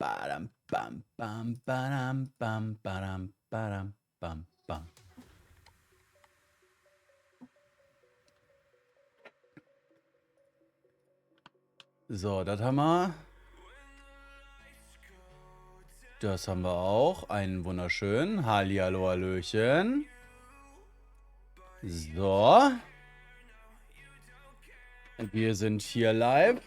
Badam, bam, bam, badam, bam, badam, badam, bam, bam. So, das haben wir. Das haben wir auch. Einen wunderschönen. Hallihallo, hallöchen. So. Wir sind hier live.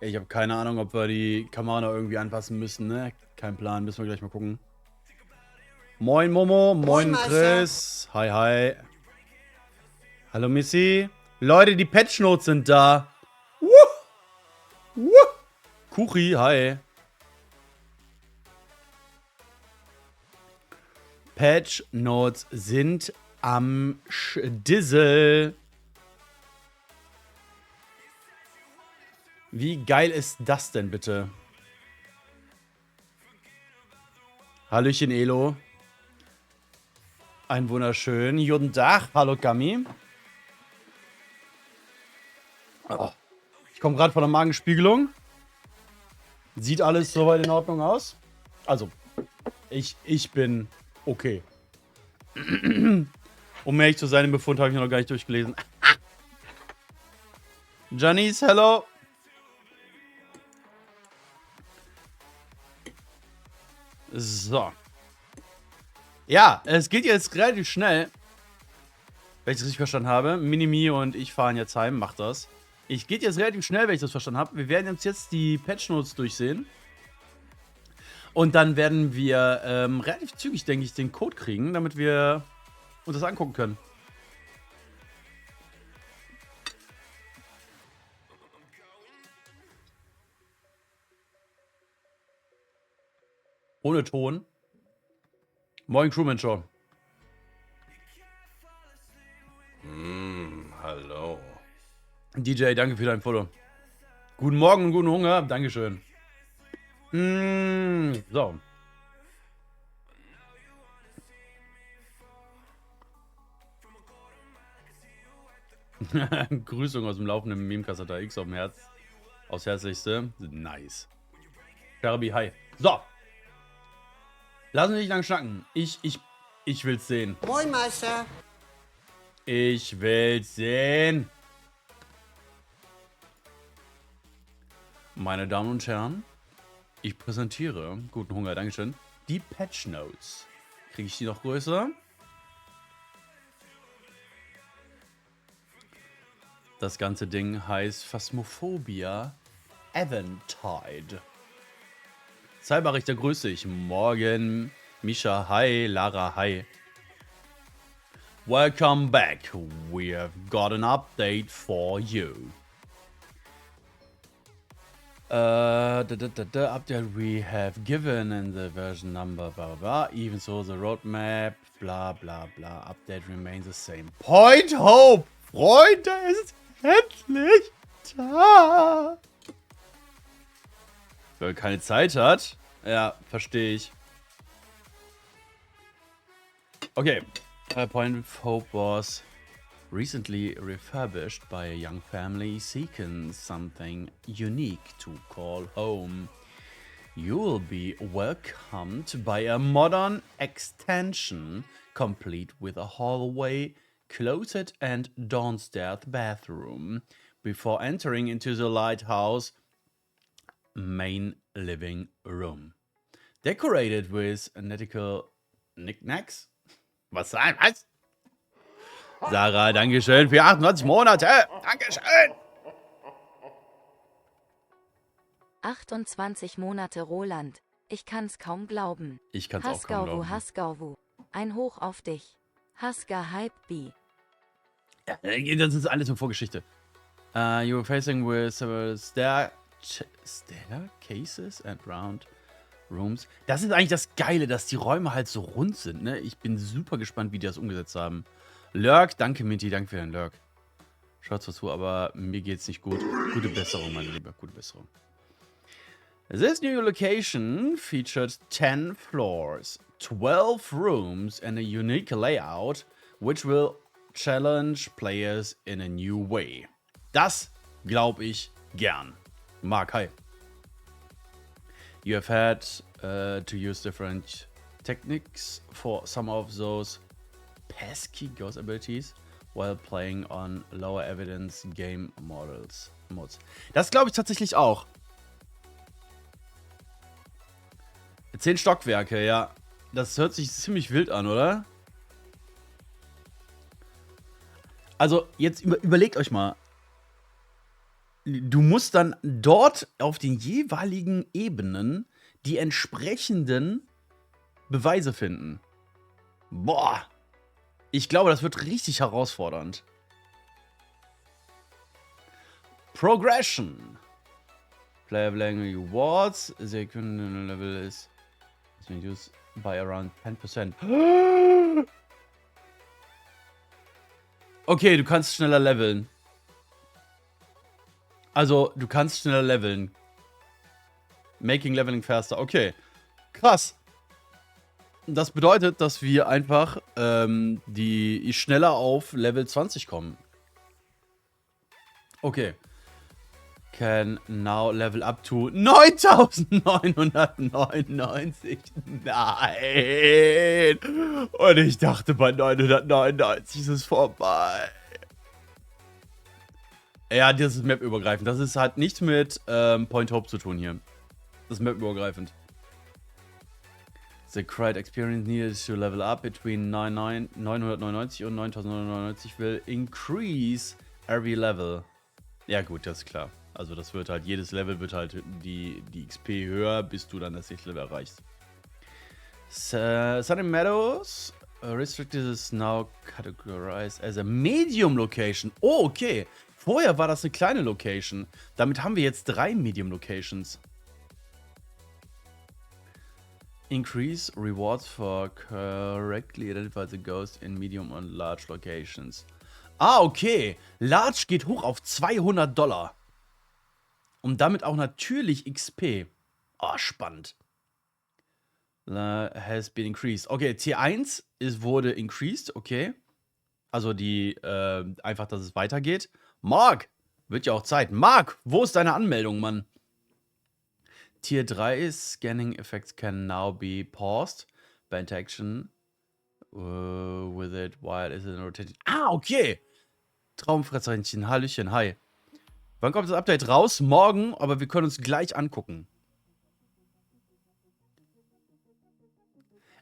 Ich habe keine Ahnung, ob wir die Kamera noch irgendwie anpassen müssen, ne? Kein Plan, müssen wir gleich mal gucken. Moin Momo, moin Chris. Hi, hi. Hallo Missy. Leute, die Patch Notes sind da. Kuchi, hi. Patch Notes sind am Dissel. Wie geil ist das denn bitte? Hallöchen Elo. Ein wunderschönen guten Tag. Hallo Gami. Oh. Ich komme gerade von der Magenspiegelung. Sieht alles soweit in Ordnung aus? Also, ich bin okay. Um ehrlich zu sein, den Befund habe ich noch gar nicht durchgelesen. Janice, hello. So. Ja, es geht jetzt relativ schnell. Wenn ich das richtig verstanden habe. Minimi und ich fahren jetzt heim. Macht das. Ich geht jetzt relativ schnell, wenn ich das verstanden habe. Wir werden uns jetzt die Patch Notes durchsehen. Und dann werden wir relativ zügig, denke ich, den Code kriegen, damit wir uns das angucken können. Ohne Ton. Moin Crewman Show. Hallo. DJ, danke für dein Follow. Guten Morgen und guten Hunger. Dankeschön. So. Grüßung aus dem laufenden Meme-Kassata X auf dem Herz. Aufs Herzlichste. Nice. Sherby, hi. So. Lass uns nicht lang schnacken. Ich will's sehen. Moin, Meister. Ich will's sehen. Meine Damen und Herren, ich präsentiere, guten Hunger, Dankeschön, die Patch Notes. Kriege ich die noch größer? Das ganze Ding heißt Phasmophobia Eventide. Cyberrichter grüße ich. Morgen. Misha, hi. Lara, hi. Welcome back. We have got an update for you. The update we have given in the version number, blah, blah, blah. Even so, the roadmap, bla, bla, bla. Update remains the same. Point Hope! Freunde, ist endlich da! Weil er keine Zeit hat? Ja, verstehe ich. Okay. Point of Hope was recently refurbished by a young family seeking something unique to call home. You will be welcomed by a modern extension complete with a hallway, closet and downstairs bathroom before entering into the lighthouse main living room. Decorated with nautical knickknacks. Was? Sarah, Dankeschön für 28 Monate. Dankeschön. 28 Monate Roland. Ich kann's kaum glauben. Ich kann's auch kaum glauben. Haskauwu. Ein Hoch auf dich. Haska Hype B. Ja, das ist alles eine Vorgeschichte. You were facing with several staircases and round rooms. Das ist eigentlich das Geile, dass die Räume halt so rund sind, ne? Ich bin super gespannt, wie die das umgesetzt haben. Lurk, danke Minty, danke für deinen Lurk. Schaut zwar zu, aber mir geht's nicht gut. Gute Besserung, meine Liebe, gute Besserung. This new location featured 10 floors, 12 rooms and a unique layout, which will challenge players in a new way. Das glaube ich gern. Mark, hi. You have had to use different techniques for some of those pesky ghost abilities while playing on lower evidence game modes. Das glaube ich tatsächlich auch. 10 Stockwerke, ja. Das hört sich ziemlich wild an, oder? Also, jetzt überlegt euch mal. Du musst dann dort auf den jeweiligen Ebenen die entsprechenden Beweise finden. Boah. Ich glaube, das wird richtig herausfordernd. Progression. Player playing rewards. The level is used by around 10%. Okay, du kannst schneller leveln. Also, du kannst schneller leveln. Making leveling faster. Okay. Krass. Das bedeutet, dass wir einfach die schneller auf Level 20 kommen. Okay. Can now level up to 9999. Nein. Und ich dachte, bei 999 ist es vorbei. Ja, das ist map-übergreifend. Das ist halt nichts mit Point Hope zu tun hier. Das ist map-übergreifend. The cried experience needed to level up between 999 und 9999 will increase every level. Ja gut, das ist klar. Also das wird halt, jedes Level wird halt die XP höher, bis du dann das nächste Level erreichst. Sunny Meadows restricted is now categorized as a medium location. Oh, okay. Vorher war das eine kleine Location. Damit haben wir jetzt 3 Medium Locations. Increase rewards for correctly identified the ghost in medium und large locations. Ah, okay. Large geht hoch auf $200. Und damit auch natürlich XP. Oh, spannend. Has been increased. Okay, T1 wurde increased, okay. Also die, einfach, dass es weitergeht. Mark, wird ja auch Zeit. Mark, wo ist deine Anmeldung, Mann? Tier 3 Scanning Effects can now be paused by interaction with it while it's in rotation. Ah, okay. Traumfresserchen, Hallöchen, hi. Wann kommt das Update raus? Morgen, aber wir können uns gleich angucken.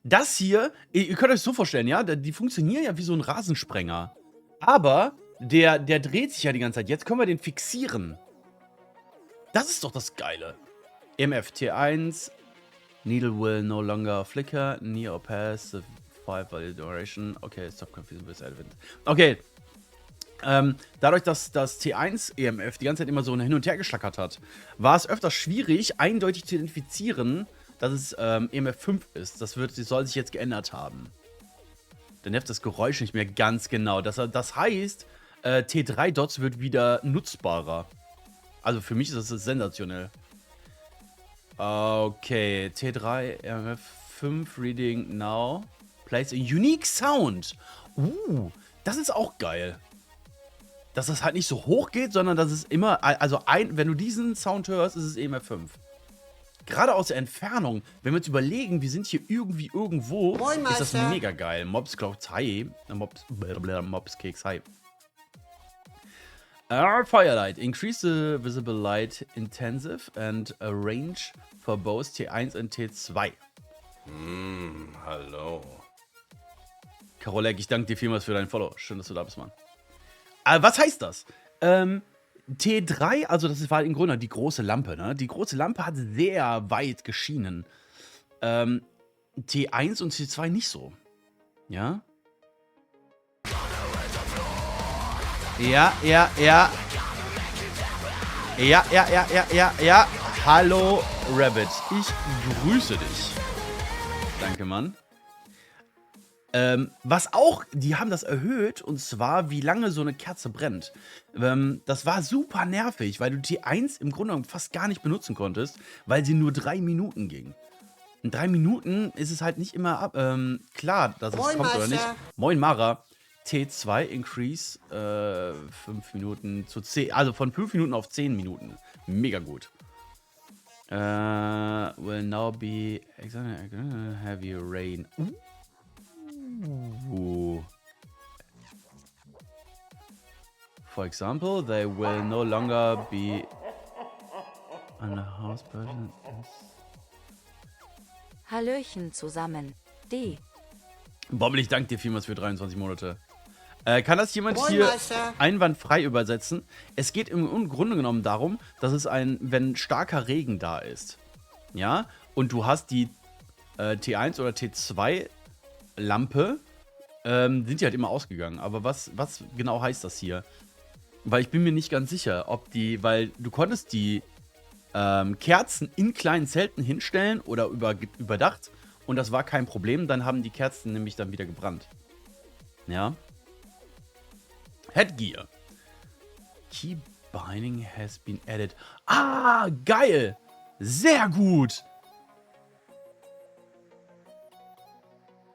Das hier, ihr könnt euch so vorstellen, ja, die funktionieren ja wie so ein Rasensprenger. Aber der dreht sich ja die ganze Zeit. Jetzt können wir den fixieren. Das ist doch das Geile. EMF T1. Needle will no longer flicker. Near pass the 5 value duration. Okay, stop confusing with Advent. Okay. Dadurch, dass das T1 EMF die ganze Zeit immer so hin und her geschlackert hat, war es öfters schwierig, eindeutig zu identifizieren, dass es EMF 5 ist. Das soll sich jetzt geändert haben. Dann nervt das Geräusch nicht mehr ganz genau. Das heißt, T3-Dots wird wieder nutzbarer. Also für mich ist das sensationell. Okay, T3, EMF 5, Reading now. Plays a unique sound. Das ist auch geil. Dass das halt nicht so hoch geht, sondern dass es immer, also wenn du diesen Sound hörst, ist es EMF 5. Gerade aus der Entfernung, wenn wir uns überlegen, wir sind hier irgendwie irgendwo, Moin, ist das Meister. mega geil. Mobs Clouds High, Mobs Keks High. Firelight, increase the visible light intensive and a range for both T1 und T2. Hallo. Karolek, ich danke dir vielmals für deinen Follow. Schön, dass du da bist, Mann. Was heißt das? T3, also das war im Grunde die große Lampe, ne? Die große Lampe hat sehr weit geschienen. T1 und T2 nicht so. Ja? Ja. Ja. Hallo, Rabbit. Ich grüße dich. Danke, Mann. Was auch, die haben das erhöht, und zwar, wie lange so eine Kerze brennt. Das war super nervig, weil du T1 im Grunde genommen fast gar nicht benutzen konntest, weil sie nur 3 Minuten ging. In 3 Minuten ist es halt nicht immer klar, dass es Moin, kommt oder nicht. Meister. Moin, Mara. T2 Increase 5 Minuten zu 10, also von 5 Minuten auf 10 Minuten. Mega gut. Will now be heavy rain. For example, they will no longer be on the house person. Hallöchen zusammen. D. Bobbel, ich danke dir vielmals für 23 Monate. Kann das jemand Moin, hier Meister. einwandfrei übersetzen? Es geht im Grunde genommen darum, dass es wenn starker Regen da ist, ja, und du hast die T1 oder T2 Lampe, sind die halt immer ausgegangen. Aber was genau heißt das hier? Weil ich bin mir nicht ganz sicher, ob weil du konntest die Kerzen in kleinen Zelten hinstellen oder überdacht und das war kein Problem, dann haben die Kerzen nämlich dann wieder gebrannt. Ja. Headgear. Key binding has been added. Ah, geil! Sehr gut!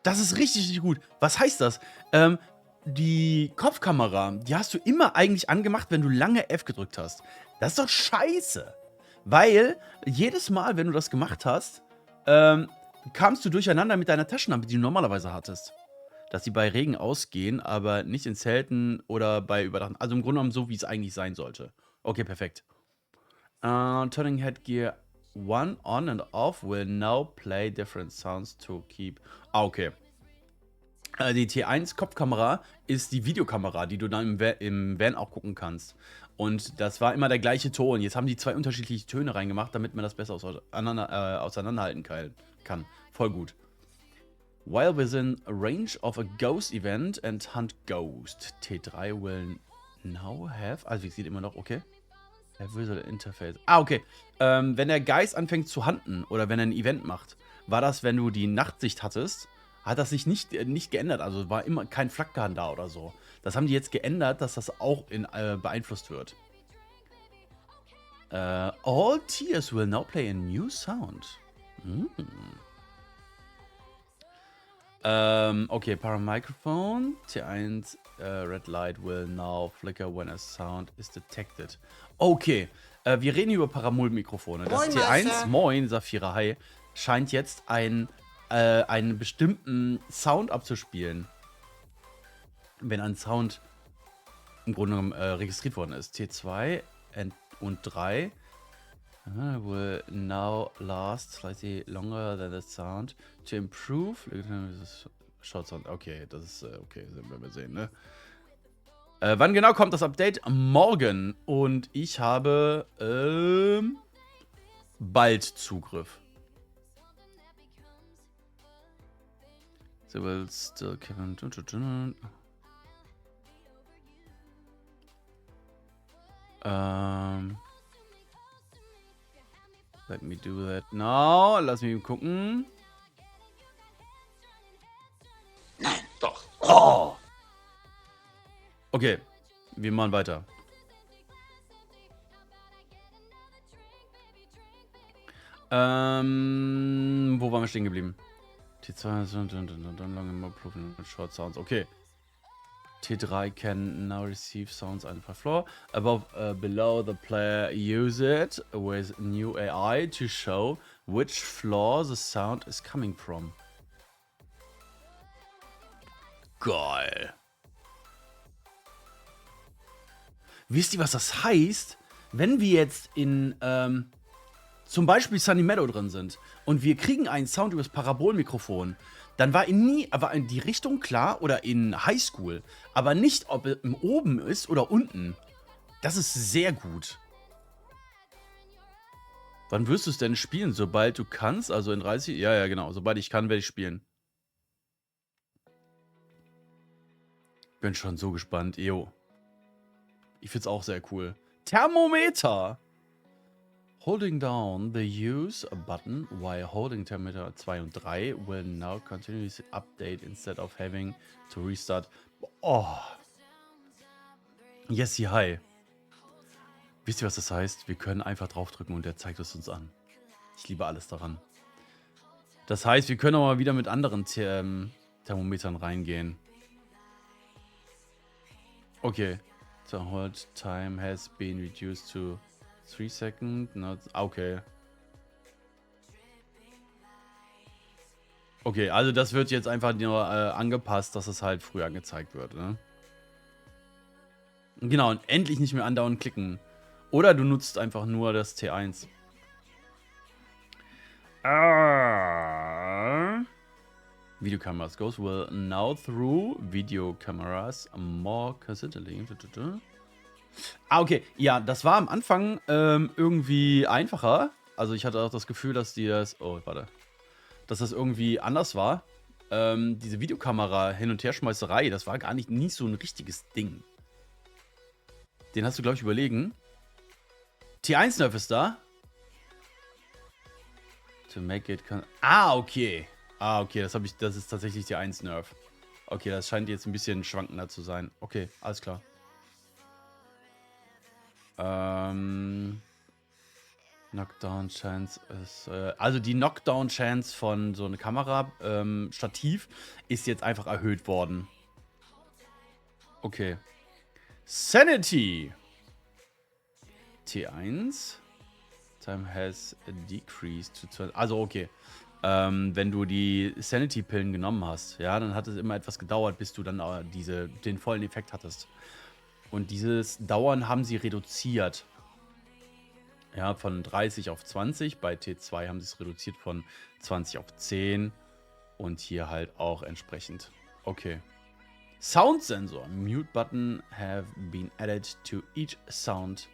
Das ist richtig, richtig gut. Was heißt das? Die Kopfkamera, die hast du immer eigentlich angemacht, wenn du lange F gedrückt hast. Das ist doch scheiße. Weil jedes Mal, wenn du das gemacht hast, kamst du durcheinander mit deiner Taschenlampe, die du normalerweise hattest. Dass die bei Regen ausgehen, aber nicht in Zelten oder bei Überdachten. Also im Grunde genommen so, wie es eigentlich sein sollte. Okay, perfekt. Turning headgear 1 on and off will now play different sounds to keep. Ah, okay. Die T1 Kopfkamera ist die Videokamera, die du dann im Van auch gucken kannst. Und das war immer der gleiche Ton. Jetzt haben die zwei unterschiedliche Töne reingemacht, damit man das besser auseinanderhalten kann. Voll gut. While within range of a ghost event and hunt ghost. T3 will now have. Also, ich sehe immer noch, okay. Visual Interface. Ah, okay. Wenn der Geist anfängt zu hunten oder wenn er ein Event macht, war das, wenn du die Nachtsicht hattest, hat das sich nicht geändert. Also war immer kein Flackern da oder so. Das haben die jetzt geändert, dass das auch beeinflusst wird. All tears will now play a new sound. Okay, Paramicrophone. T1 red light will now flicker when a sound is detected. Okay, wir reden über Paramol-Mikrofone. Das Moin, T1, Meister. moin, Saphira, hi, scheint jetzt einen bestimmten Sound abzuspielen. Wenn ein Sound im Grunde genommen registriert worden ist. T2 und 3 will now last slightly longer than the sound to improve. Short sound. Okay, das ist okay, werden wir sehen, ne? Wann genau kommt das Update? Morgen. Und ich habe bald Zugriff. They will still Kevin. Let me do that now. Lass mich gucken. Nein, doch. Oh! Okay, wir machen weiter. Wo waren wir stehen geblieben? T2 long and more proven short sounds. Okay. T3 can now receive sounds on the floor. Below the player use it with new AI to show which floor the sound is coming from. Geil. Wisst ihr, was das heißt? Wenn wir jetzt in zum Beispiel Sunny Meadow drin sind und wir kriegen einen Sound übers Parabolmikrofon, dann war in die Richtung klar oder in Highschool, aber nicht, ob er oben ist oder unten. Das ist sehr gut. Wann wirst du es denn spielen? Sobald du kannst, also in 30? Ja, genau. Sobald ich kann, werde ich spielen. Bin schon so gespannt. Ejo. Ich find's auch sehr cool. Thermometer! Holding down the use button while holding Thermometer 2 und 3 will now continuously update instead of having to restart. Oh. Yes, hi. Wisst ihr, was das heißt? Wir können einfach draufdrücken und der zeigt es uns an. Ich liebe alles daran. Das heißt, wir können auch mal wieder mit anderen Thermometern reingehen. Okay. The hold time has been reduced to 3 seconds. Not, okay. Okay, also das wird jetzt einfach nur angepasst, dass es halt früher angezeigt wird, ne? Genau, und endlich nicht mehr andauernd klicken. Oder du nutzt einfach nur das T1. Video cameras goes will now through video cameras more consistently. Okay. Ja, das war am Anfang irgendwie einfacher. Also ich hatte auch das Gefühl, dass die das... Oh, warte. Dass das irgendwie anders war. Diese Videokamera Hin- und Herschmeißerei, das war gar nicht so ein richtiges Ding. Den hast du, glaube ich, überlegen. T1-Nerf ist da. To make it... okay. Okay, das ist tatsächlich T1-Nerf. Okay, das scheint jetzt ein bisschen schwankender zu sein. Okay, alles klar. Knockdown Chance ist... also die Knockdown Chance von so einer Kamera, Stativ, ist jetzt einfach erhöht worden. Okay. Sanity. T1. Time has decreased to 20. Also okay. Wenn du die Sanity-Pillen genommen hast, ja, dann hat es immer etwas gedauert, bis du dann den vollen Effekt hattest. Und dieses Dauern haben sie reduziert. Ja, von 30 auf 20. Bei T2 haben sie es reduziert von 20 auf 10. Und hier halt auch entsprechend. Okay. Sound Sensor. Mute Button have been added to each Sound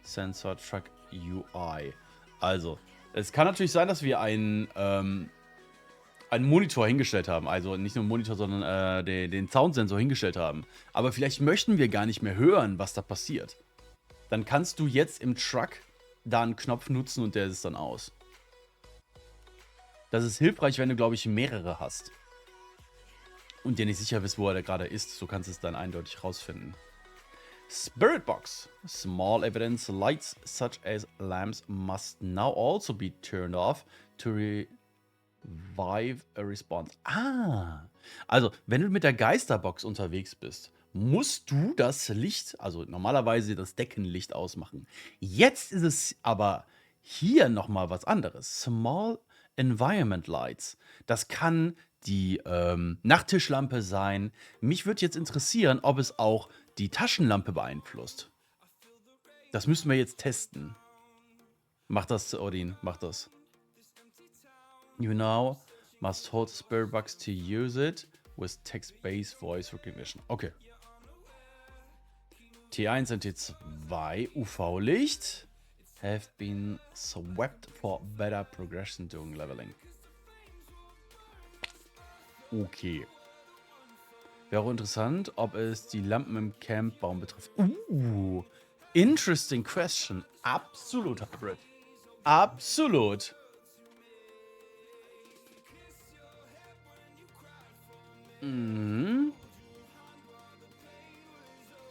Sensor Track UI. Also, es kann natürlich sein, dass wir einen Monitor hingestellt haben. Also nicht nur einen Monitor, sondern den Soundsensor hingestellt haben. Aber vielleicht möchten wir gar nicht mehr hören, was da passiert. Dann kannst du jetzt im Truck da einen Knopf nutzen und der ist dann aus. Das ist hilfreich, wenn du, glaube ich, mehrere hast. Und dir nicht sicher bist, wo er da gerade ist. So kannst du es dann eindeutig rausfinden. Spirit Box. Small evidence lights such as lamps must now also be turned off to revive a response. Also, wenn du mit der Geisterbox unterwegs bist, musst du das Licht, also normalerweise das Deckenlicht ausmachen. Jetzt ist es aber hier nochmal was anderes. Small Environment Lights. Das kann die Nachttischlampe sein. Mich würde jetzt interessieren, ob es auch die Taschenlampe beeinflusst. Das müssen wir jetzt testen. Mach das, Odin, mach das. You now must hold the Spirit Box to use it with text-based voice recognition. Okay. T1 und T2 UV-Licht have been swept for better progression during leveling. Okay. Wäre auch interessant, ob es die Lampen im Campbaum betrifft. Interesting question. Absolut, Hybrid. Absolut.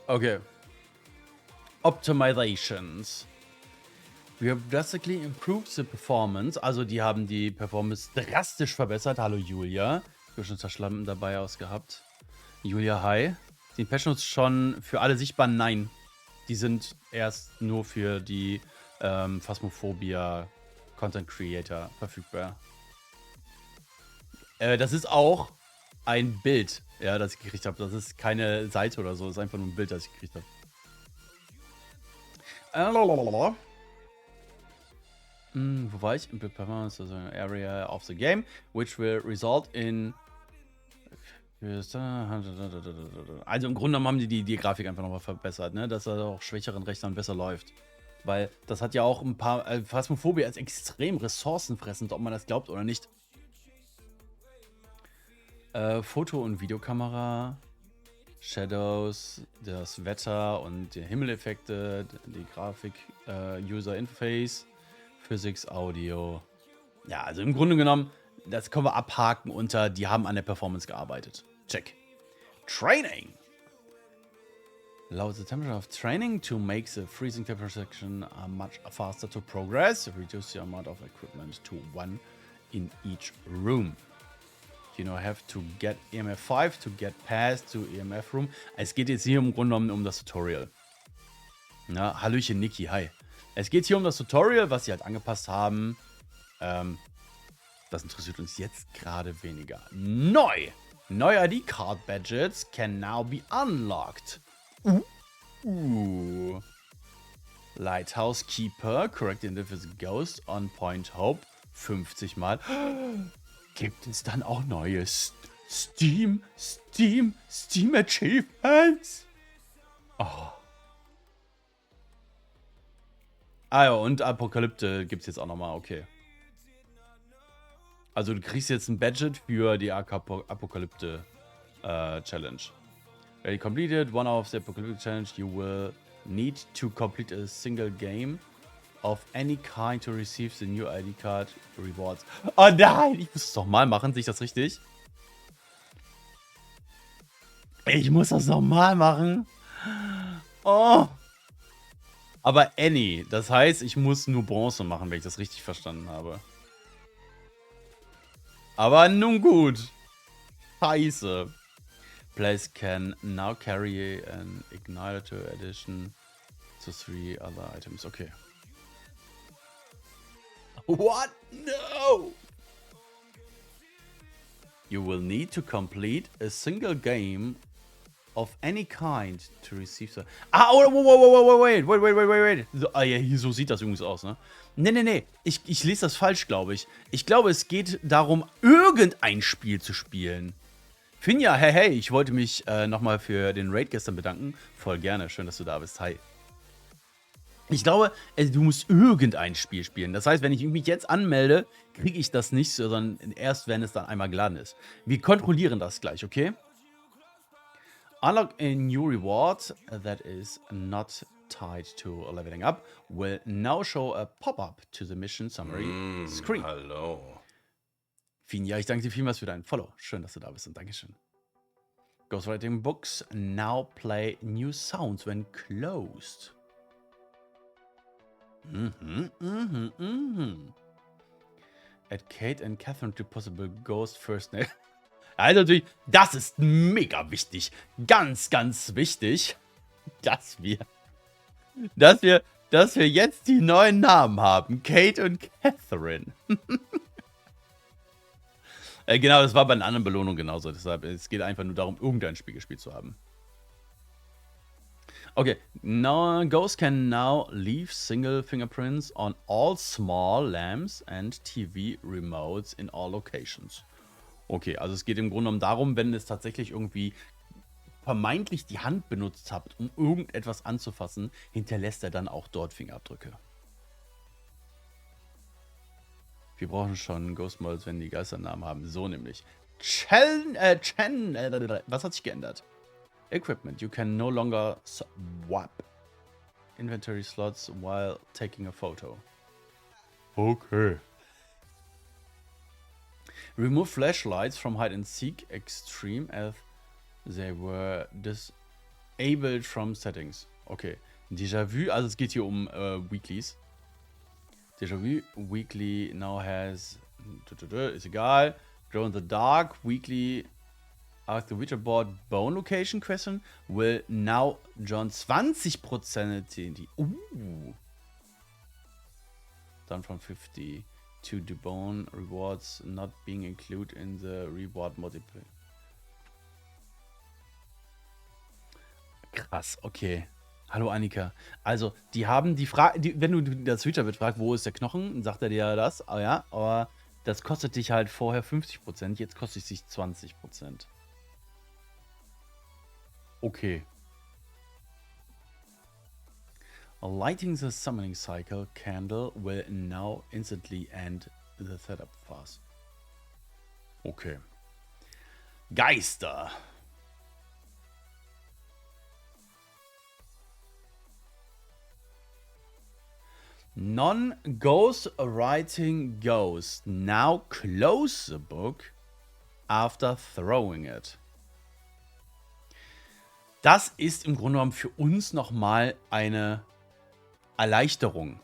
Okay. Optimizations. We have drastically improved the performance. Also die haben die Performance drastisch verbessert. Hallo Julia. Durchschnittstaschenlampen dabei ausgehabt. Julia, hi. Sind Patch-Notes schon für alle sichtbar? Nein. Die sind erst nur für die Phasmophobia Content Creator verfügbar. Das ist auch ein Bild, ja, das ich gekriegt habe. Das ist keine Seite oder so. Das ist einfach nur ein Bild, das ich gekriegt habe. Wo war ich? Performance area of the game, which will result in... Also im Grunde genommen haben die Grafik einfach nochmal verbessert, ne? Dass er auch schwächeren Rechnern besser läuft. Weil das hat ja auch ein paar... Phasmophobia ist extrem ressourcenfressend, ob man das glaubt oder nicht. Foto- und Videokamera, Shadows, das Wetter und die Himmeleffekte, die Grafik, User Interface, Physics, Audio. Ja, also im Grunde genommen, das können wir abhaken unter, die haben an der Performance gearbeitet. Check. Training. Lower the temperature of training to make the freezing temperature section much faster to progress. Reduce the amount of equipment to 1 in each room. You know, have to get EMF 5 to get past to EMF room. Es geht jetzt hier im Grunde genommen um das Tutorial. Na, Hallöchen Niki, hi. Es geht hier um das Tutorial, was sie halt angepasst haben. Das interessiert uns jetzt gerade weniger. Neu! Neue ID-Card Badges can now be unlocked. Lighthouse Keeper, correct identifies Ghost on Point Hope. 50 Mal. Gibt es dann auch neue Steam Achievements? Oh. Ah ja, und Apokalypte gibt es jetzt auch nochmal, okay. Also du kriegst jetzt ein Badget für die Apokalypte Challenge. Ready completed, one of the Apocalyptic Challenge, you will need to complete a single game of any kind to receive the new ID card rewards. Oh nein, ich muss es doch mal machen, sehe ich das richtig? Ich muss das nochmal machen. Oh. Aber any, das heißt, ich muss nur Bronze machen, wenn ich das richtig verstanden habe. Aber nun gut. Scheiße. Players can now carry an Igniter addition to 3 other items. Okay. What? No! You will need to complete a single game of any kind to receive the... Ah, oh, wait. So, ja, hier, so sieht das übrigens aus, ne? Nee. Ich lese das falsch, glaube ich. Ich glaube, es geht darum, irgendein Spiel zu spielen. Finja, hey, ich wollte mich nochmal für den Raid gestern bedanken. Voll gerne, schön, dass du da bist. Hi. Ich glaube, du musst irgendein Spiel spielen. Das heißt, wenn ich mich jetzt anmelde, kriege ich das nicht, sondern erst, wenn es dann einmal geladen ist. Wir kontrollieren das gleich, okay? Unlock a new reward that is not tied to leveling up will now show a pop-up to the mission summary screen. Hallo. Finja, ich danke dir vielmals für deinen Follow. Schön, dass du da bist und Dankeschön. Ghostwriting Books now play new sounds when closed. Add Kate and Catherine to possible ghost first name. Also natürlich, das ist mega wichtig. Ganz, ganz wichtig, dass wir jetzt die neuen Namen haben. Kate und Catherine. Genau, das war bei einer anderen Belohnung genauso. Deshalb, es geht einfach nur darum, irgendein Spiel gespielt zu haben. Okay, now Ghosts can now leave single fingerprints on all small lamps and TV remotes in all locations. Okay, also es geht im Grunde genommen darum, wenn es tatsächlich irgendwie vermeintlich die Hand benutzt habt, um irgendetwas anzufassen, hinterlässt er dann auch dort Fingerabdrücke. Wir brauchen schon Ghost Mods, wenn die Geisternamen haben. So nämlich. Was hat sich geändert? Equipment. You can no longer swap inventory slots while taking a photo. Okay. Remove flashlights from hide and seek extreme as they were disabled from settings. Okay. Déjà-vu, also es geht hier um Weeklies. Déjà-vu Weekly now has... Ist egal. Glow in the Dark Weekly... Ask the Witcher board bone location question will now John 20% in die... Done from 50 to the bone rewards not being included in the reward multiple. Krass, okay. Hallo Annika. Also, die haben die Frage, wenn du das Witcher wird fragt, wo ist der Knochen, dann sagt er dir das, aber ja, aber das kostet dich halt vorher 50%, jetzt kostet es dich 20%. Okay. Lighting the summoning cycle candle will now instantly end the setup phase. Okay. Geister. Non-ghost writing ghost now close the book after throwing it. Das ist im Grunde genommen für uns nochmal eine Erleichterung,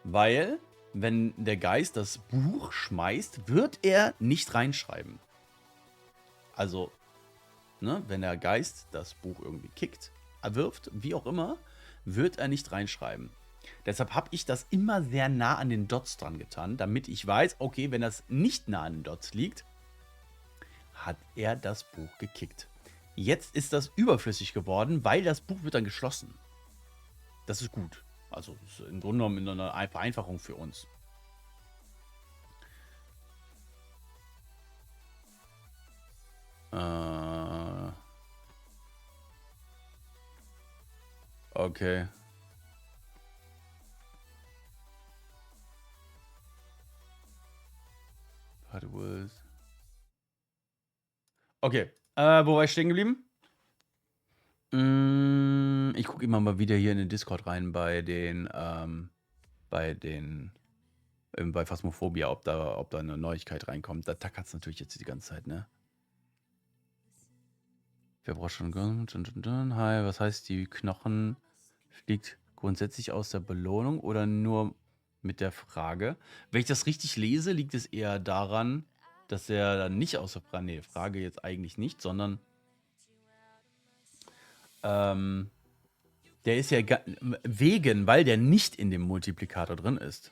weil wenn der Geist das Buch schmeißt, wird er nicht reinschreiben. Also, ne, wenn der Geist das Buch irgendwie kickt, wirft, wie auch immer, wird er nicht reinschreiben. Deshalb habe ich das immer sehr nah an den Dots dran getan, damit ich weiß, okay, wenn das nicht nah an den Dots liegt, hat er das Buch gekickt. Jetzt ist das überflüssig geworden, weil das Buch wird dann geschlossen. Das ist gut. Also ist im Grunde genommen eine Vereinfachung für uns. Okay. Okay. Wo war ich stehen geblieben? Ich gucke immer mal wieder hier in den Discord rein bei Phasmophobia, ob da eine Neuigkeit reinkommt. Da tackert es natürlich jetzt die ganze Zeit, ne? Wer braucht schon? Hi, was heißt, die Knochen fliegt grundsätzlich aus der Belohnung oder nur mit der Frage? Wenn ich das richtig lese, liegt es eher daran, dass er dann nicht aus der Frage, nee, Frage jetzt eigentlich nicht, sondern der ist ja weil der nicht in dem Multiplikator drin ist.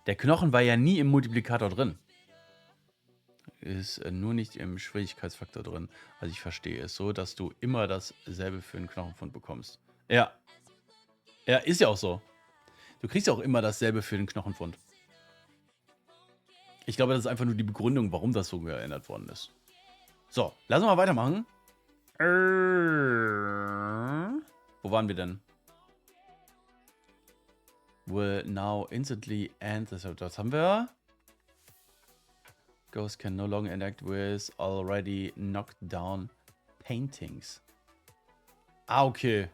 Der Knochen war ja nie im Multiplikator drin. Ist nur nicht im Schwierigkeitsfaktor drin. Also ich verstehe es so, dass du immer dasselbe für einen Knochenfund bekommst. Ja. Ja, ist ja auch so. Du kriegst ja auch immer dasselbe für den Knochenfund. Ich glaube, das ist einfach nur die Begründung, warum das so geändert worden ist. So, lassen wir mal weitermachen. Wo waren wir denn? Will now instantly end this. Das haben wir. Ghost can no longer interact with already knocked down paintings. Ah, okay.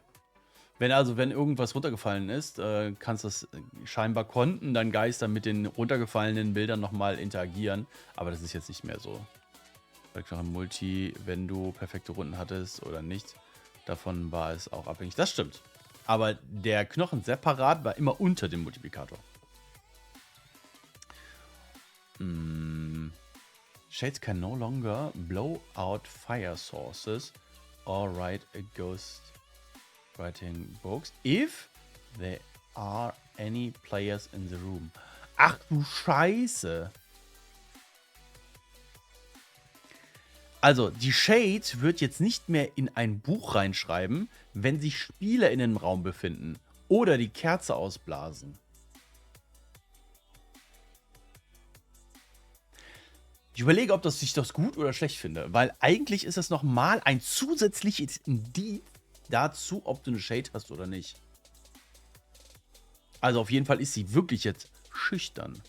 Wenn irgendwas runtergefallen ist, konnten dann Geister mit den runtergefallenen Bildern nochmal interagieren. Aber das ist jetzt nicht mehr so. Vielleicht noch im Multi, wenn du perfekte Runden hattest oder nicht. Davon war es auch abhängig. Das stimmt. Aber der Knochen separat war immer unter dem Multiplikator. Shades can no longer blow out fire sources or write a ghost writing books if there are any players in the room. Ach du Scheiße. Also, die Shade wird jetzt nicht mehr in ein Buch reinschreiben, wenn sich Spieler in einem Raum befinden oder die Kerze ausblasen. Ich überlege, ob ich das gut oder schlecht finde, weil eigentlich ist das nochmal ein zusätzliches Indiz dazu, ob du eine Shade hast oder nicht. Also auf jeden Fall ist sie wirklich jetzt schüchtern.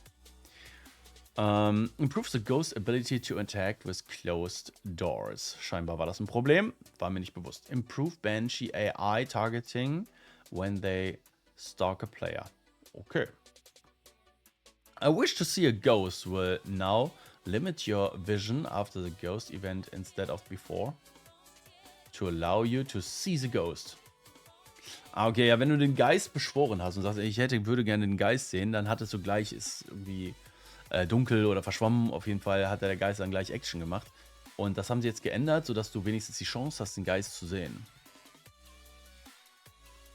Improves the ghost ability to interact with closed doors. Scheinbar war das ein Problem. War mir nicht bewusst. Improve Banshee AI targeting when they stalk a player. Okay. I wish to see a ghost will now limit your vision after the ghost event instead of before. To allow you to see the ghost. Okay, ja, wenn du den Geist beschworen hast und sagst, ich würde gerne den Geist sehen, dann hattest du gleich, ist irgendwie dunkel oder verschwommen. Auf jeden Fall hat der Geist dann gleich Action gemacht. Und das haben sie jetzt geändert, sodass du wenigstens die Chance hast, den Geist zu sehen.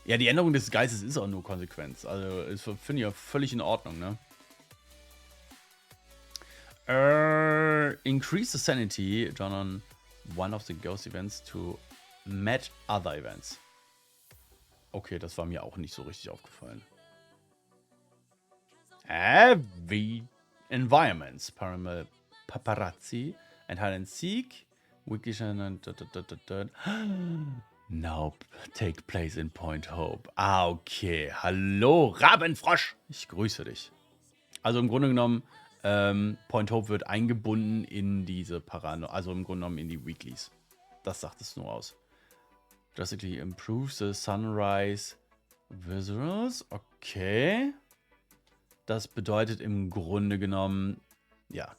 Ja, die Änderung des Geistes ist auch nur Konsequenz. Also, finde ich ja völlig in Ordnung, ne? Increase the sanity drawn on one of the ghost events to match other events. Okay, das war mir auch nicht so richtig aufgefallen. Heavy environments, paparazzi and hide and seek, weekly now take place in Point Hope. Ah, okay. Hallo, Rabenfrosch. Ich grüße dich. Also im Grunde genommen, Point Hope wird eingebunden in diese also im Grunde genommen in die Weeklies. Das sagt es nur aus. Drastically improves the sunrise visuals. Okay. Das bedeutet im Grunde genommen, ja,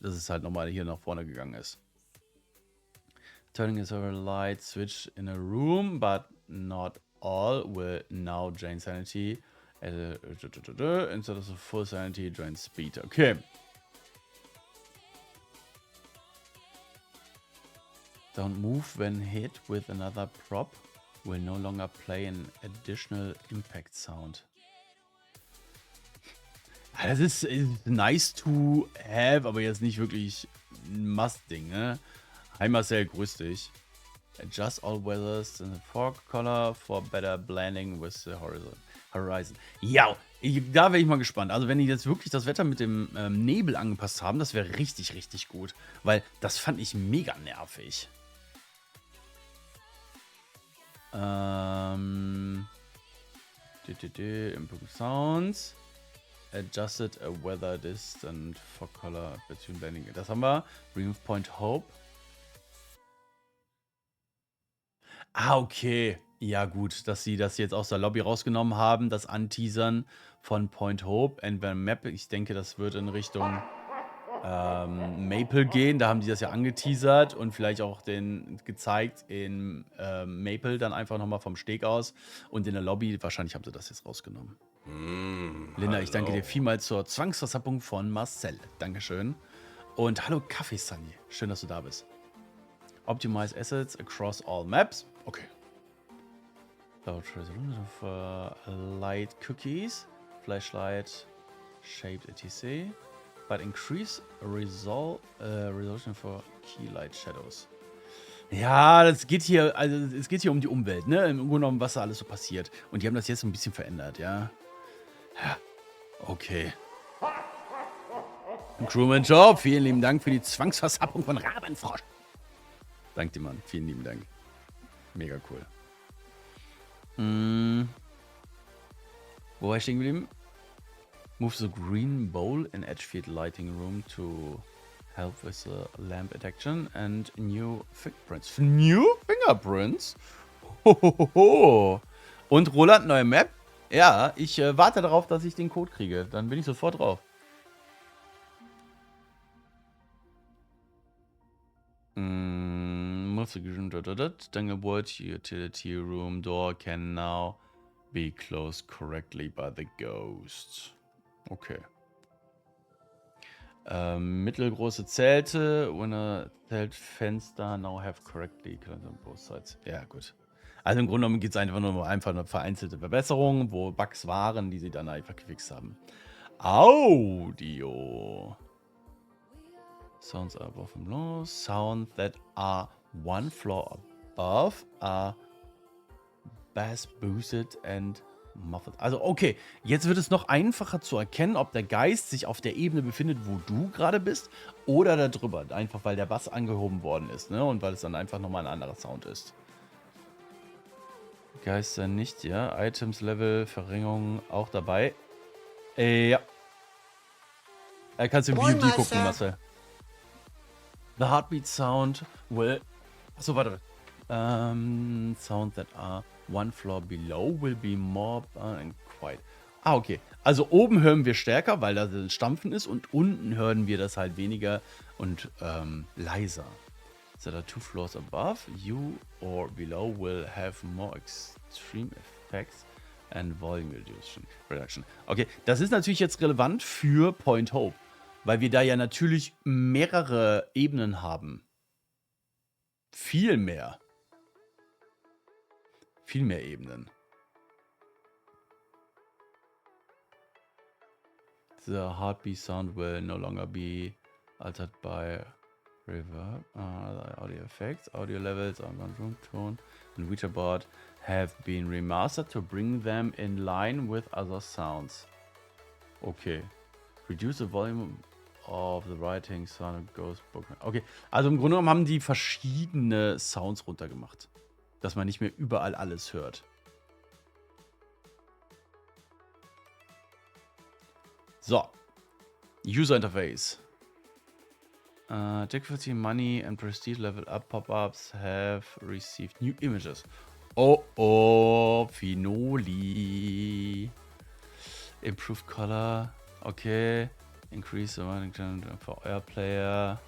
dass es halt nochmal hier nach vorne gegangen ist. Turning a several light switch in a room, but not all will now drain sanity. Instead of the full sanity, drain speed. Okay. Don't move when hit with another prop. will no longer play an additional impact sound. Ja, das ist nice to have, aber jetzt nicht wirklich ein Must-Ding, ne? Hi Marcel, grüß dich. Adjust all weathers in the fog color for better blending with the horizon. Ja, da wäre ich mal gespannt. Also wenn die jetzt wirklich das Wetter mit dem Nebel angepasst haben, das wäre richtig, richtig gut. Weil das fand ich mega nervig. Input Sounds. Adjusted a weather distant for color between blending. Das haben wir. Remove Point Hope. Ah, okay. Ja, gut, dass sie das jetzt aus der Lobby rausgenommen haben, das Anteasern von Point Hope and the Map. Ich denke, das wird in Richtung Maple gehen. Da haben die das ja angeteasert und vielleicht auch den gezeigt in Maple dann einfach nochmal vom Steg aus. Und in der Lobby, wahrscheinlich haben sie das jetzt rausgenommen. Linda, ich danke dir vielmals zur Zwangsversappung von Marcel. Dankeschön. Und hallo Kaffee Sunny. Schön, dass du da bist. Optimize Assets across all maps. Okay. Light Cookies. Flashlight. Shaped etc. But increase resolution for Key Light Shadows. Ja, es geht hier um die Umwelt, ne? Im Grunde genommen, was da alles so passiert. Und die haben das jetzt ein bisschen verändert, ja. Ja, okay. Crewman Job, vielen lieben Dank für die Zwangsversappung von Rabenfrosch. Dank dir, Mann. Vielen lieben Dank. Mega cool. Wo war ich stehen geblieben? Move the green bowl in Edgefield Lighting Room to help with the lamp detection and new fingerprints. New fingerprints? Hohoho. Und Roland, neue Map? Ja, ich warte darauf, dass ich den Code kriege. Dann bin ich sofort drauf. Danglewood utility room door can now be closed correctly by the ghost. Okay. Mittelgroße Zelte, ohne Zeltfenster, now have correctly closed on both sides. Ja, gut. Also im Grunde genommen geht es einfach nur um eine vereinzelte Verbesserung, wo Bugs waren, die sie dann einfach gefixt haben. Audio. Sounds above and below. Sounds that are one floor above are bass boosted and muffled. Also okay, jetzt wird es noch einfacher zu erkennen, ob der Geist sich auf der Ebene befindet, wo du gerade bist, oder da drüber. Einfach weil der Bass angehoben worden ist, ne? Und weil es dann einfach nochmal ein anderer Sound ist. Geister nicht, ja. Items, Level, Verringerung auch dabei. Ja. Kannst du im VOD gucken, Marcel. The heartbeat sound will... Achso, warte. Sound that are one floor below will be more and quiet. Ah, okay. Also oben hören wir stärker, weil da das Stampfen ist, und unten hören wir das halt weniger und leiser. So that are two floors above you or below will have more extreme effects and volume reduction. Okay, das ist natürlich jetzt relevant für Point Hope, weil wir da ja natürlich mehrere Ebenen haben. Viel mehr. Viel mehr Ebenen. The heartbeat sound will no longer be altered by reverb, audio effects, audio levels on room tone and Ouija board have been remastered to bring them in line with other sounds. Okay. Reduce the volume of the writing sound of Ghost Book. Okay, also im Grunde genommen haben die verschiedene Sounds runtergemacht, dass man nicht mehr überall alles hört. So. User Interface. Difficulty, Money and Prestige Level Up Pop-Ups have received new images. Oh, oh, Finoli. Improved Color. Okay. Increase the running time for Airplayer.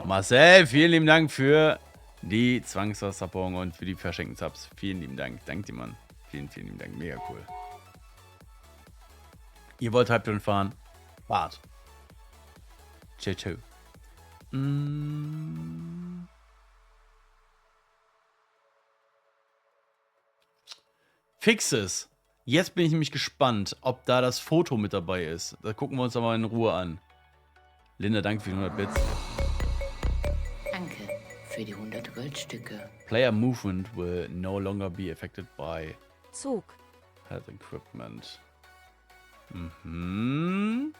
Marcel, vielen lieben Dank für die Zwangsversappung und für die verschenkten Subs. Vielen lieben Dank. Dank dir, Mann. Vielen, vielen lieben Dank. Mega cool. Ihr wollt Halbton fahren? Fahrt. J2. Fixes. Jetzt bin ich nämlich gespannt, ob da das Foto mit dabei ist. Da gucken wir uns aber in Ruhe an. Linda, danke für die 100 Bits. Danke für die 100 Goldstücke. Player movement will no longer be affected by Zug. health equipment. Mhm.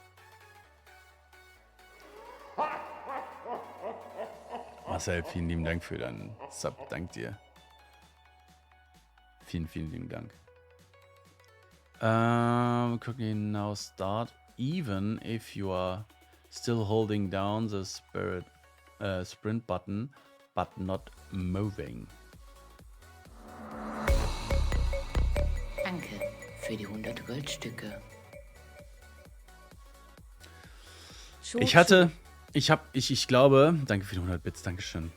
Marcel, vielen lieben Dank für deinen Sub. Dank dir. Vielen, vielen lieben Dank. Quickly now start. Even if you are still holding down the sprint button, but not moving. Danke für die 100 Goldstücke. Ich glaube, danke für die 100 Bits, Dankeschön.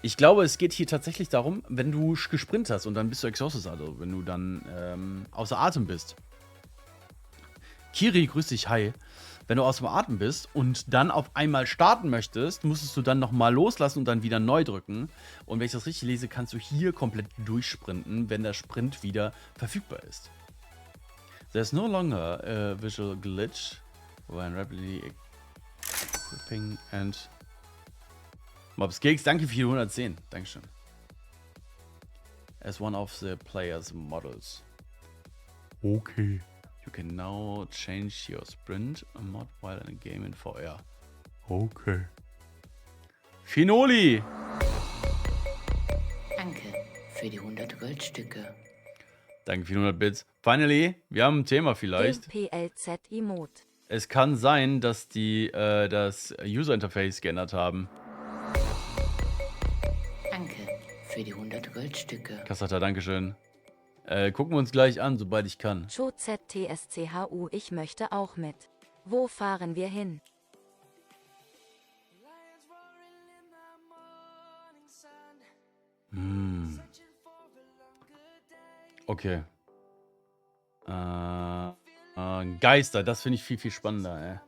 Ich glaube, es geht hier tatsächlich darum, wenn du gesprintet hast und dann bist du exhausted, also wenn du dann außer Atem bist. Kiri, grüß dich, hi. Wenn du außer Atem bist und dann auf einmal starten möchtest, musstest du dann nochmal loslassen und dann wieder neu drücken. Und wenn ich das richtig lese, kannst du hier komplett durchsprinten, wenn der Sprint wieder verfügbar ist. There's no longer a visual glitch when rapidly equipping and Mobs Gigs, danke für die 110. Dankeschön. As one of the player's models. Okay. You can now change your sprint mod while in a game in VR. Okay. Finoli! Danke für die 100 Goldstücke. Danke für die 100 Bits. Finally, wir haben ein Thema vielleicht. PLZ-Emote. Es kann sein, dass die das User-Interface geändert haben. Danke für die 100 Goldstücke. Kassata, Dankeschön. Gucken wir uns gleich an, sobald ich kann. ZTSCHU, ich möchte auch mit. Wo fahren wir hin? Okay. Geister, das finde ich viel, viel spannender, ey.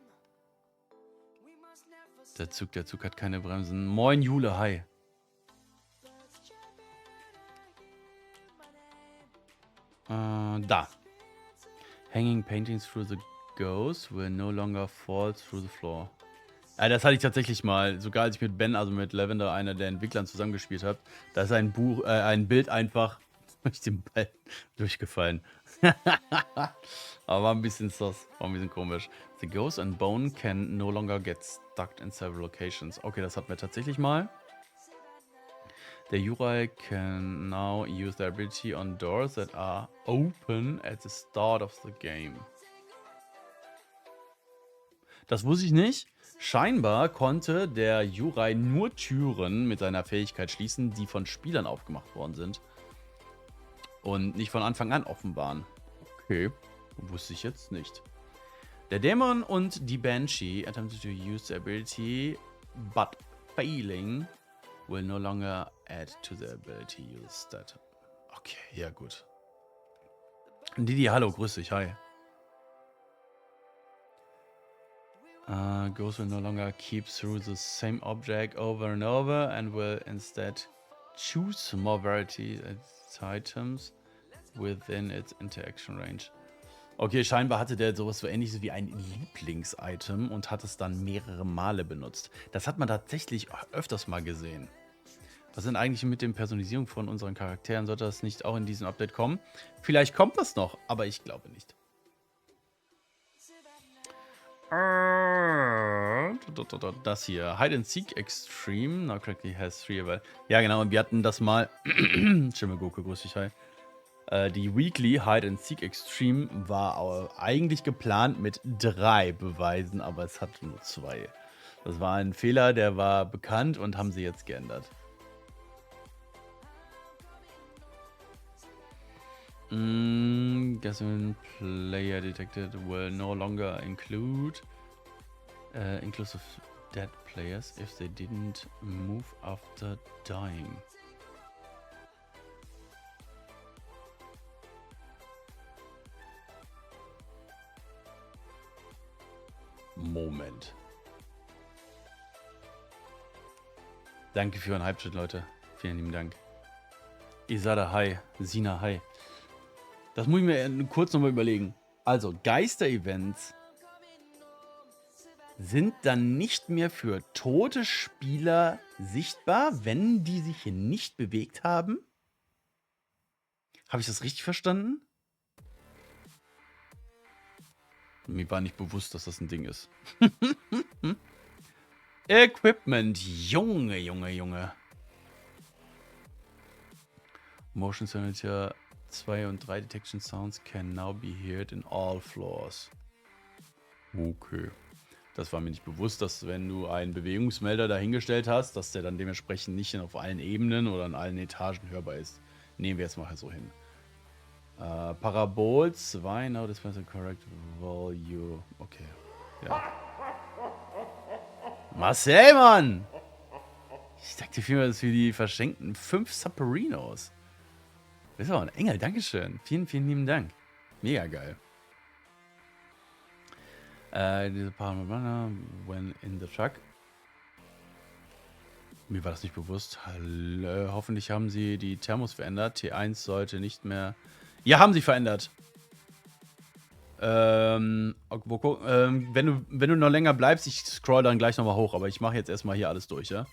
Der Zug hat keine Bremsen. Moin, Jule, hi. Da. Hanging paintings through the ghost will no longer fall through the floor. Ja, das hatte ich tatsächlich mal, sogar als ich mit Ben, also mit Lavender, einer der Entwicklern, zusammengespielt habe. Da ist ein Bild einfach durch den Ball durchgefallen. Aber war ein bisschen sus, war ein bisschen komisch. The ghost and bone can no longer get stuck in several locations. Okay, das hatten wir tatsächlich mal. The Yurai can now use their ability on doors that are open at the start of the game. Das wusste ich nicht. Scheinbar konnte der Yurai nur Türen mit seiner Fähigkeit schließen, die von Spielern aufgemacht worden sind. Und nicht von Anfang an offen waren. Okay, wusste ich jetzt nicht. Der Dämon und die Banshee attempted to use the ability, but failing will no longer add to the ability use stat. Okay, ja gut. Didi, hallo, grüß dich, hi. Ghost will no longer keep through the same object over and over and will instead choose more variety items within its interaction range. Okay, scheinbar hatte der sowas so ähnliches wie ein Lieblings-Item und hat es dann mehrere Male benutzt. Das hat man tatsächlich öfters mal gesehen. Was sind eigentlich mit der Personalisierung von unseren Charakteren? Sollte das nicht auch in diesem Update kommen? Vielleicht kommt das noch, aber ich glaube nicht. Das hier. Hide and Seek Extreme. Now correctly has 3 available. Ja, genau. Und wir hatten das mal. Shimmegoku, grüß dich, hi. Die Weekly Hide and Seek Extreme war eigentlich geplant mit 3 Beweisen, aber es hat nur 2. Das war ein Fehler, der war bekannt und haben sie jetzt geändert. Guessing player detected will no longer include inclusive dead players if they didn't move after dying. Moment. Danke für euren Hype-Chat, Leute. Vielen lieben Dank. Isada, hi. Sina, hi. Das muss ich mir kurz nochmal überlegen. Also, Geister-Events sind dann nicht mehr für tote Spieler sichtbar, wenn die sich hier nicht bewegt haben? Habe ich das richtig verstanden? Mir war nicht bewusst, dass das ein Ding ist. Equipment. Junge, Junge, Junge. Motion Signature 2 und 3 Detection Sounds can now be heard in all floors. Okay. Das war mir nicht bewusst, dass wenn du einen Bewegungsmelder dahingestellt hast, dass der dann dementsprechend nicht auf allen Ebenen oder an allen Etagen hörbar ist. Nehmen wir jetzt mal so hin. Parabol 2, now dispense the correct value. Okay. Ja. Marcel, Mann! Ich dachte vielmehr, das ist für die verschenkten 5 Submarinos. Das ist aber ein Engel, dankeschön. Vielen, vielen lieben Dank. Mega geil. Diese Panorama, when in the truck. Mir war das nicht bewusst. Hoffentlich haben sie die Thermos verändert. T1 sollte nicht mehr... Ja, haben sie verändert. Wenn du noch länger bleibst, ich scroll dann gleich nochmal hoch, aber ich mache jetzt erstmal hier alles durch, ja?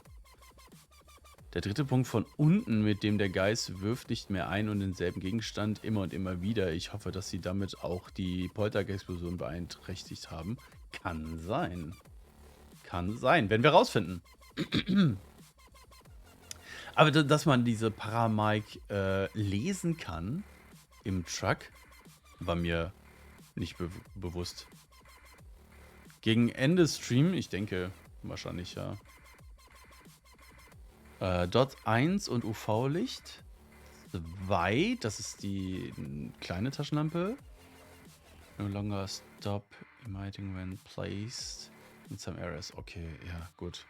Der dritte Punkt von unten, mit dem der Geist wirft nicht mehr ein und denselben Gegenstand immer und immer wieder. Ich hoffe, dass sie damit auch die Poltergeist-Explosion beeinträchtigt haben. Kann sein. Kann sein, werden wir rausfinden. Aber dass man diese Paramike lesen kann im Truck, war mir nicht bewusst. Gegen Ende Stream, ich denke wahrscheinlich, ja. Dot 1 und UV-Licht. 2, das ist die kleine Taschenlampe. No longer stop emitting when placed in some areas. Okay, ja, gut.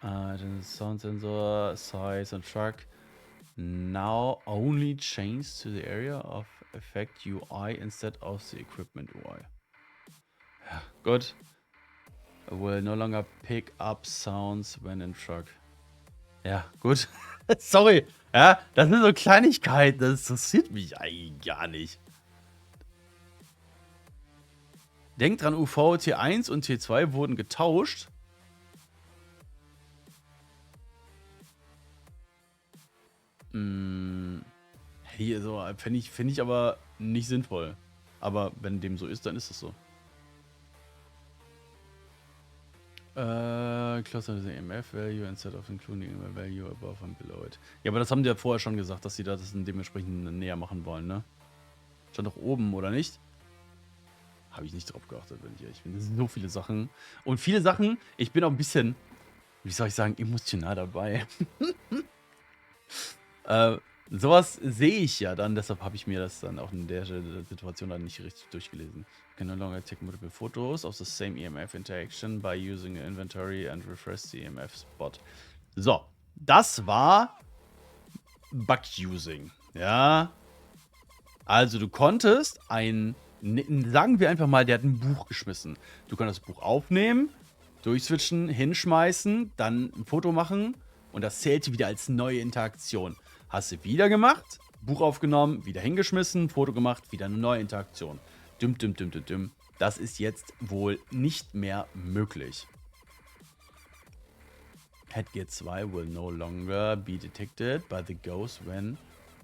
Den Sound Sensor, Size and Truck. Now only change to the area of effect UI instead of the equipment UI. Ja, gut. Will no longer pick up sounds when in truck. Ja, gut. Sorry. Ja, das sind so Kleinigkeiten. Das interessiert mich eigentlich gar nicht. Denkt dran, UV T1 und T2 wurden getauscht. Hier so, finde ich aber nicht sinnvoll. Aber wenn dem so ist, dann ist es so. Closer to the EMF value instead of including the value above and below it. Ja, aber das haben die ja vorher schon gesagt, dass sie das dementsprechend näher machen wollen, ne? Stand doch oben, oder nicht? Habe ich nicht drauf geachtet, wenn ich ehrlich bin. Das sind so viele Sachen. Und viele Sachen, ich bin auch ein bisschen, wie soll ich sagen, emotional dabei. Sowas sehe ich ja dann, deshalb habe ich mir das dann auch in der Situation dann nicht richtig durchgelesen. Can no longer take multiple photos of the same EMF interaction by using an inventory and refresh the EMF spot. So, das war Bug-Using, ja. Also du konntest sagen wir einfach mal, der hat ein Buch geschmissen. Du konntest das Buch aufnehmen, durchswitchen, hinschmeißen, dann ein Foto machen und das zählte wieder als neue Interaktion. Hast du wieder gemacht, Buch aufgenommen, wieder hingeschmissen, Foto gemacht, wieder eine neue Interaktion. Das ist jetzt wohl nicht mehr möglich. Headgear 2 will no longer be detected by the ghost when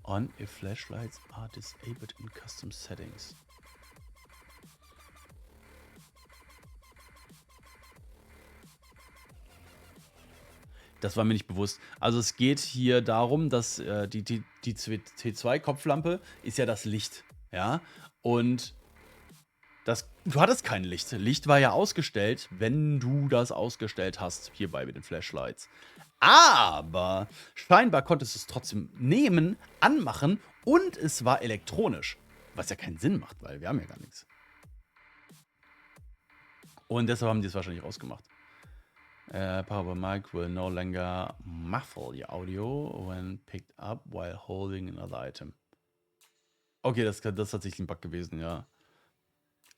on if flashlights are disabled in custom settings. Das war mir nicht bewusst. Also es geht hier darum, dass die T2-Kopflampe ist ja das Licht, ja. Und du hattest kein Licht. Licht war ja ausgestellt, wenn du das ausgestellt hast, hierbei mit den Flashlights. Aber scheinbar konntest du es trotzdem nehmen, anmachen und es war elektronisch. Was ja keinen Sinn macht, weil wir haben ja gar nichts. Und deshalb haben die es wahrscheinlich rausgemacht. Power mic will no longer muffle your audio when picked up while holding another item. Okay, das ist tatsächlich ein Bug gewesen, ja.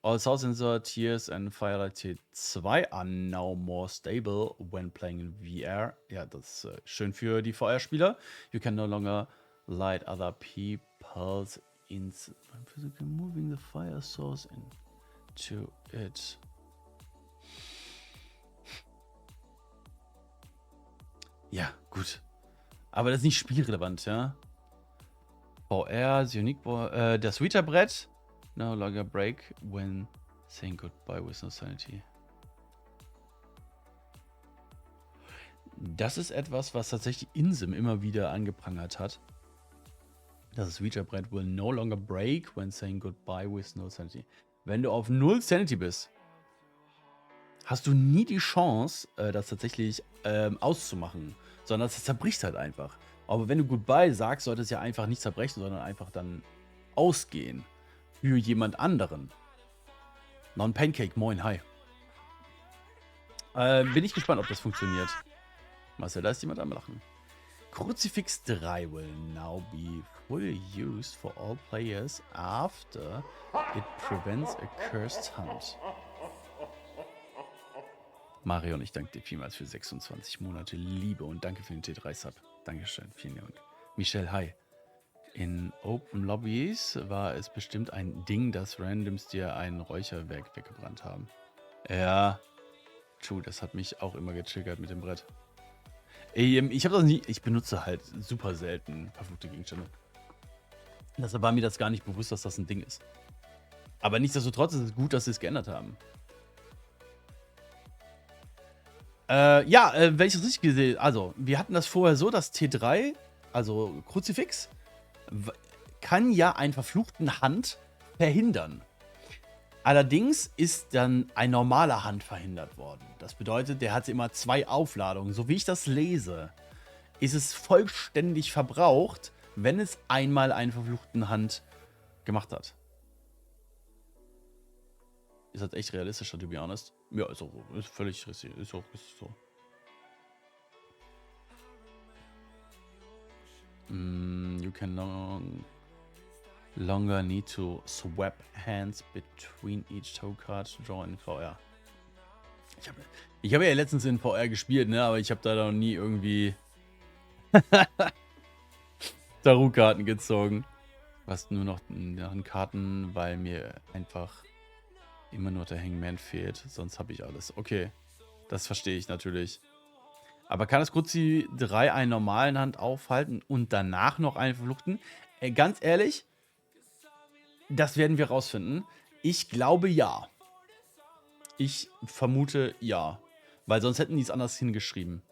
All sound sensor tiers and Firelight T2 are now more stable when playing in VR. Ja, das ist schön für die VR-Spieler. You can no longer light other people's in physical moving the fire source into it. Ja, gut. Aber das ist nicht spielrelevant, ja? VR, das Unique das Switcher-Brett. No longer break when saying goodbye with no sanity. Das ist etwas, was tatsächlich Insim immer wieder angeprangert hat. Das Switcher-Brett will no longer break when saying goodbye with no sanity. Wenn du auf 0 Sanity bist, hast du nie die Chance, das tatsächlich auszumachen, sondern es zerbricht halt einfach. Aber wenn du Goodbye sagst, sollte es ja einfach nicht zerbrechen, sondern einfach dann ausgehen für jemand anderen. Non-Pancake, moin, hi. Bin ich gespannt, ob das funktioniert. Marcel, da ist jemand am Lachen. Crucifix 3 will now be fully used for all players after it prevents a cursed hunt. Marion, ich danke dir vielmals für 26 Monate Liebe und danke für den T3-Sub. Dankeschön, vielen Dank. Michelle, hi. In Open Lobbys war es bestimmt ein Ding, dass Randoms dir ein Räucherwerk weggebrannt haben. Ja, true, das hat mich auch immer getriggert mit dem Brett. Ich habe das nie, ich benutze halt super selten verfluchte Gegenstände. Deshalb war mir das gar nicht bewusst, dass das ein Ding ist. Aber nichtsdestotrotz ist es gut, dass sie es geändert haben. Wenn ich das richtig gesehen, also, wir hatten das vorher so, dass T3, also Kruzifix, kann ja einen verfluchten Hand verhindern. Allerdings ist dann ein normaler Hand verhindert worden. Das bedeutet, der hatte immer 2 Aufladungen. So wie ich das lese, ist es vollständig verbraucht, wenn es einmal einen verfluchten Hand gemacht hat. Ist das echt realistischer, to be honest? Ja, ist völlig richtig. Ist so. You can longer need to swap hands between each toe card to draw in VR. Ich habe ja letztens in VR gespielt, ne, aber ich habe da noch nie irgendwie Tarot-Karten gezogen. Was nur noch Karten, weil mir einfach immer nur der Hangman fehlt. Sonst habe ich alles. Okay, das verstehe ich natürlich. Aber kann das Kruzi 3 einen normalen Hand aufhalten und danach noch einen verfluchten? Ganz ehrlich, das werden wir rausfinden. Ich glaube ja. Ich vermute ja. Weil sonst hätten die es anders hingeschrieben.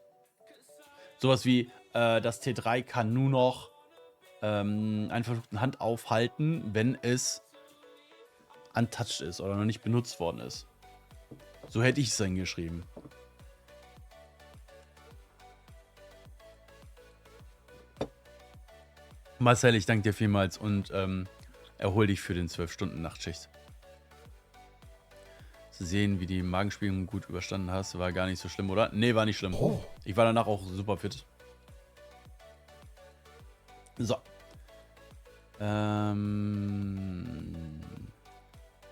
Sowas wie, das T3 kann nur noch einen verfluchten Hand aufhalten, wenn es untouched ist oder noch nicht benutzt worden ist. So hätte ich es dann geschrieben. Marcel, ich danke dir vielmals und erhol dich für den 12-Stunden-Nachtschicht. Zu sehen, wie die Magenspiegelung gut überstanden hast, war gar nicht so schlimm, oder? Nee, war nicht schlimm. Oh. Ich war danach auch super fit. So.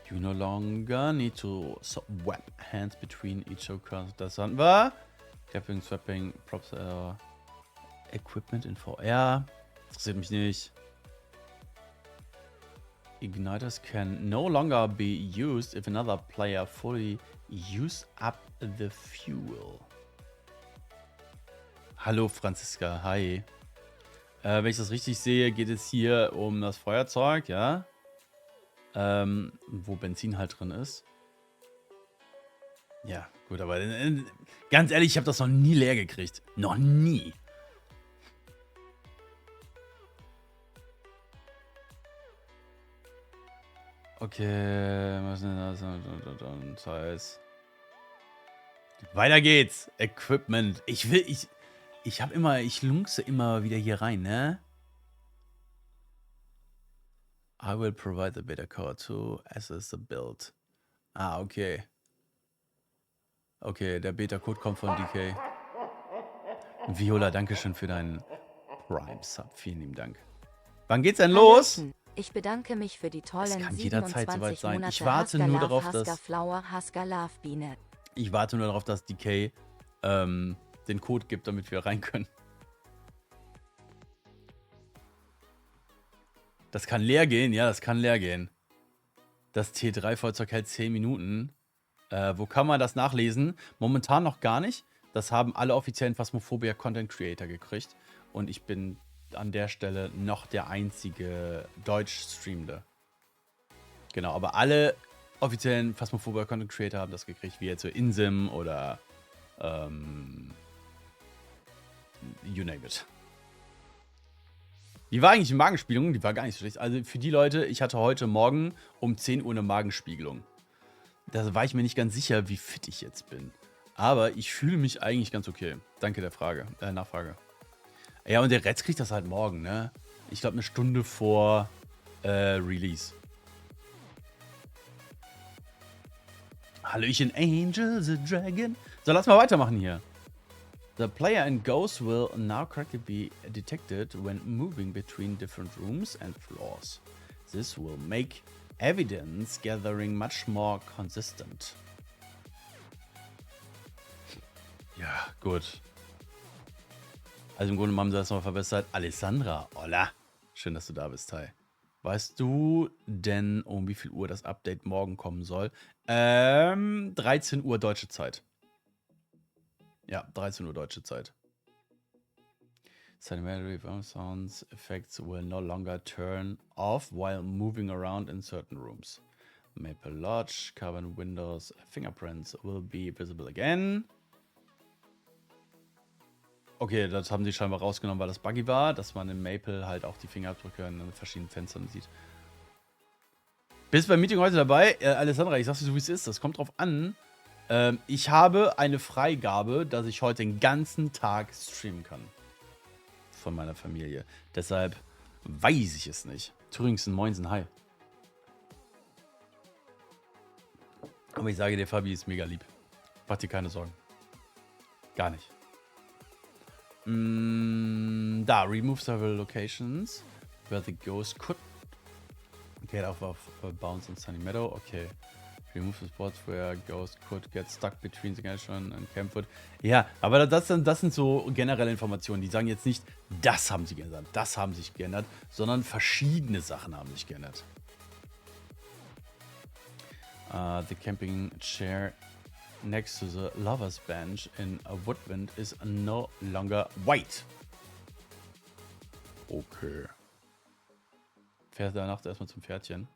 You no longer need to swap hands between each cards. Das hatten wir. Capping, Swapping, Props, Equipment in VR. Interessiert mich nicht. Igniters can no longer be used if another player fully use up the fuel. Hallo Franziska, hi. Wenn ich das richtig sehe, geht es hier um das Feuerzeug, ja? Wo Benzin halt drin ist. Ja, gut, aber ganz ehrlich, ich habe das noch nie leer gekriegt. Noch nie. Okay, was ist denn das heißt? Weiter geht's. Equipment. Ich lunze immer wieder hier rein, ne? I will provide the beta code to assess the build. Ah, okay. Okay, der Beta-Code kommt von DK. Viola, dankeschön für deinen Prime-Sub. Vielen lieben Dank. Wann geht's denn los? Ich bedanke mich für die tollen Es kann jederzeit soweit sein. Monate. Ich warte nur darauf, dass Flower, Love, Biene. Ich warte nur darauf, dass DK den Code gibt, damit wir rein können. Das kann leer gehen, ja, das kann leer gehen. Das T3-Feuerzeug hält 10 Minuten. Wo kann man das nachlesen? Momentan noch gar nicht. Das haben alle offiziellen Phasmophobia Content Creator gekriegt. Und ich bin an der Stelle noch der einzige Deutsch-Streamende. Genau, aber alle offiziellen Phasmophobia Content Creator haben das gekriegt, wie jetzt so Insim oder you name it. Wie war eigentlich die Magenspiegelung? Die war gar nicht so schlecht. Also für die Leute, ich hatte heute Morgen um 10 Uhr eine Magenspiegelung. Da war ich mir nicht ganz sicher, wie fit ich jetzt bin. Aber ich fühle mich eigentlich ganz okay. Danke der Nachfrage. Ja, und der Retz kriegt das halt morgen, ne? Ich glaube, eine Stunde vor Release. Hallöchen, Angel the Dragon. So, lass mal weitermachen hier. The player and ghost will now correctly be detected when moving between different rooms and floors. This will make evidence gathering much more consistent. Ja, gut. Also im Grunde haben sie das noch verbessert. Alessandra, hola. Schön, dass du da bist, hi. Weißt du denn, um wie viel Uhr das Update morgen kommen soll? 13 Uhr deutsche Zeit. Ja, 13 Uhr deutsche Zeit. Cinematic sounds effects will no longer turn off while moving around in certain rooms. Maple Lodge, carbon windows, fingerprints will be visible again. Okay, das haben sie scheinbar rausgenommen, weil das buggy war, dass man im Maple halt auch die Fingerabdrücke in verschiedenen Fenstern sieht. Bist beim Meeting heute dabei? Alessandra, ich sag's dir so, wie es ist. Das kommt drauf an. Ich habe eine Freigabe, dass ich heute den ganzen Tag streamen kann. Von meiner Familie. Deshalb weiß ich es nicht. Thüringsen, Moinsen, hi. Aber ich sage dir, Fabi ist mega lieb. Mach dir keine Sorgen. Gar nicht. Da, remove several locations where the ghost could get off of bounds in Sunny Meadow. Okay. Remove the spots where ghost could get stuck between the Gashon and Campwood. Ja, aber das sind so generelle Informationen. Die sagen jetzt nicht, das haben sie geändert, das haben sich geändert, sondern verschiedene Sachen haben sich geändert. The camping chair next to the lover's bench in a woodwind is no longer white. Okay. Fährt danach erstmal zum Pferdchen.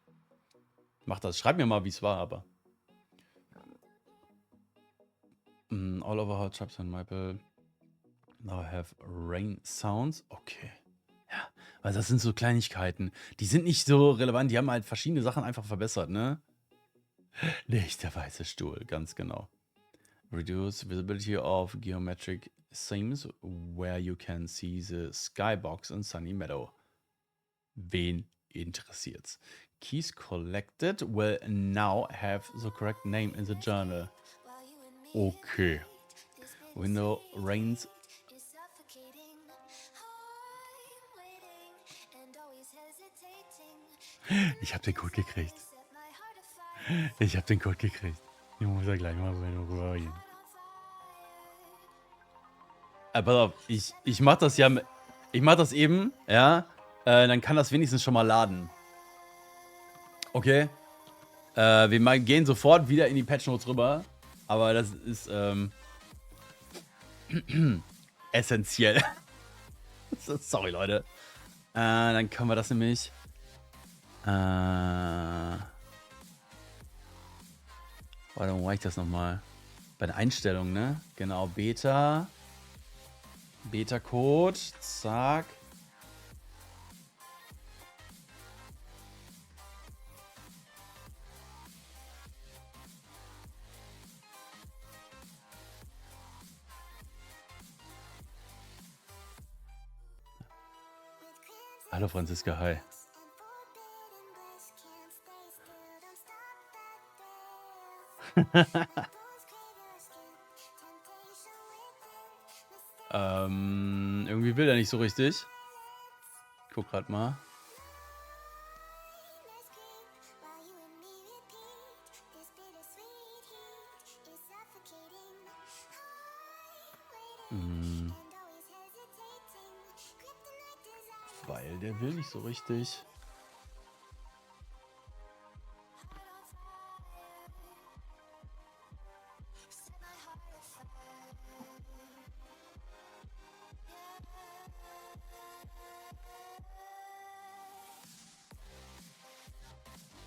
Mach das. Schreib mir mal, wie es war, aber. All over hot chops and maple now have rain sounds. Okay. Ja, weil das sind so Kleinigkeiten. Die sind nicht so relevant. Die haben halt verschiedene Sachen einfach verbessert, ne? Nicht der weiße Stuhl, ganz genau. Reduce visibility of geometric seams where you can see the skybox in Sunny Meadow. Wen interessiert's? Keys collected will now have the correct name in the journal. Okay. Window reigns. Ich hab den Code gekriegt. Ich hab den Code gekriegt. Ich muss ja gleich mal rübergehen. Pass auf, ich mach das ja. Ich mach das eben, ja. Dann kann das wenigstens schon mal laden. Okay. Wir gehen sofort wieder in die Patch Notes rüber. Aber das ist essentiell. Sorry, Leute. Dann können wir das nämlich. Warte, wo mache ich das nochmal? Bei den Einstellungen, ne? Genau, Beta. Beta-Code. Zack. Hallo Franziska, hi. Irgendwie will er nicht so richtig. Ich guck grad mal. Weil der will nicht so richtig.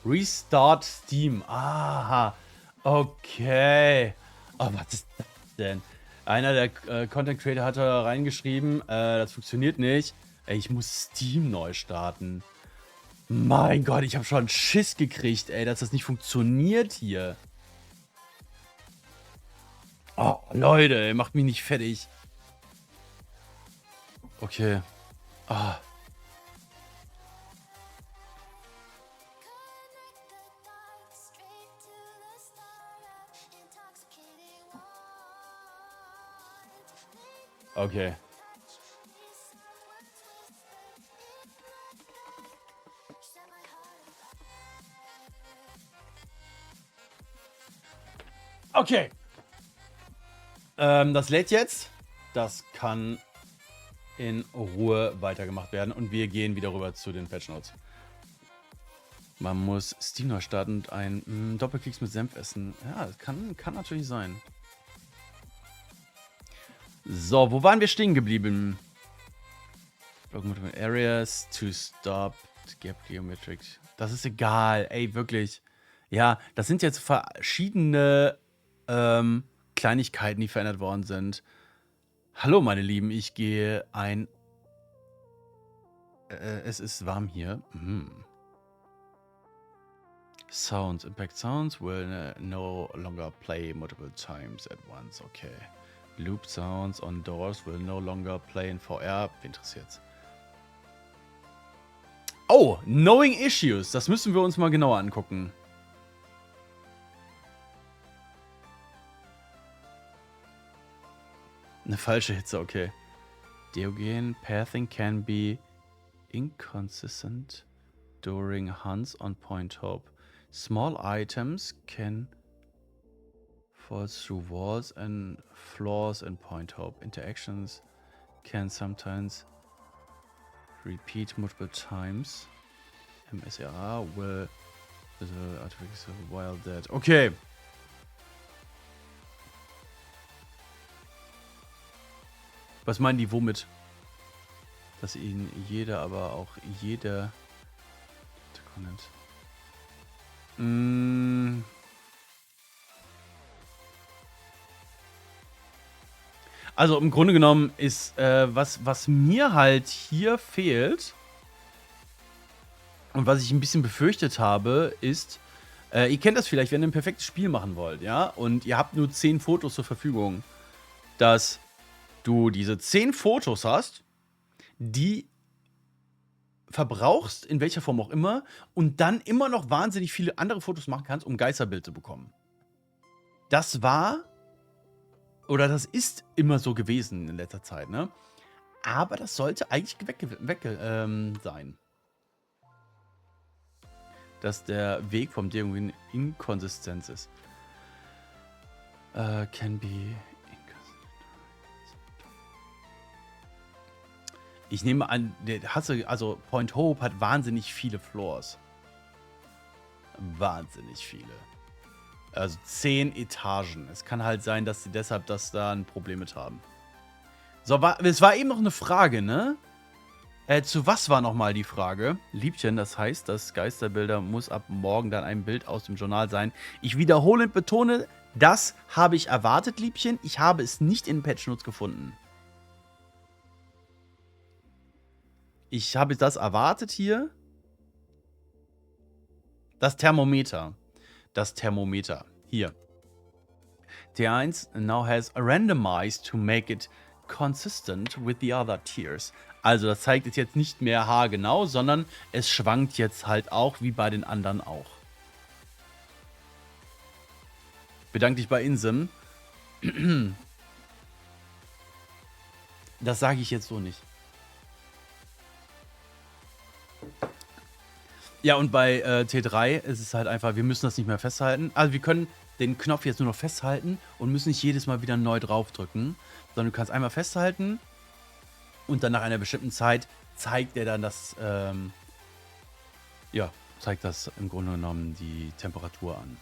Restart Steam. Aha. Okay. Oh, was ist das denn? Einer der Content Creator hat da reingeschrieben, das funktioniert nicht. Ey, ich muss Steam neu starten. Mein Gott, ich habe schon Schiss gekriegt, ey, dass das nicht funktioniert hier. Oh, Leute, ey, macht mich nicht fertig. Okay. Ah. Okay. Okay. Das lädt jetzt. Das kann in Ruhe weitergemacht werden. Und wir gehen wieder rüber zu den Patch Notes. Man muss Steam neu starten und ein Doppelklicks mit Senf essen. Ja, das kann natürlich sein. So, wo waren wir stehen geblieben? Areas to stop gap geometric. Das ist egal, ey, wirklich. Ja, das sind jetzt verschiedene Kleinigkeiten, die verändert worden sind. Hallo, meine Lieben, ich gehe ein. Es ist warm hier. Sounds, Impact Sounds will no longer play multiple times at once. Okay. Loop Sounds on Doors will no longer play in VR. Wen interessiert's? Oh, Knowing Issues. Das müssen wir uns mal genauer angucken. Eine falsche Hitze, okay. Diogen pathing can be inconsistent during hunts on Point Hope. Small items can fall through walls and floors in Point Hope. Interactions can sometimes repeat multiple times. MSRA will the artifacts while dead. Okay. Was meinen die womit? Dass ihnen jeder, aber auch jeder. Also im Grunde genommen ist, was mir halt hier fehlt und was ich ein bisschen befürchtet habe, ist, ihr kennt das vielleicht, wenn ihr ein perfektes Spiel machen wollt, ja, und ihr habt nur 10 Fotos zur Verfügung, dass du diese 10 Fotos hast, die verbrauchst, in welcher Form auch immer, und dann immer noch wahnsinnig viele andere Fotos machen kannst, um ein Geisterbild zu bekommen. Das war, oder das ist immer so gewesen in letzter Zeit, ne? Aber das sollte eigentlich weg sein. Dass der Weg vom Diogen inkonsistent ist. Can be. Ich nehme an, also Point Hope hat wahnsinnig viele Floors. Wahnsinnig viele. Also 10 Etagen. Es kann halt sein, dass sie deshalb da ein Problem mit haben. So, es war eben noch eine Frage, ne? Zu was war nochmal die Frage? Liebchen, das heißt, dass Geisterbilder muss ab morgen dann ein Bild aus dem Journal sein. Ich wiederholend betone, das habe ich erwartet, Liebchen. Ich habe es nicht in Patch Notes gefunden. Ich habe das erwartet hier. Das Thermometer. Das Thermometer. Hier. T1 now has randomized to make it consistent with the other tiers. Also das zeigt es jetzt nicht mehr haargenau, sondern es schwankt jetzt halt auch wie bei den anderen auch. Bedank dich bei Insem. Das sage ich jetzt so nicht. Ja, und bei T3 ist es halt einfach, wir müssen das nicht mehr festhalten. Also wir können den Knopf jetzt nur noch festhalten und müssen nicht jedes Mal wieder neu draufdrücken, sondern du kannst einmal festhalten und dann nach einer bestimmten Zeit zeigt er dann das, zeigt das im Grunde genommen die Temperatur an.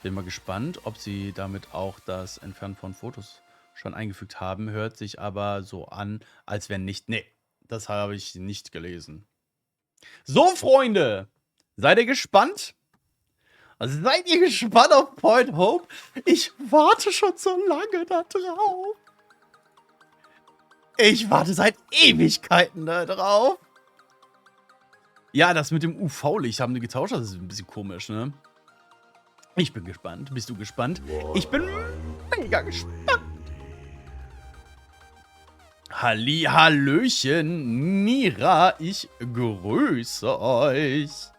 Bin mal gespannt, ob sie damit auch das Entfernen von Fotos schon eingefügt haben. Hört sich aber so an, als wenn nicht. Nee, das habe ich nicht gelesen. So, Freunde, Seid ihr gespannt? Also seid ihr gespannt auf Point Hope? Ich warte schon so lange da drauf. Ich warte seit Ewigkeiten da drauf. Ja, das mit dem UV-Licht haben die getauscht. Das ist ein bisschen komisch, ne? Ich bin gespannt. Bist du gespannt? Ich bin mega gespannt. Hallöchen, Mira, ich grüße euch.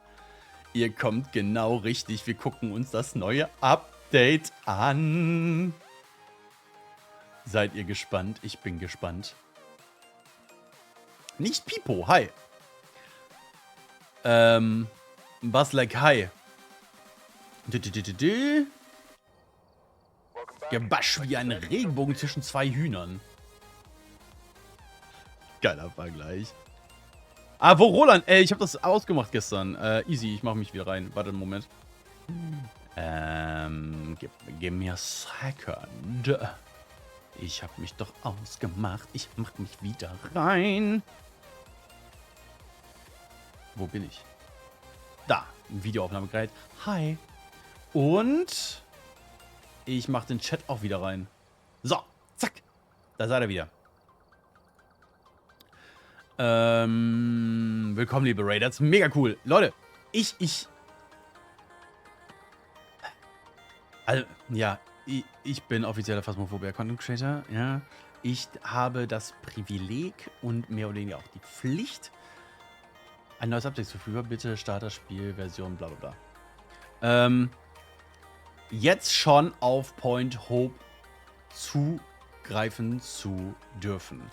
Ihr kommt genau richtig. Wir gucken uns das neue Update an. Seid ihr gespannt? Ich bin gespannt. Nicht Pipo, hi. Buzz like hi. Gebasch wie ein Regenbogen zwischen zwei Hühnern. Geiler Vergleich. Ah, wo Roland? Ey, ich habe das ausgemacht gestern. Easy, ich mache mich wieder rein. Warte einen Moment. Gib mir a second. Ich habe mich doch ausgemacht. Ich mache mich wieder rein. Wo bin ich? Da, Videoaufnahmegerät. Hi. Und ich mache den Chat auch wieder rein. So, zack. Da seid ihr wieder. Willkommen, liebe Raiders. Mega cool. Leute, also, ja, ich bin offizieller Phasmophobia Content Creator, ja. Ich habe das Privileg und mehr oder weniger auch die Pflicht, ein neues Update zu führen. Bitte Starterspiel, Version, bla bla bla. Jetzt schon auf Point Hope zugreifen zu dürfen.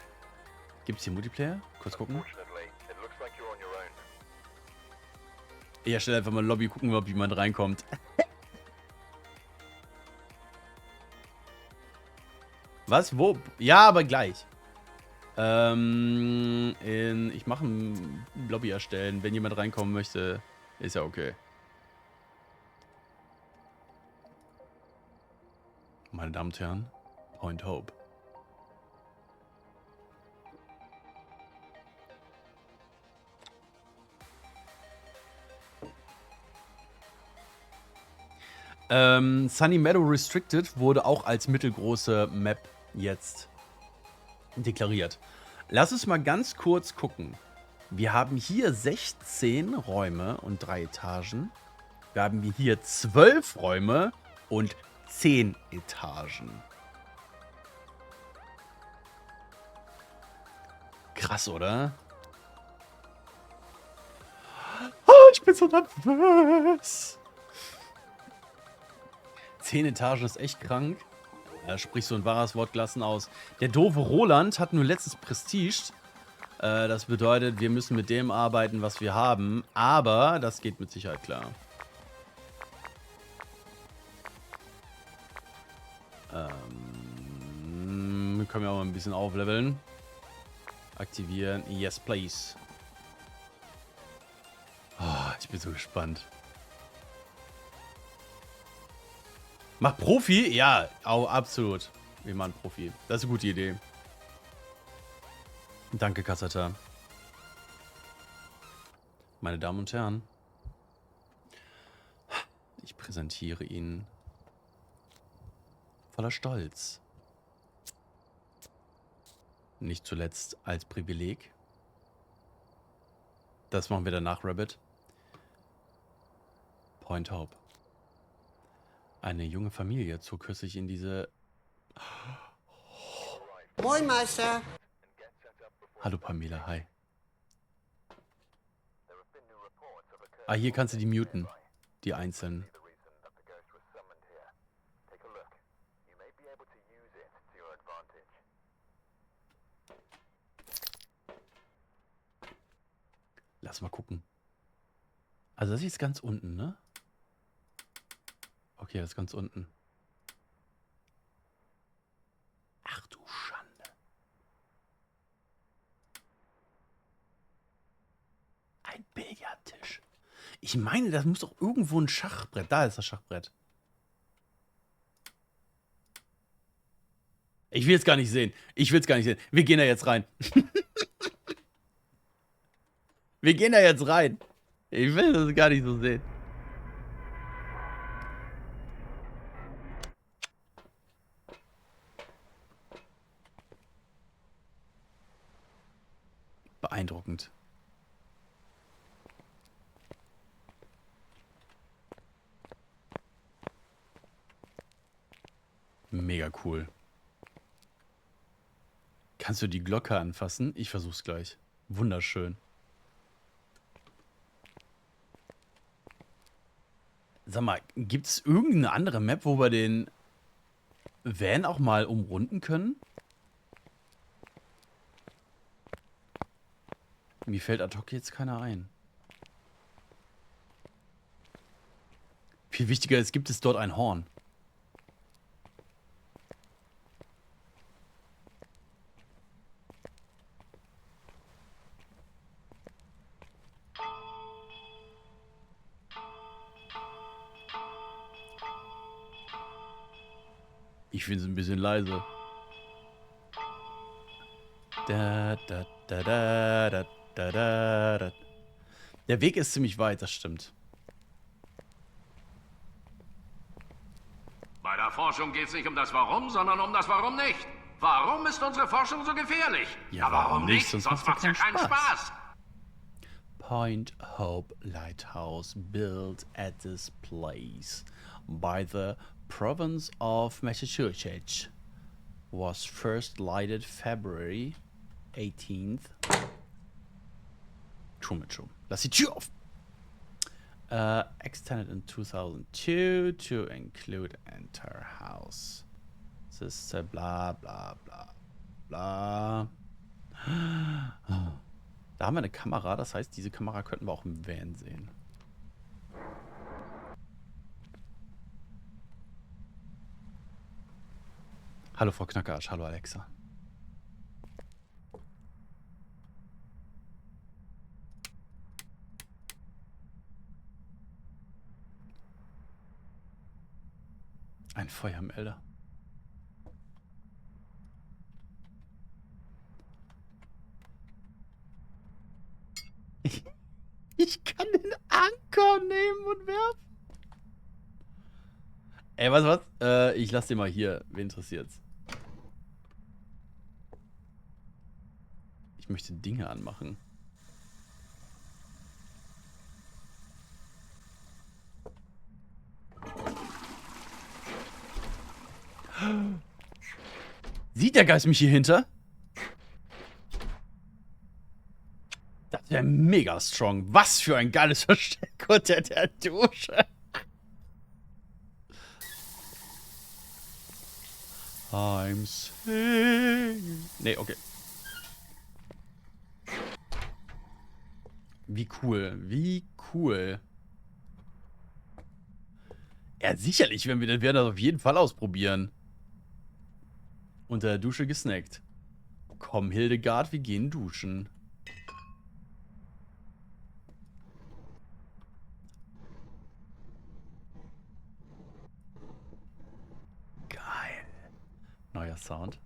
Gibt es hier Multiplayer? Kurz gucken. Ja, stell einfach mal Lobby, gucken wir, ob jemand reinkommt. Was? Wo? Ja, aber gleich. Ich mache ein Lobby erstellen. Wenn jemand reinkommen möchte, ist ja okay. Meine Damen und Herren, Point Hope. Sunny Meadow Restricted wurde auch als mittelgroße Map jetzt deklariert. Lass uns mal ganz kurz gucken. Wir haben hier 16 Räume und 3 Etagen. Wir haben hier 12 Räume und 10 Etagen. Krass, oder? Oh, ich bin so nervös. 10 Etagen ist echt krank. Ja, sprich so ein wahres Wort gelassen aus. Der doofe Roland hat nur letztes Prestige. Das bedeutet, wir müssen mit dem arbeiten, was wir haben. Aber das geht mit Sicherheit klar. Wir können ja auch mal ein bisschen aufleveln. Aktivieren. Yes, please. Oh, ich bin so gespannt. Mach Profi? Ja, absolut. Wir machen Profi. Das ist eine gute Idee. Danke, Kassata. Meine Damen und Herren, ich präsentiere Ihnen voller Stolz. Nicht zuletzt als Privileg. Das machen wir danach, Rabbit. Point Hope. Eine junge Familie zog kürzlich in diese... Moin, Meister. Hallo Pamela, hi. Ah, hier kannst du die muten. Die einzelnen. Lass mal gucken. Also das ist ganz unten, ne? Okay, das ist ganz unten. Ach du Schande. Ein Billardtisch. Ich meine, das muss doch irgendwo ein Schachbrett. Da ist das Schachbrett. Ich will es gar nicht sehen. Ich will es gar nicht sehen. Wir gehen da jetzt rein. Wir gehen da jetzt rein. Ich will das gar nicht so sehen. Beeindruckend. Mega cool. Kannst du die Glocke anfassen? Ich versuch's gleich. Wunderschön. Sag mal, gibt's irgendeine andere Map, wo wir den Van auch mal umrunden können? Mir fällt ad hoc jetzt keiner ein. Viel wichtiger ist, gibt es dort ein Horn? Ich finde es ein bisschen leise. Da, da, da, da, da, da, da, da. Der Weg ist ziemlich weit, das stimmt. Bei der Forschung geht es nicht um das Warum, sondern um das Warum nicht. Warum ist unsere Forschung so gefährlich? Ja, warum nicht? Sonst macht's ja keinen Spaß. Point Hope Lighthouse built at this place by the province of Massachusetts was first lighted February 18th. Schon. Lass die Tür auf! Extended in 2002 to include entire house. Das ist bla bla bla bla. Da haben wir eine Kamera, das heißt, diese Kamera könnten wir auch im Van sehen. Hallo Frau Knackerarsch, hallo Alexa. Ein Feuermelder. Ich kann den Anker nehmen und werfen. Ey, was? Ich lass den mal hier. Wen interessiert's? Ich möchte Dinge anmachen. Sieht der Geist mich hier hinter? Das wäre mega strong. Was für ein geiles Versteck unter der Dusche. I'm singing. Nee, okay. Wie cool. Wie cool. Ja, sicherlich, wenn wir das werden, das auf jeden Fall ausprobieren. Unter der Dusche gesnackt. Komm, Hildegard, wir gehen duschen. Geil. Neuer Sound.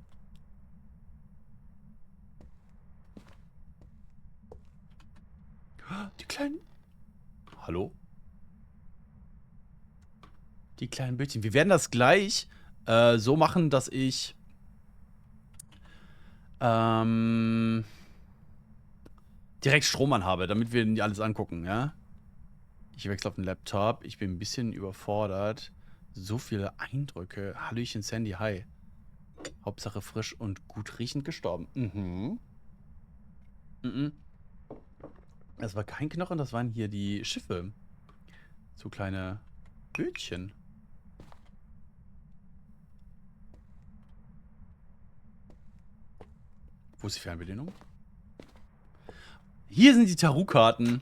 Die kleinen... Hallo? Die kleinen Bildchen. Wir werden das gleich so machen, dass ich direkt Strom anhabe, damit wir alles angucken, ja? Ich wechsle auf den Laptop. Ich bin ein bisschen überfordert. So viele Eindrücke. Hallöchen, Sandy, hi. Hauptsache frisch und gut riechend gestorben. Das war kein Knochen, das waren hier die Schiffe. So kleine Bötchen. Wo ist die Fernbedienung? Hier sind die Tarotkarten.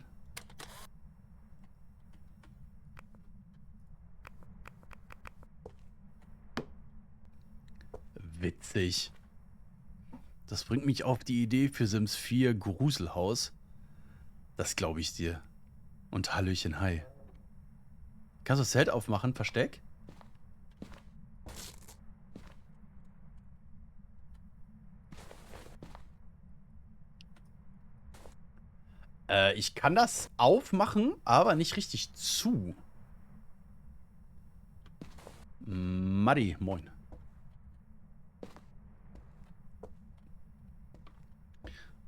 Witzig. Das bringt mich auf die Idee für Sims 4 Gruselhaus. Das glaube ich dir. Und Hallöchen, hi. Kannst du das Zelt aufmachen, Versteck? Ich kann das aufmachen, aber nicht richtig zu. Muddy, moin.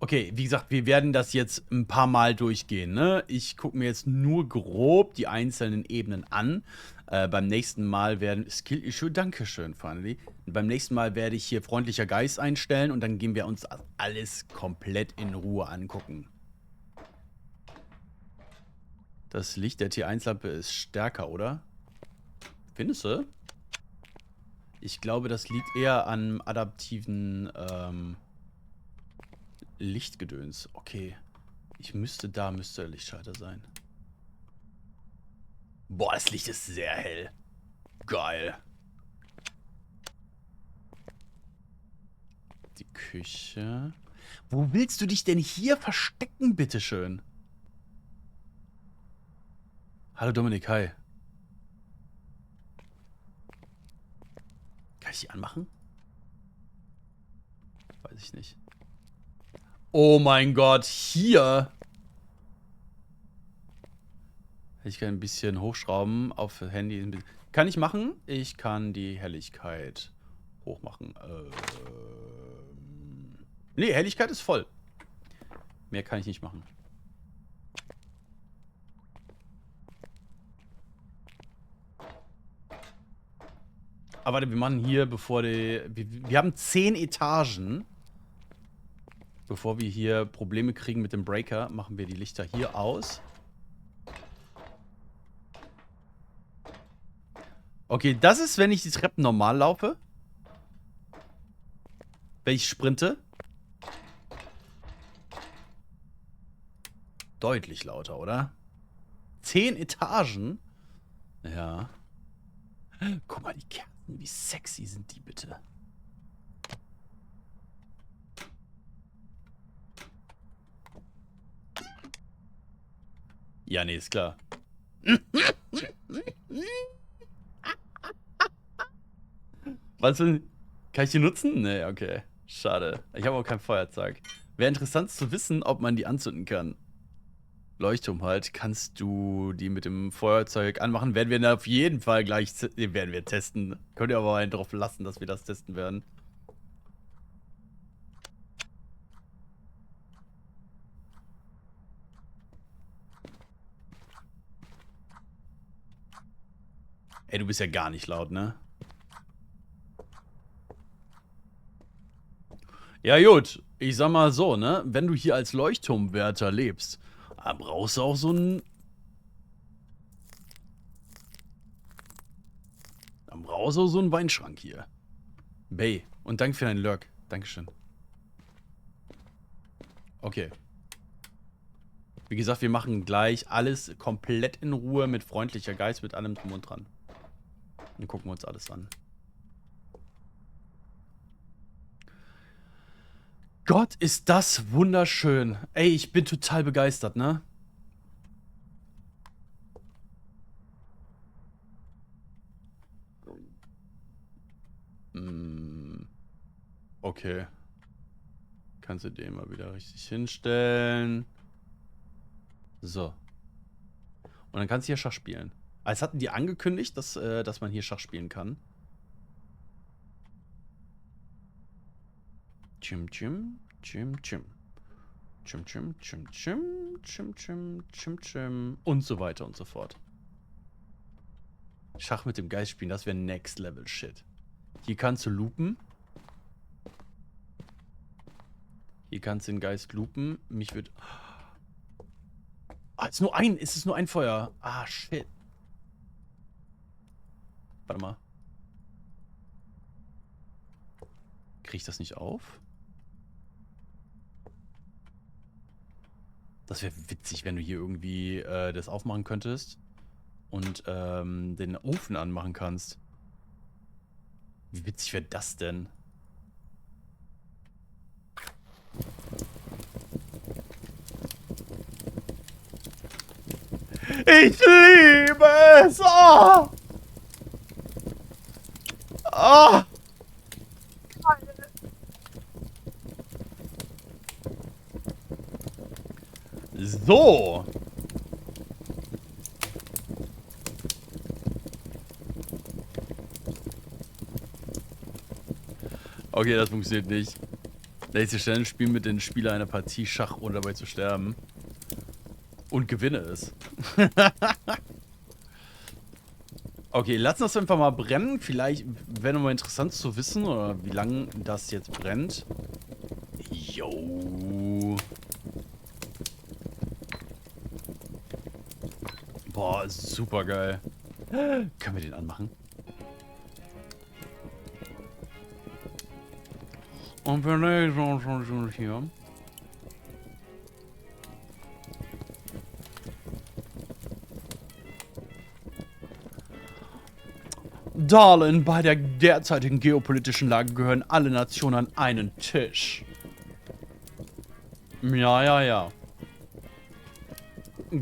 Okay, wie gesagt, wir werden das jetzt ein paar Mal durchgehen, ne? Ich gucke mir jetzt nur grob die einzelnen Ebenen an. Beim nächsten Mal werden Skill-Issue, dankeschön, finally. Beim nächsten Mal werde ich hier freundlicher Geist einstellen und dann gehen wir uns alles komplett in Ruhe angucken. Das Licht der T1-Lampe ist stärker, oder? Findest du? Ich glaube, das liegt eher an adaptiven Lichtgedöns. Okay. Müsste der Lichtschalter sein. Boah, das Licht ist sehr hell. Geil. Die Küche. Wo willst du dich denn hier verstecken, bitteschön? Hallo Dominik, hi. Kann ich die anmachen? Weiß ich nicht. Oh mein Gott, hier. Ich kann ein bisschen hochschrauben auf Handy. Kann ich machen? Ich kann die Helligkeit hochmachen. Nee, Helligkeit ist voll. Mehr kann ich nicht machen. Aber warte, wir machen hier, bevor die... Wir haben 10 Etagen. Bevor wir hier Probleme kriegen mit dem Breaker, machen wir die Lichter hier aus. Okay, das ist, wenn ich die Treppen normal laufe. Wenn ich sprinte. Deutlich lauter, oder? 10 Etagen? Ja. Guck mal, die Kerzen, wie sexy sind die bitte? Ja, nee, ist klar. Was denn? Kann ich die nutzen? Nee, okay. Schade. Ich habe auch kein Feuerzeug. Wäre interessant zu wissen, ob man die anzünden kann. Leuchtturm halt. Kannst du die mit dem Feuerzeug anmachen? Werden wir auf jeden Fall gleich werden wir testen. Könnt ihr aber einen drauf lassen, dass wir das testen werden. Ey, du bist ja gar nicht laut, ne? Ja gut, ich sag mal so, ne? Wenn du hier als Leuchtturmwärter lebst, brauchst du auch so einen... Dann brauchst du auch so einen Weinschrank hier. Bay. Und danke für deinen Lurk. Dankeschön. Okay. Wie gesagt, wir machen gleich alles komplett in Ruhe mit freundlicher Geist, mit allem drum und dran. Dann gucken wir uns alles an. Gott, ist das wunderschön. Ey, ich bin total begeistert, ne? Okay. Kannst du den mal wieder richtig hinstellen. So. Und dann kannst du hier Schach spielen. Als hatten die angekündigt, dass man hier Schach spielen kann. Chim chim, chim chim. Chim chim, chim chim, chim chim, chim chim. Und so weiter und so fort. Schach mit dem Geist spielen, das wäre Next Level Shit. Hier kannst du loopen. Hier kannst du den Geist loopen. Mich wird... Ah, ist es nur ein Feuer? Ah, shit. Warte mal. Krieg ich das nicht auf? Das wäre witzig, wenn du hier irgendwie das aufmachen könntest und den Ofen anmachen kannst. Wie witzig wäre das denn? Ich liebe es! Oh! Oh! So. Okay, das funktioniert nicht. Nächste Challenge: Spiel mit den Spielern eine Partie Schach, ohne dabei zu sterben. Und gewinne es. Okay, lass das einfach mal brennen. Vielleicht wäre nochmal interessant zu wissen, oder wie lange das jetzt brennt. Jo. Boah, super geil. Können wir den anmachen? Und wir schon hier. Darlin, bei der derzeitigen geopolitischen Lage gehören alle Nationen an einen Tisch. Ja, ja, ja.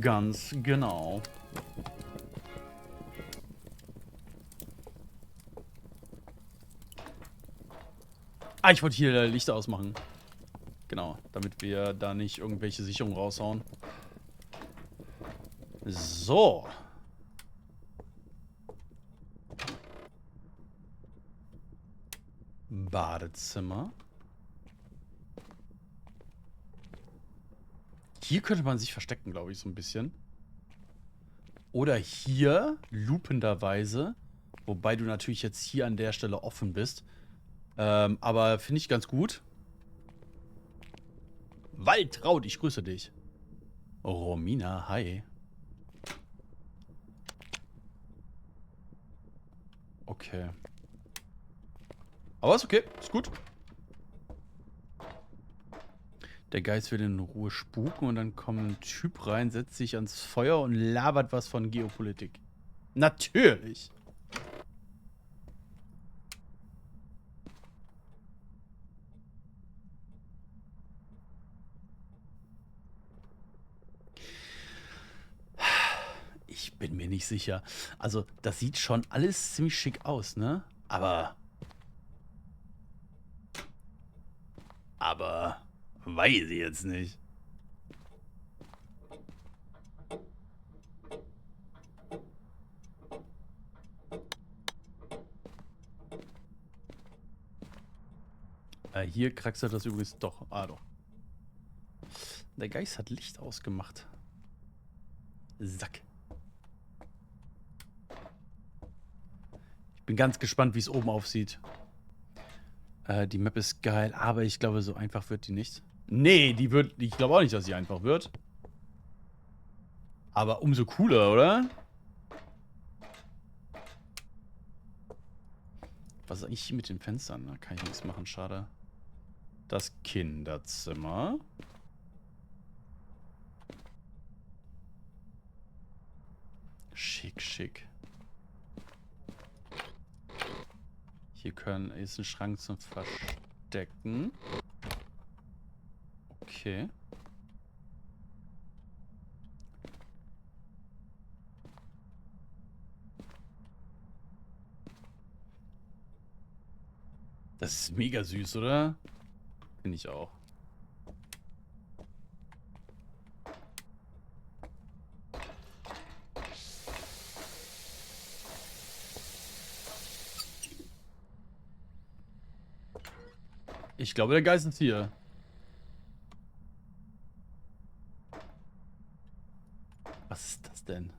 Ganz genau. Ah, ich wollte hier Lichter ausmachen. Genau, damit wir da nicht irgendwelche Sicherungen raushauen. So. Badezimmer. Hier könnte man sich verstecken, glaube ich, so ein bisschen. Oder hier, lupenderweise. Wobei du natürlich jetzt hier an der Stelle offen bist. Aber finde ich ganz gut. Waltraud, ich grüße dich. Romina, hi. Okay. Aber ist okay, ist gut. Der Geist will in Ruhe spuken und dann kommt ein Typ rein, setzt sich ans Feuer und labert was von Geopolitik. Natürlich. Ich bin mir nicht sicher. Also, das sieht schon alles ziemlich schick aus, ne? Aber weiß ich jetzt nicht. Hier kraxelt das übrigens doch. Ah, doch. Der Geist hat Licht ausgemacht. Sack. Ich bin ganz gespannt, wie es oben aussieht. Die Map ist geil, aber ich glaube, so einfach wird die nicht. Nee, die wird. Ich glaube auch nicht, dass sie einfach wird. Aber umso cooler, oder? Was ist eigentlich hier mit den Fenstern? Da kann ich nichts machen, schade. Das Kinderzimmer. Schick, schick. Hier ist ein Schrank zum Verstecken. Okay. Das ist mega süß, oder? Finde ich auch. Ich glaube, der Geist ist hier. Was ist das denn?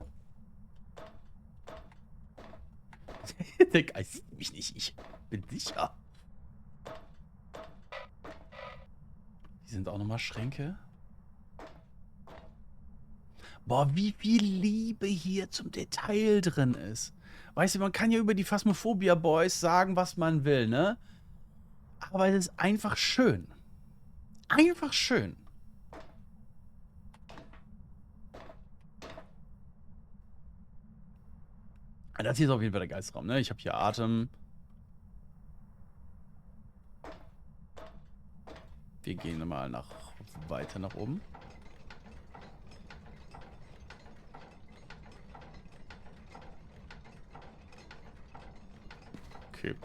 Der Geist sieht mich nicht. Ich bin sicher. Hier sind auch nochmal Schränke. Boah, wie viel Liebe hier zum Detail drin ist. Weißt du, man kann ja über die Phasmophobia Boys sagen, was man will, ne? Aber es ist einfach schön. Einfach schön. Das hier ist auf jeden Fall der Geistraum, ne? Ich habe hier Atem. Wir gehen mal weiter nach oben. Okay.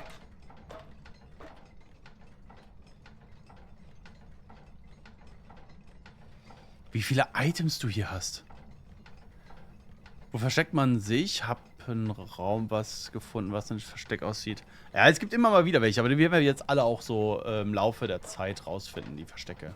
Wie viele Items du hier hast. Wo versteckt man sich? Hab einen Raum was gefunden, was ein Versteck aussieht. Ja, es gibt immer mal wieder welche, aber die werden wir jetzt alle auch so im Laufe der Zeit rausfinden, die Verstecke.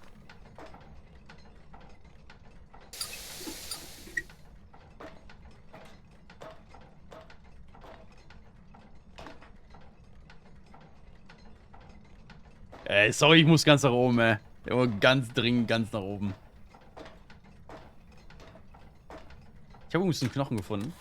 Sorry, ich muss ganz nach oben, ey. Ich muss ganz dringend ganz nach oben. Ich habe übrigens einen Knochen gefunden.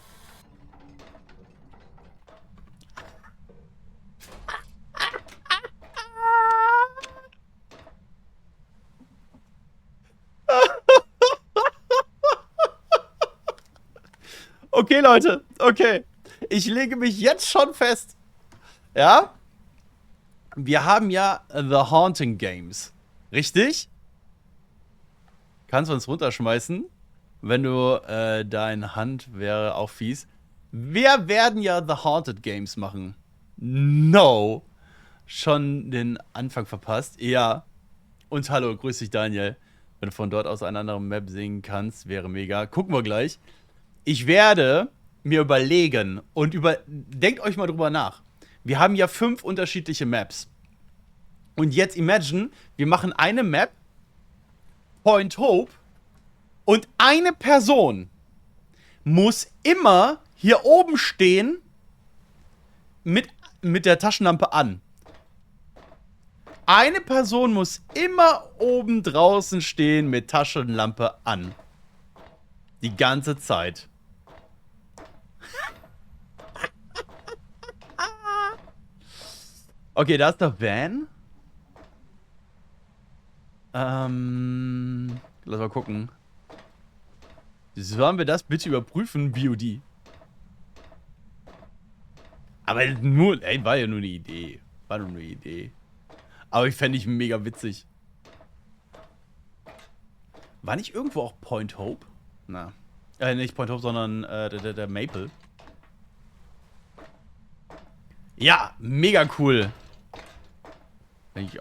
Okay, Leute. Okay. Ich lege mich jetzt schon fest. Ja? Wir haben ja The Haunting Games. Richtig? Kannst du uns runterschmeißen? Wenn du, deine Hand wäre auch fies. Wir werden ja The Haunted Games machen. No. Schon den Anfang verpasst. Ja. Und hallo, grüß dich, Daniel. Wenn du von dort aus eine andere Map sehen kannst, wäre mega. Gucken wir gleich. Ich werde mir überlegen und denkt euch mal drüber nach. Wir haben ja 5 unterschiedliche Maps. Und jetzt imagine, wir machen eine Map, Point Hope, und eine Person muss immer hier oben stehen mit der Taschenlampe an. Eine Person muss immer oben draußen stehen mit Taschenlampe an. Die ganze Zeit. Okay, da ist der Van. Lass mal gucken. Sollen wir das bitte überprüfen, VOD? Aber nur, ey, war ja nur eine Idee. War nur eine Idee. Aber ich fände ich mega witzig. War nicht irgendwo auch Point Hope? Na. Nicht Point Hope, sondern der Maple. Ja, mega cool.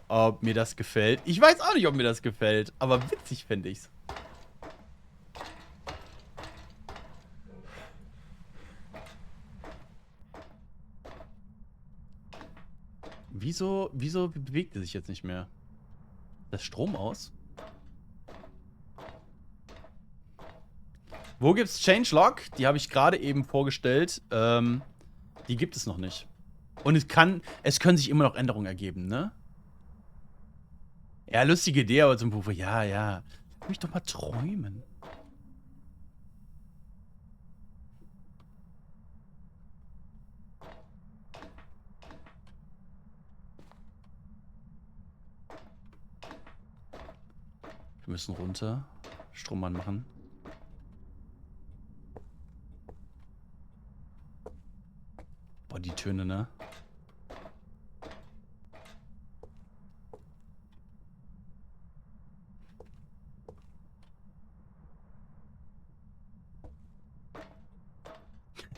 Ob mir das gefällt. Ich weiß auch nicht, ob mir das gefällt. Aber witzig fände ich's. Wieso bewegt er sich jetzt nicht mehr? Das Strom aus? Wo gibt's Changelog? Die habe ich gerade eben vorgestellt. Die gibt es noch nicht. Und es können sich immer noch Änderungen ergeben, ne? Ja, lustige Idee, aber zum Buch. Ja. Lass mich doch mal träumen. Wir müssen runter. Strom anmachen. Boah, die Töne, ne?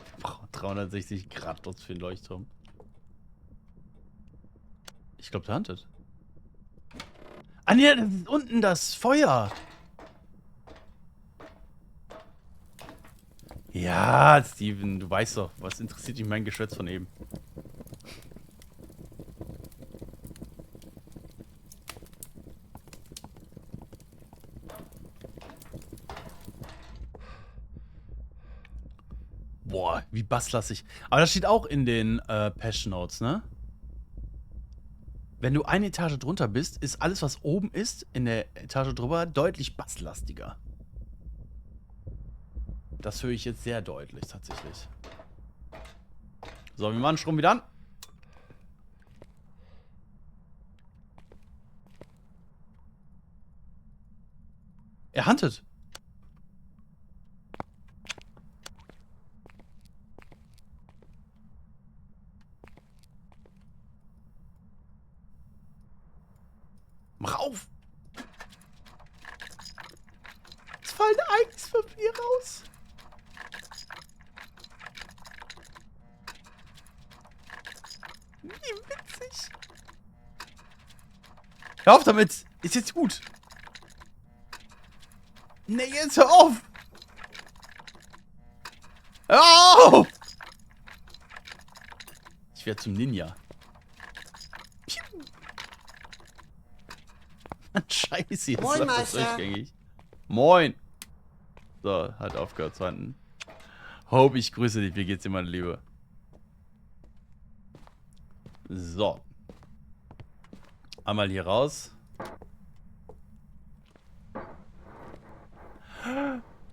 Wir brauchen 360 Grad Lutz für den Leuchtturm. Ich glaube, der handelt. Ah, ne, das ist unten das Feuer. Ja, Steven, du weißt doch, was interessiert dich mein Geschwätz von eben? Boah, wie basslastig. Aber das steht auch in den Patch Notes, ne? Wenn du eine Etage drunter bist, ist alles, was oben ist, in der Etage drüber, deutlich basslastiger. Das höre ich jetzt sehr deutlich, tatsächlich. So, wir machen Strom wieder an. Er huntet. Mach auf! Es fallen eigenes Papier raus. Wie witzig. Hör auf damit. Ist jetzt gut. Nee, jetzt hör auf! Hör auf! Ich werde zum Ninja. Piu. Mann, scheiße, jetzt Moin, läuft das Meister. durchgängig. Moin! So, hat aufgehört zu handeln. Hope, ich grüße dich. Wie geht's dir, meine Liebe? So. Einmal hier raus.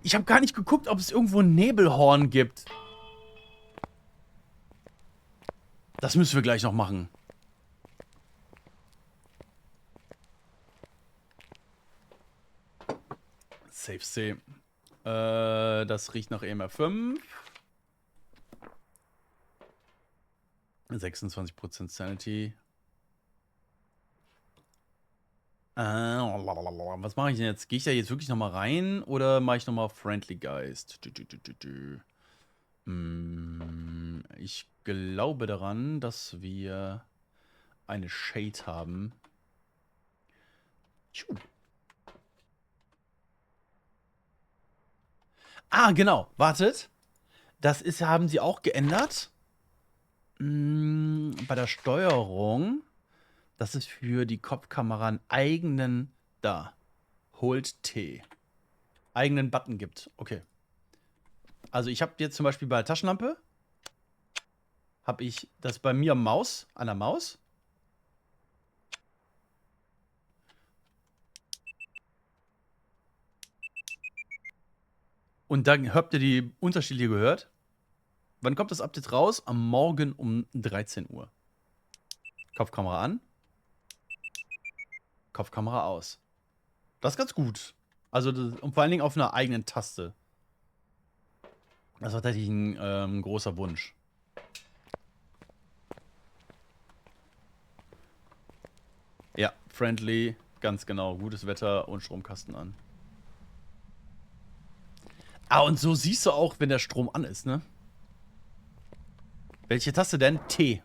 Ich habe gar nicht geguckt, ob es irgendwo ein Nebelhorn gibt. Das müssen wir gleich noch machen. Safe C. Das riecht nach EMR5. 26% Sanity. Was mache ich denn jetzt? Gehe ich da jetzt wirklich nochmal rein oder mache ich nochmal Friendly Geist? Ich glaube daran, dass wir eine Shade haben. Ah, genau. Wartet. Das ist, haben sie auch geändert. Bei der Steuerung. Das ist für die Kopfkamera einen eigenen, da, Hold T, eigenen Button gibt. Okay. Also ich habe jetzt zum Beispiel bei der Taschenlampe, habe ich das bei mir an der Maus. Und dann habt ihr die Unterschiede gehört. Wann kommt das Update raus? Am Morgen um 13 Uhr. Kopfkamera an. Kopfkamera aus. Das ist ganz gut. Also, und vor allen Dingen auf einer eigenen Taste. Das war tatsächlich ein großer Wunsch. Ja, friendly, ganz genau. Gutes Wetter und Stromkasten an. Ah, und so siehst du auch, wenn der Strom an ist, ne? Welche Taste denn? T.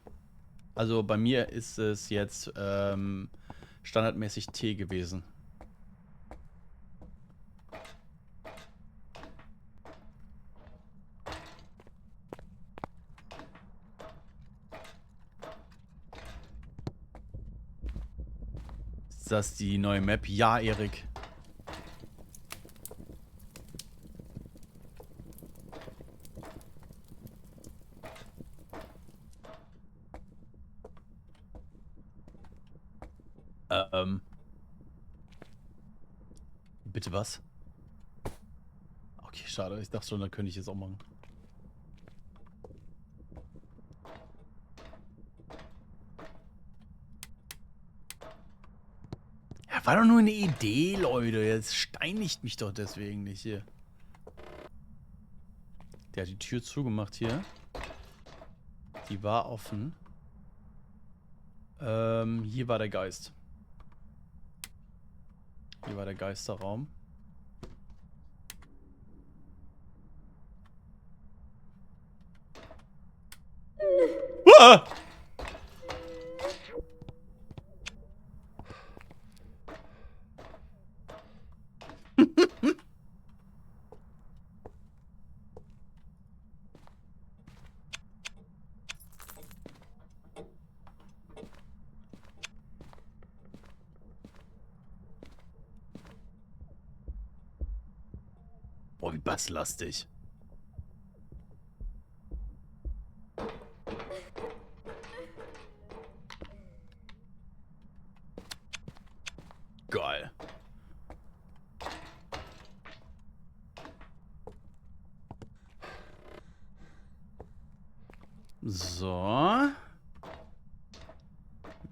Also bei mir ist es jetzt standardmäßig T gewesen. Ist das die neue Map? Ja, Erik. Bitte was? Okay, schade. Ich dachte schon, dann könnte ich es auch machen. Ja, war doch nur eine Idee, Leute. Jetzt steinigt mich doch deswegen nicht hier. Der hat die Tür zugemacht hier. Die war offen. Hier war der Geist. Hier war der Geisterraum. Ah! Boah, wie basslastig. Geil. So.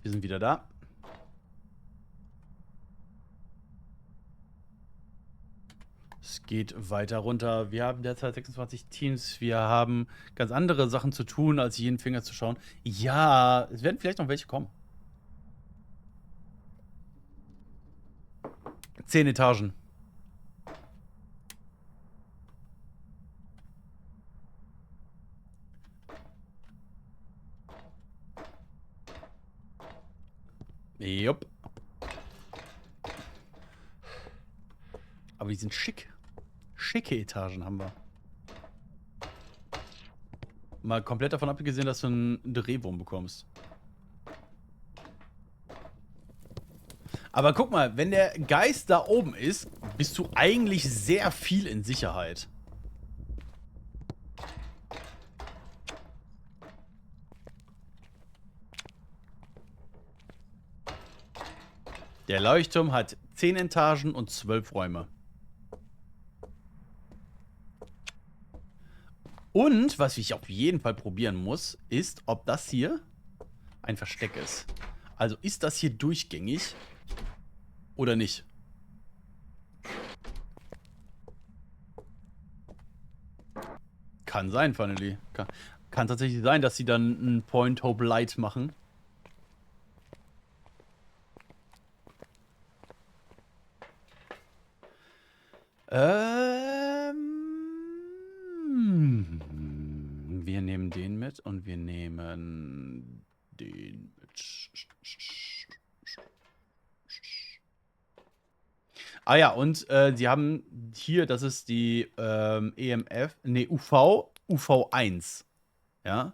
Wir sind wieder da. Es geht weiter runter. Wir haben derzeit 26 Teams. Wir haben ganz andere Sachen zu tun, als jeden Finger zu schauen. Ja, es werden vielleicht noch welche kommen. 10 Etagen. Jupp. Aber die sind schick. schicke Etagen haben wir. Mal komplett davon abgesehen, dass du einen Drehwurm bekommst. Aber guck mal, wenn der Geist da oben ist, bist du eigentlich sehr viel in Sicherheit. Der Leuchtturm hat 10 Etagen und 12 Räume. Und, was ich auf jeden Fall probieren muss, ist, ob das hier ein Versteck ist. Also, ist das hier durchgängig oder nicht? Kann sein, finally. Kann tatsächlich sein, dass sie dann ein Point Hope Light machen. Wir nehmen den mit und wir nehmen den mit. Ah ja, und sie haben hier, das ist die EMF, nee, UV1. Ja?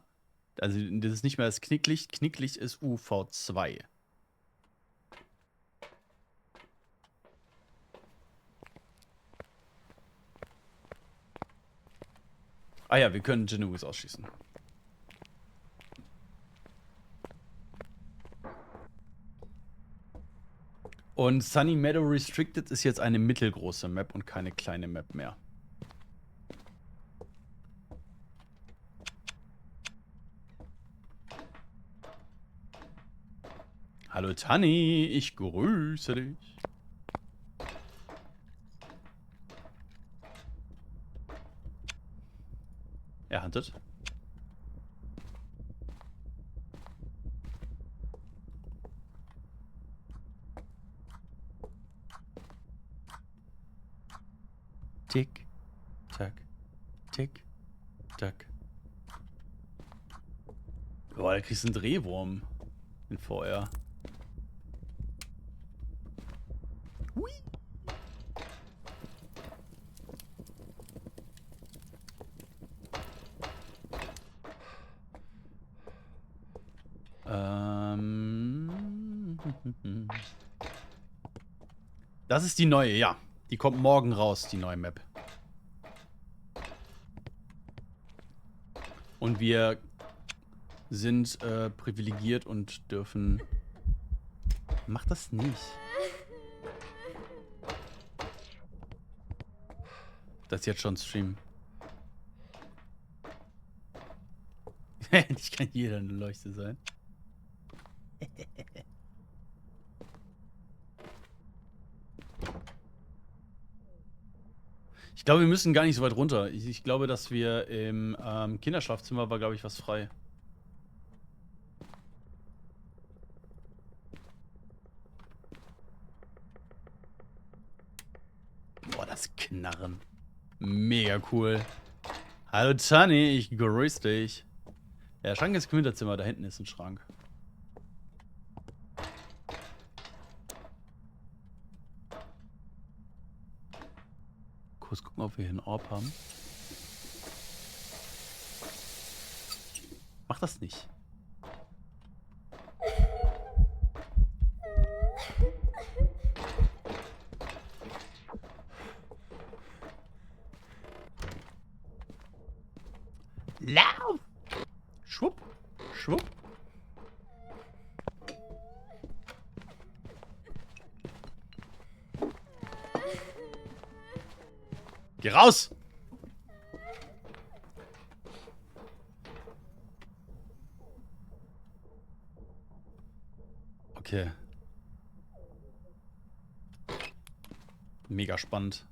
Also das ist nicht mehr das Knicklicht. Knicklicht ist UV2. Ah ja, wir können Genuis ausschießen. Und Sunny Meadow Restricted ist jetzt eine mittelgroße Map und keine kleine Map mehr. Hallo Tanni, ich grüße dich. Er huntet. Tick, tack, tick, tack. Boah, da kriegst du einen Drehwurm in VR. Hui. Das ist die neue, ja. Die kommt morgen raus, die neue Map. Und wir sind privilegiert und dürfen... Mach das nicht. Das jetzt schon streamen. Endlich kann jeder eine Leuchte sein. Ich glaube, wir müssen gar nicht so weit runter. Ich glaube, dass wir im Kinderschlafzimmer war, glaube ich, was frei. Boah, das Knarren. Mega cool. Hallo Tani, ich grüß dich. Ja, Schrank ist Kinderzimmer, da hinten ist ein Schrank. Kurz gucken, ob wir hier einen Orb haben. Mach das nicht. Lauf! Schwupp, schwupp. Geh raus! Okay. Mega spannend.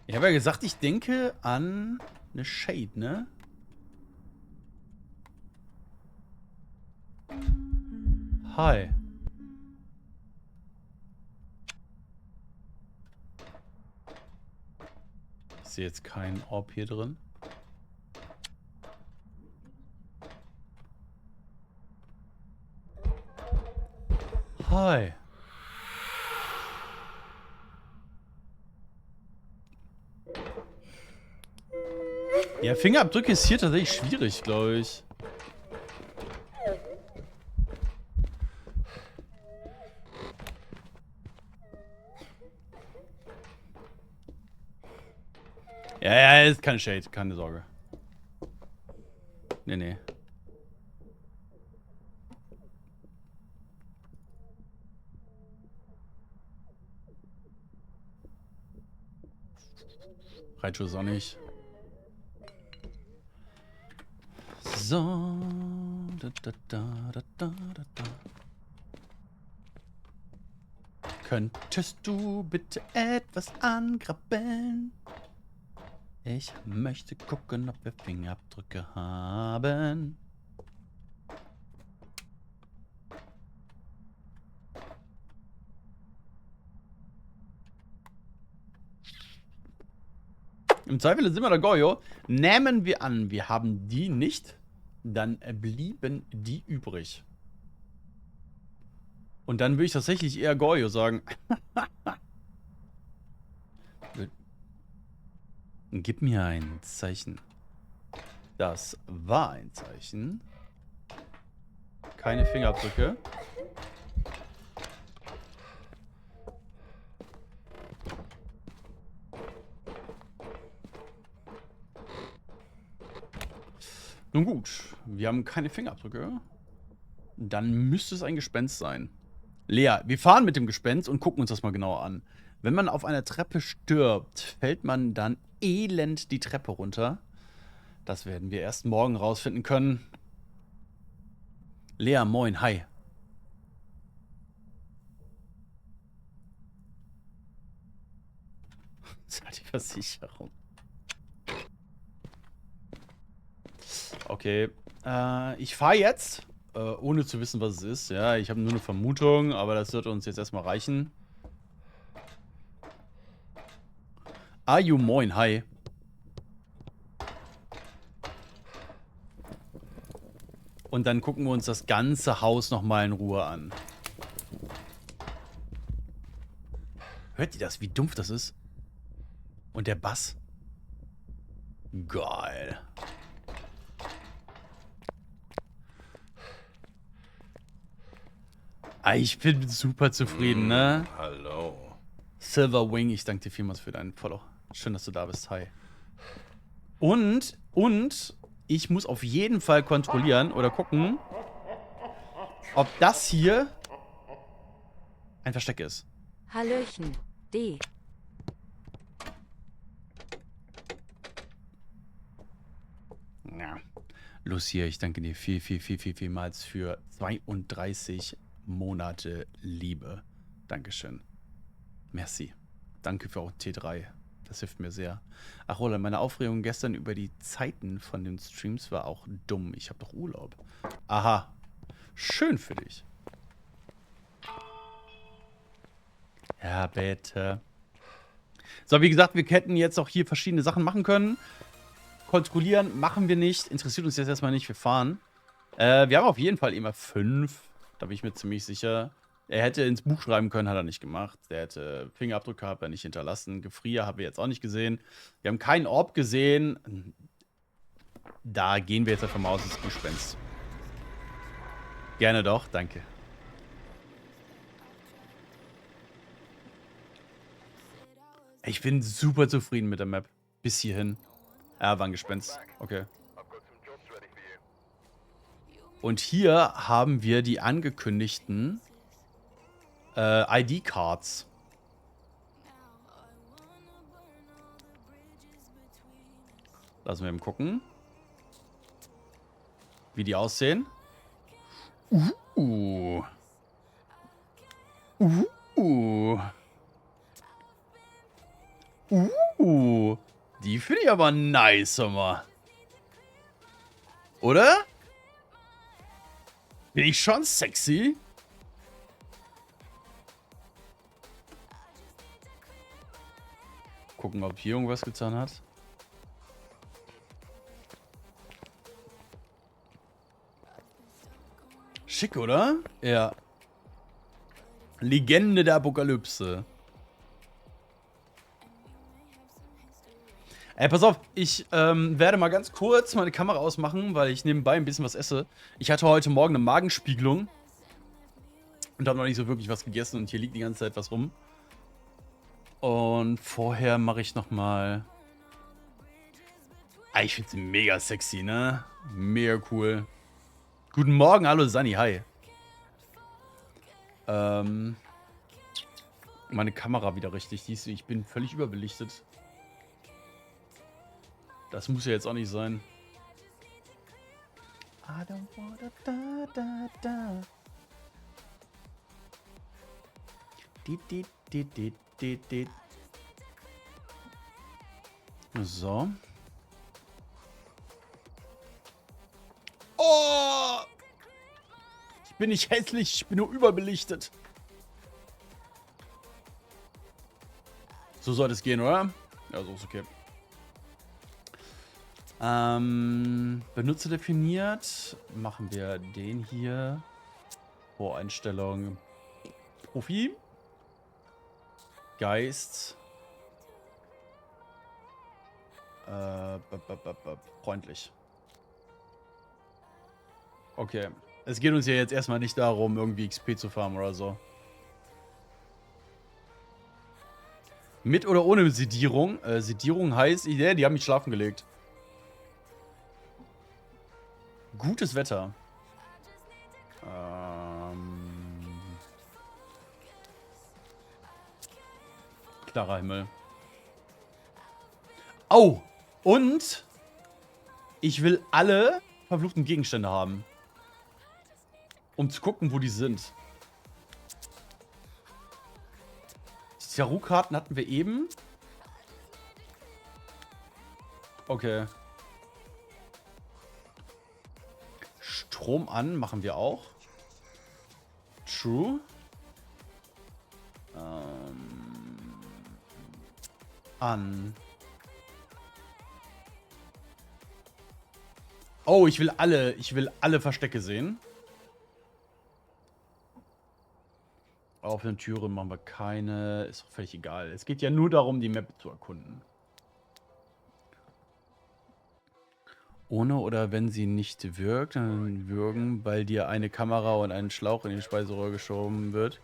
Ich habe ja gesagt, ich denke an eine Shade, ne? Hi. Ich sehe jetzt keinen Orb hier drin. Hi. Ja, Fingerabdrücke ist hier tatsächlich schwierig, glaube ich. Ja, ist keine Shade, keine Sorge. Nee. Reitschuh ist auch nicht. So. Da. Könntest du bitte etwas angrabbeln? Ich möchte gucken, ob wir Fingerabdrücke haben. Im Zweifel sind wir der Goyo. Nehmen wir an, wir haben die nicht. Dann blieben die übrig. Und dann würde ich tatsächlich eher Goyo sagen. Gib mir ein Zeichen. Das war ein Zeichen. Keine Fingerabdrücke. Nun gut, wir haben keine Fingerabdrücke. Dann müsste es ein Gespenst sein. Lea, wir fahren mit dem Gespenst und gucken uns das mal genauer an. Wenn man auf einer Treppe stirbt, fällt man dann elend die Treppe runter. Das werden wir erst morgen rausfinden können. Lea, moin, hi. Das war die Versicherung. Okay, ich fahre jetzt, ohne zu wissen, was es ist. Ja, ich habe nur eine Vermutung, aber das wird uns jetzt erstmal reichen. Ayu, moin, hi. Und dann gucken wir uns das ganze Haus nochmal in Ruhe an. Hört ihr das, wie dumpf das ist? Und der Bass? Geil. Ich bin super zufrieden, ne? Hallo. Silver Wing, ich danke dir vielmals für deinen Follow. Schön, dass du da bist. Hi. Und ich muss auf jeden Fall kontrollieren oder gucken, ob das hier ein Versteck ist. Hallöchen, D. Ja. Lucia, ich danke dir vielmals für 32 Monate Liebe. Dankeschön. Merci. Danke für auch T3. Das hilft mir sehr. Ach, Roland, meine Aufregung gestern über die Zeiten von den Streams war auch dumm. Ich habe doch Urlaub. Aha. Schön für dich. Ja, bitte. So, wie gesagt, wir hätten jetzt auch hier verschiedene Sachen machen können. Kontrollieren machen wir nicht. Interessiert uns jetzt erstmal nicht. Wir fahren. Wir haben auf jeden Fall immer 5. Da bin ich mir ziemlich sicher. Er hätte ins Buch schreiben können, hat er nicht gemacht. Der hätte Fingerabdrücke gehabt, er nicht hinterlassen. Gefrier haben wir jetzt auch nicht gesehen. Wir haben keinen Orb gesehen. Da gehen wir jetzt davon aus, es ist Gespenst. Gerne doch, danke. Ich bin super zufrieden mit der Map. Bis hierhin. Ja, war ein Gespenst. Okay. Und hier haben wir die angekündigten ID-Cards. Lassen wir eben gucken, wie die aussehen. Die finde ich aber nice, immer. Oder? Bin ich schon sexy? Gucken, ob hier irgendwas getan hat. Schick, oder? Ja. Legende der Apokalypse. Ey, pass auf, ich werde mal ganz kurz meine Kamera ausmachen, weil ich nebenbei ein bisschen was esse. Ich hatte heute Morgen eine Magenspiegelung und habe noch nicht so wirklich was gegessen und hier liegt die ganze Zeit was rum. Und vorher mache ich noch mal. Ah, ich finde sie mega sexy, ne? Mega cool. Guten Morgen, hallo Sunny, hi. Meine Kamera wieder richtig. Ich bin völlig überbelichtet. Das muss ja jetzt auch nicht sein. I don't wanna da da da. Dit. So. Oh! Ich bin nicht hässlich, ich bin nur überbelichtet. So sollte es gehen, oder? Ja, so ist okay. Benutzer definiert. Machen wir den hier. Voreinstellung. Profi. Geist. Freundlich. Okay. Es geht uns ja jetzt erstmal nicht darum, irgendwie XP zu farmen oder so. Mit oder ohne Sedierung? Sedierung heißt, die haben mich schlafen gelegt. Gutes Wetter. Klarer Himmel. Oh! Und ich will alle verfluchten Gegenstände haben. Um zu gucken, wo die sind. Die Tarot-Karten hatten wir eben. Okay. Strom an machen wir auch. True. An. Oh, ich will alle Verstecke sehen. Offene Türen machen wir keine. Ist doch völlig egal. Es geht ja nur darum, die Map zu erkunden. Ohne oder wenn sie nicht wirkt, dann würgen, weil dir eine Kamera und ein Schlauch in den Speiseröhre geschoben wird.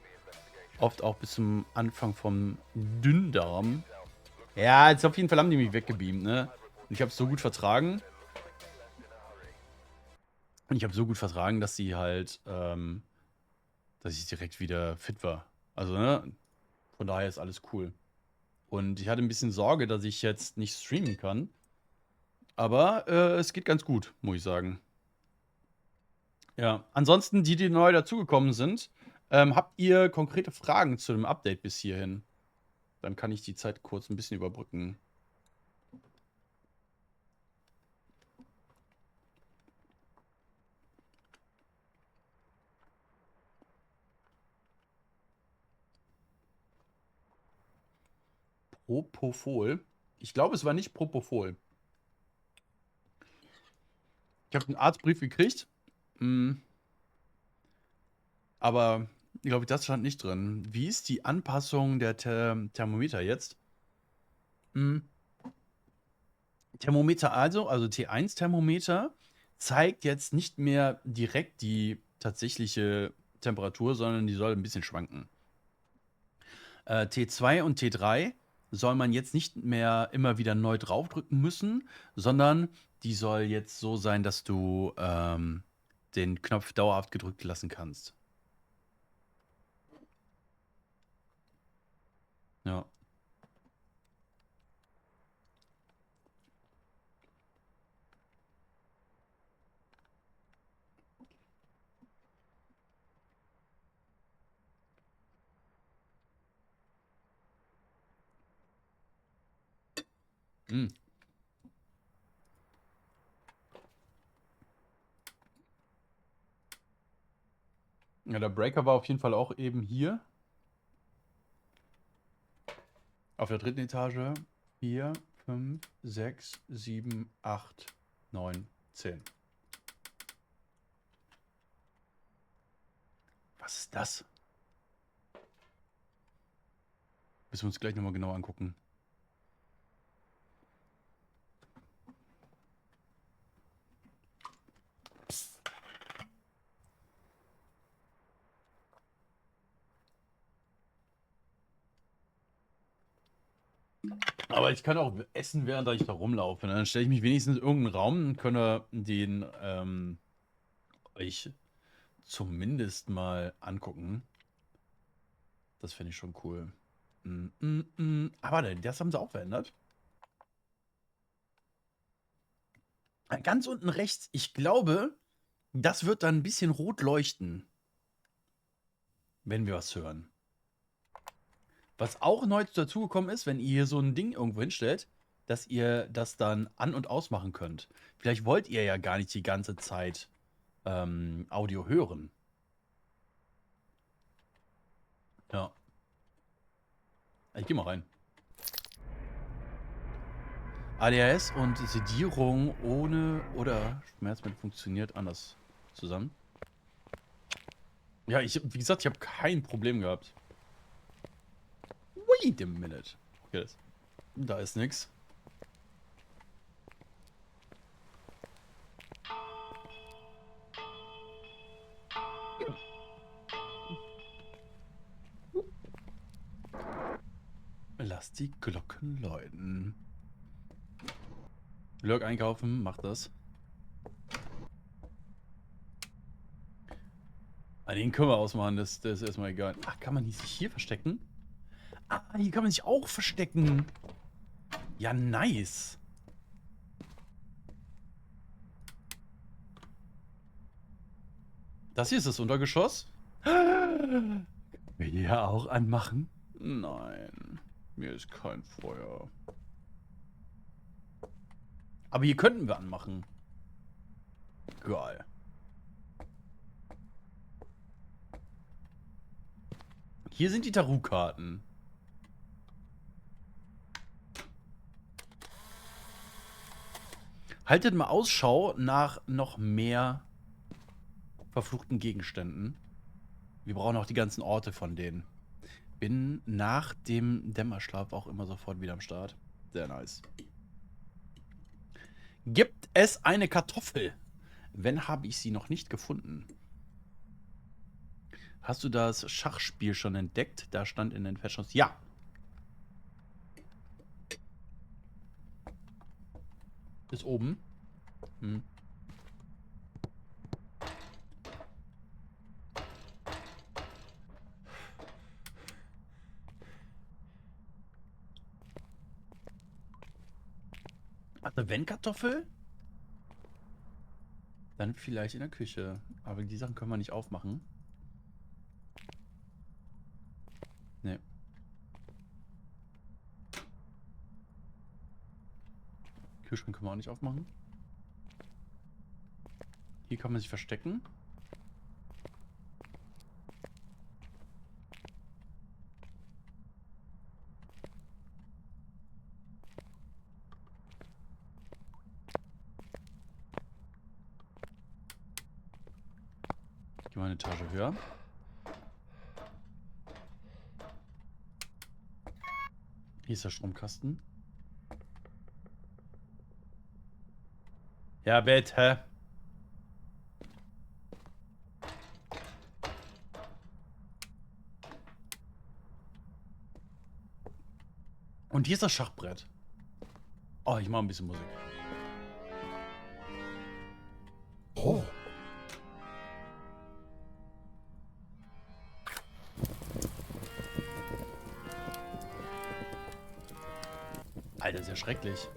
Oft auch bis zum Anfang vom Dünndarm. Ja, jetzt auf jeden Fall haben die mich weggebeamt, ne? Und ich habe es so gut vertragen. Und ich habe so gut vertragen, dass sie halt, dass ich direkt wieder fit war. Also, ne? Von daher ist alles cool. Und ich hatte ein bisschen Sorge, dass ich jetzt nicht streamen kann. Aber es geht ganz gut, muss ich sagen. Ja, ansonsten, die neu dazugekommen sind, habt ihr konkrete Fragen zu dem Update bis hierhin? Dann kann ich die Zeit kurz ein bisschen überbrücken. Propofol. Ich glaube, es war nicht Propofol. Ich habe einen Arztbrief gekriegt. Aber ich glaube, das stand nicht drin. Wie ist die Anpassung der Thermometer jetzt? Thermometer also T1-Thermometer, zeigt jetzt nicht mehr direkt die tatsächliche Temperatur, sondern die soll ein bisschen schwanken. T2 und T3 soll man jetzt nicht mehr immer wieder neu draufdrücken müssen, sondern die soll jetzt so sein, dass du den Knopf dauerhaft gedrückt lassen kannst. Ja. Mm. Ja, der Breaker war auf jeden Fall auch eben hier. Auf der dritten Etage. 4, 5, 6, 7, 8, 9, 10. Was ist das? Müssen wir uns gleich nochmal genau angucken. Aber ich kann auch essen, während ich da rumlaufe. Ne? Dann stelle ich mich wenigstens in irgendeinen Raum und könne den euch zumindest mal angucken. Das finde ich schon cool. Aber das haben sie auch verändert. Ganz unten rechts, ich glaube, das wird dann ein bisschen rot leuchten. Wenn wir was hören. Was auch neu dazugekommen ist, wenn ihr hier so ein Ding irgendwo hinstellt, dass ihr das dann an- und ausmachen könnt. Vielleicht wollt ihr ja gar nicht die ganze Zeit Audio hören. Ja. Ich geh mal rein. ADHS und Sedierung ohne oder Schmerzmittel funktioniert anders zusammen. Ja, wie gesagt, ich habe kein Problem gehabt. Wait a minute. Okay, da ist nix. Lass die Glocken läuten. Lurk einkaufen, macht das. Den können wir ausmachen, das ist erstmal egal. Ach, kann man sich hier verstecken? Ah, hier kann man sich auch verstecken. Ja, nice. Das hier ist das Untergeschoss. Will ich ja auch anmachen? Nein, mir ist kein Feuer. Aber hier könnten wir anmachen. Geil. Hier sind die Tarotkarten. Haltet mal Ausschau nach noch mehr verfluchten Gegenständen. Wir brauchen auch die ganzen Orte von denen. Bin nach dem Dämmerschlaf auch immer sofort wieder am Start. Sehr nice. Gibt es eine Kartoffel? Wenn, habe ich sie noch nicht gefunden. Hast du das Schachspiel schon entdeckt? Da stand in den Fashions. Ja. Ist oben. Hm. Also wenn Kartoffel? Dann vielleicht in der Küche. Aber die Sachen können wir nicht aufmachen. Nee. Kühlschrank können wir auch nicht aufmachen. Hier kann man sich verstecken. Gehen wir eine Etage höher. Hier ist der Stromkasten. Ja, bitte. Und hier ist das Schachbrett. Oh, ich mache ein bisschen Musik. Oh. Alter, das ist ja schrecklich.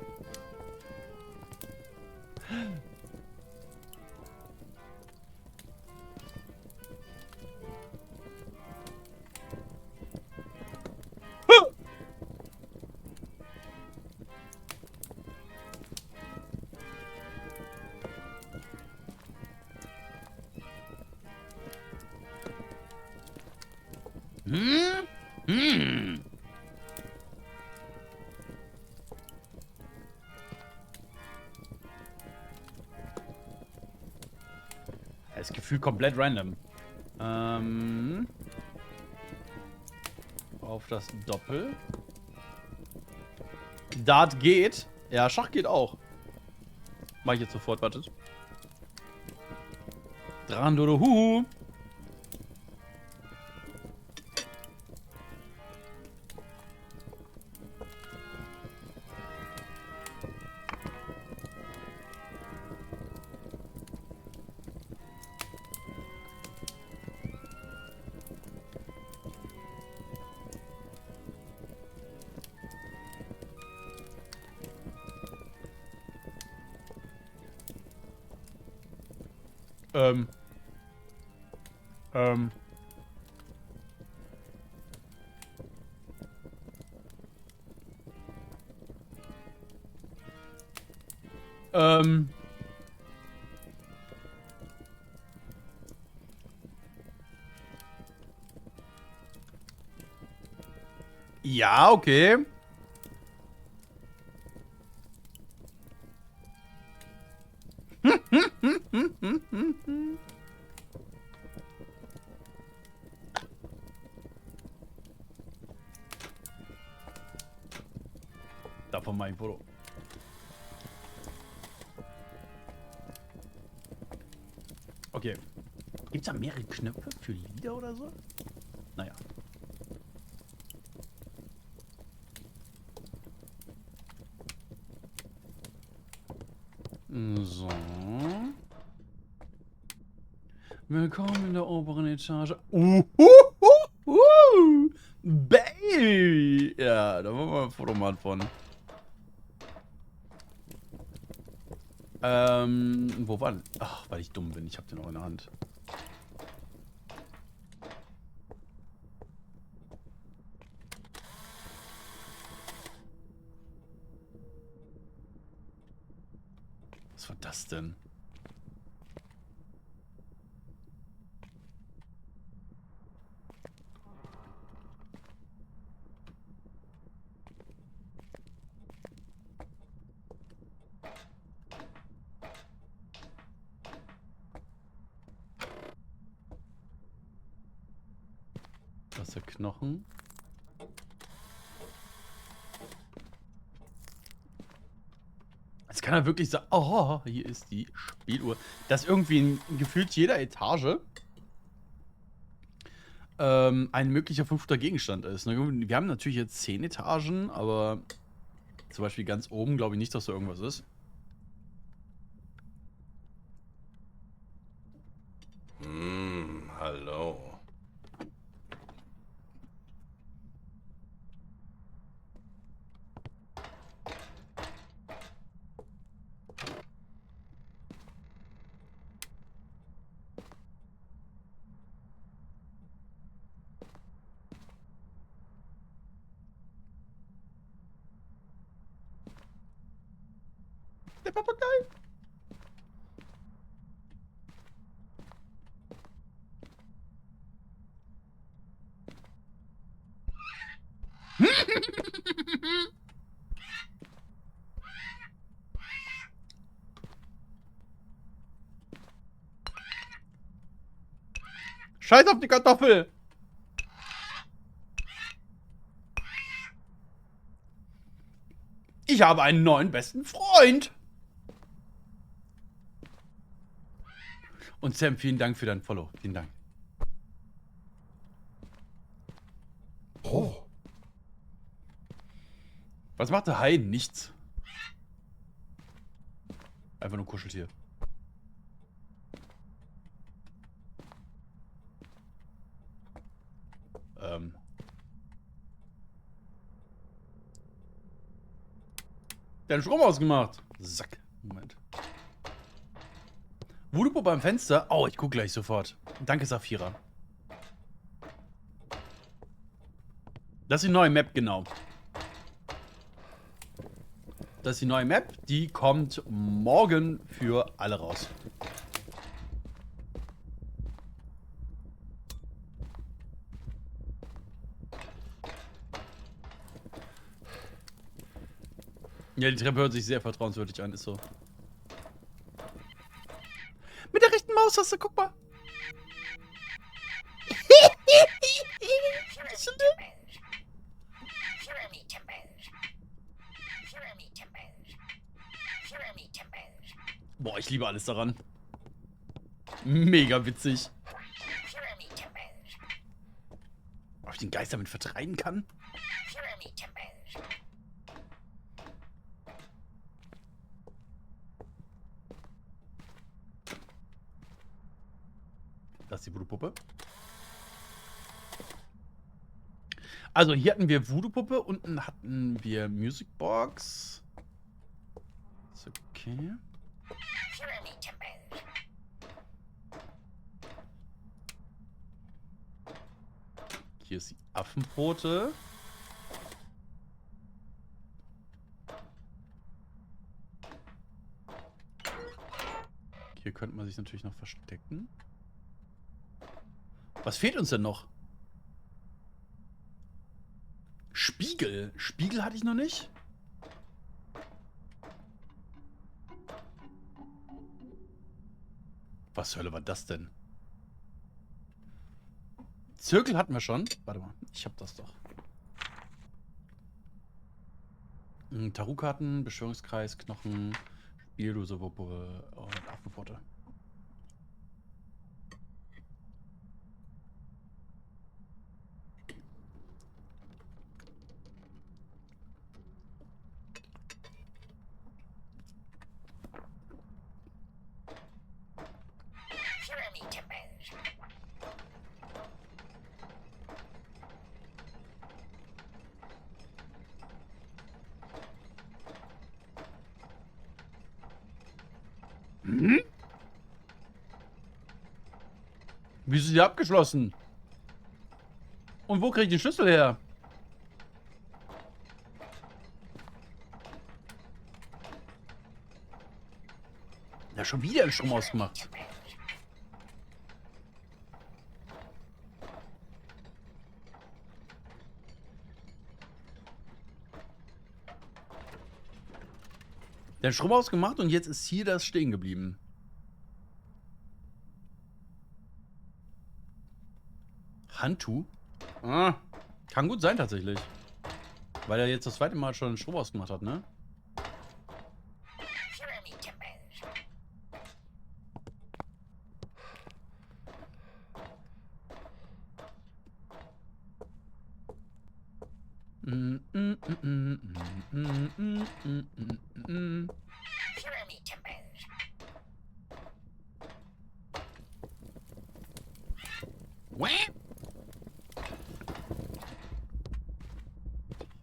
Das Gefühl komplett random. Auf das Doppel. Dart geht. Ja, Schach geht auch. Mach ich jetzt sofort, wartet. Dran, Dodo, huhu. Ähm. Ähm. Ähm. Ja, okay. Davon mein Foto. Okay. Gibt's da mehrere Knöpfe für Lieder oder so? Naja. So. Willkommen in der oberen Etage. Baby! Ja, da wollen wir ein Foto machen von. Wo war denn? Ach, weil ich dumm bin. Ich hab den noch in der Hand. Was war das denn? Was ist der Knochen? Es kann ja wirklich sein. Oh, hier ist die Spieluhr. Dass irgendwie in gefühlt jeder Etage ein möglicher 5. Gegenstand ist. Ne? Wir haben natürlich jetzt 10 Etagen, aber zum Beispiel ganz oben glaube ich nicht, dass da irgendwas ist. Hallo. Der Papagei. Scheiß auf die Kartoffel! Ich habe einen neuen besten Freund! Und Sam, vielen Dank für dein Follow. Vielen Dank. Oh. Was macht der Hai? Nichts. Einfach nur Kuscheltier. Der hat den Strom ausgemacht. Sack. Moment. Voodoo beim Fenster? Oh, ich gucke gleich sofort. Danke, Saphira. Das ist die neue Map, genau. Das ist die neue Map. Die kommt morgen für alle raus. Ja, die Treppe hört sich sehr vertrauenswürdig an, ist so. Mit der rechten Maustaste, guck mal. Boah, ich liebe alles daran. Mega witzig. Ob ich den Geist damit vertreiben kann? Das ist die Voodoo-Puppe. Also hier hatten wir Voodoo-Puppe, unten hatten wir Musicbox. Ist okay. Hier ist die Affenpfote. Hier könnte man sich natürlich noch verstecken. Was fehlt uns denn noch? Spiegel. Spiegel hatte ich noch nicht. Was zur Hölle war das denn? Zirkel hatten wir schon. Warte mal, ich hab das doch. Tarotkarten, Beschwörungskreis, Knochen, Spieldose, Wuppe und Affenpfote. Wieso ist die abgeschlossen? Und wo kriege ich den Schlüssel her? Ja, schon wieder einen Strom ausgemacht. Der hat Strom ausgemacht und jetzt ist hier das stehen geblieben. Handtuch? Ah, kann gut sein tatsächlich. Weil er jetzt das zweite Mal schon den Strom ausgemacht hat, ne?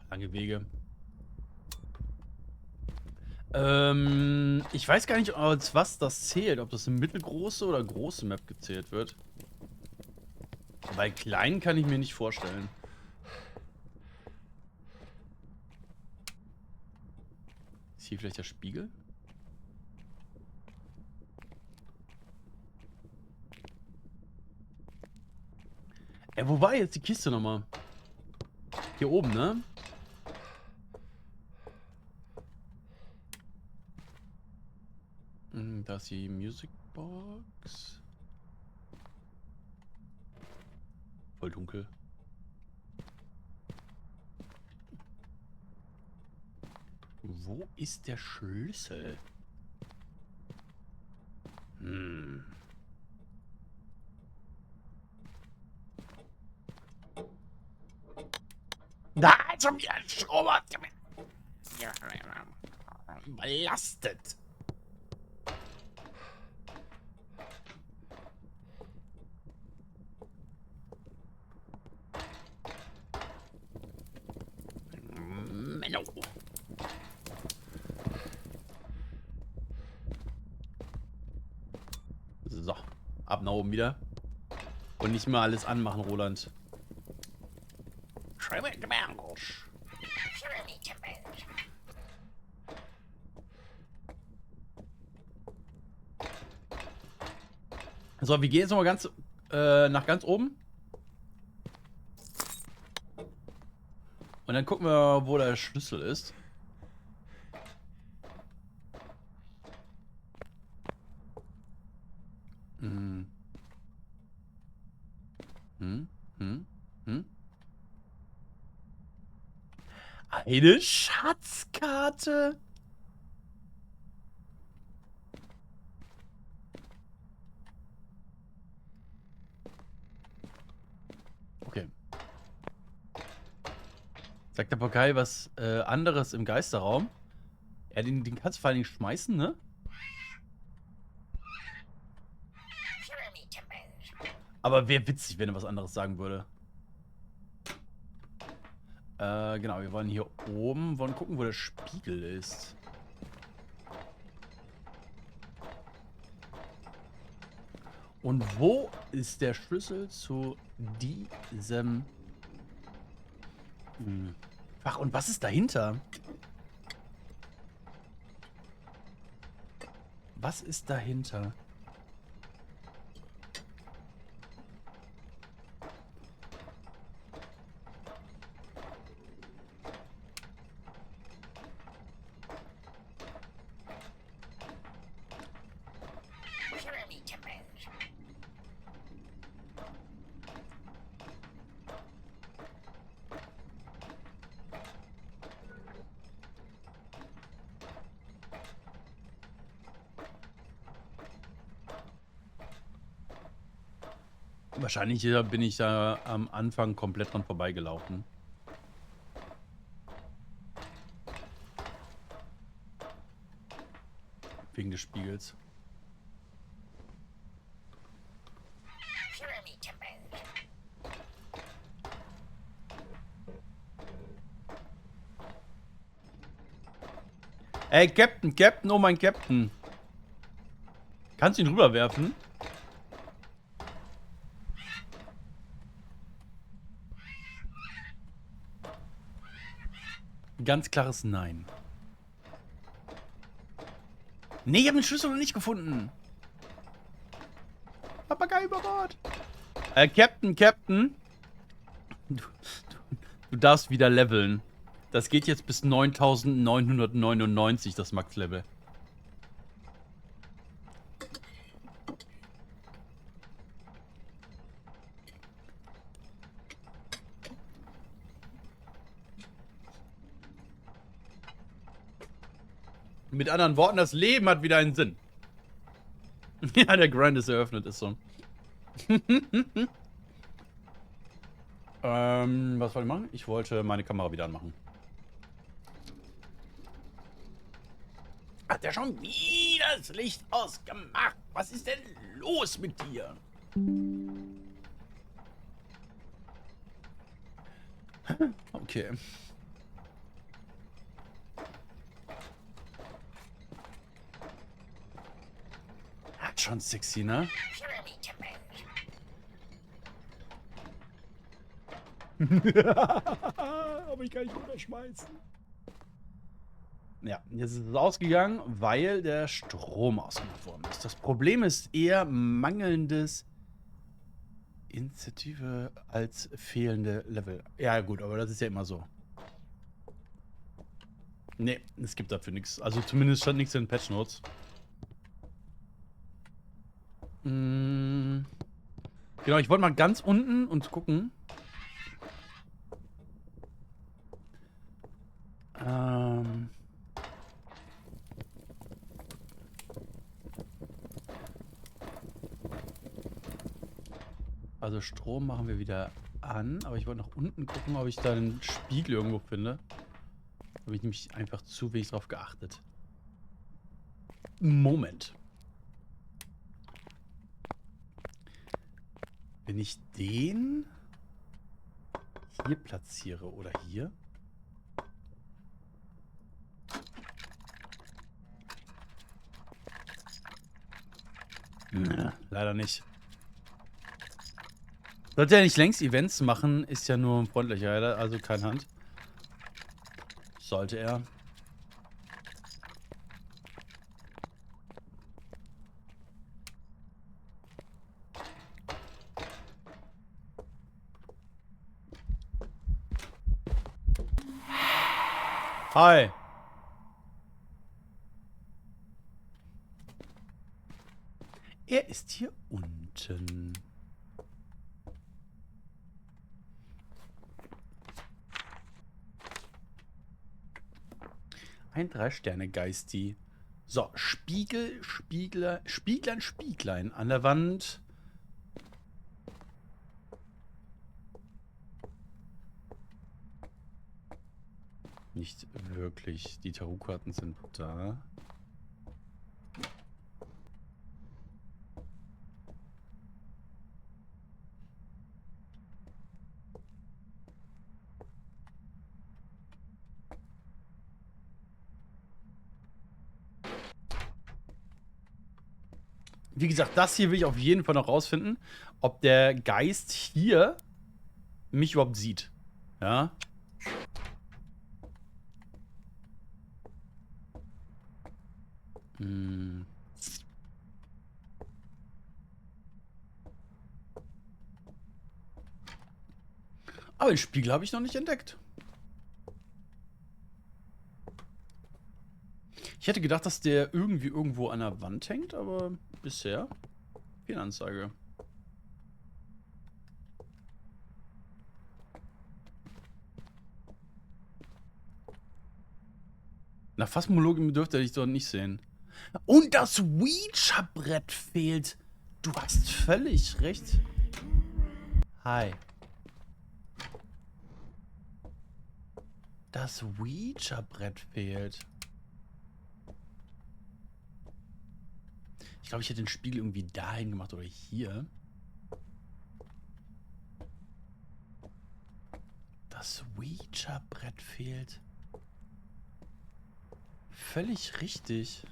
Lange Wege. Ich weiß gar nicht, als was das zählt. Ob das eine mittelgroße oder große Map gezählt wird. Bei kleinen kann ich mir nicht vorstellen. Ist hier vielleicht der Spiegel? Wo war jetzt die Kiste nochmal? Hier oben, ne? Da ist die Music Box. Voll dunkel. Wo ist der Schlüssel? Da ist schon wieder ein Strom. Belastet. Menno. So, ab nach oben wieder. Und nicht mal alles anmachen, Roland. So, wir gehen jetzt nochmal ganz nach ganz oben. Und dann gucken wir, wo der Schlüssel ist. Eine Schatzkarte. Okay. Sagt der Pokai was anderes im Geisterraum? Ja, den kannst du vor allen Dingen schmeißen, ne? Aber wäre witzig, wenn er was anderes sagen würde. Genau, wir wollen hier oben, wollen gucken, wo der Spiegel ist. Und wo ist der Schlüssel zu diesem Ach, und was ist dahinter? Was ist dahinter? Wahrscheinlich bin ich da am Anfang komplett dran vorbeigelaufen. Wegen des Spiegels. Ey, Captain, Captain, oh mein Captain. Kannst du ihn rüberwerfen? Ganz klares Nein. Nee, ich habe den Schlüssel noch nicht gefunden. Papagei über Bord. Captain, Captain. Du darfst wieder leveln. Das geht jetzt bis 9999, das Max-Level. Mit anderen Worten, das Leben hat wieder einen Sinn. Ja, der Grind ist eröffnet, ist so. Was wollte ich machen? Ich wollte meine Kamera wieder anmachen. Hat der schon wieder das Licht ausgemacht? Was ist denn los mit dir? Okay. Hat schon sexy, ne? Aber ich kann nicht runterschmeißen. Ja, jetzt ist es ausgegangen, weil der Strom ausgemacht worden ist. Das Problem ist eher mangelndes Initiative als fehlende Level. Ja gut, aber das ist ja immer so. Nee, es gibt dafür nichts. Also zumindest stand nichts in den Patch Notes. Genau, ich wollte mal ganz unten und gucken. Also Strom machen wir wieder an, aber ich wollte nach unten gucken, ob ich da einen Spiegel irgendwo finde. Da habe ich nämlich einfach zu wenig drauf geachtet. Moment. Wenn ich den hier platziere oder hier. Leider nicht. Sollte er nicht längst Events machen, ist ja nur ein freundlicher, also kein Hand. Sollte er. Hi. Er ist hier unten. Ein 3-Sterne-Geisti. So, Spiegel, Spiegler, Spieglein, Spieglein an der Wand. Nicht wirklich. Die Tarotkarten sind da. Wie gesagt, das hier will ich auf jeden Fall noch rausfinden, ob der Geist hier mich überhaupt sieht. Ja. Hm. Aber den Spiegel habe ich noch nicht entdeckt. Ich hätte gedacht, dass der irgendwie irgendwo an der Wand hängt, aber bisher Fehlanzeige. Na, Phasmologin dürfte ich doch nicht sehen. Und das Ouija-Brett fehlt. Du hast völlig recht. Hi. Das Ouija-Brett fehlt. Ich glaube, ich hätte den Spiegel irgendwie dahin gemacht oder hier. Das Ouija-Brett fehlt. Völlig richtig.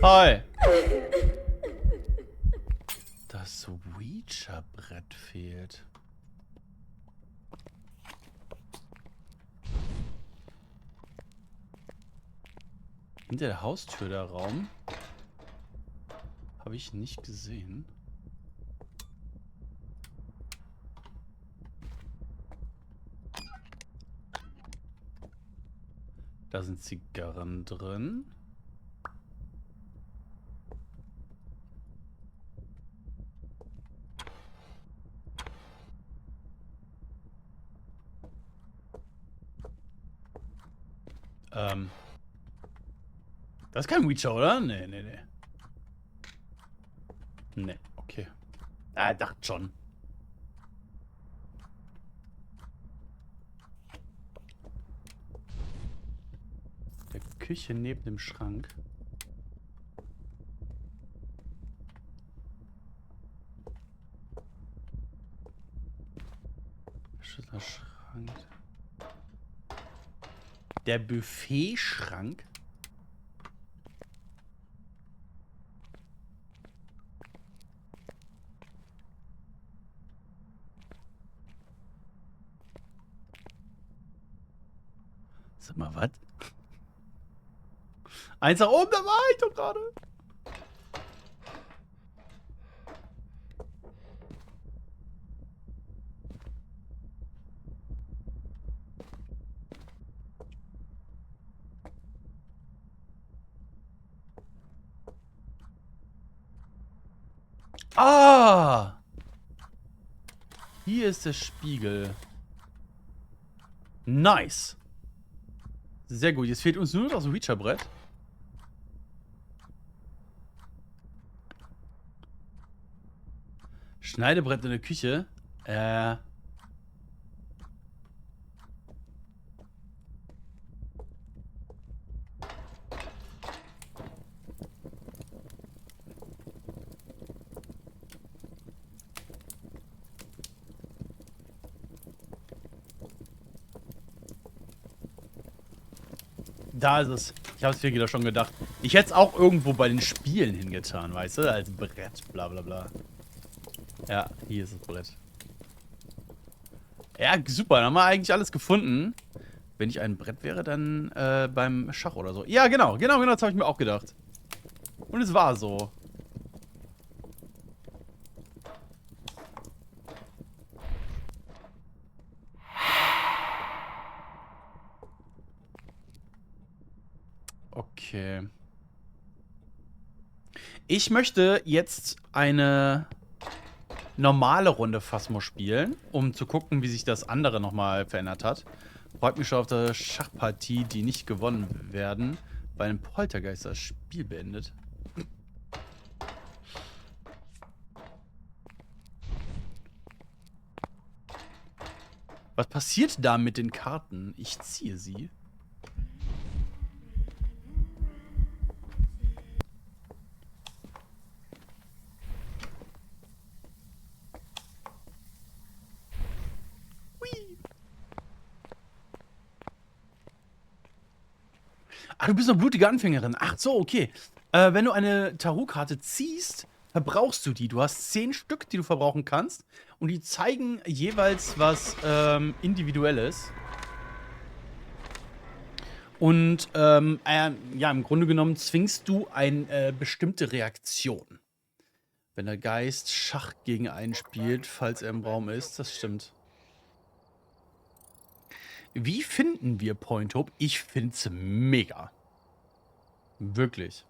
Hi. Das Ouija-Brett fehlt. Hinter der Haustür der Raum. Habe ich nicht gesehen. Da sind Zigarren drin. Das ist kein Ouija, oder? Nee, nee, nee. Nee, okay. Ah, dachte schon. Der Küche neben dem Schrank. Verschlossener Schrank. Der Buffetschrank. Sag mal, was? Eins nach oben, da war ich doch gerade. Ah! Hier ist der Spiegel. Nice. Sehr gut. Jetzt fehlt uns nur noch das Ouija-Brett. Schneidebrett in der Küche. Da ist es. Ich habe es mir schon gedacht. Ich hätte es auch irgendwo bei den Spielen hingetan, weißt du? Als Brett, bla bla bla. Ja, hier ist das Brett. Ja, super. Dann haben wir eigentlich alles gefunden. Wenn ich ein Brett wäre, dann beim Schach oder so. Ja, genau. Genau, das habe ich mir auch gedacht. Und es war so. Okay. Ich möchte jetzt eine normale Runde Phasmo spielen, um zu gucken, wie sich das andere nochmal verändert hat. Freut mich schon auf der Schachpartie, die nicht gewonnen werden, weil ein Poltergeist das Spiel beendet. Was passiert da mit den Karten? Ich ziehe sie. Ah, du bist eine blutige Anfängerin. Ach so, okay. Wenn du eine Tarotkarte ziehst, verbrauchst du die. Du hast 10 Stück, die du verbrauchen kannst. Und die zeigen jeweils was Individuelles. Und ja, im Grunde genommen zwingst du eine bestimmte Reaktion. Wenn der Geist Schach gegen einen spielt, falls er im Raum ist, das stimmt. Wie finden wir Point Hope? Ich find's mega. Wirklich.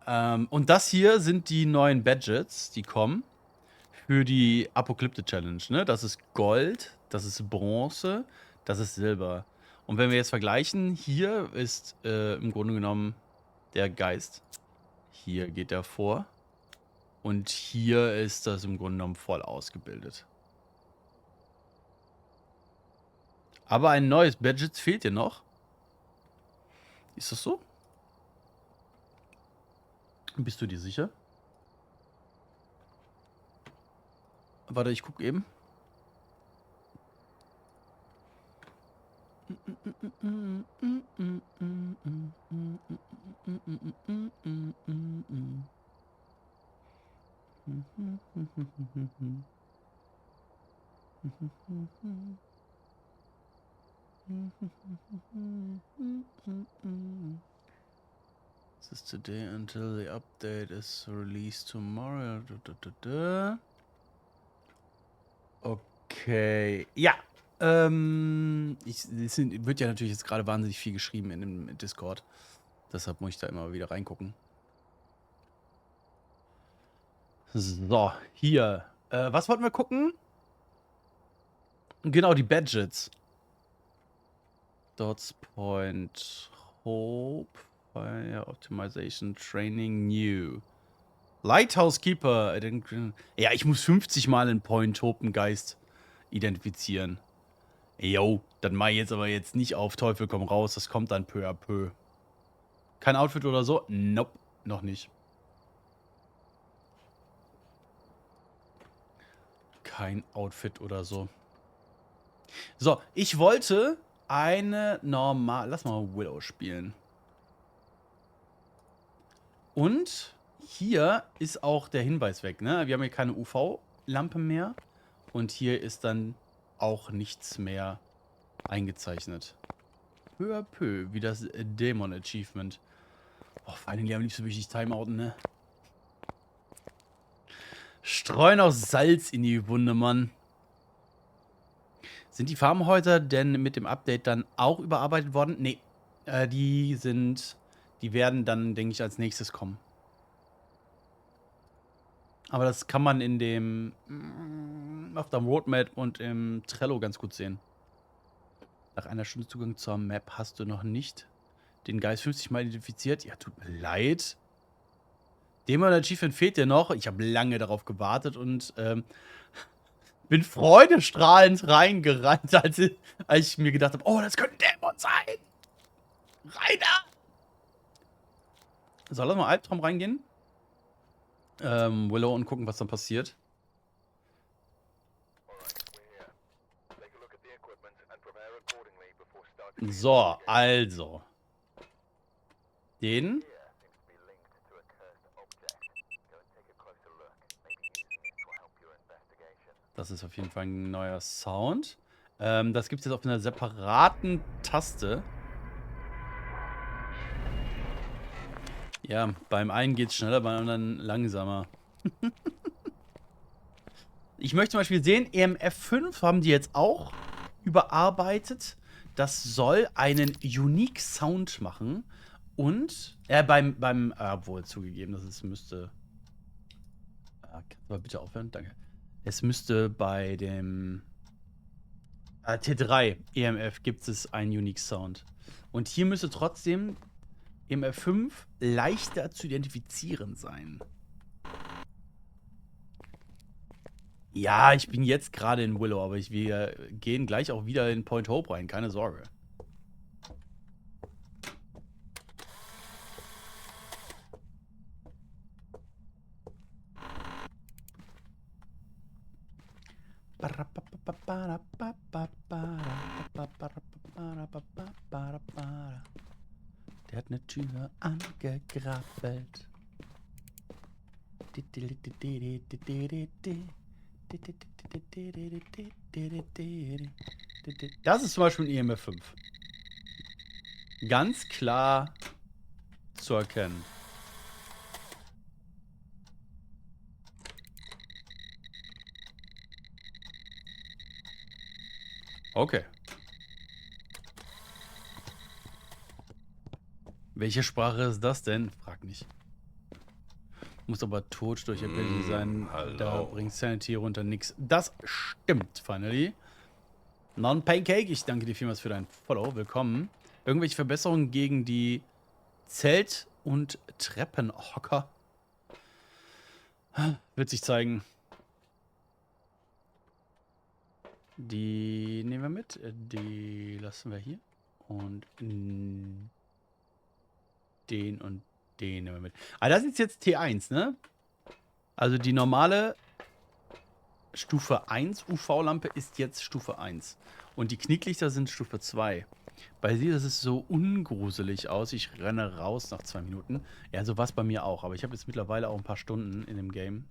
Und das hier sind die neuen Badges, die kommen für die Apokalypse Challenge. Ne? Das ist Gold, das ist Bronze, das ist Silber. Und wenn wir jetzt vergleichen, hier ist im Grunde genommen der Geist. Hier geht er vor. Und hier ist das im Grunde genommen voll ausgebildet. Aber ein neues Badge fehlt dir noch. Ist das so? Bist du dir sicher? Warte, ich gucke eben. This is today until the update is released tomorrow. Okay. Ja. Es wird ja natürlich jetzt gerade wahnsinnig viel geschrieben in dem Discord. Deshalb muss ich da immer wieder reingucken. So, hier. Was wollten wir gucken? Genau, die Badges. Dots Point Hope. Fire Optimization Training New. Lighthouse Keeper. Ja, ich muss 50 Mal in Point Hope einen Geist identifizieren. Jo, das mache ich jetzt aber jetzt nicht auf Teufel komm raus. Das kommt dann peu à peu. Kein Outfit oder so? Nope, noch nicht. Kein Outfit oder so. So, ich wollte eine normal... Lass mal Willow spielen. Und hier ist auch der Hinweis weg, ne? Wir haben hier keine UV-Lampe mehr. Und hier ist dann auch nichts mehr eingezeichnet. Peu à peu, wie das Dämon Achievement. Oh, finally, am liebsten würde ich dich timeouten, ne? Streuen auch Salz in die Wunde, Mann. Sind die Farmhäuser denn mit dem Update dann auch überarbeitet worden? Nee. Die werden dann, denke ich, als nächstes kommen. Aber das kann man in dem auf der Roadmap und im Trello ganz gut sehen. Nach einer Stunde Zugang zur Map hast du noch nicht den Geist 50 Mal identifiziert. Ja, tut mir leid. Dämon Achievement fehlt dir noch. Ich habe lange darauf gewartet und bin freudestrahlend reingerannt, als ich mir gedacht habe, oh, das könnte ein Dämon sein. Rainer! So, lass mal Albtraum reingehen. Willow und gucken, was dann passiert. So, also. Den. Das ist auf jeden Fall ein neuer Sound. Das gibt es jetzt auf einer separaten Taste. Ja, beim einen geht es schneller, beim anderen langsamer. Ich möchte zum Beispiel sehen, EMF 5 haben die jetzt auch überarbeitet. Das soll einen Unique Sound machen. Und, obwohl zugegeben, das müsste... kannst du mal bitte aufhören? Danke. Es müsste bei dem T3 EMF gibt es einen Unique Sound. Und hier müsste trotzdem EMF 5 leichter zu identifizieren sein. Ja, ich bin jetzt gerade in Willow, aber wir gehen gleich auch wieder in Point Hope rein, keine Sorge. wird eine Tür angegrabbelt. Das ist zum Beispiel ein EMF 5. Ganz klar zu erkennen. Okay. Welche Sprache ist das denn? Frag nicht. Muss aber tot durch Ability sein. Da bringt Sanity runter nix. Das stimmt, finally. Non-Pancake, ich danke dir vielmals für dein Follow. Willkommen. Irgendwelche Verbesserungen gegen die Zelt- und Treppenhocker? Wird sich zeigen. Die nehmen wir mit. Die lassen wir hier. Und den und den nehmen wir mit. Ah, das ist jetzt T1, ne? Also die normale Stufe 1 UV-Lampe ist jetzt Stufe 1. Und die Knicklichter sind Stufe 2. Bei sie sieht es so ungruselig aus. Ich renne raus nach 2 Minuten. Ja, so war es bei mir auch. Aber ich habe jetzt mittlerweile auch ein paar Stunden in dem Game.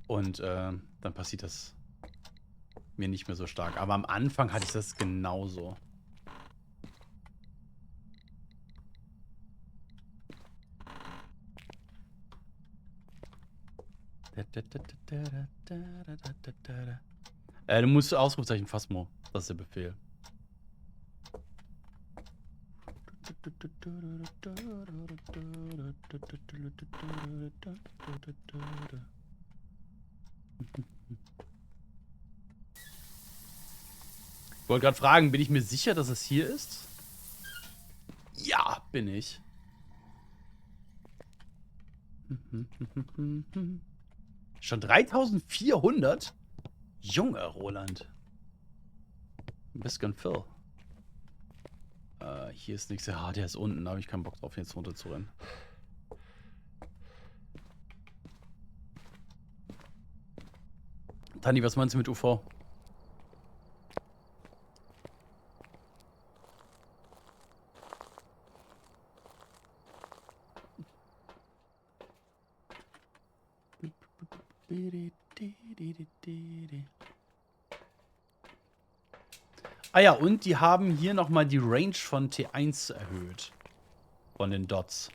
Und dann passiert das mir nicht mehr so stark. Aber am Anfang hatte ich das genauso. Du musst Ausrufezeichen Phasmo. Das ist der Befehl. Ich wollte gerade fragen, bin ich mir sicher, dass es hier ist? Ja, bin ich. Schon 3400? Junge Roland. Ein bisschen Phil. Hier ist nichts. Ah, der ist unten. Da habe ich keinen Bock drauf, jetzt runter zu rennen. Tani, was meinst du mit UV? Ah ja, und die haben hier nochmal die Range von T1 erhöht. Von den Dots.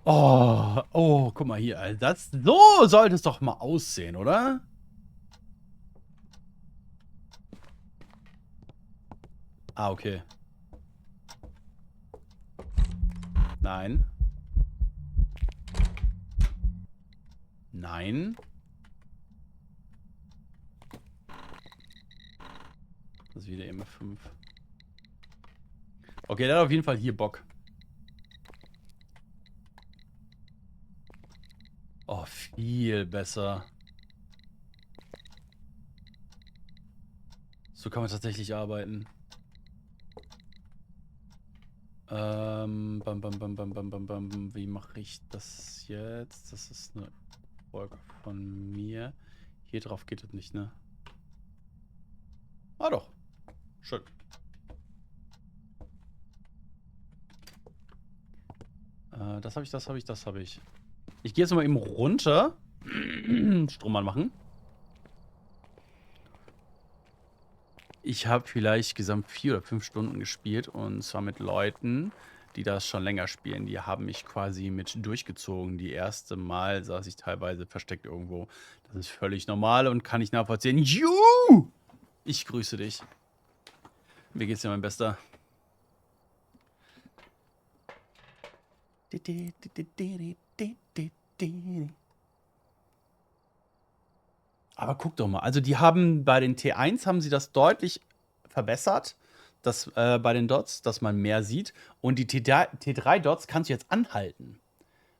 Oh, guck mal hier. Also so sollte es doch mal aussehen, oder? Ah, okay. Nein. Nein. Das ist wieder immer 5. Okay, der hat auf jeden Fall hier Bock. Oh, viel besser. So kann man tatsächlich arbeiten. Wie mache ich das jetzt? Das ist eine Folge von mir. Hier drauf geht das nicht, ne? Ah doch. Schön. Das habe ich, das habe ich, das habe ich. Ich gehe jetzt mal eben runter. Strom anmachen. Ich habe vielleicht gesamt 4 oder 5 Stunden gespielt. Und zwar mit Leuten, die das schon länger spielen. Die haben mich quasi mit durchgezogen. Die erste Mal saß ich teilweise versteckt irgendwo. Das ist völlig normal und kann ich nachvollziehen. Juhu! Ich grüße dich. Wie geht's dir, mein Bester? Aber guck doch mal, also die haben bei den T1 haben sie das deutlich verbessert, dass, bei den Dots, dass man mehr sieht. Und die T3-Dots kannst du jetzt anhalten.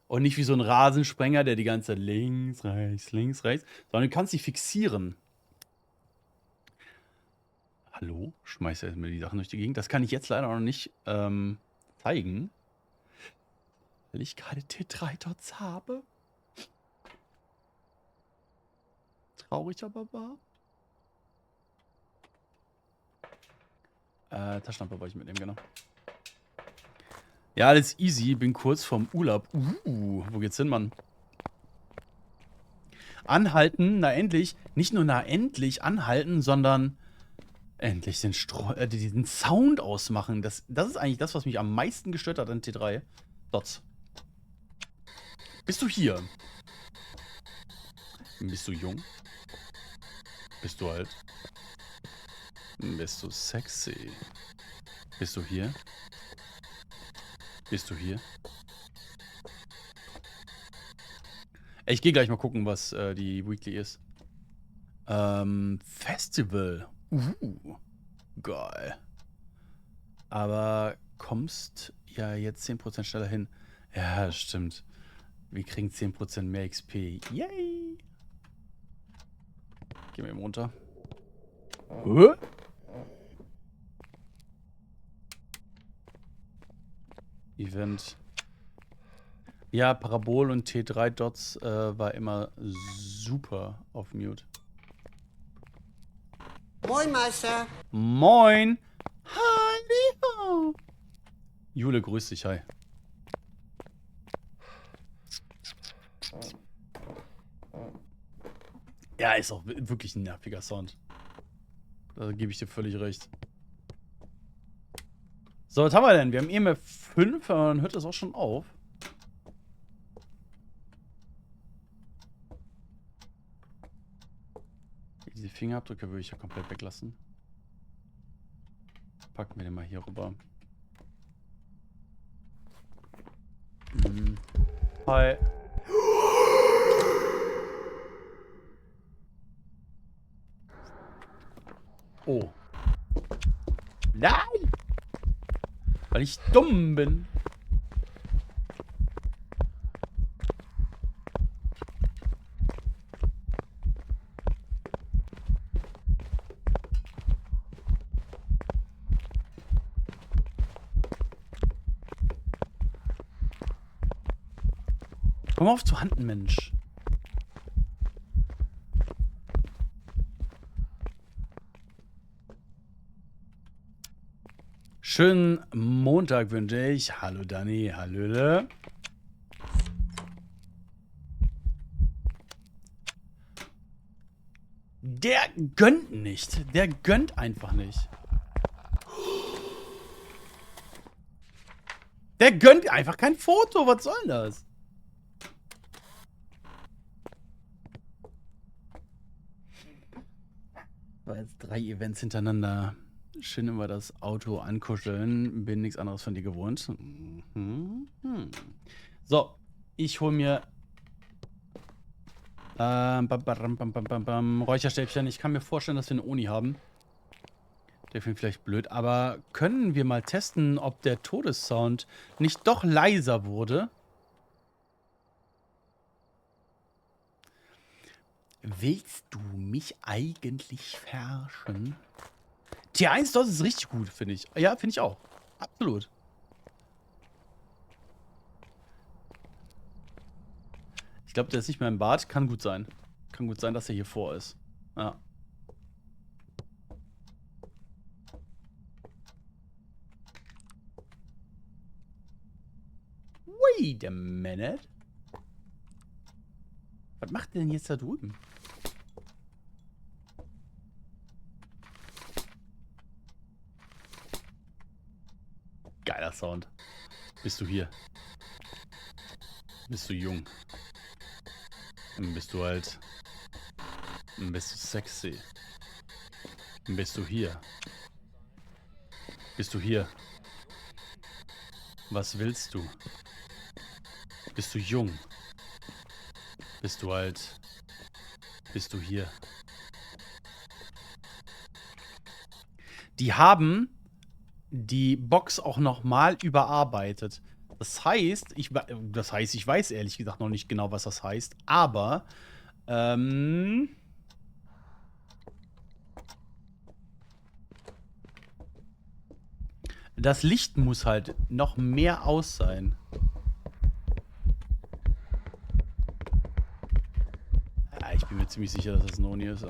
Und nicht wie so ein Rasensprenger, der die ganze Zeit links, rechts, sondern du kannst sie fixieren. Hallo? Schmeißt er mir die Sachen durch die Gegend? Das kann ich jetzt leider noch nicht zeigen. Weil ich gerade T3-Dots habe. Traurig aber wahr. Taschenlampe wollte ich mitnehmen, genau. Ja, alles easy. Bin kurz vorm Urlaub. Wo geht's hin, Mann? Anhalten, na endlich. Nicht nur na endlich anhalten, sondern endlich diesen Sound ausmachen. Das ist eigentlich das, was mich am meisten gestört hat an T3. Dots. Bist du hier? Bist du jung? Bist du alt? Bist du sexy? Bist du hier? Bist du hier? Ich gehe gleich mal gucken, was die Weekly ist. Festival. Geil. Aber kommst ja jetzt 10% schneller hin. Ja, stimmt. Wir kriegen 10% mehr XP. Yay! Gehen wir eben runter. Event. Ja, Parabol und T3-Dots war immer super auf Mute. Moin, Meister. Moin! Hallo! Jule, grüß dich, hi. Ja, ist auch wirklich ein nerviger Sound. Da gebe ich dir völlig recht. So, was haben wir denn? Wir haben EMF 5, aber dann hört das auch schon auf. Diese Fingerabdrücke würde ich ja komplett weglassen. Packen wir den mal hier rüber. Hi. Oh. Nein! Weil ich dumm bin. Komm auf zu Handen, Mensch. Schönen Montag wünsche ich. Hallo Dani, hallöle. Der gönnt nicht. Der gönnt einfach nicht. Der gönnt einfach kein Foto. Was soll das? War jetzt 3 Events hintereinander. Schön immer das Auto ankuscheln. Bin nichts anderes von dir gewohnt. So, ich hole mir Räucherstäbchen. Ich kann mir vorstellen, dass wir eine Uni haben. Der klingt vielleicht blöd, aber können wir mal testen, ob der Todessound nicht doch leiser wurde? Willst du mich eigentlich verarschen? T1 dort ist richtig gut, finde ich. Ja, finde ich auch. Absolut. Ich glaube, der ist nicht mehr im Bad. Kann gut sein. Kann gut sein, dass er hier vor ist. Ja. Wait a minute. Was macht der denn jetzt da drüben? Geiler Sound. Bist du hier? Bist du jung? Bist du alt? Bist du sexy? Bist du hier? Bist du hier? Was willst du? Bist du jung? Bist du alt? Bist du hier? Die haben die Box auch nochmal überarbeitet. Das heißt, ich weiß ehrlich gesagt noch nicht genau, was das heißt, aber das Licht muss halt noch mehr aus sein. Ja, ich bin mir ziemlich sicher, dass das Noni ist.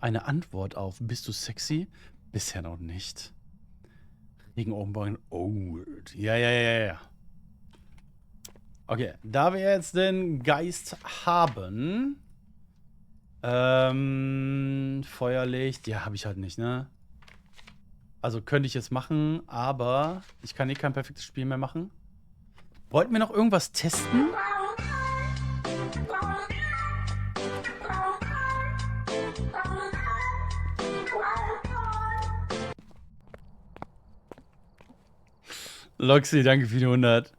eine Antwort auf Bist du sexy? Bisher noch nicht. Regenobenbau. Oh, ja, ja, ja, ja. Okay, da wir jetzt den Geist haben. Feuerlicht. Ja, habe ich halt nicht, ne? Also könnte ich jetzt machen, aber ich kann eh kein perfektes Spiel mehr machen. Wollten wir noch irgendwas testen? Loxy, danke für die 100.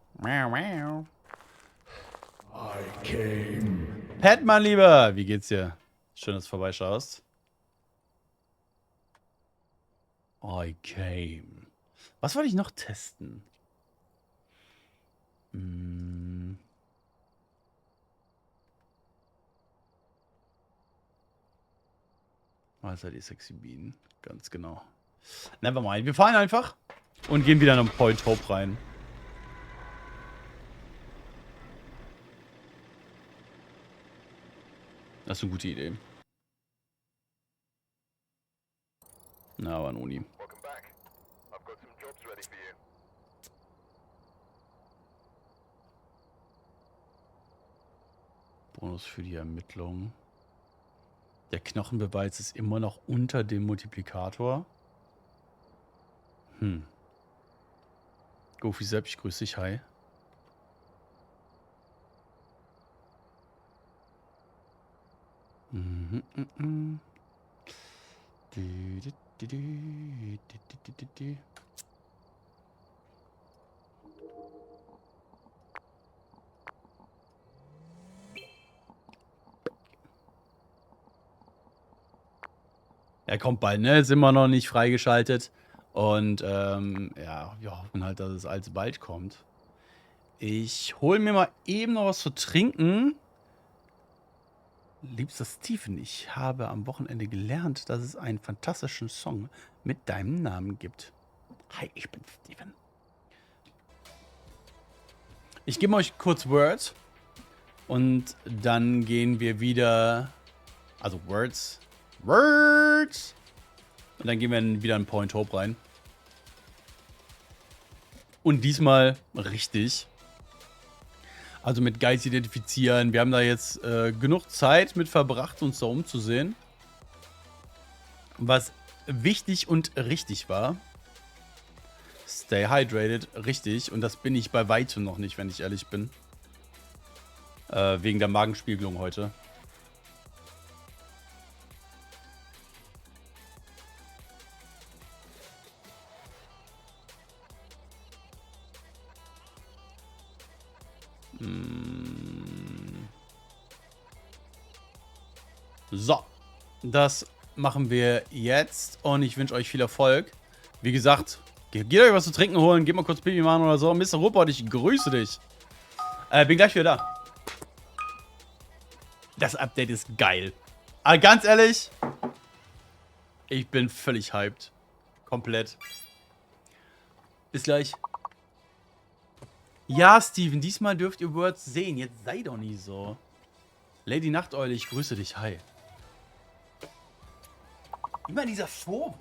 Pat, mein Lieber, wie geht's dir? Schön, dass du vorbeischaust. I came. Was wollte ich noch testen? Was hat die Sexy Bean? Ganz genau. Nevermind. Wir fahren einfach und gehen wieder in einen Point Hope rein. Das ist eine gute Idee. Na, aber Noni. Bonus für die Ermittlung. Der Knochenbeweis ist immer noch unter dem Multiplikator. Goofy selbst, ich grüße dich, hi. Er kommt bald, ne? Ist immer noch nicht freigeschaltet. Und ja, wir hoffen halt, dass es alsbald kommt. Ich hole mir mal eben noch was zu trinken. Liebster Steven, ich habe am Wochenende gelernt, dass es einen fantastischen Song mit deinem Namen gibt. Hi, ich bin Steven. Ich gebe euch kurz Words. Und dann gehen wir wieder... Also Words. Words! Und dann gehen wir wieder in Point Hope rein. Und diesmal richtig. Also mit Geist identifizieren. Wir haben da jetzt genug Zeit mit verbracht, uns da umzusehen. Was wichtig und richtig war. Stay hydrated, richtig. Und das bin ich bei weitem noch nicht, wenn ich ehrlich bin. Wegen der Magenspiegelung heute. So, das machen wir jetzt und ich wünsche euch viel Erfolg. Wie gesagt, geht euch was zu trinken holen, geht mal kurz Pipi machen oder so. Mr. Robot, ich grüße dich. Bin gleich wieder da. Das Update ist geil. Aber ganz ehrlich, ich bin völlig hyped. Komplett. Bis gleich. Ja, Steven, diesmal dürft ihr Words sehen. Jetzt sei doch nie so. Lady Nachteule, ich grüße dich. Hi. Immer dieser Form.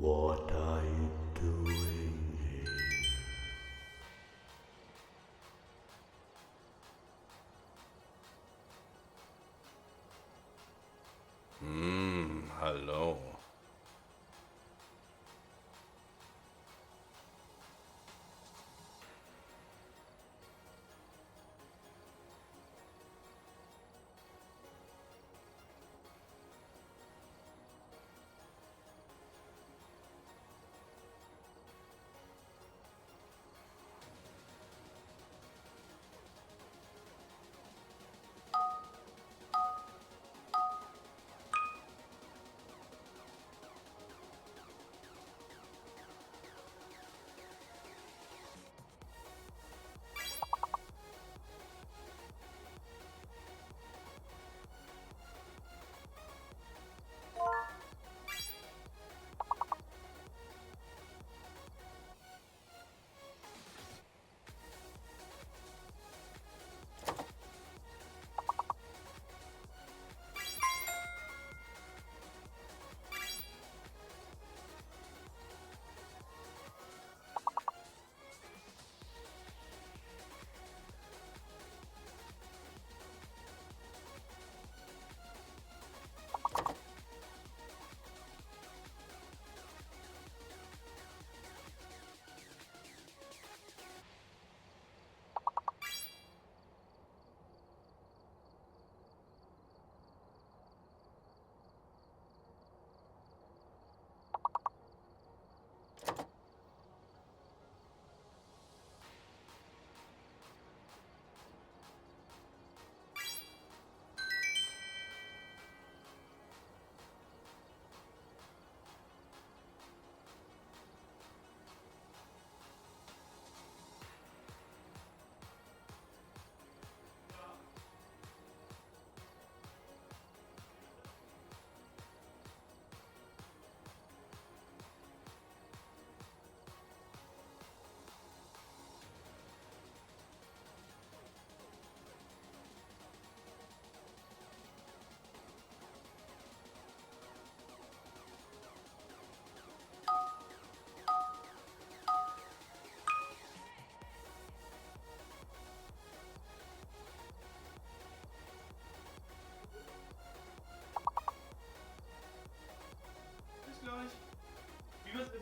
What are you doing here? Hallo.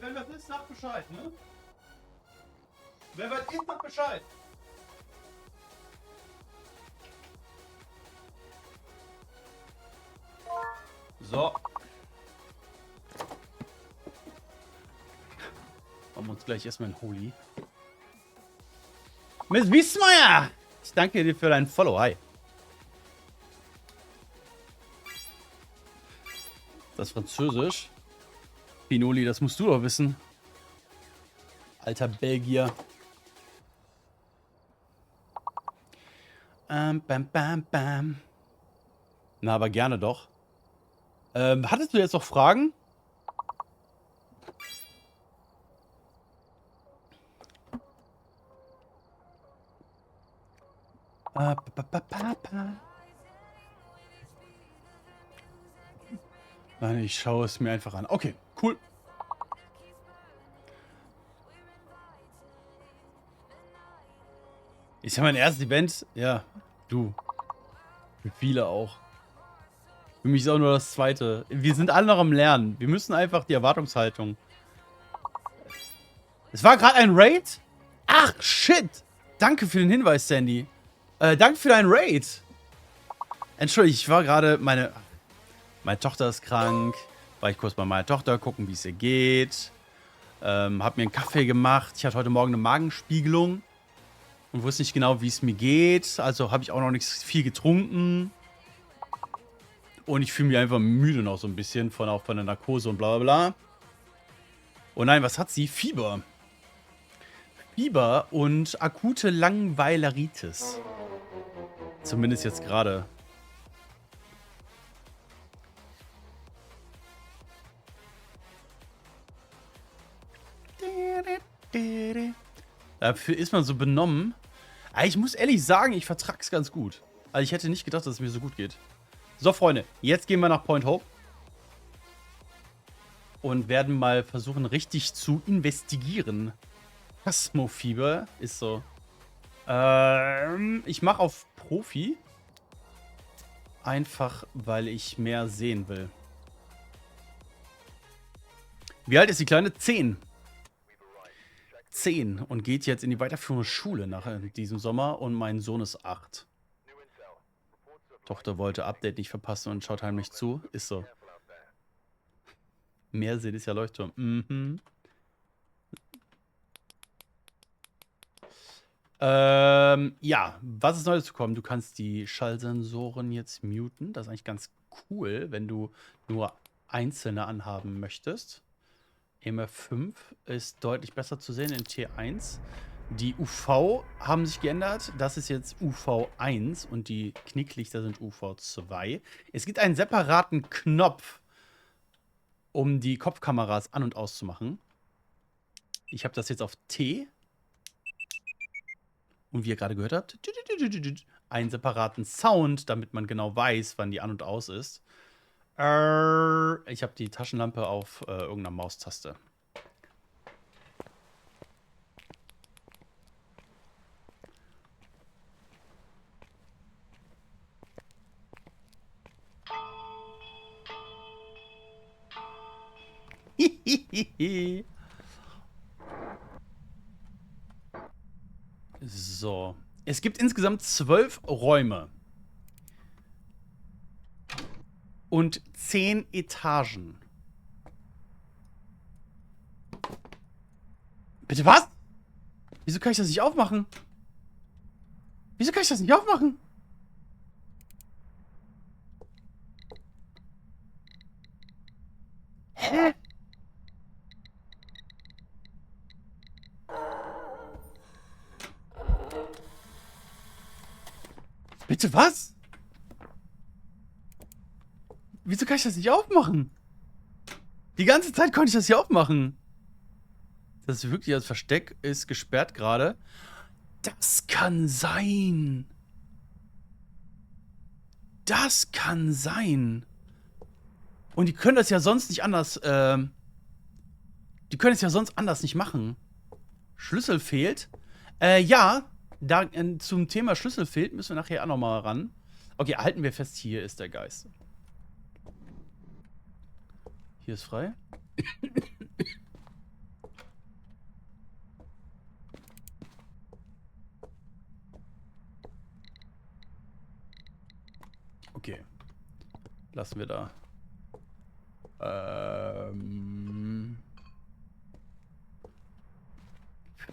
Wenn was ist, sag Bescheid, ne? Wenn was ist, sag Bescheid. So. Machen wir uns gleich erstmal ein Holy. Miss Wiesmeier! Ich danke dir für deinen Follow. Hi. Das ist Französisch. Pinoli, das musst du doch wissen. Alter Belgier. Bam, bam, bam. Na, aber gerne doch. Hattest du jetzt noch Fragen? Nein, ich schaue es mir einfach an. Okay, cool. Ist ja mein erstes Event. Ja, du. Für viele auch. Für mich ist auch nur das zweite. Wir sind alle noch am Lernen. Wir müssen einfach die Erwartungshaltung. Es war gerade ein Raid? Ach, shit. Danke für den Hinweis, Sandy. Danke für deinen Raid. Entschuldigung, ich war gerade... Meine Tochter ist krank. War ich kurz bei meiner Tochter, gucken, wie es ihr geht. Hab mir einen Kaffee gemacht. Ich hatte heute Morgen eine Magenspiegelung. Und wusste nicht genau, wie es mir geht. Also habe ich auch noch nicht viel getrunken. Und ich fühle mich einfach müde noch so ein bisschen. Auch von der Narkose und bla bla bla. Oh nein, was hat sie? Fieber. Fieber und akute Langweileritis. Zumindest jetzt gerade. Dafür ist man so benommen. Aber ich muss ehrlich sagen, ich vertrag's ganz gut. Also ich hätte nicht gedacht, dass es mir so gut geht. So, Freunde, jetzt gehen wir nach Point Hope. und werden mal versuchen, richtig zu investigieren. Phasmofieber ist so. Ich mache auf Profi. Einfach, weil ich mehr sehen will. Wie alt ist die Kleine? 10. 10 und geht jetzt in die weiterführende Schule nach diesem Sommer und mein Sohn ist 8. Tochter wollte Update nicht verpassen und schaut heimlich zu. Ist so. Mehr sehen ist ja Leuchtturm. Mhm. Ja, was ist Neues zu kommen? Du kannst die Schallsensoren jetzt muten. Das ist eigentlich ganz cool, wenn du nur einzelne anhaben möchtest. EMF5 ist deutlich besser zu sehen in T1. Die UV haben sich geändert. Das ist jetzt UV1 und die Knicklichter sind UV2. Es gibt einen separaten Knopf, um die Kopfkameras an- und auszumachen. Ich habe das jetzt auf T. Und wie ihr gerade gehört habt, einen separaten Sound, damit man genau weiß, wann die an und aus ist. Ich habe die Taschenlampe auf irgendeiner Maustaste. So. Es gibt insgesamt 12 Räume. Und 10 Etagen. Bitte was? Wieso kann ich das nicht aufmachen? Wieso kann ich das nicht aufmachen? Hä? Bitte was? Wieso kann ich das nicht aufmachen? Die ganze Zeit konnte ich das hier aufmachen. Das ist wirklich, das Versteck ist gesperrt gerade. Das kann sein. Das kann sein. Und die können das ja sonst nicht anders, die können es ja sonst anders nicht machen. Schlüssel fehlt. Ja, da, zum Thema Schlüssel fehlt, müssen wir nachher auch nochmal ran. Okay, halten wir fest, hier ist der Geist. Hier ist frei. Okay. Lassen wir da.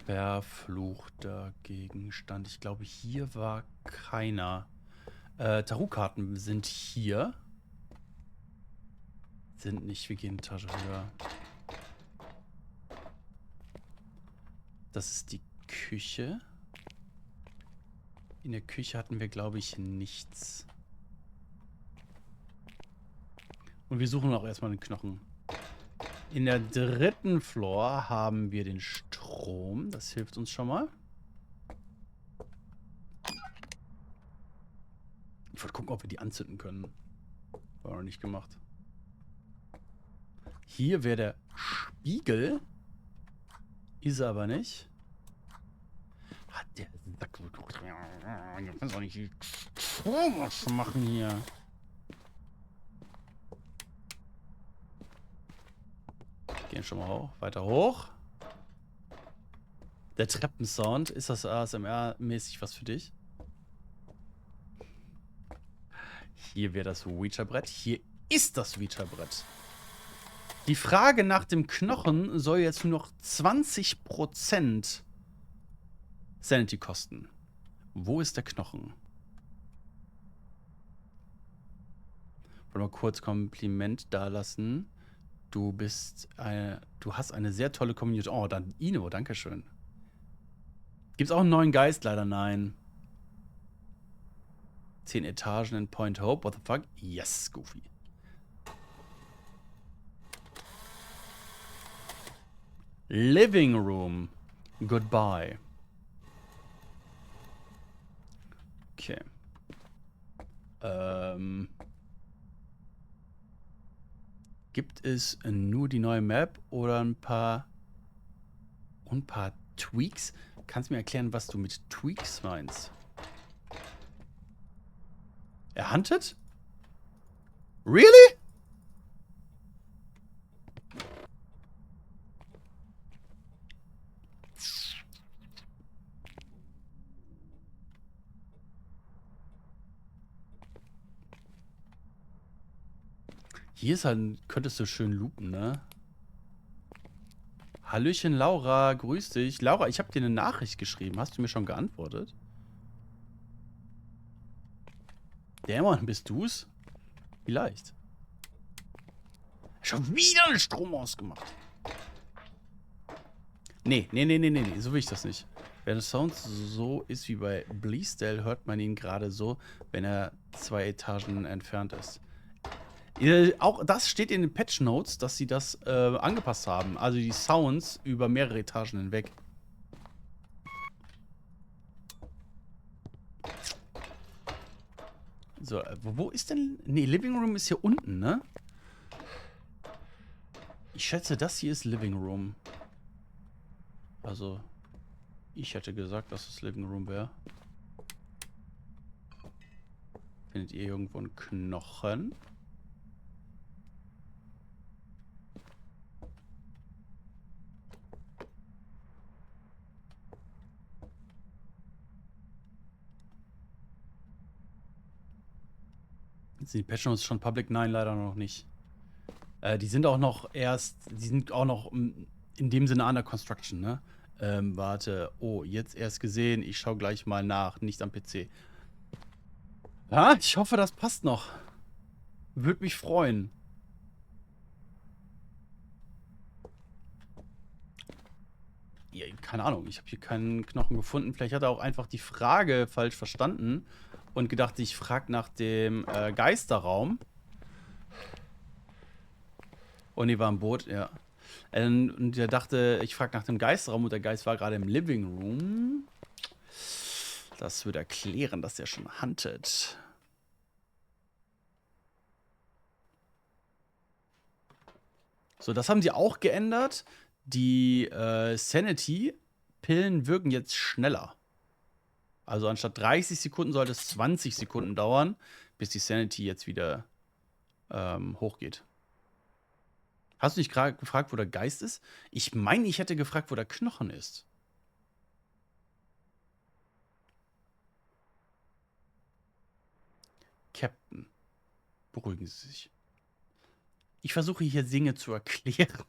Verfluchter Gegenstand. Ich glaube, hier war keiner. Tarotkarten sind hier. Sind nicht. Wir gehen eine Etage höher. Das ist die Küche. In der Küche hatten wir, glaube ich, nichts. Und wir suchen auch erstmal den Knochen. In der 3. Floor haben wir den Strom. Das hilft uns schon mal. Ich wollte gucken, ob wir die anzünden können. War noch nicht gemacht. Hier wäre der Spiegel. Ist er aber nicht. Hat der Sack. Ich kann auch nicht was machen hier. Gehen schon mal hoch. Weiter hoch. Der Treppensound. Ist das ASMR-mäßig was für dich? Hier wäre das Ouija-Brett. Hier ist das Ouija-Brett. Die Frage nach dem Knochen soll jetzt nur noch 20% Sanity kosten. Wo ist der Knochen? Ich wollte mal kurz Kompliment dalassen. Du hast eine sehr tolle Community. Oh, dann Ino, dankeschön. Gibt's auch einen neuen Geist? Leider nein. 10 Etagen in Point Hope. What the fuck? Yes, Goofy. Living Room. Goodbye. Okay. Gibt es nur die neue Map oder ein paar Tweaks? Kannst du mir erklären, was du mit Tweaks meinst? Er huntet? Really? Hier ist halt, könntest du schön loopen, ne? Hallöchen, Laura, grüß dich. Laura, ich habe dir eine Nachricht geschrieben. Hast du mir schon geantwortet? Dämon, bist du's? Vielleicht. Schon wieder den Strom ausgemacht. Nee, so will ich das nicht. Wenn der Sound so ist wie bei Bleasdale, hört man ihn gerade so, wenn er 2 Etagen entfernt ist. Auch das steht in den Patch Notes, dass sie das angepasst haben. Also die Sounds über mehrere Etagen hinweg. So, wo ist denn... Nee, Living Room ist hier unten, ne? Ich schätze, das hier ist Living Room. Also, ich hätte gesagt, dass es Living Room wäre. Findet ihr irgendwo einen Knochen? Sind die Patch Notes schon public? Nein, leider noch nicht. Die sind auch noch in dem Sinne under construction, ne? Warte. Oh, jetzt erst gesehen. Ich schaue gleich mal nach. Nicht am PC. Ja, ich hoffe, das passt noch. Würde mich freuen. Ja, keine Ahnung. Ich habe hier keinen Knochen gefunden. Vielleicht hat er auch einfach die Frage falsch verstanden und gedacht, ich frage nach dem Geisterraum. Und die war im Boot, ja. Und er dachte, ich frage nach dem Geisterraum und der Geist war gerade im Living Room. Das würde erklären, dass der schon huntet. So, das haben sie auch geändert. Die Sanity-Pillen wirken jetzt schneller. Also anstatt 30 Sekunden sollte es 20 Sekunden dauern, bis die Sanity jetzt wieder hochgeht. Hast du nicht gerade gefragt, wo der Geist ist? Ich meine, ich hätte gefragt, wo der Knochen ist. Captain, beruhigen Sie sich. Ich versuche hier Dinge zu erklären.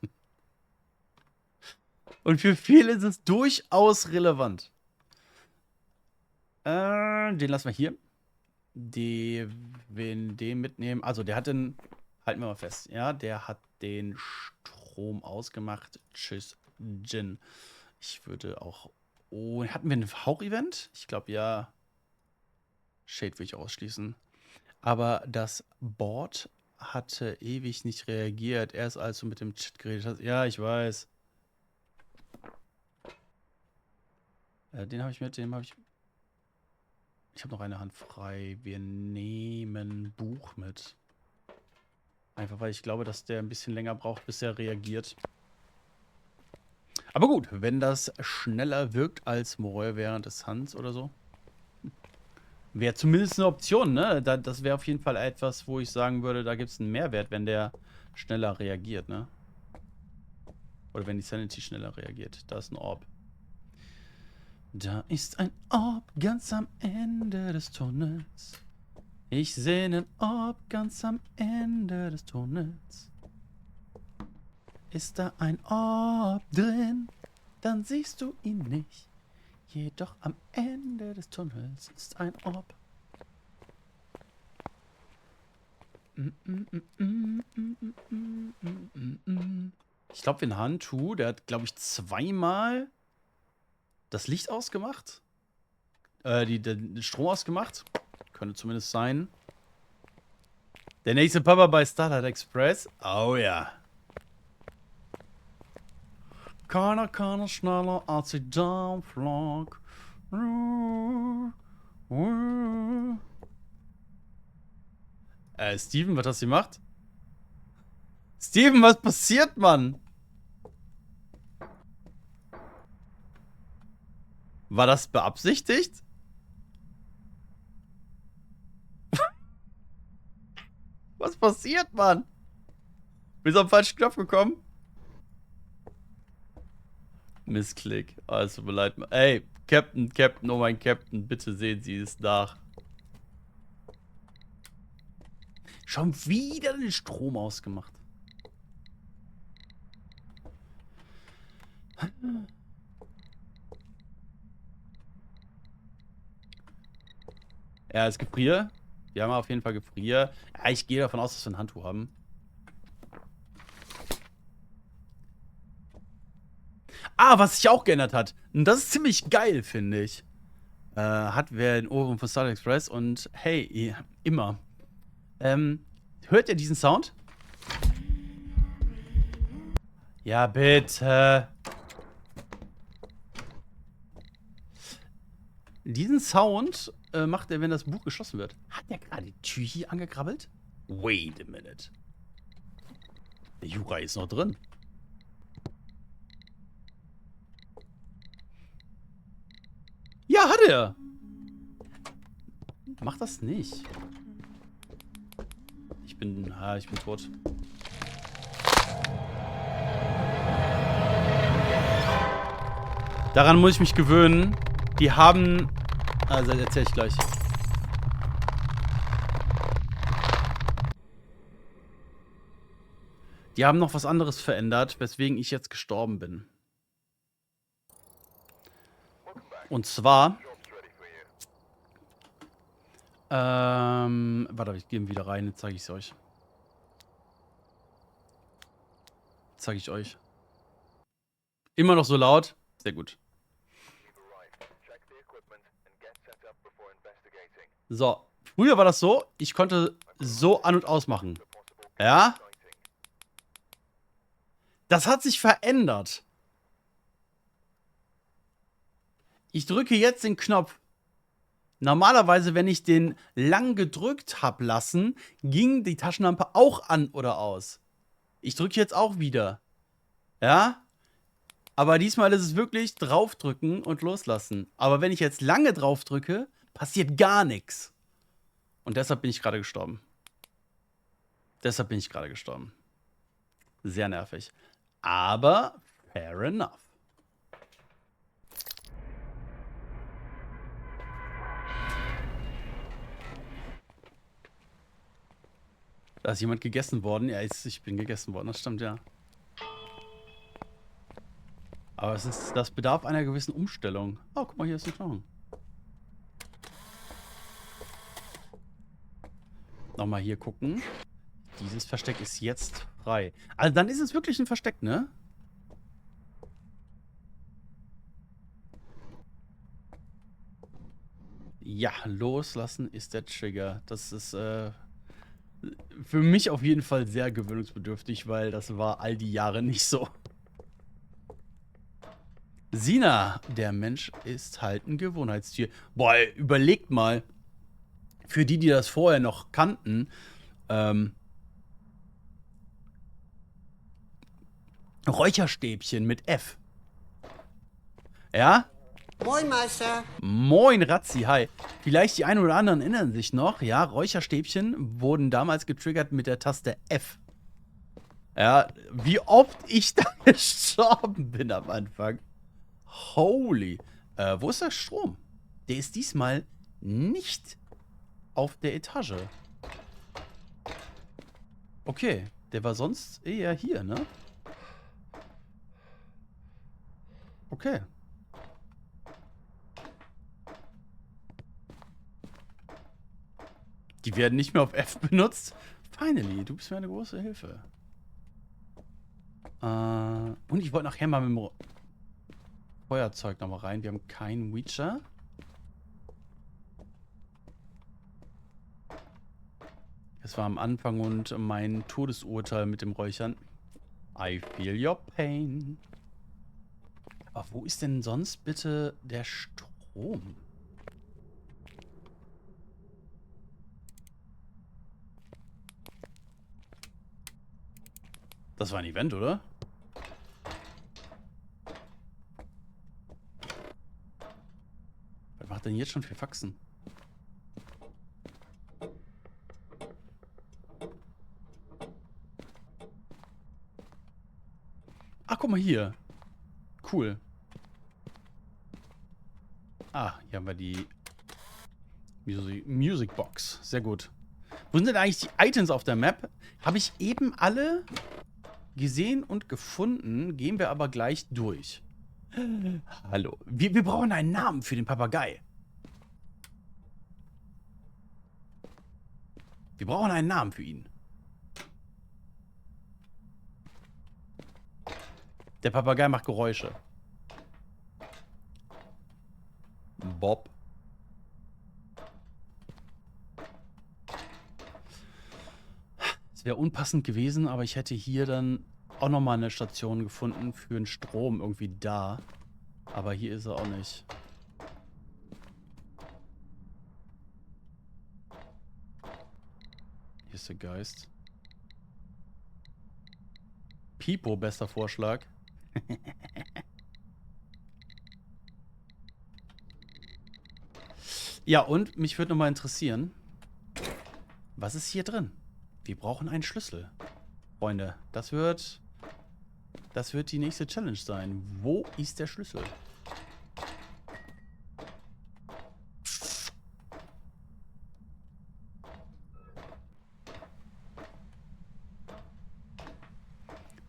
Und für viele ist es durchaus relevant. Den lassen wir hier. Den mitnehmen. Also, der hat den. Halten wir mal fest. Ja, der hat den Strom ausgemacht. Tschüss, Jin. Ich würde auch. Oh, hatten wir ein Hauch-Event? Ich glaube, ja. Shade würde ich ausschließen. Aber das Board hatte ewig nicht reagiert. Erst als du mit dem Chat geredet hast. Ja, ich weiß. Den habe ich mit, dem habe ich. Ich habe noch eine Hand frei. Wir nehmen Buch mit. Einfach weil ich glaube, dass der ein bisschen länger braucht, bis er reagiert. Aber gut, wenn das schneller wirkt als Morel während des Hunts oder so. Wäre zumindest eine Option, ne? Das wäre auf jeden Fall etwas, wo ich sagen würde, da gibt es einen Mehrwert, wenn der schneller reagiert, ne? Oder wenn die Sanity schneller reagiert. Da ist ein Orb. Da ist ein Orb ganz am Ende des Tunnels. Ich sehe einen Orb ganz am Ende des Tunnels. Ist da ein Orb drin, dann siehst du ihn nicht. Jedoch am Ende des Tunnels ist ein Orb. Ich glaube, den Hantu, der hat, glaube ich, zweimal das Licht ausgemacht. Den Strom ausgemacht. Könnte zumindest sein. Der nächste Papa bei Starlight Express. Oh ja. Keiner schneller als die Dampflok. Steven, was hast du gemacht? Steven, was passiert, Mann? War das beabsichtigt? Was passiert, Mann? Bist du am falschen Knopf gekommen? Missklick. Also, tut mir leid. Ey, Captain, oh mein Captain, bitte sehen Sie es nach. Schon wieder den Strom ausgemacht. Ja, es Gefrier. Wir haben auf jeden Fall Gefrier. Ja, ich gehe davon aus, dass wir ein Handtuch haben. Ah, was sich auch geändert hat. Und das ist ziemlich geil, finde ich. Hat wer den Ohrwurm von Starlight Express und hey, immer. Hört ihr diesen Sound? Ja, bitte. Diesen Sound macht er, wenn das Buch geschlossen wird. Hat der gerade die Tür hier angekrabbelt? Wait a minute. Der Jura ist noch drin. Ja, hat er. Mach das nicht. Ich bin tot. Daran muss ich mich gewöhnen. Die haben... Also, erzähl ich gleich. Die haben noch was anderes verändert, weswegen ich jetzt gestorben bin. Und zwar... warte, ich gehe wieder rein, jetzt zeige ich es euch. Zeige ich euch. Immer noch so laut? Sehr gut. So, früher war das so, ich konnte so an- und ausmachen. Ja? Das hat sich verändert. Ich drücke jetzt den Knopf. Normalerweise, wenn ich den lang gedrückt habe lassen, ging die Taschenlampe auch an oder aus. Ich drücke jetzt auch wieder. Ja? Aber diesmal ist es wirklich draufdrücken und loslassen. Aber wenn ich jetzt lange drauf drücke, passiert gar nichts. Und deshalb bin ich gerade gestorben. Sehr nervig. Aber fair enough. Da ist jemand gegessen worden. Ja, ich bin gegessen worden, das stimmt, ja. Aber das bedarf einer gewissen Umstellung. Oh, guck mal, hier ist ein Knochen. Nochmal hier gucken. Dieses Versteck ist jetzt frei. Also dann ist es wirklich ein Versteck, ne? Ja, loslassen ist der Trigger. Das ist für mich auf jeden Fall sehr gewöhnungsbedürftig, weil das war all die Jahre nicht so. Sina, der Mensch ist halt ein Gewohnheitstier. Boah, überlegt mal, für die, die das vorher noch kannten, Räucherstäbchen mit F. Ja? Moin, Meister. Moin, Razzi, hi. Vielleicht die einen oder anderen erinnern sich noch, ja, Räucherstäbchen wurden damals getriggert mit der Taste F. Ja, wie oft ich da gestorben bin am Anfang. Holy. Wo ist der Strom? Der ist diesmal nicht auf der Etage. Okay, der war sonst eher hier, ne? Okay. Die werden nicht mehr auf F benutzt. Finally, du bist mir eine große Hilfe. Und ich wollte nachher mal mit dem Feuerzeug nochmal rein. Wir haben keinen Witcher. Das war am Anfang und mein Todesurteil mit dem Räuchern. I feel your pain. Aber wo ist denn sonst bitte der Strom? Das war ein Event, oder? Was macht denn jetzt schon für Faxen? Ach, guck mal hier. Cool. Ah, hier haben wir die Music Box. Sehr gut. Wo sind denn eigentlich die Items auf der Map? Habe ich eben alle gesehen und gefunden. Gehen wir aber gleich durch. Hallo. Wir brauchen einen Namen für den Papagei. Wir brauchen einen Namen für ihn. Der Papagei macht Geräusche. Bob. Es wäre unpassend gewesen, aber ich hätte hier dann auch nochmal eine Station gefunden für den Strom irgendwie da. Aber hier ist er auch nicht. Hier ist der Geist. Pipo, bester Vorschlag. Ja, und mich würde nochmal interessieren, was ist hier drin? Wir brauchen einen Schlüssel. Freunde, das wird die nächste Challenge sein. Wo ist der Schlüssel?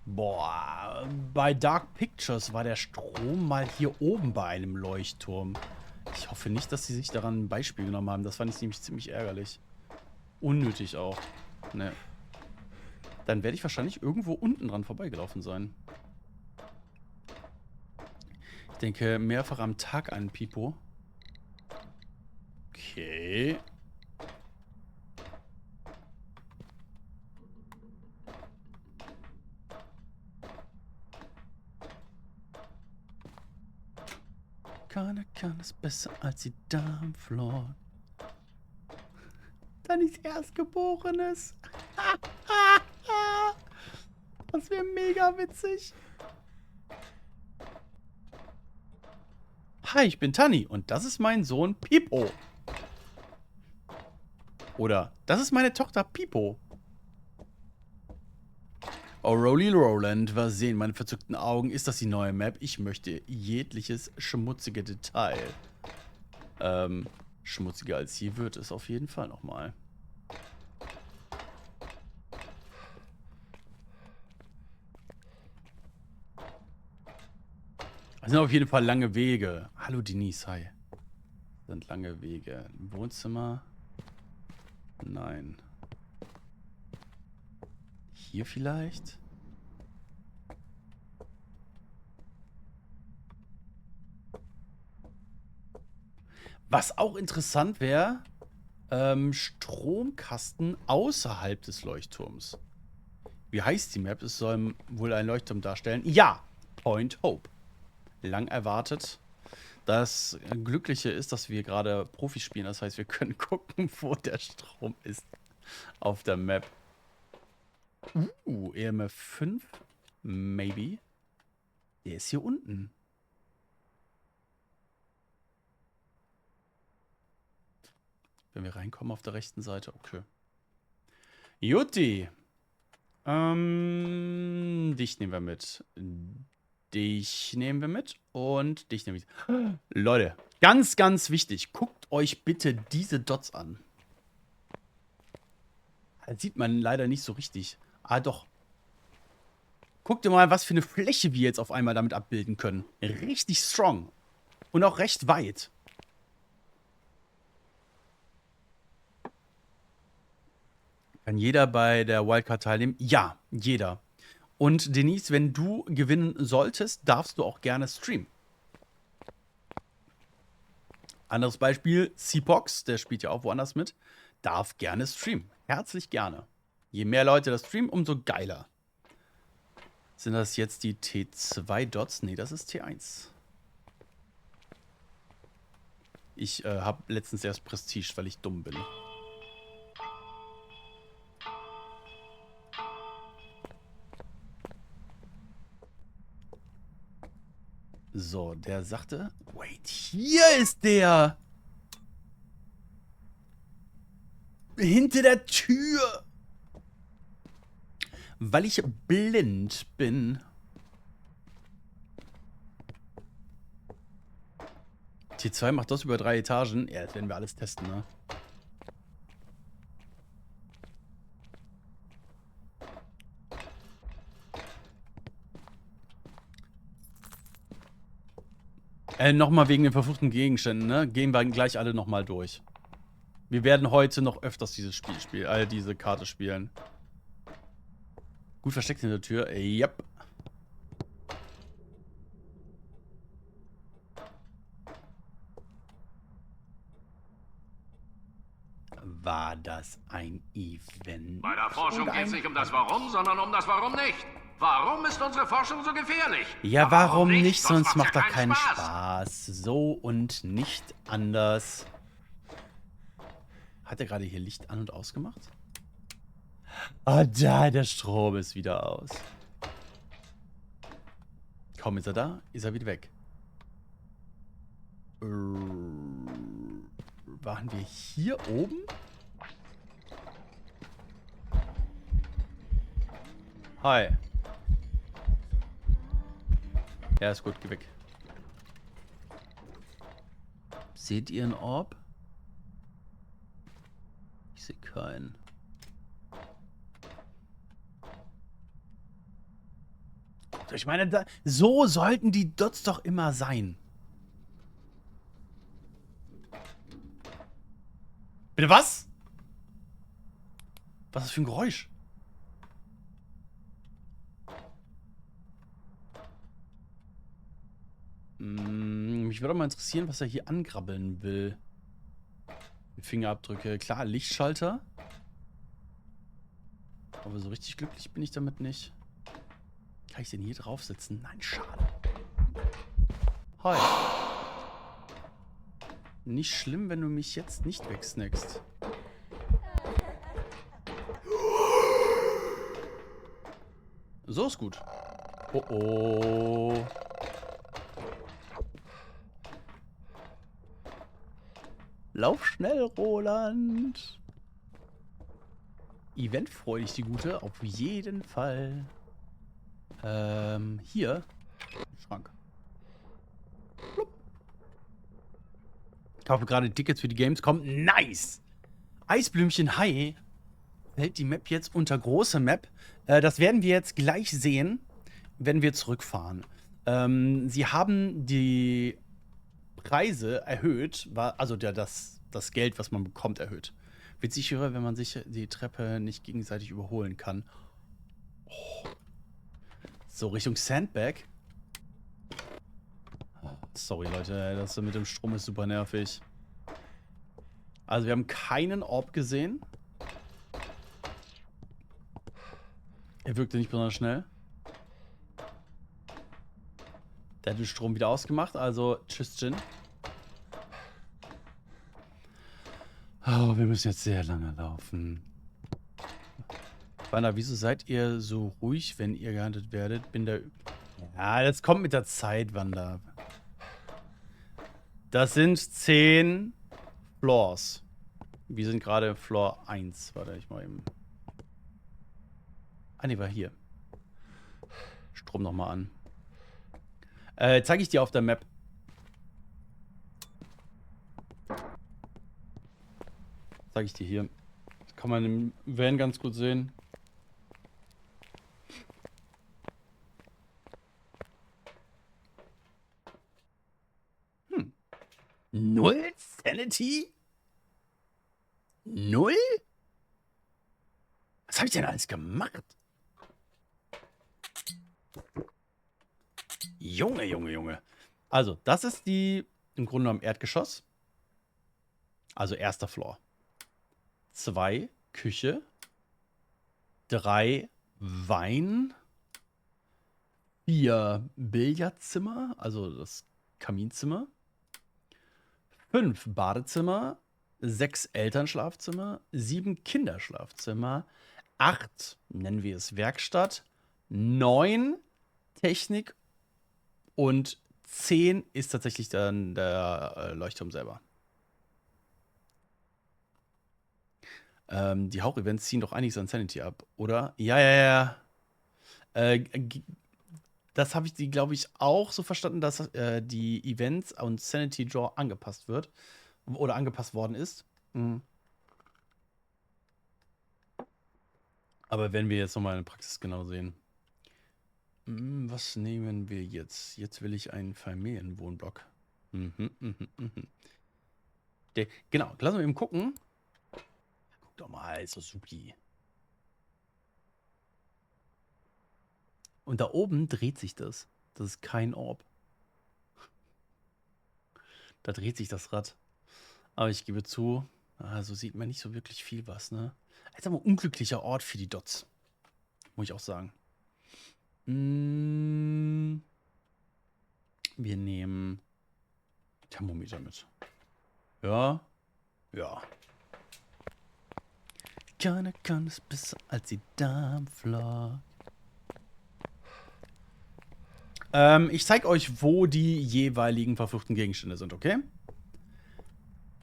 Boah, bei Dark Pictures war der Strom mal hier oben bei einem Leuchtturm. Ich hoffe nicht, dass sie sich daran ein Beispiel genommen haben. Das fand ich nämlich ziemlich ärgerlich. Unnötig auch. Ne. Dann werde ich wahrscheinlich irgendwo unten dran vorbeigelaufen sein. Ich denke, mehrfach am Tag einen Pipo. Okay. Keiner kann es besser als die Darmflor. Deines Erstgeborenes. Das wäre mega witzig. Hi, ich bin Tanni und das ist mein Sohn Pipo. Oder, das ist meine Tochter Pipo. Oh, Rolly Roland, was sehen meine verzückten Augen? Ist das die neue Map? Ich möchte jegliches schmutzige Detail. Schmutziger als hier wird es auf jeden Fall nochmal. Das sind auf jeden Fall lange Wege. Hallo Denise, hi. Das sind lange Wege. Wohnzimmer? Nein. Hier vielleicht? Was auch interessant wäre, Stromkasten außerhalb des Leuchtturms. Wie heißt die Map? Es soll wohl ein Leuchtturm darstellen. Ja, Point Hope. Lang erwartet. Das Glückliche ist, dass wir gerade Profi spielen. Das heißt, wir können gucken, wo der Strom ist auf der Map. EMF 5. Maybe. Der ist hier unten. Wenn wir reinkommen auf der rechten Seite. Okay. Jutti. Dich nehmen wir mit. Dich nehmen wir mit. Und dich nehmen wir mit. Leute, ganz, ganz wichtig. Guckt euch bitte diese Dots an. Das sieht man leider nicht so richtig. Ah, doch. Guckt ihr mal, was für eine Fläche wir jetzt auf einmal damit abbilden können. Richtig strong. Und auch recht weit. Kann jeder bei der Wildcard teilnehmen? Ja, jeder. Und Denise, wenn du gewinnen solltest, darfst du auch gerne streamen. Anderes Beispiel, C-Pox, der spielt ja auch woanders mit, darf gerne streamen. Herzlich gerne. Je mehr Leute das streamen, umso geiler. Sind das jetzt die T2-Dots? Nee, das ist T1. Ich habe letztens erst Prestige, weil ich dumm bin. So, der sagte... Wait, hier ist der! Hinter der Tür! Weil ich blind bin. T2 macht das über 3 Etagen. Ja, das werden wir alles testen, ne? Nochmal wegen den verfluchten Gegenständen, ne? Gehen wir gleich alle nochmal durch. Wir werden heute noch öfters dieses Spiel spielen, diese Karte spielen. Gut versteckt in der Tür. Yep. War das ein Event? Bei der Forschung geht es nicht um das Warum, sondern um das Warum nicht. Warum ist unsere Forschung so gefährlich? Ja, warum nicht? Sonst macht doch keinen Spaß. So und nicht anders. Hat er gerade hier Licht an- und ausgemacht? Ah, da, der Strom ist wieder aus. Kaum ist er da, ist er wieder weg. Waren wir hier oben? Hi. Ja, ist gut, geh weg. Seht ihr einen Orb? Ich sehe keinen. Ich meine, so sollten die Dots doch immer sein. Bitte was? Was ist das für ein Geräusch? Mich würde mal interessieren, was er hier angrabbeln will. Fingerabdrücke. Klar, Lichtschalter. Aber so richtig glücklich bin ich damit nicht. Kann ich den hier draufsetzen? Nein, schade. Hi. Nicht schlimm, wenn du mich jetzt nicht wegsnackst. So ist gut. Oh oh. Lauf schnell, Roland. Eventfreudig, die Gute. Auf jeden Fall. Hier. Schrank. Plupp. Ich kaufe gerade Tickets für die Gamescom. Nice! Eisblümchen, hi. Hält die Map jetzt unter große Map. Das werden wir jetzt gleich sehen, wenn wir zurückfahren. Sie haben die Preise erhöht, also das Geld, was man bekommt, erhöht. Wird sicherer, wenn man sich die Treppe nicht gegenseitig überholen kann. Oh. So, Richtung Sandbag. Sorry, Leute, das mit dem Strom ist super nervig. Also, wir haben keinen Orb gesehen. Er wirkte nicht besonders schnell. Der hat den Strom wieder ausgemacht, also tschüss, Jin. Oh, wir müssen jetzt sehr lange laufen. Wanda, wieso seid ihr so ruhig, wenn ihr gehandelt werdet? Ja, das kommt mit der Zeit, Wanda. Das sind 10 Floors. Wir sind gerade Floor 1. Warte, ich mal eben. Ah, ne, war hier. Strom nochmal an. Zeige ich dir auf der Map. Zeige ich dir hier. Das kann man im Van ganz gut sehen. Null Sanity? Null? Was habe ich denn alles gemacht? Junge, Junge, Junge. Also, das ist die im Grunde genommen Erdgeschoss. Also erster Floor. 2 Küche. 3 Wein. 4 Billardzimmer, also das Kaminzimmer. 5 Badezimmer. 6 Elternschlafzimmer. 7 Kinderschlafzimmer. 8, nennen wir es Werkstatt. 9 Technik. Und 10 ist tatsächlich dann der Leuchtturm selber. Die Hauch-Events ziehen doch einiges an Sanity ab, oder? Ja. Das habe ich, glaube ich, auch so verstanden, dass die Events und Sanity Draw angepasst wird. Oder angepasst worden ist. Mhm. Aber wenn wir jetzt nochmal in der Praxis genau sehen. Was nehmen wir jetzt? Jetzt will ich einen Familienwohnblock. Genau, lassen wir eben gucken. Guck doch mal, ist so supi. Und da oben dreht sich das. Das ist kein Orb. Da dreht sich das Rad. Aber ich gebe zu, so sieht man nicht so wirklich viel was, ne? Ist aber ein unglücklicher Ort für die Dots. Muss ich auch sagen. Wir nehmen Thermometer mit. Ja. Keiner kann es besser als die Dampflok. Ich zeige euch, wo die jeweiligen verfluchten Gegenstände sind, okay?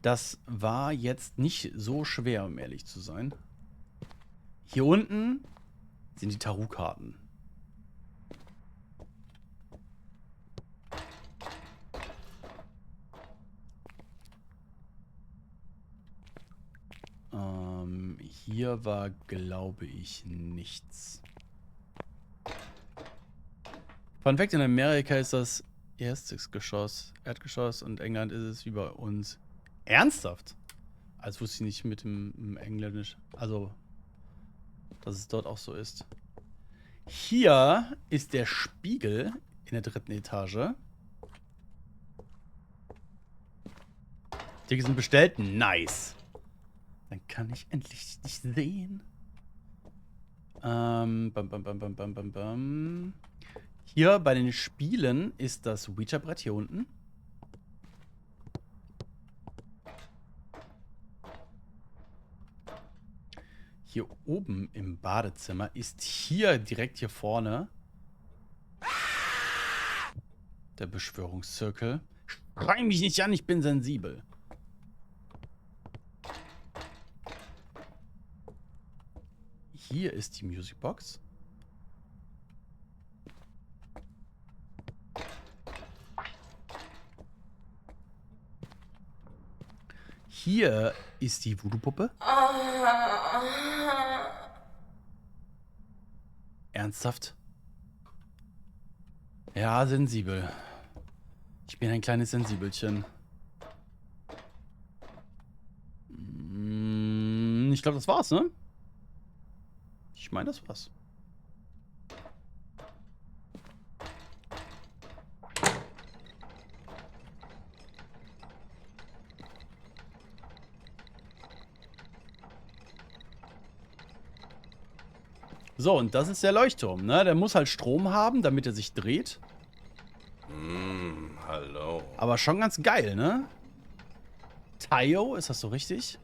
Das war jetzt nicht so schwer, um ehrlich zu sein. Hier unten sind die Tarotkarten. Hier war, glaube ich, nichts. Fun Fact: In Amerika ist das erstes Geschoss, Erdgeschoss, und England ist es wie bei uns. Ernsthaft? Als wusste ich nicht mit dem Englisch. Also, dass es dort auch so ist. Hier ist der Spiegel in der 3. Etage. Die sind bestellt. Nice. Dann kann ich endlich dich sehen. Hier bei den Spielen ist das Ouija-Brett hier unten. Hier oben im Badezimmer ist hier direkt hier vorne der Beschwörungszirkel. Schrei mich nicht an, ich bin sensibel. Hier ist die Musicbox. Hier ist die Voodoo-Puppe. Ernsthaft? Ja, sensibel. Ich bin ein kleines Sensibelchen. Ich glaube, das war's, ne? Ich meine, das war's. So, und das ist der Leuchtturm, ne? Der muss halt Strom haben, damit er sich dreht. Hallo. Aber schon ganz geil, ne? Tayo, ist das so richtig?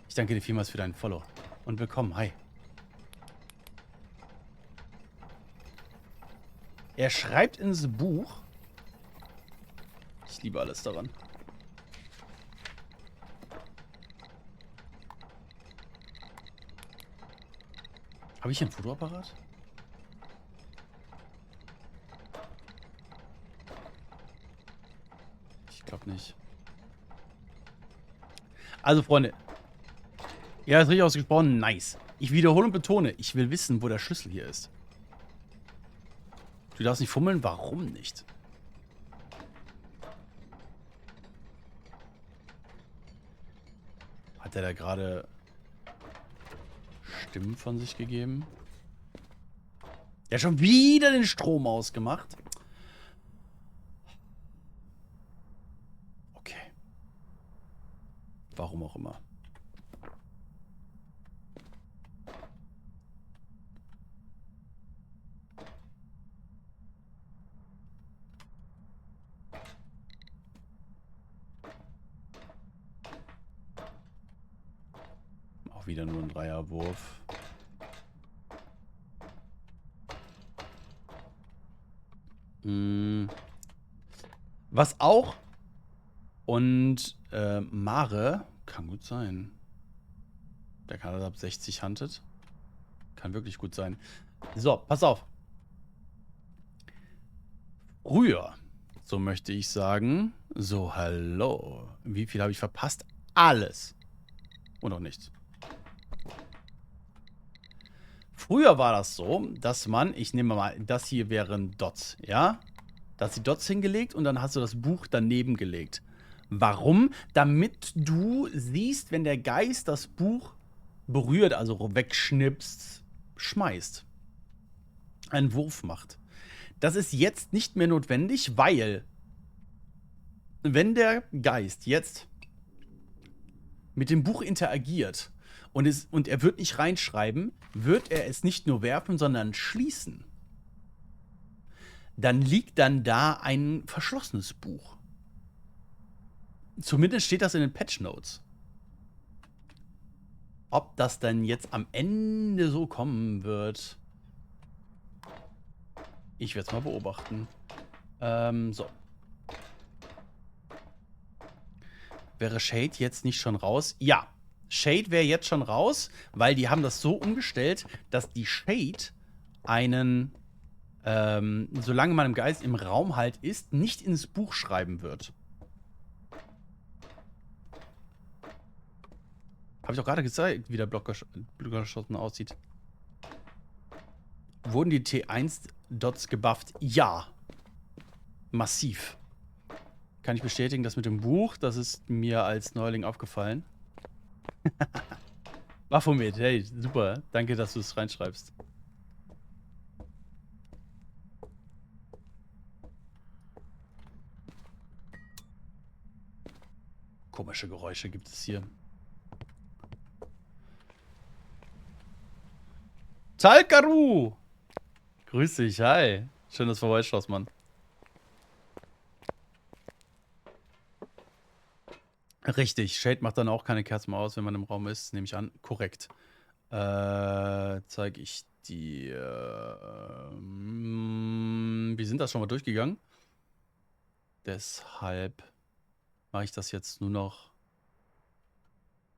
Ich danke dir vielmals für deinen Follow. Und willkommen, hi. Er schreibt ins Buch. Ich liebe alles daran. Habe ich einen Fotoapparat? Ich glaube nicht. Also, Freunde. Ja, ist richtig ausgesprochen. Nice. Ich wiederhole und betone, ich will wissen, wo der Schlüssel hier ist. Du darfst nicht fummeln? Warum nicht? Hat er da gerade Stimmen von sich gegeben? Der hat schon wieder den Strom ausgemacht. Okay. Warum auch immer. Auch wieder nur ein Dreierwurf. Was auch. Und Mare kann gut sein. Der kann ab 60 huntet. Kann wirklich gut sein. So, pass auf. Früher, so möchte ich sagen. So, hallo. Wie viel habe ich verpasst? Alles. Und noch nichts. Früher war das so, dass man, ich nehme mal, das hier wären Dots, ja? Da hast du die Dots hingelegt und dann hast du das Buch daneben gelegt. Warum? Damit du siehst, wenn der Geist das Buch berührt, also wegschnipst, schmeißt. Einen Wurf macht. Das ist jetzt nicht mehr notwendig, weil wenn der Geist jetzt mit dem Buch interagiert und er wird nicht reinschreiben, wird er es nicht nur werfen, sondern schließen. Dann liegt dann da ein verschlossenes Buch. Zumindest steht das in den Patch Notes. Ob das dann jetzt am Ende so kommen wird, ich werde es mal beobachten. So. Wäre Shade jetzt nicht schon raus? Ja, Shade wäre jetzt schon raus, weil die haben das so umgestellt, dass die Shade einen, solange man im Geist im Raum halt ist, nicht ins Buch schreiben wird. Habe ich auch gerade gezeigt, wie der Block geschossen aussieht. Wurden die T1-Dots gebufft? Ja. Massiv. Kann ich bestätigen, das mit dem Buch, das ist mir als Neuling aufgefallen. Baphomet, hey, super. Danke, dass du es reinschreibst. Komische Geräusche gibt es hier. Talkaru! Grüß dich, hi. Schön, dass du vorbeischaust, Mann. Richtig, Shade macht dann auch keine Kerzen mehr aus, wenn man im Raum ist, nehme ich an. Korrekt. Zeige ich dir. Wir sind das schon mal durchgegangen. Deshalb mache ich das jetzt nur noch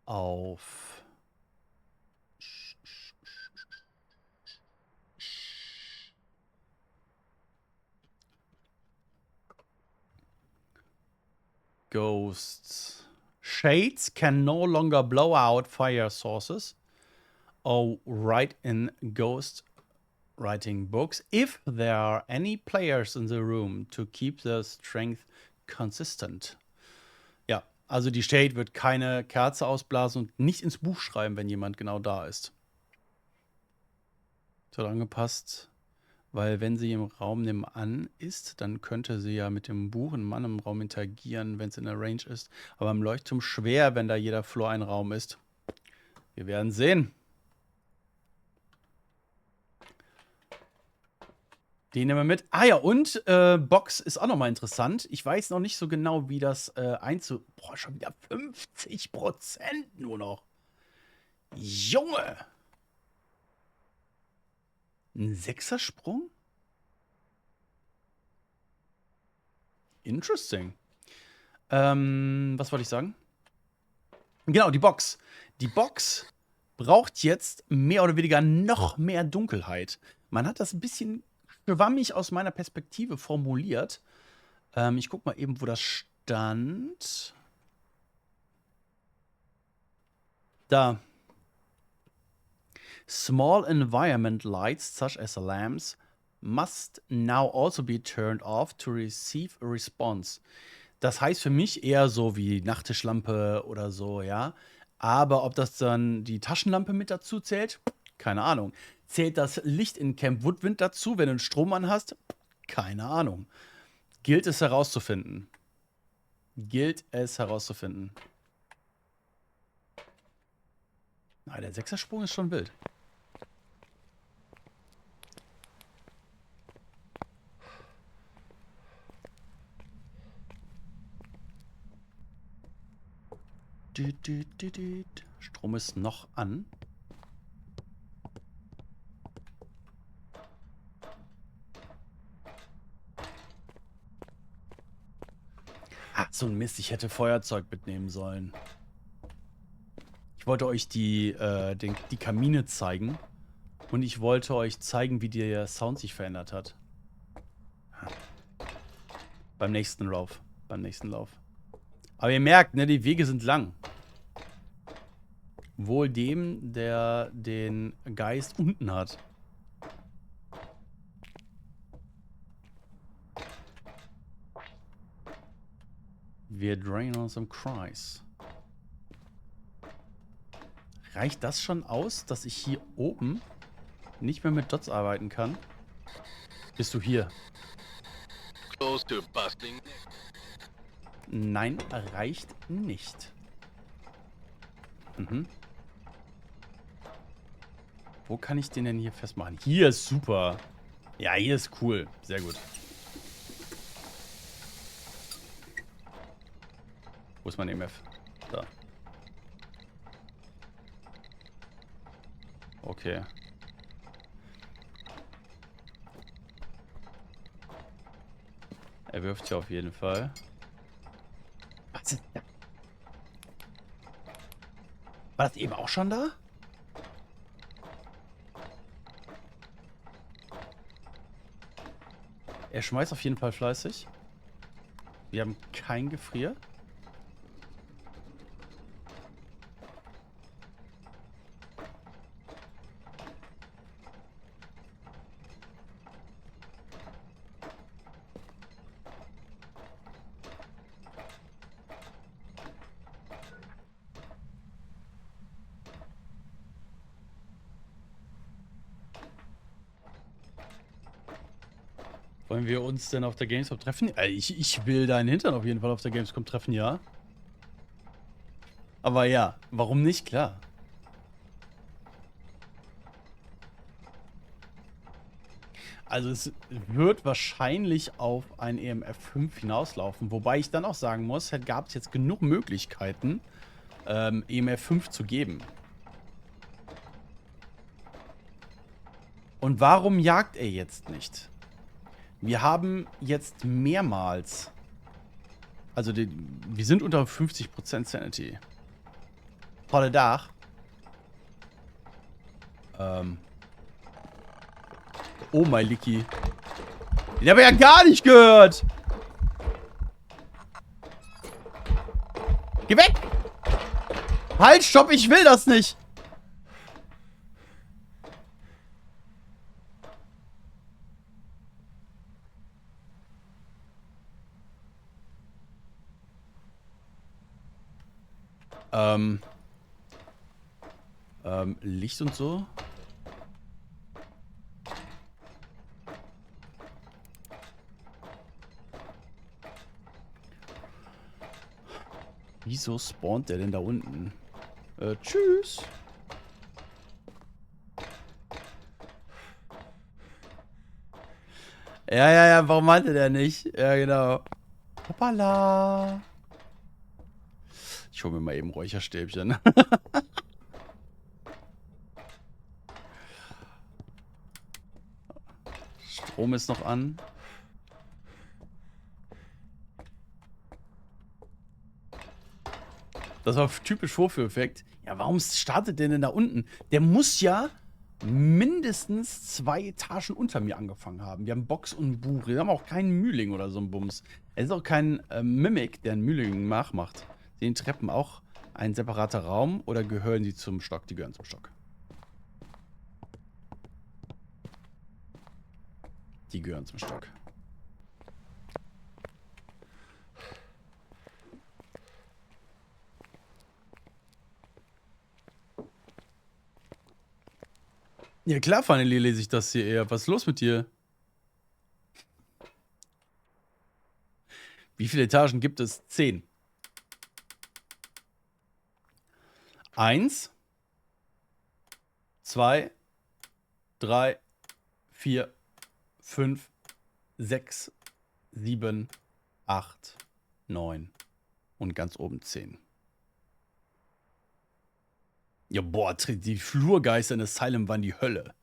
auf Ghosts. Shades can no longer blow out fire sources or write in ghost writing books if there are any players in the room to keep the strength consistent. Ja, also die Shade wird keine Kerze ausblasen und nicht ins Buch schreiben, wenn jemand genau da ist. Das hat angepasst, weil wenn sie im Raum nebenan ist, dann könnte sie ja mit dem Buch im Mann im Raum interagieren, wenn es in der Range ist. Aber im Leuchtturm schwer, wenn da jeder Floor ein Raum ist. Wir werden sehen. Den nehmen wir mit. Ah ja, und Box ist auch nochmal interessant. Ich weiß noch nicht so genau, wie das Boah, schon wieder 50% nur noch. Junge! Ein Sechsersprung? Interesting. Was wollte ich sagen? Genau, die Box. Die Box braucht jetzt mehr oder weniger noch mehr Dunkelheit. Man hat das ein bisschen schwammig aus meiner Perspektive formuliert. Ich guck mal eben, wo das stand. Da. Small environment lights, such as lamps, must now also be turned off to receive a response. Das heißt für mich eher so wie Nachttischlampe oder so, ja. Aber ob das dann die Taschenlampe mit dazu zählt? Keine Ahnung. Zählt das Licht in Camp Woodwind dazu, wenn du einen Strom an hast? Keine Ahnung. Gilt es herauszufinden. Gilt es herauszufinden. Na, der Sechsersprung ist schon wild. Strom ist noch an. Ach, so ein Mist, ich hätte Feuerzeug mitnehmen sollen. Ich wollte euch die Kamine zeigen. Und ich wollte euch zeigen, wie der Sound sich verändert hat. Beim nächsten Lauf. Aber ihr merkt, ne, die Wege sind lang. Wohl dem, der den Geist unten hat. Wir drehen uns im Kreis. Reicht das schon aus, dass ich hier oben nicht mehr mit Dots arbeiten kann? Bist du hier? Close to busting. Nein, reicht nicht. Mhm. Wo kann ich den denn hier festmachen? Hier ist super. Ja, hier ist cool. Sehr gut. Wo ist mein EMF? Da. Okay. Er wirft hier auf jeden Fall. Was ist da? War das eben auch schon da? Er schmeißt auf jeden Fall fleißig. Wir haben kein Gefrier. Wollen wir uns denn auf der Gamescom treffen? Ich will deinen Hintern auf jeden Fall auf der Gamescom treffen, ja. Aber ja, warum nicht? Klar. Also es wird wahrscheinlich auf ein EMF 5 hinauslaufen. Wobei ich dann auch sagen muss, gab es jetzt genug Möglichkeiten, EMF 5 zu geben. Und warum jagt er jetzt nicht? Wir haben jetzt mehrmals, also wir sind unter 50% Sanity. Volle Dach. Oh mein Licky. Den habe ich ja gar nicht gehört. Geh weg! Halt, stopp, ich will das nicht. Licht und so. Wieso spawnt der denn da unten? Tschüss. Ja, warum meinte der nicht? Ja, genau. Hoppala. Ich hole mir mal eben Räucherstäbchen. Strom ist noch an. Das war typisch Vorführeffekt. Ja, warum startet der denn da unten? Der muss ja mindestens 2 Etagen unter mir angefangen haben. Wir haben Box und Buch. Wir haben auch keinen Mühling oder so ein Bums. Es ist auch kein Mimic, der einen Mühling nachmacht. Sind die Treppen auch ein separater Raum oder gehören die zum Stock? Die gehören zum Stock. Die gehören zum Stock. Ja klar, Fanny, lese ich das hier eher. Was ist los mit dir? Wie viele Etagen gibt es? 10. 1, 2, 3, 4, 5, 6, 7, 8, 9 und ganz oben 10. Ja, boah, die Flurgeister in Asylum waren die Hölle.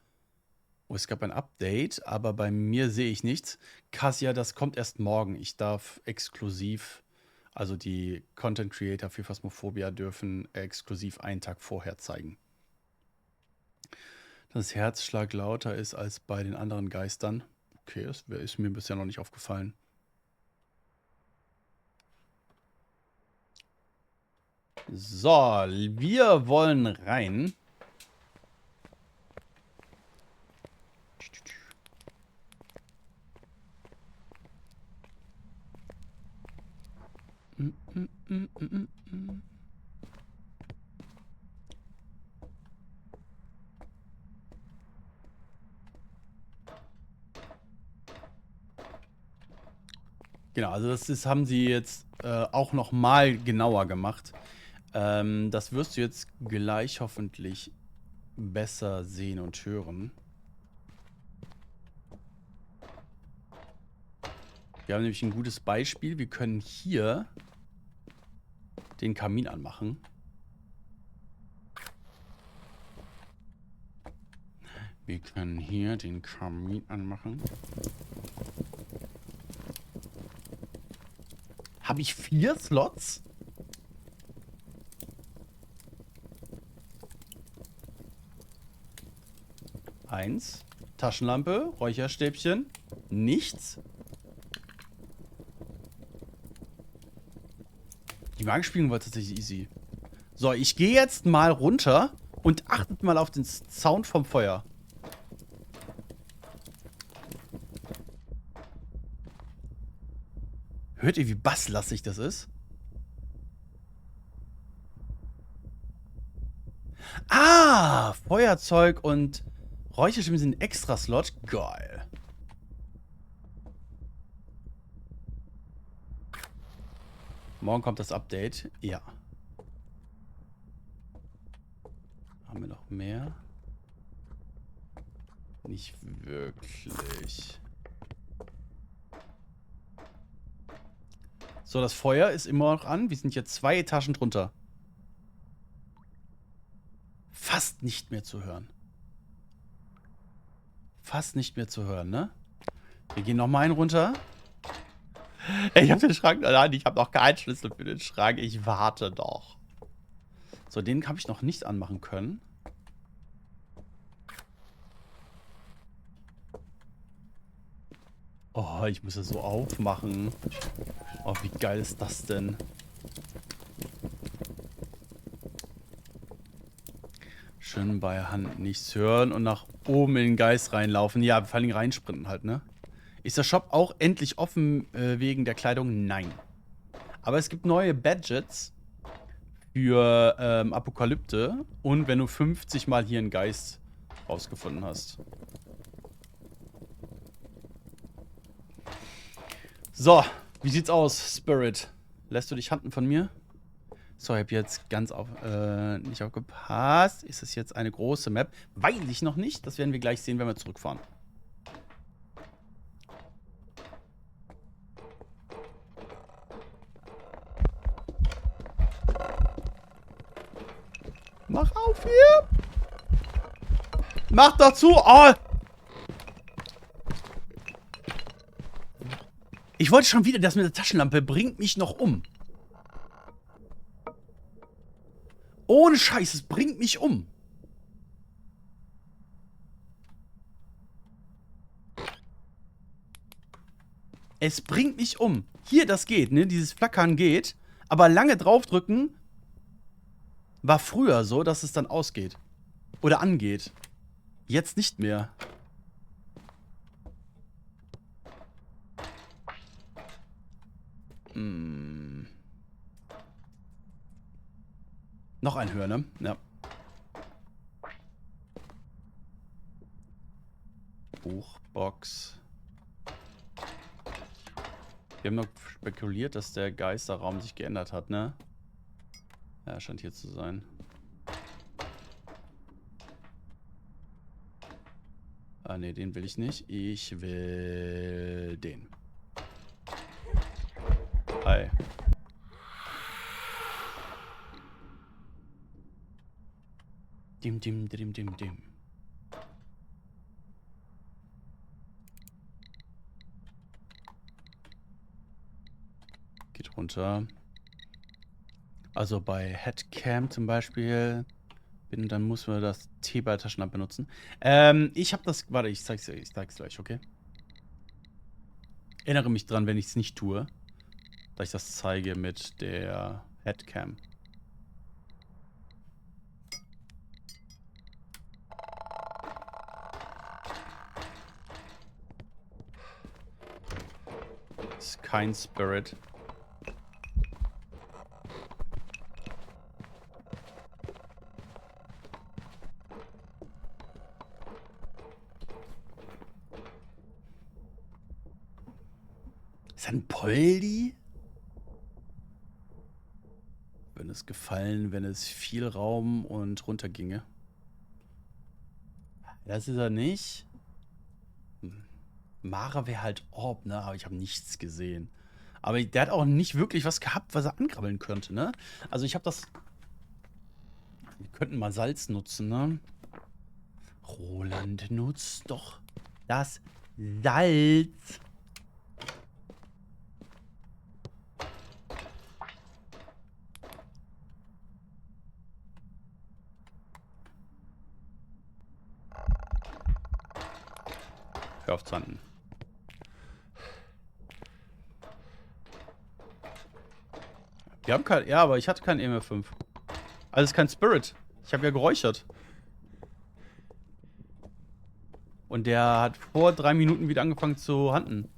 Oh, es gab ein Update, aber bei mir sehe ich nichts. Cassia, das kommt erst morgen. Ich darf exklusiv Also die Content Creator für Phasmophobia dürfen exklusiv einen Tag vorher zeigen. Dass das Herzschlag lauter ist als bei den anderen Geistern. Okay, das ist mir bisher noch nicht aufgefallen. So, wir wollen rein. Genau, also haben sie jetzt auch noch mal genauer gemacht. Das wirst du jetzt gleich hoffentlich besser sehen und hören. Wir haben nämlich ein gutes Beispiel. Wir können hier den Kamin anmachen. Wir können hier den Kamin anmachen. Habe ich 4 Slots? Eins. Taschenlampe, Räucherstäbchen. Nichts. Die Magenspiegelung war tatsächlich easy. So, ich gehe jetzt mal runter und achtet mal auf den Sound vom Feuer. Hört ihr, wie basslastig das ist? Ah, Feuerzeug und Räucherstäbchen sind ein Extra-Slot. Geil. Morgen kommt das Update. Ja. Haben wir noch mehr? Nicht wirklich. So, das Feuer ist immer noch an. Wir sind jetzt 2 Etagen drunter. Fast nicht mehr zu hören. Fast nicht mehr zu hören, ne? Wir gehen nochmal einen runter. Ich habe den Schrank. Nein, ich habe noch keinen Schlüssel für den Schrank. Ich warte doch. So, den habe ich noch nicht anmachen können. Oh, ich muss das so aufmachen. Oh, wie geil ist das denn? Schön bei Hand nichts hören und nach oben in den Geist reinlaufen. Ja, vor allem reinsprinten halt, ne? Ist der Shop auch endlich offen wegen der Kleidung? Nein. Aber es gibt neue Badges für Apokalypte und wenn du 50 Mal hier einen Geist rausgefunden hast. So, wie sieht's aus, Spirit? Lässt du dich handen von mir? So, ich habe jetzt ganz nicht aufgepasst. Ist das jetzt eine große Map? Weiß ich noch nicht. Das werden wir gleich sehen, wenn wir zurückfahren. Mach auf hier! Mach doch zu! Oh! Ich wollte schon wieder, das mit der Taschenlampe bringt mich noch um. Ohne Scheiß, es bringt mich um. Es bringt mich um. Hier, das geht, ne? Dieses Flackern geht. Aber lange draufdrücken war früher so, dass es dann ausgeht. Oder angeht. Jetzt nicht mehr. Noch ein höher, ne? Ja. Buchbox. Wir haben noch spekuliert, dass der Geisterraum sich geändert hat, ne? Ja, scheint hier zu sein. Ah, ne, den will ich nicht. Ich will den. Hi. Dim, dim, dim, dim, dim. Geht runter. Also bei Headcam zum Beispiel, dann muss man das T bei der Taschenlampe benutzen. Ich habe das, warte, ich zeig's gleich, okay? Erinnere mich dran, wenn ich es nicht tue, dass ich das zeige mit der Headcam. Ist kein Spirit. Ist ein Poldi? Wenn es gefallen, wenn es viel Raum und runter ginge. Das ist er nicht. Mara wäre halt Orb, ne? Aber ich habe nichts gesehen. Aber der hat auch nicht wirklich was gehabt, was er ankrabbeln könnte, ne? Also ich habe das... Wir könnten mal Salz nutzen, ne? Roland nutzt doch das Salz. Hör auf Zanden. Wir haben kein... Ja, aber ich hatte keinen EMF5. Also es ist kein Spirit. Ich habe ja geräuchert. Und der hat vor 3 Minuten wieder angefangen zu hunten.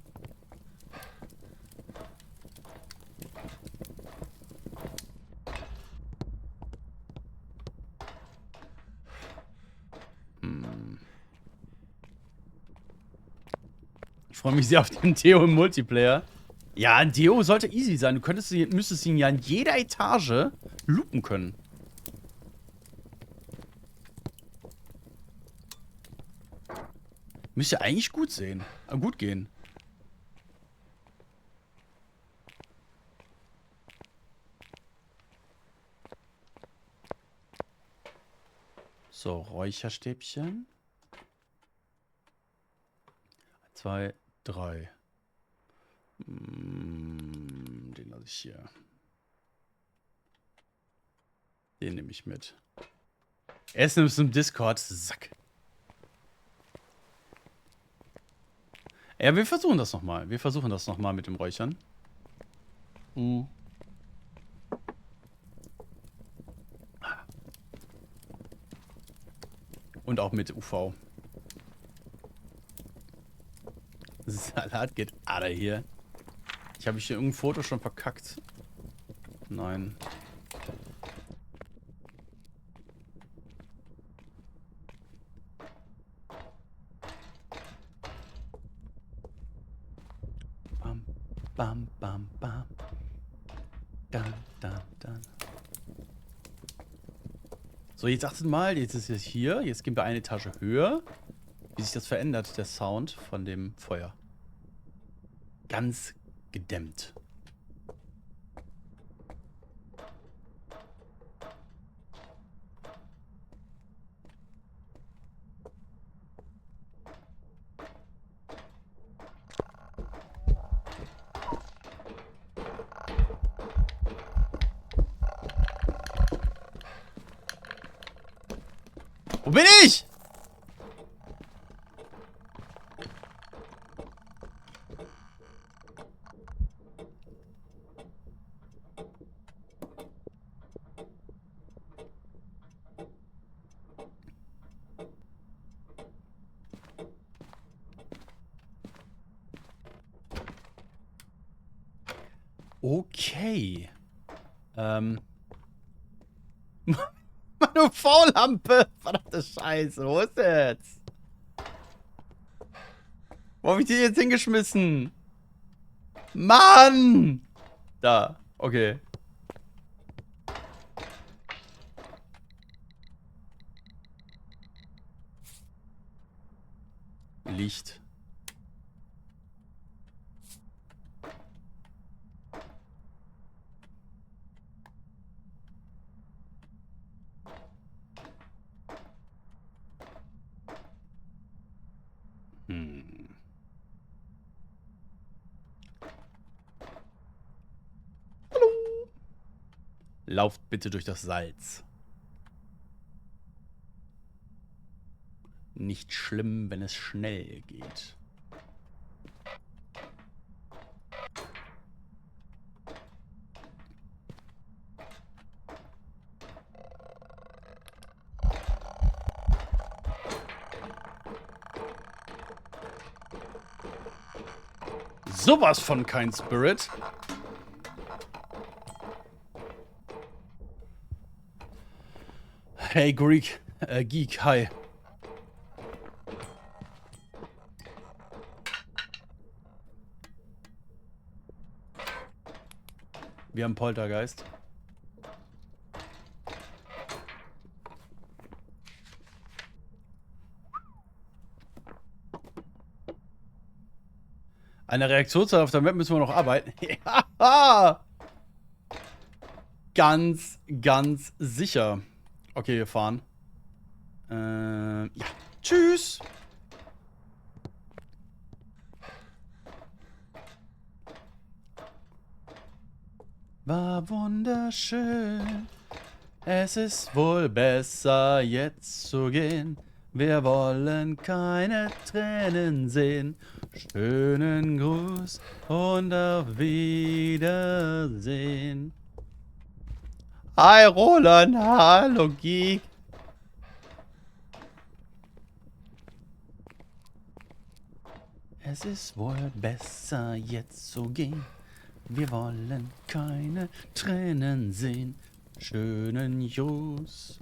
Ich freue mich sehr auf den Theo im Multiplayer. Ja, ein Theo sollte easy sein. Du müsstest ihn ja in jeder Etage loopen können. Müsste eigentlich gut sehen. Gut gehen. So, Räucherstäbchen. 2, 3. Den lasse ich hier. Den nehme ich mit. Essen ist im Discord. Sack. Ja, wir versuchen das nochmal. Wir versuchen das nochmal mit dem Räuchern. Und auch mit UV. Salat geht alle hier. Ich habe hier irgendein Foto schon verkackt. Nein. Bam, bam, bam, bam. Dann, dann, dann. So, jetzt achtet mal, jetzt ist es hier. Jetzt gehen wir eine Etage höher. Wie sich das verändert, der Sound von dem Feuer. Ganz gedämmt. Wo bin ich? Okay. Meine V-Lampe! Verdammte Scheiße, wo ist der jetzt? Wo hab ich die jetzt hingeschmissen? Mann! Da, okay. Licht. Lauft bitte durch das Salz. Nicht schlimm, wenn es schnell geht. Sowas von kein Spirit. Hey, Geek, hi. Wir haben Poltergeist. Eine Reaktionszeit auf der Map müssen wir noch arbeiten. Ja. Ganz, ganz sicher. Okay, wir fahren. Ja. Tschüss. War wunderschön. Es ist wohl besser, jetzt zu gehen. Wir wollen keine Tränen sehen. Schönen Gruß und auf Wiedersehen. Hi Roland, hallo Geek. Es ist wohl besser, jetzt zu gehen. Wir wollen keine Tränen sehen. Schönen Gruß.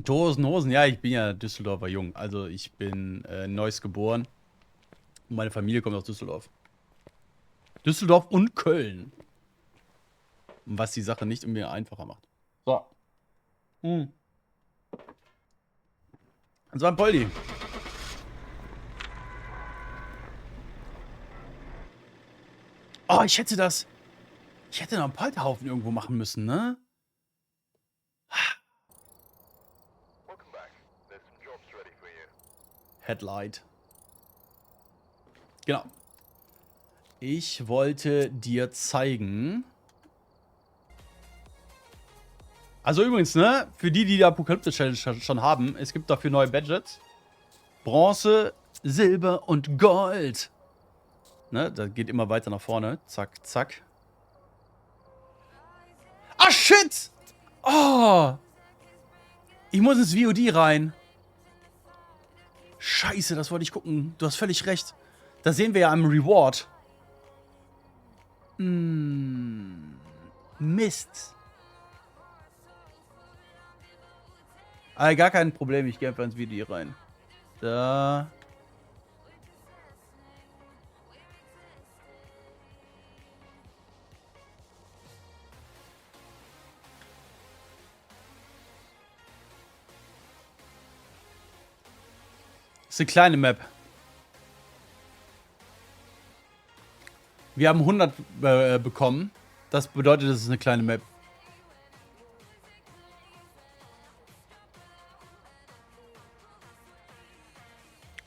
Hosen, ja, ich bin ja Düsseldorfer Jung. Also ich bin Neuss geboren. Und meine Familie kommt aus Düsseldorf. Düsseldorf und Köln. Was die Sache nicht irgendwie einfacher macht. So. Das war ein Poldi. Oh, ich hätte noch einen Polterhaufen irgendwo machen müssen, ne? Headlight. Genau. Ich wollte dir zeigen. Also übrigens, ne? Für die Apokalypse-Challenge schon haben, es gibt dafür neue Badges. Bronze, Silber und Gold. Ne? Das geht immer weiter nach vorne. Zack, zack. Ah, shit! Oh! Ich muss ins VOD rein. Scheiße, das wollte ich gucken. Du hast völlig recht. Da sehen wir ja am Reward. Mist. Ah, gar kein Problem. Ich gehe einfach ins VOD rein. Da. Ist eine kleine Map. Wir haben 100 bekommen. Das bedeutet, es ist eine kleine Map.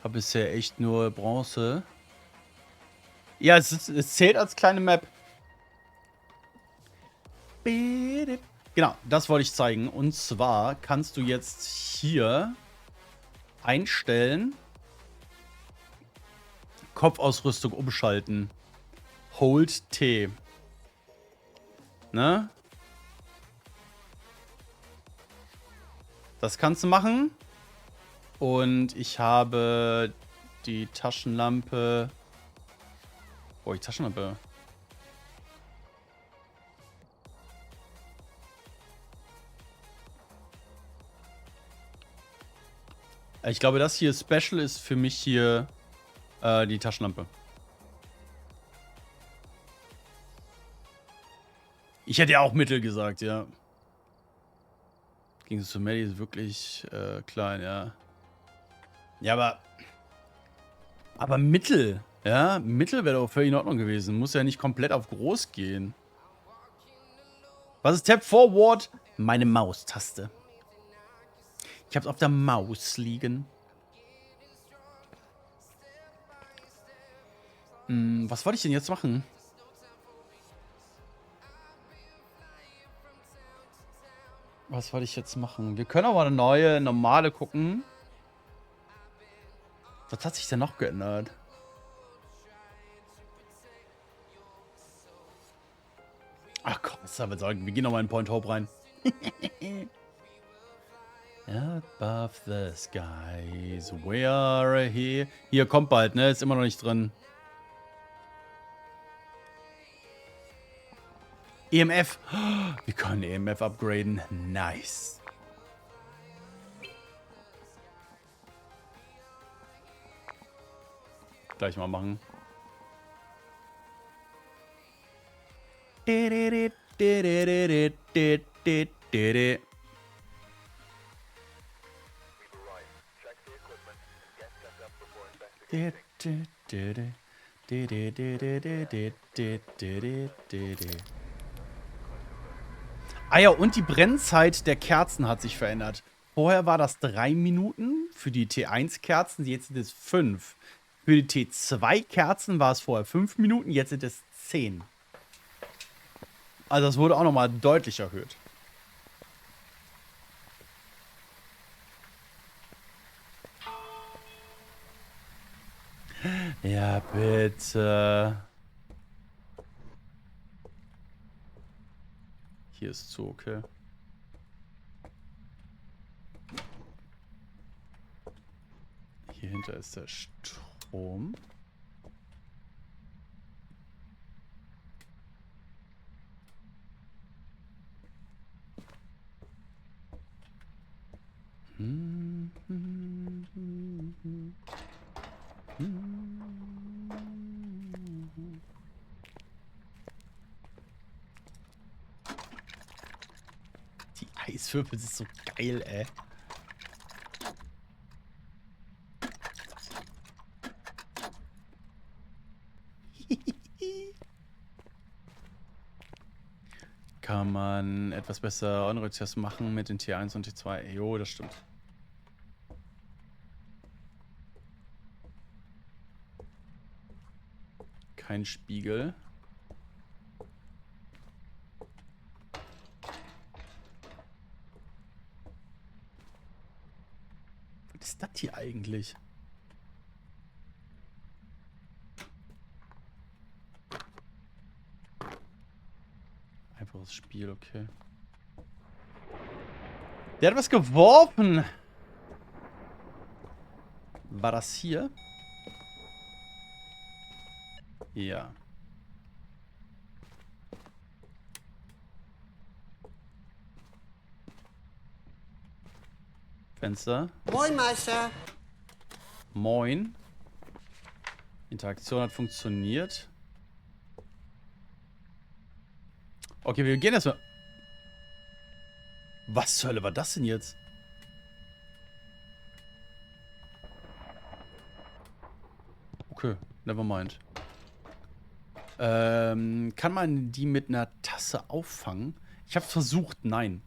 Hab bisher echt nur Bronze. Ja, es zählt als kleine Map. Genau, das wollte ich zeigen. Und zwar kannst du jetzt hier einstellen, Kopfausrüstung umschalten. Hold T. Ne? Das kannst du machen. Und ich habe die Taschenlampe. Oh, die Taschenlampe. Ich glaube, das hier Special ist für mich hier die Taschenlampe. Ich hätte ja auch Mittel gesagt, ja. Ging es zu Maddie ist wirklich klein, ja. Ja, aber Mittel, ja, Mittel wäre doch völlig in Ordnung gewesen. Muss ja nicht komplett auf groß gehen. Was ist Tab Forward? Meine Maustaste. Ich hab's auf der Maus liegen. Was wollte ich denn jetzt machen? Was wollte ich jetzt machen? Wir können aber eine neue, normale gucken. Was hat sich denn noch geändert? Ach komm, was soll man sagen? Wir gehen nochmal in Point Hope rein. Above the skies, where are here? Hier, kommt bald, ne? Ist immer noch nicht drin. EMF. Wir können EMF upgraden. Nice. Gleich mal machen. Ah ja, und die Brennzeit der Kerzen hat sich verändert. Vorher war das 3 Minuten für die T1-Kerzen, jetzt sind es 5. Für die T2-Kerzen war es vorher 5 Minuten, jetzt sind es 10. Also das wurde auch nochmal deutlich erhöht. Ja, bitte. Hier ist zu, okay. Hier hinter ist der Strom. Die Eiswürfel sind so geil, ey. Kann man etwas besser On-Road-Tests machen mit den T1 und T2? Jo, das stimmt. Kein Spiegel. Was ist das hier eigentlich? Einfaches Spiel, okay. Der hat was geworfen. War das hier? Ja. Fenster. Moin, Meister. Moin. Interaktion hat funktioniert. Okay, wir gehen erstmal. Was zur Hölle war das denn jetzt? Okay, never mind. Kann man die mit einer Tasse auffangen? Ich habe versucht, nein.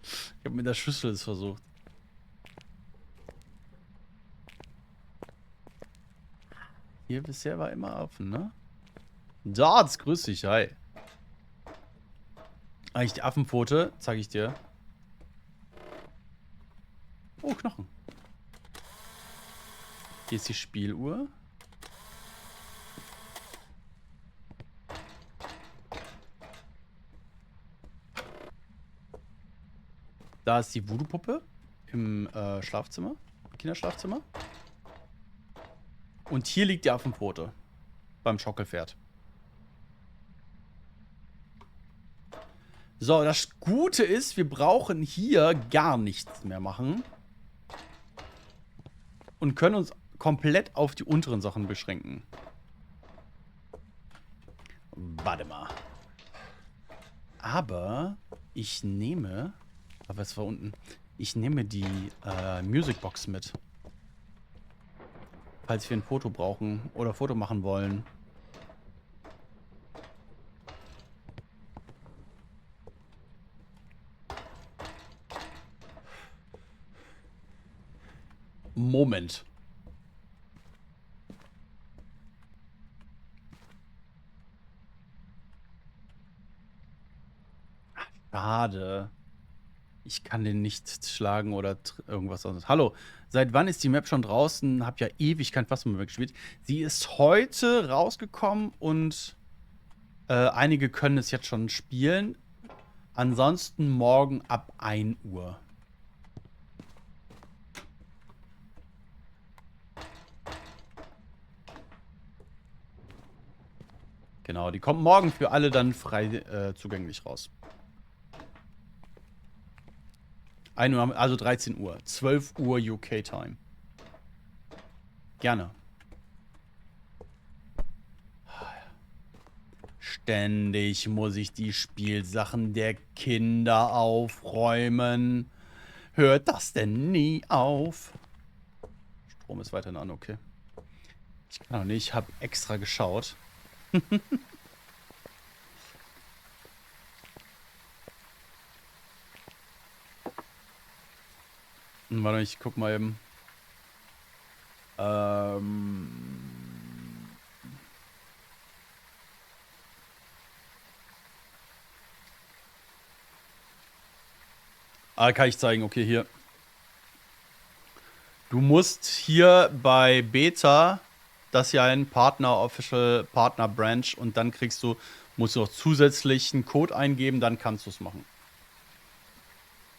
Ich habe mit der Schüssel es versucht. Hier bisher war immer offen, ne? Darts, grüß dich, hi. Eigentlich die Affenpfote, zeige ich dir. Oh, Knochen. Hier ist die Spieluhr. Da ist die Voodoo-Puppe im Schlafzimmer, Kinderschlafzimmer. Und hier liegt die Affenpfote beim Schaukelpferd. So, das Gute ist, wir brauchen hier gar nichts mehr machen. Und können uns komplett auf die unteren Sachen beschränken. Warte mal. Aber ich nehme... Aber es war unten. Ich nehme die Musicbox mit. Falls wir ein Foto brauchen oder Foto machen wollen. Moment. Schade. Ich kann den nicht schlagen oder irgendwas anderes. Hallo, seit wann ist die Map schon draußen? Hab ja ewig kein Fassung mehr gespielt. Sie ist heute rausgekommen und einige können es jetzt schon spielen. Ansonsten morgen ab 1 Uhr. Genau, die kommt morgen für alle dann frei zugänglich raus. 1 Uhr, also 13 Uhr. 12 Uhr UK-Time. Gerne. Ständig muss ich die Spielsachen der Kinder aufräumen. Hört das denn nie auf? Strom ist weiterhin an, okay. Ich kann auch nicht, ich habe extra geschaut. Warte, ich guck mal eben. Kann ich zeigen, okay, hier. Du musst hier bei Beta, das hier ein Partner, Official Partner Branch, und dann musst du noch zusätzlich einen Code eingeben, dann kannst du es machen.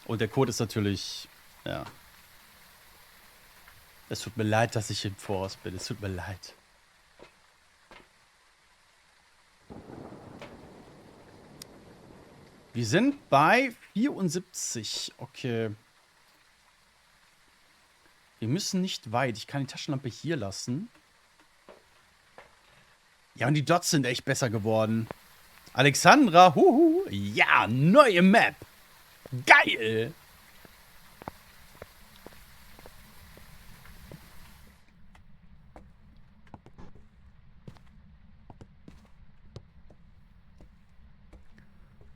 Und der Code ist natürlich, ja. Es tut mir leid, dass ich im Voraus bin. Es tut mir leid. Wir sind bei 74. Okay. Wir müssen nicht weit. Ich kann die Taschenlampe hier lassen. Ja, und die Dots sind echt besser geworden. Alexandra, huhu. Ja, neue Map. Geil.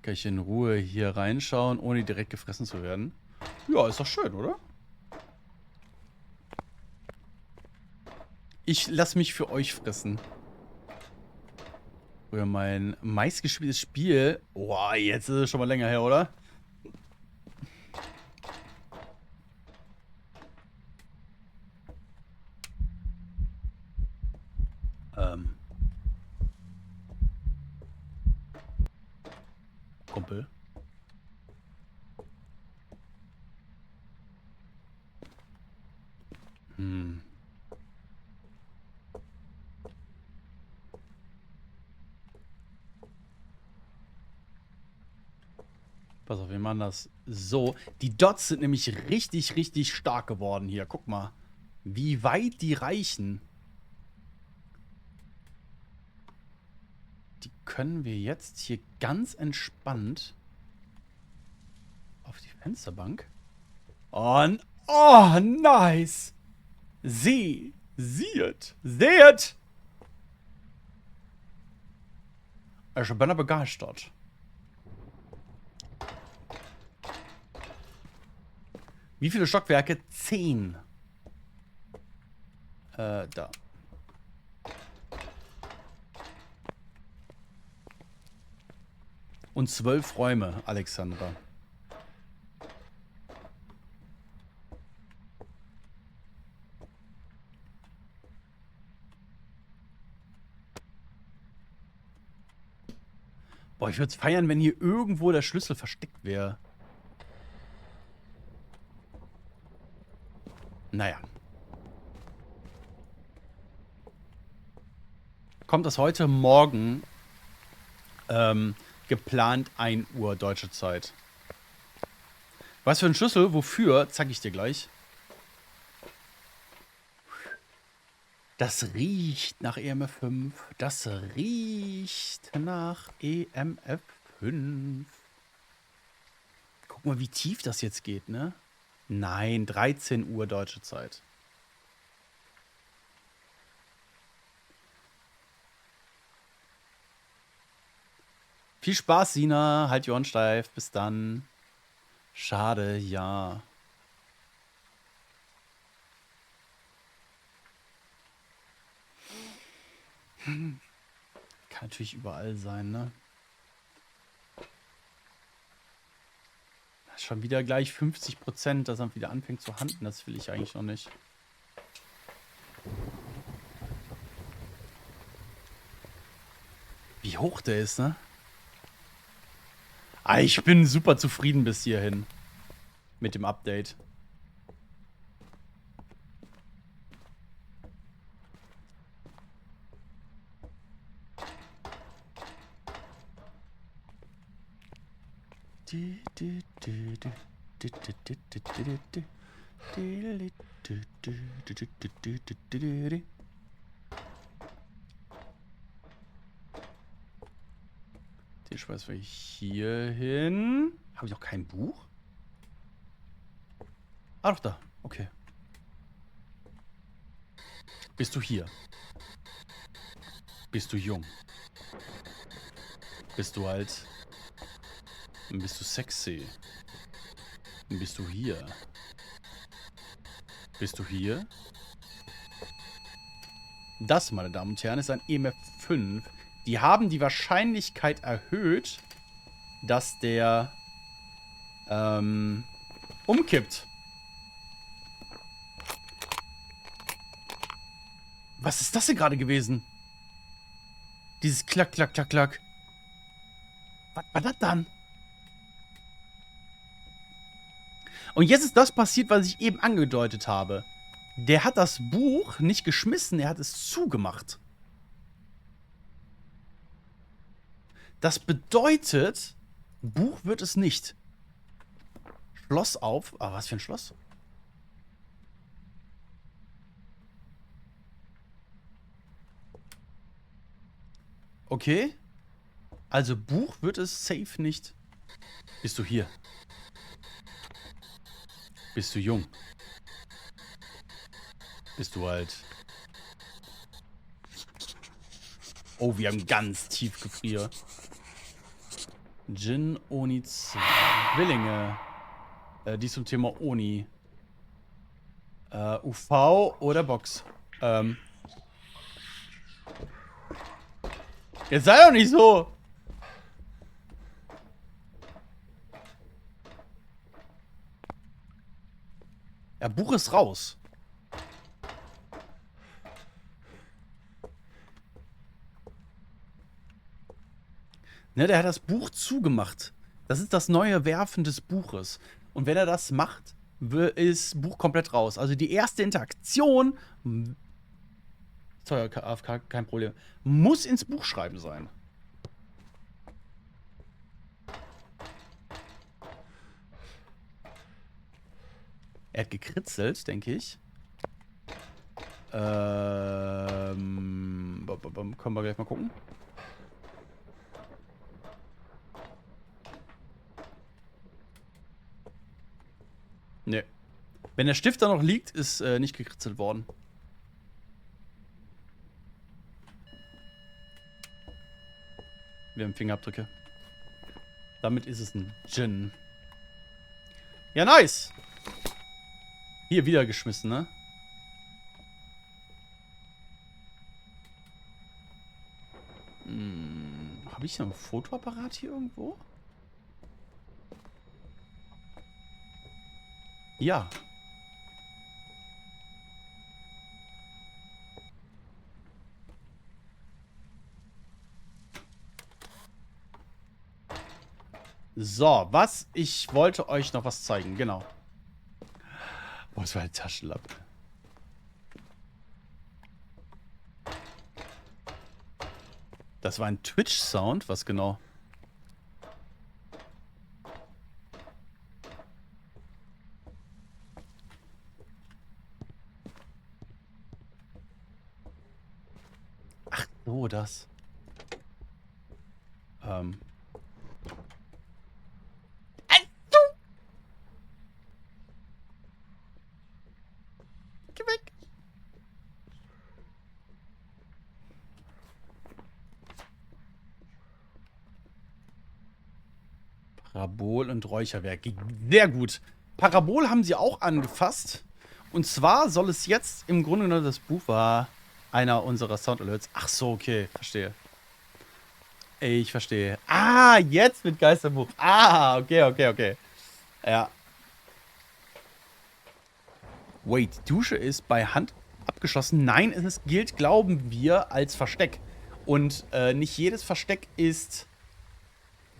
Kann ich in Ruhe hier reinschauen, ohne direkt gefressen zu werden? Ja, ist doch schön, oder? Ich lasse mich für euch fressen. Früher mein meistgespieltes Spiel. Boah, jetzt ist es schon mal länger her, oder? Kumpel. Pass auf, wir machen das so. Die Dots sind nämlich richtig, richtig stark geworden hier. Guck mal, wie weit die reichen. Die können wir jetzt hier ganz entspannt auf die Fensterbank. Und, oh, nice. Seht. Ich bin begeistert. Wie viele Stockwerke? 10. Da. Und 12 Räume, Alexandra. Boah, ich würde es feiern, wenn hier irgendwo der Schlüssel versteckt wäre. Naja. Kommt das heute Morgen geplant 1 Uhr deutsche Zeit. Was für ein Schlüssel? Wofür? Zeig ich dir gleich. Das riecht nach EMF 5. Das riecht nach EMF 5. Guck mal, wie tief das jetzt geht, ne? Nein, 13 Uhr deutsche Zeit. Viel Spaß, Sina. Halt die Ohren steif. Bis dann. Schade, ja. Kann natürlich überall sein, ne? Schon wieder gleich 50%, dass er wieder anfängt zu handeln. Das will ich eigentlich noch nicht. Wie hoch der ist, ne? Ah, ich bin super zufrieden bis hierhin. Mit dem Update. Den schmeißen wir hier hin. Habe ich noch kein Buch? Ah, doch da. Okay. Bist du hier? Bist du jung? Bist du alt? Bist du sexy? Bist du hier? Bist du hier? Das, meine Damen und Herren, ist ein EMF 5. Die haben die Wahrscheinlichkeit erhöht, dass der umkippt. Was ist das denn gerade gewesen? Dieses Klack, Klack, Klack, Klack. Was war das dann? Und jetzt ist das passiert, was ich eben angedeutet habe. Der hat das Buch nicht geschmissen, er hat es zugemacht. Das bedeutet, Buch wird es nicht. Schloss auf. Ah, was für ein Schloss? Okay. Also Buch wird es safe nicht. Bist du hier? Bist du jung? Bist du alt? Oh, wir haben ganz tief Gefrier. Djinn, Oni, Zwillinge. Die zum Thema Oni. UV oder Box. Jetzt sei doch nicht so! Ja, Buch ist raus. Ne, der hat das Buch zugemacht. Das ist das neue Werfen des Buches. Und wenn er das macht, ist Buch komplett raus. Also die erste Interaktion, sorry, AFK, kein Problem, muss ins Buch schreiben sein. Er hat gekritzelt, denke ich. Können wir gleich mal gucken. Ne. Wenn der Stift da noch liegt, ist nicht gekritzelt worden. Wir haben Fingerabdrücke. Damit ist es ein Djinn. Ja, nice. Hier wieder geschmissen, ne? Habe ich noch einen Fotoapparat hier irgendwo? Ja. So, was? Ich wollte euch noch was zeigen, genau. Wo ist meine Taschenlampe? Das war ein Twitch-Sound, was genau? Ach so, das. Geh weg. Parabol und Räucherwerk. Sehr gut. Parabol haben sie auch angefasst. Und zwar soll es jetzt im Grunde genommen, das Buch war einer unserer Sound Alerts. Ach so, okay, verstehe. Ich verstehe. Ah, jetzt mit Geisterbuch. Ah, okay. Ja. Wait, die Dusche ist bei Hand abgeschlossen. Nein, es gilt, glauben wir, als Versteck. Und nicht jedes Versteck ist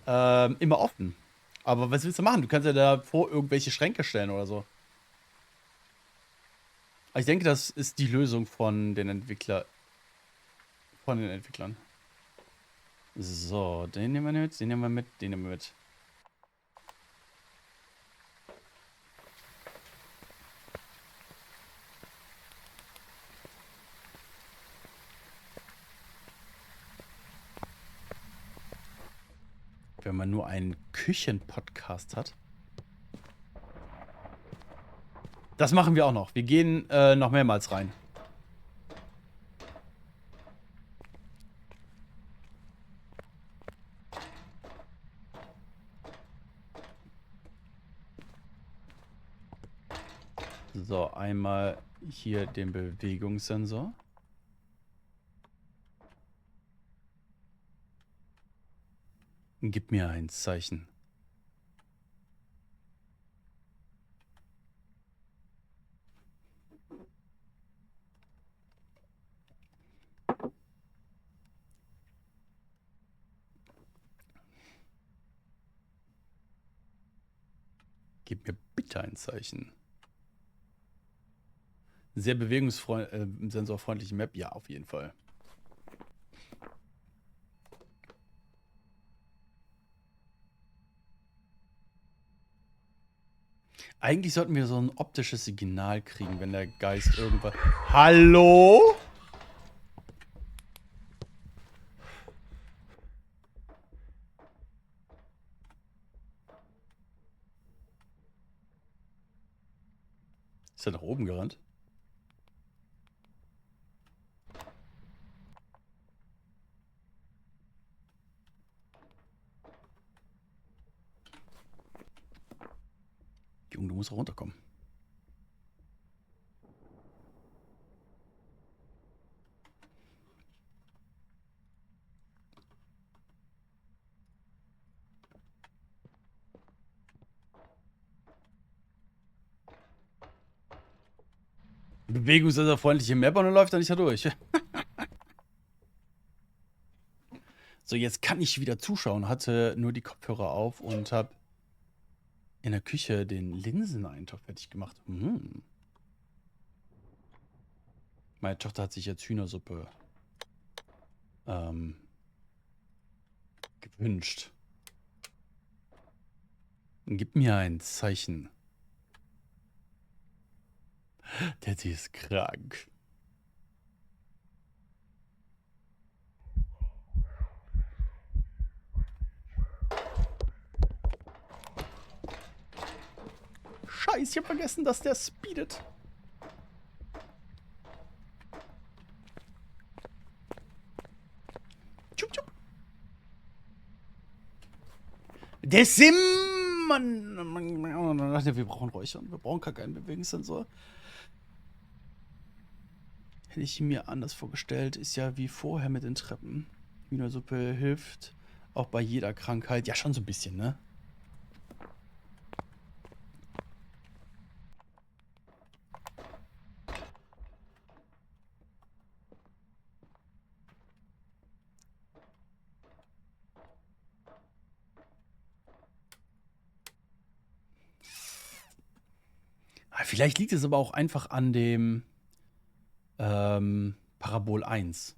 immer offen. Aber was willst du machen? Du kannst ja da vor irgendwelche Schränke stellen oder so. Aber ich denke, das ist die Lösung von den Entwicklern. So, den nehmen wir mit, den nehmen wir mit, den nehmen wir mit. Wenn man nur einen Küchenpodcast hat. Das machen wir auch noch. Wir gehen noch mehrmals rein. So, einmal hier den Bewegungssensor. Gib mir ein Zeichen. Gib mir bitte ein Zeichen. Sehr bewegungssensorfreundliche Map. Ja, auf jeden Fall. Eigentlich sollten wir so ein optisches Signal kriegen, wenn der Geist irgendwas... Hallo? Ist er nach oben gerannt? Junge, du musst runterkommen. Bewegungssensorfreundliche Map und dann läuft er nicht da durch. So, jetzt kann ich wieder zuschauen. Hatte nur die Kopfhörer auf und habe in der Küche den Linseneintopf fertig gemacht. Meine Tochter hat sich jetzt Hühnersuppe gewünscht. Gib mir ein Zeichen. Daddy ist krank. Scheiße, ich hab vergessen, dass der speedet. Tschub, tschub. Der Sim! Wir brauchen Räuchern. Wir brauchen gar keinen Bewegungssensor. Hätte ich mir anders vorgestellt. Ist ja wie vorher mit den Treppen. Hühnersuppe hilft auch bei jeder Krankheit. Ja, schon so ein bisschen, ne? Vielleicht liegt es aber auch einfach an dem Parabol 1.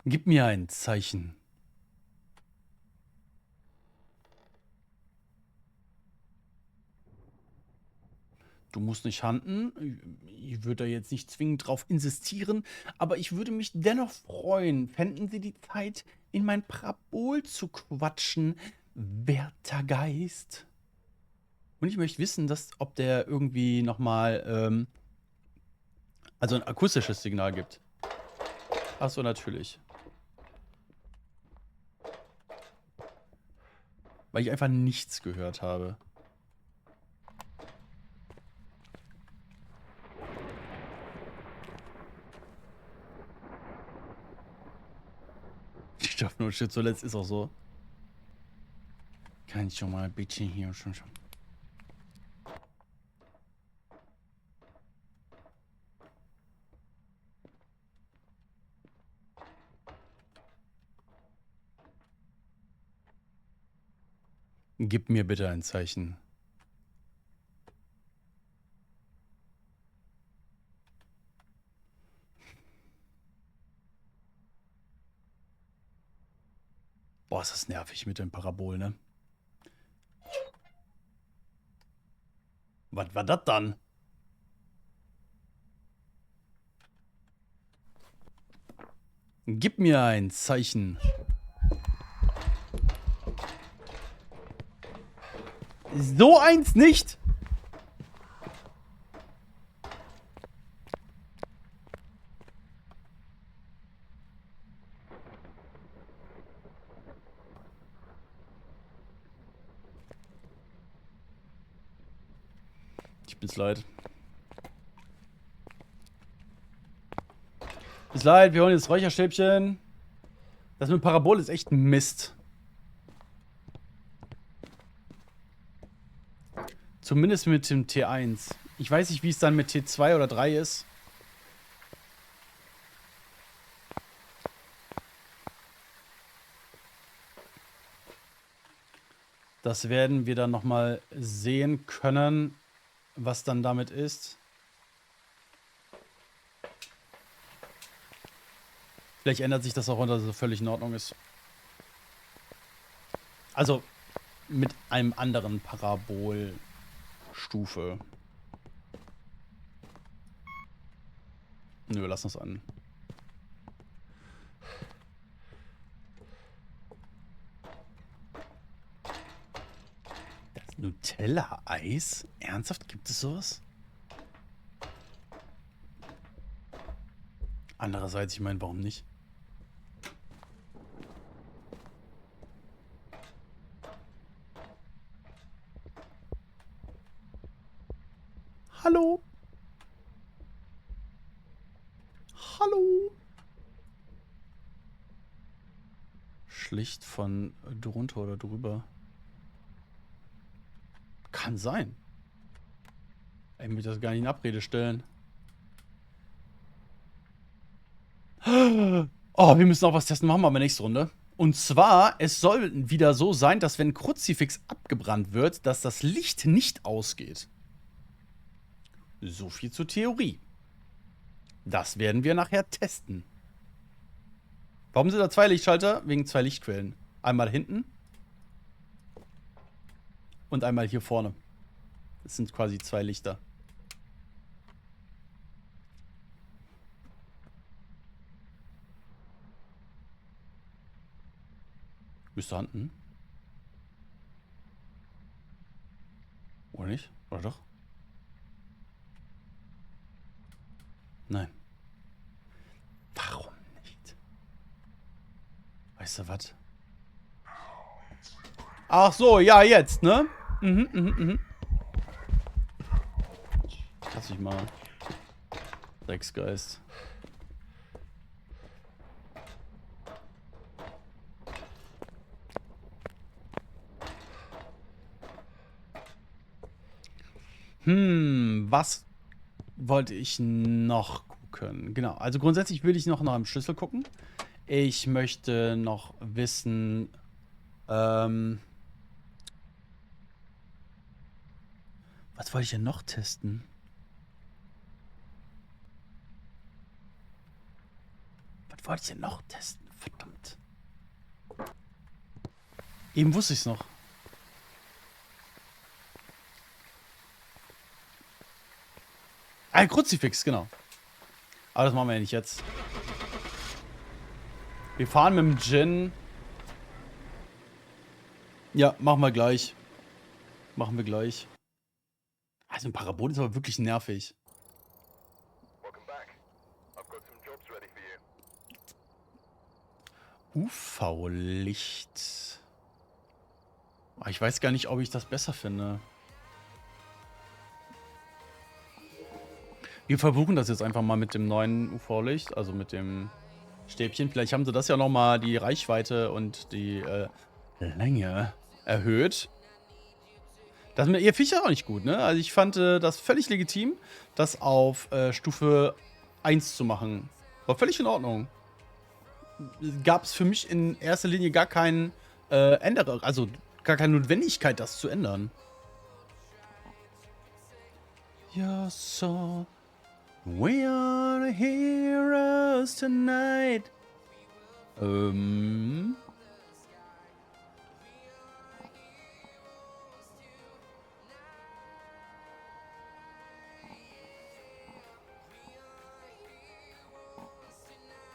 Gib mir ein Zeichen. Du musst nicht handeln. Ich würde da jetzt nicht zwingend drauf insistieren, aber ich würde mich dennoch freuen, fänden Sie die Zeit, in mein Parabol zu quatschen, werter Geist. Und ich möchte wissen, ob der irgendwie nochmal, also ein akustisches Signal gibt. Achso, natürlich. Weil ich einfach nichts gehört habe. Schafft nur Shit zuletzt, ist auch so. Kann ich schon mal ein bisschen hier schon. Gib mir bitte ein Zeichen. Boah, ist das nervig mit dem Parabol, ne? Was war das dann? Gib mir ein Zeichen. So eins nicht! Ich bin's leid. Ist leid, wir holen jetzt Räucherstäbchen. Das mit Parabol ist echt ein Mist. Zumindest mit dem T1. Ich weiß nicht, wie es dann mit T2 oder 3 ist. Das werden wir dann nochmal sehen können, was dann damit ist. Vielleicht ändert sich das auch, dass es völlig in Ordnung ist. Also mit einem anderen Parabolstufe. Nö, lass uns an. Das Nutella-Eis? Ernsthaft? Gibt es sowas? Andererseits, ich meine, warum nicht? Hallo? Hallo? Schlicht von drunter oder drüber. Kann sein. Ich möchte das gar nicht in Abrede stellen. Oh, wir müssen auch was testen. Machen wir aber nächste Runde. Und zwar, es soll wieder so sein, dass wenn Kruzifix abgebrannt wird, dass das Licht nicht ausgeht. So viel zur Theorie. Das werden wir nachher testen. Warum sind da zwei Lichtschalter? Wegen zwei Lichtquellen. Einmal hinten. Und einmal hier vorne. Das sind quasi zwei Lichter. Müsste hinten. Oder nicht? Oder doch? Nein. Warum nicht? Weißt du was? Ach so, ja, jetzt, ne? Lass dich mal. Drecksgeist. Was wollte ich noch gucken? Genau, also grundsätzlich will ich noch nach einem Schlüssel gucken. Ich möchte noch wissen, was wollte ich denn noch testen? Was wollte ich denn noch testen? Verdammt. Eben wusste ich es noch. Ein Kruzifix, genau. Aber das machen wir ja nicht jetzt. Wir fahren mit dem Djinn. Ja, machen wir gleich. Machen wir gleich. Also ein Parabol ist aber wirklich nervig. UV-Licht. Ich weiß gar nicht, ob ich das besser finde. Wir versuchen das jetzt einfach mal mit dem neuen UV-Licht, also mit dem Stäbchen. Vielleicht haben sie das ja nochmal die Reichweite und die Länge erhöht. Das mit ihr Viecher auch nicht gut, ne? Also ich fand das völlig legitim, das auf Stufe 1 zu machen. War völlig in Ordnung. Gab es für mich in erster Linie gar keinen Änderer, also gar keine Notwendigkeit, das zu ändern. You're so... We are the heroes tonight.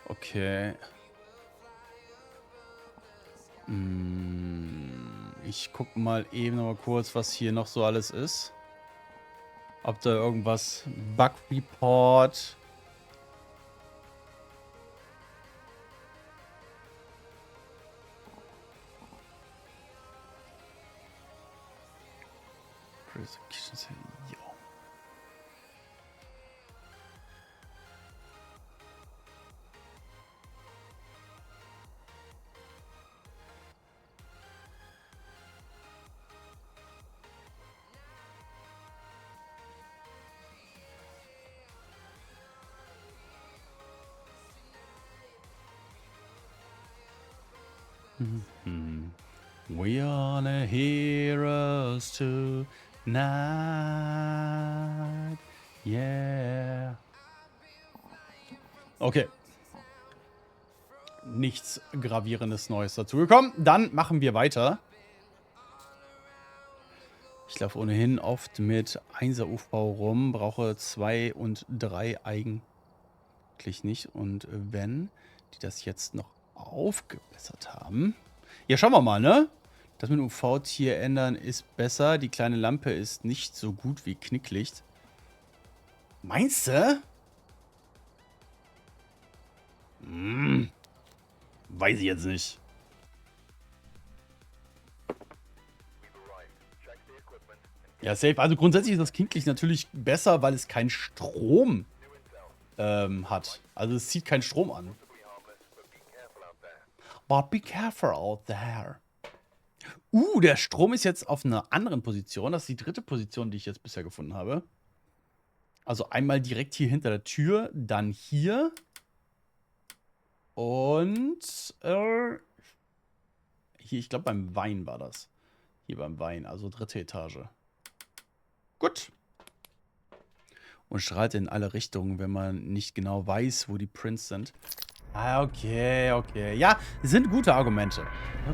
Okay. Ich guck mal eben noch mal kurz, was hier noch so alles ist. Ob da irgendwas... Bug Report... Jo. We are the heroes tonight. Yeah. Okay. Nichts Gravierendes Neues dazugekommen. Dann machen wir weiter. Ich laufe ohnehin oft mit 1er Aufbau rum. Brauche 2 und 3 eigentlich nicht. Und wenn die das jetzt noch aufgebessert haben. Ja, schauen wir mal, ne? Das mit UV-Tier ändern ist besser. Die kleine Lampe ist nicht so gut wie Knicklicht. Meinst du? Weiß ich jetzt nicht. Ja, safe. Also grundsätzlich ist das Knicklicht natürlich besser, weil es keinen Strom hat. Also es zieht keinen Strom an. But be careful out there. Der Strom ist jetzt auf einer anderen Position. Das ist die 3. Position, die ich jetzt bisher gefunden habe. Also einmal direkt hier hinter der Tür, dann hier. Und hier, ich glaube beim Wein war das. Hier beim Wein, also 3. Etage. Gut. Und strahlt in alle Richtungen, wenn man nicht genau weiß, wo die Prints sind. Ah, okay, okay. Ja, sind gute Argumente.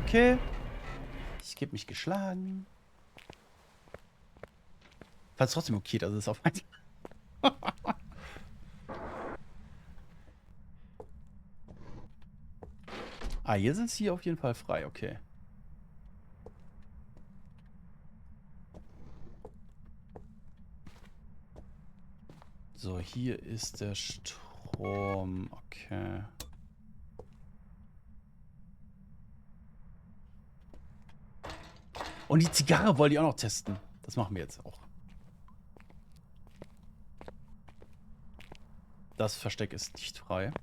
Okay. Ich gebe mich geschlagen. Falls trotzdem okay, das ist auf mein... Hier sind sie auf jeden Fall frei, okay. So, hier ist der Strom. Okay. Und die Zigarre wollte ich auch noch testen. Das machen wir jetzt auch. Das Versteck ist nicht frei.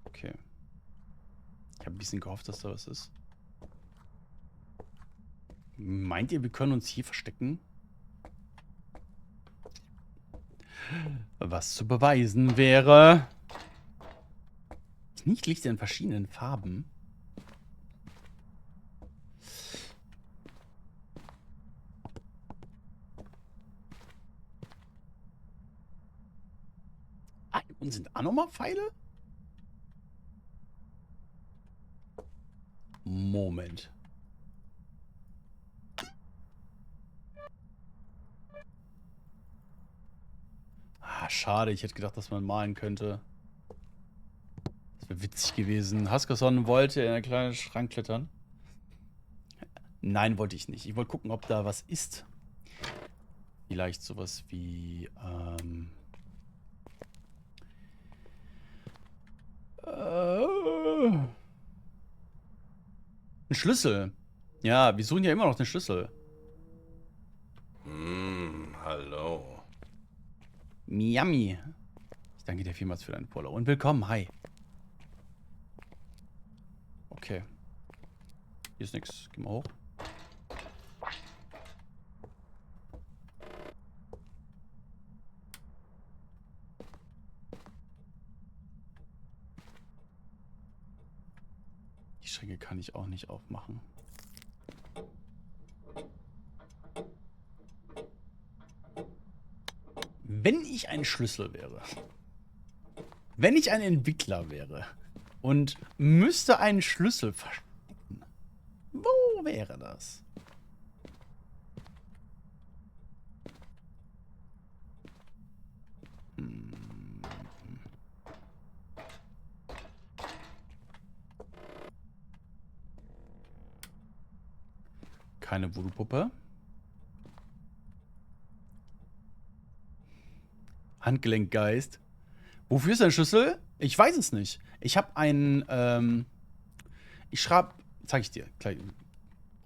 Okay. Ich habe ein bisschen gehofft, dass da was ist. Meint ihr, wir können uns hier verstecken? Was zu beweisen wäre... Knicklichter in verschiedenen Farben. Und sind auch nochmal Pfeile? Moment. Schade. Ich hätte gedacht, dass man malen könnte. Das wäre witzig gewesen. Haskerson wollte in einen kleinen Schrank klettern. Nein, wollte ich nicht. Ich wollte gucken, ob da was ist. Vielleicht sowas wie, ein Schlüssel. Ja, wir suchen ja immer noch den Schlüssel. Hallo. Miami. Ich danke dir vielmals für deinen Follow. Und willkommen, hi. Okay. Hier ist nichts. Geh mal hoch. Die Schränke kann ich auch nicht aufmachen. Wenn ich ein Schlüssel wäre, wenn ich ein Entwickler wäre und müsste einen Schlüssel verstecken, wo wäre das? Keine Voodoo-Puppe. Handgelenkgeist. Wofür ist ein Schlüssel? Ich weiß es nicht. Ich habe einen, ich schreibe, zeige ich dir.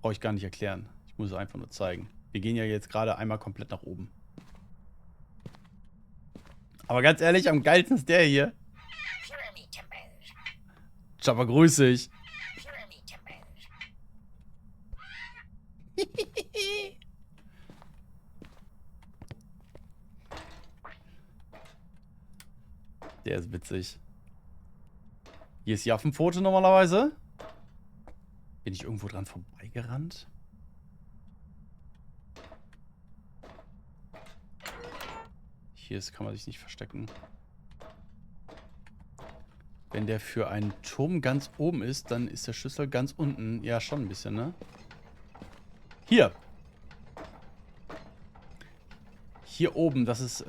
Brauche ich gar nicht erklären. Ich muss es einfach nur zeigen. Wir gehen ja jetzt gerade einmal komplett nach oben. Aber ganz ehrlich, am geilsten ist der hier. Chopper, grüß dich. Der ist witzig. Hier ist die Affenpfote normalerweise. Bin ich irgendwo dran vorbeigerannt? Hier ist, kann man sich nicht verstecken. Wenn der für einen Turm ganz oben ist, dann ist der Schlüssel ganz unten. Ja, schon ein bisschen, ne? Hier. Hier oben, das ist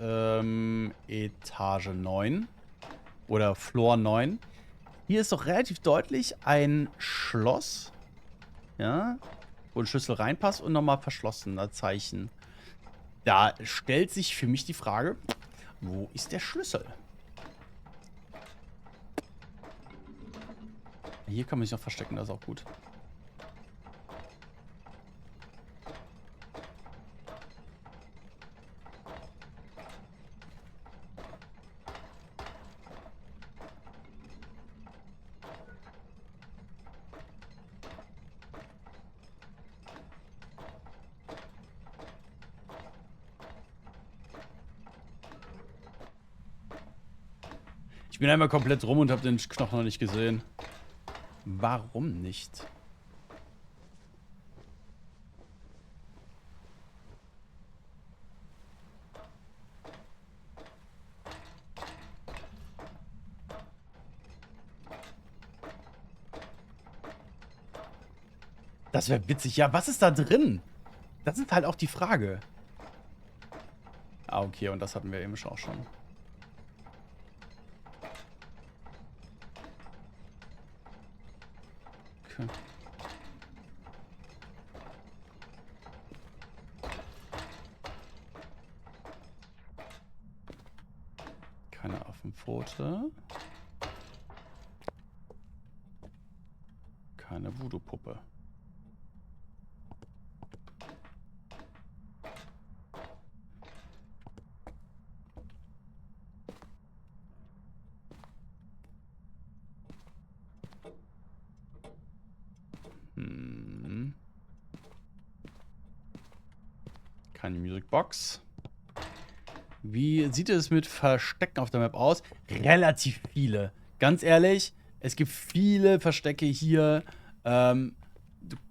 Etage 9. Oder Floor 9. Hier ist doch relativ deutlich ein Schloss. Ja. Wo ein Schlüssel reinpasst und nochmal verschlossener Zeichen. Da stellt sich für mich die Frage, wo ist der Schlüssel? Hier kann man sich noch verstecken, das ist auch gut. Ich bin einmal komplett rum und habe den Knochen noch nicht gesehen. Warum nicht? Das wäre witzig. Ja, was ist da drin? Das ist halt auch die Frage. Ah, okay, und das hatten wir eben auch schon. Okay. Keine Affenpfote. Keine Voodoo-Puppe. Keine Musicbox. Wie sieht es mit Verstecken auf der Map aus? Relativ viele. Ganz ehrlich, es gibt viele Verstecke hier.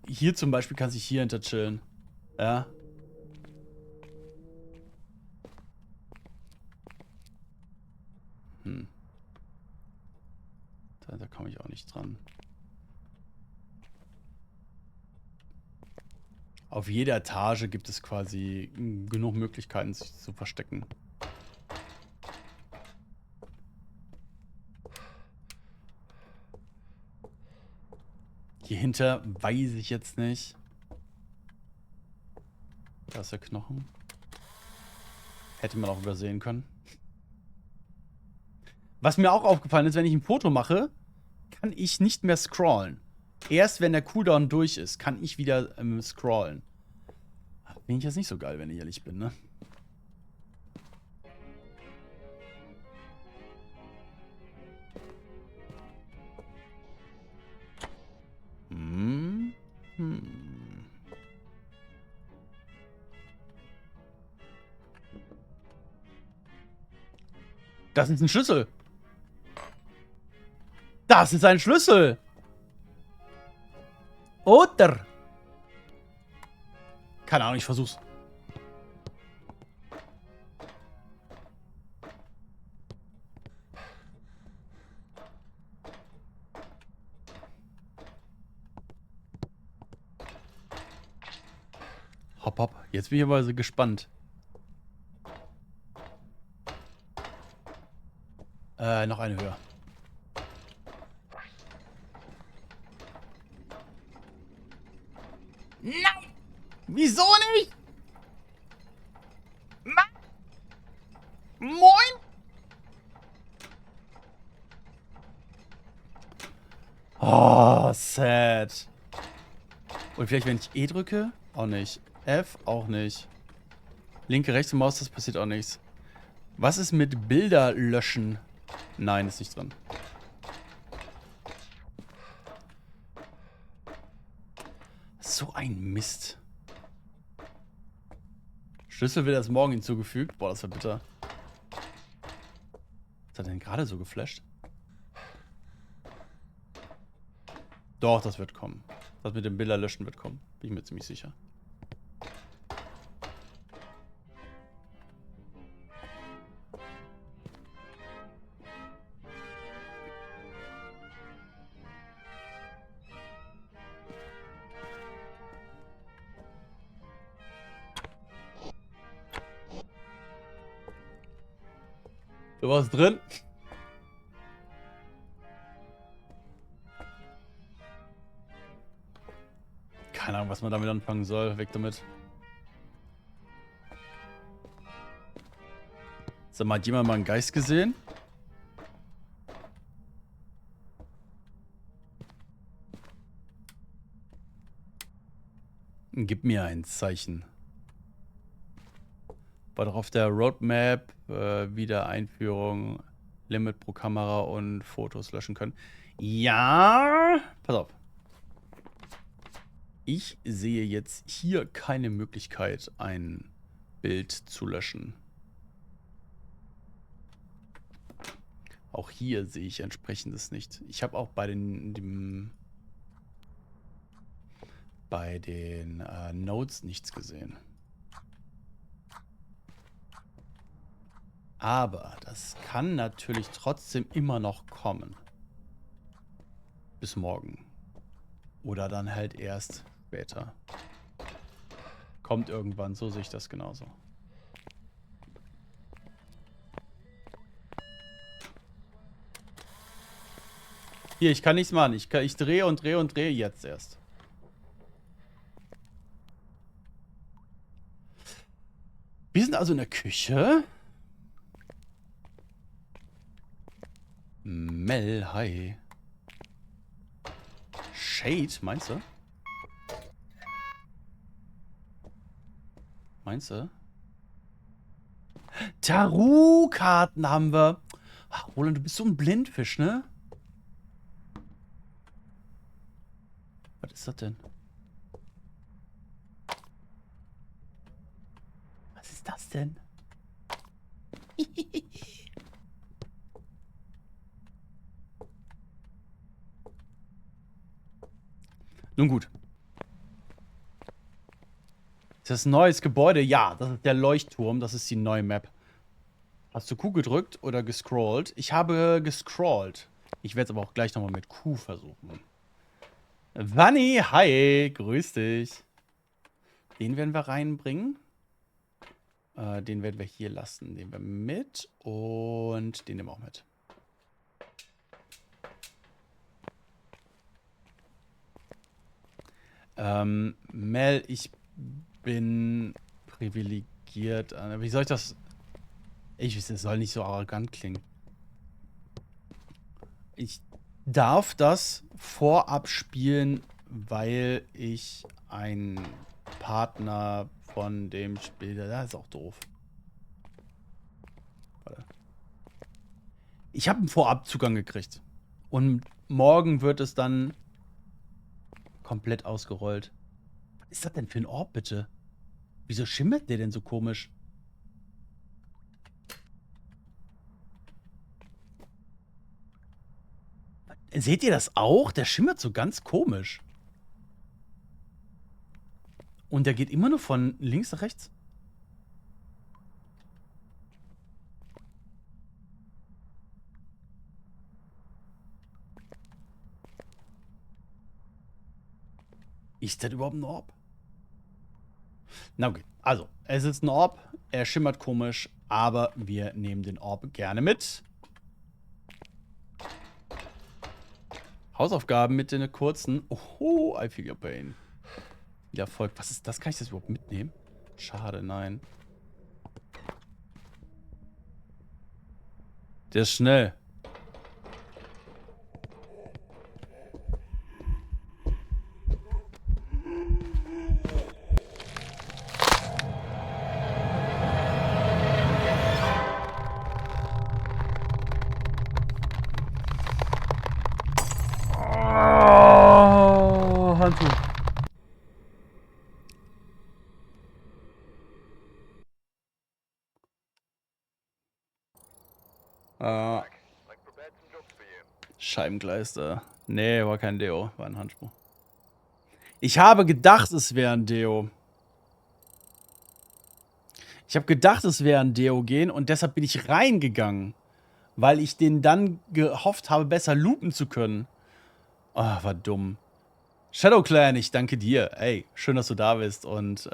Hier zum Beispiel kannst du dich hier hinter chillen. Ja. Da komme ich auch nicht dran. Auf jeder Etage gibt es quasi genug Möglichkeiten, sich zu verstecken. Hier hinter weiß ich jetzt nicht. Da ist der Knochen. Hätte man auch übersehen können. Was mir auch aufgefallen ist, wenn ich ein Foto mache, kann ich nicht mehr scrollen. Erst wenn der Cooldown durch ist, kann ich wieder scrollen. Bin ich jetzt nicht so geil, wenn ich ehrlich bin, ne? Das ist ein Schlüssel. Das ist ein Schlüssel. Oder? Keine Ahnung, ich versuch's. Hopp, hopp. Jetzt bin ich aber so gespannt. Noch eine höher. Nein! Wieso nicht? Mann! Moin! Oh, sad. Und vielleicht, wenn ich E drücke? Auch nicht. F? Auch nicht. Linke, rechte Maus, das passiert auch nichts. Was ist mit Bilder löschen? Nein, ist nicht drin. So ein Mist. Schlüssel wird erst morgen hinzugefügt. Boah, das war bitter. Was hat er denn gerade so geflasht? Doch, das wird kommen. Das mit dem Bilder löschen wird kommen. Bin ich mir ziemlich sicher. Du warst drin. Keine Ahnung, was man damit anfangen soll. Weg damit. Sag mal, hat jemand mal einen Geist gesehen? Gib mir ein Zeichen. War doch auf der Roadmap Wiedereinführung, Limit pro Kamera und Fotos löschen können. Ja, pass auf. Ich sehe jetzt hier keine Möglichkeit, ein Bild zu löschen. Auch hier sehe ich entsprechendes nicht. Ich habe auch bei den Notes nichts gesehen. Aber das kann natürlich trotzdem immer noch kommen. Bis morgen. Oder dann halt erst später. Kommt irgendwann, so sehe ich das genauso. Hier, ich kann nichts machen. Ich drehe und drehe und drehe jetzt erst. Wir sind also in der Küche. Mel, hi. Shade, meinst du? Meinst du? Tarot-Karten haben wir. Ach, Roland, du bist so ein Blindfisch, ne? Was ist das denn? Was ist das denn? Nun gut. Ist das ein neues Gebäude? Ja, das ist der Leuchtturm. Das ist die neue Map. Hast du Q gedrückt oder gescrollt? Ich habe gescrollt. Ich werde es aber auch gleich nochmal mit Q versuchen. Vanni, hi, grüß dich. Den werden wir reinbringen. Den werden wir hier lassen. Den nehmen wir mit und den nehmen wir auch mit. Mel, ich bin privilegiert. Wie soll ich das Es soll nicht so arrogant klingen. Ich darf das vorab spielen, weil ich ein Partner von dem Spiel... Das ist auch doof. Warte. Ich habe einen Vorabzugang gekriegt. Und morgen wird es dann komplett ausgerollt. Was ist das denn für ein Orb, bitte? Wieso schimmert der denn so komisch? Seht ihr das auch? Der schimmert so ganz komisch. Und der geht immer nur von links nach rechts. Ist das überhaupt ein Orb? Na okay, also, es ist ein Orb. Er schimmert komisch, aber wir nehmen den Orb gerne mit. Hausaufgaben mit den kurzen. Oh, I feel your pain. Viel Erfolg. Was ist das? Kann ich das überhaupt mitnehmen? Schade, nein. Der ist schnell. Handtuch. Scheibengleister. Nee, war kein Deo. War ein Handspruch. Ich habe gedacht, es wäre ein Deo. Ich habe gedacht, es wäre ein Deo gehen und deshalb bin ich reingegangen. Weil ich den dann gehofft habe, besser looten zu können. Ah, war dumm. Shadow Clan, ich danke dir. Ey, schön, dass du da bist und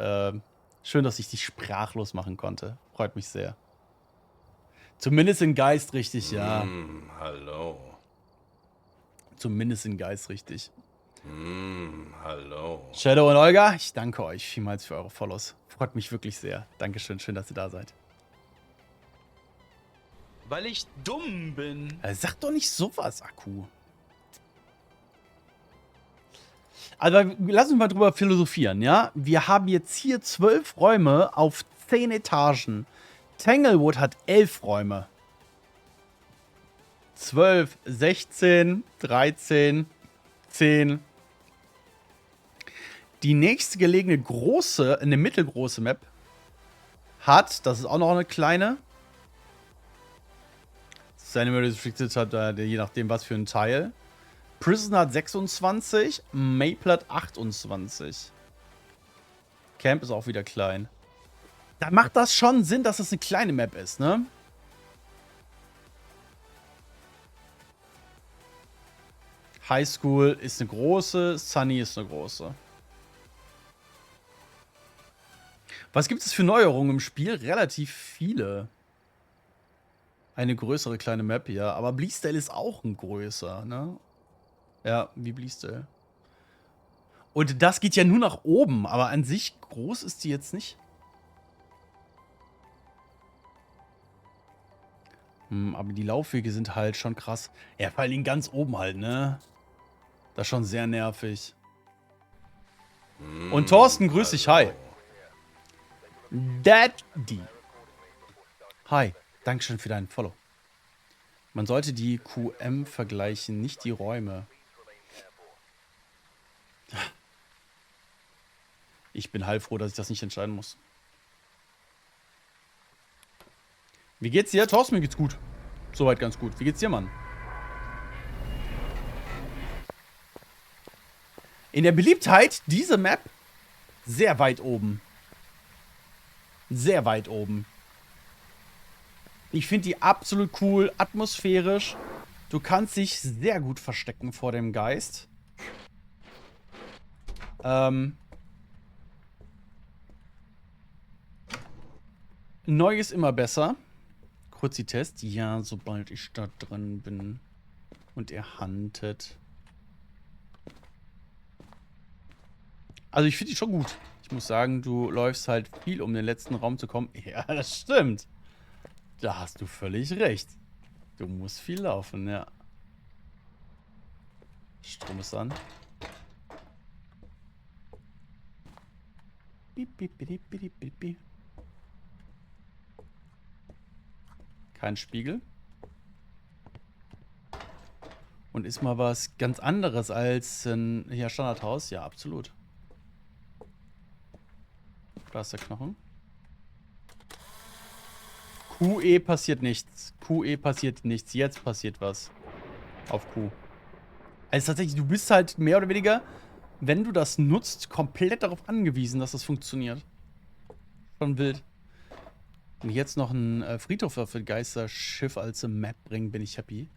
schön, dass ich dich sprachlos machen konnte. Freut mich sehr. Zumindest in Geist richtig, ja. Hallo. Zumindest in Geist richtig. Hallo. Shadow und Olga, ich danke euch vielmals für eure Follows. Freut mich wirklich sehr. Dankeschön, schön, dass ihr da seid. Weil ich dumm bin. Sag doch nicht sowas, Akku. Also, lass uns mal drüber philosophieren, ja? Wir haben jetzt hier 12 Räume auf 10 Etagen. Tanglewood hat 11 Räume. 12, 16, 13, 10. Die nächste gelegene große, eine mittelgroße Map hat, das ist auch noch eine kleine. Seine Restricted hat je nachdem was für ein Teil. Prison hat 26, Maple hat 28. Camp ist auch wieder klein. Da macht das schon Sinn, dass es eine kleine Map ist, ne? High School ist eine große, Sunny ist eine große. Was gibt es für Neuerungen im Spiel? Relativ viele. Eine größere kleine Map, ja. Aber Bleasdale ist auch ein größer, ne? Ja, wie Bleasdale. Und das geht ja nur nach oben, aber an sich groß ist die jetzt nicht. Aber die Laufwege sind halt schon krass. Ja, vor allem ganz oben halt, ne? Das ist schon sehr nervig. Und Thorsten, grüß dich, hi. Daddy. Hi, Dankeschön für deinen Follow. Man sollte die QM vergleichen, nicht die Räume. Ich bin heilfroh, dass ich das nicht entscheiden muss. Wie geht's dir? Thorsten, mir geht's gut. Soweit ganz gut. Wie geht's dir, Mann? In der Beliebtheit, diese Map, sehr weit oben. Sehr weit oben. Ich finde die absolut cool, atmosphärisch. Du kannst dich sehr gut verstecken vor dem Geist. Neu ist immer besser. Kurz die Test. Ja, sobald ich da drin bin und er huntet. Also ich finde die schon gut. Ich muss sagen, du läufst halt viel, um in den letzten Raum zu kommen. Ja, das stimmt. Da hast du völlig recht. Du musst viel laufen, ja. Strom ist an. Piep, piep, piep, piep, piep, piep. Kein Spiegel. Und ist mal was ganz anderes als ein ja, Standardhaus? Ja, absolut. Da ist der Knochen. QE passiert nichts. QE passiert nichts. Jetzt passiert was. Auf Q. Also tatsächlich, du bist halt mehr oder weniger, wenn du das nutzt, komplett darauf angewiesen, dass das funktioniert. Schon wild. Und jetzt noch ein Friedhof für Geisterschiff als Map bringen, bin ich happy.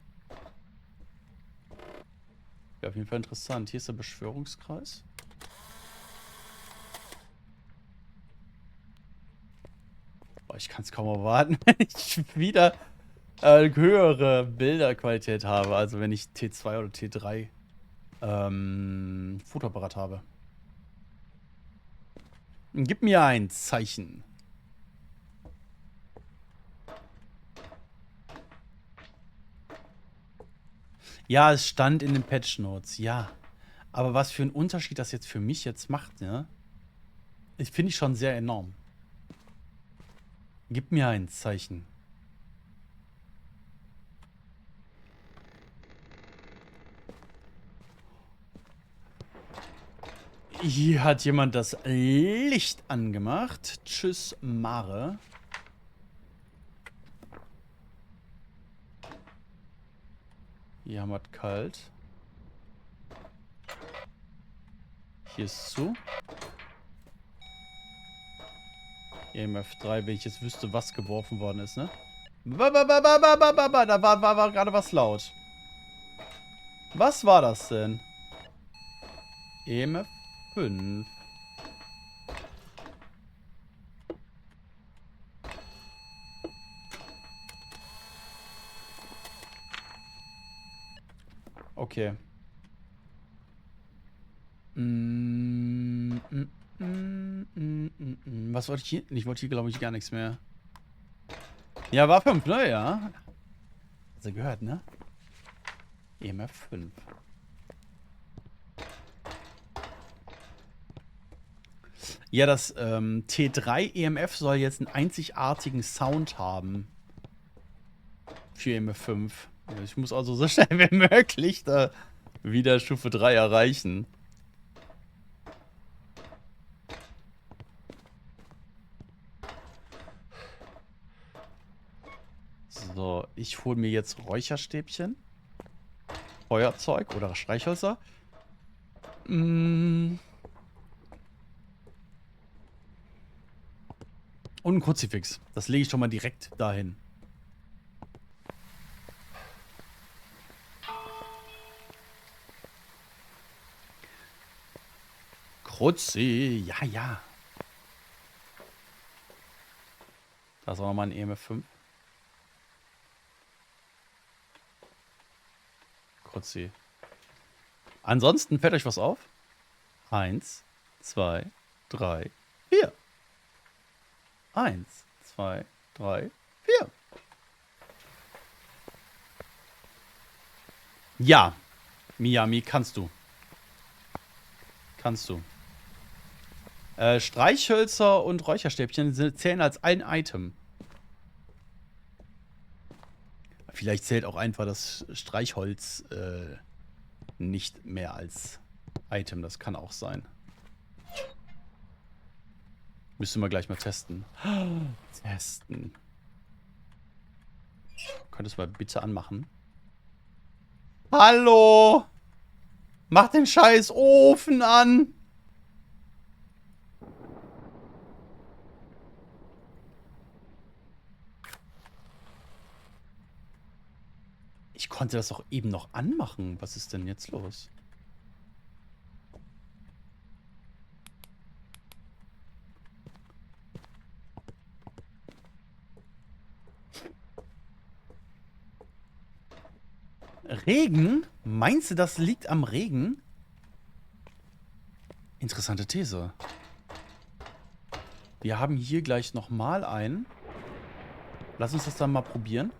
Ja, auf jeden Fall interessant. Hier ist der Beschwörungskreis. Boah, ich kann es kaum erwarten, wenn ich wieder höhere Bilderqualität habe. Also wenn ich T2 oder T3 Fotoapparat habe. Gib mir ein Zeichen. Ja, es stand in den Patch Notes, ja. Aber was für einen Unterschied das jetzt für mich jetzt macht, ne? Ich finde ich schon sehr enorm. Gib mir ein Zeichen. Hier hat jemand das Licht angemacht. Tschüss, Mare. Hier haben wir es kalt. Hier ist zu. EMF 3, wenn ich jetzt wüsste, was geworfen worden ist, ne? Da war gerade was laut. Was war das denn? EMF 5. Okay. Was wollte ich hier? Ich wollte hier, glaube ich, gar nichts mehr. Ja, war 5, ne? Ja. Hast du gehört, ne? EMF 5. Ja, das T3 EMF soll jetzt einen einzigartigen Sound haben. Für EMF 5. Ich muss also so schnell wie möglich da wieder Stufe 3 erreichen. So, ich hole mir jetzt Räucherstäbchen. Feuerzeug oder Streichhölzer. Und ein Kruzifix. Das lege ich schon mal direkt dahin. Kruzi, ja, ja. Da ist auch nochmal ein EMF 5. Kruzi. Ansonsten fällt euch was auf? 1, 2, 3, 4. 1, 2, 3, 4. Ja, Miami, kannst du. Kannst du. Streichhölzer und Räucherstäbchen zählen als ein Item. Vielleicht zählt auch einfach das Streichholz nicht mehr als Item. Das kann auch sein. Müssen wir gleich mal testen. Testen. Könntest du mal bitte anmachen? Hallo! Mach den scheiß Ofen an! Ich konnte das doch eben noch anmachen. Was ist denn jetzt los? Regen? Meinst du, das liegt am Regen? Interessante These. Wir haben hier gleich nochmal einen. Lass uns das dann mal probieren.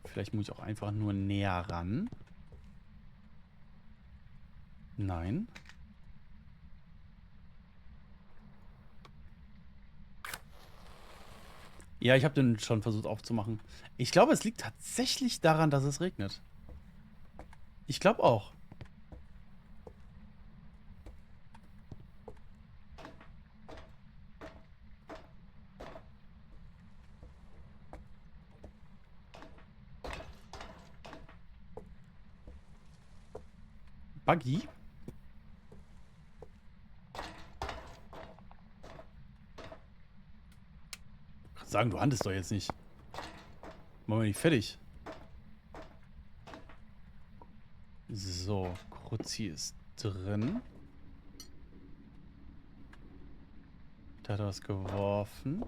Vielleicht muss ich auch einfach nur näher ran. Nein. Ja, ich habe den schon versucht aufzumachen. Ich glaube, es liegt tatsächlich daran, dass es regnet. Ich glaube auch. Buggy? Ich kann sagen, du handelst doch jetzt nicht. Machen wir nicht fertig. So, Kruzzi ist drin. Da hat er was geworfen.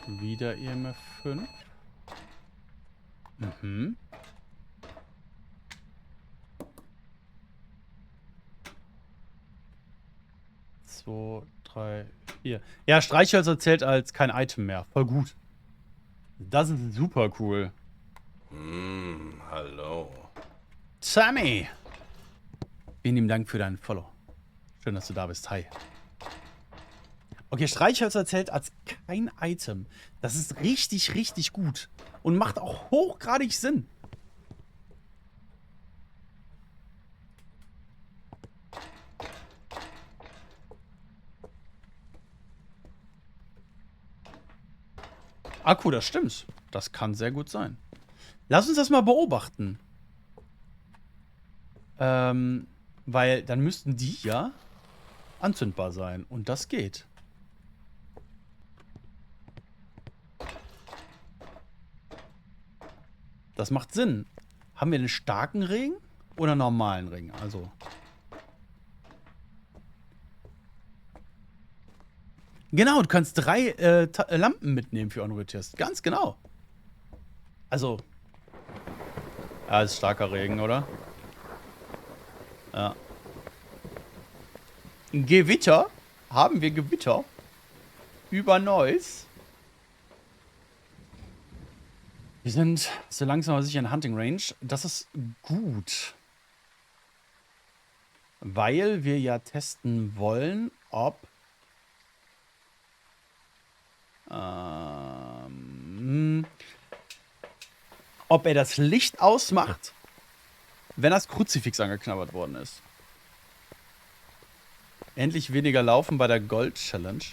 Wieder EMF 5. Mhm. Zwei, drei, vier. Ja, Streichhölzer zählt als kein Item mehr. Voll gut. Das ist super cool. Hallo. Sammy! Vielen lieben Dank für deinen Follow. Schön, dass du da bist. Hi. Okay, Streichhölzer zählt als kein Item. Das ist richtig, richtig gut. Und macht auch hochgradig Sinn. Akku, das stimmt. Das kann sehr gut sein. Lass uns das mal beobachten. Weil dann müssten die ja anzündbar sein. Und das geht. Das macht Sinn. Haben wir einen starken Ring oder einen normalen Ring? Also. Genau, du kannst 3 Lampen mitnehmen für Unruhe-Test. Ganz genau. Also. Ja, ist starker Regen, oder? Ja. Gewitter. Haben wir Gewitter? Über Neuss. Wir sind so langsam aber sicher in Hunting Range. Das ist gut. Weil wir ja testen wollen, ob er das Licht ausmacht, wenn das Kruzifix angeknabbert worden ist. Endlich weniger laufen bei der Gold-Challenge.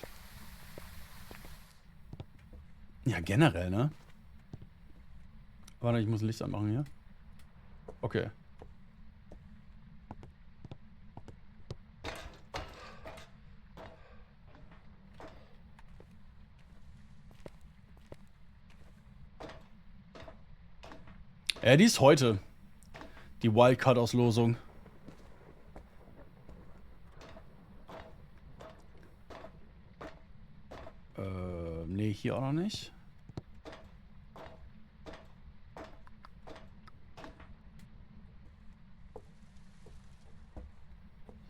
Ja, generell, ne? Warte, ich muss ein Licht anmachen hier. Okay. Ja, die ist heute. Die Wildcard-Auslosung. Nee, hier auch noch nicht.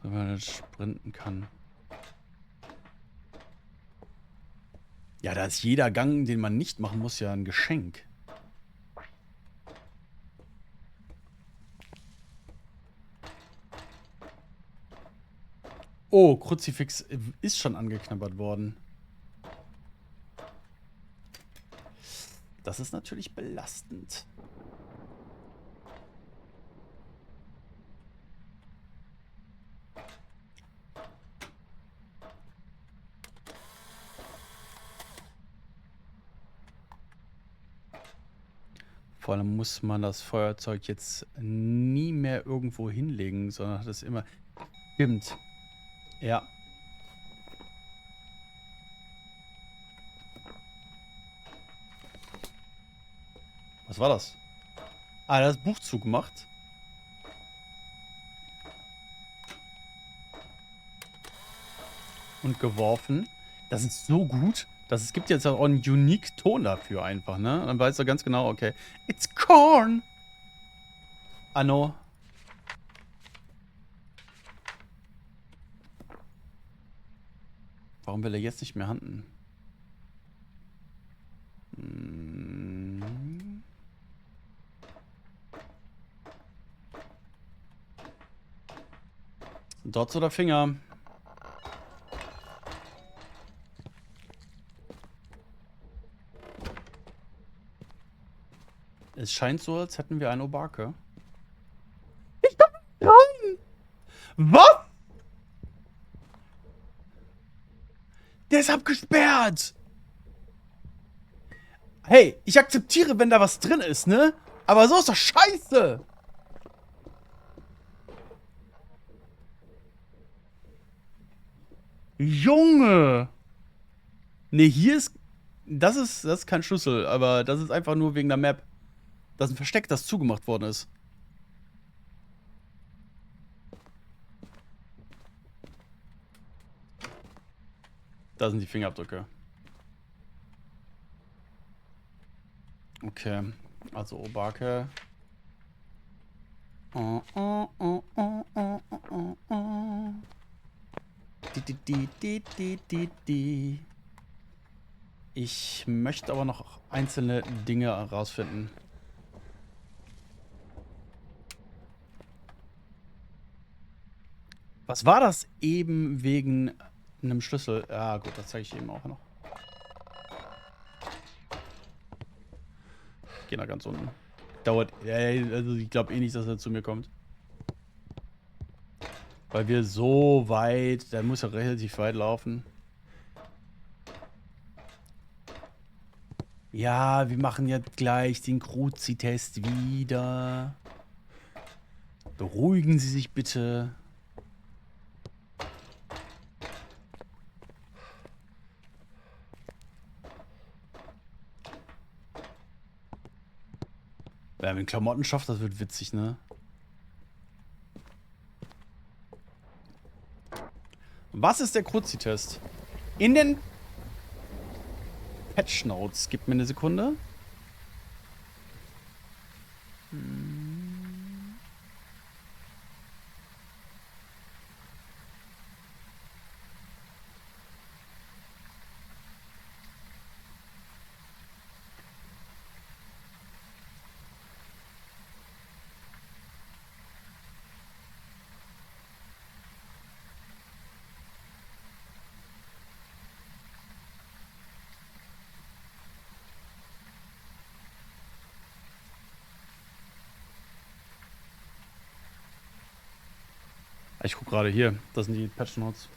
Wenn man nicht sprinten kann. Ja, da ist jeder Gang, den man nicht machen muss, ja ein Geschenk. Oh, Kruzifix ist schon angeknabbert worden. Das ist natürlich belastend. Vor allem muss man das Feuerzeug jetzt nie mehr irgendwo hinlegen, sondern hat es immer... Stimmt. Ja. Was war das? Ah, das Buch zugemacht. Und geworfen. Das ist so gut. Es gibt jetzt auch einen Unique-Ton dafür einfach, ne? Dann weißt du ganz genau, okay. It's corn! Anno. Warum will er jetzt nicht mehr handen? Dots oder Finger? Es scheint so, als hätten wir eine Obarke. Ich komm nicht rein! Was? Der ist abgesperrt! Hey, ich akzeptiere, wenn da was drin ist, ne? Aber so ist doch scheiße! Junge! Ne, hier ist... Das ist kein Schlüssel, aber das ist einfach nur wegen der Map. Das ist ein Versteck, das zugemacht worden ist. Da sind die Fingerabdrücke. Okay, also Obarke. Ich möchte aber noch einzelne Dinge herausfinden. Was war das eben wegen einem Schlüssel? Ja gut, das zeige ich eben auch noch. Geh nach ganz unten. Dauert, also ich glaube eh nicht, dass er zu mir kommt. Weil wir so weit, der muss ja relativ weit laufen. Ja, wir machen jetzt gleich den Cruci-Test wieder. Beruhigen Sie sich bitte. Wer mit Klamotten schafft, das wird witzig, ne? Was ist der Cruci-Test? In den Patch Notes. Gib mir eine Sekunde. Ich gucke gerade hier. Das sind die Patch Notes.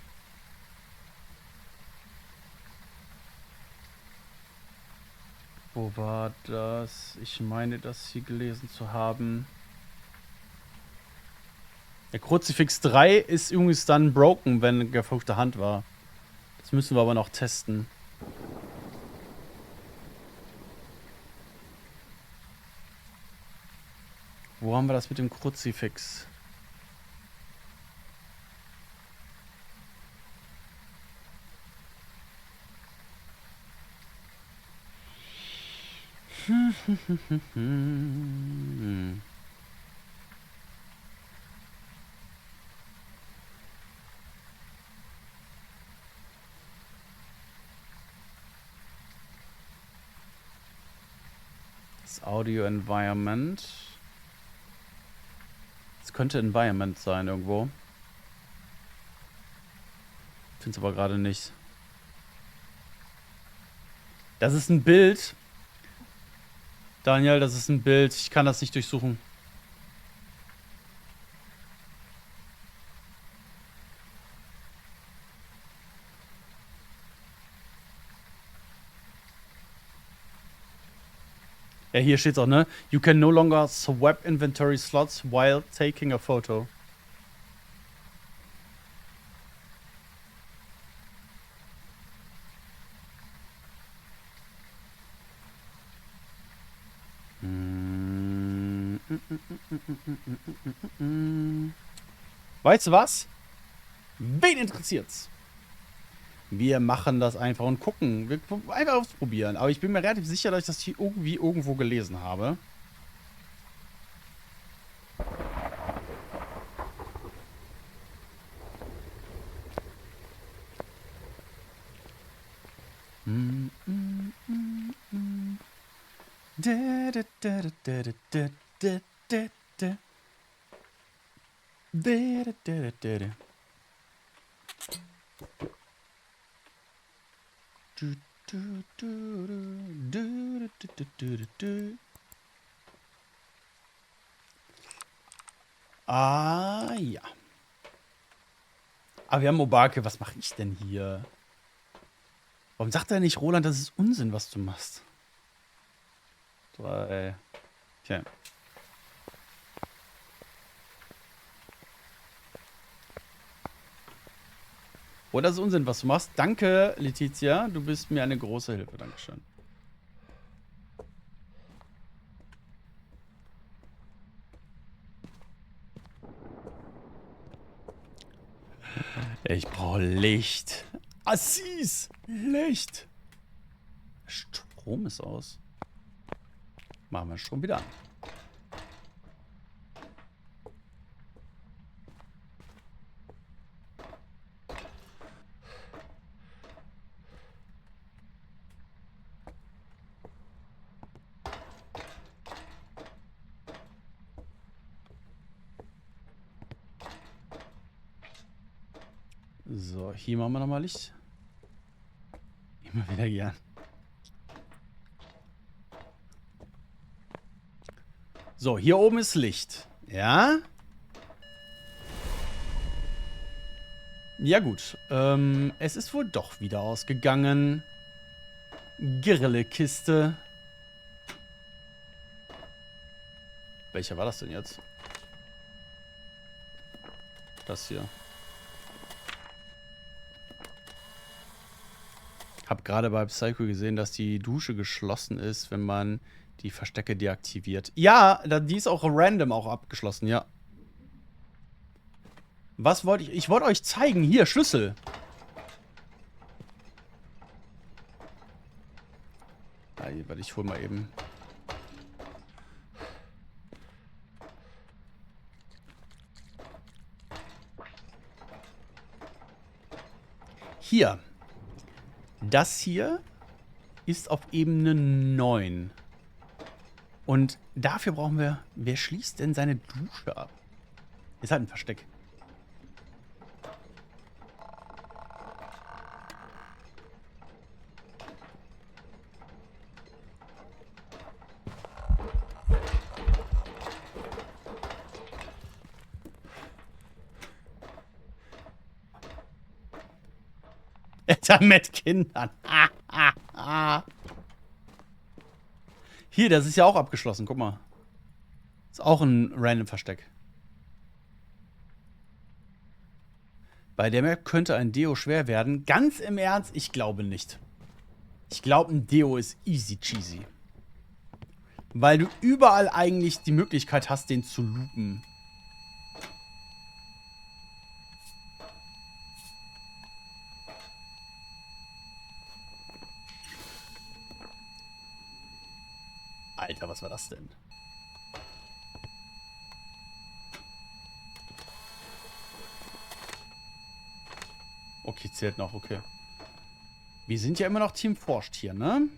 Wo war das? Ich meine, das hier gelesen zu haben. Der Kruzifix 3 ist übrigens dann broken, wenn gefluchte Hand war. Das müssen wir aber noch testen. Wo haben wir das mit dem Kruzifix? Das Audio Environment. Es könnte Environment sein irgendwo. Finde es aber gerade nicht. Das ist ein Bild. Daniel, das ist ein Bild. Ich kann das nicht durchsuchen. Ja, hier steht's auch, ne? You can no longer swap inventory slots while taking a photo. Weißt du was? Wen interessiert's? Wir machen das einfach und gucken. Wir einfach ausprobieren. Aber ich bin mir relativ sicher, dass ich das hier irgendwie irgendwo gelesen habe. Ah, ja. Aber wir haben Mobake. Was mache ich denn hier? Warum sagt er nicht, Roland, das ist Unsinn, was du machst? 3. Okay. Oh, das ist Unsinn, was du machst. Danke, Letizia. Du bist mir eine große Hilfe. Dankeschön. Ich brauche Licht. Assis! Licht! Strom ist aus. Machen wir Strom wieder an. So, hier machen wir nochmal Licht. Immer wieder gern. So, hier oben ist Licht. Ja? Ja gut. Es ist wohl doch wieder ausgegangen. Girle-Kiste. Welcher war das denn jetzt? Das hier. Hab gerade bei Psycho gesehen, dass die Dusche geschlossen ist, wenn man die Verstecke deaktiviert. Ja, die ist auch random auch abgeschlossen, ja. Was wollte ich? Ich wollte euch zeigen. Hier, Schlüssel. Warte, ich hol mal eben. Hier. Das hier ist auf Ebene 9. Und dafür brauchen wir... Wer schließt denn seine Dusche ab? Ist halt ein Versteck. Mit Kindern. Hier, das ist ja auch abgeschlossen. Guck mal. Ist auch ein random Versteck. Bei der Map könnte ein Deo schwer werden. Ganz im Ernst, ich glaube nicht. Ich glaube, ein Deo ist easy cheesy. Weil du überall eigentlich die Möglichkeit hast, den zu loopen. Alter, was war das denn? Okay, zählt noch, okay. Wir sind ja immer noch Team Forscht hier, ne?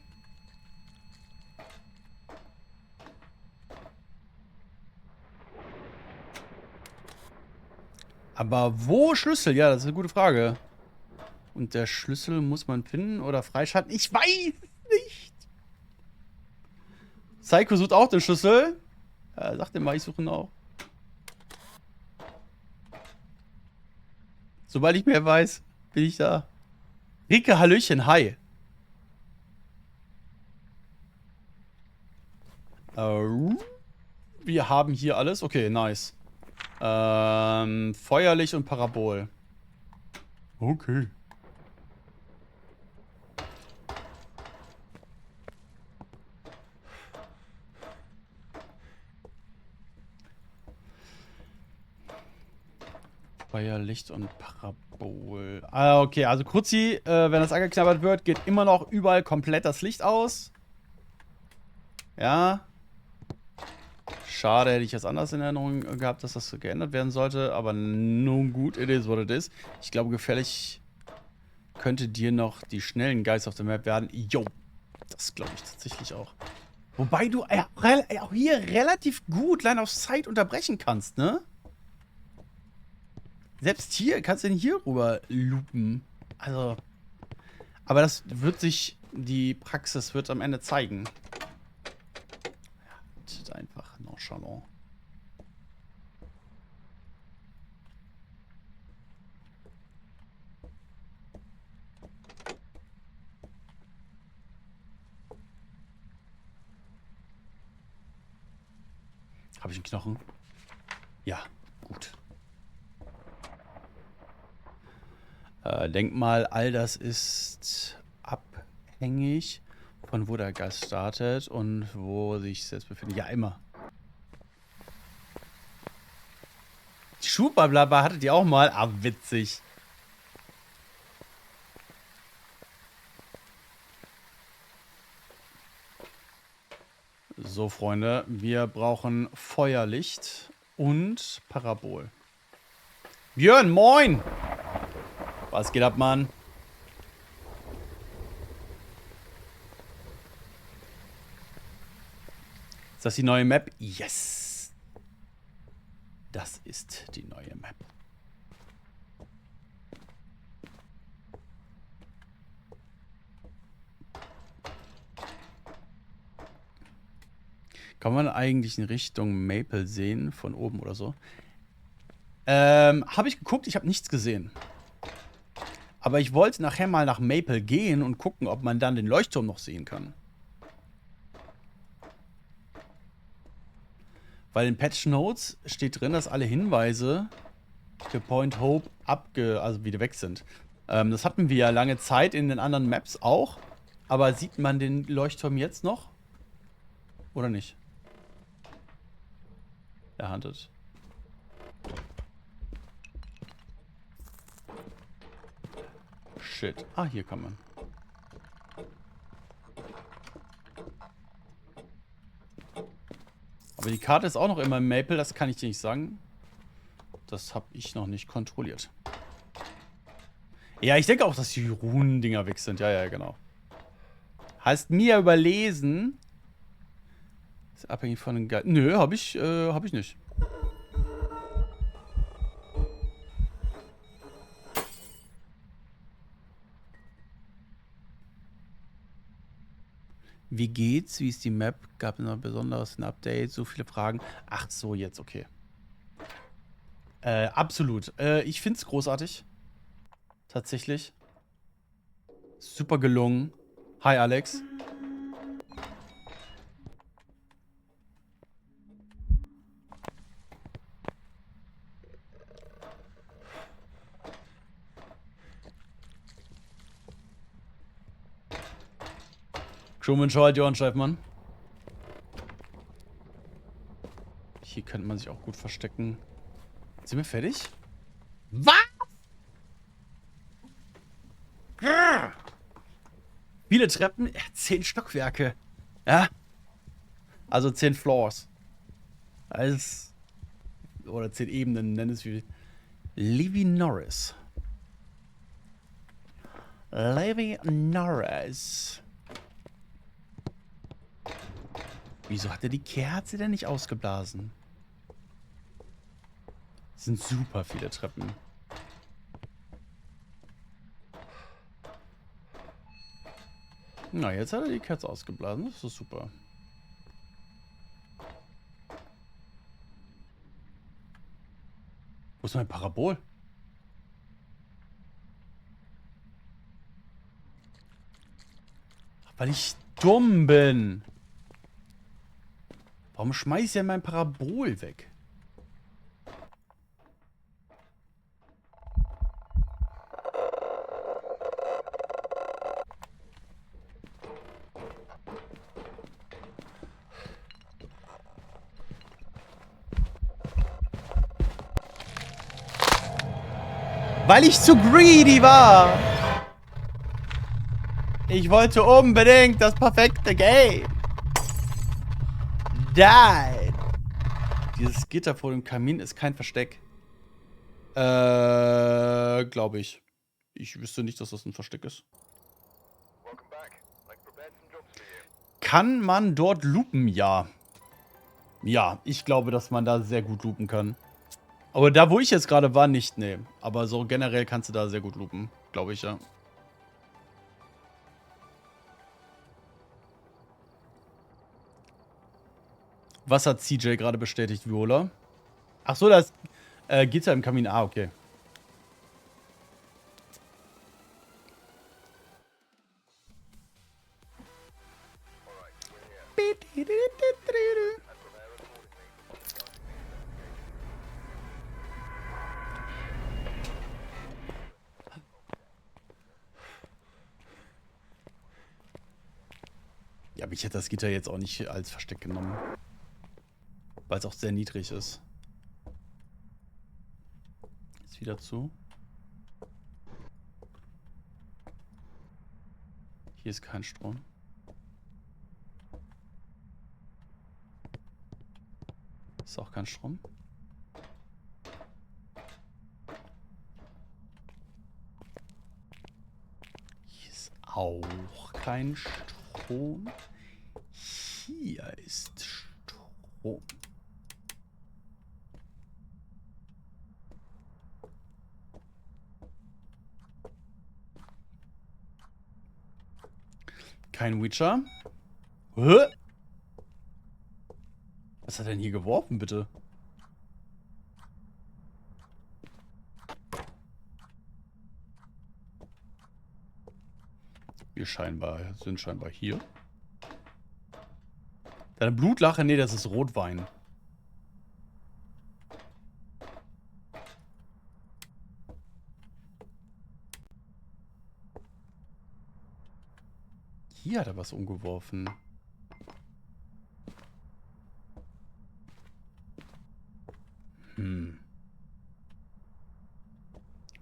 Aber wo Schlüssel? Ja, das ist eine gute Frage. Und der Schlüssel muss man finden oder freischalten? Ich weiß nicht. Psycho sucht auch den Schlüssel. Ja, sag dir mal, ich suche ihn auch. Sobald ich mehr weiß, bin ich da. Rike, Hallöchen, hi. Wir haben hier alles. Okay, nice. Feuerlicht und Parabol. Okay. Feuerlicht und Parabol. Ah, okay, also Kruzzi, wenn das angeknabbert wird, geht immer noch überall komplett das Licht aus. Ja. Schade, hätte ich das anders in Erinnerung gehabt, dass das geändert werden sollte. Aber nun gut, it is what it is. Ich glaube, gefährlich könnte dir noch die schnellen Guys auf der Map werden. Jo, das glaube ich tatsächlich auch. Wobei du auch hier relativ gut Line of Sight unterbrechen kannst, ne? Selbst hier kannst du ihn hier rüber loopen. Also. Aber das wird sich, die Praxis wird am Ende zeigen. Ja, das ist einfach nonchalant. Habe ich einen Knochen? Ja, gut. Denk mal, all das ist abhängig von wo der Gast startet und wo sich es jetzt befindet. Ja, immer. Die Schuhblablabla hattet ihr auch mal? Ah, witzig. So, Freunde, wir brauchen Feuerlicht und Parabol. Björn, moin! Was geht ab, Mann? Ist das die neue Map? Yes! Das ist die neue Map. Kann man eigentlich in Richtung Maple sehen, von oben oder so? Habe ich geguckt, ich habe nichts gesehen. Aber ich wollte nachher mal nach Maple gehen und gucken, ob man dann den Leuchtturm noch sehen kann. Weil in Patch Notes steht drin, dass alle Hinweise für Point Hope also wieder weg sind. Das hatten wir ja lange Zeit in den anderen Maps auch. Aber sieht man den Leuchtturm jetzt noch? Oder nicht? Er handelt. Shit. Ah, hier kann man. Aber die Karte ist auch noch immer im Maple, das kann ich dir nicht sagen. Das habe ich noch nicht kontrolliert. Ja, ich denke auch, dass die Runen-Dinger weg sind. Ja, ja, genau. Heißt mir überlesen. Ist abhängig von den Geist. Nö, hab ich nicht. Wie geht's? Wie ist die Map? Gab es noch besonderes ein Update? So viele Fragen. Ach so, jetzt, okay. Absolut. Ich find's großartig. Tatsächlich. Super gelungen. Hi, Alex. Truman Show halt die Ohren steif, Mann. Hier könnte man sich auch gut verstecken. Sind wir fertig? Was? Viele Treppen, 10 Stockwerke. Ja. Also 10 Floors. Oder 10 Ebenen, nenn es wie. Levi Norris. Levi Norris. Wieso hat er die Kerze denn nicht ausgeblasen? Es sind super viele Treppen. Na, jetzt hat er die Kerze ausgeblasen. Das ist super. Wo ist mein Parabol? Weil ich dumm bin. Warum schmeiß ich denn mein Parabol weg? Weil ich zu greedy war. Ich wollte unbedingt das perfekte Game. Nein. Dieses Gitter vor dem Kamin ist kein Versteck. Glaube ich. Ich wüsste nicht, dass das ein Versteck ist. Kann man dort loopen? Ja. Ja, ich glaube, dass man da sehr gut loopen kann. Aber da, wo ich jetzt gerade war, nicht, nee. Aber so generell kannst du da sehr gut loopen. Glaube ich, ja. Was hat CJ gerade bestätigt, Viola? Ach so, das geht's ja im Kamin. Ah, okay. Ja, mich hätte das Gitter jetzt auch nicht als Versteck genommen. Weil es auch sehr niedrig ist. Ist wieder zu. Hier ist kein Strom. Ist auch kein Strom. Hier ist auch kein Strom. Hier ist Strom. Kein Witcher. Hä? Was hat er denn hier geworfen, bitte? Wir sind scheinbar hier. Deine Blutlache? Nee, das ist Rotwein. Hier hat er was umgeworfen.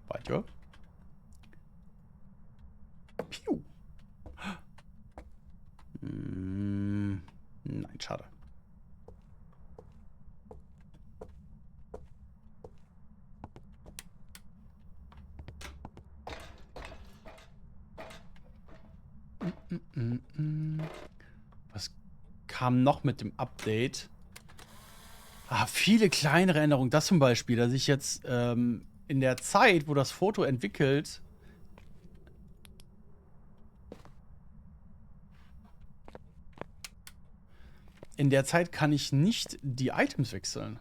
Weiter. Piu. Nein, schade. Was kam noch mit dem Update? Ah, viele kleinere Änderungen. Das zum Beispiel, dass ich jetzt in der Zeit, wo das Foto entwickelt, in der Zeit kann ich nicht die Items wechseln.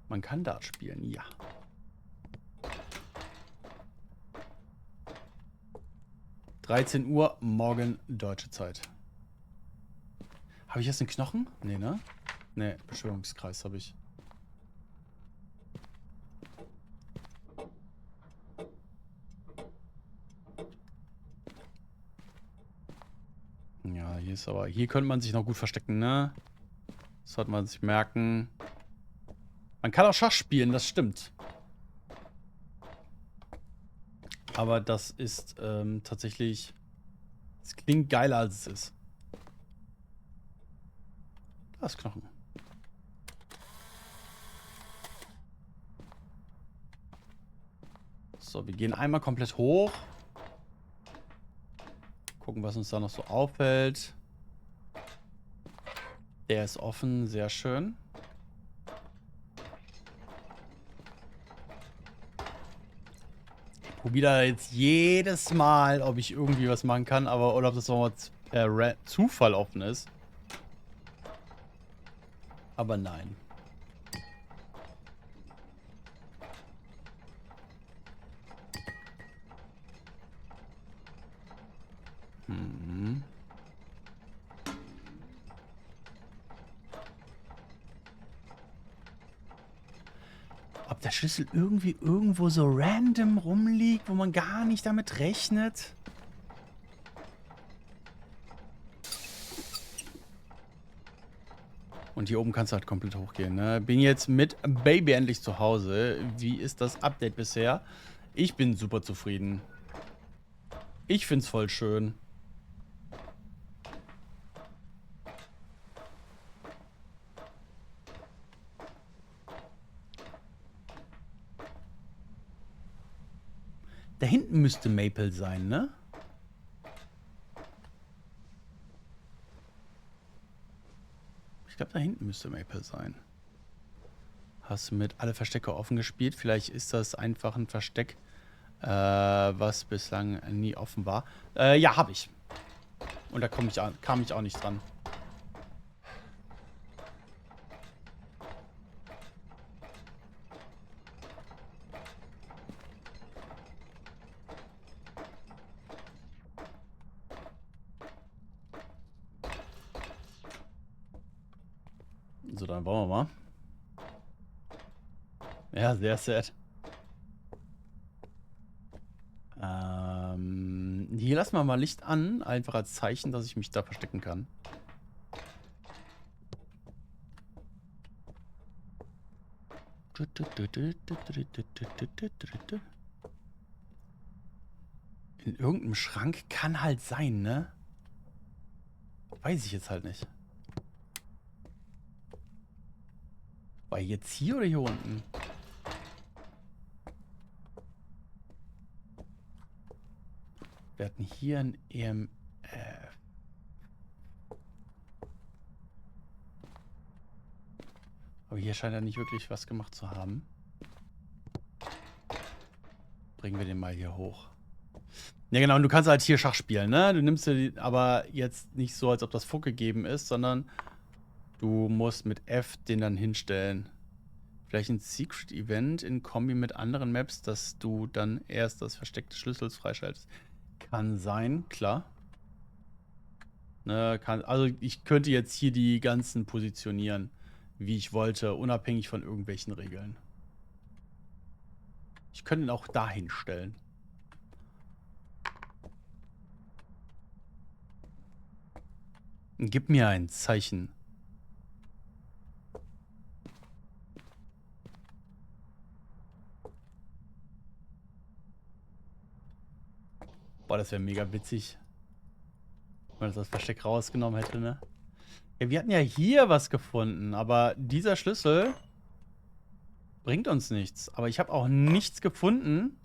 Man kann Dart spielen, ja. (13 Uhr) morgen deutsche Zeit. Habe ich jetzt einen Knochen? Nee, ne? Nee, Beschwörungskreis habe ich. Ja, hier ist aber... Hier könnte man sich noch gut verstecken, ne? Das sollte man sich merken. Man kann auch Schach spielen, das stimmt. Aber das ist tatsächlich... Es klingt geiler, als es ist. Da ist Knochen. So, wir gehen einmal komplett hoch. Gucken, was uns da noch so auffällt. Der ist offen, sehr schön. Ich probiere jetzt jedes Mal, ob ich irgendwie was machen kann, aber oder ob das nochmal per Zufall offen ist. Aber nein. Ob der Schlüssel irgendwie irgendwo so random rumliegt, wo man gar nicht damit rechnet? Und hier oben kannst du halt komplett hochgehen, ne? Bin jetzt mit Baby endlich zu Hause. Wie ist das Update bisher? Ich bin super zufrieden. Ich find's voll schön. Da hinten müsste Maple sein, ne? Ich glaube, da hinten müsste Maple sein. Hast du mit alle Verstecke offen gespielt? Vielleicht ist das einfach ein Versteck, was bislang nie offen war. Ja, habe ich. Und da kam ich auch nicht dran. So, dann wollen wir mal. Ja, sehr sad. Hier lassen wir mal Licht an, einfach als Zeichen, dass ich mich da verstecken kann. In irgendeinem Schrank kann halt sein, ne? Weiß ich jetzt halt nicht. War jetzt hier oder hier unten? Wir hatten hier ein EMF. Aber hier scheint er nicht wirklich was gemacht zu haben. Bringen wir den mal hier hoch. Ja genau, und du kannst halt hier Schach spielen, ne? Du nimmst dir aber jetzt nicht so, als ob das vorgegeben ist, sondern du musst mit F den dann hinstellen. Vielleicht ein Secret Event in Kombi mit anderen Maps, dass du dann erst das versteckte Schlüssels freischaltest. Kann sein, klar. Ne, also ich könnte jetzt hier die ganzen positionieren, wie ich wollte, unabhängig von irgendwelchen Regeln. Ich könnte ihn auch dahin stellen. Gib mir ein Zeichen. Boah, das wäre mega witzig, wenn man das Versteck rausgenommen hätte, ne? Ja, wir hatten ja hier was gefunden, aber dieser Schlüssel bringt uns nichts. Aber ich habe auch nichts gefunden,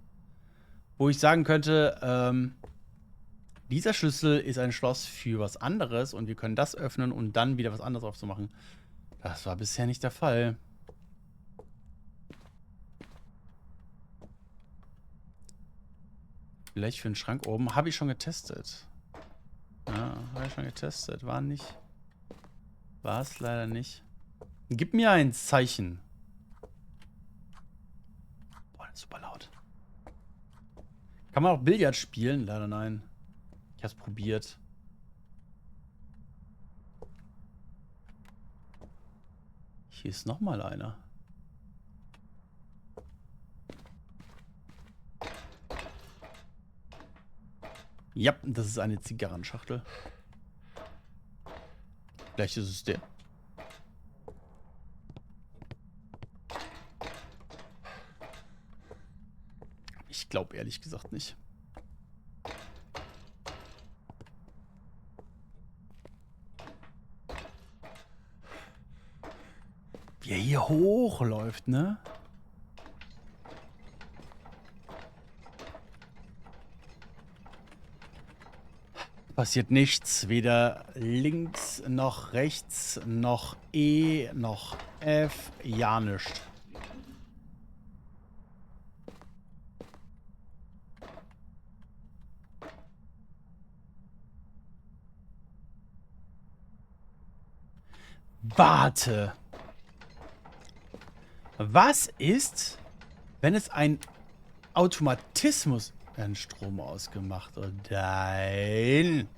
wo ich sagen könnte, dieser Schlüssel ist ein Schloss für was anderes und wir können das öffnen und dann wieder was anderes aufzumachen. Das war bisher nicht der Fall. Vielleicht für den Schrank oben. Habe ich schon getestet. Ja, habe ich schon getestet. War nicht. War es leider nicht. Gib mir ein Zeichen. Boah, das ist super laut. Kann man auch Billard spielen? Leider nein. Ich habe es probiert. Hier ist nochmal einer. Ja, das ist eine Zigarrenschachtel. Vielleicht ist es der. Ich glaube ehrlich gesagt nicht. Wie er hier hochläuft, ne? Passiert nichts. Weder links noch rechts noch E noch F. Ja, nichts. Warte. Was ist, wenn es ein Automatismus... Ein Strom ausgemacht. Oh nein.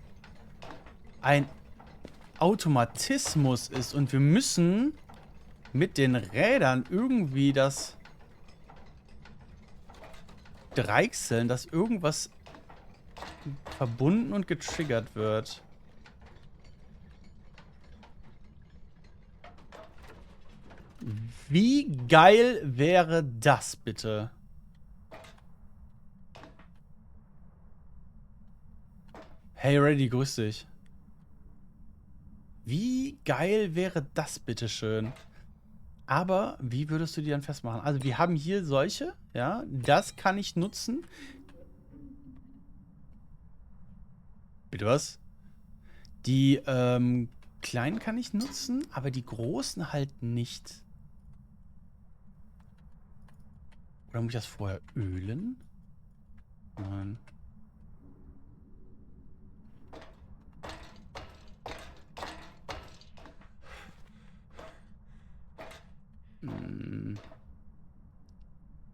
Ein Automatismus ist und wir müssen mit den Rädern irgendwie das dreichseln, dass irgendwas verbunden und getriggert wird. Wie geil wäre das bitte? Hey Reddy, grüß dich. Wie geil wäre das bitteschön? Aber wie würdest du die dann festmachen? Also wir haben hier solche, ja, das kann ich nutzen. Bitte was? Die kleinen kann ich nutzen, aber die großen halt nicht. Oder muss ich das vorher ölen? Nein.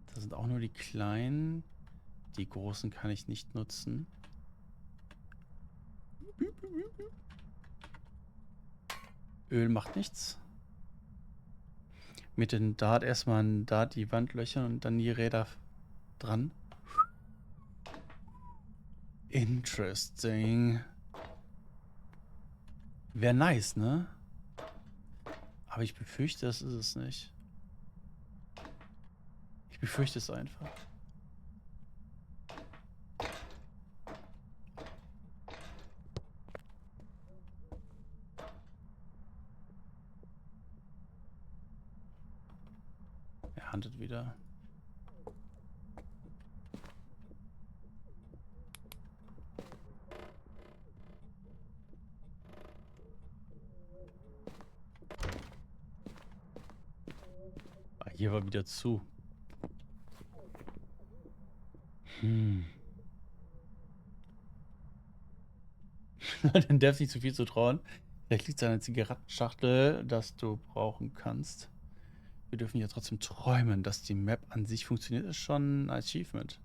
Das sind auch nur die kleinen. Die großen kann ich nicht nutzen. Öl macht nichts. Mit den Dart erstmal da die Wandlöcher und dann die Räder dran. Interesting. Wäre nice, ne? Aber ich befürchte, das ist es nicht. Ich befürchte es einfach. Er handelt wieder. Ah, hier war wieder zu. Den darfst nicht zu viel zu trauen. Vielleicht liegt es an einer Zigarettenschachtel, das du brauchen kannst. Wir dürfen ja trotzdem träumen, dass die Map an sich funktioniert, ist schon ein Achievement.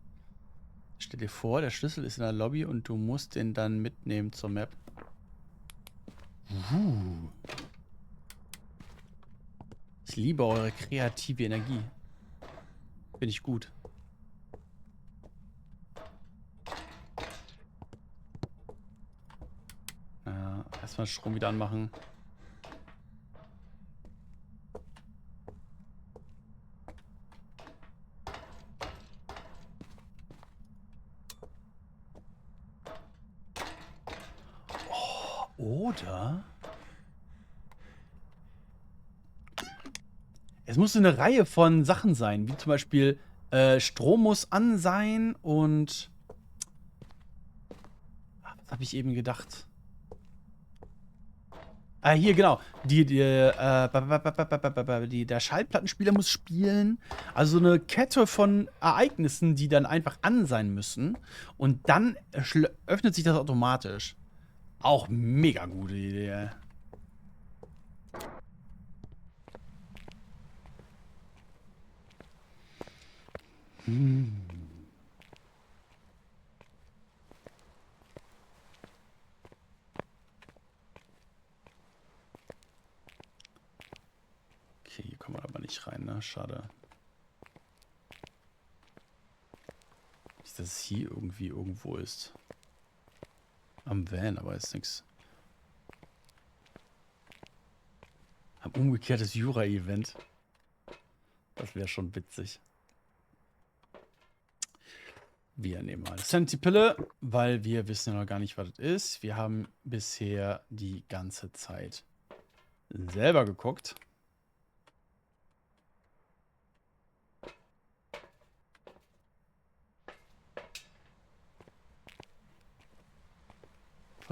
Stell dir vor, der Schlüssel ist in der Lobby und du musst den dann mitnehmen zur Map. Ich liebe eure kreative Energie. Finde ich gut. Ja, erstmal Strom wieder anmachen. Oder? Es muss eine Reihe von Sachen sein, wie zum Beispiel Strom muss an sein und... Ach, was habe ich eben gedacht? Ah, hier, genau. Der Schallplattenspieler muss spielen. Also eine Kette von Ereignissen, die dann einfach an sein müssen. Und dann öffnet sich das automatisch. Auch mega gute Idee. Okay, hier kommen wir aber nicht rein, ne? Schade. Nicht, dass es hier irgendwie irgendwo ist. Am Van, aber ist nix. Am umgekehrtes Jura-Event. Das wäre schon witzig. Wir nehmen mal Sanity-Pille, weil wir wissen ja noch gar nicht, was das ist. Wir haben bisher die ganze Zeit selber geguckt.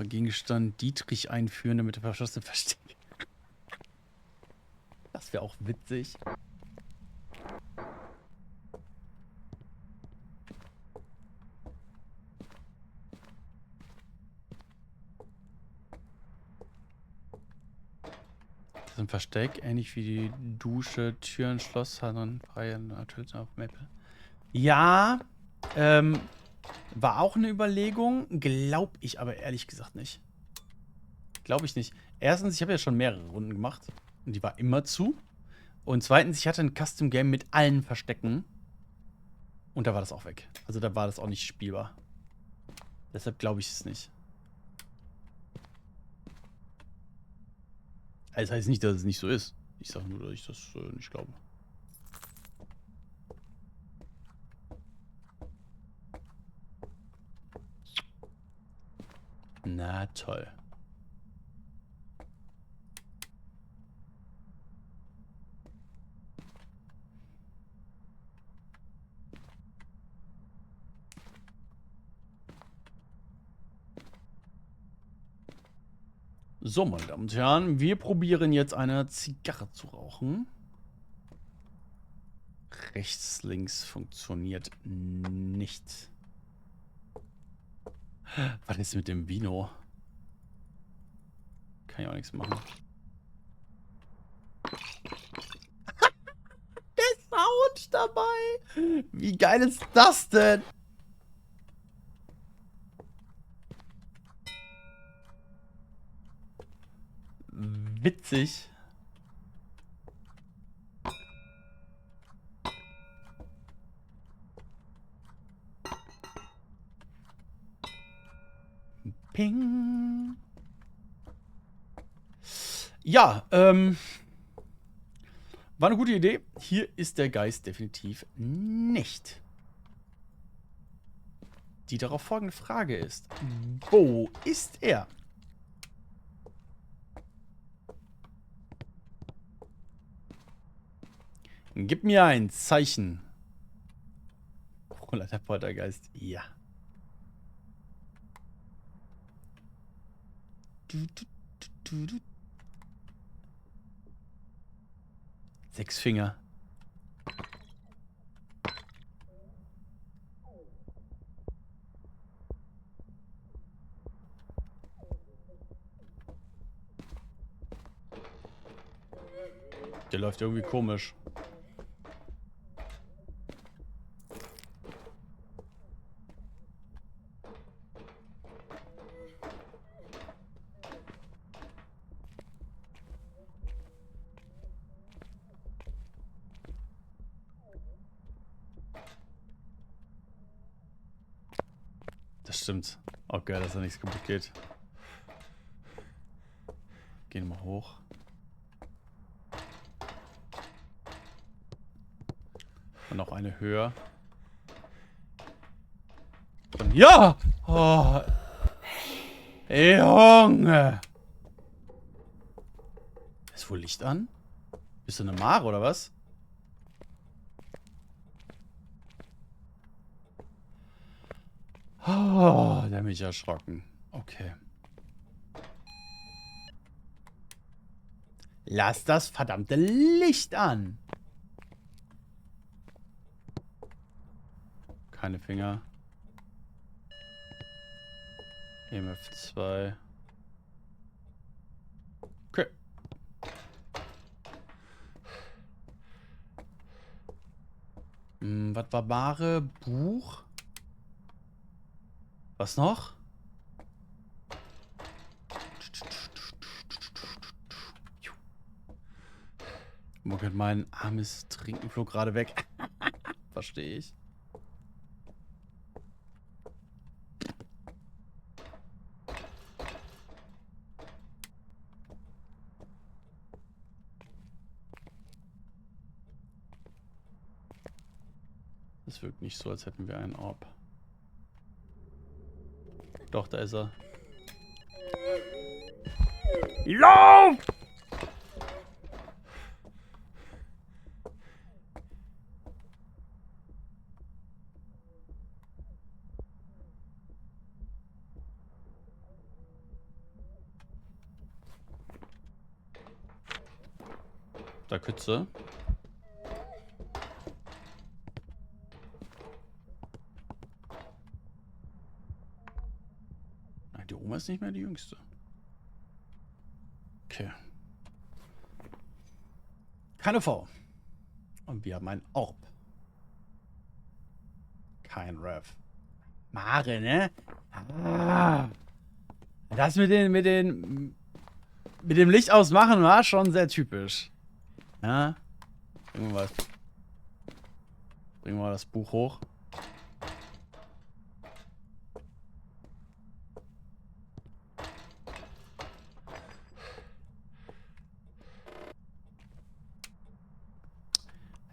Gegenstand Dietrich einführen, damit er verschlossene Versteck. Das wäre auch witzig. Das ist ein Versteck, ähnlich wie die Dusche, Türen, Schloss, hat und freie Töten auf Maple. Ja, war auch eine Überlegung, glaube ich aber ehrlich gesagt nicht. Glaube ich nicht. Erstens, ich habe ja schon mehrere Runden gemacht und die war immer zu. Und zweitens, ich hatte ein Custom Game mit allen Verstecken und da war das auch weg. Also da war das auch nicht spielbar. Deshalb glaube ich es nicht. Also das heißt nicht, dass es nicht so ist. Ich sage nur, dass ich das nicht glaube. Na toll. So, meine Damen und Herren, wir probieren jetzt eine Zigarre zu rauchen. Rechts, links funktioniert nicht. Was ist mit dem Vino? Kann ich auch nichts machen. Der Sound dabei! Wie geil ist das denn? Witzig. Ping. Ja, war eine gute Idee. Hier ist der Geist definitiv nicht. Die darauf folgende Frage ist: Wo ist er? Gib mir ein Zeichen. Roller der Poltergeist. Ja. Du. 6 Finger. Der läuft irgendwie komisch. Das stimmt. Auch geil, dass da nichts kaputt geht. Gehen wir hoch. Und noch eine höher. Und ja! Oh. Junge! Ist wohl Licht an? Bist du eine Mare oder was? Oh, der hat mich erschrocken. Okay. Lass das verdammte Licht an. Keine Finger. EMF 2. Okay. Was war Ware? Buch? Was noch? Oh Gott, mein armes Trinken flog gerade weg. Verstehe ich. Das wirkt nicht so, als hätten wir einen Orb. Doch, da ist er. Lauf! Da Kütze. Die Oma ist nicht mehr die Jüngste. Okay. Keine V. Und wir haben einen Orb. Kein Rev. Mare, ne? Ah. Das mit dem Licht ausmachen war schon sehr typisch. Ja. Bringen wir mal das Buch hoch.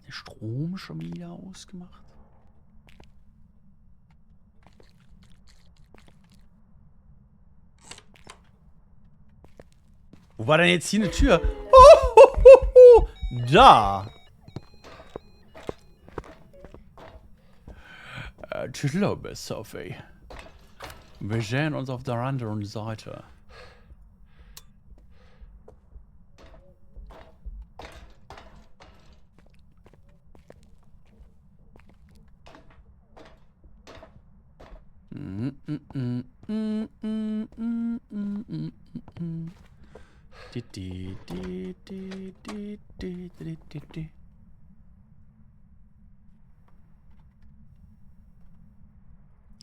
Strom schon wieder ausgemacht. Wo war denn jetzt hier eine Tür? Da! Tschüss, Sophie. Wir sehen uns auf der anderen Seite.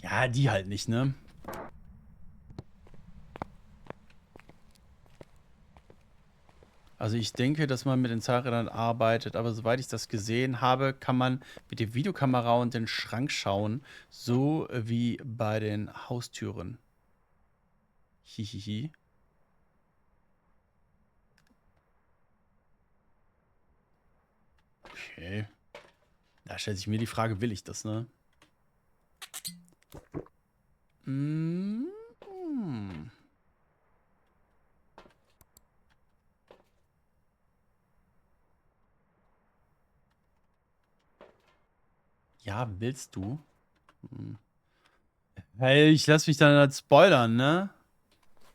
Ja, die halt nicht, ne? Also ich denke, dass man mit den Zahnrädern arbeitet, aber soweit ich das gesehen habe, kann man mit der Videokamera und den Schrank schauen, so wie bei den Haustüren. Hihihi. Okay. Da stellt sich mir die Frage, will ich das, ne? Mm. Ja, willst du? Hey, ich lasse mich dann halt spoilern, ne?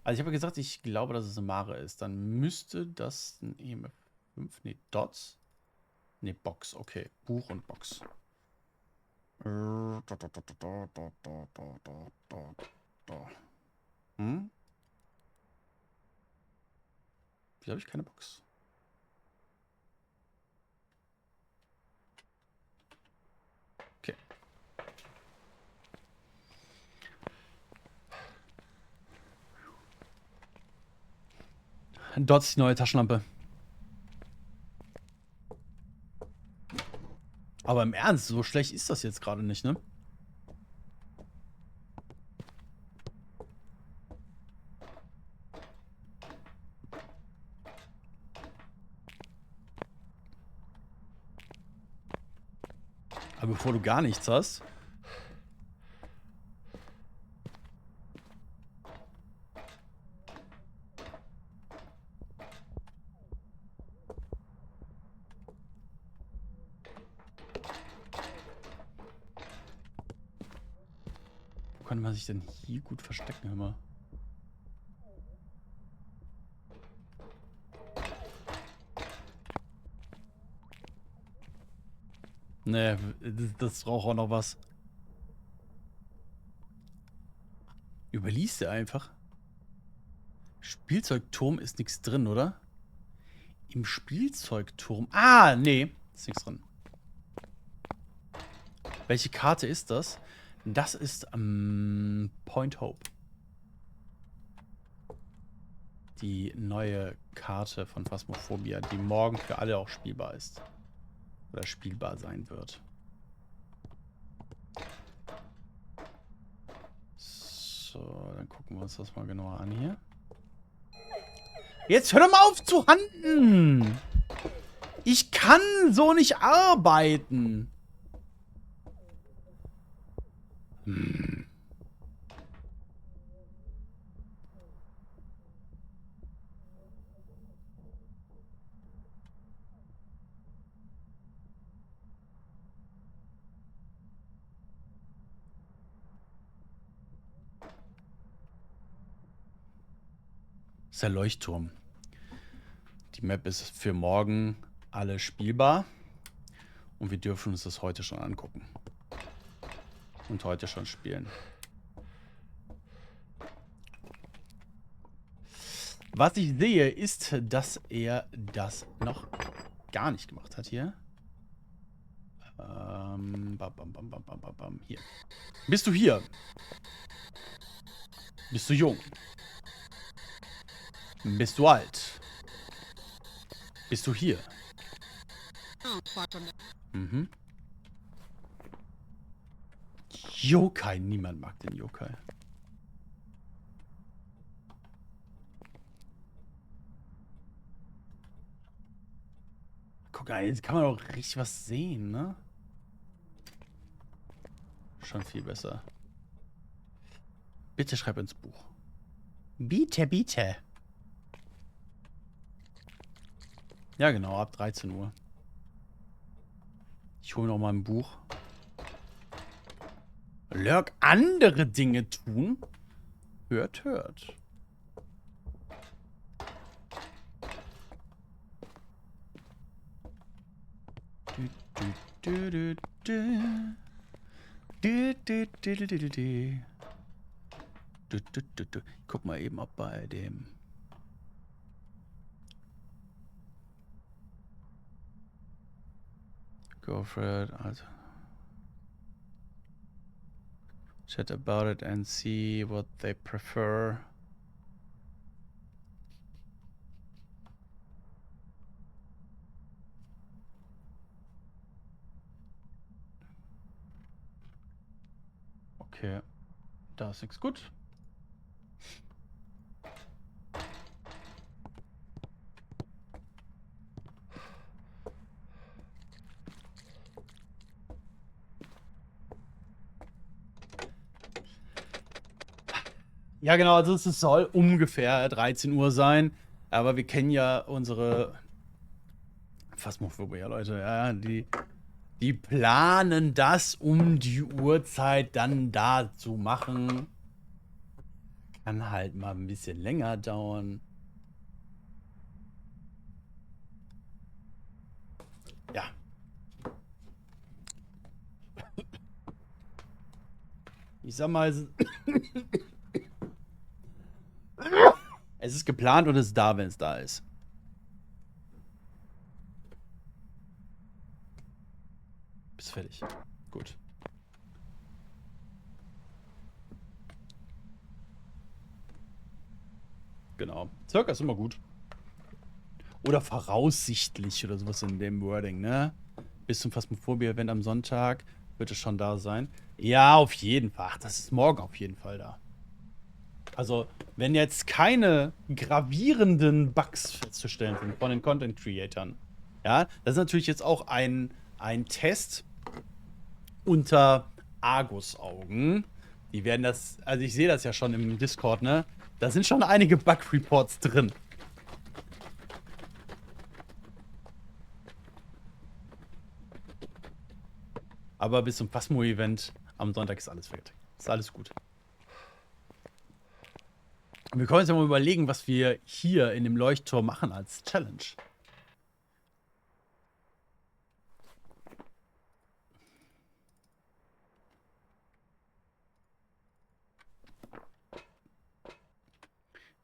Also ich habe ja gesagt, ich glaube, dass es eine Mare ist. Dann müsste das ein EMF5, nee, Dots. Nee, Box, okay. Buch und Box. Hm? Wieso habe ich keine Box? Okay. Dots, die neue Taschenlampe. Aber im Ernst, so schlecht ist das jetzt gerade nicht, ne? Aber bevor du gar nichts hast. Wo kann man sich denn hier gut verstecken, hör mal? Nee, das braucht auch noch was. Überliest er einfach. Spielzeugturm ist nichts drin, oder? Im Spielzeugturm. Ah, nee. Ist nichts drin. Welche Karte ist das? Das ist Point Hope. Die neue Karte von Phasmophobia, die morgen für alle auch spielbar ist. Oder spielbar sein wird. So, dann gucken wir uns das mal genauer an hier. Jetzt hör doch mal auf zu handeln! Ich kann so nicht arbeiten! Das ist der Leuchtturm. Die Map ist für morgen alle spielbar. Und wir dürfen uns das heute schon angucken. Und heute schon spielen. Was ich sehe, ist, dass er das noch gar nicht gemacht hat hier. Hier. Bist du hier? Bist du jung? Bist du alt? Bist du hier? Mhm. Yokai. Niemand mag den Yokai. Guck mal, jetzt kann man auch richtig was sehen, ne? Schon viel besser. Bitte schreib ins Buch. Bitte, bitte. Ja, genau, ab 13 Uhr. Ich hole noch mal ein Buch. Lurk andere Dinge tun? Hört, hört. Ich guck mal eben, ob bei dem... Go for it. Also. Chat about it and see what they prefer. Okay, da ist nichts gut. Ja, genau, also es soll ungefähr 13 Uhr sein, aber wir kennen ja unsere Phasmophobia, Leute, ja, die planen das, um die Uhrzeit dann da zu machen. Kann halt mal ein bisschen länger dauern. Ja. Ich sag mal, es ist geplant und es ist da, wenn es da ist. Bist fertig. Gut. Genau. Circa ist immer gut. Oder voraussichtlich oder sowas in dem Wording, ne? Bis zum Phasmophobia-Event am Sonntag wird es schon da sein. Ja, auf jeden Fall. Ach, das ist morgen auf jeden Fall da. Also, wenn jetzt keine gravierenden Bugs festzustellen sind von den Content-Creatern, ja, das ist natürlich jetzt auch ein Test unter Argus-Augen. Die werden das, also ich sehe das ja schon im Discord, ne? Da sind schon einige Bug-Reports drin. Aber bis zum Phasmo-Event am Sonntag ist alles fertig. Ist alles gut. Wir können uns ja mal überlegen, was wir hier in dem Leuchtturm machen als Challenge.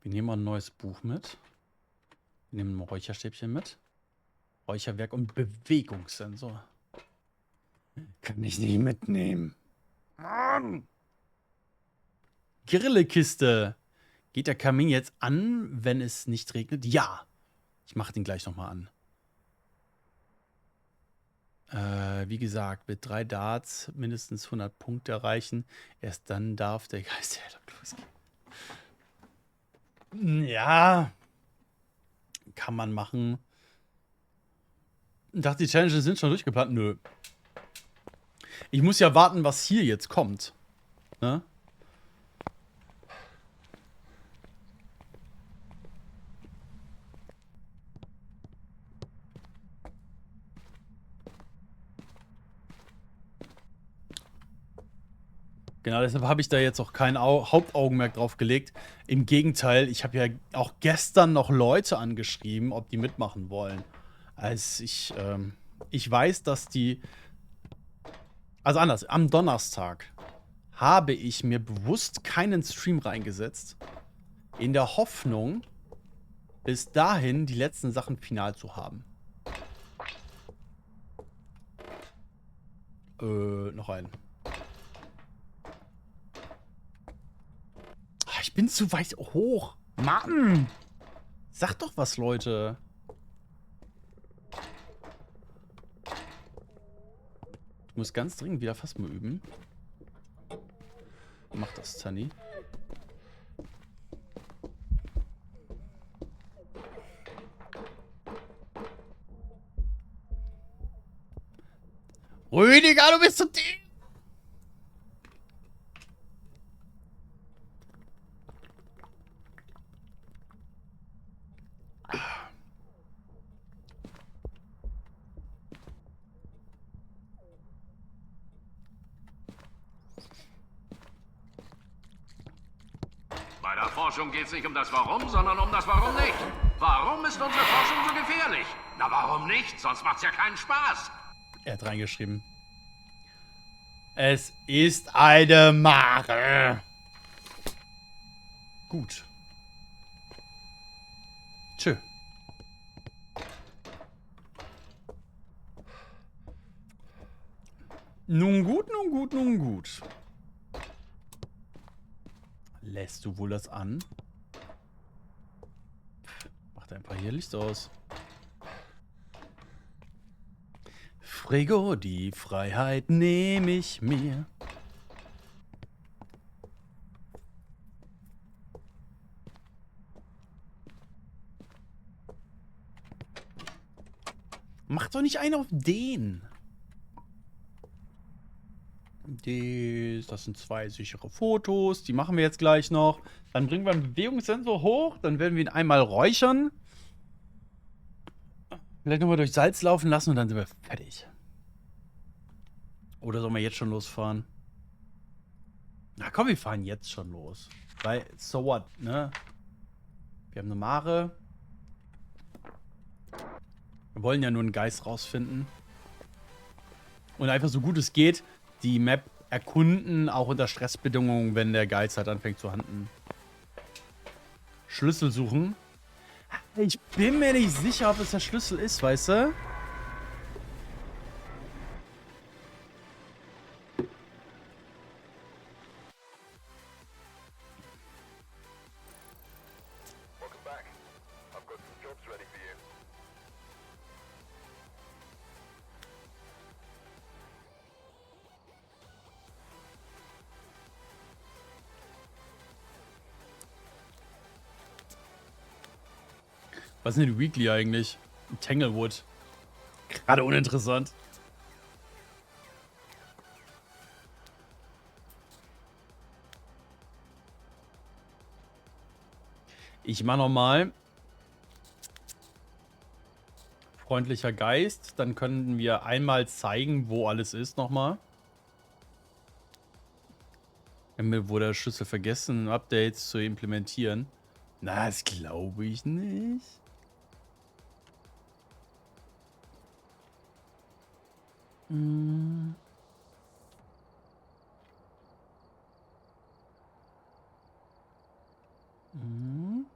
Wir nehmen mal ein neues Buch mit. Wir nehmen ein Räucherstäbchen mit. Räucherwerk und Bewegungssensor. Kann ich nicht mitnehmen. Mann! Grillekiste. Geht der Kamin jetzt an, wenn es nicht regnet? Ja. Ich mache den gleich nochmal an. Wie gesagt, mit 3 Darts mindestens 100 Punkte erreichen. Erst dann darf der Geist der Heilung losgehen. Ja. Kann man machen. Ich dachte, die Challenges sind schon durchgeplant. Nö. Ich muss ja warten, was hier jetzt kommt. Ne? Genau, deshalb habe ich da jetzt auch kein Hauptaugenmerk drauf gelegt. Im Gegenteil, ich habe ja auch gestern noch Leute angeschrieben, ob die mitmachen wollen. Also ich weiß, dass die... Also anders, am Donnerstag habe ich mir bewusst keinen Stream reingesetzt, in der Hoffnung, bis dahin die letzten Sachen final zu haben. Noch einen. Ich bin zu weit hoch. Mann! Sag doch was, Leute. Ich muss ganz dringend wieder Phasmo üben. Mach das, Zanni. Rüdiger, du bist zu tief! Bei der Forschung geht es nicht um das Warum, sondern um das Warum nicht. Warum ist unsere Forschung so gefährlich? Na, warum nicht? Sonst macht's ja keinen Spaß. Er hat reingeschrieben. Es ist eine Mare. Gut. Tschö. Nun gut, nun gut, nun gut. Lässt du wohl das an? Macht einfach hier Licht aus. Frigo, die Freiheit nehme ich mir. Mach doch nicht einen auf den. Das sind 2 sichere Fotos. Die machen wir jetzt gleich noch. Dann bringen wir einen Bewegungssensor hoch. Dann werden wir ihn einmal räuchern. Vielleicht nochmal durch Salz laufen lassen und dann sind wir fertig. Oder sollen wir jetzt schon losfahren? Na komm, wir fahren jetzt schon los. Weil, so what, ne? Wir haben eine Mare. Wir wollen ja nur einen Geist rausfinden. Und einfach so gut es geht, die Map erkunden, auch unter Stressbedingungen, wenn der Geist halt anfängt zu handeln. Schlüssel suchen. Ich bin mir nicht sicher, ob es der Schlüssel ist, weißt du? Was ist denn die Weekly eigentlich? Tanglewood. Gerade uninteressant. Ich mach nochmal. Freundlicher Geist. Dann können wir einmal zeigen, wo alles ist nochmal. Wurde der Schlüssel vergessen, Updates zu implementieren. Na, das glaube ich nicht. Hm. Hm.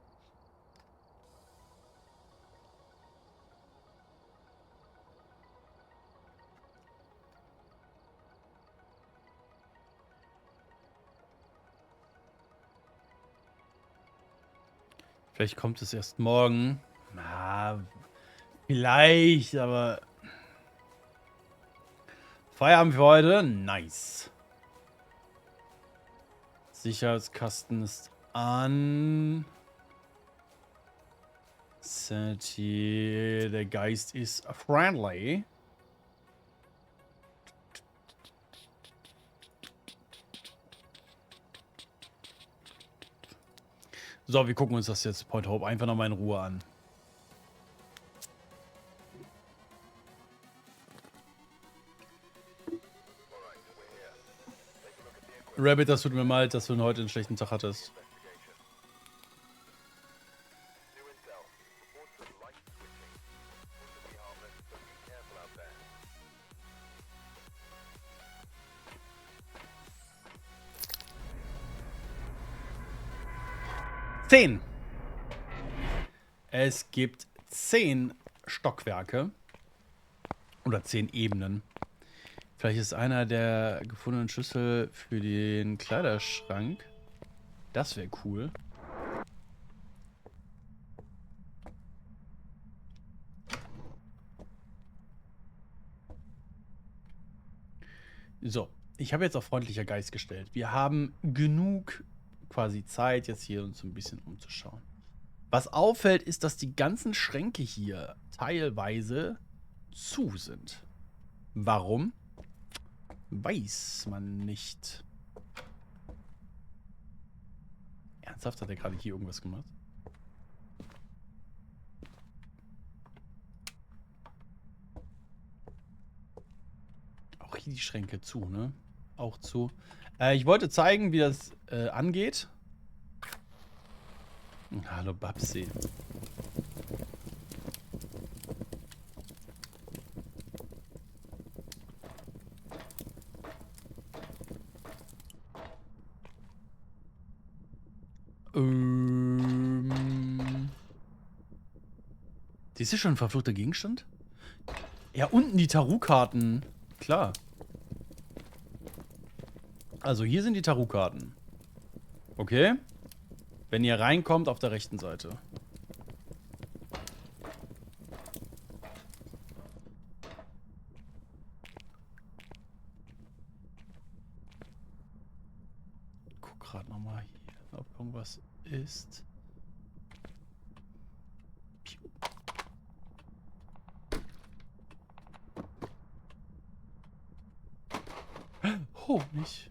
Vielleicht kommt es erst morgen. Na, vielleicht, aber... Feierabend für heute. Nice. Sicherheitskasten ist an. Sanity, der Geist ist friendly. So, wir gucken uns das jetzt Point Hope einfach nochmal in Ruhe an. Rabbit, das tut mir leid, dass du heute einen schlechten Tag hattest. Es gibt 10 Stockwerke. Oder 10 Ebenen. Vielleicht ist einer der gefundenen Schlüssel für den Kleiderschrank. Das wäre cool. So, ich habe jetzt auf freundlicher Geist gestellt. Wir haben genug quasi Zeit, jetzt hier uns ein bisschen umzuschauen. Was auffällt, ist, dass die ganzen Schränke hier teilweise zu sind. Warum? Weiß man nicht. Ernsthaft? Hat er gerade hier irgendwas gemacht? Auch hier die Schränke zu, ne? Auch zu. Ich wollte zeigen, wie das angeht. Hallo Babsi. Siehst du schon ein verfluchter Gegenstand? Ja, unten die Tarotkarten. Klar. Also hier sind die Tarotkarten. Okay. Wenn ihr reinkommt, auf der rechten Seite. Guck gerade nochmal hier, ob irgendwas ist. Honig.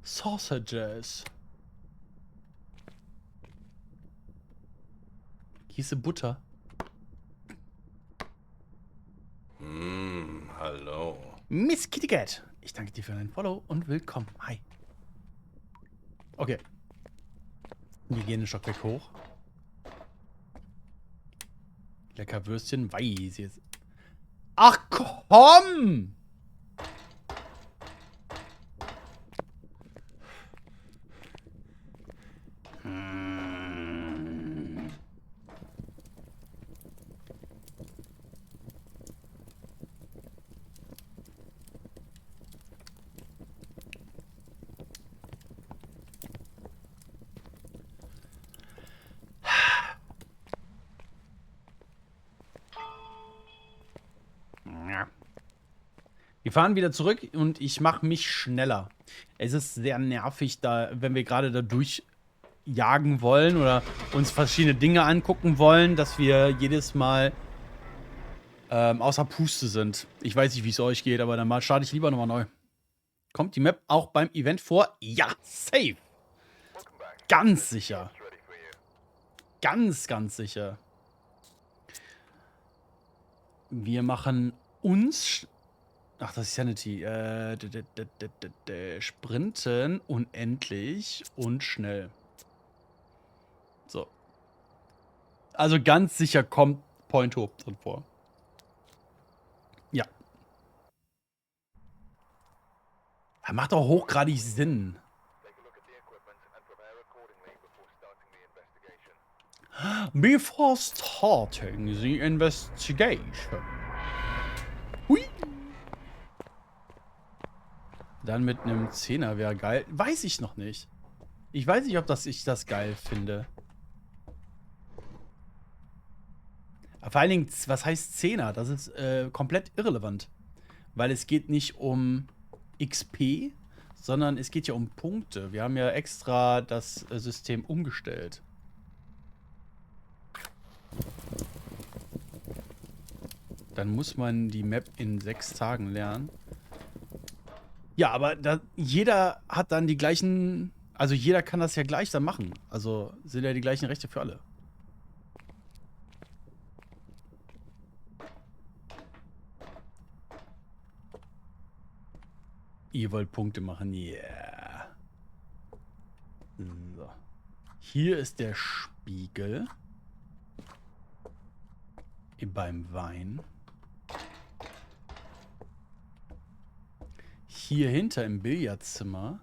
Sausages. Hieße Butter. Hallo. Miss Kitty Cat. Ich danke dir für dein Follow und willkommen. Hi. Okay. Wir gehen den Stockwerk hoch. Lecker Würstchen, weiß jetzt. Ach komm! Wir fahren wieder zurück und ich mache mich schneller. Es ist sehr nervig, da, wenn wir gerade da durchjagen wollen oder uns verschiedene Dinge angucken wollen, dass wir jedes Mal außer Puste sind. Ich weiß nicht, wie es euch geht, aber dann starte ich lieber nochmal neu. Kommt die Map auch beim Event vor? Ja, safe. Ganz sicher. Ganz, ganz sicher. Wir machen uns... Ach, das ist Sanity. Sprinten unendlich und schnell. So. Also ganz sicher kommt Point Hope drin vor. Ja. Macht auch hochgradig Sinn. Before starting the investigation. Hui. Dann mit einem 10er wäre geil. Weiß ich noch nicht. Ich weiß nicht, ob ich das geil finde. Vor allen Dingen, was heißt 10er? Das ist komplett irrelevant. Weil es geht nicht um XP, sondern es geht ja um Punkte. Wir haben ja extra das System umgestellt. Dann muss man die Map in 6 Tagen lernen. Ja, aber jeder hat dann die gleichen... Also jeder kann das ja gleich dann machen. Also sind ja die gleichen Rechte für alle. Ihr wollt Punkte machen? Yeah. So. Hier ist der Spiegel. Beim Wein. Hier hinter im Billardzimmer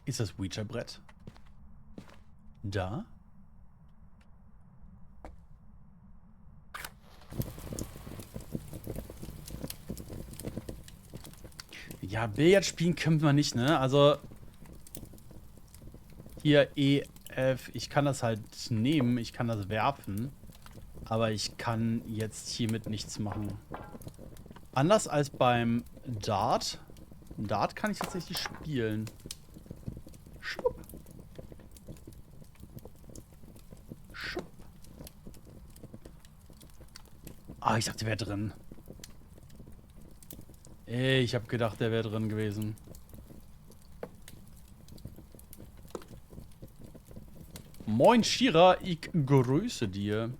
ist das Ouija-Brett. Da. Ja, Billard spielen können wir nicht, ne? Also hier E, F. Ich kann das halt nehmen, ich kann das werfen. Aber ich kann jetzt hiermit nichts machen. Anders als beim Dart. Dart kann ich tatsächlich spielen. Schwupp. Schwupp. Ah, ich dachte, der wäre drin. Ich habe gedacht, der wäre drin gewesen. Moin, Shira, ich grüße dir.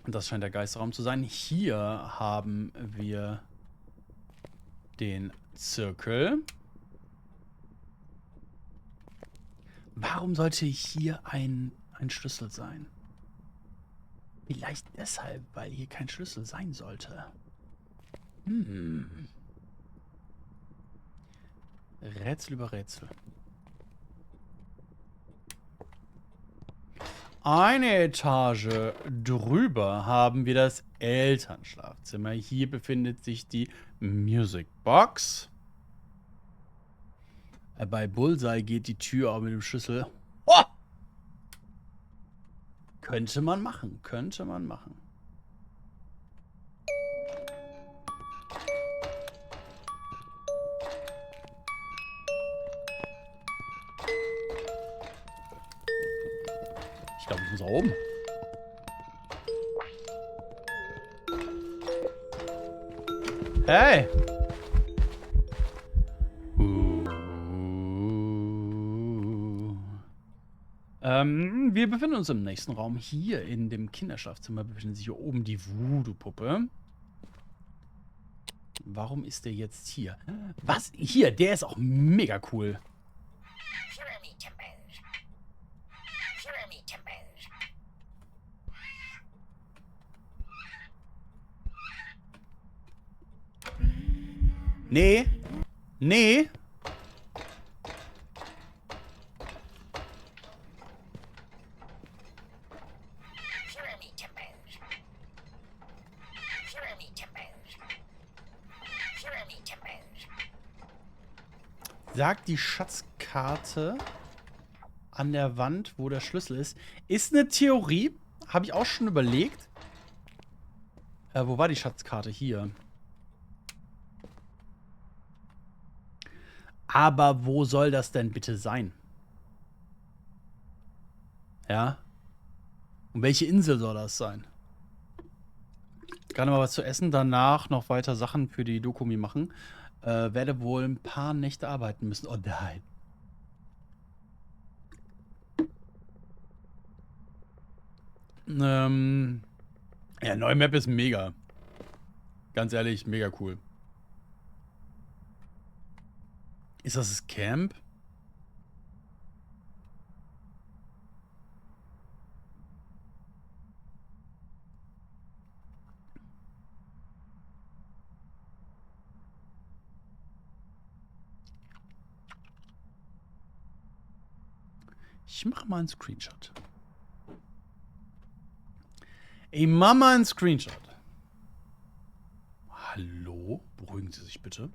Das scheint der Geisterraum zu sein. Hier haben wir den Zirkel. Warum sollte hier ein Schlüssel sein? Vielleicht deshalb, weil hier kein Schlüssel sein sollte. Rätsel über Rätsel. Eine Etage drüber haben wir das Elternschlafzimmer. Hier befindet sich die Music Box. Bei Bullseye geht die Tür auch mit dem Schlüssel. Oh! Könnte man machen, könnte man machen. Ich glaube, ich muss nach oben. Hey! Wir befinden uns im nächsten Raum. Hier in dem Kinderschlafzimmer befindet sich hier oben die Voodoo-Puppe. Warum ist der jetzt hier? Was? Hier, der ist auch mega cool. Nee. Nee. Sagt die Schatzkarte an der Wand, wo der Schlüssel ist. Ist eine Theorie. Habe ich auch schon überlegt. Wo war die Schatzkarte? Hier. Aber wo soll das denn bitte sein? Ja? Und welche Insel soll das sein? Gerade mal was zu essen, danach noch weiter Sachen für die Dokumi machen. Werde wohl ein paar Nächte arbeiten müssen. Oh nein. Ja, neue Map ist mega. Ganz ehrlich, mega cool. Ist das Camp? Ich mache mal einen Screenshot. Ich mache mal einen Screenshot. Hallo? Beruhigen Sie sich bitte.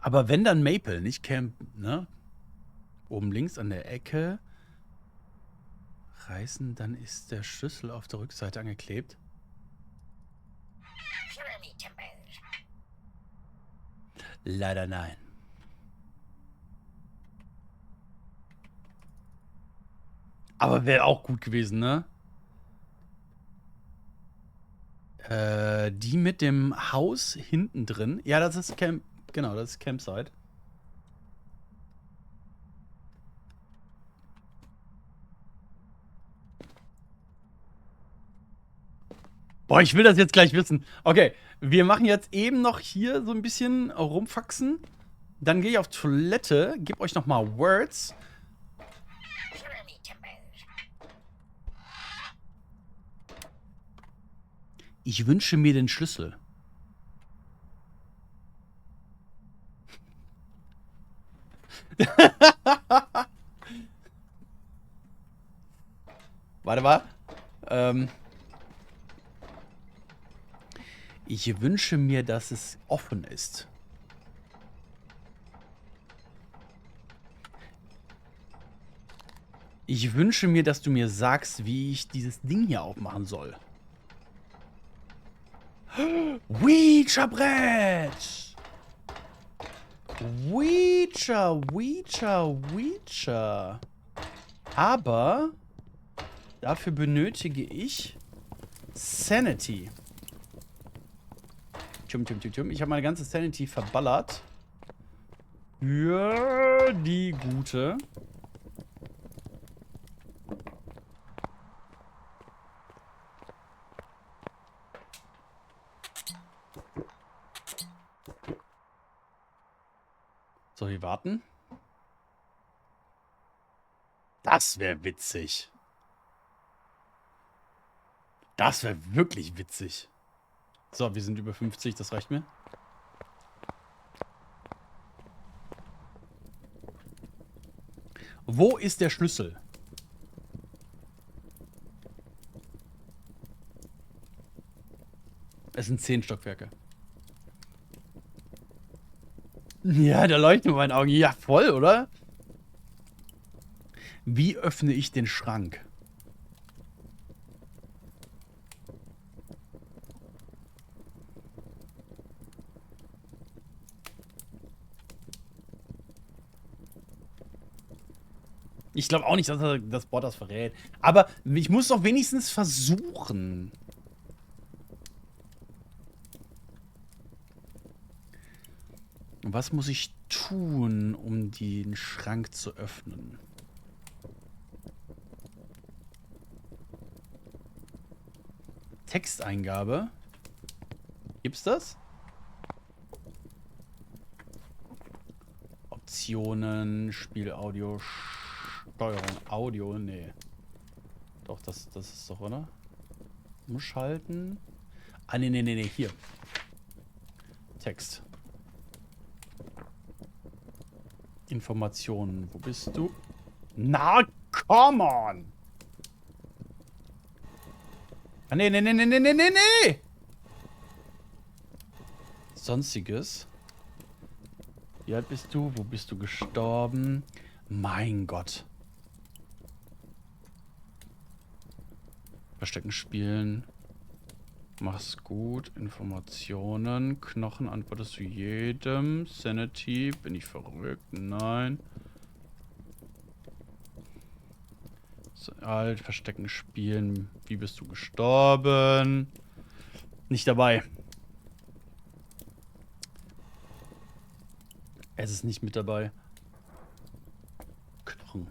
Aber wenn dann Maple, nicht Camp, ne? Oben links an der Ecke reißen, dann ist der Schlüssel auf der Rückseite angeklebt. Leider nein. Aber wäre auch gut gewesen, ne? Die mit dem Haus hinten drin. Ja, das ist Camp. Genau, das ist Campsite. Boah, ich will das jetzt gleich wissen. Okay, wir machen jetzt eben noch hier so ein bisschen rumfaxen. Dann gehe ich auf Toilette, gebe euch noch mal Words. Ich wünsche mir den Schlüssel. Warte mal. Ich wünsche mir, dass es offen ist. Ich wünsche mir, dass du mir sagst, wie ich dieses Ding hier aufmachen soll. Ouija-Brett! Ouija. Aber dafür benötige ich Sanity. Ich habe meine ganze Sanity verballert. Für die gute. So, wir warten. Das wäre witzig. Das wäre wirklich witzig. So, wir sind über 50, das reicht mir. Wo ist der Schlüssel? Es sind 10 Stockwerke. Ja, da leuchten meine Augen. Ja, voll, oder? Wie öffne ich den Schrank? Ich glaube auch nicht, dass das Bot das verrät. Aber ich muss doch wenigstens versuchen. Was muss ich tun, um den Schrank zu öffnen? Texteingabe. Gibt's das? Optionen, Spielaudio, Steuerung, Audio, nee. Doch, das ist doch, oder? Umschalten. Ah, nee, hier. Text. Informationen, wo bist du? Na, come on! Ah, nee. Sonstiges. Wie alt bist du? Wo bist du gestorben? Mein Gott. Verstecken spielen. Mach's gut. Informationen. Knochen antwortest du jedem. Sanity. Bin ich verrückt? Nein. So, alt. Verstecken spielen. Wie bist du gestorben? Nicht dabei. Es ist nicht mit dabei. Knochen.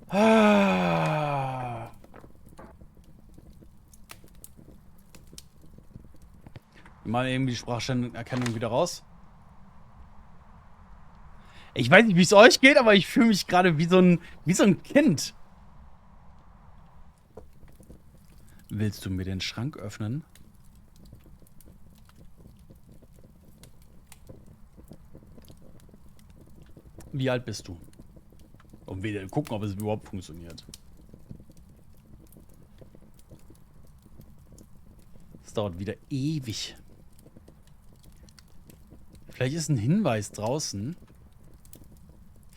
Ah. Mal eben die Spracherkennung wieder raus. Ich weiß nicht, wie es euch geht, aber ich fühle mich gerade wie so ein Kind. Willst du mir den Schrank öffnen? Wie alt bist du? Und wir gucken, ob es überhaupt funktioniert. Das dauert wieder ewig. Vielleicht ist ein Hinweis draußen.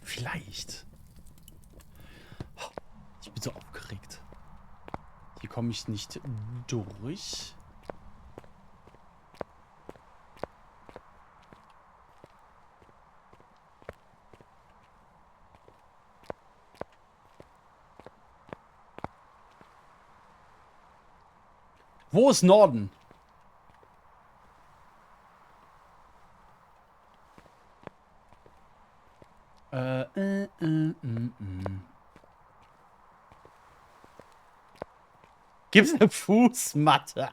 Vielleicht. Ich bin so aufgeregt. Hier komme ich nicht durch. Wo ist Norden? Gibt's eine Fußmatte?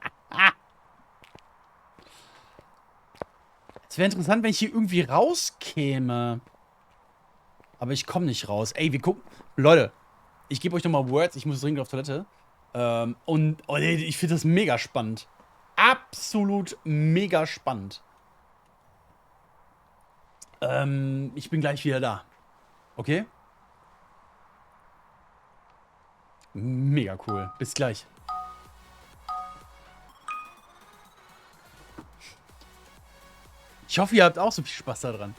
Es wäre interessant, wenn ich hier irgendwie rauskäme. Aber ich komme nicht raus. Ey, wir gucken. Leute, ich gebe euch nochmal Words. Ich muss dringend auf Toilette. Ich finde das mega spannend. Absolut mega spannend. Ich bin gleich wieder da. Okay? Mega cool. Bis gleich. Ich hoffe, ihr habt auch so viel Spaß daran.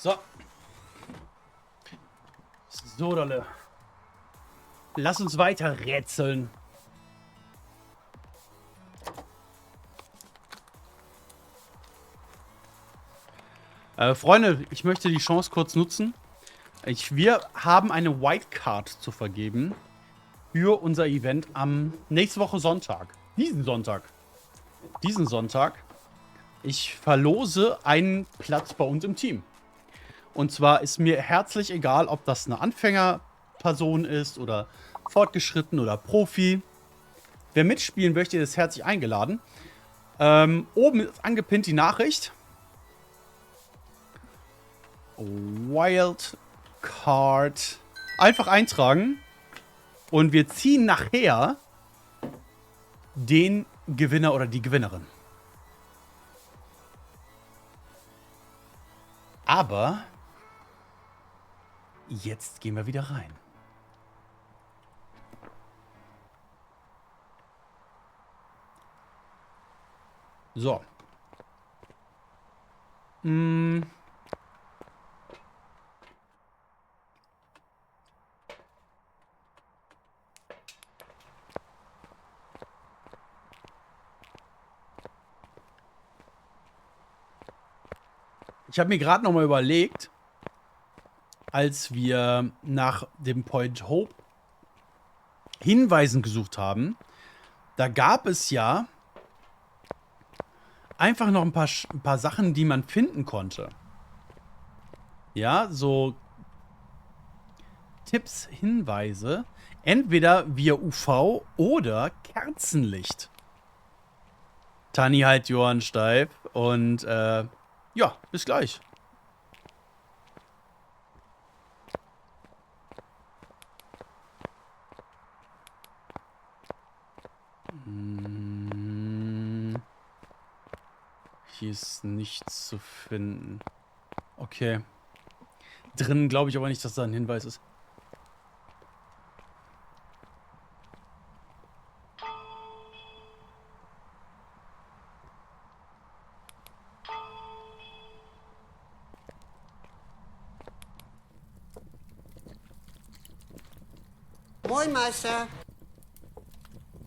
So. So, Dolle. Lass uns weiter rätseln. Freunde, ich möchte die Chance kurz nutzen. Wir haben eine Wildcard zu vergeben für unser Event am nächste Woche Sonntag. Diesen Sonntag. Ich verlose einen Platz bei uns im Team. Und zwar ist mir herzlich egal, ob das eine Anfängerperson ist oder fortgeschritten oder Profi. Wer mitspielen möchte, ist herzlich eingeladen. Oben ist angepinnt die Nachricht. Wildcard. Einfach eintragen. Und wir ziehen nachher den Gewinner oder die Gewinnerin. Aber jetzt gehen wir wieder rein. So. Ich habe mir gerade noch mal überlegt, als wir nach dem Point Hope Hinweisen gesucht haben, da gab es ja einfach noch ein paar Sachen, die man finden konnte. Ja, so Tipps, Hinweise, entweder via UV oder Kerzenlicht. Tani halt die Ohren steif und ja, bis gleich. Hier ist nichts zu finden. Okay. Drinnen glaube ich aber nicht, dass da ein Hinweis ist. Moin, Meister.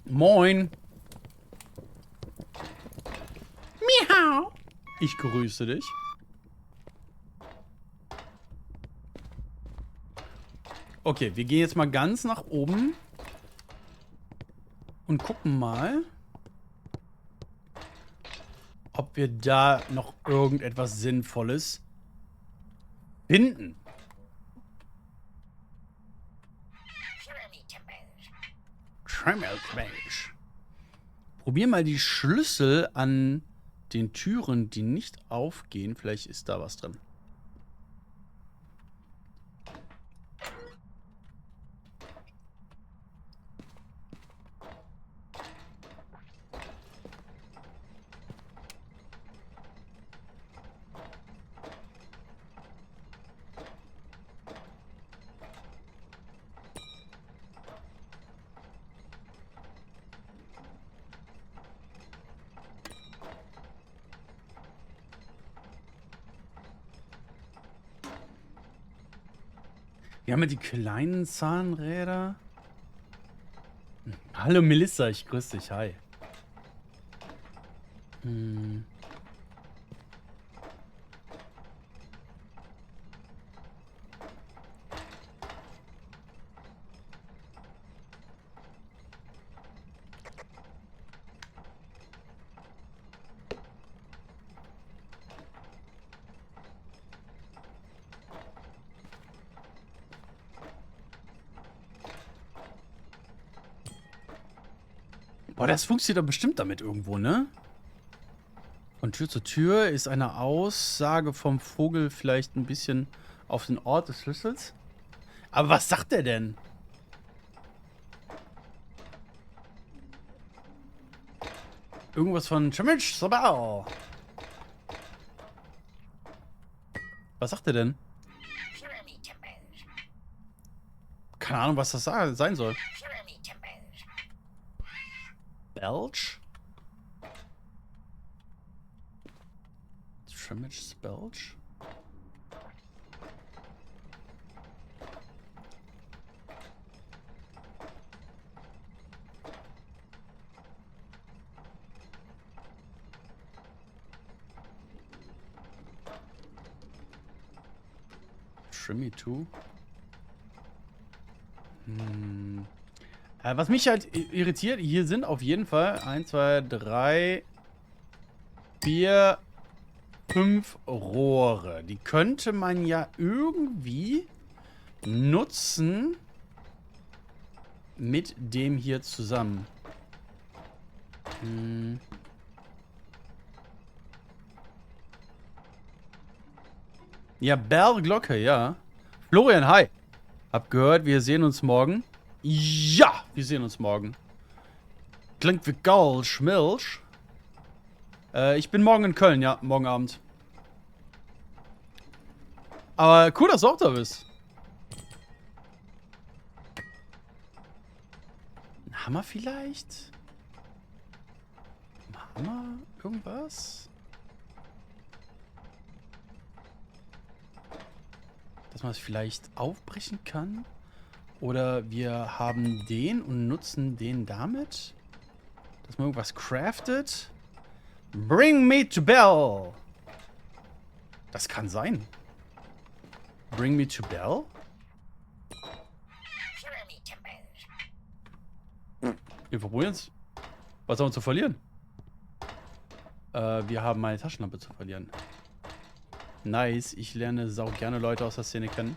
Moin. Miau. Ich grüße dich. Okay, wir gehen jetzt mal ganz nach oben und gucken mal, ob wir da noch irgendetwas Sinnvolles finden. Probier mal die Schlüssel an den Türen, die nicht aufgehen. Vielleicht ist da was drin. Wir haben ja die kleinen Zahnräder. Hallo Melissa, ich grüße dich. Hi. Boah, das funktioniert doch bestimmt damit irgendwo, ne? Von Tür zu Tür ist eine Aussage vom Vogel vielleicht ein bisschen auf den Ort des Schlüssels. Aber was sagt er denn? Irgendwas von Chimich Sabao. Was sagt er denn? Keine Ahnung, was das sein soll. Belch? Trimmage Belch? Shrimmy 2. Was mich halt irritiert, hier sind auf jeden Fall 1, 2, 3, 4, 5 Rohre. Die könnte man ja irgendwie nutzen mit dem hier zusammen. Ja, Bell-Glocke, ja. Florian, hi. Hab gehört, wir sehen uns morgen. Ja, wir sehen uns morgen. Klingt wie Gaul, Schmilch. Ich bin morgen in Köln, ja, morgen Abend. Aber cool, dass du auch da bist. Ein Hammer vielleicht? Ein Hammer? Irgendwas? Dass man es vielleicht aufbrechen kann? Oder wir haben den und nutzen den damit? Dass man irgendwas craftet? Bring me to Bell! Das kann sein. Bring me to Bell? Wir probieren's. Was haben wir zu verlieren? Wir haben meine Taschenlampe zu verlieren. Nice. Ich lerne sau gerne Leute aus der Szene kennen.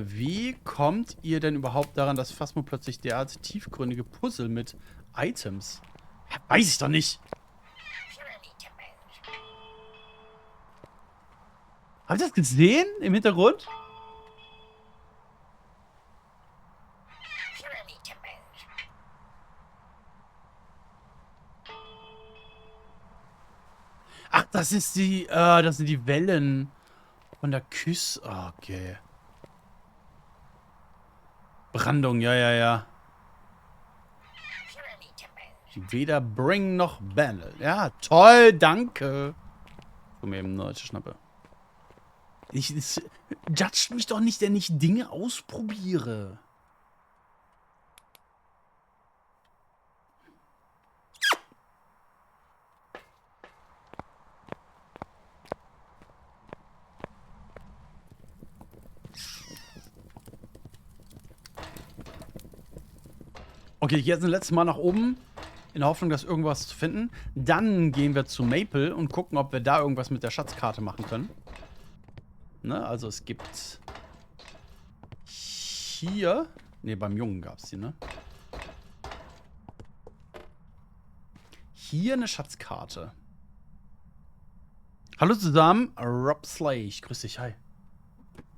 Wie kommt ihr denn überhaupt daran, dass Phasmo plötzlich derart tiefgründige Puzzle mit Items? Weiß ich doch nicht. Habt ihr das gesehen im Hintergrund? Ach, das ist das sind die Wellen von der Küste. Oh, okay. Brandung, ja. Weder Bring noch Bannel. Ja, toll, danke. Komm eben, eine neue Schnappe. Judge mich doch nicht, wenn ich Dinge ausprobiere. Okay, jetzt das letzte Mal nach oben, in der Hoffnung, dass irgendwas zu finden. Dann gehen wir zu Maple und gucken, ob wir da irgendwas mit der Schatzkarte machen können. Ne, also es gibt hier, ne, beim Jungen gab es die, ne? Hier eine Schatzkarte. Hallo zusammen, Rob Slay, ich grüß dich, hi.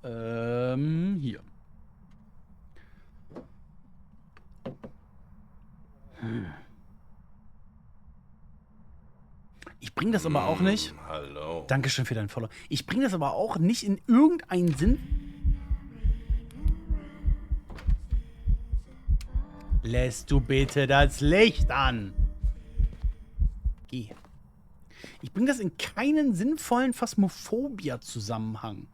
Hier. Ich bringe das aber auch nicht. Hallo. Dankeschön für deinen Follow. Ich bringe das aber auch nicht in irgendeinen Sinn. Lässt du bitte das Licht an? Geh. Ich bringe das in keinen sinnvollen Phasmophobia-Zusammenhang.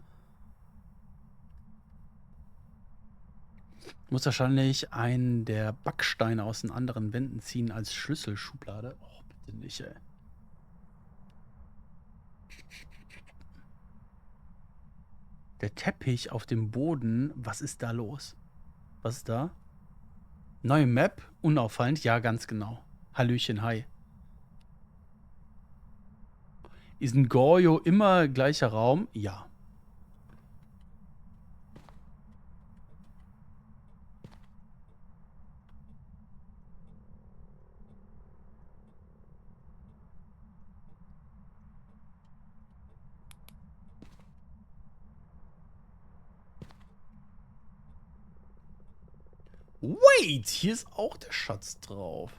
Ich muss wahrscheinlich einen der Backsteine aus den anderen Wänden ziehen als Schlüsselschublade. Oh, bitte nicht, ey. Der Teppich auf dem Boden, was ist da los? Was ist da? Neue Map, unauffallend, ja, ganz genau. Hallöchen, hi. Ist ein Goryo immer gleicher Raum? Ja. Wait, hier ist auch der Schatz drauf.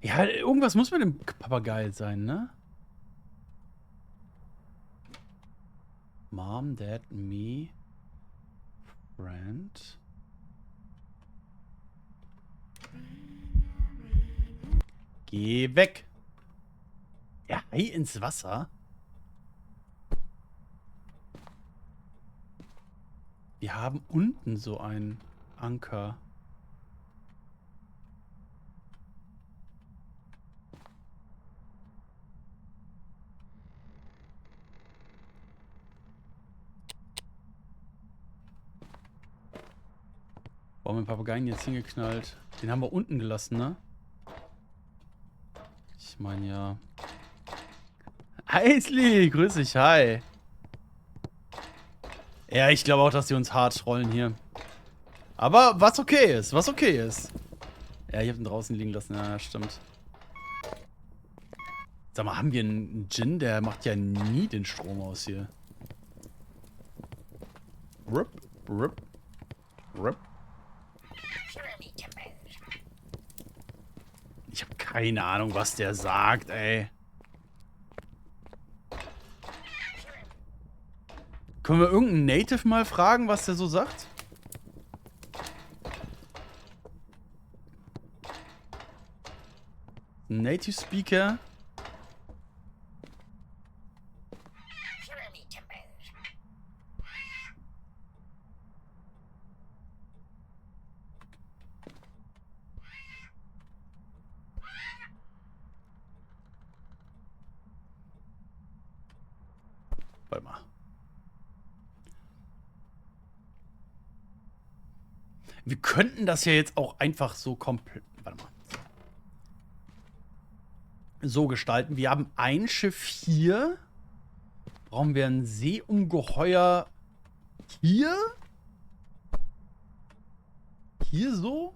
Ja, irgendwas muss mit dem Papagei sein, ne? Mom, Dad, me, Friend. Geh weg. Ja, Hai ins Wasser. Wir haben unten so einen Anker. Warum haben wir den Papageien jetzt hingeknallt? Den haben wir unten gelassen, ne? Ich meine ja. Eisli, grüß dich, hi. Ja, ich glaube auch, dass die uns hart trollen hier. Aber was okay ist, was okay ist. Ja, ich habe ihn draußen liegen lassen, ja, stimmt. Sag mal, haben wir einen Djinn? Der macht ja nie den Strom aus hier. Rup, rup, rup. Ich habe keine Ahnung, was der sagt, ey. Können wir irgendeinen Native mal fragen, was der so sagt? Native Speaker. Warte mal. Wir könnten das ja jetzt auch einfach so komplett. Warte mal. So gestalten. Wir haben ein Schiff hier. Brauchen wir ein Seeungeheuer hier? Hier so?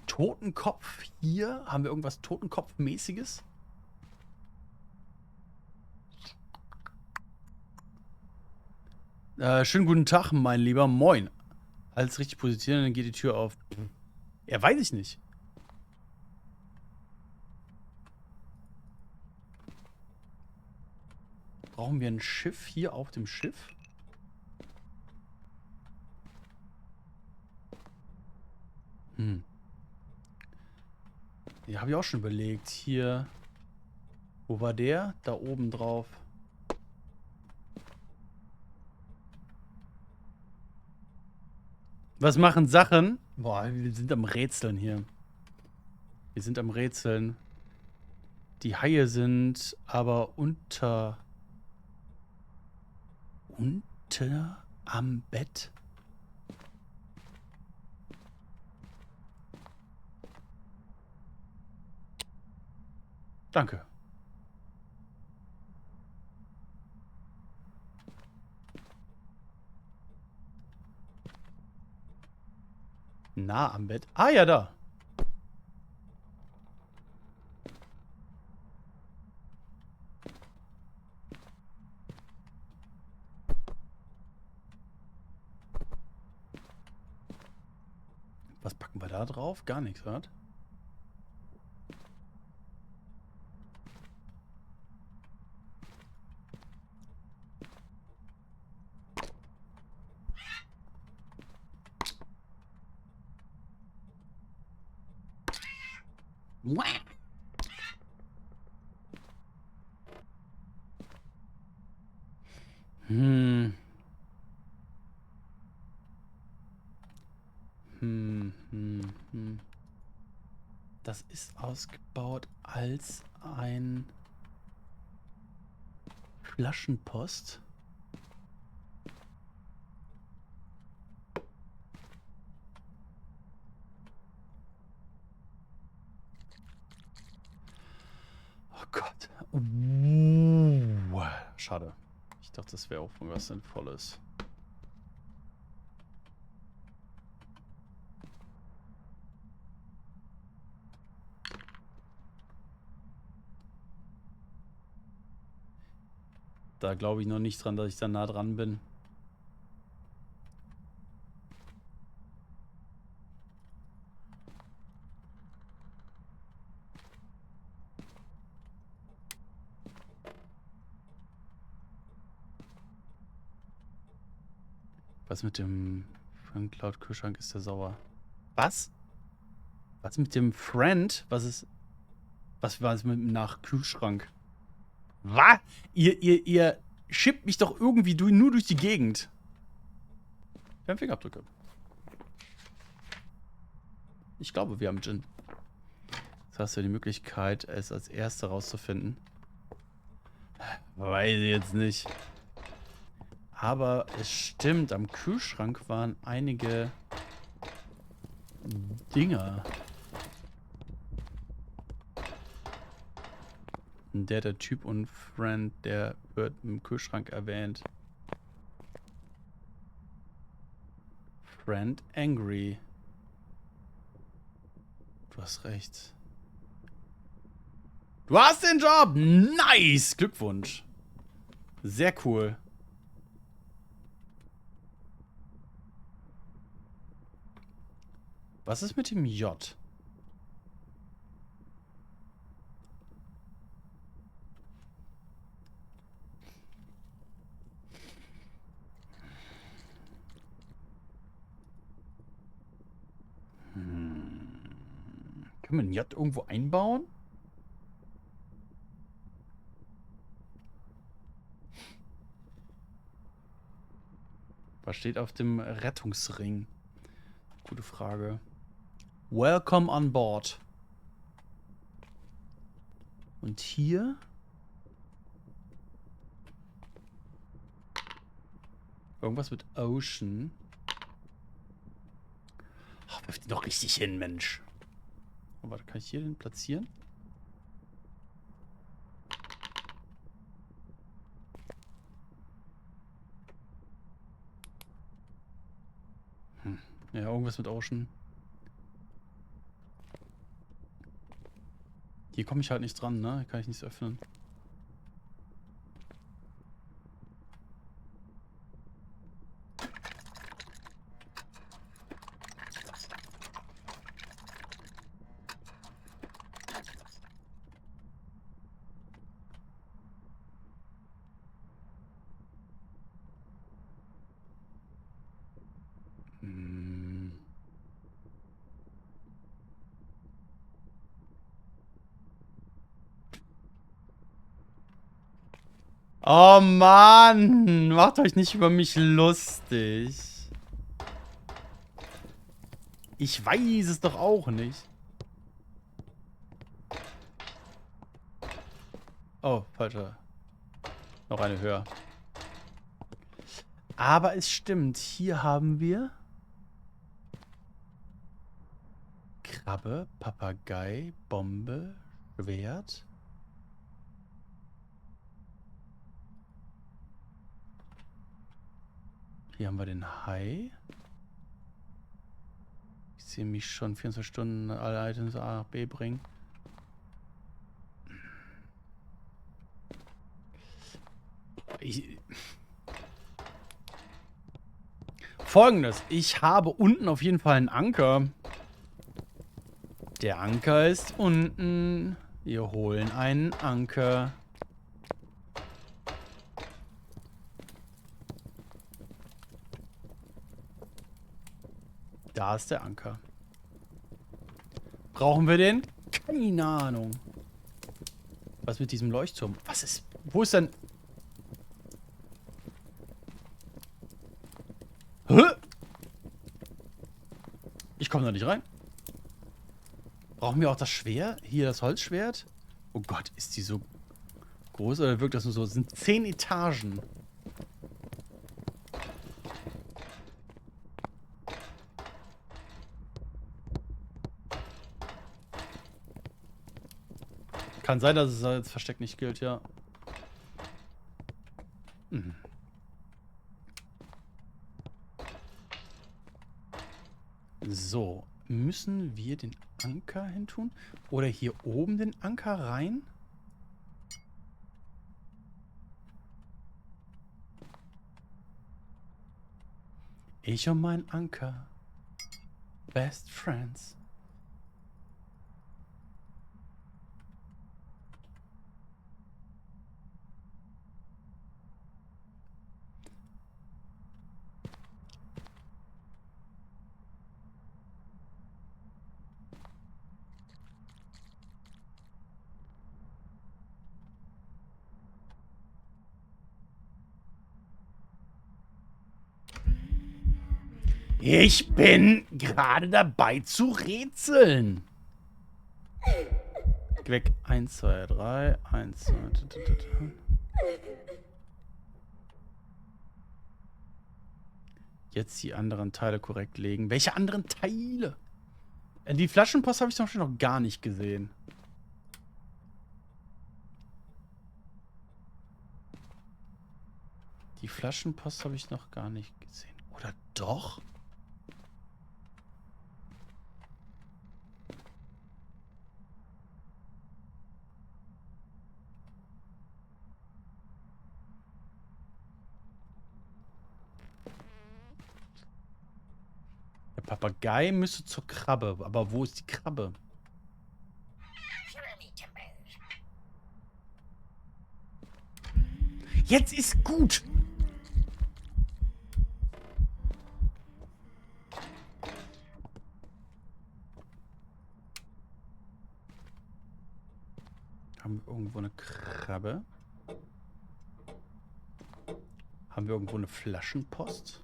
Totenkopf hier? Haben wir irgendwas Totenkopfmäßiges? Schönen guten Tag, mein Lieber. Moin. Alles richtig positionieren, dann geht die Tür auf. Ja, weiß ich nicht. Brauchen wir ein Schiff hier auf dem Schiff? Ja, habe ich auch schon überlegt. Hier. Wo war der? Da oben drauf. Was machen Sachen? Boah, wir sind am Rätseln hier. Wir sind am Rätseln. Die Haie sind aber unter am Bett. Danke. Nah am Bett. Ah ja, da. Was packen wir da drauf? Gar nichts, was? Das ist ausgebaut als ein Flaschenpost. Oh Gott. Schade. Ich dachte, das wäre auch was Sinnvolles. Da glaube ich noch nicht dran, dass ich da nah dran bin. Was mit dem Friend Cloud Kühlschrank ist der sauer? Was? Was mit dem Friend? Was war es mit dem nach Kühlschrank? Was? Ihr schippt mich doch irgendwie nur durch die Gegend. Wir haben Fingerabdrücke. Ich glaube, wir haben Gin. Jetzt hast du die Möglichkeit, es als Erste rauszufinden. Weiß ich jetzt nicht. Aber es stimmt, am Kühlschrank waren einige Dinger. Der Typ und Friend, der wird im Kühlschrank erwähnt. Friend angry. Du hast recht. Du hast den Job! Nice! Glückwunsch. Sehr cool. Was ist mit dem J? Können wir ein J irgendwo einbauen? Was steht auf dem Rettungsring? Gute Frage. Welcome on board. Und hier? Irgendwas mit Ocean. Ach, wirft ihn doch richtig hin, Mensch. Oh, warte, kann ich hier den platzieren? Ja, irgendwas mit Ocean. Hier komme ich halt nicht dran, ne? Hier kann ich nichts öffnen. Oh Mann, macht euch nicht über mich lustig. Ich weiß es doch auch nicht. Oh, falscher. Noch eine höher. Aber es stimmt, hier haben wir Krabbe, Papagei, Bombe, Schwert. Hier haben wir den Hai. Ich sehe mich schon 24 Stunden alle Items A nach B bringen. Folgendes. Ich habe unten auf jeden Fall einen Anker. Der Anker ist unten. Wir holen einen Anker. Da ist der Anker. Brauchen wir den? Keine Ahnung. Was mit diesem Leuchtturm? Was ist... Wo ist denn... Hä? Ich komme da nicht rein. Brauchen wir auch das Schwert? Hier das Holzschwert? Oh Gott, ist die so groß oder wirkt das nur so? Es sind 10 Etagen. Kann sein, dass es als Versteck nicht gilt, ja. Mhm. So, müssen wir den Anker hintun? Oder hier oben den Anker rein? Ich und mein Anker. Best friends. Ich bin gerade dabei zu rätseln. Geh weg. 1, 2, 3. 1, 2, 3. Jetzt die anderen Teile korrekt legen. Welche anderen Teile? Die Flaschenpost habe ich zum Beispiel noch gar nicht gesehen. Die Flaschenpost habe ich noch gar nicht gesehen. Oder doch? Der Papagei müsste zur Krabbe. Aber wo ist die Krabbe? Jetzt ist gut. Haben wir irgendwo eine Krabbe? Haben wir irgendwo eine Flaschenpost?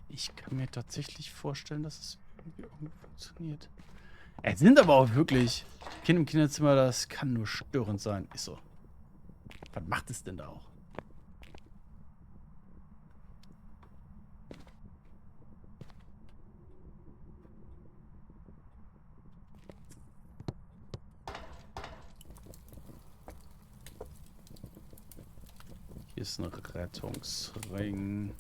Ich kann mir tatsächlich vorstellen, dass es irgendwie funktioniert. Es sind aber auch wirklich Kind im Kinderzimmer, das kann nur störend sein. Ist so. Was macht es denn da auch? Hier ist ein Rettungsring.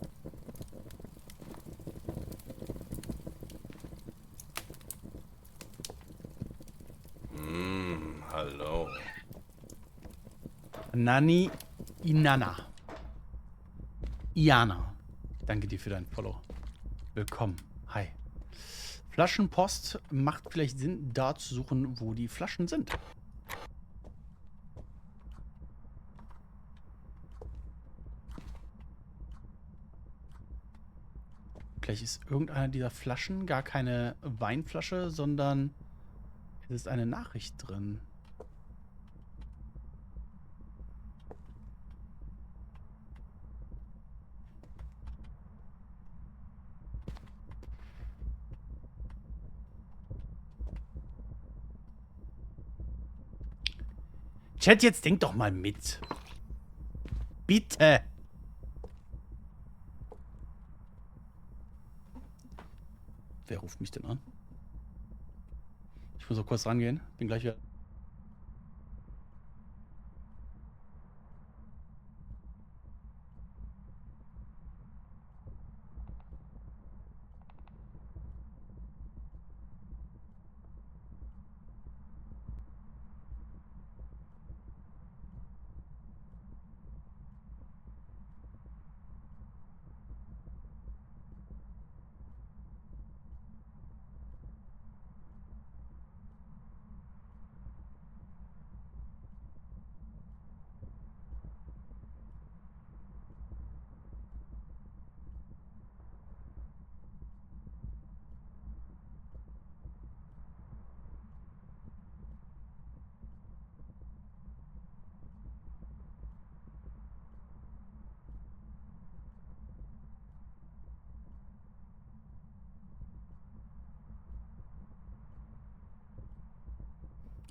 Hallo. Nani Inanna. Iana. Danke dir für dein Follow. Willkommen. Hi. Flaschenpost macht vielleicht Sinn, da zu suchen, wo die Flaschen sind. Vielleicht ist irgendeine dieser Flaschen gar keine Weinflasche, sondern es ist eine Nachricht drin. Chat, jetzt denk doch mal mit. Bitte. Wer ruft mich denn an? Ich muss auch kurz rangehen. Bin gleich wieder.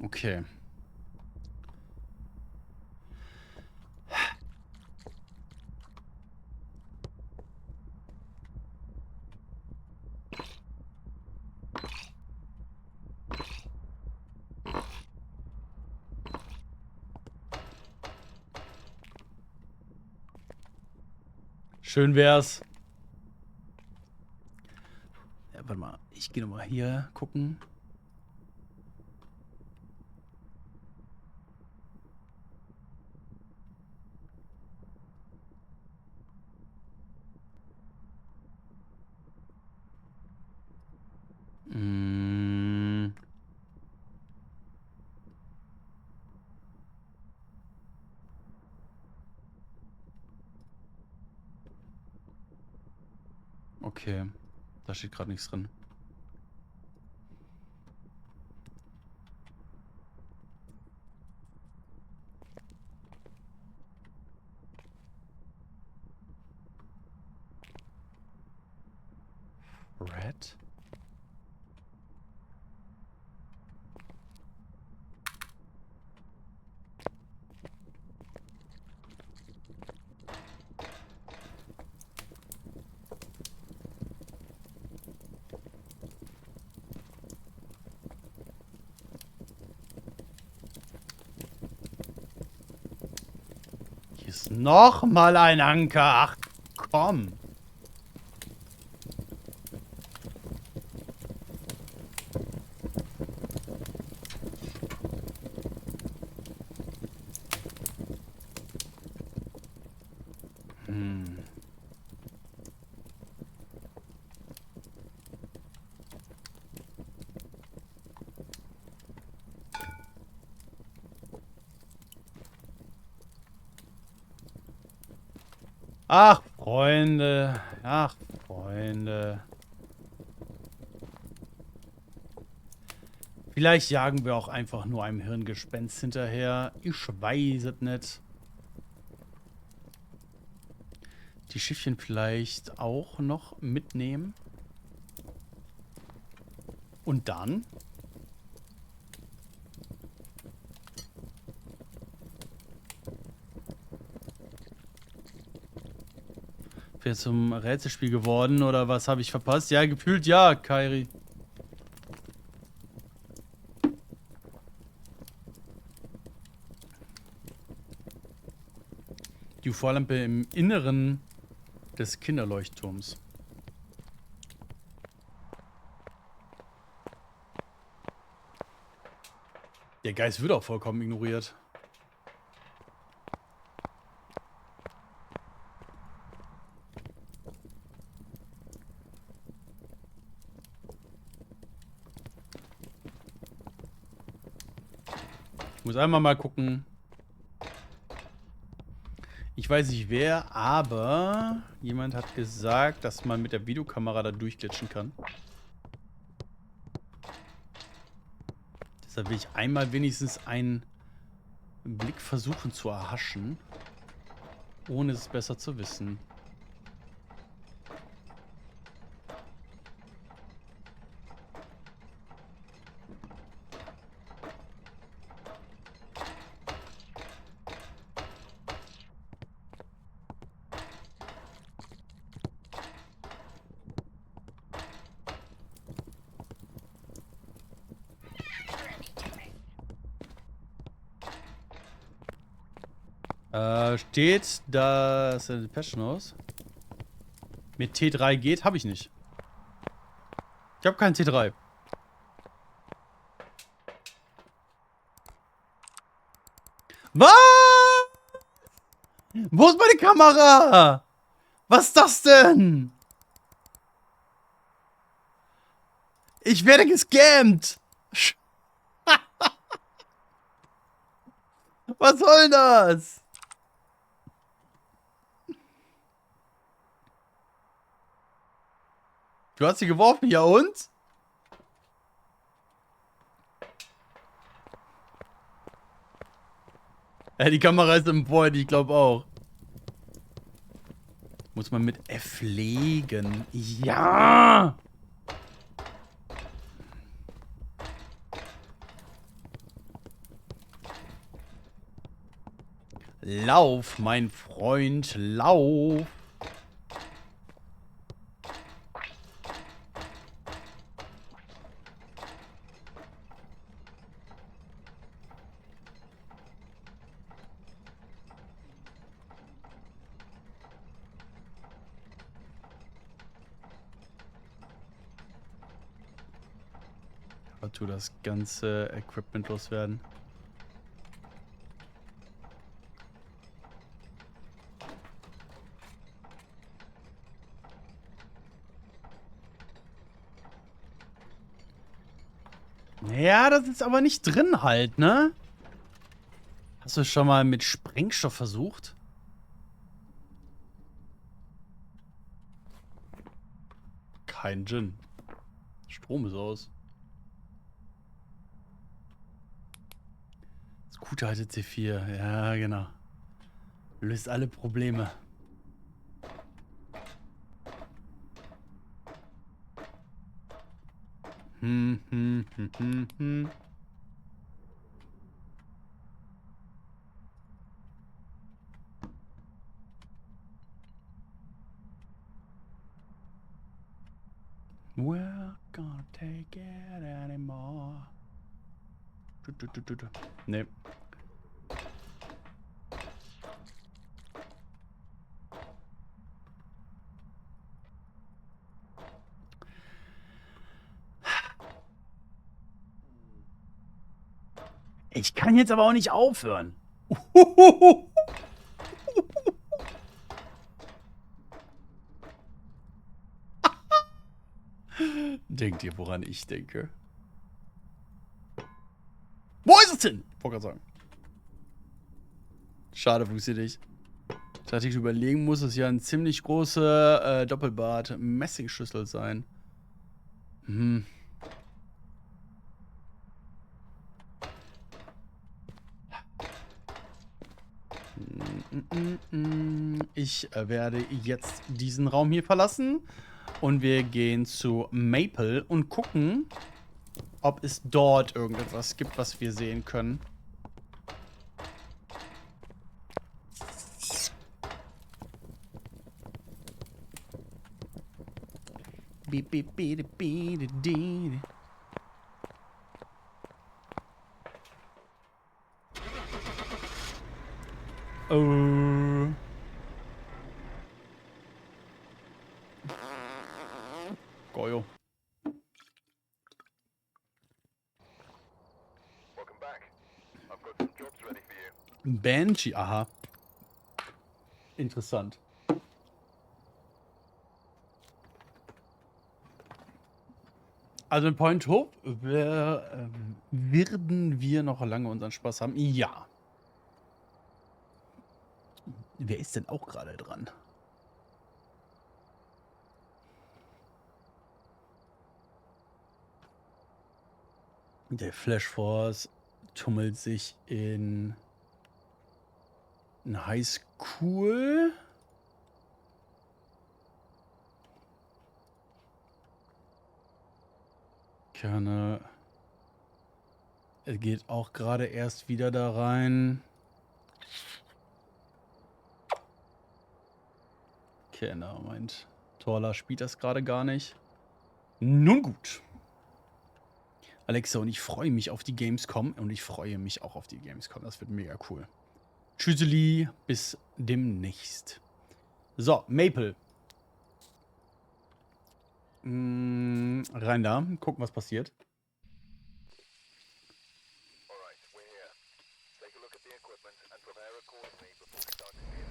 Okay. Schön wär's. Ja, warte mal. Ich gehe nochmal hier gucken. Okay. Da steht gerade nichts drin. Red? Hier ist noch mal ein Anker. Ach, komm. Ach, Freunde. Ach, Freunde. Vielleicht jagen wir auch einfach nur einem Hirngespenst hinterher. Ich weiß es nicht. Die Schiffchen vielleicht auch noch mitnehmen. Und dann? Wäre zum Rätselspiel geworden oder was habe ich verpasst? Ja, gefühlt ja, Kairi. Die UV-Lampe im Inneren des Kinderleuchtturms. Der Geist wird auch vollkommen ignoriert. Ich muss einmal mal gucken. Ich weiß nicht wer, aber jemand hat gesagt, dass man mit der Videokamera da durchglitschen kann. Deshalb will ich einmal wenigstens einen Blick versuchen zu erhaschen, ohne es besser zu wissen. Steht das Passion aus? Mit T3 geht? Habe ich nicht. Ich habe keinen T3. Was? Wo ist meine Kamera? Was ist das denn? Ich werde gescammt. Was soll das? Du hast sie geworfen, ja und? Ja, die Kamera ist im Void, ich glaube auch. Muss man mit F legen. Ja! Lauf, mein Freund, lauf. Tu das ganze Equipment loswerden. Ja, das ist aber nicht drin halt, ne? Hast du schon mal mit Sprengstoff versucht? Kein Gin. Strom ist aus. Das gute alte C4. Ja, genau. Löst alle Probleme. We're gonna take it anymore. Nee. Ich kann jetzt aber auch nicht aufhören. Denkt ihr, woran ich denke? Wo ist es denn? Ich wollte gerade sagen. Schade, wusste ich. Dass ich überlegen muss, es ja ein ziemlich große Doppelbart-Messingschüssel sein. Ich werde jetzt diesen Raum hier verlassen und wir gehen zu Maple und gucken, ob es dort irgendetwas gibt, was wir sehen können. Beep, beep, beep, beep, beep. Goyo. Banshee, aha. Interessant. Also in Point Hope werden wir noch lange unseren Spaß haben. Ja. Wer ist denn auch gerade dran? Der Flash Force tummelt sich in High School. Gerne. Er geht auch gerade erst wieder da rein. Okay, na, meint Torla spielt das gerade gar nicht. Nun gut. Alexa, und ich freue mich auf die Gamescom und ich freue mich auch auf die Gamescom. Das wird mega cool. Tschüsseli, bis demnächst. So, Maple. Rein da, gucken, was passiert.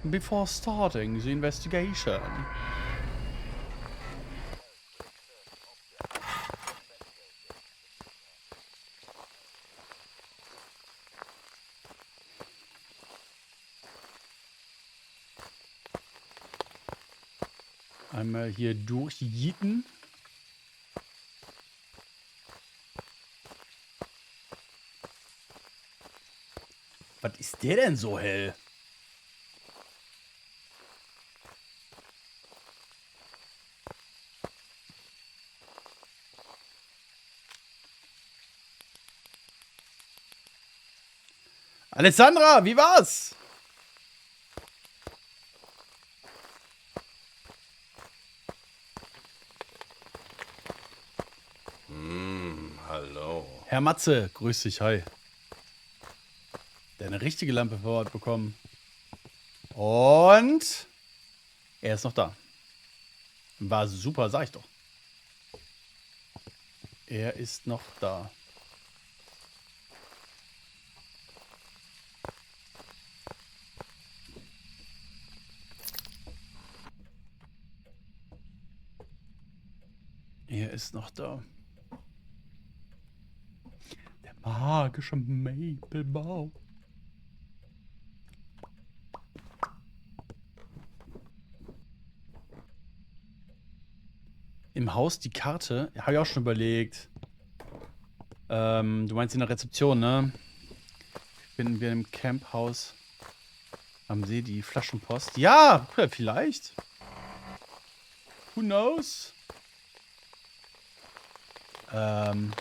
Before starting the investigation. Einmal hier durchjieten. Was ist der denn so hell? Alessandra, wie war's? Hallo. Herr Matze, grüß dich, hi. Der hat eine richtige Lampe vor Ort bekommen. Und er ist noch da. War super, sag ich doch. Er ist noch da. Er ist noch da. Der magische Maple-Bau. Im Haus die Karte. Habe ich auch schon überlegt. Du meinst in der Rezeption, ne? Finden wir im Camphaus am See die Flaschenpost? Ja, vielleicht. Who knows? Ähm.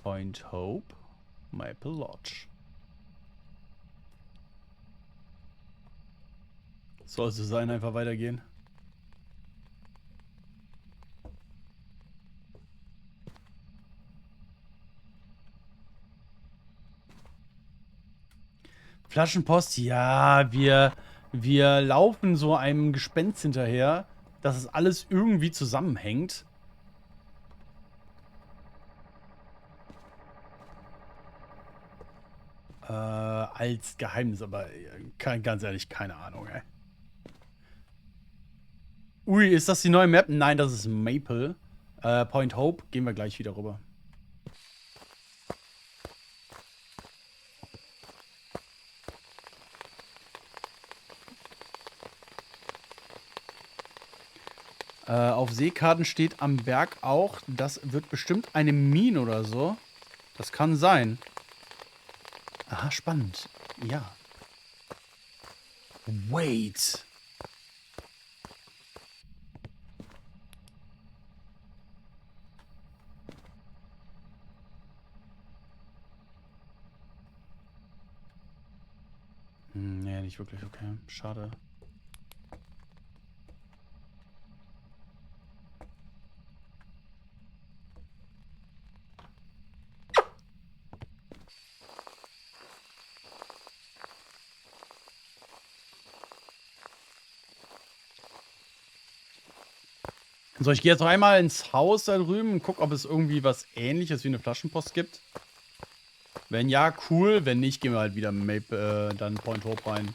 Point Hope, Maple Lodge. Soll so sein, einfach weitergehen. Flaschenpost, ja, wir laufen so einem Gespenst hinterher, dass es alles irgendwie zusammenhängt. Als Geheimnis, aber ganz ehrlich, keine Ahnung, ey. Ui, ist das die neue Map? Nein, das ist Maple. Point Hope, gehen wir gleich wieder rüber. Auf Seekarten steht am Berg auch, das wird bestimmt eine Mine oder so. Das kann sein. Aha, spannend. Ja. Wait. Nee, nicht wirklich, okay. Schade. So, ich gehe jetzt noch einmal ins Haus da drüben und gucke, ob es irgendwie was Ähnliches wie eine Flaschenpost gibt. Wenn ja, cool. Wenn nicht, gehen wir halt wieder Maple, dann Point Hope rein.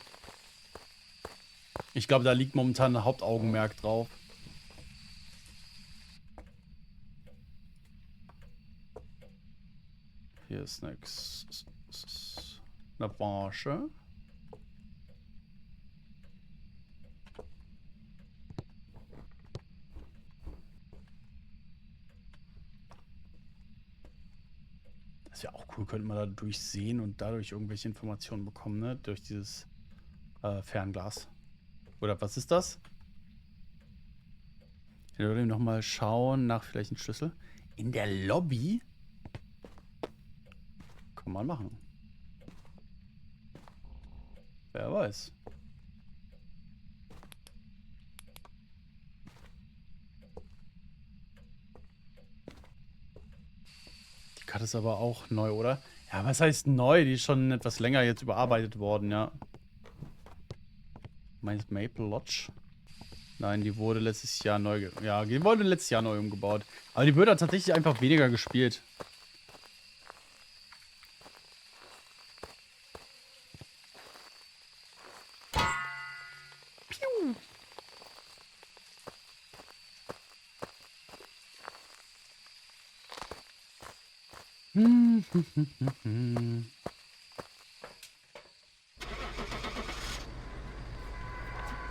Ich glaube, da liegt momentan ein Hauptaugenmerk drauf. Hier ist nix. Eine Branche. Das ist ja auch cool, könnte man da durchsehen und dadurch irgendwelche Informationen bekommen, ne? Durch dieses Fernglas. Oder was ist das? Ich würde nochmal schauen nach vielleicht einem Schlüssel. In der Lobby? Kann man machen. Wer weiß. Die Karte ist aber auch neu, oder? Ja, was heißt neu? Die ist schon etwas länger jetzt überarbeitet worden, ja. Meinst Maple Lodge? Nein, die wurde letztes Jahr neu. Ja, die wurde letztes Jahr neu umgebaut. Aber die wird halt tatsächlich einfach weniger gespielt. Piu.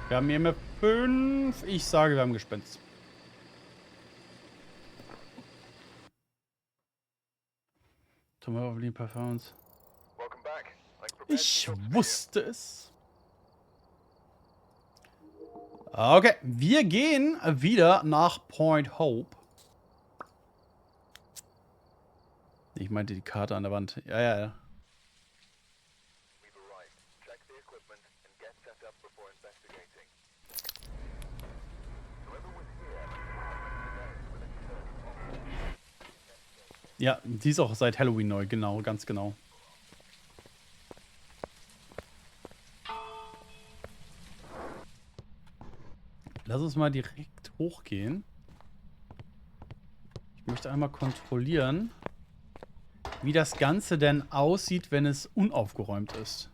Wir haben hier immer 5. Ich sage, wir haben Gespenst. Tomorrow Performance. Ich wusste es. Okay, wir gehen wieder nach Point Hope. Ich meinte die Karte an der Wand. Ja, ja, ja. Ja, die ist auch seit Halloween neu, genau, ganz genau. Lass uns mal direkt hochgehen. Ich möchte einmal kontrollieren, wie das Ganze denn aussieht, wenn es unaufgeräumt ist.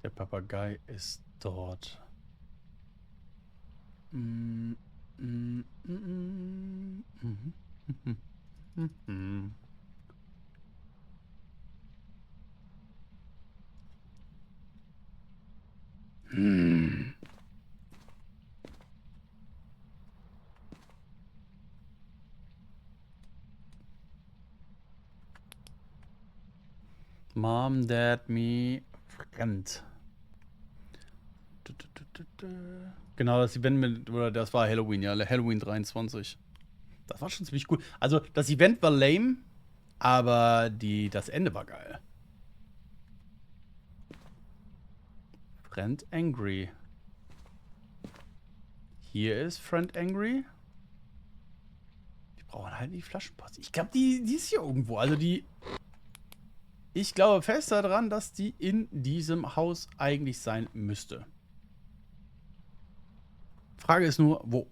Der Papagei ist dort. Mm, mm, mm, mm, mhm, mhm, mhm, mhm. Hm. Mom, Dad, Me, Fremd. Genau, das Event mit, oder das war Halloween, ja, Halloween 23. Das war schon ziemlich cool. Also, das Event war lame, aber das Ende war geil. Friend Angry. Hier ist Friend Angry. Die brauchen halt die Flaschenpost. Ich glaube, die ist hier irgendwo. Also ich glaube fest daran, dass die in diesem Haus eigentlich sein müsste. Frage ist nur, wo?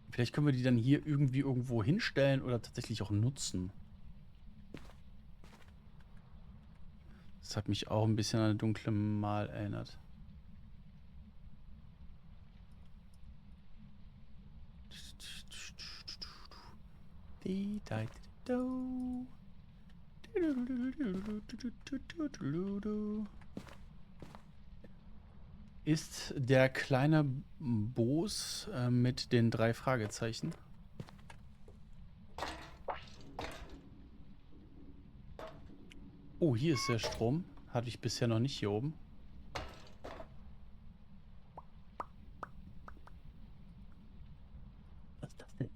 Vielleicht können wir die dann hier irgendwie irgendwo hinstellen oder tatsächlich auch nutzen. Das hat mich auch ein bisschen an eine dunkle Mal erinnert. Ist der kleine Boos mit den 3 Fragezeichen? Oh, hier ist der Strom. Hatte ich bisher noch nicht hier oben. Was ist das denn?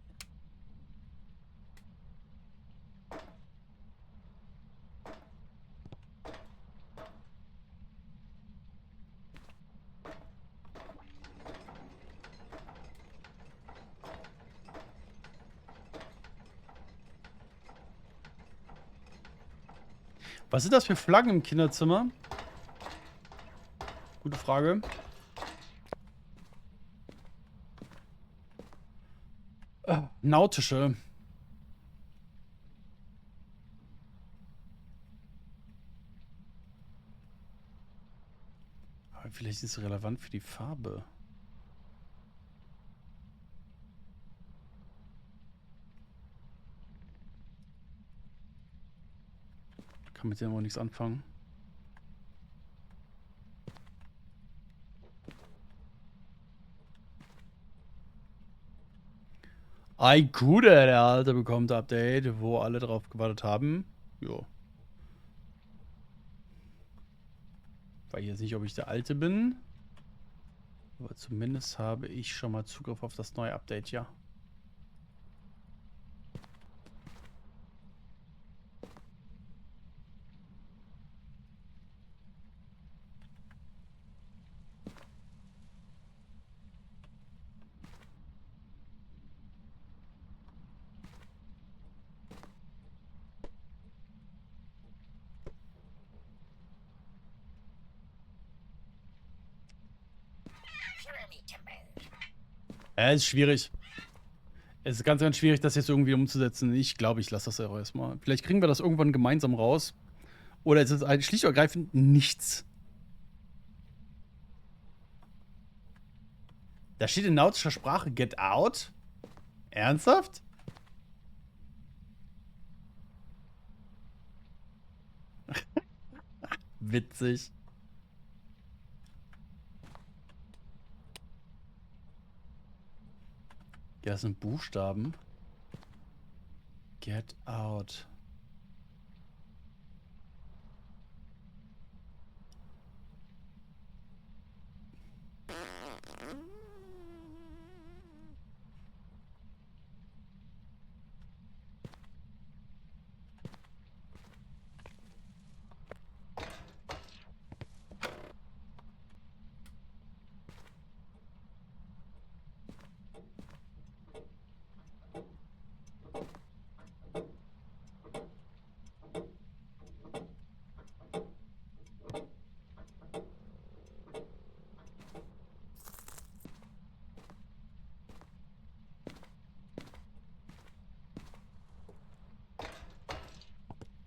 Was sind das für Flaggen im Kinderzimmer? Gute Frage. Nautische. Aber vielleicht ist es relevant für die Farbe. Kann mit dem auch nichts anfangen. Ein guter, der Alte bekommt Update, wo alle drauf gewartet haben. Jo. Weiß jetzt nicht, ob ich der Alte bin. Aber zumindest habe ich schon mal Zugriff auf das neue Update, ja. Ist schwierig. Es ist ganz, ganz schwierig, das jetzt irgendwie umzusetzen. Ich glaube, ich lasse das auch erstmal. Vielleicht kriegen wir das irgendwann gemeinsam raus. Oder es ist halt schlicht und ergreifend nichts. Da steht in nautischer Sprache Get Out. Ernsthaft? Witzig. Ja, das sind Buchstaben. Get out.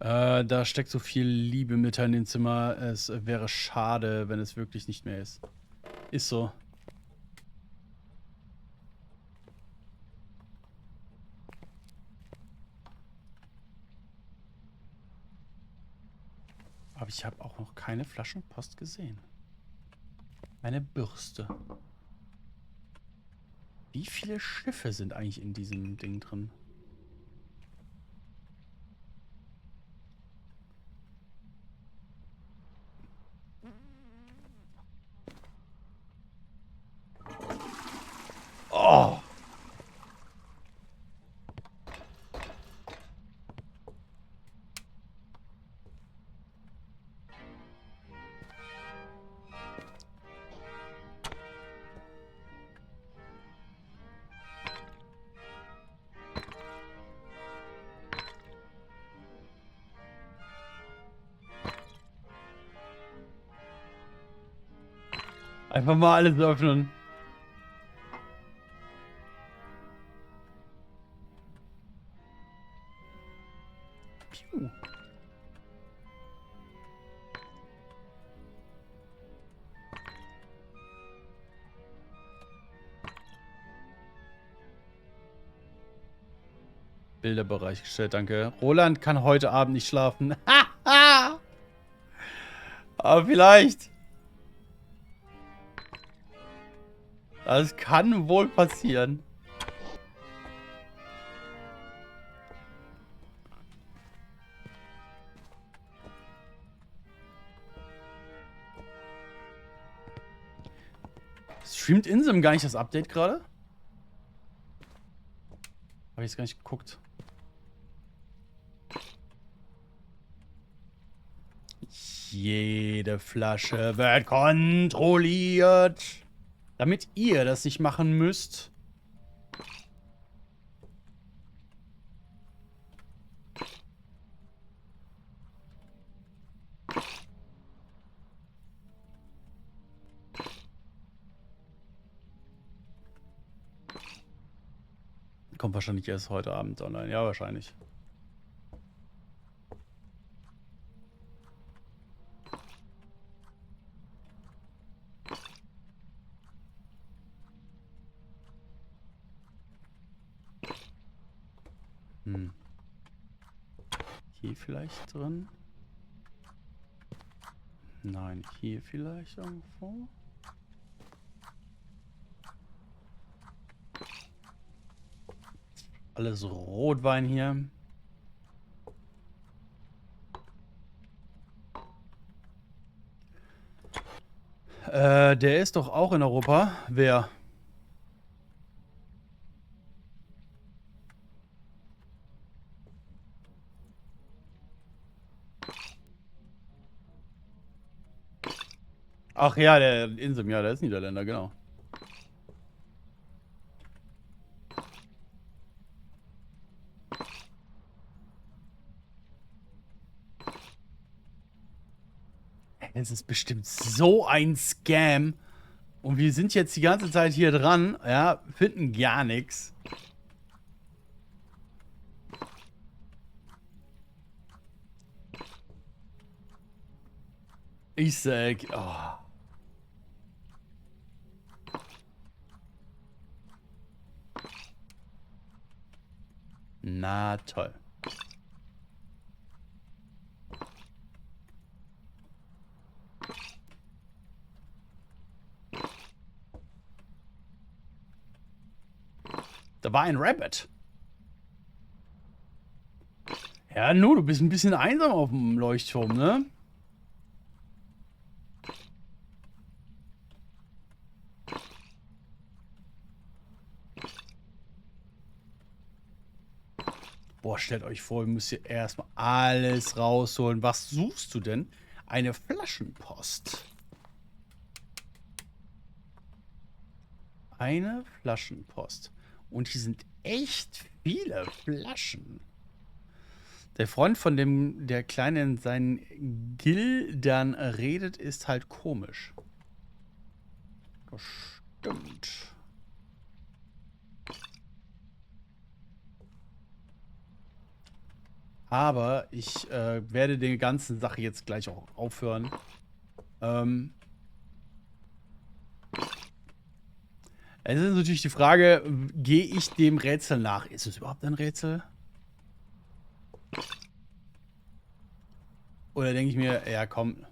Da steckt so viel Liebe mit in dem Zimmer. Es wäre schade, wenn es wirklich nicht mehr ist. Ist so. Aber ich habe auch noch keine Flaschenpost gesehen. Meine Bürste. Wie viele Schiffe sind eigentlich in diesem Ding drin? Oh! Einfach mal alles öffnen. Piu. Bilderbereich gestellt, danke. Roland kann heute Abend nicht schlafen. Aber vielleicht. Das kann wohl passieren. Streamt Insem gar nicht das Update gerade? Habe ich jetzt gar nicht geguckt. Jede Flasche wird kontrolliert. Damit ihr das nicht machen müsst. Kommt wahrscheinlich erst heute Abend online. Ja, wahrscheinlich. Hier vielleicht drin? Nein, hier vielleicht irgendwo? Alles Rotwein hier. Der ist doch auch in Europa. Wer? Ach ja, der Insem, ja, der ist Niederländer, genau. Es ist bestimmt so ein Scam. Und wir sind jetzt die ganze Zeit hier dran, ja, finden gar nichts. Ich sag, oh. Na toll. Da war ein Rabbit. Ja, nur, du bist ein bisschen einsam auf dem Leuchtturm, ne? Boah, stellt euch vor, ihr müsst hier erstmal alles rausholen. Was suchst du denn? Eine Flaschenpost. Eine Flaschenpost. Und hier sind echt viele Flaschen. Der Freund von dem, der Kleine in seinen Gildern redet, ist halt komisch. Das stimmt. Aber ich werde die ganze Sache jetzt gleich auch aufhören. Es ist natürlich die Frage, gehe ich dem Rätsel nach? Ist es überhaupt ein Rätsel? Oder denke ich mir, ja komm.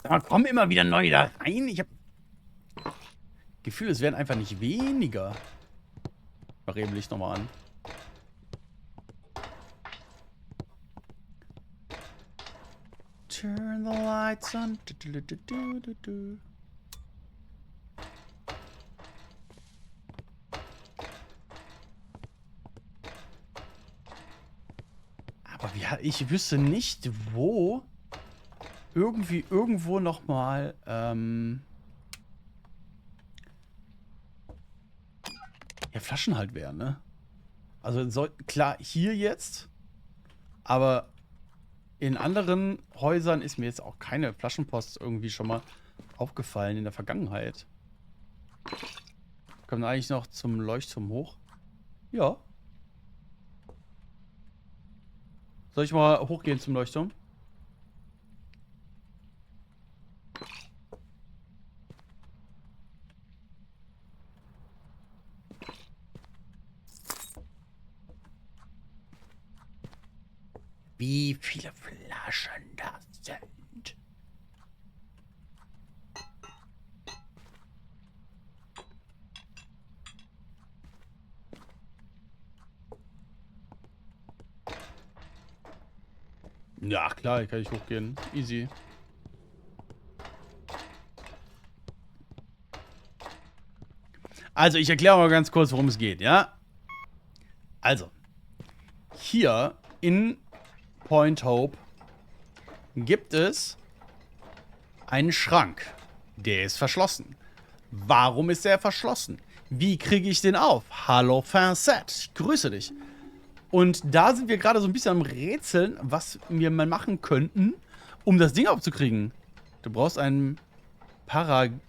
Aber kommen immer wieder neue da rein? Ich habe Gefühl, es werden einfach nicht weniger. Ich mache eben Licht nochmal an. Turn the lights on. Aber ich wüsste nicht, wo irgendwo nochmal ja, Flaschen halt wären, ne? Also klar, hier jetzt, aber in anderen Häusern ist mir jetzt auch keine Flaschenpost irgendwie schon mal aufgefallen in der Vergangenheit. Kommt eigentlich noch zum Leuchtturm hoch? Ja. Soll ich mal hochgehen zum Leuchtturm? Wie viele Flaschen das sind? Ja, klar, hier kann ich hochgehen. Easy. Also, ich erkläre mal ganz kurz, worum es geht, ja? Also, hier in Point Hope gibt es einen Schrank. Der ist verschlossen. Warum ist der verschlossen? Wie kriege ich den auf? Hallo Fanset, ich grüße dich. Und da sind wir gerade so ein bisschen am Rätseln, was wir mal machen könnten, um das Ding aufzukriegen. Du brauchst einen Paragleiter,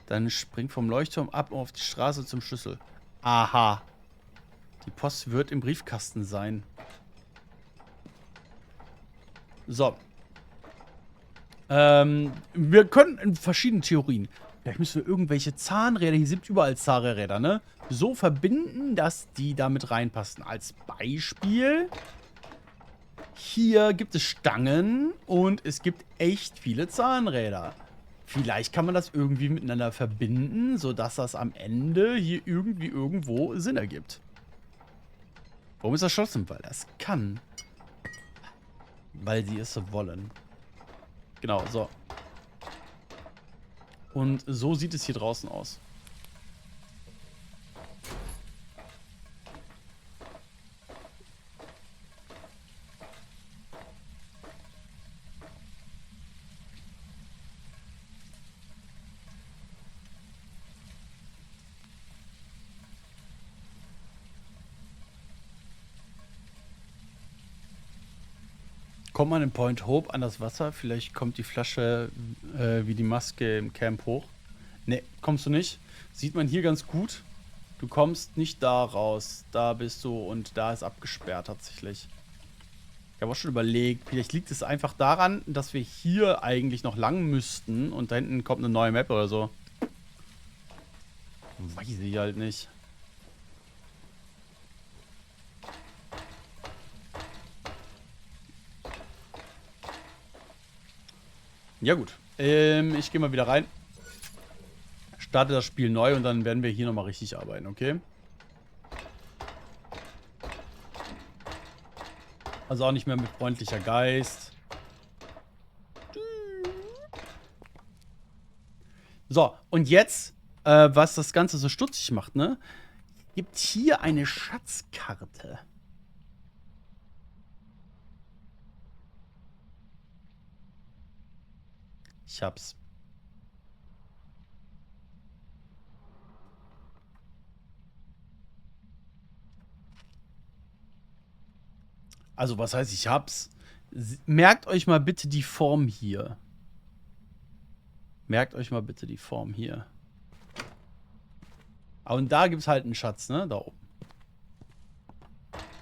dann spring vom Leuchtturm ab auf die Straße zum Schlüssel. Aha. Die Post wird im Briefkasten sein. So. Wir können verschiedene Theorien. Vielleicht müssen wir irgendwelche Zahnräder, hier sind überall Zahnräder, ne? So verbinden, dass die da mit reinpassen. Als Beispiel. Hier gibt es Stangen und es gibt echt viele Zahnräder. Vielleicht kann man das irgendwie miteinander verbinden, sodass das am Ende hier irgendwie irgendwo Sinn ergibt. Warum ist das verschlossen? Weil das kann. Weil sie es so wollen. Genau, so. Und so sieht es hier draußen aus. Kommt man in Point Hope an das Wasser? Vielleicht kommt die Flasche wie die Maske im Camp hoch. Ne, kommst du nicht. Sieht man hier ganz gut. Du kommst nicht da raus. Da bist du und da ist abgesperrt tatsächlich. Ich habe auch schon überlegt, vielleicht liegt es einfach daran, dass wir hier eigentlich noch lang müssten und da hinten kommt eine neue Map oder so. Weiß ich halt nicht. Ja gut, ich gehe mal wieder rein. Starte das Spiel neu und dann werden wir hier nochmal richtig arbeiten, okay? Also auch nicht mehr mit freundlicher Geist. So, und jetzt, was das Ganze so stutzig macht, ne? Gibt hier eine Schatzkarte. Ich hab's. Also, was heißt, ich hab's? Merkt euch mal bitte die Form hier. Merkt euch mal bitte die Form hier. Und da gibt's halt einen Schatz, ne? Da oben.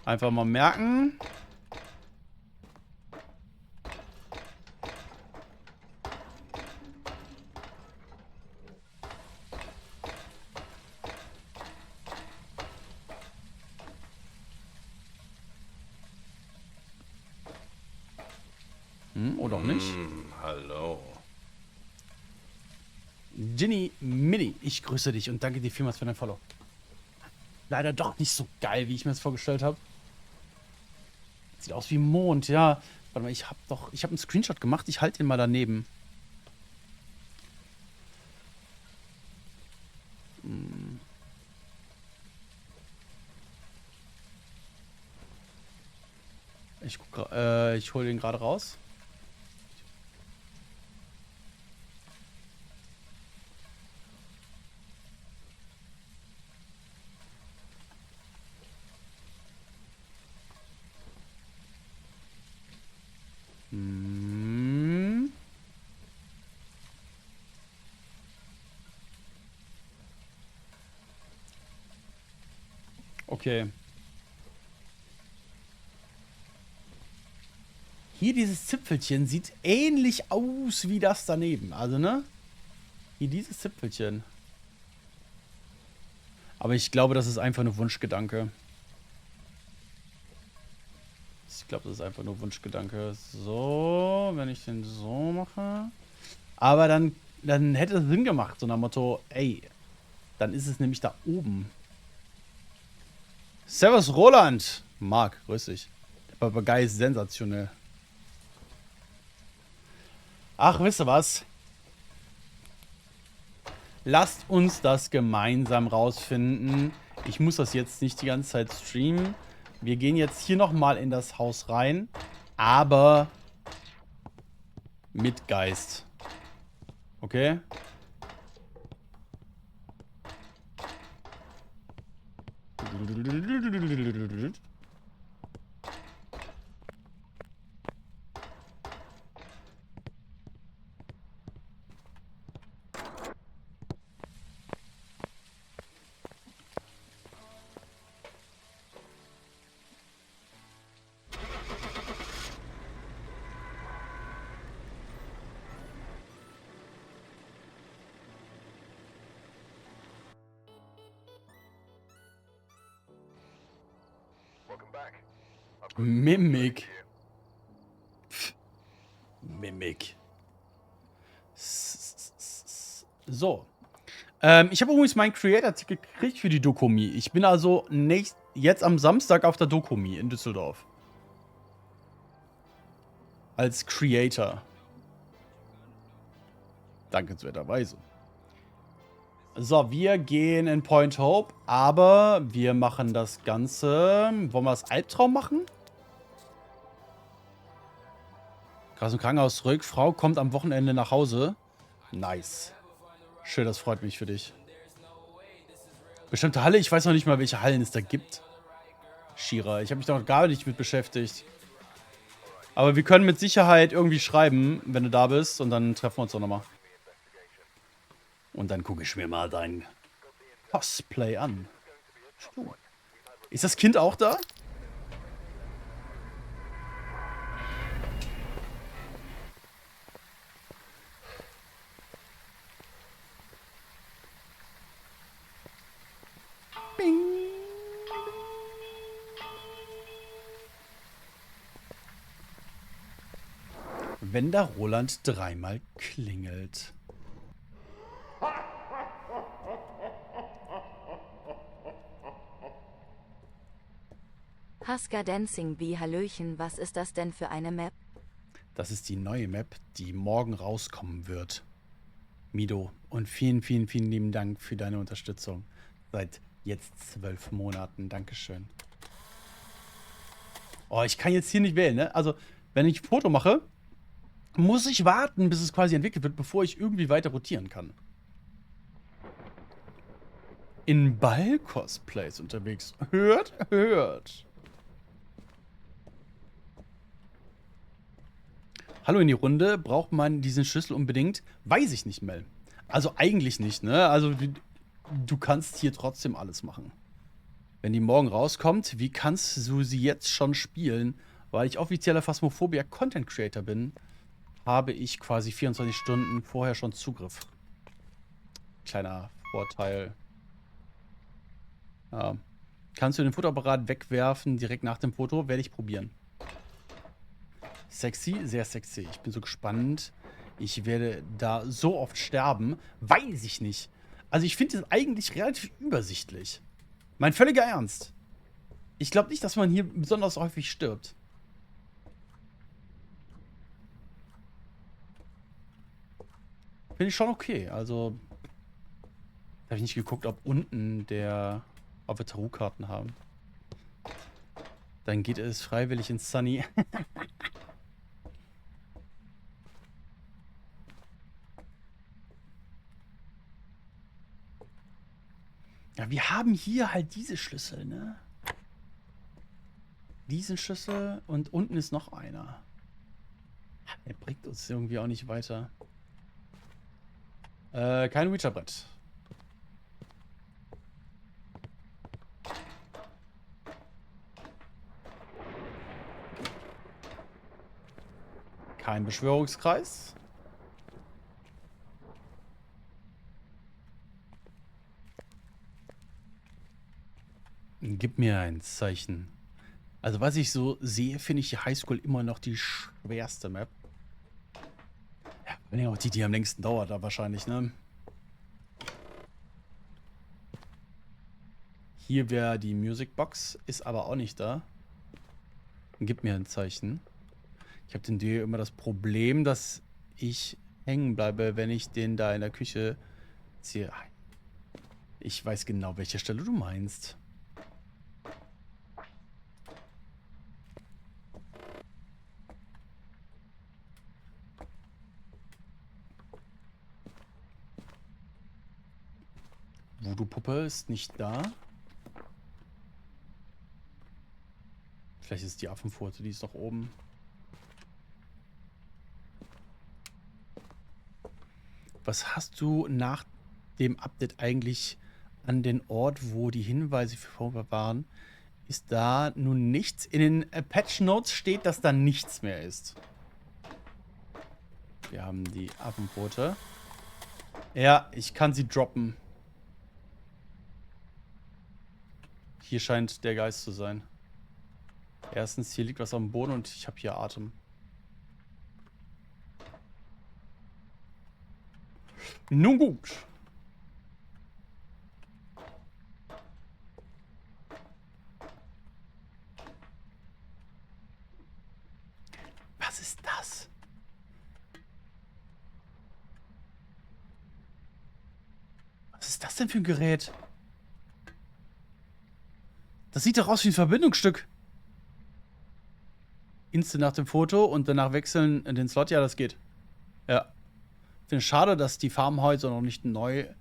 Einfach mal merken. Oder auch nicht. Hallo. Ginny Mini, ich grüße dich und danke dir vielmals für dein Follow. Leider doch nicht so geil, wie ich mir das vorgestellt habe. Sieht aus wie Mond, ja. Warte mal, ich habe einen Screenshot gemacht. Ich halte den mal daneben. Ich hole den gerade raus. Okay. Hier dieses Zipfelchen sieht ähnlich aus wie das daneben. Also, ne? Hier dieses Zipfelchen. Aber ich glaube, das ist einfach nur Wunschgedanke. Ich glaube, das ist einfach nur Wunschgedanke. So, wenn ich den so mache. Aber dann hätte es Sinn gemacht, so nach Motto, ey, dann ist es nämlich da oben. Servus Roland. Marc, grüß dich. Der Papagei ist sensationell. Ach, wisst ihr was? Lasst uns das gemeinsam rausfinden. Ich muss das jetzt nicht die ganze Zeit streamen. Wir gehen jetzt hier nochmal in das Haus rein. Aber mit Geist. Okay? Mimik. Pff. Mimik. So. Ich habe übrigens mein Creator-Ticket gekriegt für die Dokumi. Ich bin also jetzt am Samstag auf der Dokumi in Düsseldorf. Als Creator. Dankenswerterweise. So, wir gehen in Point Hope, aber wir machen das Ganze. Wollen wir das Albtraum machen? Aus dem Krankenhaus zurück. Frau kommt am Wochenende nach Hause. Nice. Schön, das freut mich für dich. Bestimmte Halle? Ich weiß noch nicht mal, welche Hallen es da gibt. Shira, ich habe mich da noch gar nicht mit beschäftigt. Aber wir können mit Sicherheit irgendwie schreiben, wenn du da bist. Und dann treffen wir uns doch nochmal. Und dann gucke ich mir mal dein Cosplay an. Ist das Kind auch da? Bing. Wenn der Roland dreimal klingelt. Haska Dancing Bee, Hallöchen, was ist das denn für eine Map? Das ist die neue Map, die morgen rauskommen wird. Mido, und vielen, vielen, vielen lieben Dank für deine Unterstützung. Seit jetzt 12 Monaten. Dankeschön. Oh, ich kann jetzt hier nicht wählen, ne? Also, wenn ich ein Foto mache, muss ich warten, bis es quasi entwickelt wird, bevor ich irgendwie weiter rotieren kann. In Ball-Cosplays unterwegs. Hört, hört. Hallo in die Runde. Braucht man diesen Schlüssel unbedingt? Weiß ich nicht, Mel. Also eigentlich nicht, ne? Also du kannst hier trotzdem alles machen. Wenn die morgen rauskommt, wie kannst du sie jetzt schon spielen? Weil ich offizieller Phasmophobia Content Creator bin, habe ich quasi 24 Stunden vorher schon Zugriff. Kleiner Vorteil. Ja. Kannst du den Fotoapparat wegwerfen direkt nach dem Foto? Werde ich probieren. Sexy, sehr sexy. Ich bin so gespannt. Ich werde da so oft sterben. Weiß ich nicht. Also ich finde es eigentlich relativ übersichtlich. Mein völliger Ernst. Ich glaube nicht, dass man hier besonders häufig stirbt. Finde ich schon okay. Also, habe ich nicht geguckt, ob unten ob wir Tarotkarten haben. Dann geht es freiwillig ins Sunny. Ja, wir haben hier halt diese Schlüssel, ne? Diesen Schlüssel und unten ist noch einer. Der bringt uns irgendwie auch nicht weiter. Kein Witcher-Brett. Kein Beschwörungskreis. Gib mir ein Zeichen. Also was ich so sehe, finde ich die Highschool immer noch die schwerste Map. Ja, auch die am längsten dauert da wahrscheinlich, ne? Hier wäre die Music Box, ist aber auch nicht da. Gib mir ein Zeichen. Ich habe den Deal immer das Problem, dass ich hängen bleibe, wenn ich den da in der Küche ziehe. Ich weiß genau, welche Stelle du meinst. Voodoo-Puppe ist nicht da. Vielleicht ist die Affenfurze, die ist noch oben. Was hast du nach dem Update eigentlich an den Ort, wo die Hinweise für vorher waren? Ist da nun nichts? In den Patch Notes steht, dass da nichts mehr ist. Wir haben die Affenpfote. Ja, ich kann sie droppen. Hier scheint der Geist zu sein. Erstens, hier liegt was am Boden und ich habe hier Atem. Nun gut. Was ist das? Was ist das denn für ein Gerät? Das sieht doch aus wie ein Verbindungsstück. Instant nach dem Foto und danach wechseln in den Slot. Ja, das geht. Ja. Ich finde es schade, dass die Farmhäuser noch nicht neu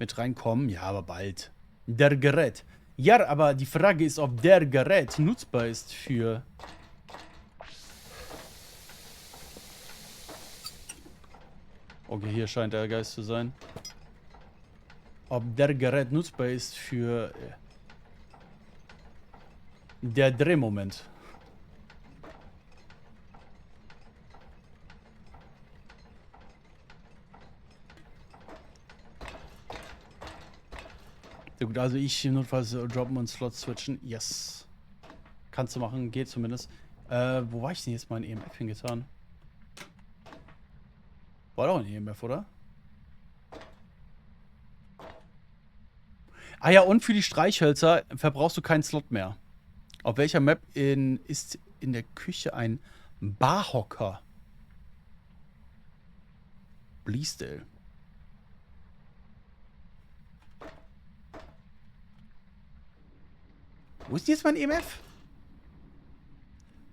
mit reinkommen. Ja, aber bald. Der Gerät. Ja, aber die Frage ist, ob der Gerät nutzbar ist für... Okay, hier scheint der Geist zu sein. Ob der Gerät nutzbar ist für... Der Drehmoment. Ja gut, also ich notfalls droppen und Slots switchen. Yes. Kannst du machen, geht zumindest. Wo war ich denn jetzt mein EMF hingetan? War doch ein EMF, oder? Ah ja, und für die Streichhölzer verbrauchst du keinen Slot mehr. Auf welcher Map ist in der Küche ein Barhocker? Bleasdale. Wo ist jetzt mein EMF?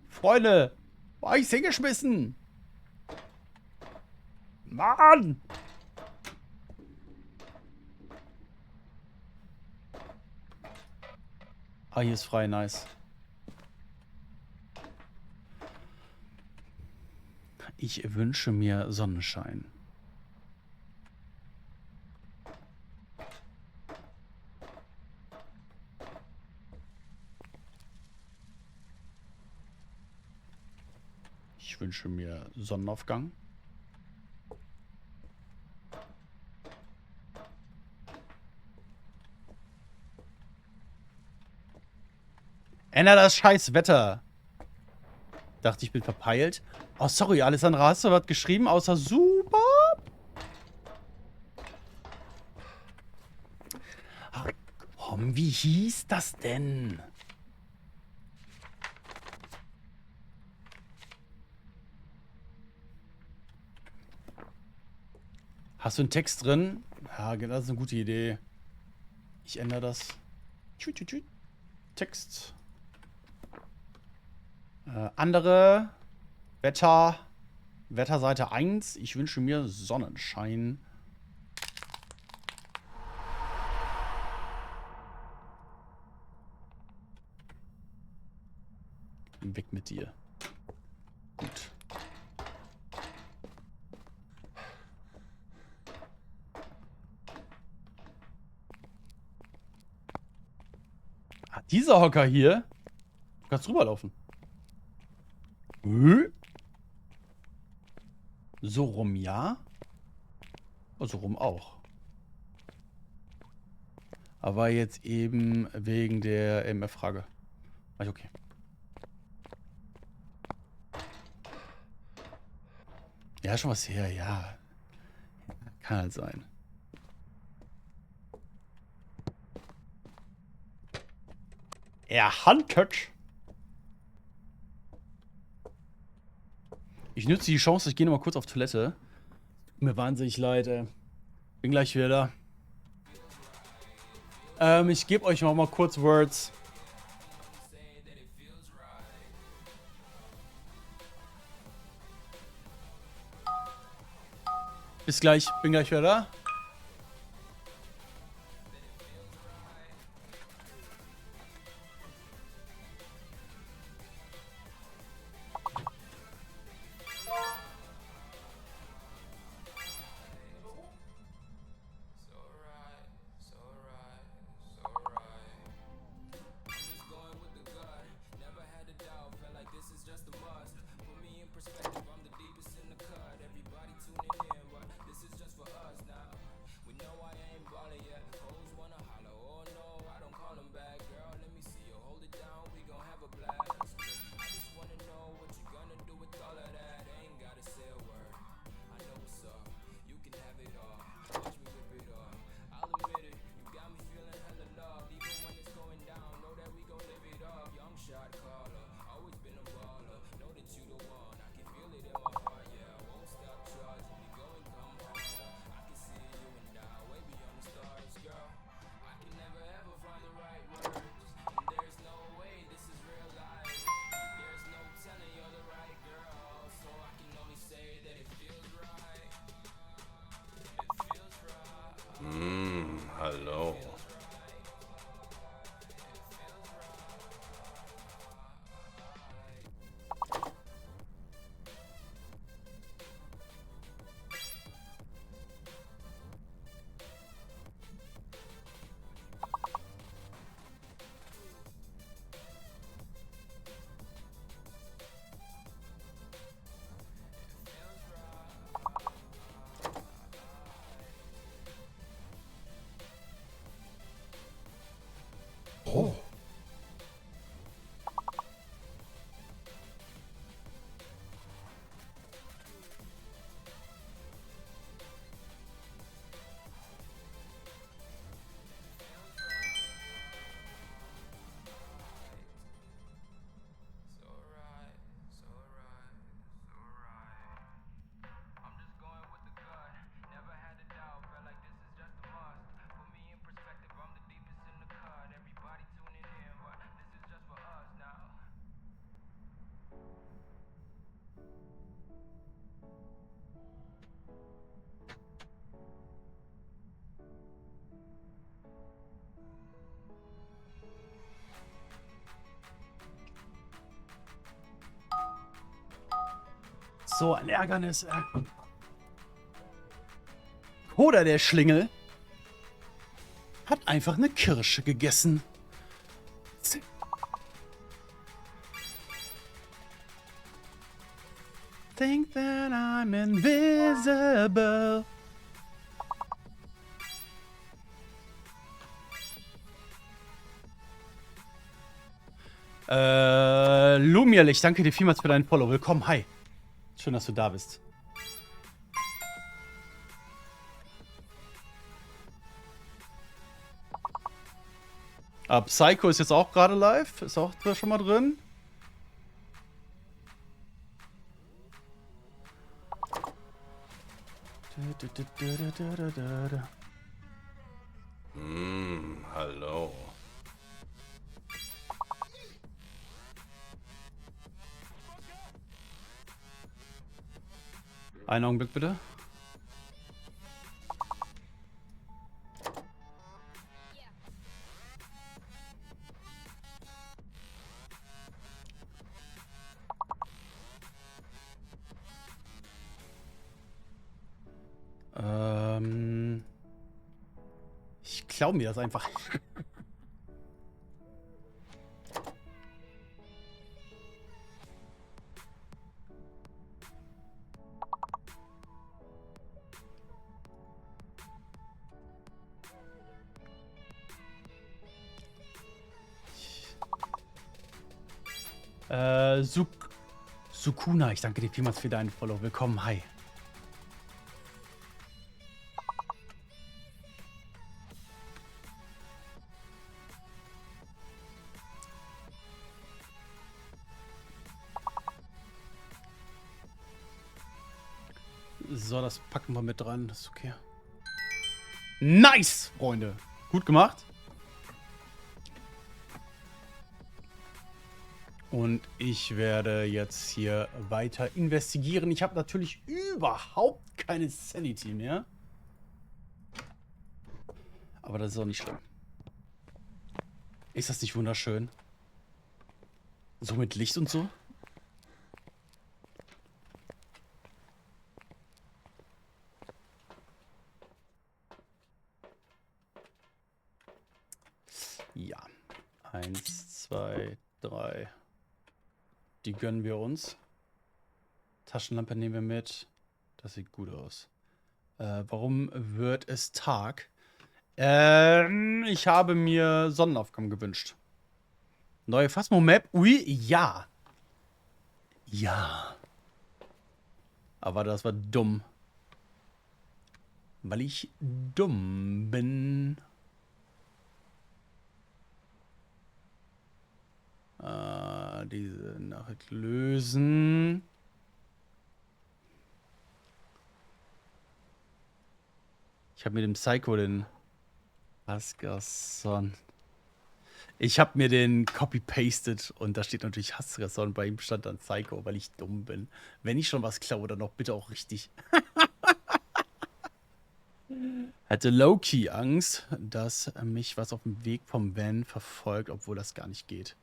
Freunde! Wo hab ich's hingeschmissen? Mann! Ah, hier ist frei, nice. Ich wünsche mir Sonnenschein. Ich wünsche mir Sonnenaufgang. Änder das scheiß Wetter. Dachte, ich bin verpeilt. Oh, sorry, Alessandra, hast du was geschrieben? Außer super? Ach, komm, wie hieß das denn? Hast du einen Text drin? Ja, das ist eine gute Idee. Ich ändere das. Text. Andere Wetter. Wetterseite 1. Ich wünsche mir Sonnenschein. Weg mit dir. Gut. Ah, dieser Hocker hier. Du kannst rüberlaufen. So rum ja. So rum auch. Aber jetzt eben wegen der MF-Frage. Okay. Ja, schon was her, ja. Kann halt sein. Er handelt. Ich nütze die Chance, ich gehe nochmal kurz auf Toilette. Tut mir wahnsinnig leid, ey. Bin gleich wieder da. Ich gebe euch mal kurz Words. Bis gleich, bin gleich wieder da. Hallo. Oh. So ein Ärgernis. Oder der Schlingel hat einfach eine Kirsche gegessen. think that I'm invisible. Lumiel, ich danke dir vielmals für deinen Follow. Willkommen, hi. Schön, dass du da bist. Psycho ist jetzt auch gerade live. Ist auch schon mal drin. Hallo. Einen Augenblick bitte. Ich klaue mir das einfach. Sukuna, ich danke dir vielmals für deinen Follow. Willkommen, hi. So, das packen wir mit dran. Das ist okay. Nice, Freunde. Gut gemacht. Und ich werde jetzt hier weiter investigieren. Ich habe natürlich überhaupt keine Sanity mehr. Aber das ist auch nicht schlimm. Ist das nicht wunderschön? So mit Licht und so? Ja. 1, 2, 3. Die gönnen wir uns. Taschenlampe nehmen wir mit. Das sieht gut aus. Warum wird es Tag? Ich habe mir Sonnenaufgang gewünscht. Neue Phasmo-Map? Ui, ja. Ja. Aber das war dumm. Weil ich dumm bin. Diese Nachricht lösen. Ich habe mit dem Psycho den Hasgerson. Ich habe mir den copy-pasted und da steht natürlich Hasgerson. Bei ihm stand dann Psycho, weil ich dumm bin. Wenn ich schon was klaue, dann doch bitte auch richtig. Hatte low-key Angst, dass mich was auf dem Weg vom Van verfolgt, obwohl das gar nicht geht.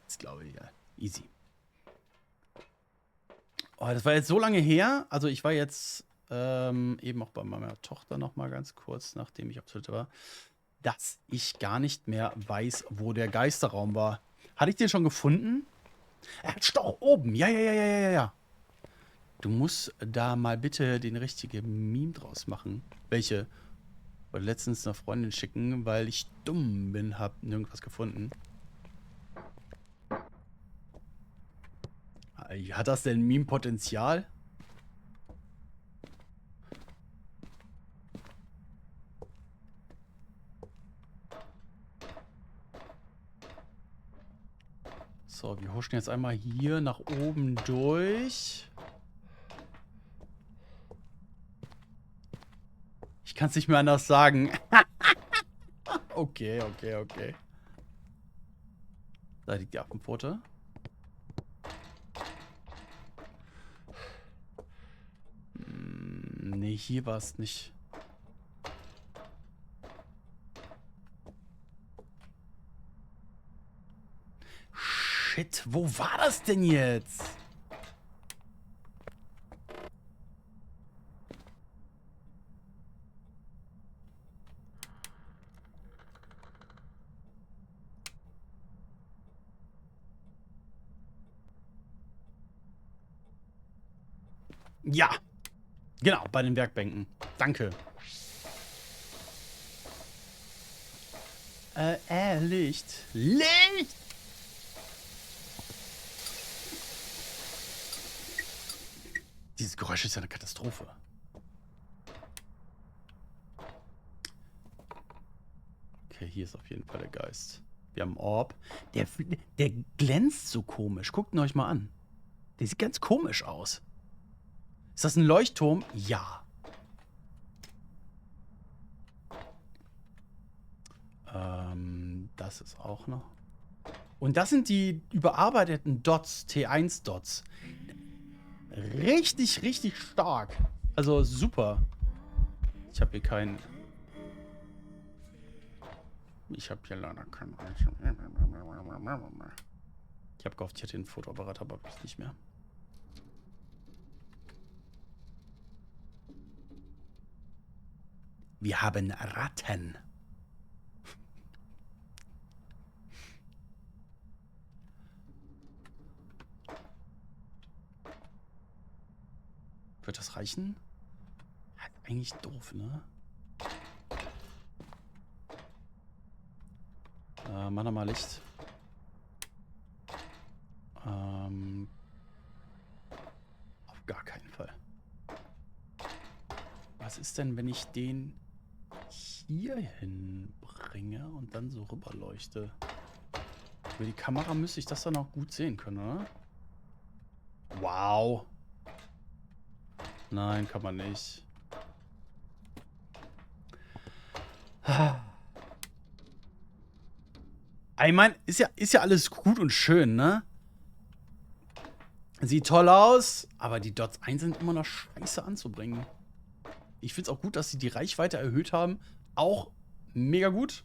Das glaube ich, ja. Easy. Oh, das war jetzt so lange her. Also ich war jetzt eben auch bei meiner Tochter noch mal ganz kurz, nachdem ich absolut war, dass ich gar nicht mehr weiß, wo der Geisterraum war. Hatte ich den schon gefunden? Er ist doch oben. Ja. Du musst da mal bitte den richtigen Meme draus machen. Welche? Wollte letztens einer Freundin schicken, weil ich dumm bin, hab nirgendwas gefunden. Hat das denn Meme-Potenzial? So, wir huschen jetzt einmal hier nach oben durch. Ich kann es nicht mehr anders sagen. Okay. Da liegt die Affenpfote. Nee, hier war es nicht. Shit, wo war das denn jetzt? Ja. Genau, bei den Werkbänken. Danke. Licht. Licht! Dieses Geräusch ist ja eine Katastrophe. Okay, hier ist auf jeden Fall der Geist. Wir haben einen Orb. Der glänzt so komisch. Guckt ihn euch mal an. Der sieht ganz komisch aus. Ist das ein Leuchtturm? Ja. Das ist auch noch. Und das sind die überarbeiteten Dots, T1-Dots. Richtig, richtig stark. Also super. Ich habe hier keinen... Ich habe hier leider keinen... Ich habe gehofft, ich hätte einen Fotoapparat, aber habe ich nicht mehr. Wir haben Ratten. Wird das reichen? Eigentlich doof, ne? Mach mal Licht. Auf gar keinen Fall. Was ist denn, wenn ich den hier hinbringe und dann so rüber leuchte? Über die Kamera müsste ich das dann auch gut sehen können, oder? Wow. Nein, kann man nicht. Ich meine, ist ja alles gut und schön, ne? Sieht toll aus, aber die Dots 1 sind immer noch scheiße anzubringen. Ich finde es auch gut, dass sie die Reichweite erhöht haben. Auch mega gut.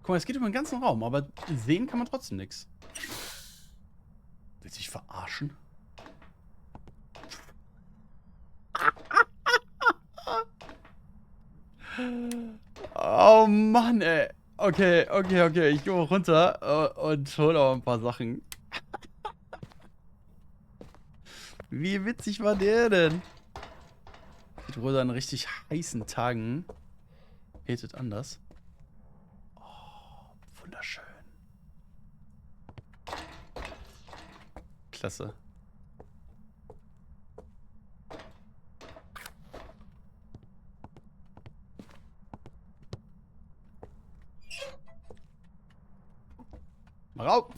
Guck mal, es geht über den ganzen Raum, aber sehen kann man trotzdem nichts. Willst du mich verarschen? Oh Mann, ey. Okay. Ich gehe mal runter und hole auch ein paar Sachen. Wie witzig war der denn? Sieht wohl an richtig heißen Tagen. Hätet anders. Wunderschön. Klasse. Mal rauf.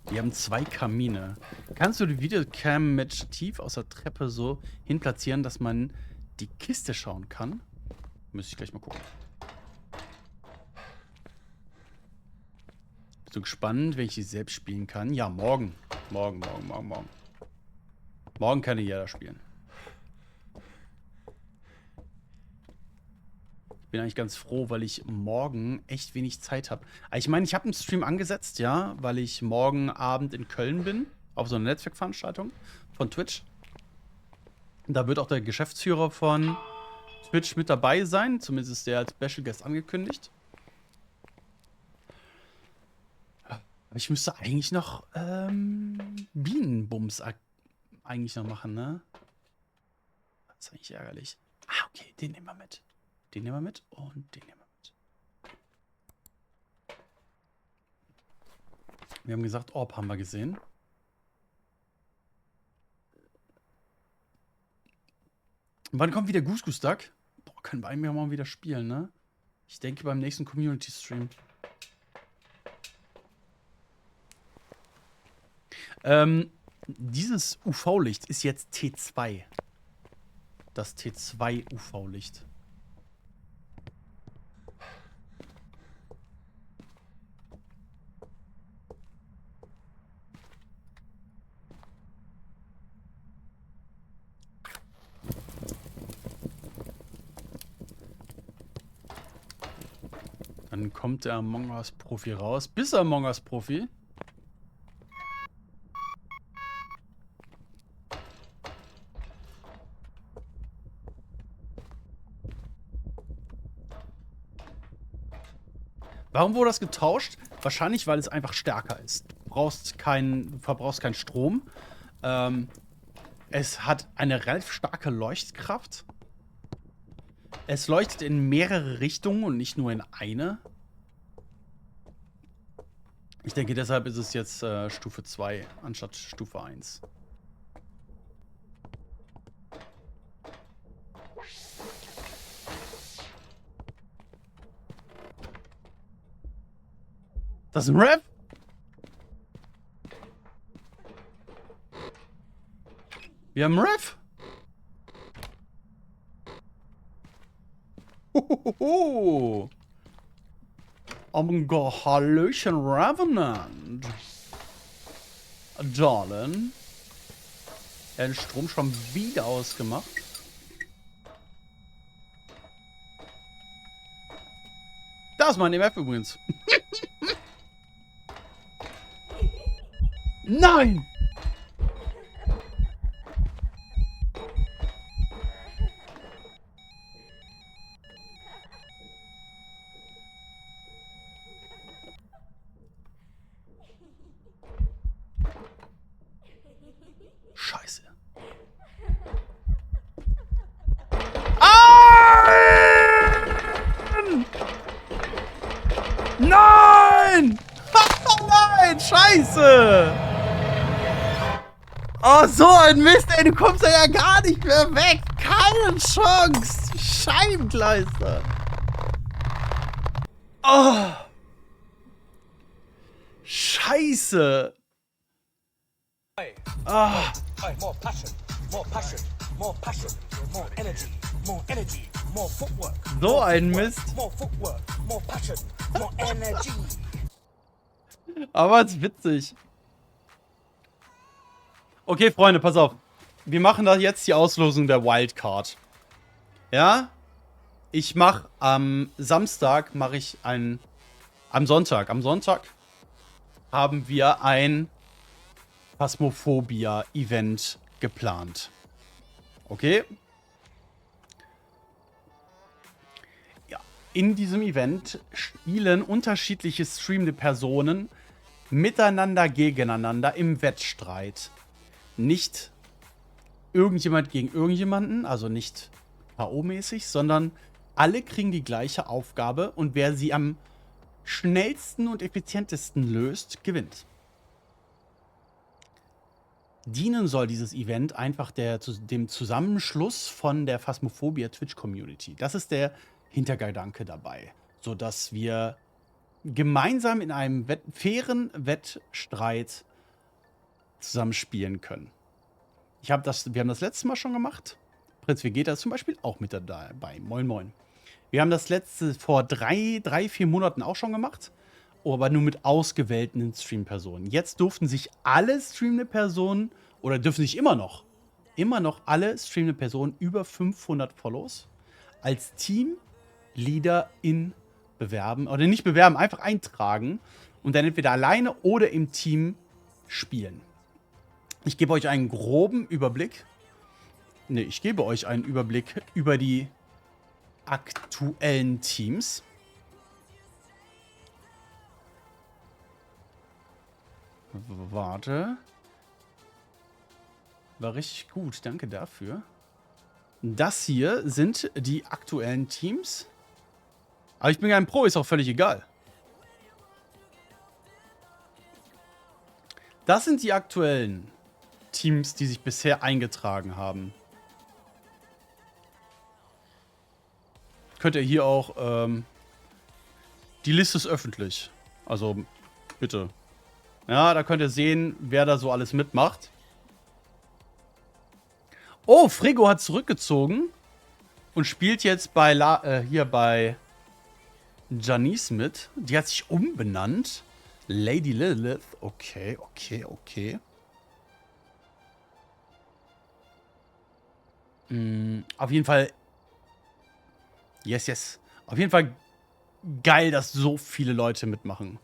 Wir haben 2 Kamine. Kannst du die Videocam mit Stativ aus der Treppe so hin platzieren, dass man die Kiste schauen kann? Müsste ich gleich mal gucken. Bist du gespannt, wenn ich die selbst spielen kann? Ja, morgen. Morgen. Morgen kann jeder spielen. Ich bin eigentlich ganz froh, weil ich morgen echt wenig Zeit habe. Ich meine, ich habe einen Stream angesetzt, ja, weil ich morgen Abend in Köln bin, auf so einer Netzwerkveranstaltung von Twitch. Da wird auch der Geschäftsführer von Twitch mit dabei sein, zumindest ist der als Special Guest angekündigt. Aber ich müsste eigentlich noch Bienenbums eigentlich noch machen, ne? Das ist eigentlich ärgerlich. Ah, okay, den nehmen wir mit. Den nehmen wir mit und den nehmen wir mit. Wir haben gesagt, Orb haben wir gesehen. Und wann kommt wieder Goose Goose Duck? Boah, können wir eigentlich mal wieder spielen, ne? Ich denke beim nächsten Community-Stream. Dieses UV-Licht ist jetzt T2. Das T2 UV-Licht. Dann kommt der Among Us Profi raus. Bist du Among Us Profi? Warum wurde das getauscht? Wahrscheinlich, weil es einfach stärker ist. Du verbrauchst keinen Strom. Es hat eine relativ starke Leuchtkraft. Es leuchtet in mehrere Richtungen und nicht nur in eine. Ich denke, deshalb ist es jetzt Stufe 2 anstatt Stufe 1. Das ist ein Rap? Wir haben einen Ref? Hohoho. Hallöchen, Revenant. Darling. Er hat den Strom schon wieder ausgemacht. Da ist mein EMF übrigens. Nein! Scheiße. Nein! Nein! Scheiße! Oh, so ein Mist, ey, du kommst ja gar nicht mehr weg. Keine Chance. Scheibenkleister. Oh. Scheiße. Ah. More passion, more passion, more passion, more energy, more energy, more footwork. So ein Mist. More footwork, more passion, more energy. Aber es ist witzig. Okay, Freunde, pass auf. Wir machen da jetzt die Auslosung der Wildcard. Ja? Ich mache am Samstag, am Sonntag haben wir ein Phasmophobia-Event geplant. Okay? Ja. In diesem Event spielen unterschiedliche streamende Personen miteinander gegeneinander im Wettstreit. Nicht irgendjemand gegen irgendjemanden, also nicht K.O.-mäßig, sondern alle kriegen die gleiche Aufgabe und wer sie am schnellsten und effizientesten löst, gewinnt. Dienen soll dieses Event einfach dem Zusammenschluss von der Phasmophobia Twitch-Community. Das ist der Hintergedanke dabei, sodass wir gemeinsam in einem fairen Wettstreit zusammen spielen können. Wir haben das letzte Mal schon gemacht. Prinz Vegeta ist zum Beispiel auch mit dabei. Moin, moin. Wir haben das letzte vor 3-4 Monaten auch schon gemacht, aber nur mit ausgewählten Stream-Personen. Jetzt durften sich alle streamende Personen, oder dürfen sich immer noch alle streamende Personen über 500 Follows als Team-Leader-In bewerben, oder nicht bewerben, einfach eintragen und dann entweder alleine oder im Team spielen. Ich gebe euch einen groben Überblick. Ne, ich gebe euch einen Überblick über die aktuellen Teams. Warte. War richtig gut, danke dafür. Das hier sind die aktuellen Teams. Aber ich bin ja ein Pro, ist auch völlig egal. Das sind die aktuellen Teams, die sich bisher eingetragen haben. Könnt ihr hier auch, die Liste ist öffentlich. Also, bitte. Ja, da könnt ihr sehen, wer da so alles mitmacht. Oh, Frego hat zurückgezogen und spielt jetzt hier bei Janice mit. Die hat sich umbenannt. Lady Lilith. Okay. Auf jeden Fall. Yes. Auf jeden Fall geil, dass so viele Leute mitmachen.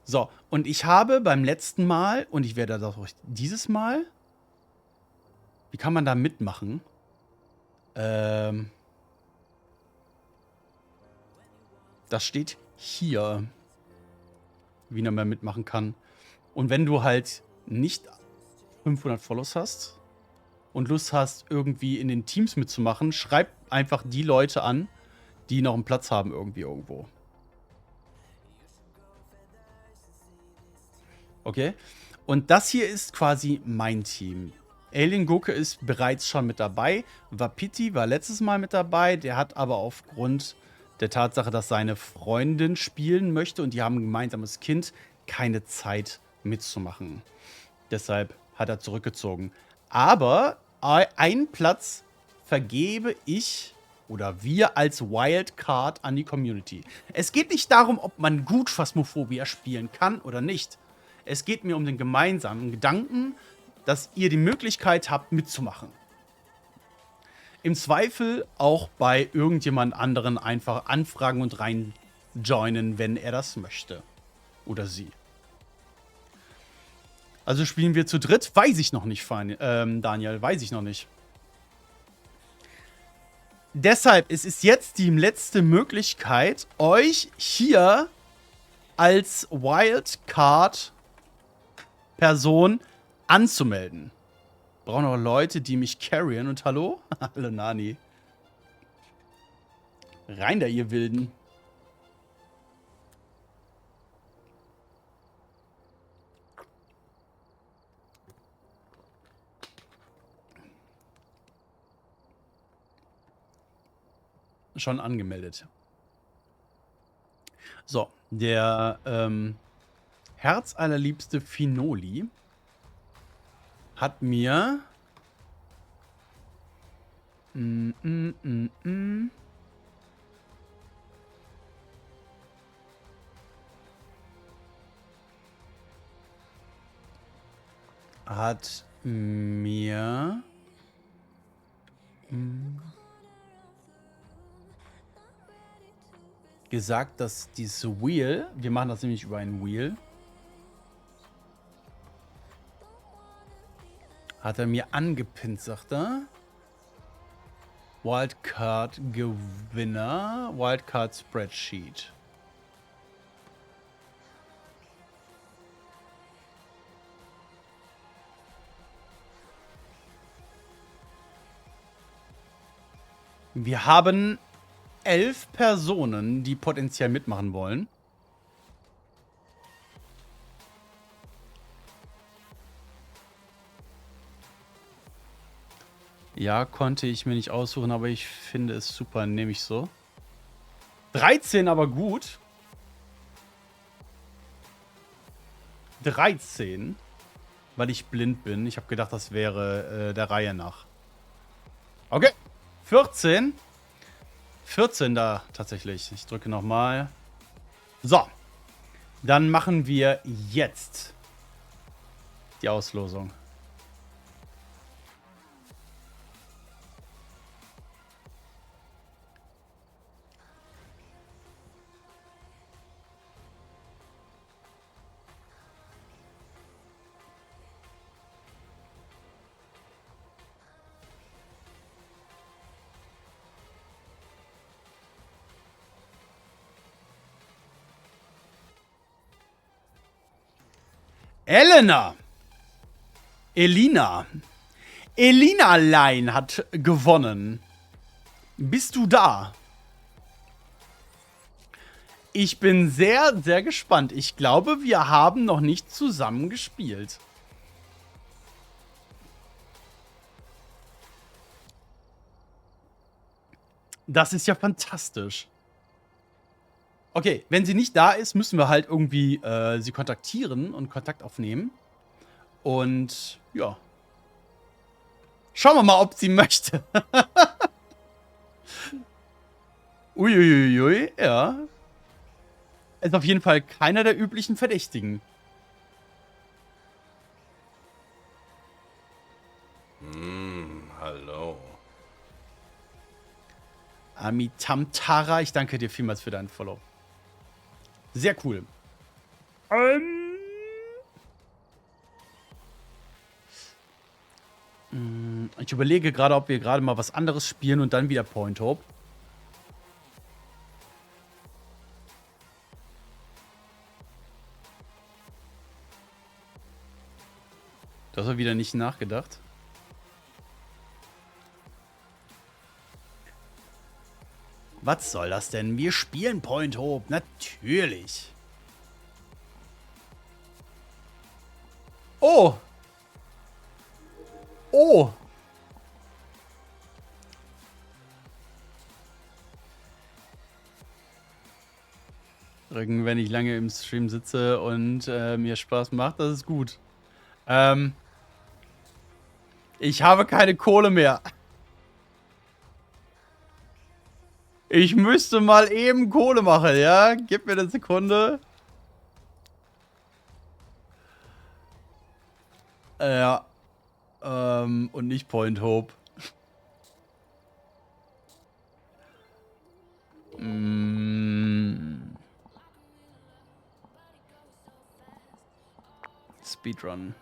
So, und ich habe beim letzten Mal, und ich werde das auch dieses Mal. Wie kann man da mitmachen? Das steht hier. wie man mitmachen kann. Und wenn du halt nicht 500 Follows hast und Lust hast, irgendwie in den Teams mitzumachen, schreib einfach die Leute an, die noch einen Platz haben irgendwie irgendwo. Okay? Und das hier ist quasi mein Team. Alien Gurke ist bereits schon mit dabei. Wapiti war letztes Mal mit dabei. Der hat aber aufgrund der Tatsache, dass seine Freundin spielen möchte und die haben ein gemeinsames Kind, keine Zeit mitzumachen. Deshalb hat er zurückgezogen. Aber einen Platz vergebe ich oder wir als Wildcard an die Community. Es geht nicht darum, ob man gut Phasmophobia spielen kann oder nicht. Es geht mir um den gemeinsamen Gedanken, dass ihr die Möglichkeit habt, mitzumachen. Im Zweifel auch bei irgendjemand anderen einfach anfragen und reinjoinen, wenn er das möchte. Oder sie. Also spielen wir zu dritt? Weiß ich noch nicht, Daniel. Weiß ich noch nicht. Deshalb ist es jetzt die letzte Möglichkeit, euch hier als Wildcard-Person anzumelden. Brauchen noch Leute, die mich carryen. Und hallo? Hallo, Nani. Rein da, ihr Wilden. Schon angemeldet. So, der herzallerliebste Finoli hat mir gesagt, dass dieses Wheel, wir machen das nämlich über ein Wheel, hat er mir angepinnt, sagt er. Wildcard-Gewinner, Wildcard-Spreadsheet. Wir haben 11 Personen, die potenziell mitmachen wollen. Ja, konnte ich mir nicht aussuchen, aber ich finde es super, nehme ich so. 13 aber gut. 13, weil ich blind bin. Ich habe gedacht, das wäre der Reihe nach. Okay, 14. 14 da tatsächlich. Ich drücke nochmal. So. Dann machen wir jetzt die Auslosung. Elena. Elina Lein hat gewonnen. Bist du da? Ich bin sehr, sehr gespannt. Ich glaube, wir haben noch nicht zusammen gespielt. Das ist ja fantastisch. Okay, wenn sie nicht da ist, müssen wir halt irgendwie sie kontaktieren und Kontakt aufnehmen. Und ja. Schauen wir mal, ob sie möchte. Uiuiui, ja. Ist auf jeden Fall keiner der üblichen Verdächtigen. Hallo. Amitamtara, ich danke dir vielmals für deinen Follow. Sehr cool. Ich überlege gerade, ob wir gerade mal was anderes spielen und dann wieder Point Hope. Das war wieder nicht nachgedacht. Was soll das denn? Wir spielen Point Hope. Natürlich. Oh. Oh. Drücken, wenn ich lange im Stream sitze und mir Spaß macht, das ist gut. Ich habe keine Kohle mehr. Ich müsste mal eben Kohle machen, ja? Gib mir eine Sekunde. Ja. Und nicht Point Hope. Speedrun.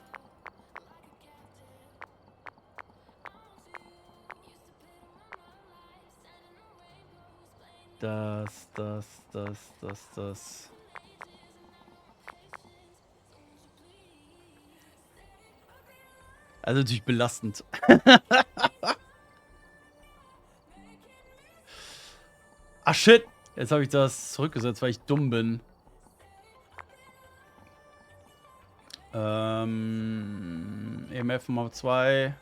Das. Also natürlich belastend. Ach shit! Jetzt habe ich das zurückgesetzt, weil ich dumm bin. EMF machen wir 2.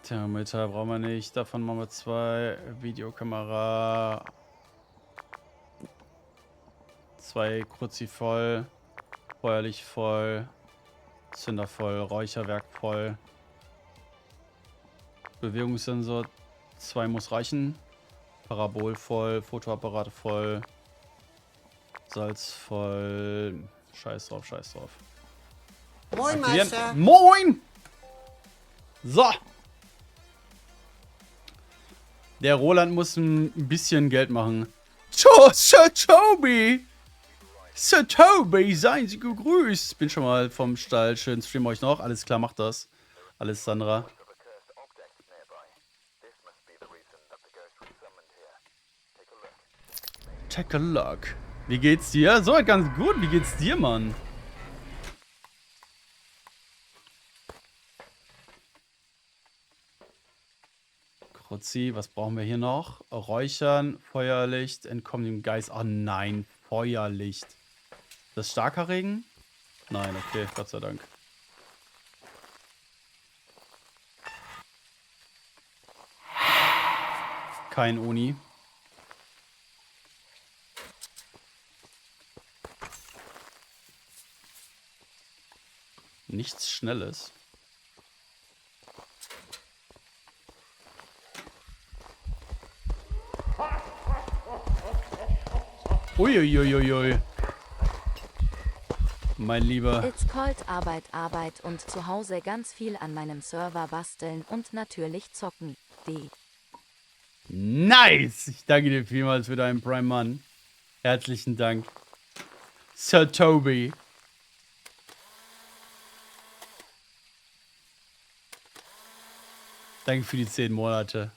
Thermometer brauchen wir nicht. Davon machen wir 2. Videokamera. 2 Kruzi voll. Feuerlicht voll. Zünder voll. Räucherwerk voll. Bewegungssensor 2 muss reichen. Parabol voll. Fotoapparat voll. Salz voll. Scheiß drauf, scheiß drauf. Moin, Aktivieren. Meister. Moin! So. Der Roland muss ein bisschen Geld machen. Sir Toby! Sir Toby, seien Sie gegrüßt. Bin schon mal vom Stall. Schön streamen euch noch. Alles klar, macht das. Alessandra. Take a look. Wie geht's dir? So, ganz gut. Wie geht's dir, Mann? Kruzi, was brauchen wir hier noch? Räuchern, Feuerlicht, entkommen dem Geist. Oh nein, Feuerlicht. Das starker Regen? Nein, okay, Gott sei Dank. Kein Uni. Nichts Schnelles. Uiuiuiui. Mein Lieber. It's called Arbeit und zu Hause ganz viel an meinem Server basteln und natürlich zocken. Nice! Ich danke dir vielmals für deinen Prime Mann. Herzlichen Dank. Sir Toby. Danke für die 10 Monate.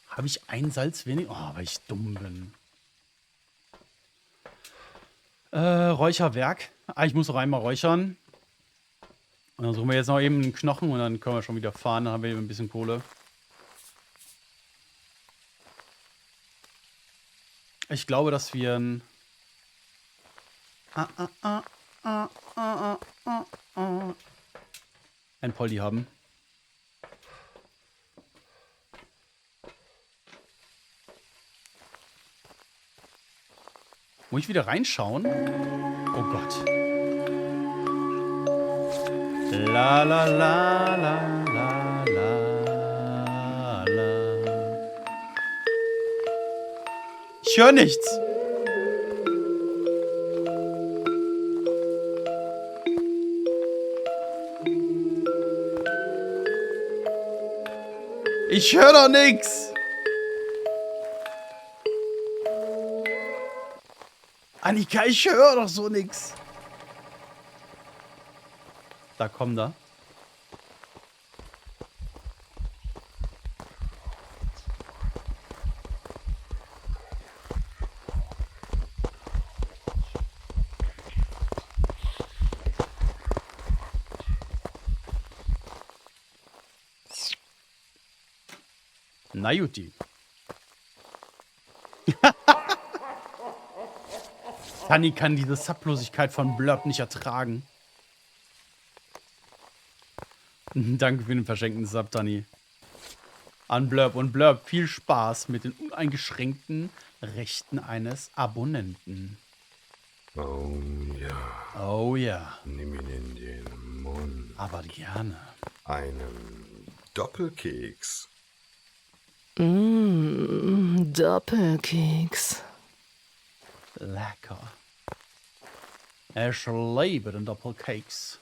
Habe ich ein Salz wenig? Oh, weil ich dumm bin. Räucherwerk. Ah, ich muss noch einmal räuchern. Und dann suchen wir jetzt noch eben einen Knochen und dann können wir schon wieder fahren. Dann haben wir eben ein bisschen Kohle. Ich glaube, dass wir ein Poldi haben. Muss ich wieder reinschauen? Oh Gott. La la la la la la la. Ich höre nichts. Ich höre doch nichts. Annika, ich höre doch so nix. Da, komm da. Na Juti. Sunny kann diese Sublosigkeit von Blurb nicht ertragen. Danke für den verschenkten Sub, Tani. An Blurb. Und Blurb, viel Spaß mit den uneingeschränkten Rechten eines Abonnenten. Oh ja. Oh ja. Nimm ihn in den Mund. Aber gerne. Einen Doppelkeks. Doppelkeks. Lecker. Ich liebe den Doppelkeks.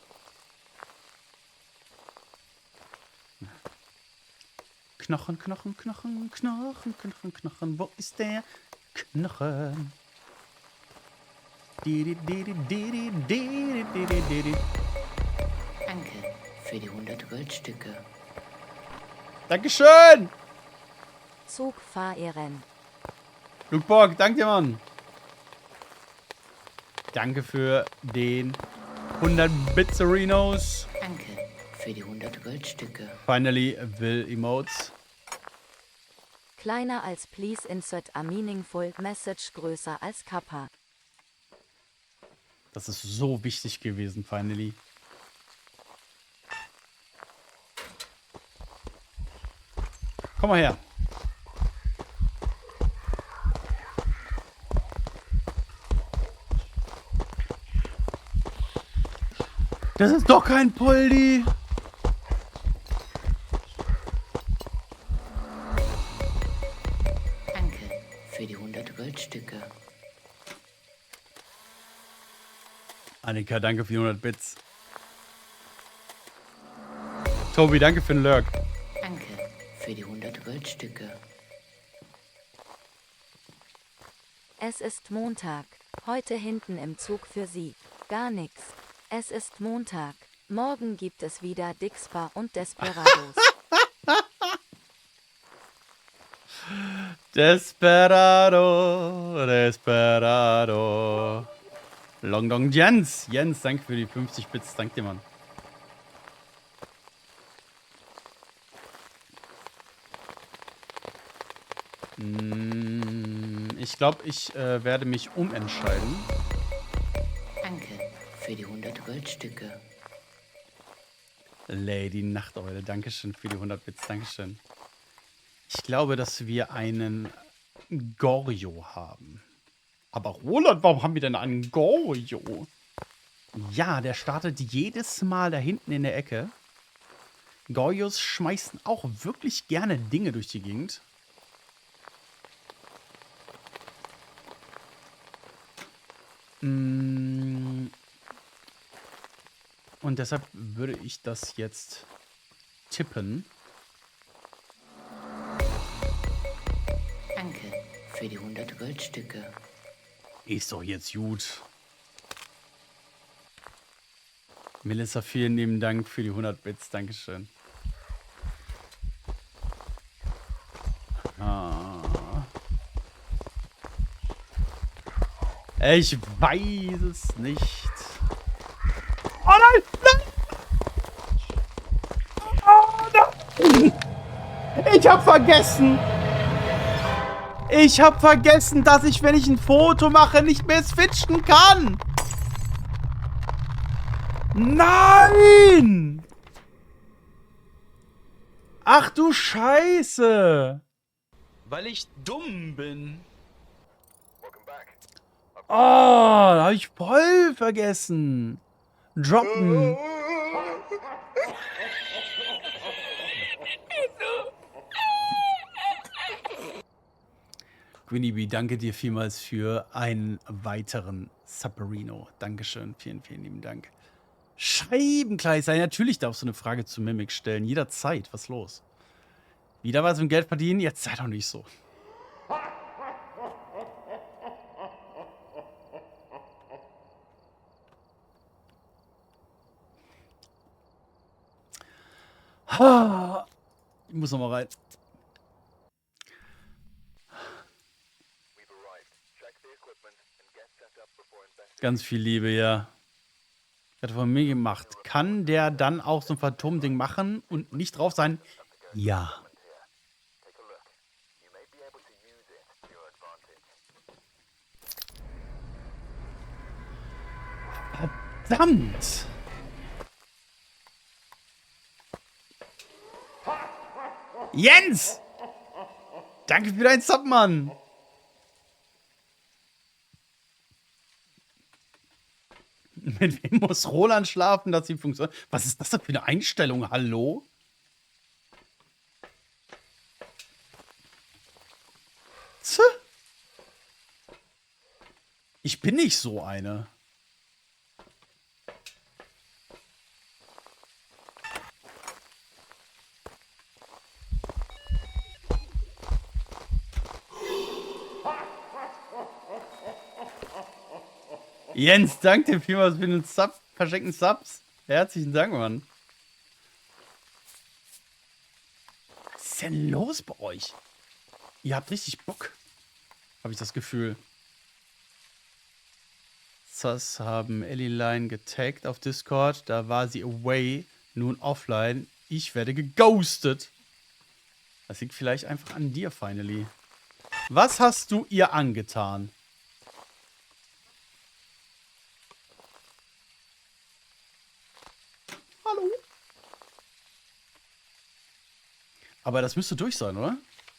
Knochen, Knochen, Knochen, Knochen, Knochen, Knochen. Wo ist der Knochen? Danke für die 100 Goldstücke. Dankeschön! Zug fahren. Luke Borg, danke dir, Mann. Danke für den 100 Bitzerinos. Danke für die 100 Goldstücke. Finally, Will Emotes. Kleiner als please insert a meaningful message, größer als Kappa. Das ist so wichtig gewesen, finally. Komm mal her. Das ist doch kein Poldi. Danke für die 100 Goldstücke. Annika, danke für die 100 Bits. Tobi, danke für den Lurk. Danke für die 100 Goldstücke. Es ist Montag. Heute hinten im Zug für Sie. Gar nix. Es ist Montag. Morgen gibt es wieder Dixpa und Desperados. Desperado, Desperado. Long Dong Jens. Jens, danke für die 50 Bits. Danke dir, Mann. Ich glaube, ich werde mich umentscheiden. Danke für die 100 Goldstücke. Lady Nachteule, dankeschön für die 100 Bits. Dankeschön. Ich glaube, dass wir einen Goryo haben. Aber Roland, warum haben wir denn einen Goryo? Ja, der startet jedes Mal da hinten in der Ecke. Goryos schmeißen auch wirklich gerne Dinge durch die Gegend. Und deshalb würde ich das jetzt tippen. Danke für die 100 Goldstücke. Ist doch jetzt gut. Melissa, vielen lieben Dank für die 100 Bits. Dankeschön. Ich weiß es nicht. Oh nein! Nein! Oh nein! Ich hab vergessen! Ich hab vergessen, dass ich, wenn ich ein Foto mache, nicht mehr switchen kann! Nein! Ach du Scheiße! Weil ich dumm bin. Oh, da hab ich voll vergessen. Droppen. Gwinny, danke dir vielmals für einen weiteren Submarino. Dankeschön. Vielen, vielen lieben Dank. Scheibenkleister. Natürlich darfst du eine Frage zu Mimic stellen. Jederzeit. Was ist los? Wieder was mit Geld verdienen? Jetzt sei doch nicht so. Ich muss noch mal rein. Ganz viel Liebe, ja. Hat von mir gemacht. Kann der dann auch so ein Phantom-Ding machen und nicht drauf sein? Ja. Verdammt! Jens! Danke für deinen Sub, Mann! Mit wem muss Roland schlafen, dass sie funktioniert? Was ist das denn für eine Einstellung? Hallo? Tch. Ich bin nicht so eine. Jens, danke dir vielmals für den Sub, verschenkten Subs. Herzlichen Dank, Mann. Was ist denn los bei euch? Ihr habt richtig Bock. Habe ich das Gefühl. Sass haben Ellie-Line getaggt auf Discord. Da war sie away, nun offline. Ich werde geghostet. Das liegt vielleicht einfach an dir, finally. Was hast du ihr angetan? Hallo? Aber das müsste durch sein, oder?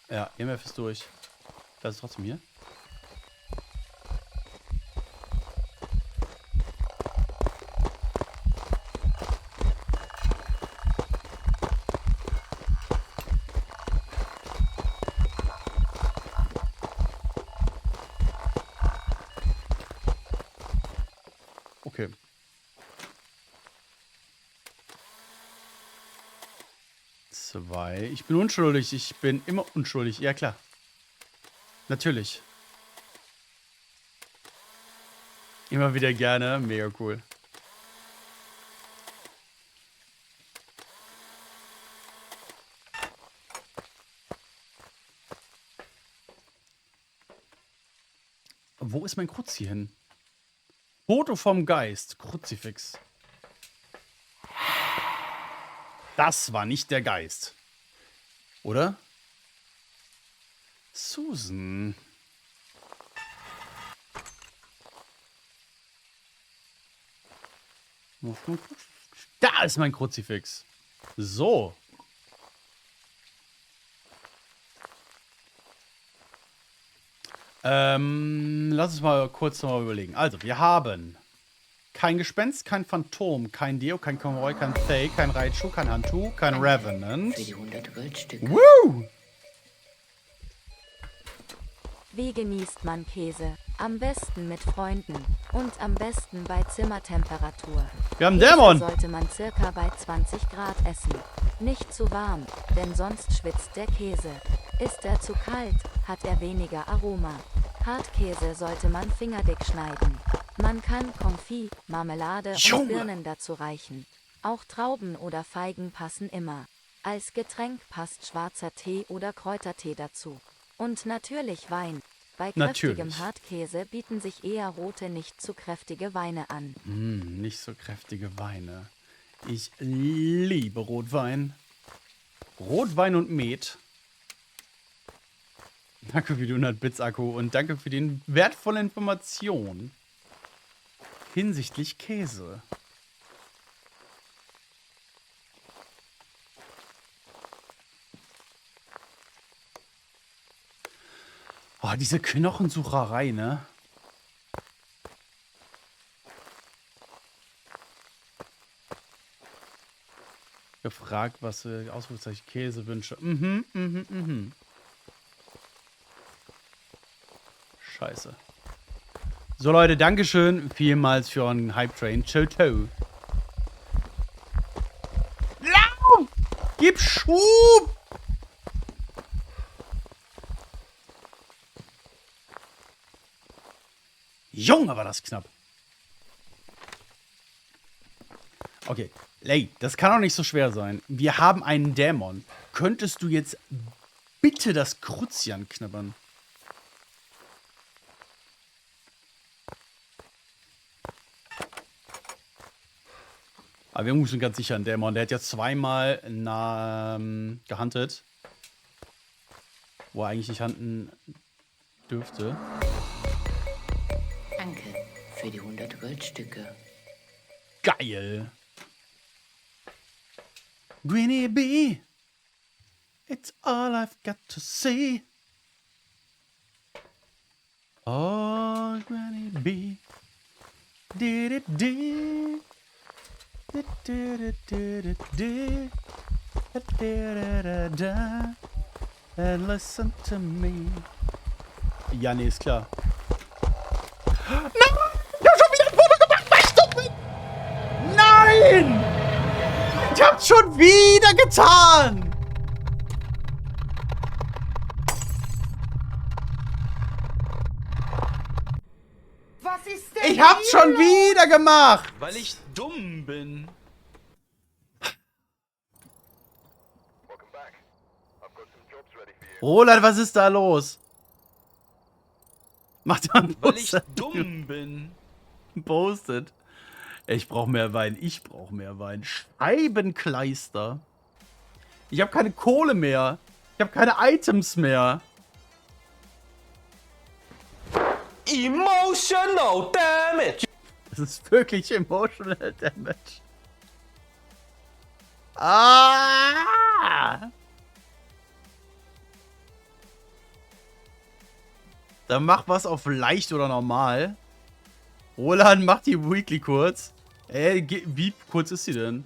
Ja, EMF ist durch. Das ist trotzdem hier. Okay. Zwei. Ich bin unschuldig. Ich bin immer unschuldig. Ja, klar. Natürlich. Immer wieder gerne. Mega cool. Wo ist mein Kruzzi hin? Foto vom Geist. Kruzifix. Das war nicht der Geist. Oder? Susan. Da ist mein Kruzifix. So. Lass uns mal kurz nochmal überlegen. Also, wir haben kein Gespenst, kein Phantom, kein Dio, kein Konvoi, kein Faye, kein Raichu, kein Hantu, kein Revenant. Für die 100 Goldstücke. Woo! Wie genießt man Käse? Am besten mit Freunden und am besten bei Zimmertemperatur. Wir haben Käse Dämon! sollte man circa bei 20 Grad essen. Nicht zu warm, denn sonst schwitzt der Käse. Ist er zu kalt, hat er weniger Aroma. Hartkäse sollte man fingerdick schneiden. Man kann Konfit, Marmelade Junge! und Birnen dazu reichen. Auch Trauben oder Feigen passen immer. Als Getränk passt schwarzer Tee oder Kräutertee dazu. Und natürlich Wein. Bei kräftigem Natürlich. Hartkäse bieten sich eher rote, nicht zu kräftige Weine an. Nicht so kräftige Weine. Ich liebe Rotwein. Rotwein und Met. Danke für die 100 Bits Akku und danke für die wertvolle Information hinsichtlich Käse. Oh, diese Knochensucherei, ne? Gefragt, was Ausrufezeichen Käse wünsche. Scheiße. So, Leute, Dankeschön vielmals für euren Hype-Train. Ciao, ciao. Lauf! Gib Schub! Junge, war das knapp. Okay. Ey, das kann doch nicht so schwer sein. Wir haben einen Dämon. Könntest du jetzt bitte das Kruzzi anknabbern? Aber wir müssen ganz sicher einen Dämon. Der hat ja zweimal gehuntet. Wo er eigentlich nicht hunten dürfte. Danke für die 100 Goldstücke. Geil. Greenie Bee. It's all I've got to say. Oh, Granny Bee. Did it did. And listen to me. Ja, nee, ist klar. Nein! Ich hab schon wieder ein Foto gemacht, weil ich dumm bin! Nein! Ich hab's schon wieder getan! Was ist denn Ich hab's schon wieder gemacht! Weil ich dumm bin. Roland, was ist da los? Macht mal ein Weil ich Post. dumm bin. Postet. Ich brauch mehr Wein. Ich brauch mehr Wein. Scheibenkleister. Ich habe keine Kohle mehr. Ich habe keine Items mehr. Emotional damage. Das ist wirklich emotional damage. Ah! Dann mach was auf leicht oder normal. Roland, mach die Weekly kurz. Ey, wie kurz ist sie denn?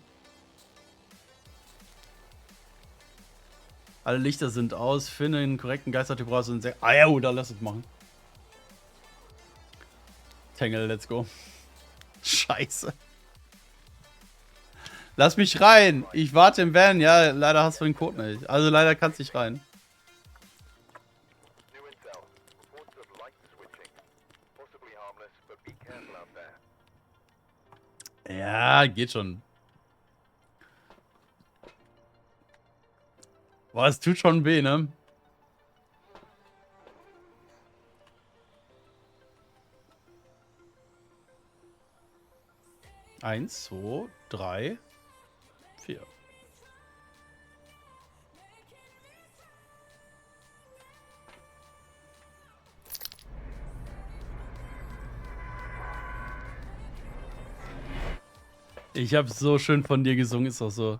Alle Lichter sind aus. Finde einen korrekten Geistertyp raus und ah ja, dann lass es machen. Tangle, let's go. Scheiße. Lass mich rein. Ich warte im Van. Ja, leider hast du den Code nicht. Also leider kannst du nicht rein. Ja, geht schon. Boah, es tut schon weh, ne? Eins, zwei, drei, vier. Ich habe so schön von dir gesungen, ist auch so.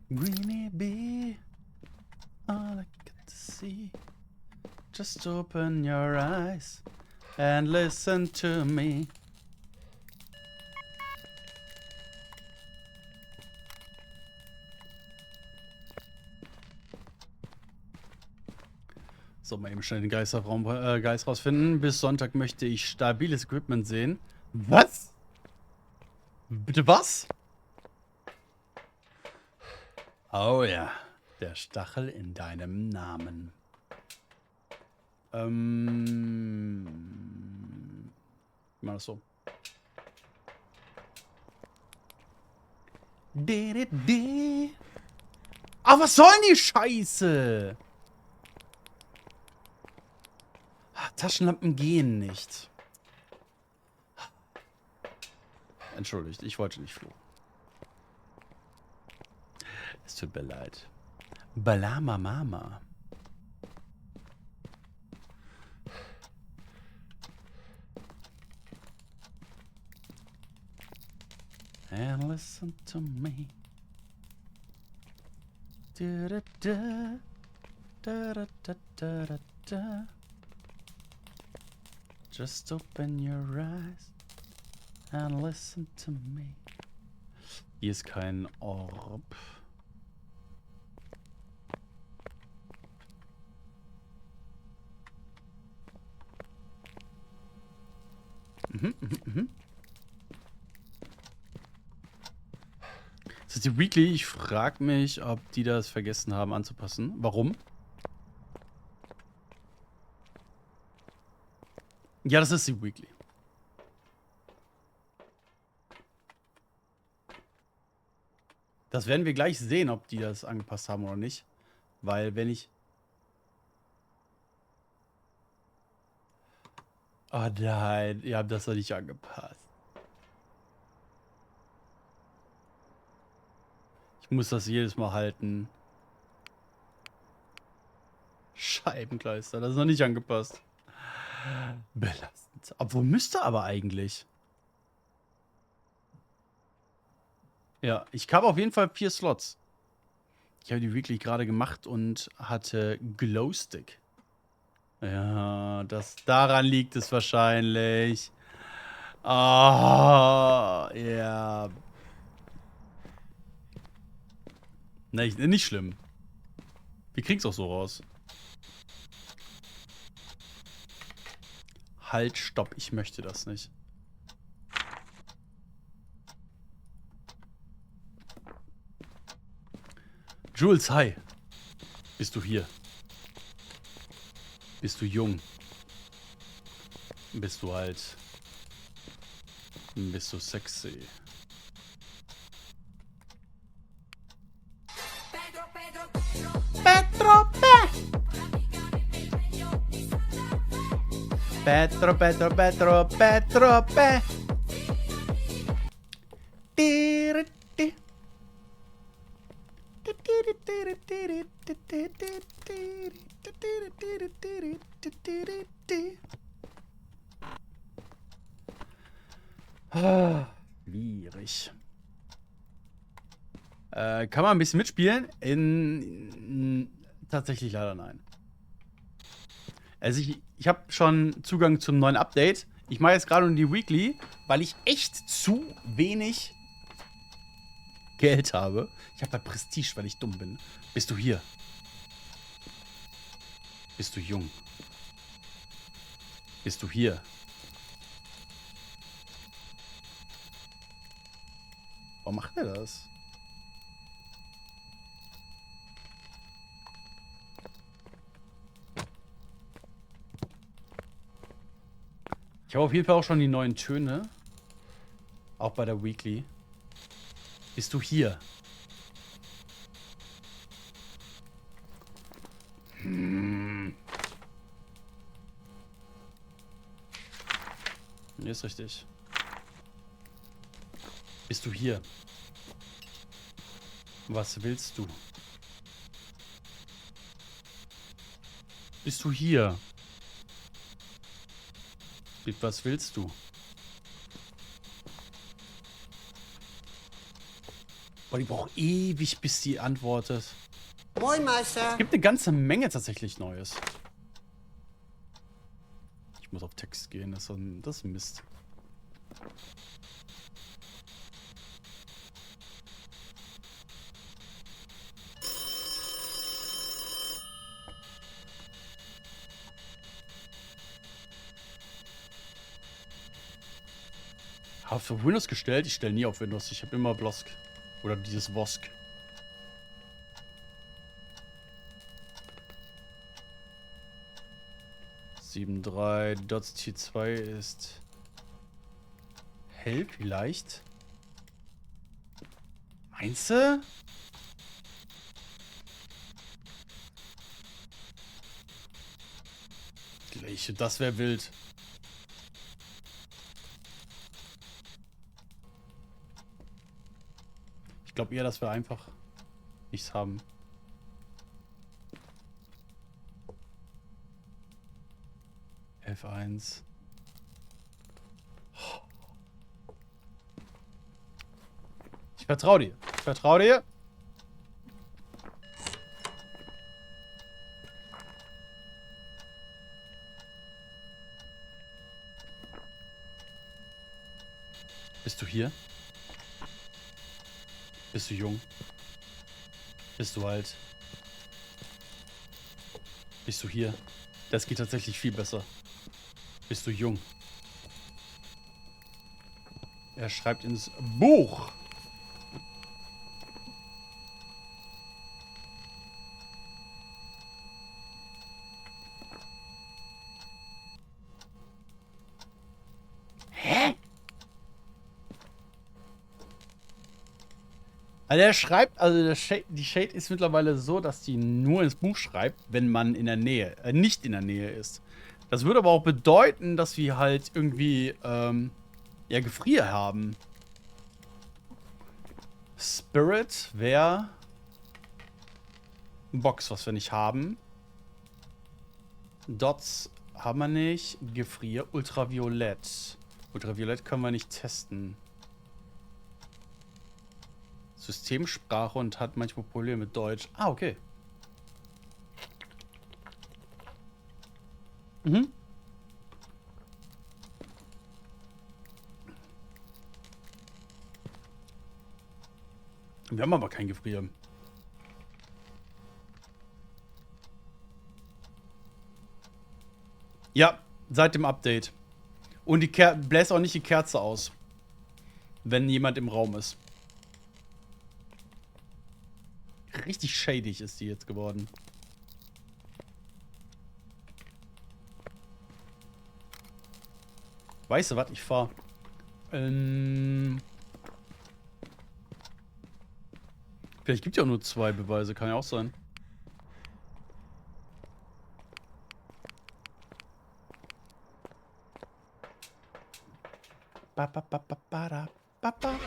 Greenie Bee, all I got to see. Just open your eyes and listen to me. So, mal eben schnell den Geist rausfinden. Bis Sonntag möchte ich stabiles Equipment sehen. Was? Bitte was? Oh ja, der Stachel in deinem Namen. Wie war das so? Ah, was soll denn die Scheiße? Taschenlampen gehen nicht. Entschuldigt, ich wollte nicht fluchen. Es tut mir leid. Balama Mama. And listen to me. Da da da da da da da da da. Just open your eyes and listen to me. Hier ist kein Orb. Das ist die Weekly. Ich frage mich, ob die das vergessen haben anzupassen. Warum? Ja, das ist die Weekly. Das werden wir gleich sehen, ob die das angepasst haben oder nicht. Weil wenn ich... Oh nein, ihr habt das doch nicht angepasst. Ich muss das jedes Mal halten. Scheibenkleister, das ist noch nicht angepasst. Belastend. Obwohl müsste aber eigentlich. Ja, ich habe auf jeden Fall 4 Slots. Ich habe die Weekly gerade gemacht und hatte Glowstick. Ja, daran liegt es wahrscheinlich. Ah, ja. Nicht schlimm. Wir kriegen's auch so raus. Halt, stopp, ich möchte das nicht. Jules, hi. Bist du hier? Bist du jung? Bist du alt? Bist du sexy? Petro. Schwierig. Kann man ein bisschen mitspielen? Tatsächlich leider nein. Also ich habe schon Zugang zum neuen Update. Ich mache jetzt gerade nur die Weekly, weil ich echt zu wenig Geld habe. Ich habe halt Prestige, weil ich dumm bin. Bist du hier? Bist du jung? Bist du hier? Warum macht er das? Ich habe auf jeden Fall auch schon die neuen Töne. Auch bei der Weekly. Bist du hier? Nee, ist richtig. Bist du hier? Was willst du? Bist du hier? Was willst du? Boah, die braucht ewig, bis die antwortet. Moin, Meister. Es gibt eine ganze Menge tatsächlich Neues. Ich muss auf Text gehen, das ist Mist. Habe für Windows gestellt, ich stelle nie auf Windows, ich habe immer Blosk. Oder dieses Wosk. Dots T2 ist hell vielleicht. Meinst du? Gleiche, das wäre wild. Ich glaube eher, dass wir einfach nichts haben. F1. Ich vertraue dir. Ich vertraue dir. Bist du hier? Bist du jung? Bist du alt? Bist du hier? Das geht tatsächlich viel besser. Bist du jung? Er schreibt ins Buch. Hä? Also er schreibt, die Shade ist mittlerweile so, dass die nur ins Buch schreibt, wenn man in der Nähe, nicht in der Nähe ist. Das würde aber auch bedeuten, dass wir halt irgendwie, ja, Gefrier haben. Spirit wäre Box, was wir nicht haben. Dots haben wir nicht. Gefrier. Ultraviolett. Ultraviolett können wir nicht testen. Systemsprache und hat manchmal Probleme mit Deutsch. Ah, okay. Mhm. Wir haben aber kein Gefrier. Ja, seit dem Update. Und die bläst auch nicht die Kerze aus, wenn jemand im Raum ist. Richtig shady ist die jetzt geworden. Weißt du was? Ich fahr. Vielleicht gibt es ja auch nur 2 Beweise. Kann ja auch sein.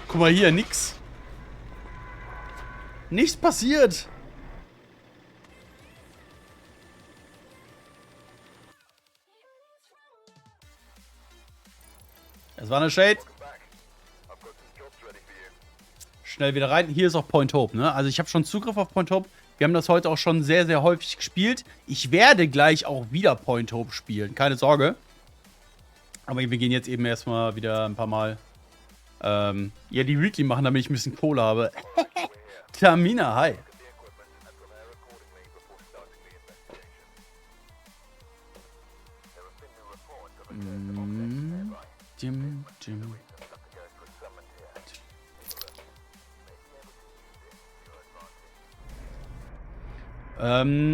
Guck mal hier, nix. Nichts passiert. Es war eine Shade. Schnell wieder rein. Hier ist auch Point Hope, ne? Also ich habe schon Zugriff auf Point Hope. Wir haben das heute auch schon sehr, sehr häufig gespielt. Ich werde gleich auch wieder Point Hope spielen. Keine Sorge. Aber wir gehen jetzt eben erstmal wieder ein paar Mal ja, die Weekly machen, damit ich ein bisschen Kohle habe. Tamina, hi.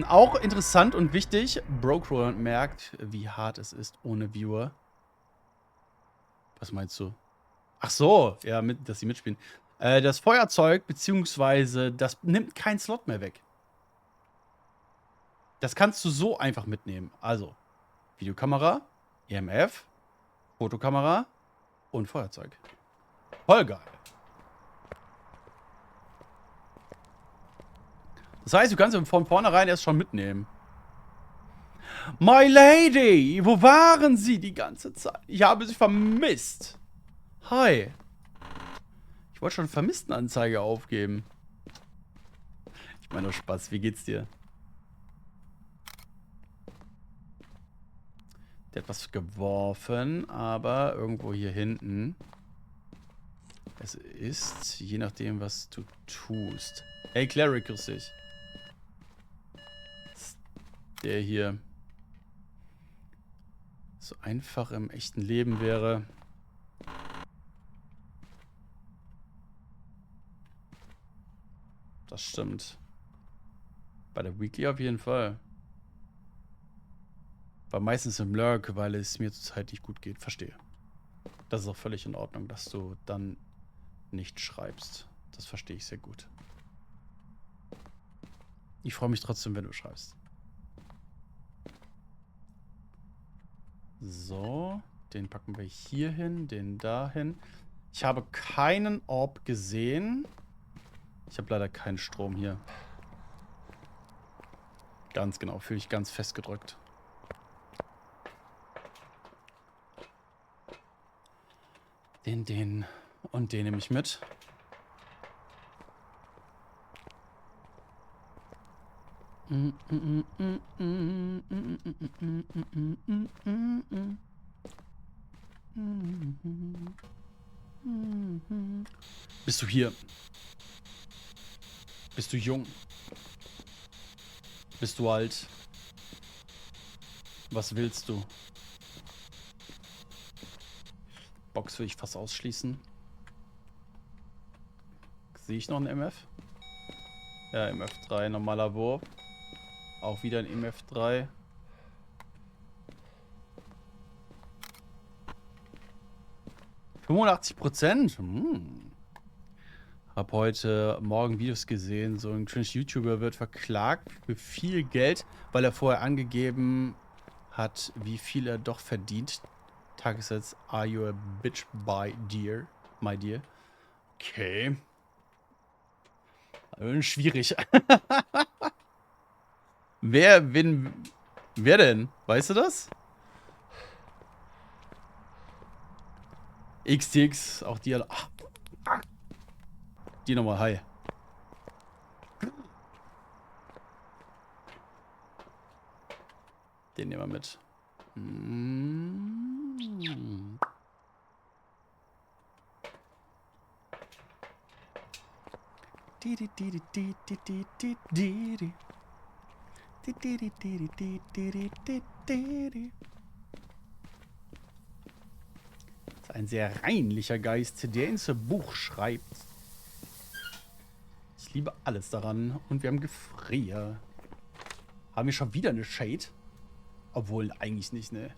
Auch interessant und wichtig, Brocro merkt, wie hart es ist ohne Viewer. Was meinst du? Ach so, ja, dass sie mitspielen. Das Feuerzeug, beziehungsweise das nimmt keinen Slot mehr weg. Das kannst du so einfach mitnehmen. Also, Videokamera, EMF, Fotokamera und Feuerzeug. Voll geil. Das heißt, du kannst ihn von vornherein erst schon mitnehmen. My Lady, wo waren Sie die ganze Zeit? Ich habe Sie vermisst. Hi. Ich wollte schon Vermisstenanzeige aufgeben. Ich meine nur Spaß, wie geht's dir? Der hat was geworfen, aber irgendwo hier hinten. Es ist, je nachdem, was du tust. Hey, Cleric, grüß dich. Der hier so einfach im echten Leben wäre. Das stimmt. Bei der Weekly auf jeden Fall. War meistens im Lurk, weil es mir zurzeit nicht gut geht. Verstehe. Das ist auch völlig in Ordnung, dass du dann nicht schreibst. Das verstehe ich sehr gut. Ich freue mich trotzdem, wenn du schreibst. So, den packen wir hier hin, den dahin. Ich habe keinen Orb gesehen. Ich habe leider keinen Strom hier. Ganz genau, fühle ich ganz festgedrückt. Den und den nehme ich mit. Bist du hier? Bist du jung? Bist du alt? Was willst du? Box will ich fast ausschließen. Sehe ich noch einen MF? Ja, MF3, normaler Wurf. Auch wieder ein MF3. %. Hab heute Morgen Videos gesehen, so ein Cringe-YouTuber wird verklagt für viel Geld, weil er vorher angegeben hat, wie viel er doch verdient. Tagessatz, are you a bitch by dear? My dear. Okay. Schwierig. Wer denn? Weißt du das? XTX, auch die. Die nochmal, hi. Den nehmen wir mit. Das ist ein sehr reinlicher Geist, der ins Buch schreibt. Ich liebe alles daran. Und wir haben Gefrier. Haben wir schon wieder eine Shade? Obwohl, eigentlich nicht, ne?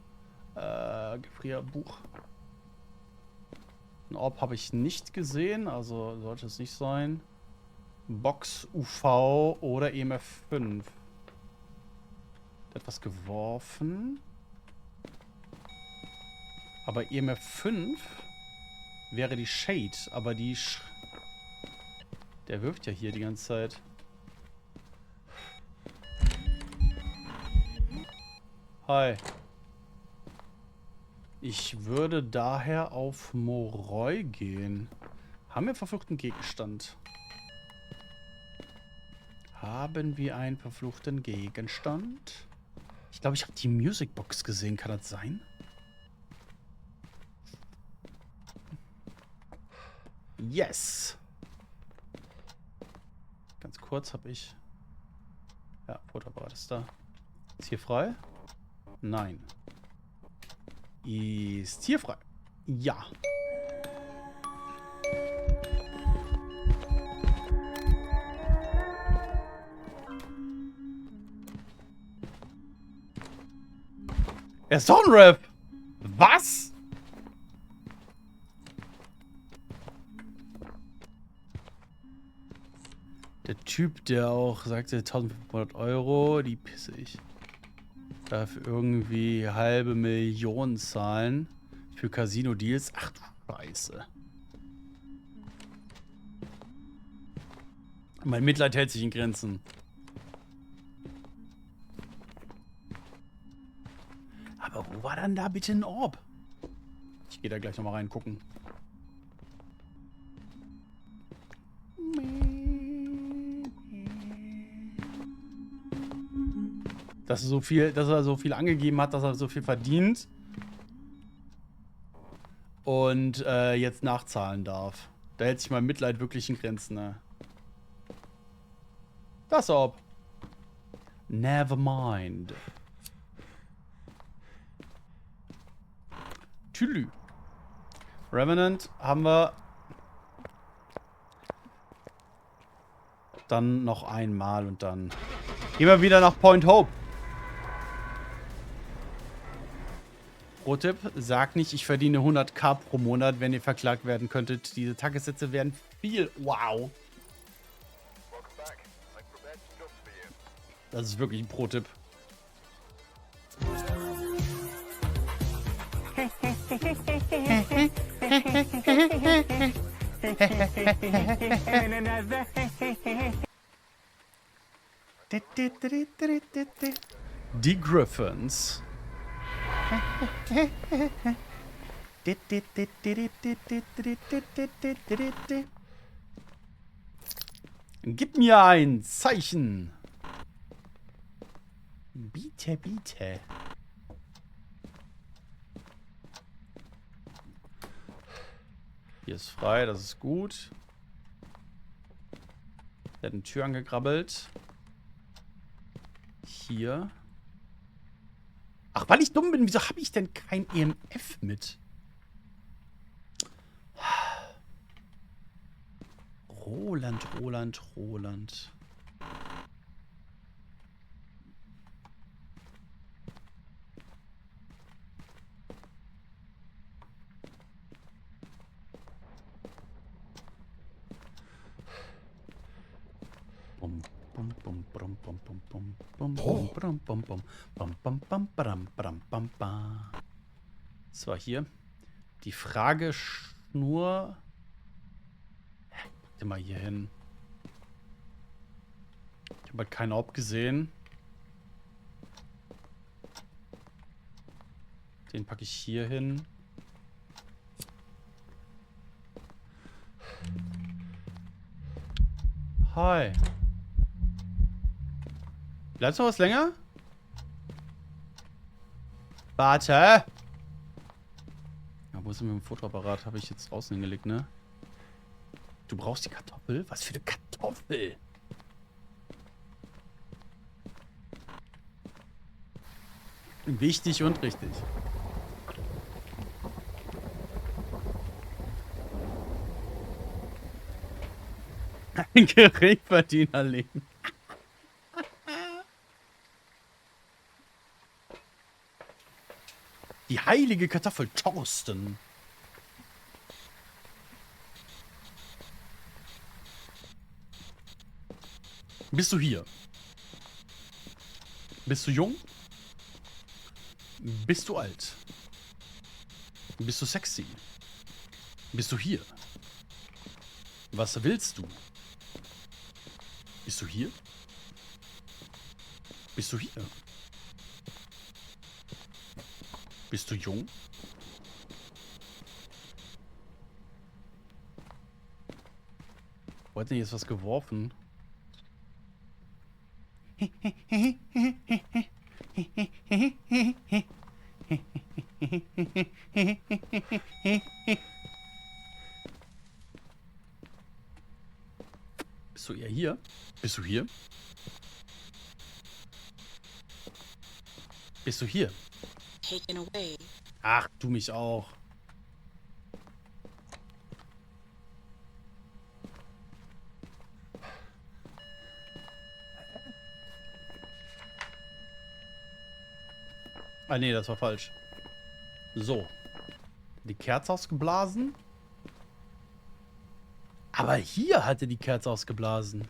Gefrierbuch. Ein Orb habe ich nicht gesehen, also sollte es nicht sein. Box, UV oder EMF 5. Etwas geworfen. Aber EMF 5 wäre die Shade, aber die... Der wirft ja hier die ganze Zeit. Hi. Ich würde daher auf Moroi gehen. Haben wir verfluchten Gegenstand? Haben wir einen verfluchten Gegenstand? Ich glaube, ich habe die Musicbox gesehen. Kann das sein? Yes. Ganz kurz habe ich... Ja, Fotoapparat ist da. Ist hier frei? Nein. Ist hier frei? Ja. Er ist doch ein Rap. Was? Der Typ, der auch sagte 1500 Euro, die pisse ich. Darf irgendwie halbe Million zahlen für Casino-Deals. Ach du Scheiße. Mein Mitleid hält sich in Grenzen. Aber wo war dann da bitte ein Orb? Ich gehe da gleich nochmal reingucken. Dass er so viel angegeben hat, dass er so viel verdient. Und jetzt nachzahlen darf. Da hält sich mein Mitleid wirklich in Grenzen, ne? Das Orb. Never mind. Tülü. Revenant haben wir. Dann noch einmal und dann gehen wir wieder nach Point Hope. Pro-Tipp, sag nicht, ich verdiene 100.000 pro Monat, wenn ihr verklagt werden könntet. Diese Tagessätze werden viel. Wow. Das ist wirklich ein Pro-Tipp. Die Griffins. Gib mir ein Zeichen. Bitte, bitte. Hier ist frei, das ist gut. Der hat eine Tür angegrabbelt. Hier. Ach, weil ich dumm bin, wieso habe ich denn kein EMF mit? Roland. Das war hier. Die Frageschnur. Pack den mal hier hin. Ich habe halt keinen Orb gesehen. Den packe ich hier hin. Hi. Bleibst du noch was länger? Warte. Ja, wo ist denn mit dem Fotoapparat? Habe ich jetzt draußen hingelegt, ne? Du brauchst die Kartoffel? Was für eine Kartoffel? Wichtig und richtig. Ein Geringverdienerleben. Die heilige Kartoffel Thorsten. Bist du hier? Bist du jung? Bist du alt? Bist du sexy? Bist du hier? Was willst du? Bist du hier? Bist du hier? Bist du jung? Wo hat denn jetzt was geworfen? Bist du eher hier? Bist du hier? Bist du hier? Ach, du mich auch. Ah, nee, das war falsch. So. Die Kerze ausgeblasen. Aber hier hatte die Kerze ausgeblasen.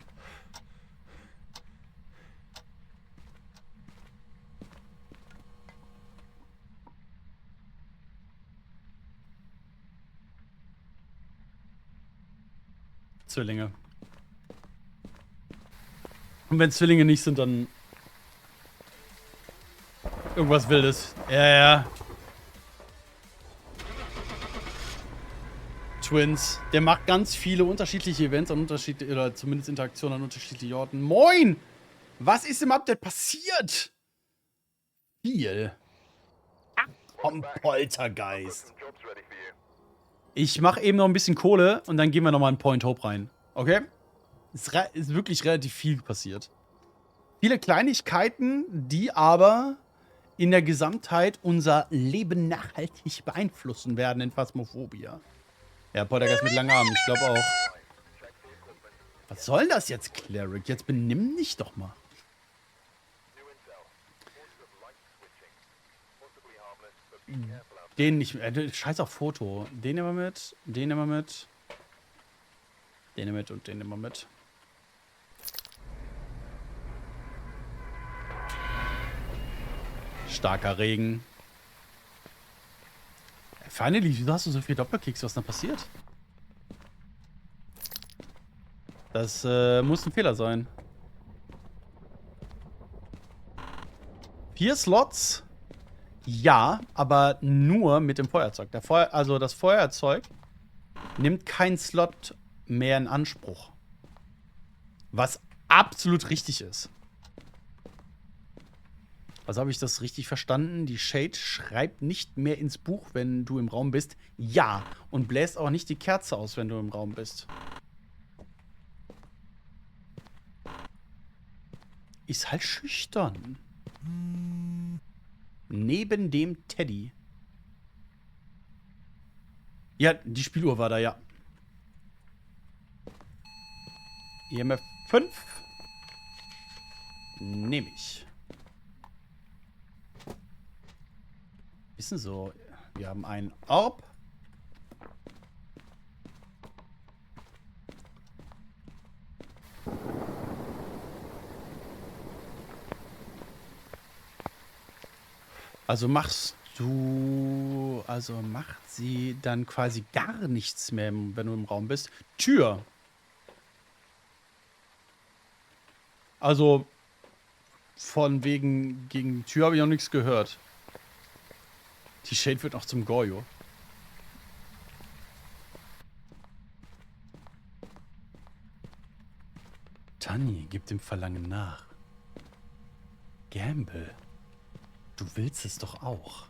Zwillinge. Und wenn Zwillinge nicht sind, dann irgendwas Wildes. Ja, ja. Twins. Der macht ganz viele unterschiedliche Events an unterschiedliche, oder zumindest Interaktionen an unterschiedlichen Orten. Moin! Was ist im Update passiert? Viel. Ach, komm, Poltergeist. Ich mache eben noch ein bisschen Kohle und dann gehen wir nochmal in Point Hope rein. Okay? Ist wirklich relativ viel passiert. Viele Kleinigkeiten, die aber in der Gesamtheit unser Leben nachhaltig beeinflussen werden in Phasmophobia. Ja, Poltergeist mit langen Armen, ich glaube auch. Was soll das jetzt, Cleric? Jetzt benimm dich doch mal. Den nicht mehr. Scheiß auf Foto. Den nehmen wir mit. Den nehmen wir mit. Den nehmen wir mit und den nehmen wir mit. Starker Regen. Finally, wieso hast du so viel Doppelkicks? Was ist denn passiert? Das muss ein Fehler sein. 4 Slots? Ja, aber nur mit dem Feuerzeug. Also das Feuerzeug nimmt keinen Slot mehr in Anspruch. Was absolut richtig ist. Also habe ich das richtig verstanden? Die Shade schreibt nicht mehr ins Buch, wenn du im Raum bist. Ja. Und bläst auch nicht die Kerze aus, wenn du im Raum bist. Ist halt schüchtern. Neben dem Teddy. Ja, die Spieluhr war da, ja. EMF 5. Nehme ich. Ist denn so? Wir haben einen Orb. Also macht sie dann quasi gar nichts mehr, wenn du im Raum bist. Tür. Also von wegen gegen die Tür habe ich noch nichts gehört. Die Shade wird auch zum Goyo. Honey, gib dem Verlangen nach. Gamble, du willst es doch auch.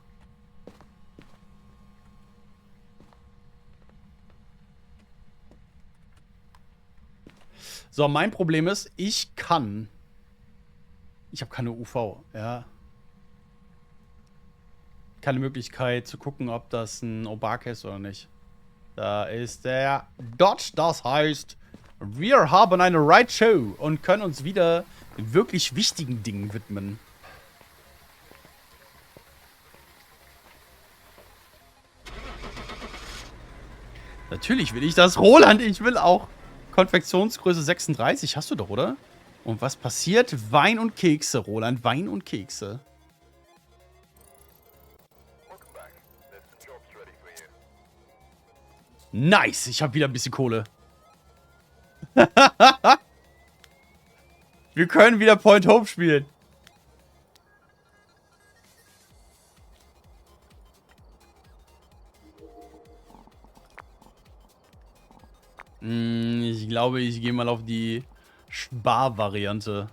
So, mein Problem ist, ich habe keine UV, ja. Keine Möglichkeit zu gucken, ob das ein Obak ist oder nicht. Da ist der Dodge, das heißt, wir haben eine Ride Show und können uns wieder wirklich wichtigen Dingen widmen. Natürlich will ich das, Roland, ich will auch. Konfektionsgröße 36 hast du doch, oder? Und was passiert? Wein und Kekse, Roland, Wein und Kekse. Nice, ich habe wieder ein bisschen Kohle. Wir können wieder Point Hope spielen. Ich glaube, ich gehe mal auf die Spar-Variante.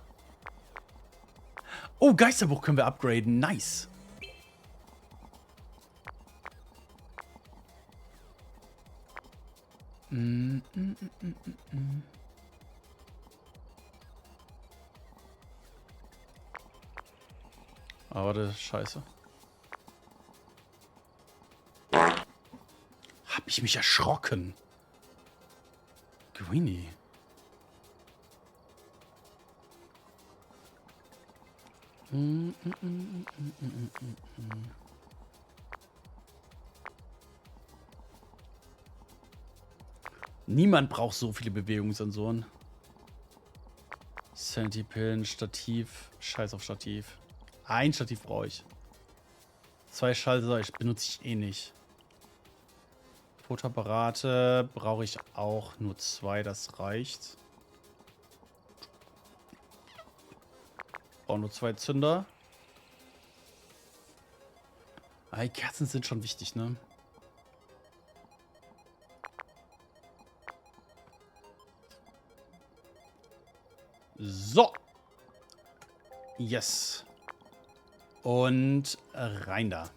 Oh, Geisterbuch können wir upgraden. Nice. Aber das ist scheiße. Hab ich mich erschrocken. Greenie. Niemand braucht so viele Bewegungssensoren. Sanity-Pillen, Stativ. Scheiß auf Stativ. Ein Stativ brauche ich. 2 Schalter benutze ich eh nicht. Fotoapparate brauche ich auch nur 2, das reicht. Brauche nur 2 Zünder. Die Kerzen sind schon wichtig, ne? So. Yes. Und rein da.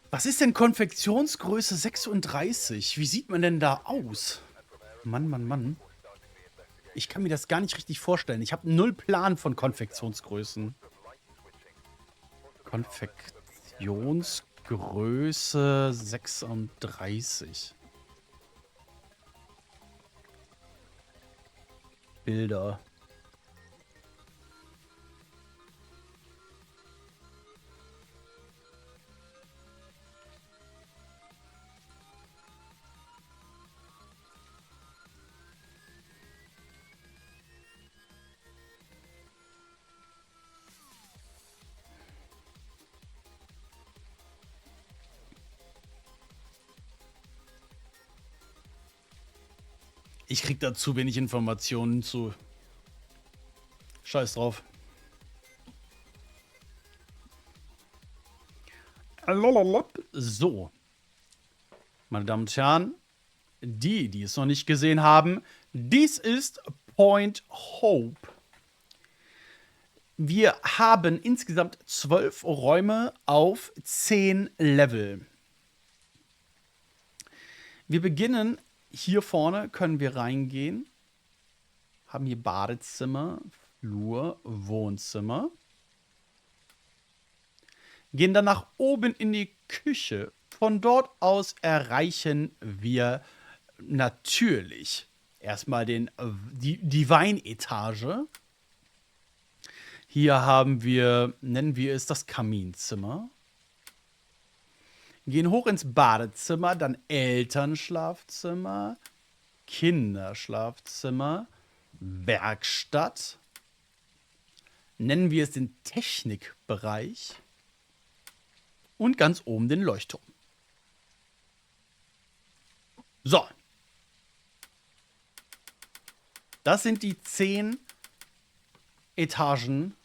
Was ist denn Konfektionsgröße 36? Wie sieht man denn da aus? Mann, Mann, Mann. Ich kann mir das gar nicht richtig vorstellen. Ich habe null Plan von Konfektionsgrößen. Konfektionsgröße 36. Bilder. Ich krieg da zu wenig Informationen zu. Scheiß drauf. So. Meine Damen und Herren, die es noch nicht gesehen haben, dies ist Point Hope. Wir haben insgesamt 12 Räume auf 10 Level. Wir beginnen hier vorne, können wir reingehen. Haben hier Badezimmer, Flur, Wohnzimmer. Gehen dann nach oben in die Küche. Von dort aus erreichen wir natürlich erstmal die Weinetage. Hier haben wir, nennen wir es das Kaminzimmer. Gehen hoch ins Badezimmer, dann Elternschlafzimmer, Kinderschlafzimmer, Werkstatt. Nennen wir es den Technikbereich. Und ganz oben den Leuchtturm. So. Das sind die 10 Etagen.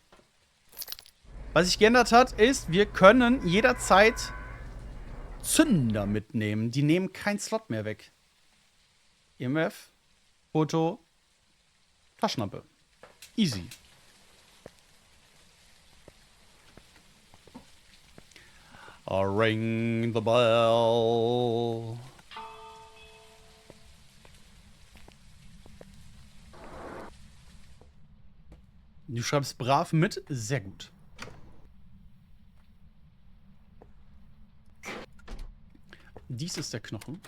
Was sich geändert hat, ist, wir können jederzeit Zünder mitnehmen. Die nehmen keinen Slot mehr weg. EMF, Foto, Taschenlampe. Easy. Ring the bell. Du schreibst brav mit. Sehr gut. Dies ist der Knochen.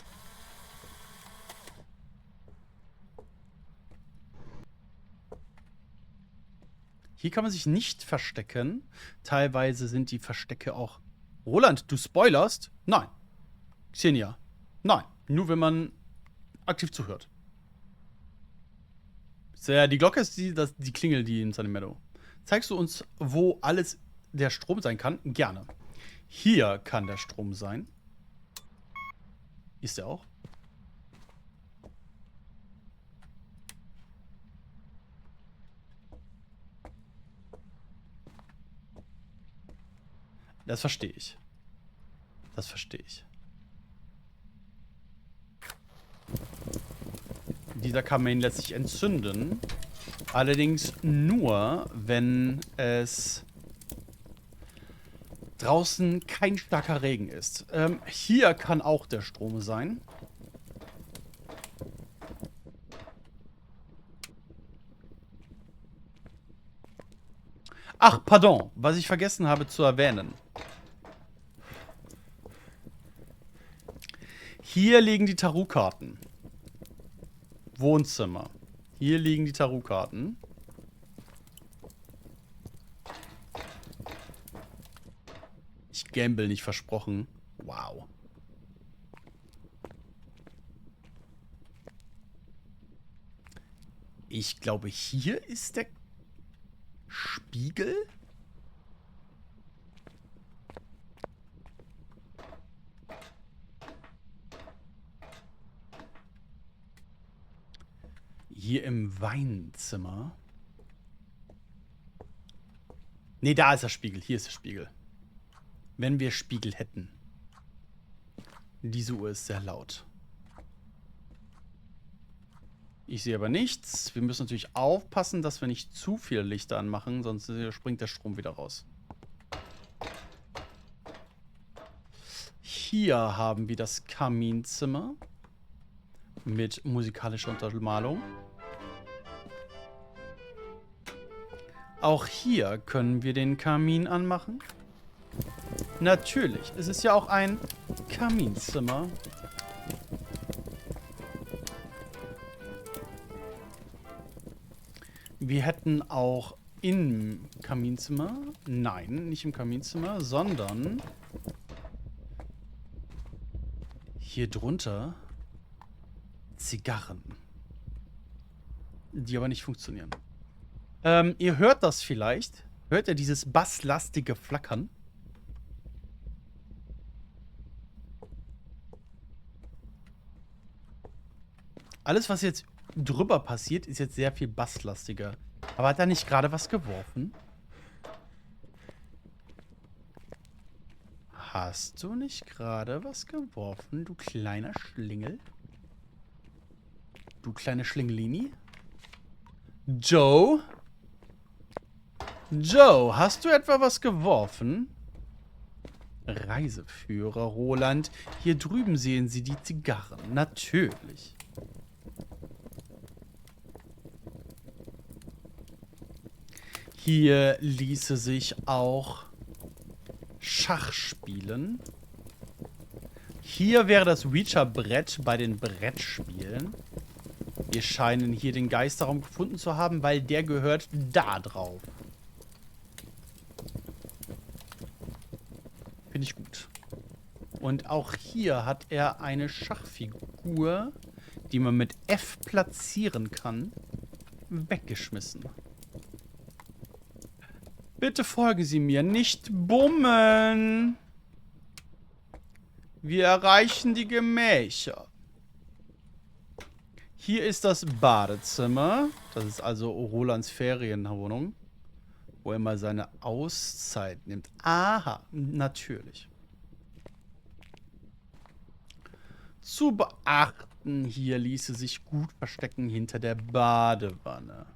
Hier kann man sich nicht verstecken. Teilweise sind die Verstecke auch... Roland, du spoilerst? Nein. Xenia? Nein. Nur wenn man aktiv zuhört. Die Glocke ist die Klingel, die in Sunny Meadow. Zeigst du uns, wo alles der Strom sein kann? Gerne. Hier kann der Strom sein. Ist der auch? Das verstehe ich. Das verstehe ich. Dieser Kamin lässt sich entzünden. Allerdings nur, wenn es draußen kein starker Regen ist. Hier kann auch der Strom sein. Ach, pardon, was ich vergessen habe zu erwähnen. Hier liegen die Tarotkarten. Wohnzimmer. Hier liegen die Tarotkarten. Ich gamble nicht versprochen. Wow. Ich glaube, hier ist der Spiegel. Hier im Weinzimmer. Ne, da ist der Spiegel. Hier ist der Spiegel. Wenn wir Spiegel hätten. Diese Uhr ist sehr laut. Ich sehe aber nichts. Wir müssen natürlich aufpassen, dass wir nicht zu viel Licht anmachen, sonst springt der Strom wieder raus. Hier haben wir das Kaminzimmer mit musikalischer Untermalung. Auch hier können wir den Kamin anmachen. Natürlich, es ist ja auch ein Kaminzimmer. Wir hätten auch im Kaminzimmer, nein, nicht im Kaminzimmer, sondern hier drunter Zigarren, die aber nicht funktionieren. Ihr hört das vielleicht. Hört ihr dieses basslastige Flackern? Alles, was jetzt drüber passiert, ist jetzt sehr viel basslastiger. Aber hat er nicht gerade was geworfen? Hast du nicht gerade was geworfen, du kleiner Schlingel? Du kleine Schlingelini? Joe? Joe, hast du etwa was geworfen? Reiseführer Roland. Hier drüben sehen Sie die Zigarren. Natürlich. Hier ließe sich auch Schach spielen. Hier wäre das Ouija-Brett bei den Brettspielen. Wir scheinen hier den Geisterraum gefunden zu haben, weil der gehört da drauf. Finde ich gut. Und auch hier hat er eine Schachfigur, die man mit F platzieren kann, weggeschmissen. Bitte folgen Sie mir, nicht bummeln. Wir erreichen die Gemächer. Hier ist das Badezimmer. Das ist also Rolands Ferienwohnung, wo er mal seine Auszeit nimmt. Aha, natürlich. Zu beachten verraten, hier ließe sich gut verstecken hinter der Badewanne.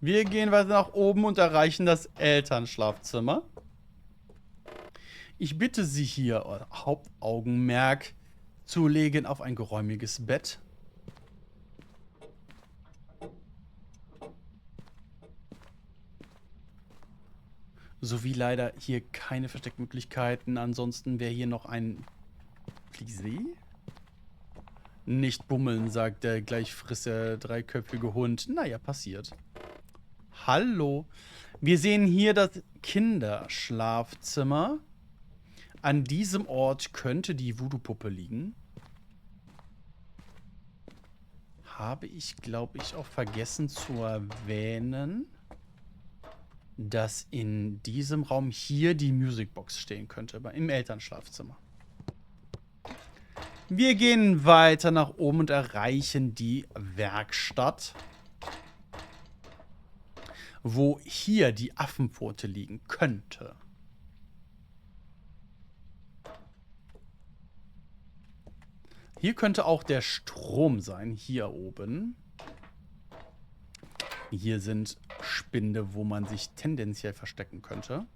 Wir gehen weiter nach oben und erreichen das Elternschlafzimmer. Ich bitte Sie hier, Hauptaugenmerk zu legen auf ein geräumiges Bett. Sowie leider hier keine Versteckmöglichkeiten. Ansonsten wäre hier noch ein Plissé. Nicht bummeln, sagt der gleich frisst der dreiköpfige Hund. Naja, passiert. Hallo. Wir sehen hier das Kinderschlafzimmer. An diesem Ort könnte die Voodoo-Puppe liegen. Habe ich, glaube ich, auch vergessen zu erwähnen, dass in diesem Raum hier die Musicbox stehen könnte, im Elternschlafzimmer. Wir gehen weiter nach oben und erreichen die Werkstatt, wo hier die Affenpfote liegen könnte. Hier könnte auch der Strom sein, hier oben. Hier sind Spinde, wo man sich tendenziell verstecken könnte.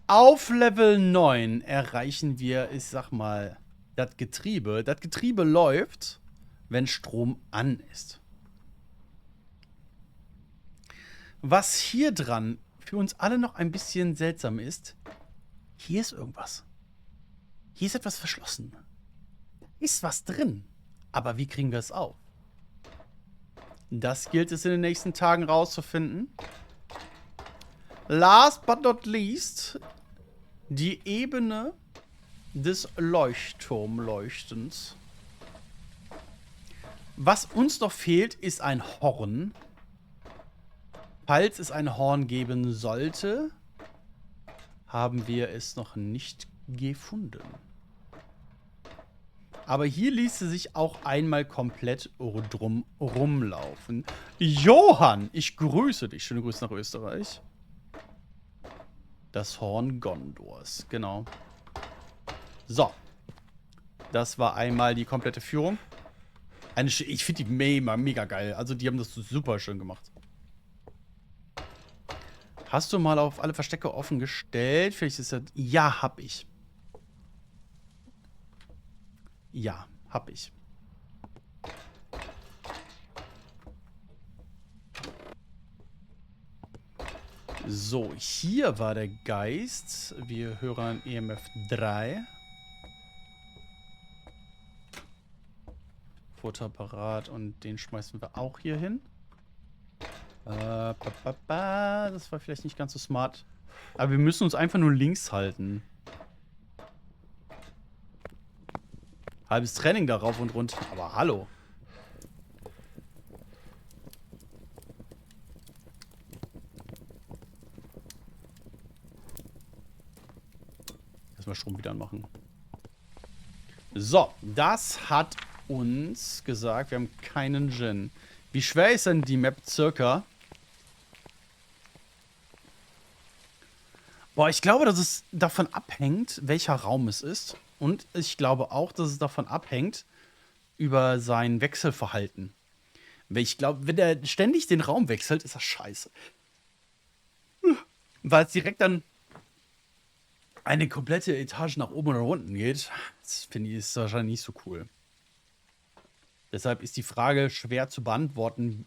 Auf Level 9 erreichen wir, ich sag mal, das Getriebe. Das Getriebe läuft, wenn Strom an ist. Was hier dran für uns alle noch ein bisschen seltsam ist, hier ist irgendwas. Hier ist etwas verschlossen. Ist was drin. Aber wie kriegen wir es auf? Das gilt es in den nächsten Tagen rauszufinden. Last but not least, die Ebene des Leuchtturmleuchtens. Was uns noch fehlt, ist ein Horn. Falls es ein Horn geben sollte, haben wir es noch nicht gefunden. Aber hier ließe sich auch einmal komplett drum rumlaufen. Johann, ich grüße dich. Schöne Grüße nach Österreich. Das Horn Gondors, genau. So. Das war einmal die komplette Führung. Ich finde die mega geil. Also die haben das super schön gemacht. Hast du mal auf alle Verstecke offen gestellt? Vielleicht ist das... Ja, hab ich. Ja, hab ich. So, hier war der Geist. Wir hören EMF 3. Fotoapparat und den schmeißen wir auch hier hin. Das war vielleicht nicht ganz so smart. Aber wir müssen uns einfach nur links halten. Halbes Training da rauf und runter. Aber hallo. Erstmal Strom wieder anmachen. So, das hat uns gesagt, wir haben keinen Gin. Wie schwer ist denn die Map circa? Boah, ich glaube, dass es davon abhängt, welcher Raum es ist. Und ich glaube auch, dass es davon abhängt, über sein Wechselverhalten. Weil ich glaube, wenn er ständig den Raum wechselt, ist das scheiße. Weil es direkt dann eine komplette Etage nach oben oder unten geht, das finde ich ist wahrscheinlich nicht so cool. Deshalb ist die Frage schwer zu beantworten,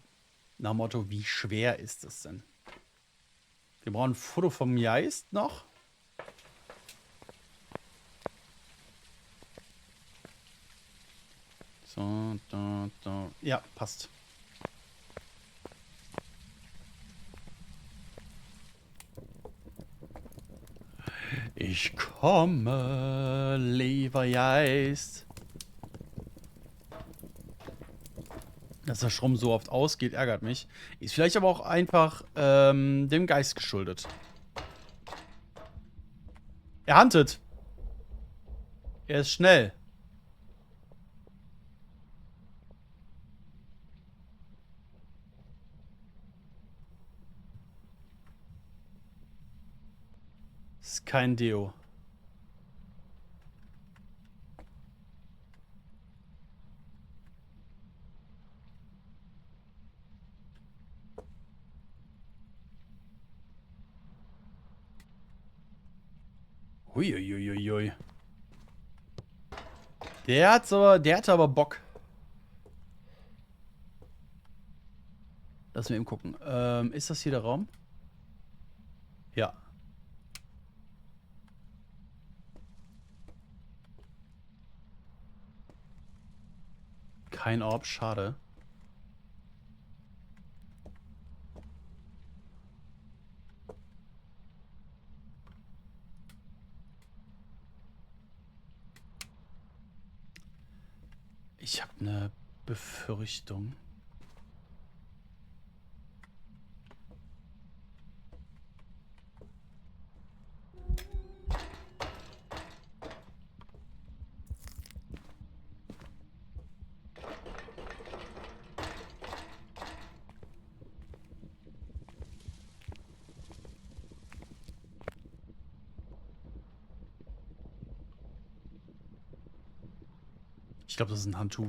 nach dem Motto, wie schwer ist es denn? Wir brauchen ein Foto vom Geist noch. So, da. Ja, passt. Ich komme, lieber Geist. Dass der Strom so oft ausgeht, ärgert mich. Ist vielleicht aber auch einfach dem Geist geschuldet. Er huntet. Er ist schnell. Ist kein Deo. Huiuiuiui. Der hatte aber Bock. Lass mal eben gucken. Ist das hier der Raum? Ja. Kein Orb, schade. Ich habe eine Befürchtung. Ich glaube, das ist ein Handtuch.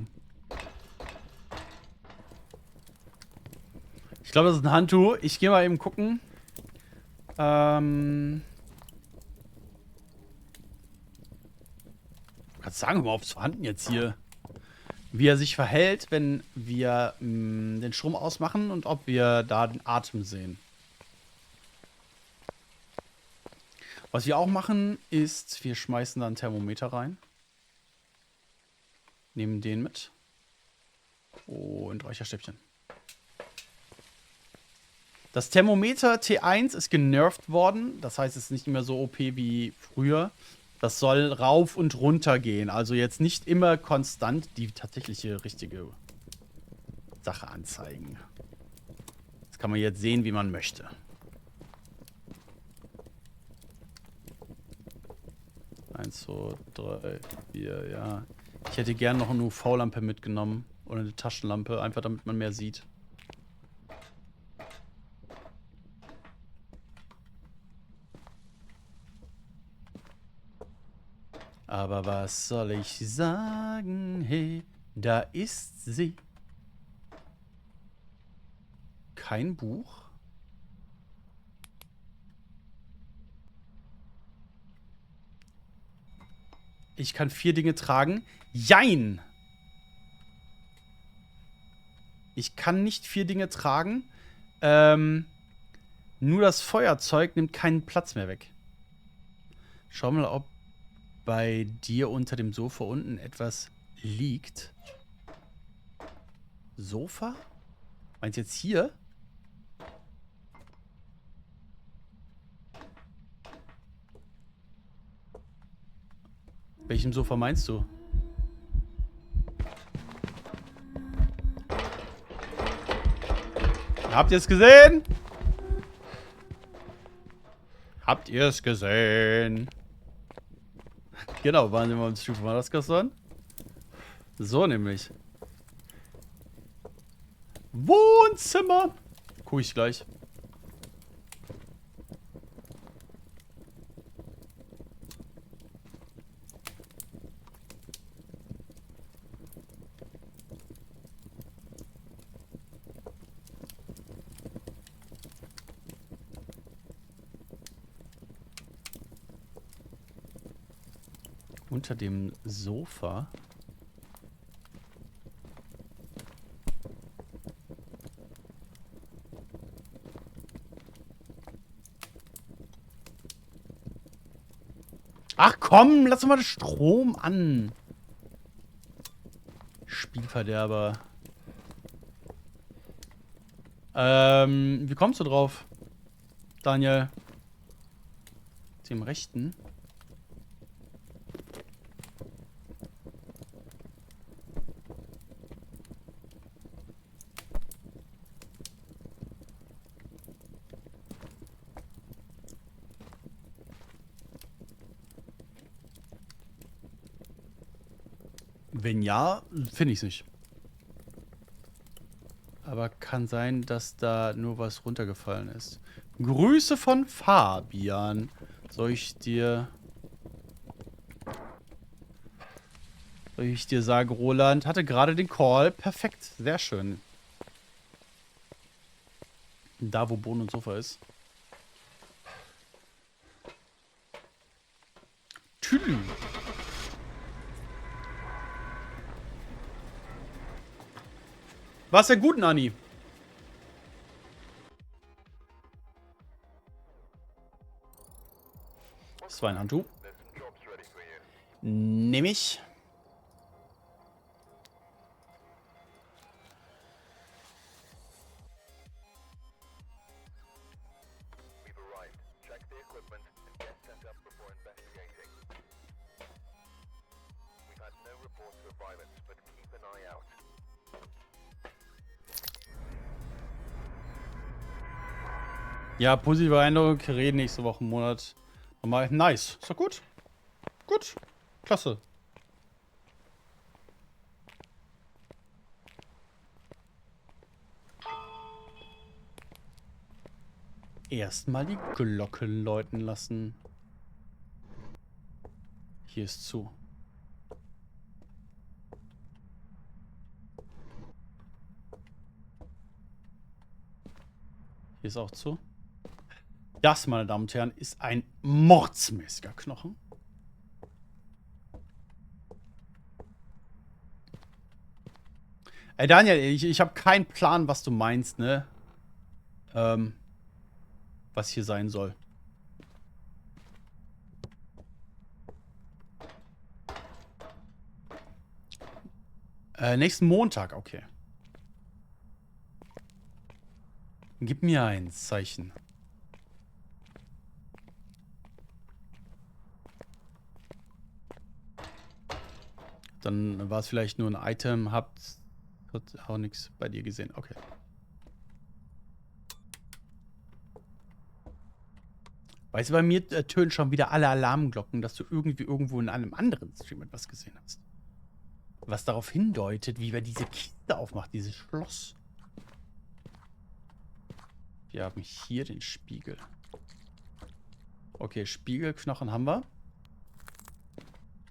Ich glaube, das ist ein Handtuch. Ich gehe mal eben gucken. Kannst sagen, ob es vorhanden jetzt hier. Wie er sich verhält, wenn wir den Strom ausmachen und ob wir da den Atem sehen. Was wir auch machen, ist, wir schmeißen da ein Thermometer rein. Nehmen den mit. Und Räucherstäbchen. Das Thermometer T1 ist genervt worden. Das heißt, es ist nicht mehr so OP wie früher. Das soll rauf und runter gehen. Also jetzt nicht immer konstant die tatsächliche richtige Sache anzeigen. Das kann man jetzt sehen, wie man möchte. Eins, 2, 3, 4, ja. Ich hätte gern noch eine UV-Lampe mitgenommen. Oder eine Taschenlampe, einfach damit man mehr sieht. Aber was soll ich sagen? Hey, da ist sie. Kein Buch. Ich kann 4 Dinge tragen. Jein! Ich kann nicht 4 Dinge tragen. Nur das Feuerzeug nimmt keinen Platz mehr weg. Schau mal, ob bei dir unter dem Sofa unten etwas liegt. Sofa? Meinst du jetzt hier? Welchem Sofa meinst du? Habt ihr es gesehen? Habt ihr es gesehen? Genau, waren wir im Super Madagaskar. So nämlich. Wohnzimmer. Guck ich gleich. Unter dem Sofa. Ach komm, lass doch mal den Strom an. Spielverderber. Wie kommst du drauf, Daniel? Dem Rechten. Wenn ja, finde ich es nicht. Aber kann sein, dass da nur was runtergefallen ist. Grüße von Fabian. Soll ich dir sagen, Roland hatte gerade den Call. Perfekt, sehr schön. Da, wo Boden und Sofa ist. Tüdelü. Was denn gut, Nani? Das war ein Handtuch. Nehm ich. Ja, positiver Eindruck. Reden nächste Woche im Monat. Nochmal. Nice. Ist doch gut. Gut. Klasse. Erstmal die Glocken läuten lassen. Hier ist zu. Hier ist auch zu. Das, meine Damen und Herren, ist ein mordsmäßiger Knochen. Ey, Daniel, ich habe keinen Plan, was du meinst, ne? Was hier sein soll. Nächsten Montag, okay. Gib mir ein Zeichen. Dann war es vielleicht nur ein Item, hat auch nichts bei dir gesehen. Okay. Weißt du, bei mir tönen schon wieder alle Alarmglocken, dass du irgendwie irgendwo in einem anderen Stream etwas gesehen hast. Was darauf hindeutet, wie wir diese Kiste aufmacht, dieses Schloss. Wir haben hier den Spiegel. Okay, Spiegelknochen haben wir.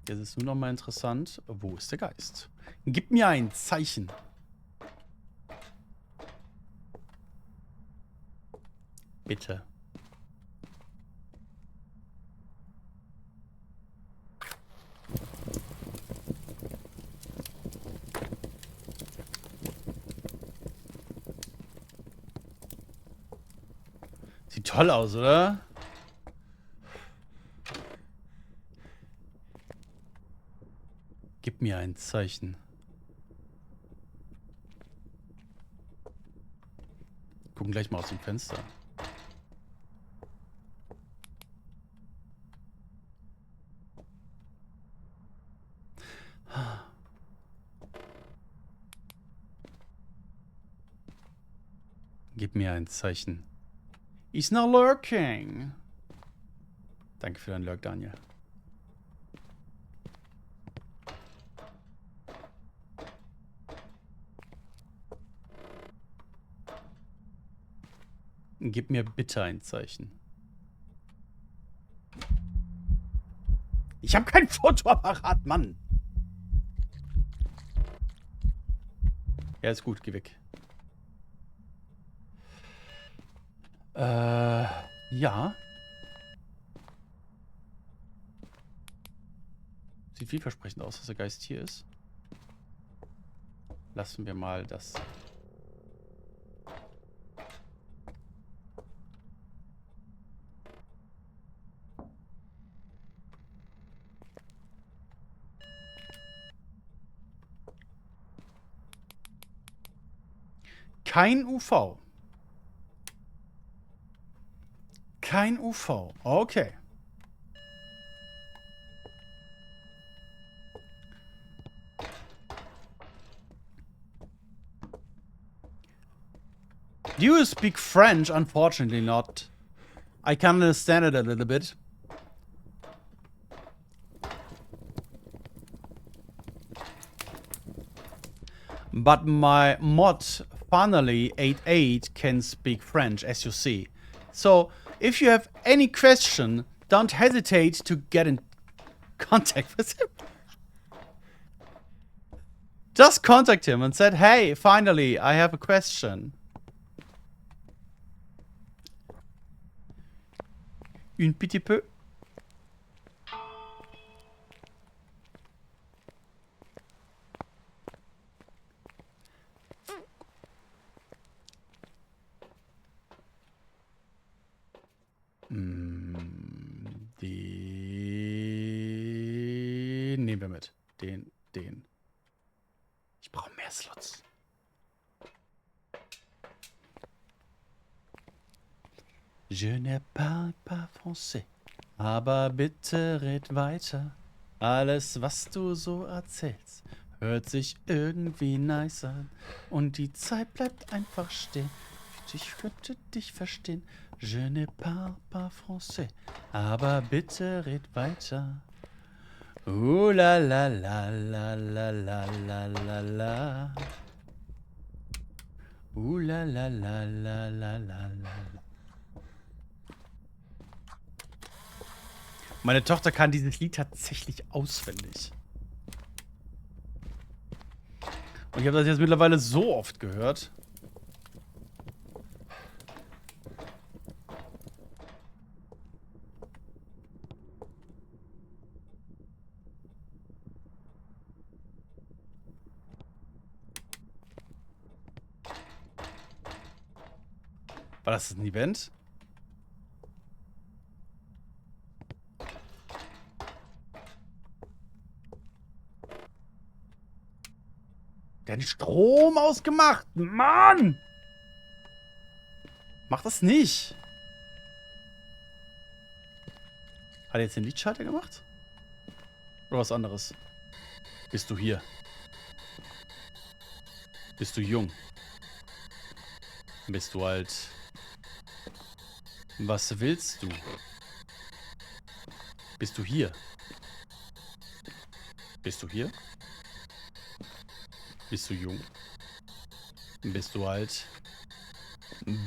Jetzt ist nur noch mal interessant, wo ist der Geist? Gib mir ein Zeichen. Bitte. Sieht toll aus, oder? Gib mir ein Zeichen. Gucken gleich mal aus dem Fenster. Gib mir ein Zeichen. He's not lurking. Danke für deinen Lurk, Daniel. Gib mir bitte ein Zeichen. Ich habe kein Fotoapparat, Mann. Ja, ist gut, geh weg. Ja. Sieht vielversprechend aus, dass der Geist hier ist. Lassen wir mal das. Kein UV. Kein UV. Okay. Do you speak French? Unfortunately not. I can understand it a little bit. But my mod finally 88 can speak French, as you see. So, if you have any question, don't hesitate to get in contact with him. Just contact him and said, hey, finally, I have a question. Un petit peu. Den nehmen wir mit. Den. Ich brauche mehr Slots. Je ne parle pas français. Aber bitte red weiter. Alles, was du so erzählst, hört sich irgendwie nice an. Und die Zeit bleibt einfach stehen. Ich könnte dich verstehen. Je ne parle pas français. Aber bitte red weiter. La la la la la la la la la. La la la la la la la. Meine Tochter kann dieses Lied tatsächlich auswendig. Und ich habe das jetzt mittlerweile so oft gehört. War das ein Event? Der hat den Strom ausgemacht. Mann! Mach das nicht. Hat er jetzt den Lichtschalter gemacht? Oder was anderes? Bist du hier? Bist du jung? Bist du alt? Was willst du? Bist du hier? Bist du hier? Bist du jung? Bist du alt?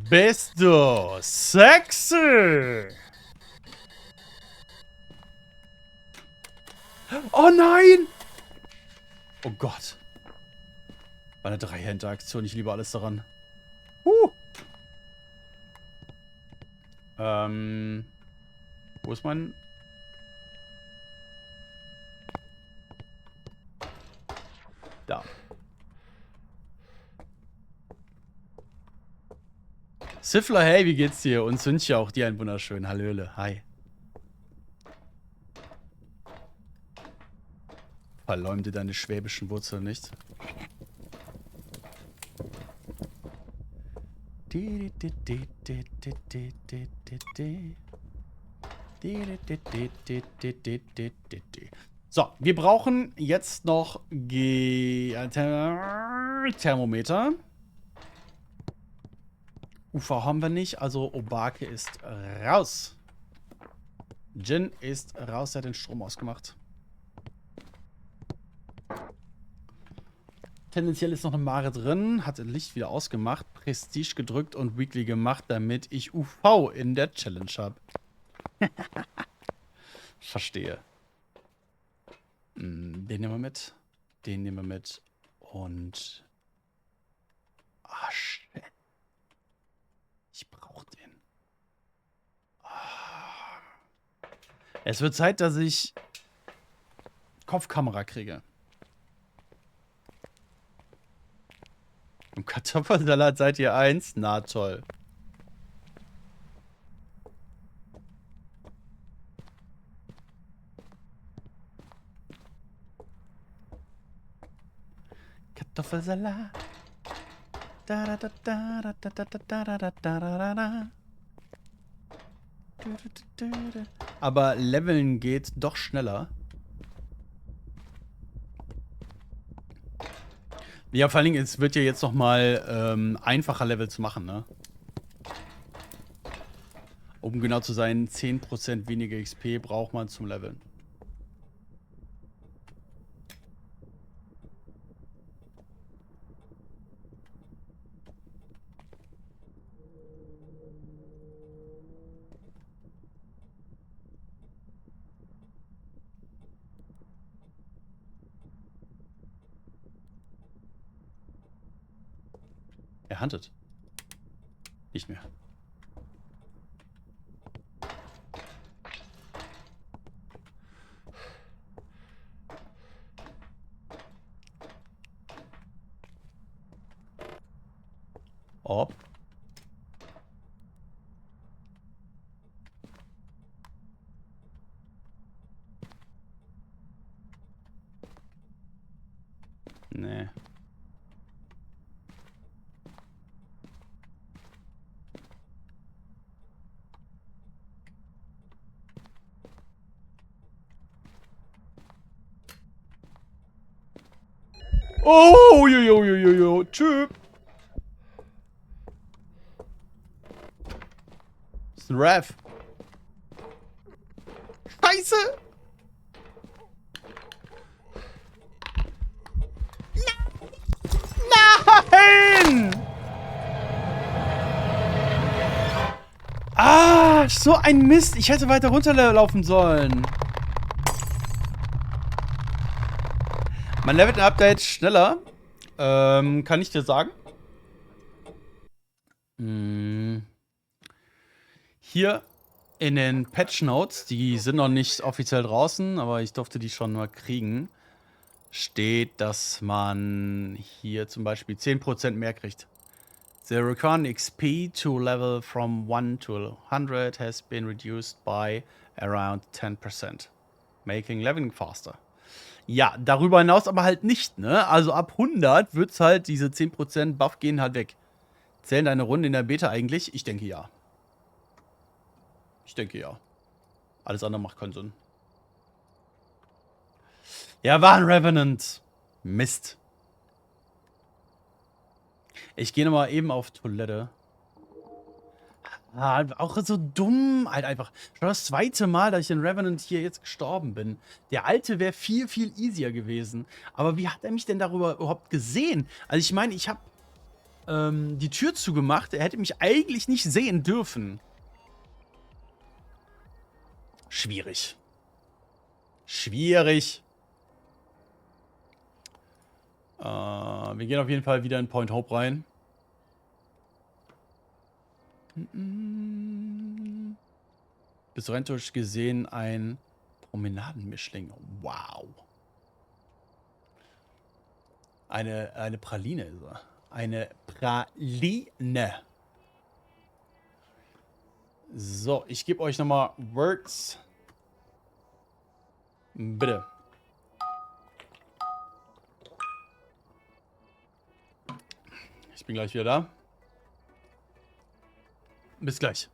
Bist du sexy? Oh nein! Oh Gott. War eine Dreier-Interaktion. Ich liebe alles daran. Wo ist mein... Da. Siffler, hey, wie geht's dir? Und Sündchen auch dir einen wunderschönen Hallöle. Hi. Verleumde deine schwäbischen Wurzeln nicht. So, wir brauchen jetzt noch Thermometer. UV haben wir nicht, also Obake ist raus. Jin ist raus, er hat den Strom ausgemacht. Tendenziell ist noch eine Mare drin, hat das Licht wieder ausgemacht, Prestige gedrückt und Weekly gemacht, damit ich UV in der Challenge habe. Verstehe. Den nehmen wir mit. Den nehmen wir mit. Und... Ah, shit. Ich brauche den. Ah. Es wird Zeit, dass ich Kopfkamera kriege. Im Kartoffelsalat seid ihr eins? Na toll. Kartoffelsalat. Da, da, da, da, da, da, da, da, da, da, da. Aber Leveln geht doch schneller. Ja, vor allen Dingen, es wird ja jetzt noch mal einfacher Level zu machen, ne? Um genau zu sein, 10% weniger XP braucht man zum Leveln. Er huntet. Nicht mehr. Ob. Nee. Oh, jojojojo, tschüss. Das ist ein Rev. Scheiße! Nein! Ah, so ein Mist. Ich hätte weiter runterlaufen sollen. Man levelt ein Update schneller. Kann ich dir sagen? Hier in den Patch Notes, die sind noch nicht offiziell draußen, aber ich durfte die schon mal kriegen, steht, dass man hier zum Beispiel 10% mehr kriegt. The required XP to level from 1 to 100 has been reduced by around 10%, making leveling faster. Ja, darüber hinaus aber halt nicht, ne? Also ab 100 wird's halt, diese 10% Buff gehen halt weg. Zählen deine Runden in der Beta eigentlich? Ich denke ja. Ich denke ja. Alles andere macht keinen Sinn. Ja, war ein Revenant. Mist. Ich gehe nochmal eben auf Toilette. Ah, auch so dumm, halt einfach. Schon das zweite Mal, dass ich in Revenant hier jetzt gestorben bin. Der alte wäre viel, viel easier gewesen. Aber wie hat er mich denn darüber überhaupt gesehen? Also ich meine, ich habe die Tür zugemacht. Er hätte mich eigentlich nicht sehen dürfen. Schwierig. Schwierig. Wir gehen auf jeden Fall wieder in Point Hope rein. Bis rentorisch gesehen ein Promenadenmischling. Wow. Eine Praline ist er. Eine Praline. So, ich gebe euch nochmal Words. Bitte. Ich bin gleich wieder da. Bis gleich.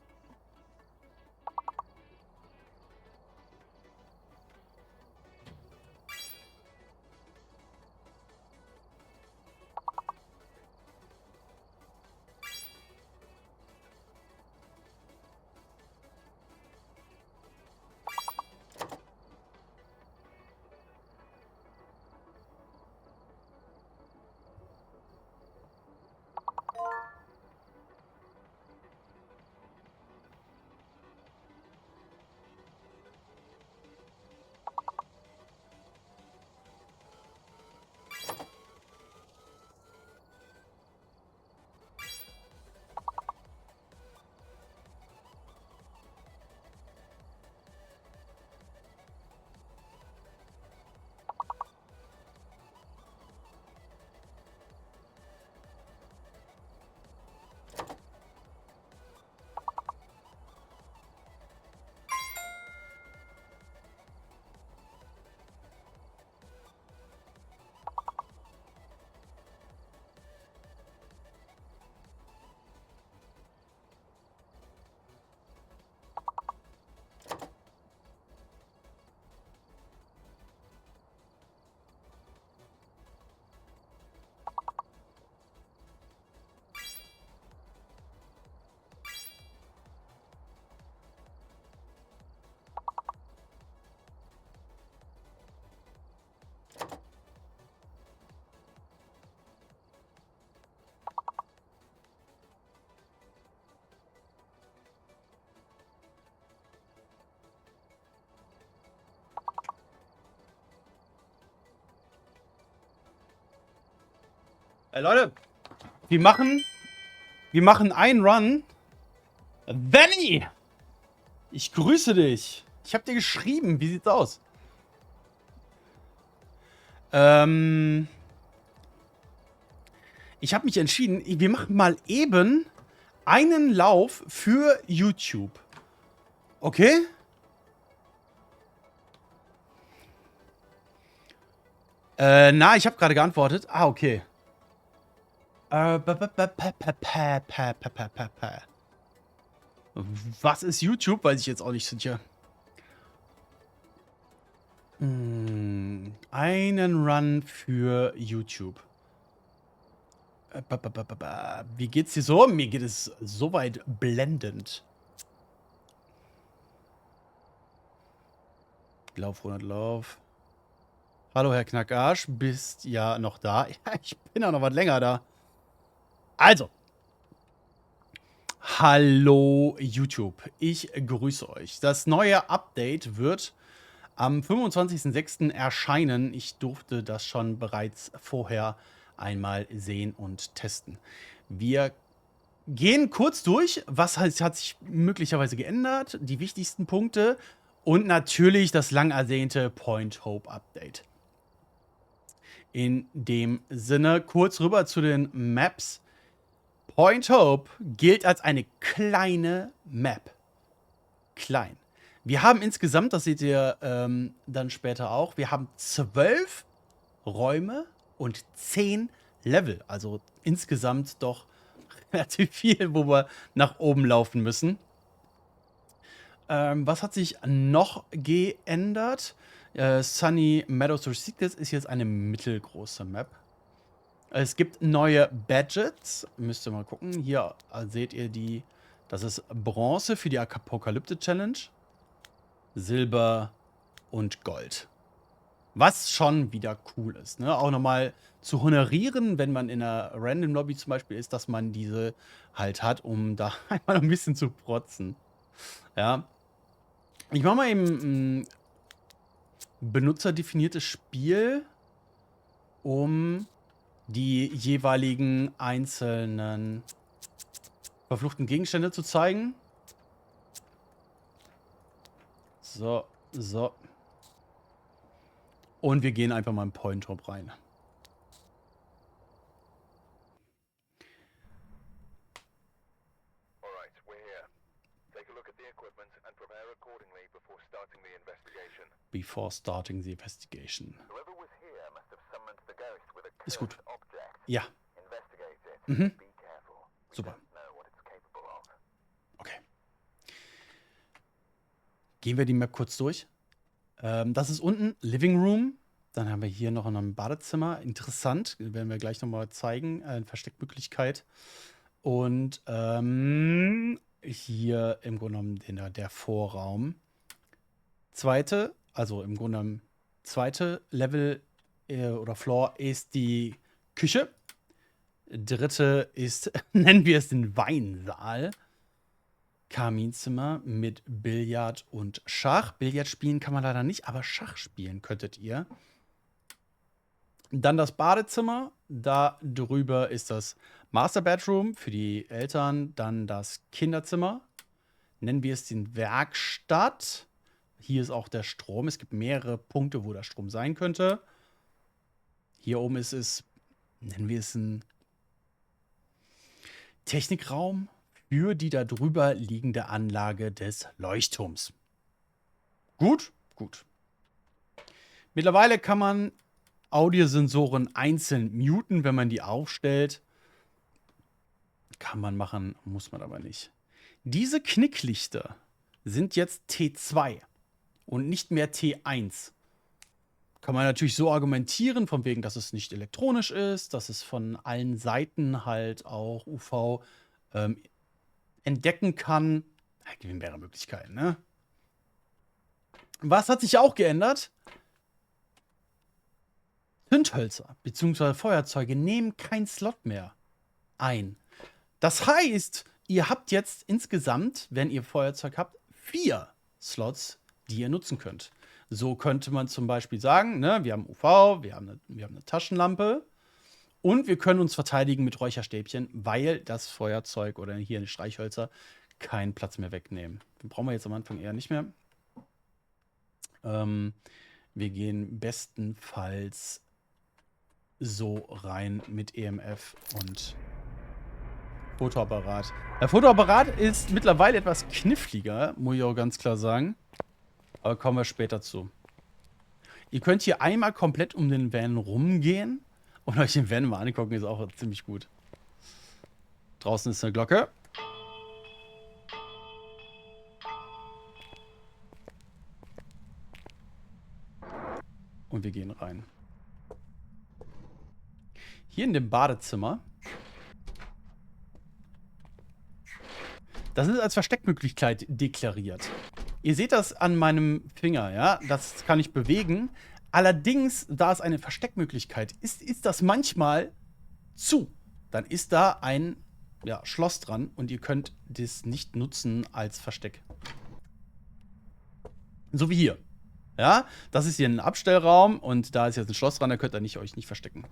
Leute, wir machen Wir machen einen Run. Benny! Ich grüße dich. Ich habe dir geschrieben. Wie sieht's aus? Ich habe mich entschieden, wir machen mal eben einen Lauf für YouTube. Okay? Ich habe gerade geantwortet. Ah, okay. Was ist YouTube? Weiß ich jetzt auch nicht sicher. Einen Run für YouTube. Wie geht's dir so? Mir geht es soweit blendend. Lauf, 100 Lauf. Hallo, Herr Knackarsch. Bist ja noch da? Ja, ich bin auch noch was länger da. Also. Hallo, YouTube. Ich grüße euch. Das neue Update wird am 25.06. erscheinen. Ich durfte das schon bereits vorher einmal sehen und testen. Wir gehen kurz durch, was hat sich möglicherweise geändert, die wichtigsten Punkte und natürlich das lang ersehnte Point Hope Update. In dem Sinne kurz rüber zu den Maps. Point Hope gilt als eine kleine Map. Klein. Wir haben insgesamt, das seht ihr dann später auch, wir haben 12 Räume und 10 Level. Also insgesamt doch relativ viel, wo wir nach oben laufen müssen. Was hat sich noch geändert? Sunny Meadows Secrets ist jetzt eine mittelgroße Map. Es gibt neue Badges. Müsst ihr mal gucken. Hier seht ihr die. Das ist Bronze für die Apokalypse Challenge. Silber und Gold. Was schon wieder cool ist. Ne? Auch nochmal zu honorieren, wenn man in einer Random Lobby zum Beispiel ist, dass man diese halt hat, um da einmal ein bisschen zu protzen. Ja. Ich mache mal eben ein benutzerdefiniertes Spiel, um die jeweiligen einzelnen verfluchten Gegenstände zu zeigen. So, so. Und wir gehen einfach mal in Point Hope rein. Before starting the investigation. Ist gut. Ja. Mhm. Super. Okay. Gehen wir die Map kurz durch. Das ist unten Living Room. Dann haben wir hier noch ein Badezimmer. Interessant. Werden wir gleich nochmal zeigen. Eine Versteckmöglichkeit. Und hier im Grunde genommen der Vorraum. Zweite Level oder Floor ist die Küche. Dritte ist, nennen wir es den Weinsaal. Kaminzimmer mit Billard und Schach. Billard spielen kann man leider nicht, aber Schach spielen könntet ihr. Dann das Badezimmer. Da drüber ist das Master Bedroom für die Eltern. Dann das Kinderzimmer. Nennen wir es den Werkstatt. Hier ist auch der Strom. Es gibt mehrere Punkte, wo der Strom sein könnte. Hier oben ist es, nennen wir es ein Technikraum für die da drüber liegende Anlage des Leuchtturms. Gut? Gut. Mittlerweile kann man Audiosensoren einzeln muten, wenn man die aufstellt. Kann man machen, muss man aber nicht. Diese Knicklichter sind jetzt T2 und nicht mehr T1. Kann man natürlich so argumentieren, von wegen, dass es nicht elektronisch ist, dass es von allen Seiten halt auch UV entdecken kann. Da gibt es mehrere Möglichkeiten, ne? Was hat sich auch geändert? Zündhölzer bzw. Feuerzeuge nehmen keinen Slot mehr ein. Das heißt, ihr habt jetzt insgesamt, wenn ihr Feuerzeug habt, 4 Slots, die ihr nutzen könnt. So könnte man zum Beispiel sagen, ne, wir haben UV, wir haben eine Taschenlampe Und wir können uns verteidigen mit Räucherstäbchen, weil das Feuerzeug oder hier die Streichhölzer keinen Platz mehr wegnehmen. Den brauchen wir jetzt am Anfang eher nicht mehr. Wir gehen bestenfalls so rein mit EMF und Fotoapparat. Der Fotoapparat ist mittlerweile etwas kniffliger, muss ich auch ganz klar sagen. Aber kommen wir später zu. Ihr könnt hier einmal komplett um den Van rumgehen und euch den Van mal angucken, ist auch ziemlich gut. Draußen ist eine Glocke. Und wir gehen rein. Hier in dem Badezimmer. Das ist als Versteckmöglichkeit deklariert. Ihr seht das an meinem Finger, ja? Das kann ich bewegen. Allerdings, da es eine Versteckmöglichkeit ist, ist das manchmal zu. Dann ist da ein Schloss dran und ihr könnt das nicht nutzen als Versteck. So wie hier. Ja, das ist hier ein Abstellraum und da ist jetzt ein Schloss dran, da könnt ihr euch nicht verstecken.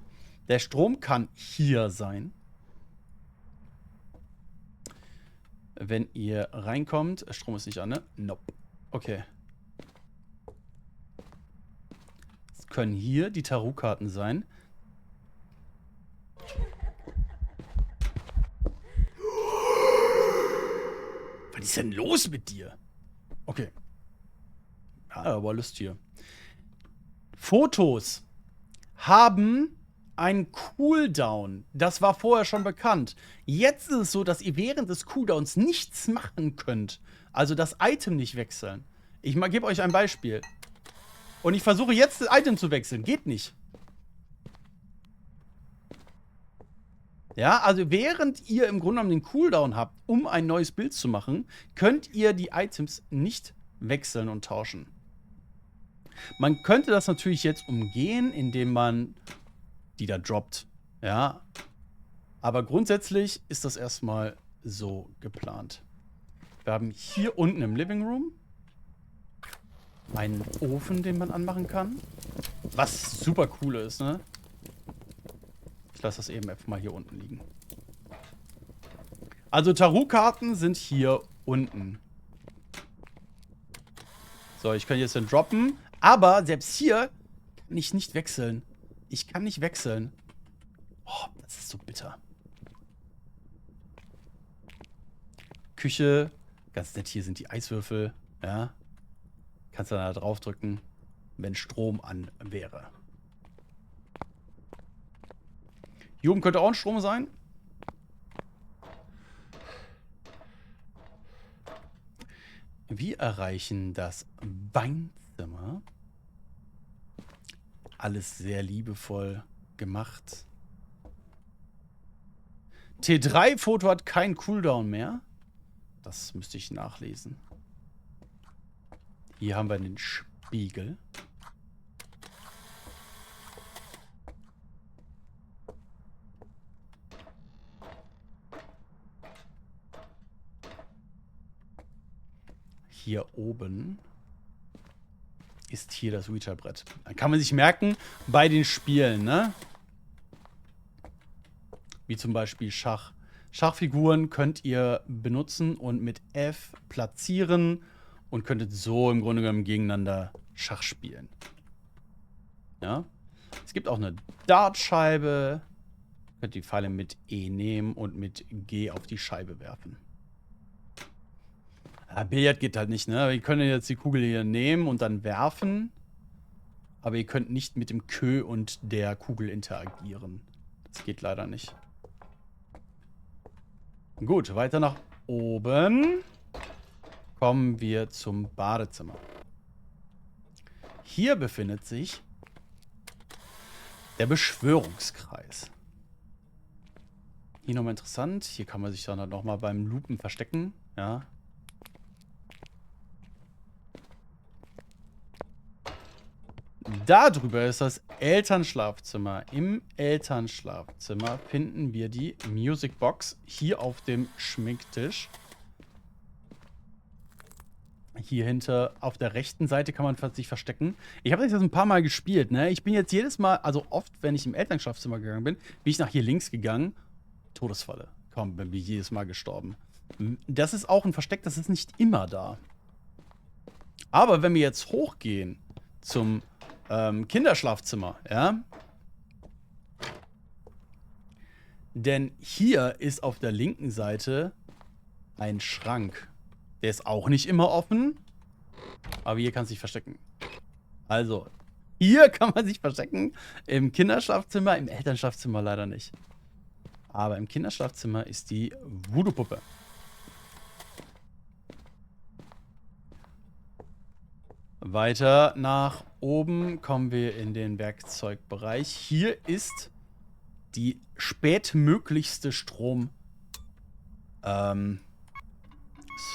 Der Strom kann hier sein. Wenn ihr reinkommt, Strom ist nicht an, ne? Nope. Okay. Es können hier die Tarotkarten sein. Was ist denn los mit dir? Okay. Ja, aber Lust hier. Fotos haben einen Cooldown. Das war vorher schon bekannt. Jetzt ist es so, dass ihr während des Cooldowns nichts machen könnt. Also das Item nicht wechseln. Ich gebe euch ein Beispiel. Und ich versuche jetzt das Item zu wechseln. Geht nicht. Ja, also während ihr im Grunde genommen den Cooldown habt, um ein neues Bild zu machen, könnt ihr die Items nicht wechseln und tauschen. Man könnte das natürlich jetzt umgehen, indem man die da droppt. Ja. Aber grundsätzlich ist das erstmal so geplant. Wir haben hier unten im Living Room einen Ofen, den man anmachen kann. Was super cool ist, ne? Ich lasse das eben einfach mal hier unten liegen. Also Tarotkarten sind hier unten. So, ich kann jetzt dann droppen. Aber selbst hier kann ich nicht wechseln. Ich kann nicht wechseln. Oh, das ist so bitter. Küche. Ganz nett, hier sind die Eiswürfel. Ja. Kannst du da drauf drücken, wenn Strom an wäre. Hier oben könnte auch ein Strom sein. Wir erreichen das Weinzimmer. Alles sehr liebevoll gemacht. T3-Foto hat keinen Cooldown mehr. Das müsste ich nachlesen. Hier haben wir den Spiegel. Hier oben ist hier das Ouija-Brett. Dann kann man sich merken, bei den Spielen, ne? Wie zum Beispiel Schach. Schachfiguren könnt ihr benutzen und mit F platzieren und könntet so im Grunde genommen gegeneinander Schach spielen. Ja? Es gibt auch eine Dartscheibe. Könnt die Pfeile mit E nehmen und mit G auf die Scheibe werfen. Ja, Billard geht halt nicht, ne? Ihr könnt jetzt die Kugel hier nehmen und dann werfen. Aber ihr könnt nicht mit dem Queue und der Kugel interagieren. Das geht leider nicht. Gut, weiter nach oben. Kommen wir zum Badezimmer. Hier befindet sich der Beschwörungskreis. Hier nochmal interessant. Hier kann man sich dann halt nochmal beim Lupen verstecken. Ja. Da drüber ist das Elternschlafzimmer. Im Elternschlafzimmer finden wir die Musicbox hier auf dem Schminktisch. Hier hinter auf der rechten Seite kann man sich verstecken. Ich habe das jetzt ein paar Mal gespielt, ne? Ich bin jetzt jedes Mal, also oft, wenn ich im Elternschaftszimmer gegangen bin, bin ich nach hier links gegangen. Todesfalle. Komm, bin ich jedes Mal gestorben. Das ist auch ein Versteck, das ist nicht immer da. Aber wenn wir jetzt hochgehen zum Kinderschlafzimmer, ja? Denn hier ist auf der linken Seite ein Schrank. Der ist auch nicht immer offen. Aber hier kann es sich verstecken. Also, hier kann man sich verstecken. Im Kinderschlafzimmer, im Elternschlafzimmer leider nicht. Aber im Kinderschlafzimmer ist die Voodoo-Puppe. Weiter nach oben kommen wir in den Werkzeugbereich. Hier ist die spätmöglichste Strom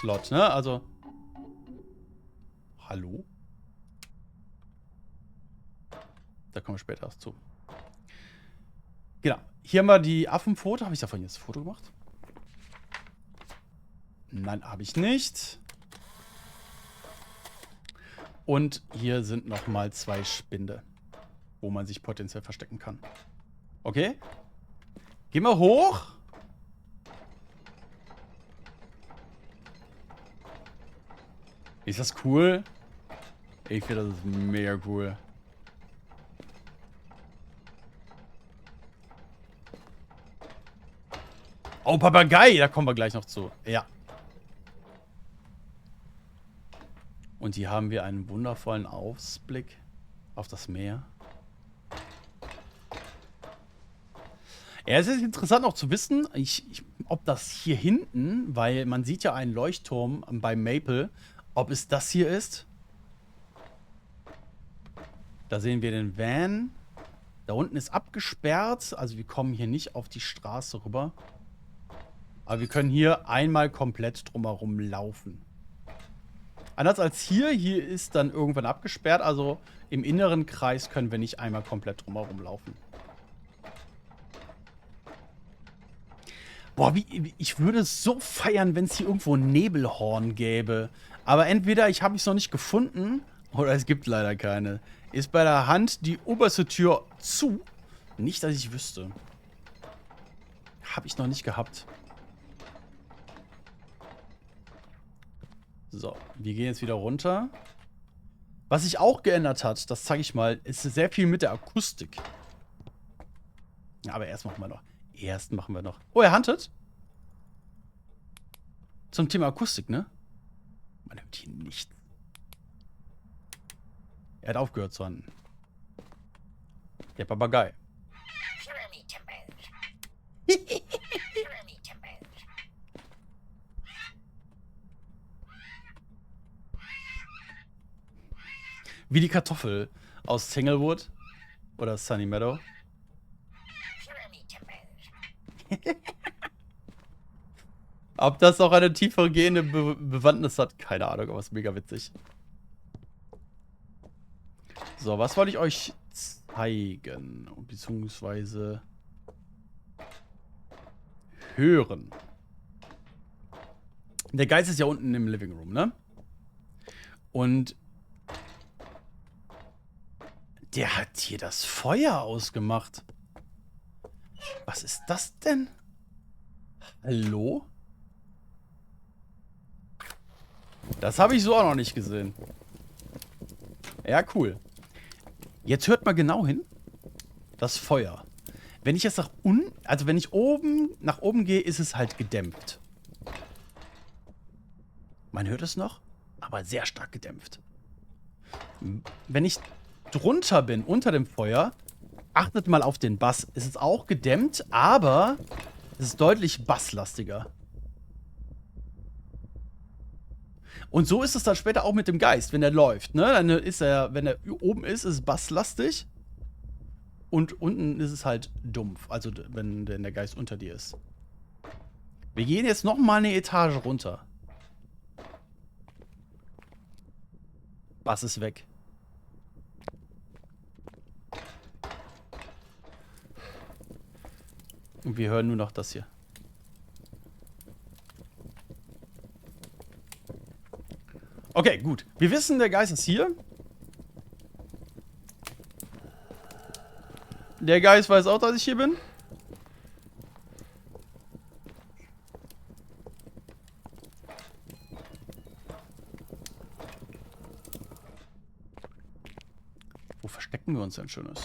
Slot, ne? Also. Hallo? Da kommen wir später erst zu. Genau. Hier haben wir die Affenfoto. Habe ich davon jetzt ein Foto gemacht? Nein, habe ich nicht. Und hier sind nochmal 2 Spinde, wo man sich potenziell verstecken kann. Okay? Gehen wir hoch. Ist das cool? Ich finde, das ist mega cool. Oh, Papagei, da kommen wir gleich noch zu. Ja. Und hier haben wir einen wundervollen Ausblick auf das Meer. Ja, es ist interessant noch zu wissen, ob das hier hinten, weil man sieht ja einen Leuchtturm bei Maple, ob es das hier ist. Da sehen wir den Van. Da unten ist abgesperrt, also wir kommen hier nicht auf die Straße rüber. Aber wir können hier einmal komplett drumherum laufen. Anders als hier ist dann irgendwann abgesperrt, also im inneren Kreis können wir nicht einmal komplett drumherum laufen. Boah, ich würde es so feiern, wenn es hier irgendwo ein Nebelhorn gäbe. Aber entweder ich habe es noch nicht gefunden, oder es gibt leider keine. Ist bei der Hand die oberste Tür zu? Nicht, dass ich wüsste. Habe ich noch nicht gehabt. So, wir gehen jetzt wieder runter. Was sich auch geändert hat, das zeige ich mal, ist sehr viel mit der Akustik. Ja, aber erst machen wir noch. Oh, er huntet. Zum Thema Akustik, ne? Man hört hier nichts. Er hat aufgehört zu hunten. Der Papagei. Wie die Kartoffel aus Tanglewood oder Sunny Meadow. Ob das auch eine tiefer gehende Bewandtnis hat, keine Ahnung, aber ist mega witzig. So, was wollte ich euch zeigen? Beziehungsweise hören. Der Geist ist ja unten im Living Room, ne? Und der hat hier das Feuer ausgemacht. Was ist das denn? Hallo? Das habe ich so auch noch nicht gesehen. Ja, cool. Jetzt hört mal genau hin. Das Feuer. Wenn ich jetzt nach unten, also wenn ich nach oben gehe, ist es halt gedämpft. Man hört es noch, aber sehr stark gedämpft. Wenn ich drunter bin, unter dem Feuer, achtet mal auf den Bass. Es ist auch gedämmt, aber es ist deutlich basslastiger. Und so ist es dann später auch mit dem Geist, wenn er läuft, ne? Dann ist er, wenn er oben ist es basslastig. Und unten ist es halt dumpf, also wenn der Geist unter dir ist. Wir gehen jetzt nochmal eine Etage runter. Bass ist weg. Und wir hören nur noch das hier. Okay, gut. Wir wissen, der Geist ist hier. Der Geist weiß auch, dass ich hier bin. Wo verstecken wir uns denn Schönes?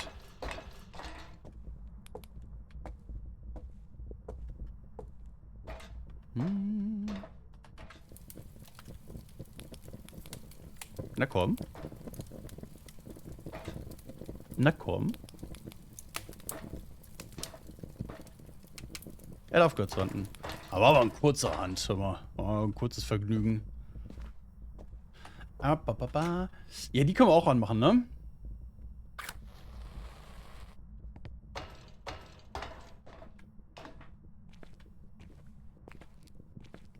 Na komm. Na komm. Er darf kurz landen. Aber ein kurzer Hand. Hör mal. Ein kurzes Vergnügen. Ja, die können wir auch anmachen, ne?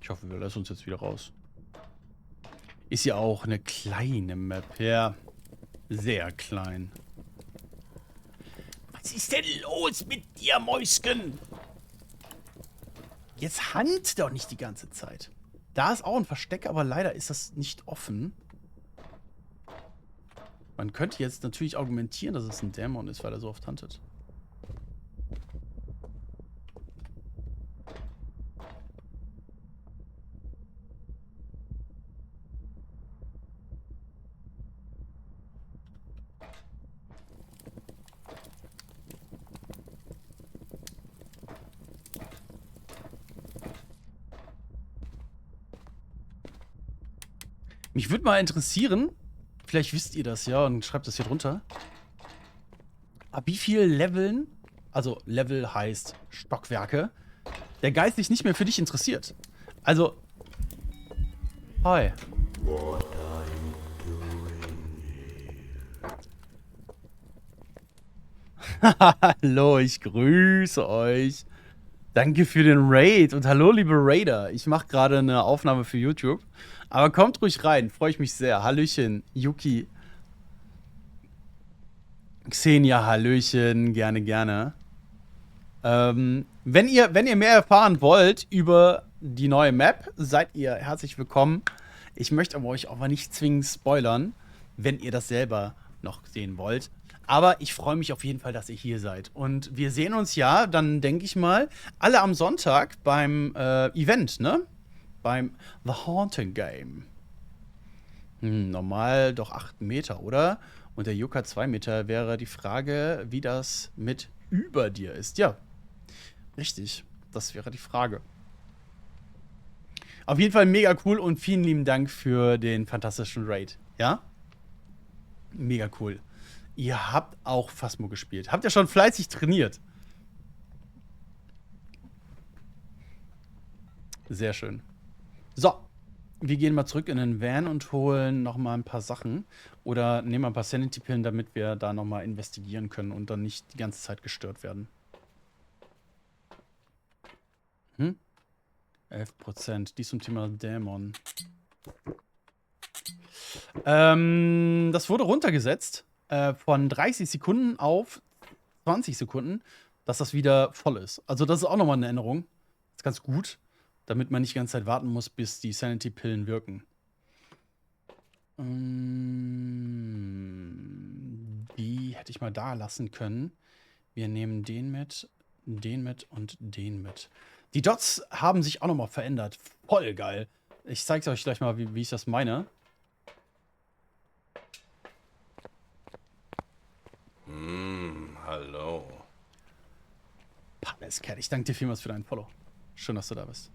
Ich hoffe, wir lassen uns jetzt wieder raus. Ist ja auch eine kleine Map. Ja, sehr klein. Was ist denn los mit dir, Mäuschen? Jetzt hand doch nicht die ganze Zeit. Da ist auch ein Versteck, aber leider ist das nicht offen. Man könnte jetzt natürlich argumentieren, dass es ein Dämon ist, weil er so oft huntet. Mich würde mal interessieren, vielleicht wisst ihr das ja und schreibt das hier drunter. Ab wie viel Leveln, also Level heißt Stockwerke, der Geist sich nicht mehr für dich interessiert. Also, hi. Hallo, ich grüße euch. Danke für den Raid und hallo, liebe Raider. Ich mache gerade eine Aufnahme für YouTube. Aber kommt ruhig rein, freue ich mich sehr. Hallöchen, Yuki. Xenia, hallöchen, gerne, gerne. Wenn ihr mehr erfahren wollt über die neue Map, seid ihr herzlich willkommen. Ich möchte aber euch auch mal nicht zwingend spoilern, wenn ihr das selber noch sehen wollt. Aber ich freue mich auf jeden Fall, dass ihr hier seid. Und wir sehen uns ja, dann denke ich mal, alle am Sonntag beim Event, ne? Beim The Haunting Game. Normal doch 8 Meter, oder? Und der Yuka 2 Meter wäre die Frage, wie das mit über dir ist. Ja, richtig. Das wäre die Frage. Auf jeden Fall mega cool und vielen lieben Dank für den fantastischen Raid. Ja? Mega cool. Ihr habt auch Phasmo gespielt. Habt ihr schon fleißig trainiert? Sehr schön. So, wir gehen mal zurück in den Van und holen noch mal ein paar Sachen. Oder nehmen ein paar Sanity-Pillen, damit wir da noch mal investigieren können und dann nicht die ganze Zeit gestört werden. 11%. Dies zum Thema Dämon. Das wurde runtergesetzt von 30 Sekunden auf 20 Sekunden, dass das wieder voll ist. Also das ist auch nochmal eine Änderung. Das ist ganz gut, damit man nicht die ganze Zeit warten muss, bis die Sanity-Pillen wirken. Die hätte ich mal da lassen können. Wir nehmen den mit und den mit. Die Dots haben sich auch nochmal verändert. Voll geil. Ich zeige es euch gleich mal, wie ich das meine. Hallo. Palescat, ich danke dir vielmals für deinen Follow. Schön, dass du da bist.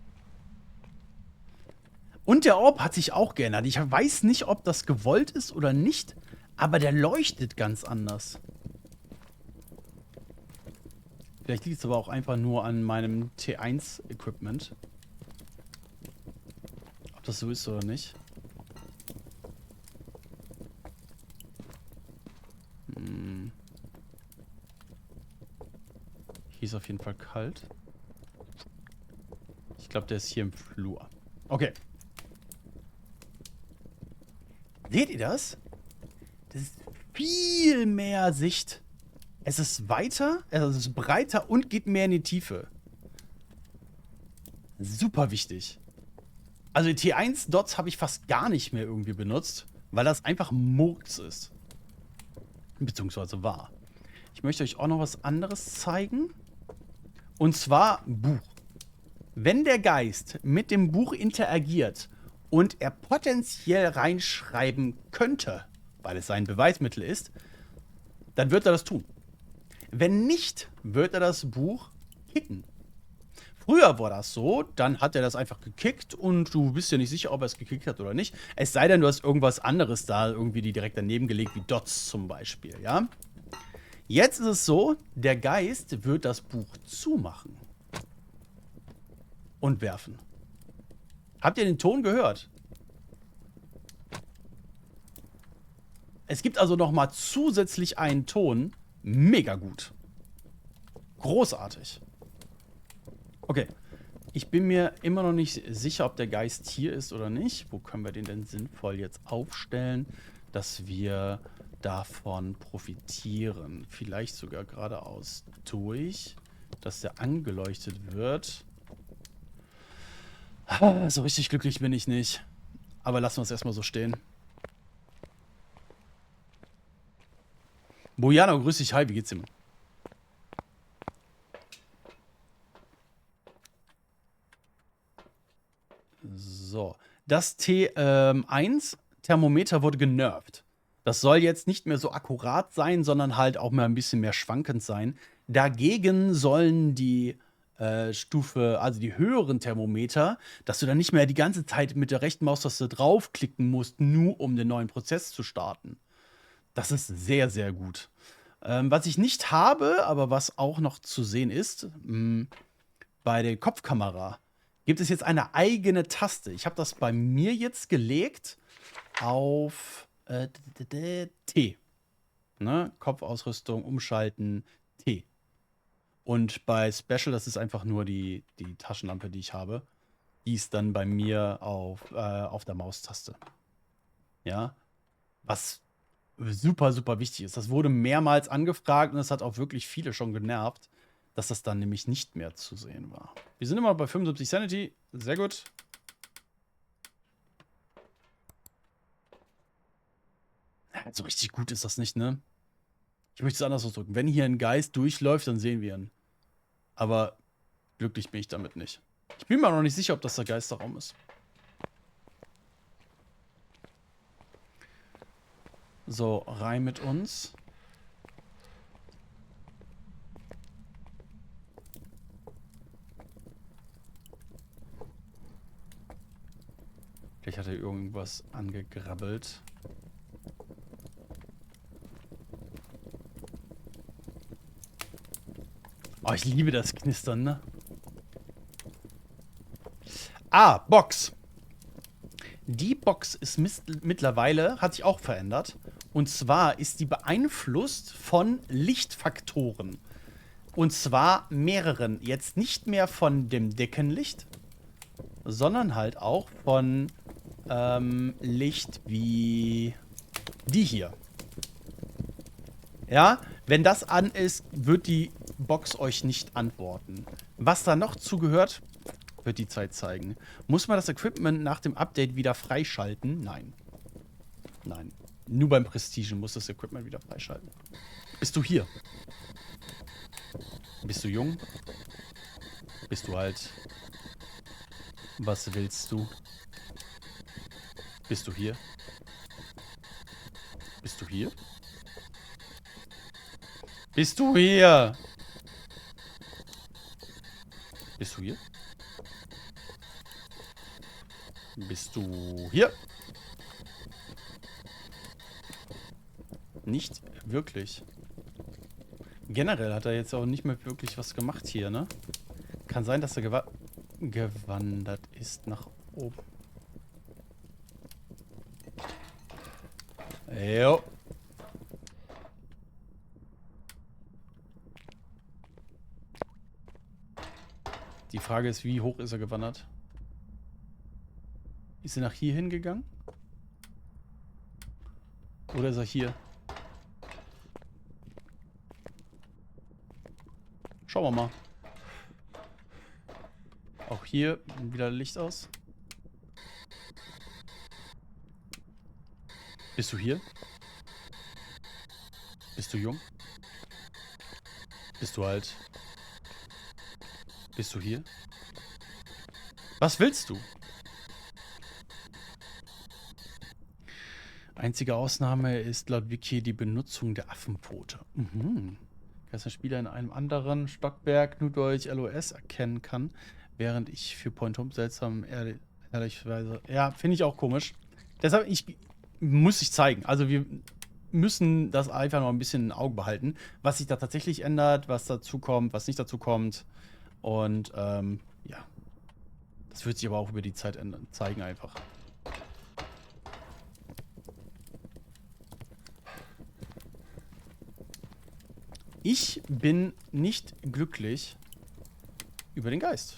Und der Orb hat sich auch geändert. Ich weiß nicht, ob das gewollt ist oder nicht, aber der leuchtet ganz anders. Vielleicht liegt es aber auch einfach nur an meinem T1-Equipment. Ob das so ist oder nicht. Hier ist auf jeden Fall kalt. Ich glaube, der ist hier im Flur. Okay. Seht ihr das? Das ist viel mehr Sicht. Es ist weiter, es ist breiter und geht mehr in die Tiefe. Super wichtig. Also die T1-Dots habe ich fast gar nicht mehr irgendwie benutzt, weil das einfach Murks ist. Beziehungsweise war. Ich möchte euch auch noch was anderes zeigen. Und zwar Buch. Wenn der Geist mit dem Buch interagiert und er potenziell reinschreiben könnte, weil es sein Beweismittel ist, dann wird er das tun. Wenn nicht, wird er das Buch kicken. Früher war das so, dann hat er das einfach gekickt und du bist ja nicht sicher, ob er es gekickt hat oder nicht. Es sei denn, du hast irgendwas anderes da, irgendwie die direkt daneben gelegt, wie Dots zum Beispiel, ja? Jetzt ist es so, der Geist wird das Buch zumachen. Und werfen. Habt ihr den Ton gehört? Es gibt also nochmal zusätzlich einen Ton. Mega gut. Großartig. Okay. Ich bin mir immer noch nicht sicher, ob der Geist hier ist oder nicht. Wo können wir den denn sinnvoll jetzt aufstellen, dass wir davon profitieren? Vielleicht sogar geradeaus durch, dass der angeleuchtet wird. So richtig glücklich bin ich nicht. Aber lassen wir es erstmal so stehen. Bojano, grüß dich. Hi, wie geht's dir? So. Das T1-Thermometer wurde genervt. Das soll jetzt nicht mehr so akkurat sein, sondern halt auch mal ein bisschen mehr schwankend sein. Dagegen sollen die Stufe, also die höheren Thermometer, dass du dann nicht mehr die ganze Zeit mit der rechten Maustaste draufklicken musst, nur um den neuen Prozess zu starten. Das ist sehr, sehr gut. Was ich nicht habe, aber was auch noch zu sehen ist, bei der Kopfkamera gibt es jetzt eine eigene Taste. Ich habe das bei mir jetzt gelegt auf T. Ne? Kopfausrüstung, umschalten, T. Und bei Special, das ist einfach nur die Taschenlampe, die ich habe. Die ist dann bei mir auf der Maustaste. Ja. Was super, super wichtig ist. Das wurde mehrmals angefragt und es hat auch wirklich viele schon genervt, dass das dann nämlich nicht mehr zu sehen war. Wir sind immer noch bei 75 Sanity. Sehr gut. So richtig gut ist das nicht, ne? Ich möchte es anders ausdrücken. Wenn hier ein Geist durchläuft, dann sehen wir ihn. Aber glücklich bin ich damit nicht. Ich bin mir noch nicht sicher, ob das der Geisterraum ist. So, rein mit uns. Vielleicht hat er irgendwas angegrabbelt. Oh, ich liebe das Knistern, ne? Ah, Box. Die Box ist mittlerweile, hat sich auch verändert. Und zwar ist die beeinflusst von Lichtfaktoren. Und zwar mehreren. Jetzt nicht mehr von dem Deckenlicht, sondern halt auch von Licht wie die hier. Ja, wenn das an ist, wird die Box euch nicht antworten. Was da noch zugehört, wird die Zeit zeigen. Muss man das Equipment nach dem Update wieder freischalten? Nein. Nein. Nur beim Prestige muss das Equipment wieder freischalten. Bist du hier? Bist du jung? Bist du alt? Was willst du? Bist du hier? Bist du hier? Bist du hier? Bist du hier? Bist du hier? Nicht wirklich. Generell hat er jetzt auch nicht mehr wirklich was gemacht hier, ne? Kann sein, dass er gewandert ist nach oben. Jo. Die Frage ist, wie hoch ist er gewandert? Ist er nach hier hingegangen? Oder ist er hier? Schauen wir mal. Auch hier wieder Licht aus. Bist du hier? Bist du jung? Bist du alt? Bist du hier? Was willst du? Einzige Ausnahme ist laut Wiki die Benutzung der Affenpfote. Dass der Spieler in einem anderen Stockwerk nur durch LOS erkennen kann, während ich für Point Home seltsam ehrlichweise... Ja, finde ich auch komisch. Deshalb, muss ich zeigen. Also wir müssen das einfach noch ein bisschen im Auge behalten, was sich da tatsächlich ändert, was dazu kommt, was nicht dazu kommt. Und, ja. Das wird sich aber auch über die Zeit ändern, zeigen einfach. Ich bin nicht glücklich über den Geist.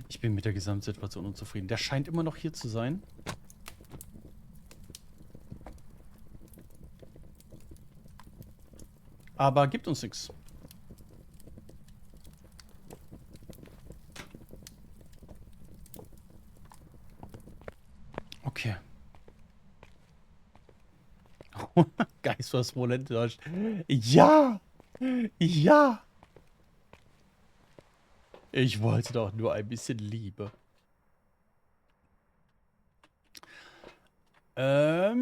Ich bin mit der Gesamtsituation unzufrieden. Der scheint immer noch hier zu sein. Aber gibt uns nichts. Okay. Geist, was Roland Deutsch. Ja! Ja! Ich wollte doch nur ein bisschen Liebe. Weiter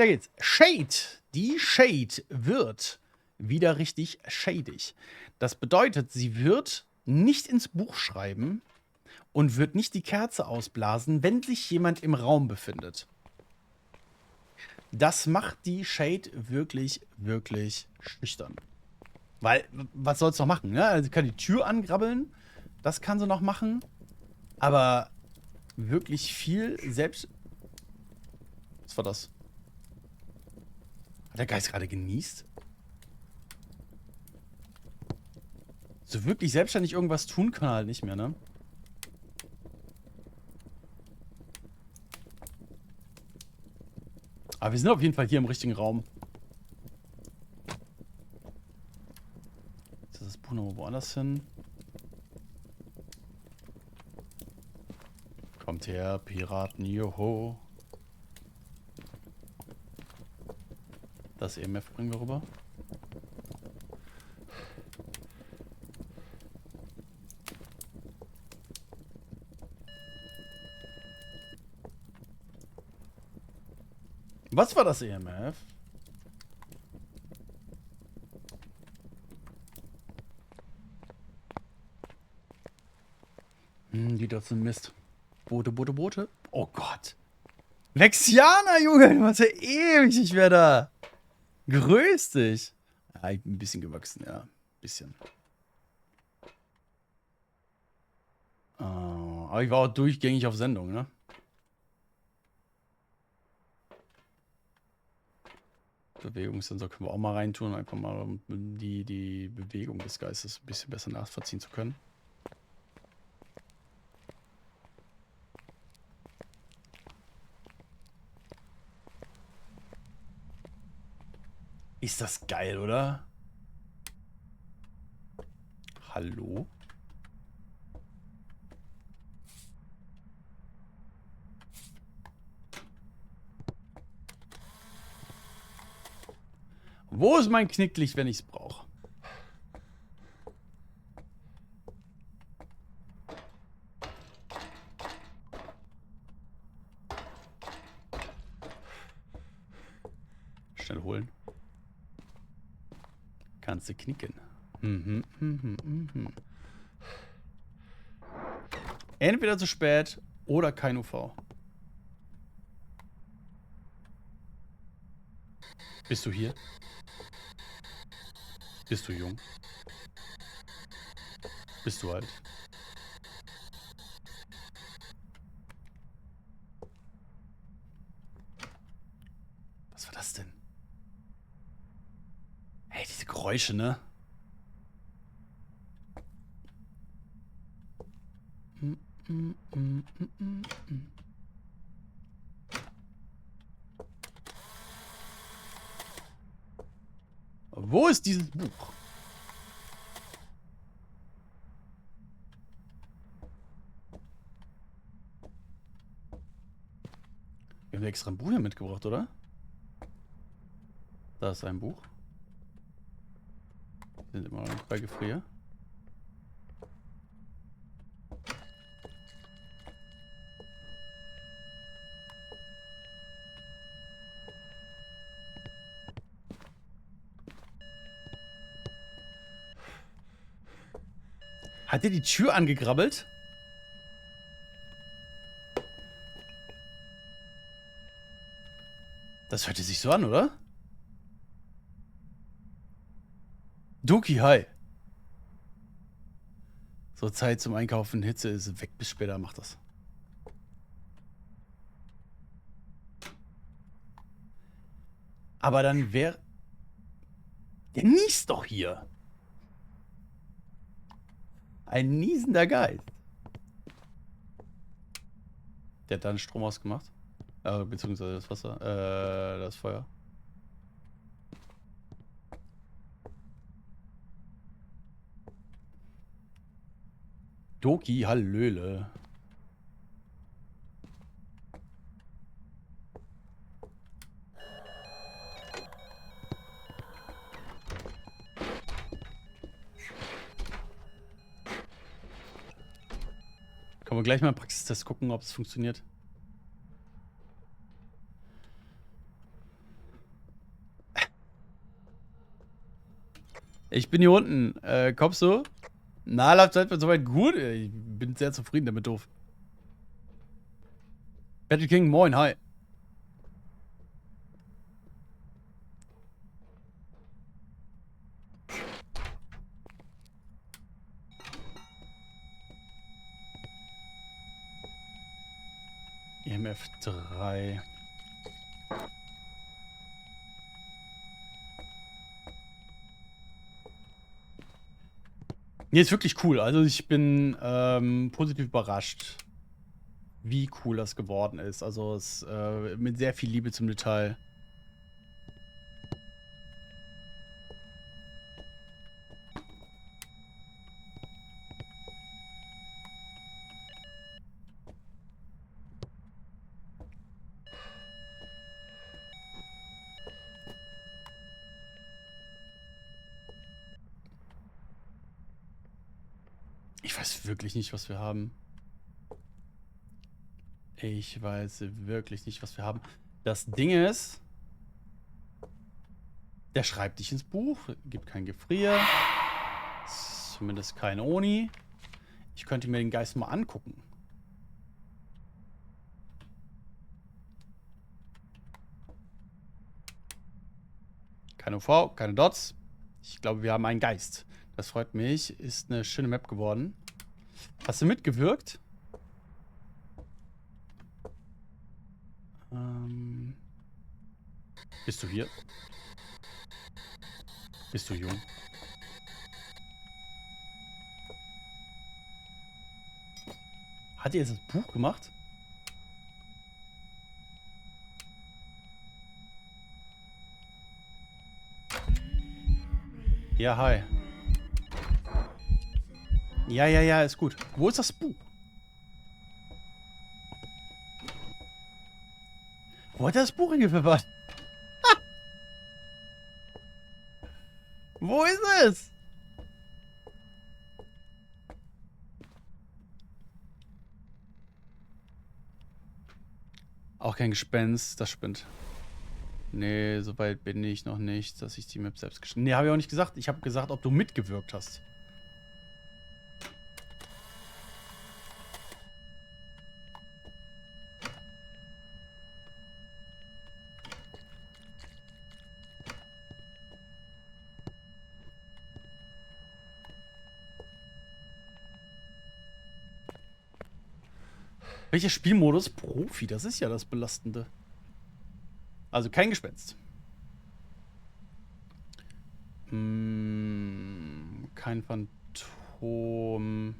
geht's. Shade. Die Shade wird wieder richtig shadig. Das bedeutet, sie wird nicht ins Buch schreiben und wird nicht die Kerze ausblasen, wenn sich jemand im Raum befindet. Das macht die Shade wirklich, wirklich schüchtern. Weil, was soll es noch machen? Ne? Also sie kann die Tür angrabbeln, das kann sie noch machen, aber wirklich viel selbst... Was war das? Hat der Geist gerade genießt? So wirklich selbstständig irgendwas tun kann er halt nicht mehr, ne? Aber wir sind auf jeden Fall hier im richtigen Raum. Jetzt ist das Buch nochmal woanders hin. Kommt her, Piraten, joho. Das EMF bringen wir rüber. Was war das EMF? Die dort sind Mist. Boote, Boote, Boote. Oh Gott. Vexianer, Junge, du warst ja ewig nicht mehr da. Grüß dich. Ja, ich bin ein bisschen gewachsen, ja. Ein bisschen. Aber ich war auch durchgängig auf Sendung, ne? Bewegungssensor können wir auch mal reintun, einfach mal, um die Bewegung des Geistes ein bisschen besser nachvollziehen zu können. Ist das geil, oder? Hallo? Wo ist mein Knicklicht, wenn ich es brauche? Schnell holen. Kannst du knicken. Entweder zu spät oder kein UV. Bist du hier? Bist du jung? Bist du alt? Was war das denn? Hey, diese Geräusche, ne? Wo ist dieses Buch? Wir haben extra ein Buch hier mitgebracht, oder? Da ist ein Buch. Wir sind immer noch nicht bei Gefrier. Hat der die Tür angegrabbelt? Das hörte sich so an, oder? Doki, hi. So, Zeit zum Einkaufen. Hitze ist weg. Bis später, macht das. Aber dann wäre... Der niest doch hier. Ein niesender Geist. Der hat dann Strom ausgemacht. Beziehungsweise das Wasser. Das Feuer. Doki, Hallöle. Können wir gleich mal einen Praxistest gucken, ob es funktioniert. Ich bin hier unten. Kommst du? Na, läuft soweit gut. Ich bin sehr zufrieden damit, doof. Battle King, moin, hi. EMF 3. Nee, ist wirklich cool. Also ich bin positiv überrascht, wie cool das geworden ist. Also es mit sehr viel Liebe zum Detail. Ich weiß wirklich nicht, was wir haben. Ich weiß wirklich nicht, was wir haben. Das Ding ist, der schreibt dich ins Buch, gibt kein Gefrier, zumindest kein Oni. Ich könnte mir den Geist mal angucken. Keine UV, keine Dots. Ich glaube, wir haben einen Geist. Das freut mich. Ist eine schöne Map geworden. Hast du mitgewirkt? Bist du hier? Bist du jung? Hat ihr jetzt das Buch gemacht? Ja, hi. Ja, ist gut. Wo ist das Buch? Wo hat er das Buch hingepfeffert? Wo ist es? Auch kein Gespenst, das spinnt. Nee, soweit bin ich noch nicht, dass ich die Map selbst geschrieben habe. Nee, habe ich auch nicht gesagt. Ich habe gesagt, ob du mitgewirkt hast. Welcher Spielmodus? Profi, das ist ja das Belastende. Also kein Gespenst. Kein Phantom.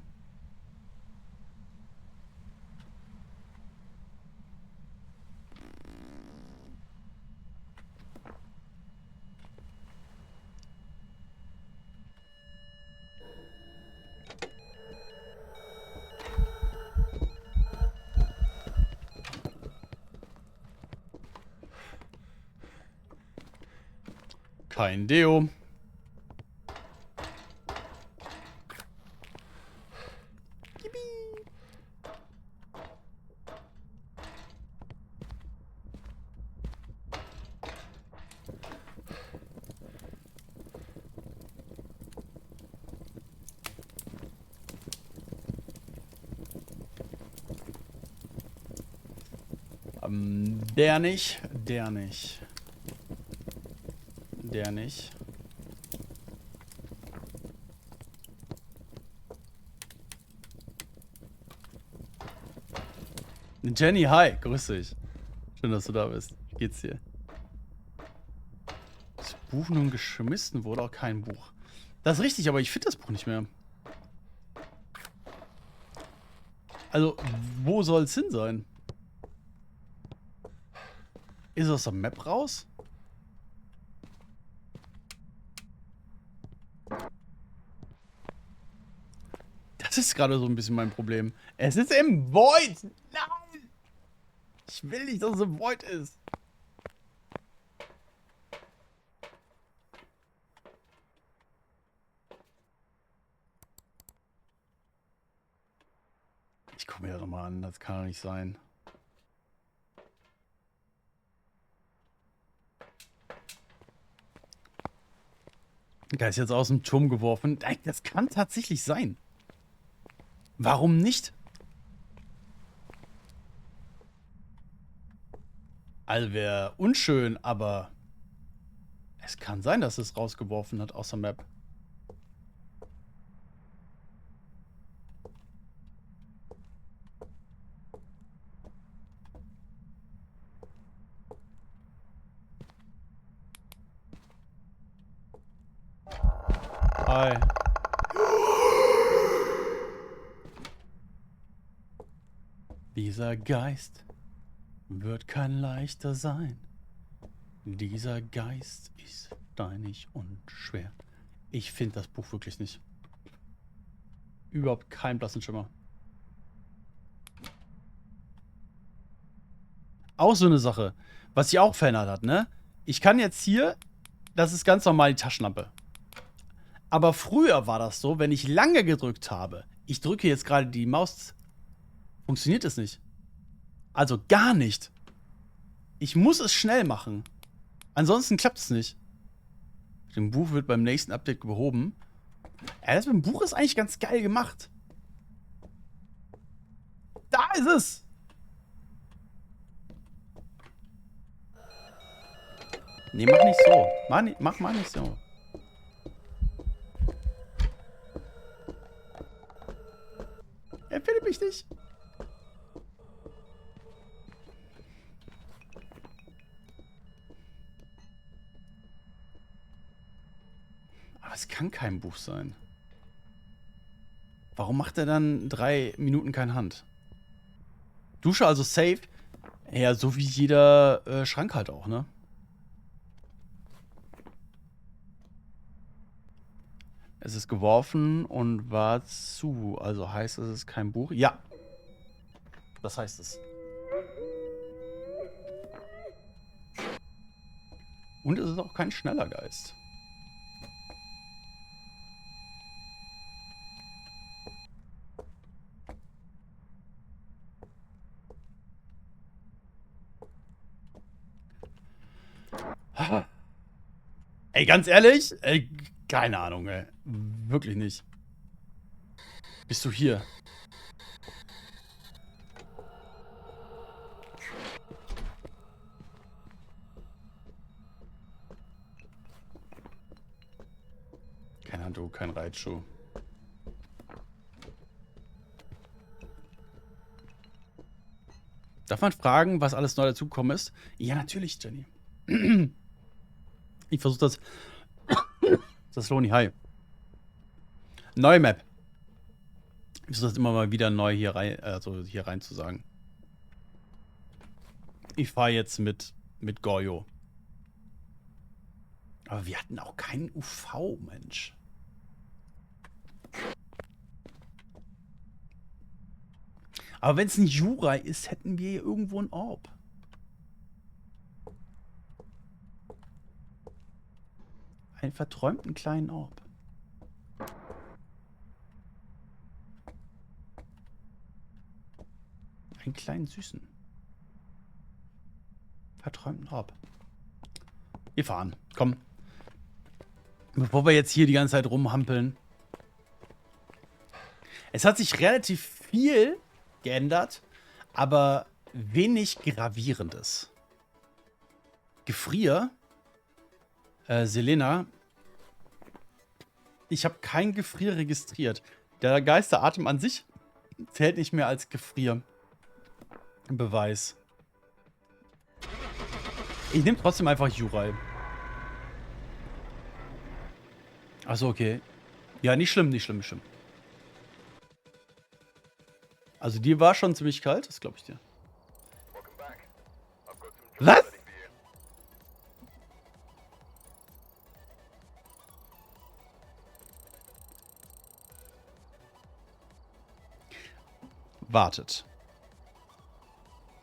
Kein Deo. Der nicht, der nicht. Der nicht. Jenny, hi, grüß dich. Schön, dass du da bist. Wie geht's dir? Das Buch nun geschmissen wurde, auch kein Buch. Das ist richtig, aber ich finde das Buch nicht mehr. Also, wo soll es hin sein? Ist es aus der Map raus? Das ist gerade so ein bisschen mein Problem. Es ist im Void! Nein! Ich will nicht, dass es im Void ist. Ich gucke mir das nochmal an. Das kann doch nicht sein. Der ist jetzt aus dem Turm geworfen. Das kann tatsächlich sein. Warum nicht? Also wäre unschön, aber es kann sein, dass es rausgeworfen hat aus der Map. Hi. Dieser Geist wird kein leichter sein. Dieser Geist ist steinig und schwer. Ich finde das Buch wirklich nicht. Überhaupt keinen blassen Schimmer. Auch so eine Sache, was sie auch verändert hat, ne? Ich kann jetzt hier, das ist ganz normal die Taschenlampe. Aber früher war das so, wenn ich lange gedrückt habe, ich drücke jetzt gerade die Maus, funktioniert es nicht. Also gar nicht. Ich muss es schnell machen. Ansonsten klappt es nicht. Dem Buch wird beim nächsten Update behoben. Ja, das mit dem Buch ist eigentlich ganz geil gemacht. Da ist es! Nee, mach nicht so. Mach mal nicht so. Er findet mich nicht. Aber es kann kein Buch sein. Warum macht er dann 3 Minuten keine Hand? Dusche also safe. Ja, so wie jeder Schrank halt auch, ne? Es ist geworfen und war zu. Also heißt es ist kein Buch? Ja. Das heißt es. Und es ist auch kein schneller Geist. Ey, ganz ehrlich? Ey, keine Ahnung, ey. Wirklich nicht. Bist du hier? Kein Handtuch, kein Reitschuh. Darf man fragen, was alles neu dazugekommen ist? Ja, natürlich, Jenny. Ich versuche das. Das ist Loni, hi. Neue Map. Ich versuche das immer mal wieder neu hier rein, hier rein zu sagen. Ich fahre jetzt mit Goyo. Aber wir hatten auch keinen UV, Mensch. Aber wenn es ein Jura ist, hätten wir hier irgendwo ein Orb. Einen verträumten kleinen Orb. Einen kleinen süßen. Verträumten Orb. Wir fahren. Komm. Bevor wir jetzt hier die ganze Zeit rumhampeln. Es hat sich relativ viel geändert, aber wenig Gravierendes. Gefrier. Selena. Ich habe kein Gefrier registriert. Der Geisteratem an sich zählt nicht mehr als Gefrierbeweis. Ich nehme trotzdem einfach Jural. Achso, okay. Ja, nicht schlimm, nicht schlimm, nicht schlimm. Also dir war schon ziemlich kalt, das glaube ich dir. Was? Wartet.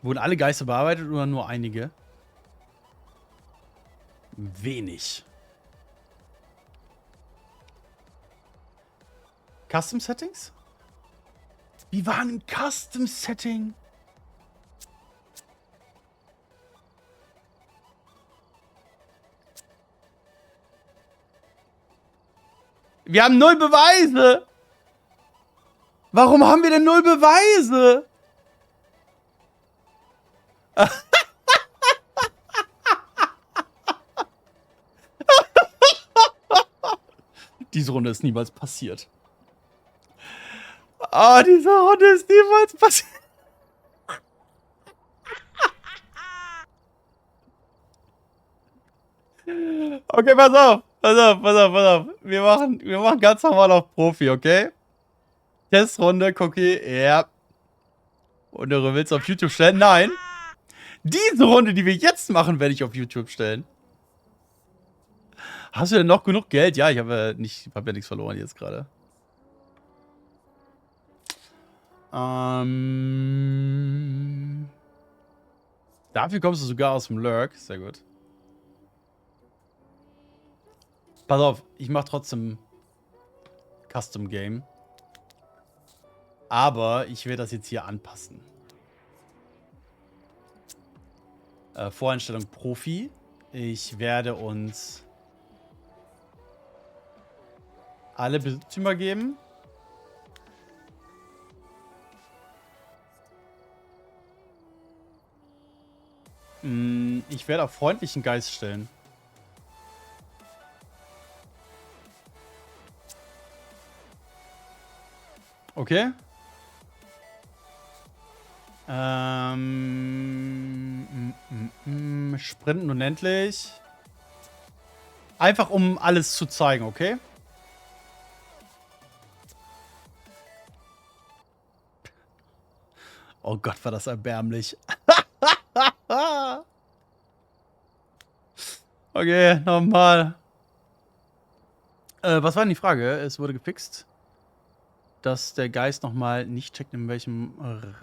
Wurden alle Geister bearbeitet oder nur einige? Wenig. Custom Settings? Wie war ein Custom Setting? Wir haben 0 Beweise. Warum haben wir denn 0 Beweise? Diese Runde ist niemals passiert. Ah, diese Runde ist niemals passiert. Okay, pass auf. Pass auf, pass auf, pass auf. Wir machen ganz normal auf Profi, okay? Testrunde, Cookie, ja. Und du willst auf YouTube stellen? Nein. Diese Runde, die wir jetzt machen, werde ich auf YouTube stellen. Hast du denn noch genug Geld? Ja, ich habe ja nichts verloren jetzt gerade. Dafür kommst du sogar aus dem Lurk. Sehr gut. Pass auf, ich mache trotzdem Custom Game. Aber ich werde das jetzt hier anpassen. Voreinstellung Profi. Ich werde uns alle Besitztümer geben. Ich werde auf freundlichen Geist stellen. Okay. Sprinten unendlich. Einfach um alles zu zeigen, okay? Oh Gott, war das erbärmlich. Okay, nochmal. Was war denn die Frage? Es wurde gefixt, dass der Geist nochmal nicht checkt, in welchem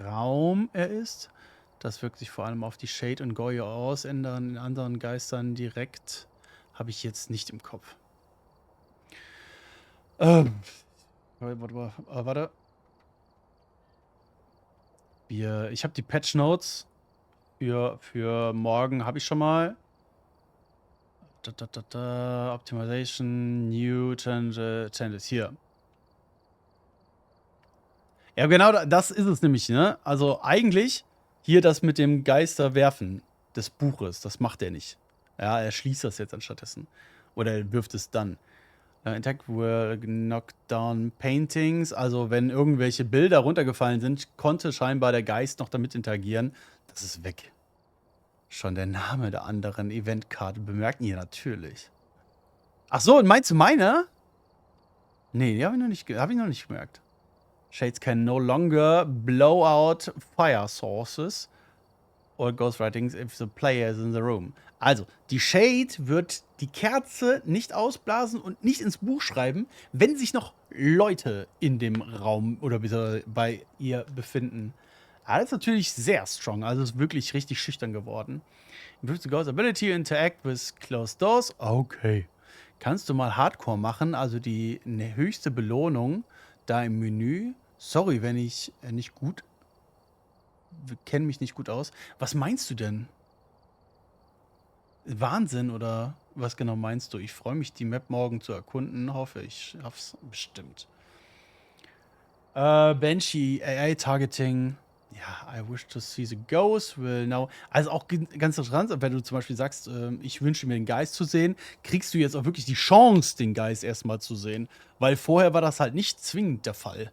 Raum er ist. Das wirkt sich vor allem auf die Shade und Goyo aus. Ändern in anderen Geistern direkt. Habe ich jetzt nicht im Kopf. Warte. Ich habe die Patch Notes für morgen habe ich schon mal. Optimization, New Changes. Hier. Ja, genau, das ist es nämlich, ne? Also eigentlich hier das mit dem Geisterwerfen des Buches, das macht er nicht. Ja, er schließt das jetzt anstattdessen. Oder er wirft es dann. Attack will knock down paintings. Also wenn irgendwelche Bilder runtergefallen sind, konnte scheinbar der Geist noch damit interagieren. Das ist weg. Schon der Name der anderen Eventkarte bemerken ihr natürlich. Ach so, und meinst du meine? Nee, die habe ich noch nicht gemerkt. Shades can no longer blow out fire sources or ghostwritings if the player is in the room. Also, die Shade wird die Kerze nicht ausblasen und nicht ins Buch schreiben, wenn sich noch Leute in dem Raum oder bei ihr befinden. Aber das ist natürlich sehr strong, also ist wirklich richtig schüchtern geworden. Improves the ghost ability to interact with closed doors. Okay. Kannst du mal Hardcore machen, also die höchste Belohnung da im Menü? Sorry, wenn ich nicht gut, kenne mich nicht gut aus. Was meinst du denn? Wahnsinn oder was genau meinst du? Ich freue mich, die Map morgen zu erkunden. Hoffe, ich schaff's bestimmt. Banshee, AI Targeting. Ja, I wish to see the ghost will now. Also auch ganz interessant, wenn du zum Beispiel sagst, ich wünsche mir den Geist zu sehen, kriegst du jetzt auch wirklich die Chance, den Geist erstmal zu sehen. Weil vorher war das halt nicht zwingend der Fall.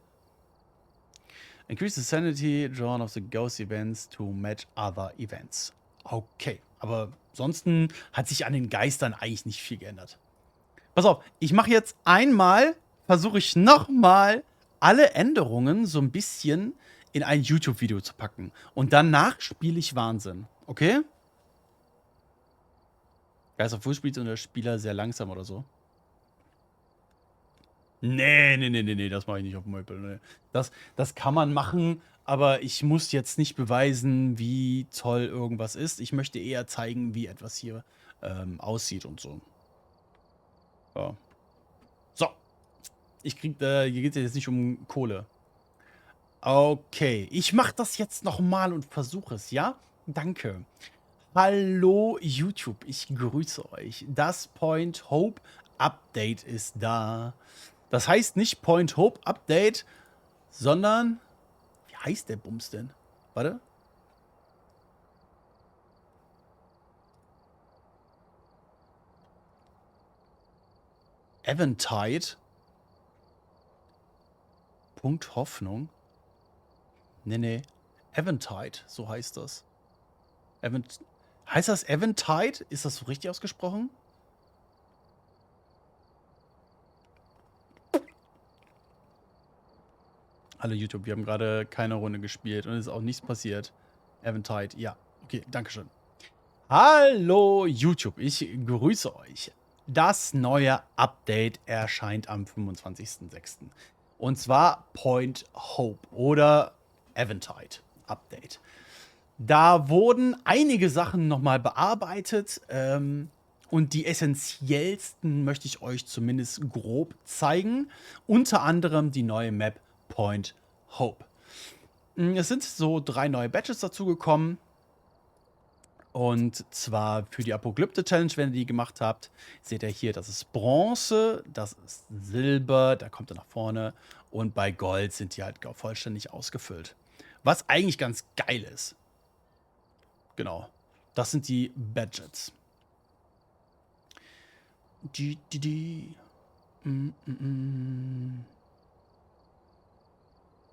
Increase the sanity drawn of the ghost events to match other events. Okay, aber ansonsten hat sich an den Geistern eigentlich nicht viel geändert. Pass auf, ich mache jetzt einmal, versuche ich nochmal alle Änderungen so ein bisschen in ein YouTube-Video zu packen. Und danach spiele ich Wahnsinn. Okay? Geist of War spielt und der Spieler sehr langsam oder so. Nee, das mache ich nicht auf dem Möbel. Nee. Das kann man machen, aber ich muss jetzt nicht beweisen, wie toll irgendwas ist. Ich möchte eher zeigen, wie etwas hier aussieht und so. Ja. So. Hier geht es jetzt nicht um Kohle. Okay, ich mache das jetzt nochmal und versuche es, ja? Danke. Hallo YouTube, ich grüße euch. Das Point Hope Update ist da. Das heißt nicht Point Hope Update, sondern, wie heißt der Bums denn? Warte. Eventide. Punkt Hoffnung. Nee. Eventide, so heißt das. Heißt das Eventide? Ist das so richtig ausgesprochen? Hallo YouTube, wir haben gerade keine Runde gespielt und es ist auch nichts passiert. Eventide, ja. Okay, dankeschön. Hallo YouTube, ich grüße euch. Das neue Update erscheint am 25.06. Und zwar Point Hope oder Eventide Update. Da wurden einige Sachen nochmal bearbeitet und die essentiellsten möchte ich euch zumindest grob zeigen. Unter anderem die neue Map Point Hope. Es sind so 3 neue Badges dazugekommen. Und zwar für die Apokalypse-Challenge, wenn ihr die gemacht habt, seht ihr hier, das ist Bronze, das ist Silber, da kommt er nach vorne. Und bei Gold sind die halt vollständig ausgefüllt. Was eigentlich ganz geil ist. Genau. Das sind die Badges.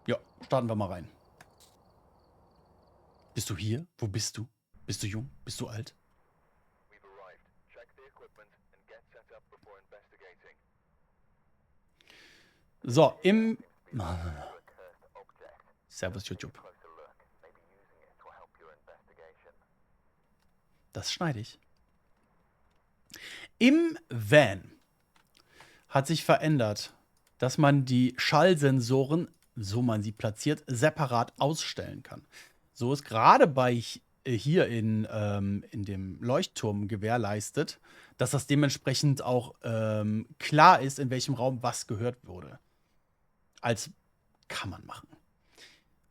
Ja, starten wir mal rein. Bist du hier? Wo bist du? Bist du jung? Bist du alt? So, Servus YouTube. Das schneide ich. Im Van hat sich verändert, dass man die Schallsensoren, so man sie platziert, separat ausstellen kann. So ist gerade bei hier in dem Leuchtturm gewährleistet, dass das dementsprechend auch klar ist, in welchem Raum was gehört wurde. Als kann man machen.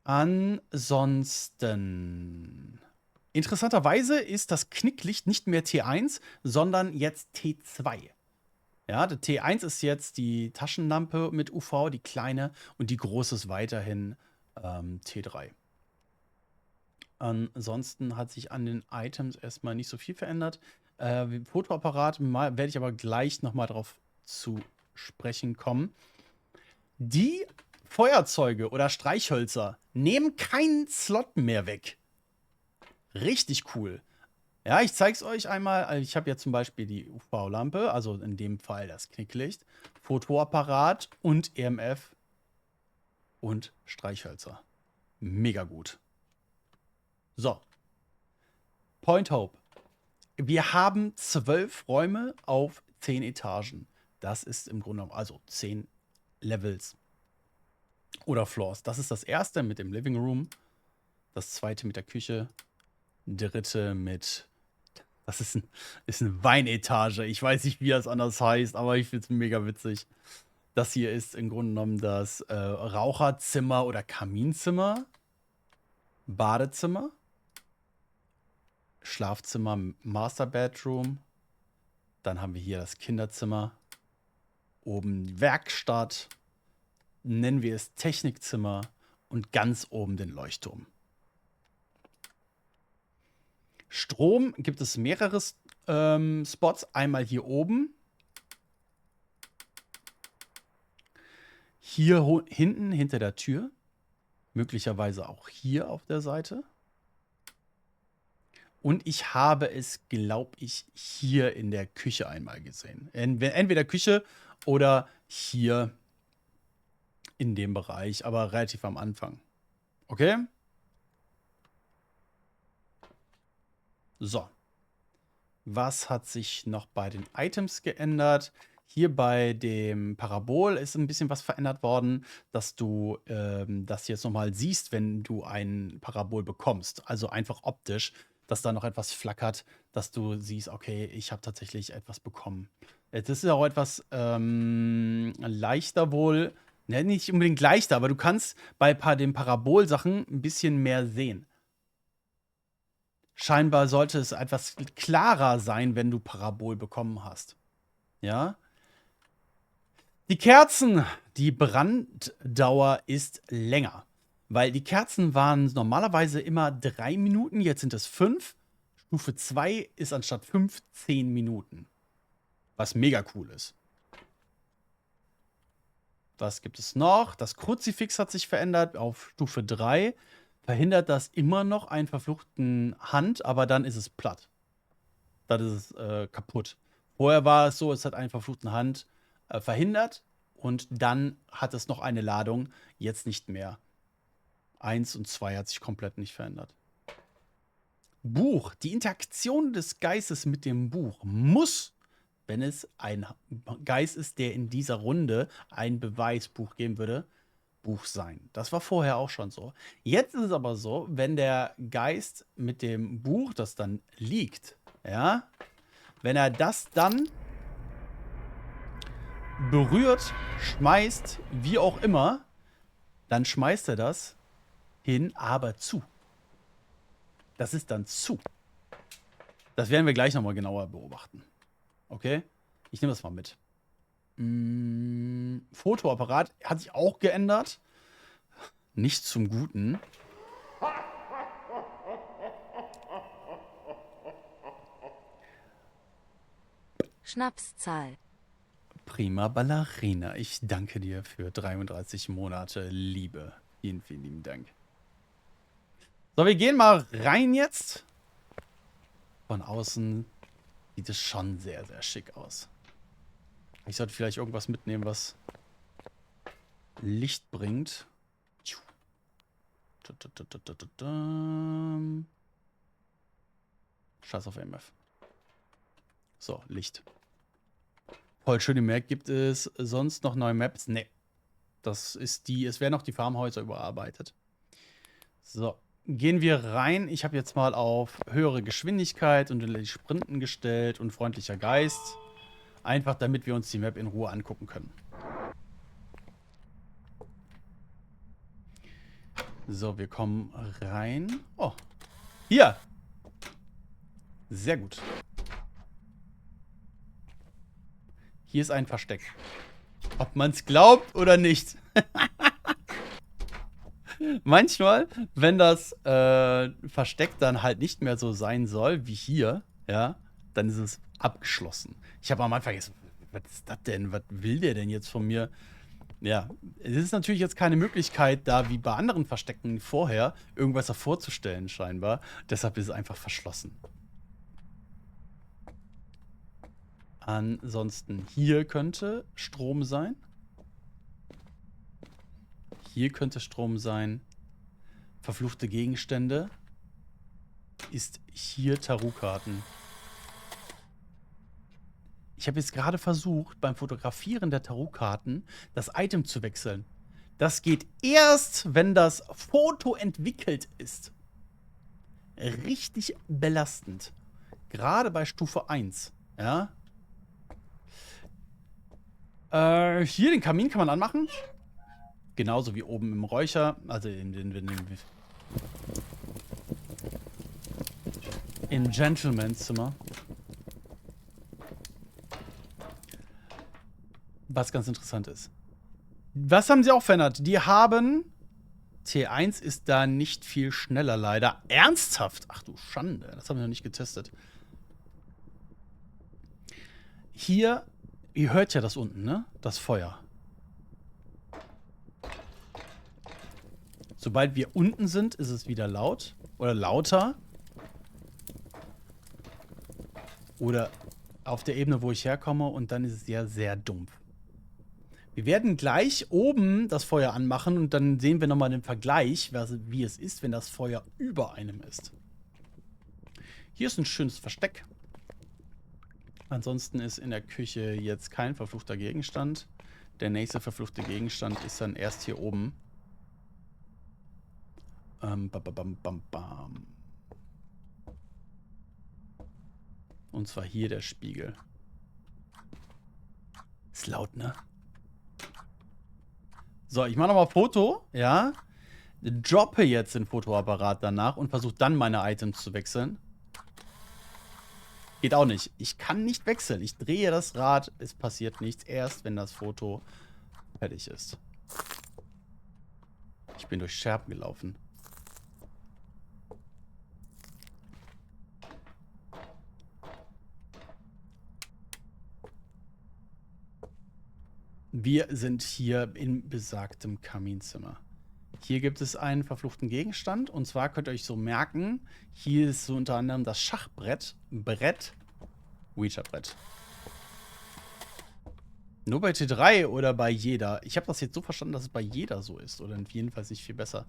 Ansonsten, interessanterweise ist das Knicklicht nicht mehr T1, sondern jetzt T2. Ja, der T1 ist jetzt die Taschenlampe mit UV, die kleine, und die große ist weiterhin T3. Ansonsten hat sich an den Items erstmal nicht so viel verändert. Fotoapparat werde ich aber gleich nochmal drauf zu sprechen kommen. Die Feuerzeuge oder Streichhölzer nehmen keinen Slot mehr weg. Richtig cool. Ja, ich zeige es euch einmal. Ich habe jetzt zum Beispiel die UV-Lampe, also in dem Fall das Knicklicht, Fotoapparat und EMF und Streichhölzer. Mega gut. So. Point Hope. Wir haben 12 Räume auf 10 Etagen. Das ist im Grunde genommen, also 10 Levels oder Floors. Das ist das erste mit dem Living Room, das zweite mit der Küche, dritte mit Das ist eine Weinetage. Ich weiß nicht, wie das anders heißt, aber ich finde es mega witzig. Das hier ist im Grunde genommen das Raucherzimmer oder Kaminzimmer, Badezimmer, Schlafzimmer, Master Bedroom. Dann haben wir hier das Kinderzimmer, oben Werkstatt, nennen wir es Technikzimmer und ganz oben den Leuchtturm. Strom gibt es mehrere Spots. Einmal hier oben. Hier hinten, hinter der Tür. Möglicherweise auch hier auf der Seite. Und ich habe es, glaube ich, hier in der Küche einmal gesehen. Entweder Küche oder hier in dem Bereich, aber relativ am Anfang. Okay? So. Was hat sich noch bei den Items geändert? Hier bei dem Parabol ist ein bisschen was verändert worden, dass du das jetzt nochmal siehst, wenn du ein Parabol bekommst. Also einfach optisch, dass da noch etwas flackert, dass du siehst, okay, ich habe tatsächlich etwas bekommen. Das ist auch etwas leichter wohl. Ne, nicht unbedingt leichter, aber du kannst bei den Parabolsachen ein bisschen mehr sehen. Scheinbar sollte es etwas klarer sein, wenn du Parabol bekommen hast. Ja? Die Kerzen, die Branddauer ist länger. Weil die Kerzen waren normalerweise immer 3 Minuten, jetzt sind es 5. Stufe 2 ist anstatt 5 10 Minuten. Was mega cool ist. Was gibt es noch? Das Kruzifix hat sich verändert auf Stufe 3. Verhindert das immer noch einen verfluchten Hand, aber dann ist es platt. Dann ist es kaputt. Vorher war es so, es hat einen verfluchten Hand verhindert und dann hat es noch eine Ladung, jetzt nicht mehr. 1 und 2 hat sich komplett nicht verändert. Buch. Die Interaktion des Geistes mit dem Buch muss, wenn es ein Geist ist, der in dieser Runde ein Beweisbuch geben würde, Buch sein. Das war vorher auch schon so. Jetzt ist es aber so, wenn der Geist mit dem Buch, das dann liegt, ja, wenn er das dann berührt, schmeißt, wie auch immer, dann schmeißt er das hin, aber zu. Das ist dann zu. Das werden wir gleich nochmal genauer beobachten. Okay? Ich nehme das mal mit. Fotoapparat hat sich auch geändert. Nicht zum Guten. Schnapszahl. Prima Ballerina. Ich danke dir für 33 Monate Liebe. Vielen, vielen lieben Dank. So, wir gehen mal rein jetzt. Von außen sieht es schon sehr, sehr schick aus. Ich sollte vielleicht irgendwas mitnehmen, was Licht bringt. Scheiß auf MF. So, Licht. Voll schöne Map. Gibt es sonst noch neue Maps? Nee. Das ist es werden noch die Farmhäuser überarbeitet. So, gehen wir rein. Ich habe jetzt mal auf höhere Geschwindigkeit und die Sprinten gestellt und freundlicher Geist. Einfach damit wir uns die Map in Ruhe angucken können. So, wir kommen rein. Oh, hier. Sehr gut. Hier ist ein Versteck. Ob man es glaubt oder nicht. Manchmal, wenn das Versteck dann halt nicht mehr so sein soll wie hier, ja, dann ist es abgeschlossen. Ich habe am Anfang gesagt, was ist das denn? Was will der denn jetzt von mir? Ja, es ist natürlich jetzt keine Möglichkeit, da wie bei anderen Verstecken vorher irgendwas hervorzustellen, scheinbar. Deshalb ist es einfach verschlossen. Ansonsten hier könnte Strom sein. Hier könnte Strom sein. Verfluchte Gegenstände. Ist hier Tarotkarten. Ich habe jetzt gerade versucht, beim Fotografieren der Tarotkarten das Item zu wechseln. Das geht erst, wenn das Foto entwickelt ist. Richtig belastend. Gerade bei Stufe 1. Ja. Hier den Kamin kann man anmachen. Genauso wie oben im Räucher. Also im Gentleman's-Zimmer. Was ganz interessant ist. Was haben sie auch verändert? Die haben... T1 ist da nicht viel schneller, leider. Ernsthaft? Ach du Schande. Das haben wir noch nicht getestet. Hier, ihr hört ja das unten, ne? Das Feuer. Sobald wir unten sind, ist es wieder laut. Oder lauter. Oder auf der Ebene, wo ich herkomme. Und dann ist es ja sehr dumpf. Wir werden gleich oben das Feuer anmachen. Und dann sehen wir nochmal den Vergleich, wie es ist, wenn das Feuer über einem ist. Hier ist ein schönes Versteck. Ansonsten ist in der Küche jetzt kein verfluchter Gegenstand. Der nächste verfluchte Gegenstand ist dann erst hier oben. Und zwar hier der Spiegel. Ist laut, ne? So, ich mache nochmal Foto, ja. Droppe jetzt den Fotoapparat danach und versuche dann meine Items zu wechseln. Geht auch nicht. Ich kann nicht wechseln. Ich drehe das Rad, es passiert nichts. Erst, wenn das Foto fertig ist. Ich bin durch Scherben gelaufen. Wir sind hier in besagtem Kaminzimmer. Hier gibt es einen verfluchten Gegenstand. Und zwar könnt ihr euch so merken, hier ist so unter anderem das Schachbrett. Ouija-Brett. Nur bei T3 oder bei jeder. Ich habe das jetzt so verstanden, dass es bei jeder so ist. Oder jedenfalls nicht viel besser.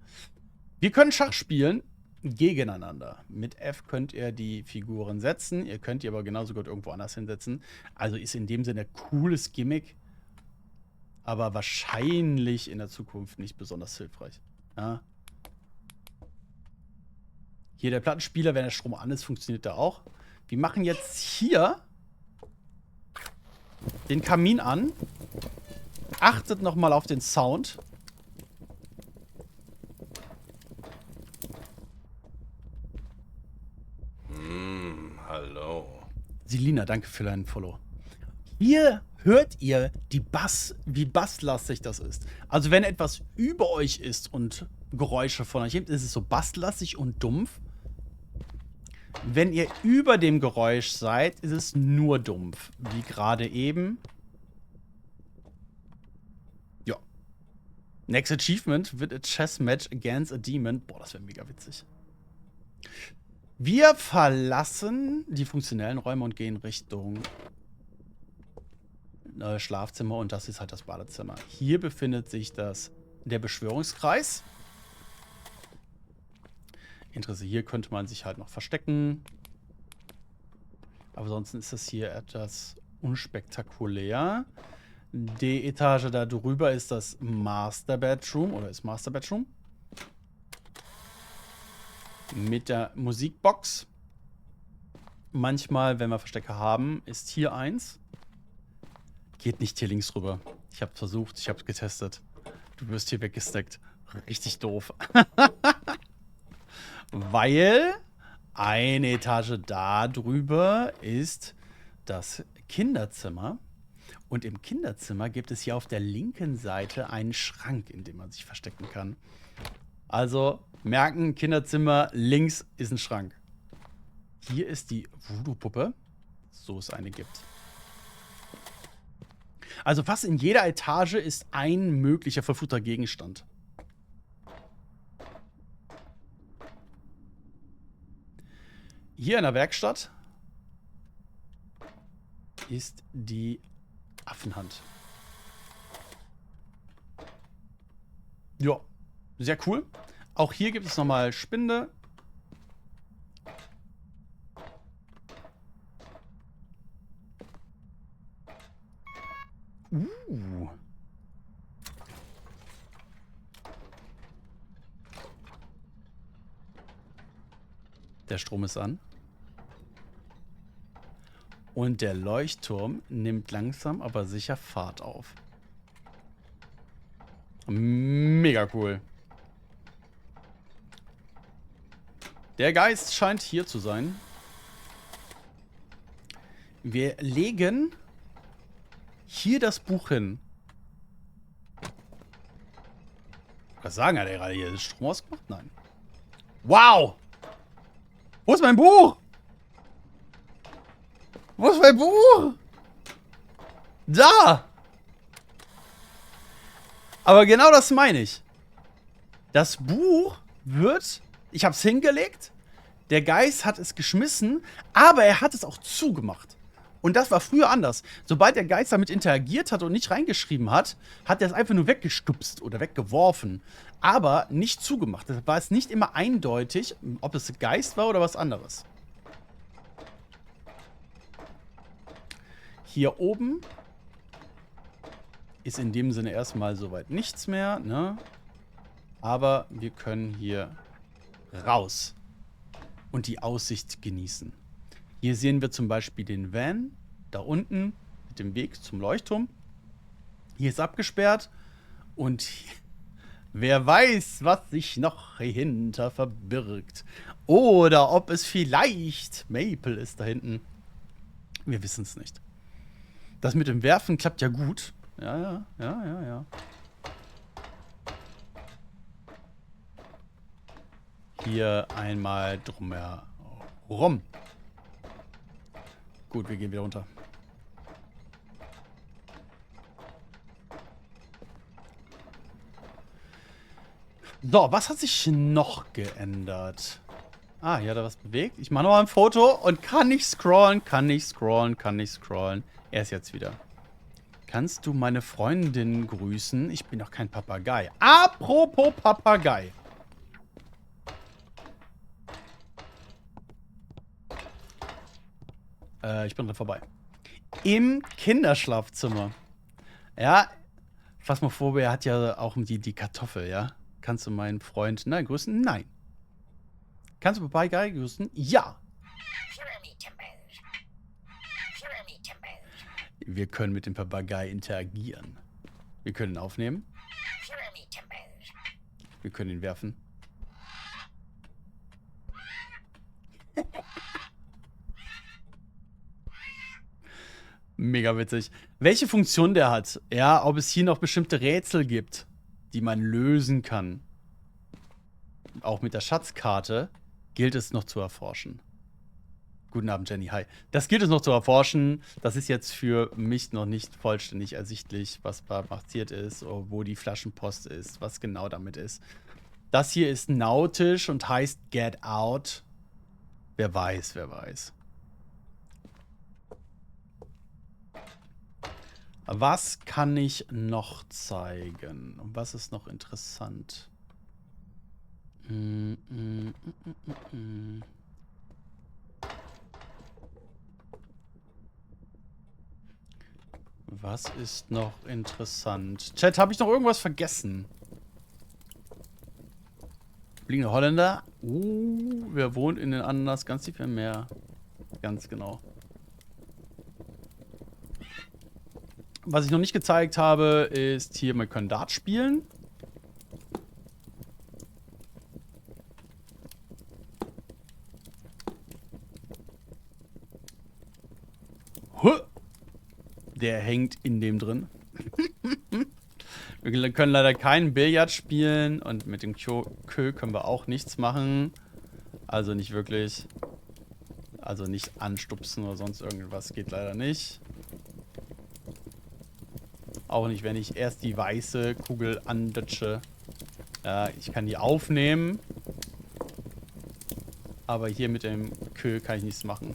Wir können Schach spielen gegeneinander. Mit F könnt ihr die Figuren setzen. Ihr könnt die aber genauso gut irgendwo anders hinsetzen. Also ist in dem Sinne ein cooles Gimmick. Aber wahrscheinlich in der Zukunft nicht besonders hilfreich. Ja. Hier der Plattenspieler, wenn der Strom an ist, funktioniert der auch. Wir machen jetzt hier den Kamin an. Achtet nochmal auf den Sound. Hallo. Selina, danke für deinen Follow. Hier hört ihr wie basslastig das ist. Also wenn etwas über euch ist und Geräusche von euch gibt, ist es so basslastig und dumpf. Wenn ihr über dem Geräusch seid, ist es nur dumpf. Wie gerade eben. Ja. Next Achievement wird a Chess Match against a Demon. Boah, das wäre mega witzig. Wir verlassen die funktionellen Räume und gehen Richtung Schlafzimmer und das ist halt das Badezimmer. Hier befindet sich der Beschwörungskreis. Interesse, hier könnte man sich halt noch verstecken. Aber sonst ist das hier etwas unspektakulär. Die Etage da drüber ist das Master Bedroom oder ist Master Bedroom. Mit der Musikbox. Manchmal, wenn wir Verstecke haben, ist hier eins. Geht nicht hier links rüber. Ich habe versucht, ich habe getestet. Du wirst hier weggesteckt. Richtig doof. Weil eine Etage da drüber ist das Kinderzimmer. Und im Kinderzimmer gibt es hier auf der linken Seite einen Schrank, in dem man sich verstecken kann. Also merken, Kinderzimmer, links ist ein Schrank. Hier ist die Voodoo-Puppe, so es eine gibt. Also fast in jeder Etage ist ein möglicher verfluchter Gegenstand. Hier in der Werkstatt ist die Affenhand. Ja, sehr cool. Auch hier gibt es nochmal Spinde. Der Strom ist an. Und der Leuchtturm nimmt langsam, aber sicher Fahrt auf. Mega cool. Der Geist scheint hier zu sein. Wir legen hier das Buch hin. Was sagen, hat er gerade hier Strom ausgemacht? Nein. Wow! Wo ist mein Buch? Wo ist mein Buch? Da! Aber genau das meine ich. Das Buch wird... Ich habe es hingelegt. Der Geist hat es geschmissen, aber er hat es auch zugemacht. Und das war früher anders. Sobald der Geist damit interagiert hat und nicht reingeschrieben hat, hat er es einfach nur weggestupst oder weggeworfen. Aber nicht zugemacht. Deshalb war es nicht immer eindeutig, ob es Geist war oder was anderes. Hier oben ist in dem Sinne erstmal soweit nichts mehr, ne? Aber wir können hier raus und die Aussicht genießen. Hier sehen wir zum Beispiel den Van, da unten, mit dem Weg zum Leuchtturm. Hier ist abgesperrt und wer weiß, was sich noch hinter verbirgt. Oder ob es vielleicht Maple ist da hinten. Wir wissen es nicht. Das mit dem Werfen klappt ja gut. Ja. Hier einmal drumherum. Gut, wir gehen wieder runter. So, was hat sich noch geändert? Ah, hier hat er was bewegt. Ich mache nochmal ein Foto und kann nicht scrollen. Er ist jetzt wieder. Kannst du meine Freundin grüßen? Ich bin doch kein Papagei. Apropos Papagei. Ich bin dran vorbei. Im Kinderschlafzimmer. Ja, Phasmophobia hat ja auch die Kartoffel, ja? Kannst du meinen Freund grüßen? Nein. Kannst du Papagei grüßen? Ja. Wir können mit dem Papagei interagieren. Wir können ihn aufnehmen. Wir können ihn werfen. Mega witzig. Welche Funktion der hat? Ja, ob es hier noch bestimmte Rätsel gibt, die man lösen kann. Auch mit der Schatzkarte gilt es noch zu erforschen. Guten Abend, Jenny. Hi. Das gilt es noch zu erforschen. Das ist jetzt für mich noch nicht vollständig ersichtlich, was da passiert ist, oder wo die Flaschenpost ist, was genau damit ist. Das hier ist nautisch und heißt Get Out. Wer weiß, wer weiß. Was kann ich noch zeigen? Und was ist noch interessant? Was ist noch interessant? Chat, habe ich noch irgendwas vergessen? Fliegende Holländer. Wer wohnt in den Ananas? Ganz tief im Meer. Ganz genau. Was ich noch nicht gezeigt habe, ist hier, man kann Dart spielen. Der hängt in dem drin. Wir können leider keinen Billard spielen und mit dem Kö können wir auch nichts machen. Also nicht wirklich. Also nicht anstupsen oder sonst irgendwas geht leider nicht. Auch nicht, wenn ich erst die weiße Kugel andutsche. Ich kann die aufnehmen. Aber hier mit dem Kö kann ich nichts machen.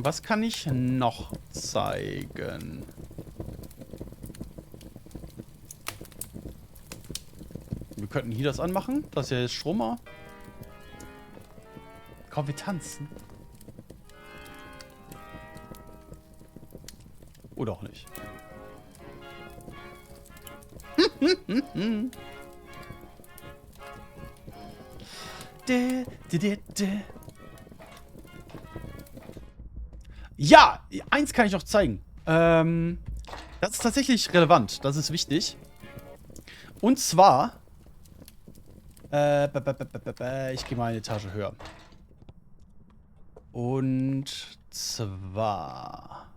Was kann ich noch zeigen? Wir könnten hier das anmachen. Das ist ja jetzt Stromer. Komm, wir tanzen. Oder auch nicht. Ja, eins kann ich noch zeigen. Das ist tatsächlich relevant. Das ist wichtig. Und zwar... ich gehe mal eine Etage höher. Und zwar...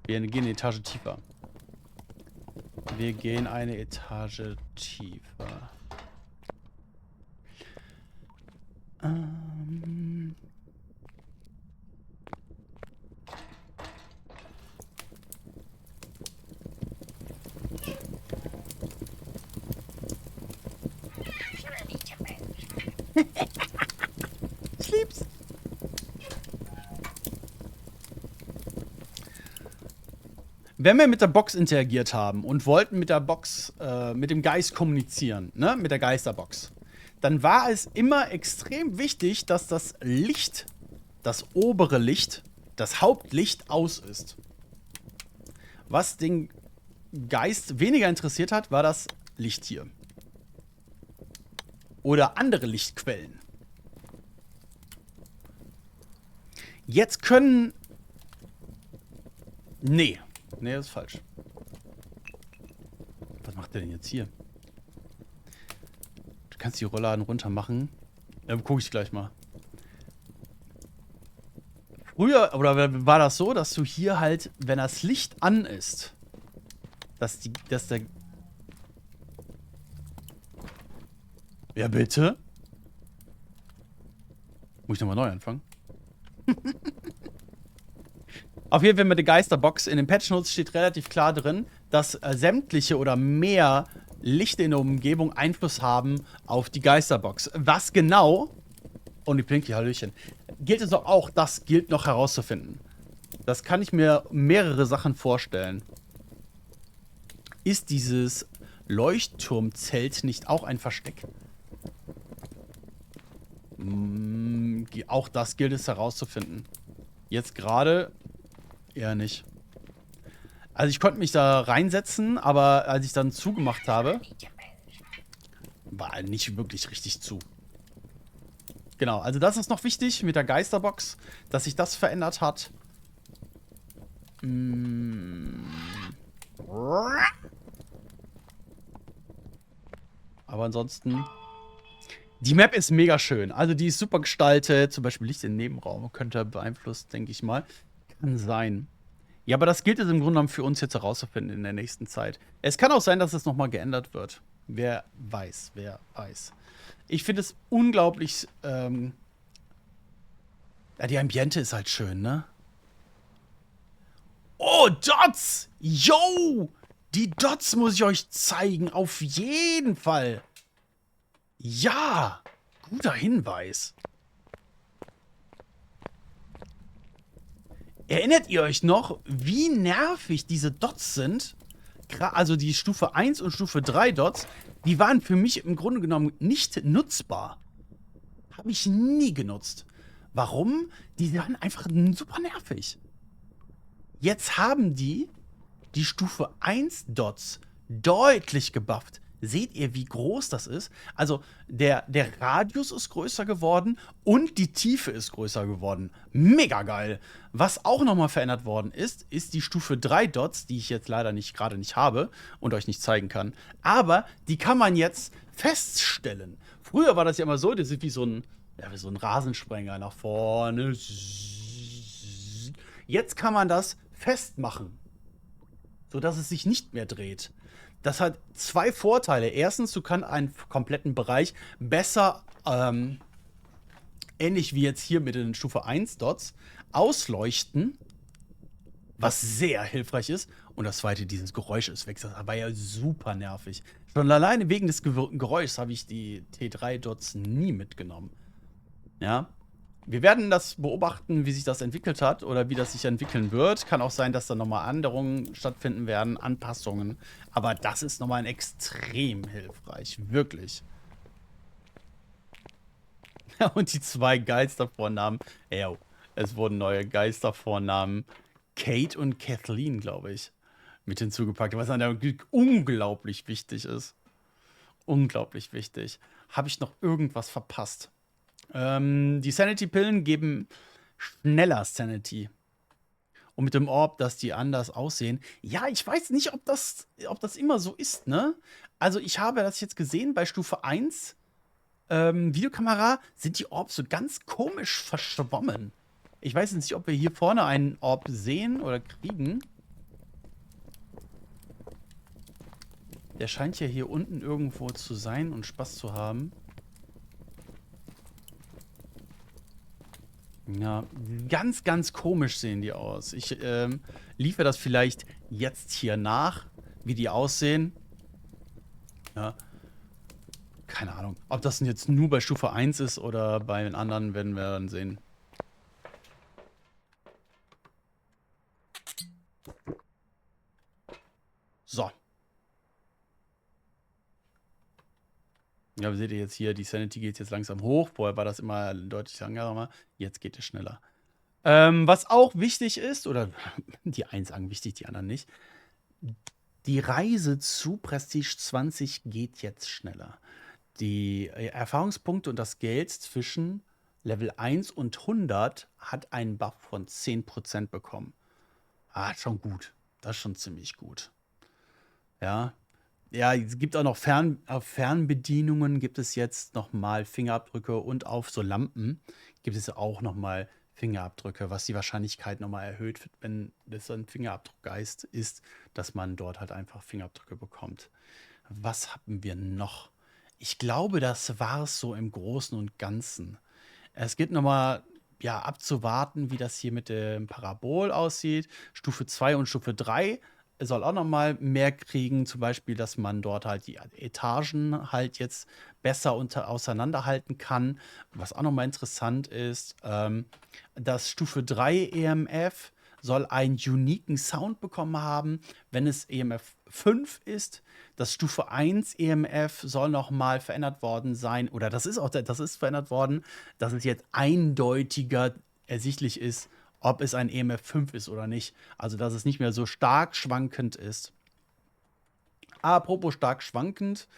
Wir gehen eine Etage tiefer. Wir gehen eine Etage tiefer. Ich lieb's. Wenn wir mit der Box interagiert haben und wollten mit der Box, mit dem Geist kommunizieren, ne, mit der Geisterbox, dann war es immer extrem wichtig, dass das Licht, das obere Licht, das Hauptlicht aus ist. Was den Geist weniger interessiert hat, war das Licht hier. Oder andere Lichtquellen. Jetzt können... Nee, das ist falsch. Was macht der denn jetzt hier? Du kannst die Rollladen runter machen. Dann gucke ich gleich mal. Früher, oder war das so, dass du hier halt, wenn das Licht an ist, dass der... Ja, bitte? Muss ich nochmal neu anfangen? Auf jeden Fall mit der Geisterbox in den Patch Notes steht relativ klar drin, dass sämtliche oder mehr Lichter in der Umgebung Einfluss haben auf die Geisterbox. Was genau, und die Pinky, Hallöchen, gilt es auch, das gilt noch herauszufinden. Das kann ich mir mehrere Sachen vorstellen. Ist dieses Leuchtturmzelt nicht auch ein Versteck? Auch das gilt es herauszufinden. Jetzt gerade eher nicht. Also ich konnte mich da reinsetzen, aber als ich dann zugemacht habe, war nicht wirklich richtig zu. Genau, also das ist noch wichtig mit der Geisterbox, dass sich das verändert hat. Aber ansonsten... Die Map ist mega schön. Also die ist super gestaltet. Zum Beispiel Licht im Nebenraum könnte beeinflusst, denke ich mal. Kann sein. Ja, aber das gilt es im Grunde genommen für uns jetzt herauszufinden in der nächsten Zeit. Es kann auch sein, dass es nochmal geändert wird. Wer weiß, wer weiß. Ich finde es unglaublich... ja, die Ambiente ist halt schön, ne? Oh, Dots! Yo! Die Dots muss ich euch zeigen. Auf jeden Fall. Ja! Guter Hinweis. Erinnert ihr euch noch, wie nervig diese Dots sind? Also die Stufe 1 und Stufe 3 Dots, die waren für mich im Grunde genommen nicht nutzbar. Habe ich nie genutzt. Warum? Die waren einfach super nervig. Jetzt haben die Stufe 1 Dots deutlich gebufft. Seht ihr, wie groß das ist? Also der Radius ist größer geworden und die Tiefe ist größer geworden. Mega geil. Was auch nochmal verändert worden ist die Stufe 3 Dots, die ich jetzt leider gerade nicht habe und euch nicht zeigen kann. Aber die kann man jetzt feststellen. Früher war das ja immer so, das ist wie so ein Rasensprenger nach vorne. Jetzt kann man das festmachen, sodass es sich nicht mehr dreht. Das hat zwei Vorteile. Erstens, du kannst einen kompletten Bereich besser, ähnlich wie jetzt hier mit den Stufe 1 Dots, ausleuchten, was sehr hilfreich ist. Und das zweite, dieses Geräusch ist weg. Das war ja super nervig. Schon alleine wegen des Geräuschs habe ich die T3 Dots nie mitgenommen. Ja. Wir werden das beobachten, wie sich das entwickelt hat oder wie das sich entwickeln wird. Kann auch sein, dass da nochmal Änderungen stattfinden werden, Anpassungen. Aber das ist nochmal extrem hilfreich. Wirklich. Und die zwei Geistervornamen. Es wurden neue Geistervornamen. Kate und Kathleen, glaube ich, mit hinzugepackt. Was an der unglaublich wichtig ist. Unglaublich wichtig. Habe ich noch irgendwas verpasst? Die Sanity-Pillen geben schneller Sanity. Und mit dem Orb, dass die anders aussehen. Ja, ich weiß nicht, ob das immer so ist, ne? Also ich habe das jetzt gesehen bei Stufe 1. Videokamera sind die Orbs so ganz komisch verschwommen. Ich weiß nicht, ob wir hier vorne einen Orb sehen oder kriegen. Der scheint ja hier unten irgendwo zu sein und Spaß zu haben. Ja, ganz, ganz komisch sehen die aus. Ich liefere das vielleicht jetzt hier nach, wie die aussehen. Ja. Keine Ahnung. Ob das jetzt nur bei Stufe 1 ist oder bei den anderen, werden wir dann sehen. So. Ja, seht ihr jetzt hier, die Sanity geht jetzt langsam hoch. Vorher war das immer deutlich langsamer. Jetzt geht es schneller. Was auch wichtig ist, oder die einen sagen wichtig, die anderen nicht. Die Reise zu Prestige 20 geht jetzt schneller. Die Erfahrungspunkte und das Geld zwischen Level 1 und 100 hat einen Buff von 10% bekommen. Ah, schon gut. Das ist schon ziemlich gut. Ja. Ja, es gibt auch noch auf Fernbedienungen gibt es jetzt nochmal Fingerabdrücke und auf so Lampen gibt es auch nochmal Fingerabdrücke, was die Wahrscheinlichkeit nochmal erhöht, wenn das ein Fingerabdruckgeist ist, dass man dort halt einfach Fingerabdrücke bekommt. Was haben wir noch? Ich glaube, das war es so im Großen und Ganzen. Es gibt nochmal ja, abzuwarten, wie das hier mit dem Parabol aussieht. Stufe 2 und Stufe 3 soll auch nochmal mehr kriegen. Zum Beispiel, dass man dort halt die Etagen halt jetzt besser auseinanderhalten kann. Was auch nochmal interessant ist, dass Stufe 3 EMF soll einen uniken Sound bekommen haben, wenn es EMF 5 ist. Das Stufe 1 EMF soll nochmal verändert worden sein, oder das ist verändert worden, dass es jetzt eindeutiger ersichtlich ist, ob es ein EMF 5 ist oder nicht. Also, dass es nicht mehr so stark schwankend ist. Apropos stark schwankend,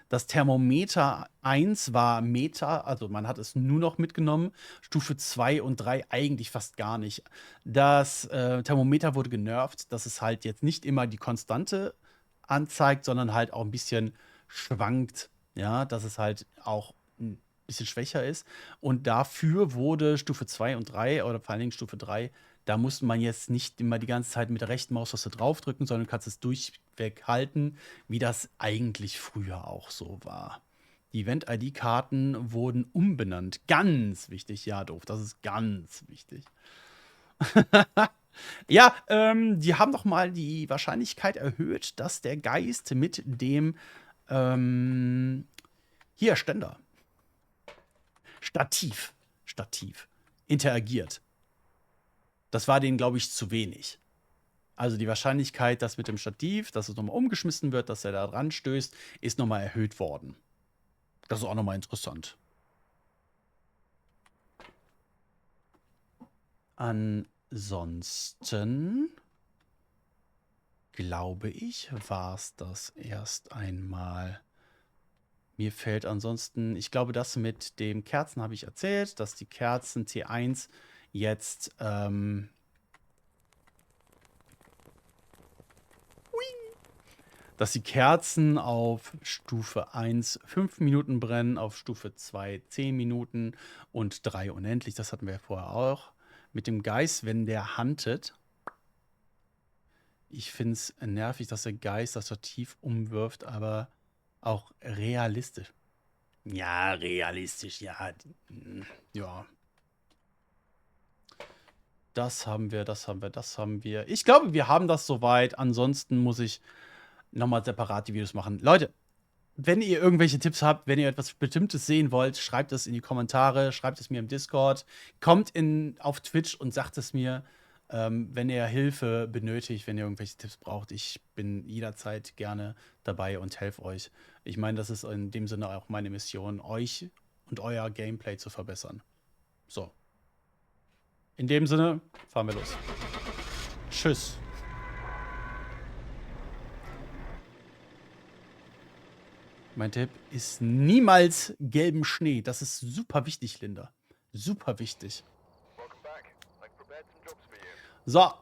das Thermometer 1 war Meter, also man hat es nur noch mitgenommen. Stufe 2 und 3 eigentlich fast gar nicht. Das Thermometer wurde genervt, dass es halt jetzt nicht immer die Konstante anzeigt, sondern halt auch ein bisschen schwankt. Ja, dass es halt auch ein bisschen schwächer ist. Und dafür wurde Stufe 2 und 3, oder vor allen Dingen Stufe 3, da musste man jetzt nicht immer die ganze Zeit mit der rechten Maustaste draufdrücken, sondern du kannst es durchweg halten, wie das eigentlich früher auch so war. Die Event-ID-Karten wurden umbenannt. Ganz wichtig, ja, doof, das ist ganz wichtig. Ja, die haben doch mal die Wahrscheinlichkeit erhöht, dass der Geist mit dem hier, Ständer. Stativ interagiert. Das war denen, glaube ich, zu wenig. Also die Wahrscheinlichkeit, dass mit dem Stativ, dass es nochmal umgeschmissen wird, dass er da dran stößt, ist nochmal erhöht worden. Das ist auch nochmal interessant. Ansonsten glaube ich, war es das erst einmal. Mir fällt ansonsten, ich glaube, das mit den Kerzen habe ich erzählt, dass die Kerzen T1 jetzt dass die Kerzen auf Stufe 1 5 Minuten brennen, auf Stufe 2 10 Minuten und 3 unendlich. Das hatten wir ja vorher auch. Mit dem Geist, wenn der huntet. Ich finde es nervig, dass der Geist das Stativ umwirft, aber auch realistisch. Ja, realistisch, ja. Ja. Das haben wir, das haben wir, das haben wir. Ich glaube, wir haben das soweit. Ansonsten muss ich nochmal separat die Videos machen. Leute, wenn ihr irgendwelche Tipps habt, wenn ihr etwas Bestimmtes sehen wollt, schreibt es in die Kommentare, schreibt es mir im Discord, kommt auf Twitch und sagt es mir, wenn ihr Hilfe benötigt, wenn ihr irgendwelche Tipps braucht. Ich bin jederzeit gerne dabei und helfe euch. Ich meine, das ist in dem Sinne auch meine Mission, euch und euer Gameplay zu verbessern. So. In dem Sinne, fahren wir los. Tschüss. Mein Tipp ist niemals gelben Schnee. Das ist super wichtig, Linda. Super wichtig. So,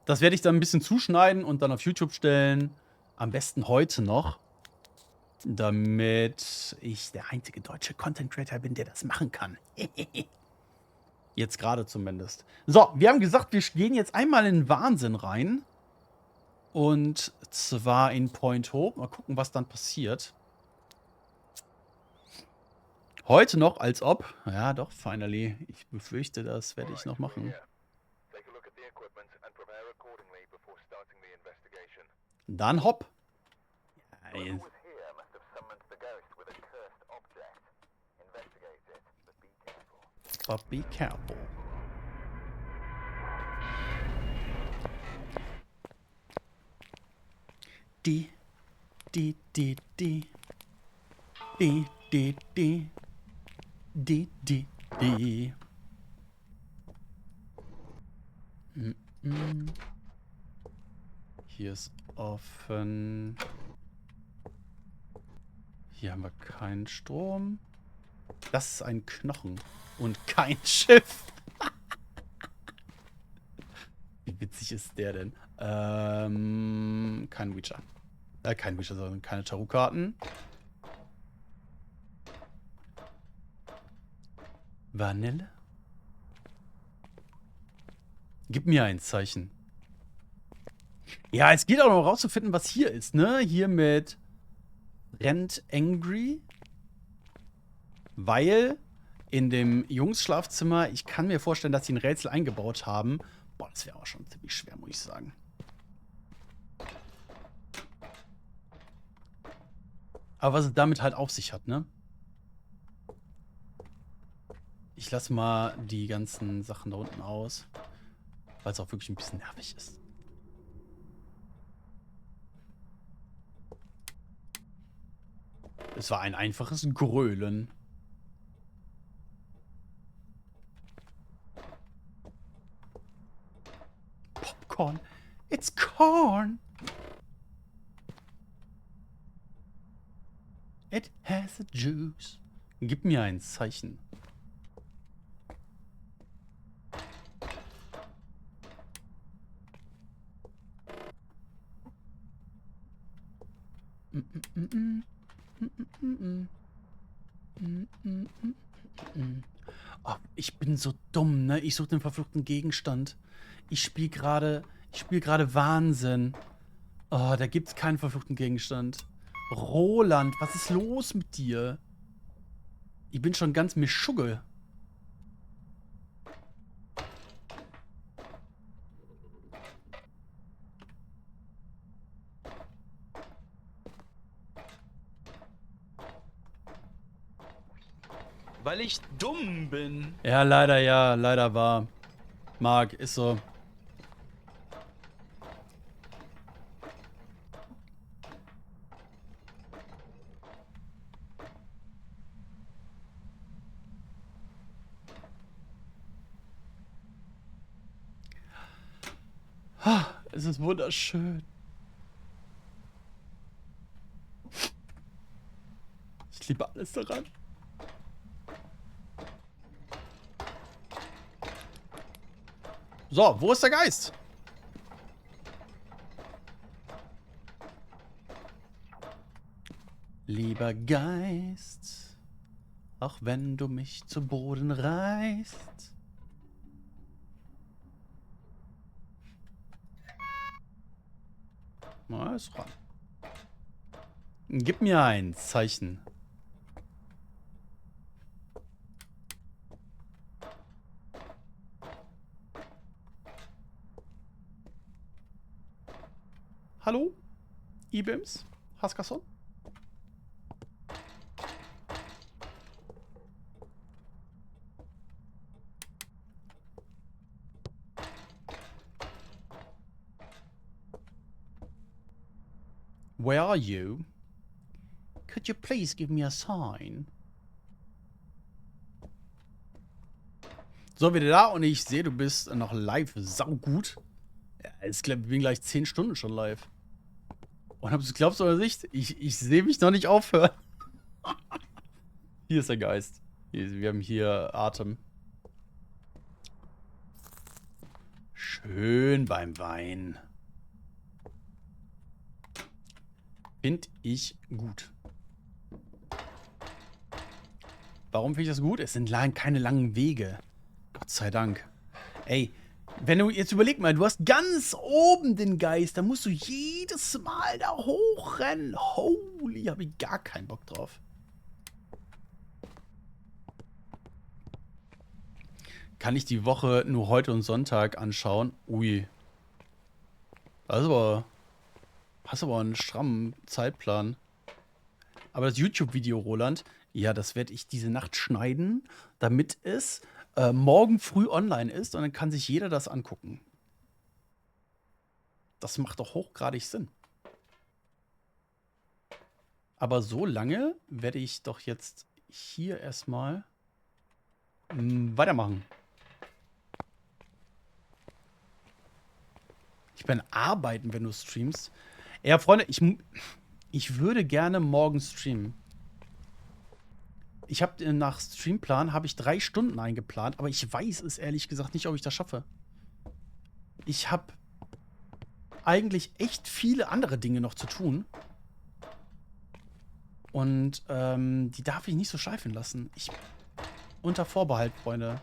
das werde ich dann ein bisschen zuschneiden und dann auf YouTube stellen. Am besten heute noch. Damit ich der einzige deutsche Content Creator bin, der das machen kann. Jetzt gerade zumindest. So, wir haben gesagt, wir gehen jetzt einmal in den Wahnsinn rein. Und zwar in Point Hope. Mal gucken, was dann passiert. Heute noch, als ob. Ja, doch, finally. Ich befürchte, das werde ich noch machen. Dann hopp. Ja, but be careful. Die. Hier ist offen. Hier haben wir keinen Strom. Das ist ein Knochen und kein Schiff. Wie witzig ist der denn? Kein Witcher. Kein Witcher, sondern keine Tarotkarten. Vanille? Gib mir ein Zeichen. Ja, es geht auch noch rauszufinden, was hier ist, ne? Hier mit Rent Angry. Weil in dem Jungs-Schlafzimmer, ich kann mir vorstellen, dass sie ein Rätsel eingebaut haben. Boah, das wäre auch schon ziemlich schwer, muss ich sagen. Aber was es damit halt auf sich hat, ne? Ich lasse mal die ganzen Sachen da unten aus, weil es auch wirklich ein bisschen nervig ist. Es war ein einfaches Grölen. Popcorn. It's corn. It has a juice. Gib mir ein Zeichen. Oh, ich bin so dumm, ne? Ich suche den verfluchten Gegenstand. Ich spiele gerade Wahnsinn. Oh, da gibt's keinen verfluchten Gegenstand. Roland, was ist los mit dir? Ich bin schon ganz mischugge. Weil ich dumm bin. Ja, leider war. Marc, ist so. Es ist wunderschön. Ich liebe alles daran. So, wo ist der Geist? Lieber Geist, auch wenn du mich zu Boden reißt. Na, ist ran. Gib mir ein Zeichen. Hallo? Ibims? Haskasson? Where are you? Could you please give me a sign? So, wieder da und ich sehe, du bist noch live. Saugut. Ja, ich bin gleich 10 Stunden schon live. Und ob du es glaubst oder nicht, ich sehe mich noch nicht aufhören. Hier ist der Geist. Wir haben hier Atem. Schön beim Wein. Finde ich gut. Warum finde ich das gut? Es sind keine langen Wege. Gott sei Dank. Ey, wenn du jetzt überleg mal, du hast ganz oben den Geist, dann musst du jedes Mal da hochrennen. Holy, habe ich gar keinen Bock drauf. Kann ich die Woche nur heute und Sonntag anschauen? Ui. Hast aber einen strammen Zeitplan. Aber das YouTube-Video, Roland, ja, das werde ich diese Nacht schneiden, damit es morgen früh online ist und dann kann sich jeder das angucken. Das macht doch hochgradig Sinn. Aber so lange werde ich doch jetzt hier erstmal weitermachen. Ich bin arbeiten, wenn du streamst. Ja, Freunde, ich würde gerne morgen streamen. Ich habe nach Streamplan habe ich 3 Stunden eingeplant, aber ich weiß es ehrlich gesagt nicht, ob ich das schaffe. Ich habe eigentlich echt viele andere Dinge noch zu tun. Und die darf ich nicht so schleifen lassen. Unter Vorbehalt, Freunde.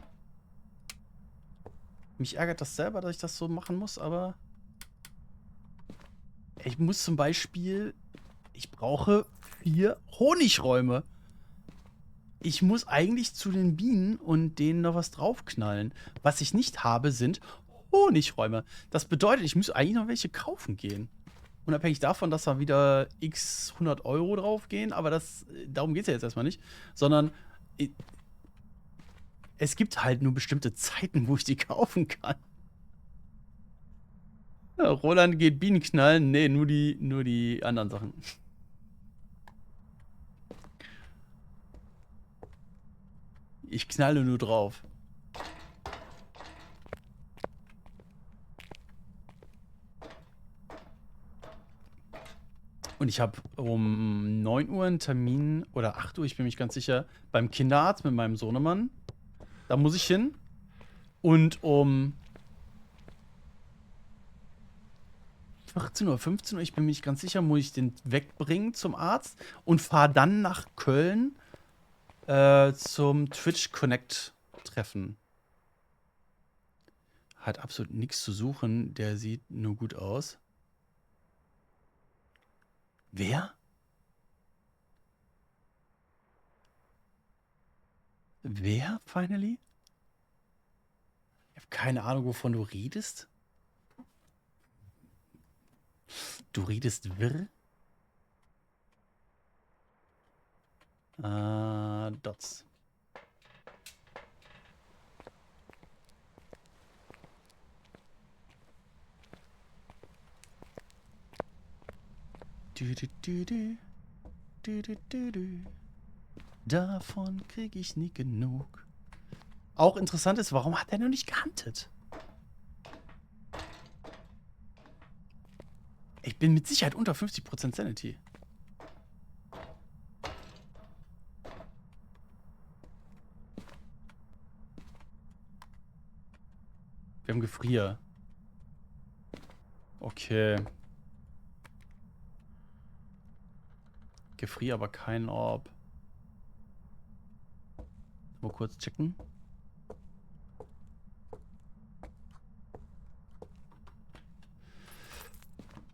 Mich ärgert das selber, dass ich das so machen muss, aber ich muss zum Beispiel, ich brauche 4 Honigräume. Ich muss eigentlich zu den Bienen und denen noch was draufknallen. Was ich nicht habe, sind Honigräume. Das bedeutet, ich muss eigentlich noch welche kaufen gehen. Unabhängig davon, dass da wieder x 100 € draufgehen, aber darum geht es ja jetzt erstmal nicht. Sondern es gibt halt nur bestimmte Zeiten, wo ich die kaufen kann. Ja, Roland geht Bienen knallen. Nee, nur die anderen Sachen. Ich knalle nur drauf. Und ich habe um 9 Uhr einen Termin, oder 8 Uhr, ich bin mir nicht ganz sicher, beim Kinderarzt mit meinem Sohnemann. Da muss ich hin. Und um 14 Uhr, 15 Uhr, ich bin mir nicht ganz sicher, muss ich den wegbringen zum Arzt und fahre dann nach Köln zum Twitch Connect Treffen. Hat absolut nichts zu suchen, der sieht nur gut aus. Wer? Wer, finally? Ich habe keine Ahnung, wovon du redest. Du redest wirr? Dots. Davon krieg ich nie genug. Auch interessant ist, warum hat er noch nicht gehuntet? Ich bin mit Sicherheit unter 50% Sanity. Wir haben Gefrier. Okay. Gefrier, aber kein Orb. Mal kurz checken.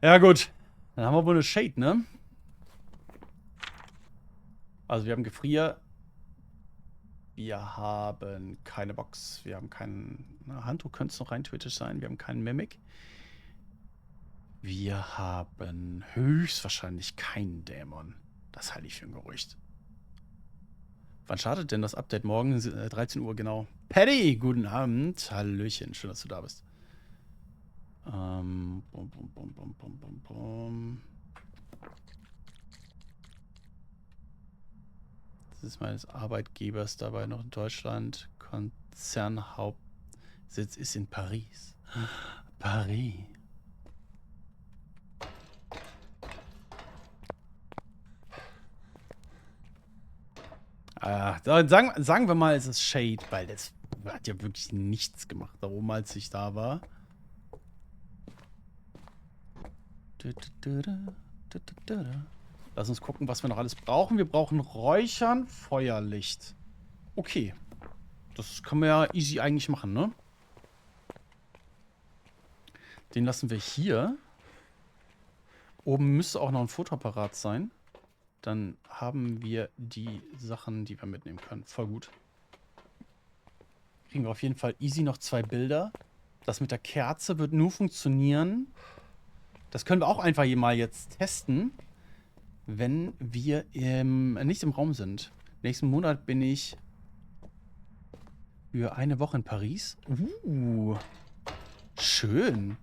Ja gut. Dann haben wir wohl eine Shade, ne? Also wir haben Gefrier. Wir haben keine Box. Wir haben keinen... Handtuch könnte es noch rein theoretisch sein. Wir haben keinen Mimic. Wir haben höchstwahrscheinlich keinen Dämon. Das halte ich für ein Gerücht. Wann startet denn das Update? Morgen 13 Uhr, genau. Paddy, guten Abend. Hallöchen, schön, dass du da bist. Das ist meines Arbeitgebers dabei noch in Deutschland. Konzernhauptsitz ist in Paris. Paris. Dann sagen wir mal, es ist Shade, weil das hat ja wirklich nichts gemacht da oben, als ich da war. Lass uns gucken, was wir noch alles brauchen. Wir brauchen Räuchern, Feuerlicht. Okay. Das können wir ja easy eigentlich machen, ne? Den lassen wir hier. Oben müsste auch noch ein Fotoapparat sein. Dann haben wir die Sachen, die wir mitnehmen können. Voll gut. Kriegen wir auf jeden Fall easy noch 2 Bilder. Das mit der Kerze wird nur funktionieren. Das können wir auch einfach mal jetzt testen, wenn wir nicht im Raum sind. Nächsten Monat bin ich für eine Woche in Paris. Schön.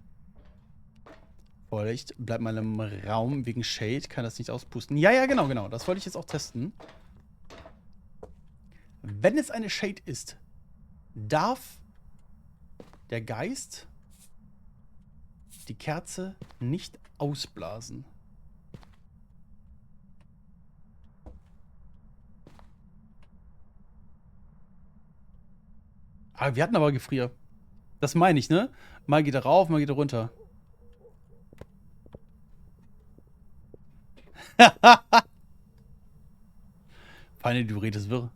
Feuerlicht bleibt mal im Raum wegen Shade. Kann das nicht auspusten. Ja, genau. Das wollte ich jetzt auch testen. Wenn es eine Shade ist, darf der Geist die Kerze nicht ausblasen. Ah, wir hatten aber Gefrier. Das meine ich, ne? Mal geht er rauf, mal geht er runter. Feine, du redest wirr.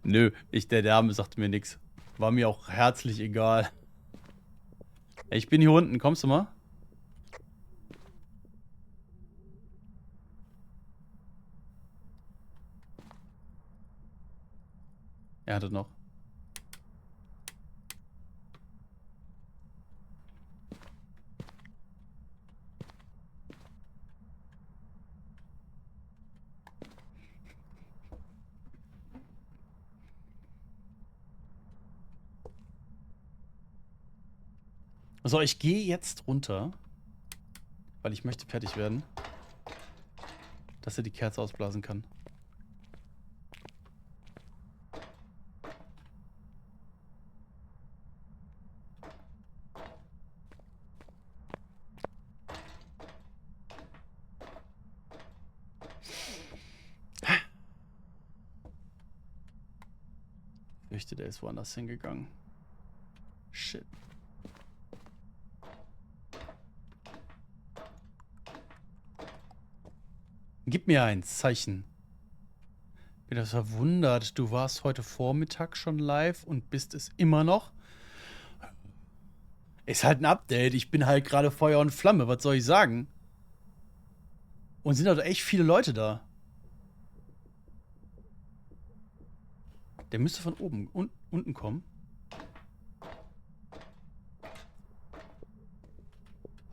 Nö, der Dame sagte mir nichts. War mir auch herzlich egal. Ich bin hier unten, kommst du mal? Er hatte noch. So, ich gehe jetzt runter, weil ich möchte fertig werden, dass er die Kerze ausblasen kann. Ich fürchte, der ist woanders hingegangen. Shit. Gib mir ein Zeichen. Bin das verwundert. Du warst heute Vormittag schon live und bist es immer noch. Ist halt ein Update. Ich bin halt gerade Feuer und Flamme. Was soll ich sagen? Und sind halt echt viele Leute da. Der müsste von oben unten kommen.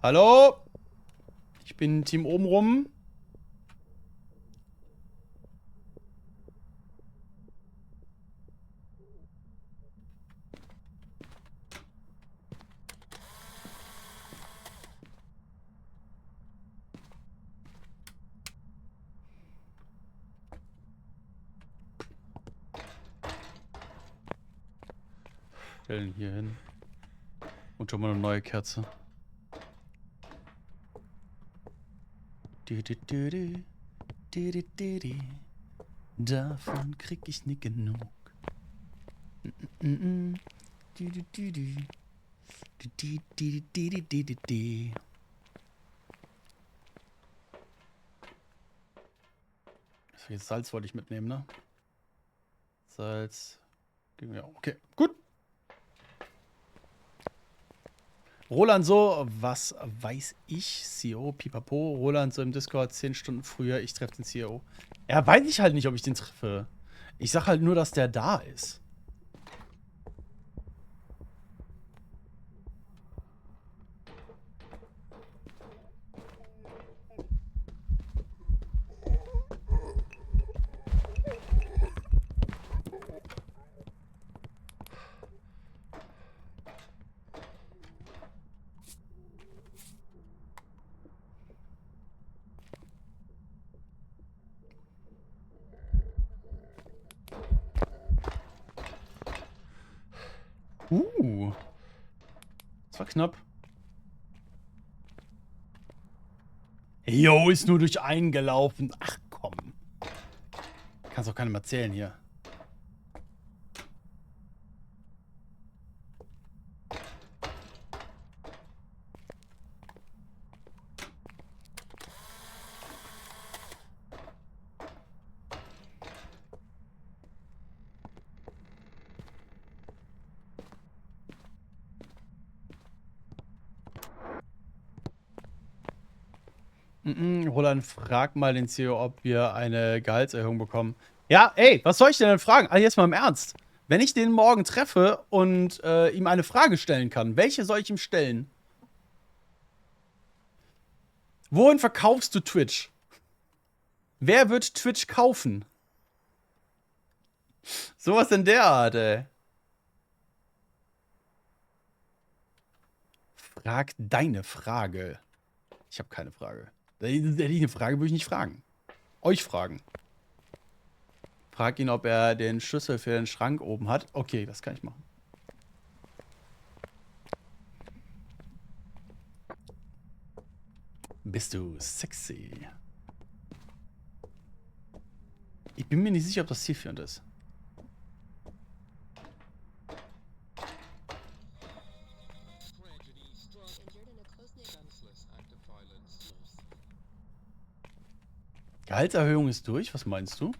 Hallo? Ich bin Team oben rum. Stellen hier hin. Und schon mal eine neue Kerze. Davon krieg ich nicht genug. Jetzt Salz wollte ich mitnehmen, ne? Salz. Ja, okay, gut. Roland so, was weiß ich? CEO, pipapo. Roland so im Discord 10 Stunden früher, ich treffe den CEO. Ja, weiß ich halt nicht, ob ich den treffe. Ich sag halt nur, dass der da ist. Das war knapp. Jo, ist nur durch einen gelaufen. Ach komm. Kannst doch keinem erzählen hier. Roland, frag mal den CEO, ob wir eine Gehaltserhöhung bekommen. Ja, ey, was soll ich denn fragen? Also jetzt mal im Ernst. Wenn ich den morgen treffe und ihm eine Frage stellen kann, welche soll ich ihm stellen? Wohin verkaufst du Twitch? Wer wird Twitch kaufen? Sowas in der Art, ey. Frag deine Frage. Ich habe keine Frage. Hätte ich eine Frage, würde ich nicht fragen. Euch fragen. Frag ihn, ob er den Schlüssel für den Schrank oben hat. Okay, das kann ich machen. Bist du sexy? Ich bin mir nicht sicher, ob das zielführend ist. Gehaltserhöhung ist durch, was meinst du?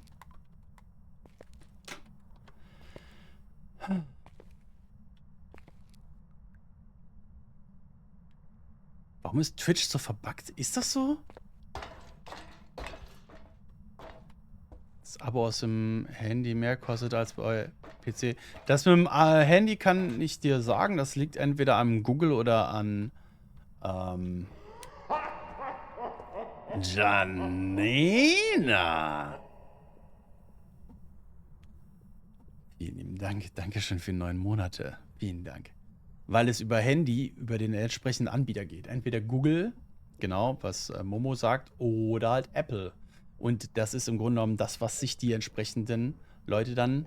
Warum ist Twitch so verbuggt? Ist das so? Das Abo aus dem Handy mehr kostet als bei PC. Das mit dem Handy kann ich dir sagen, das liegt entweder an Google oder an Janina. Vielen lieben Dank. Dankeschön für 9 Monate. Vielen Dank. Weil es über Handy, über den entsprechenden Anbieter geht. Entweder Google, genau, was Momo sagt, oder halt Apple. Und das ist im Grunde genommen das, was sich die entsprechenden Leute dann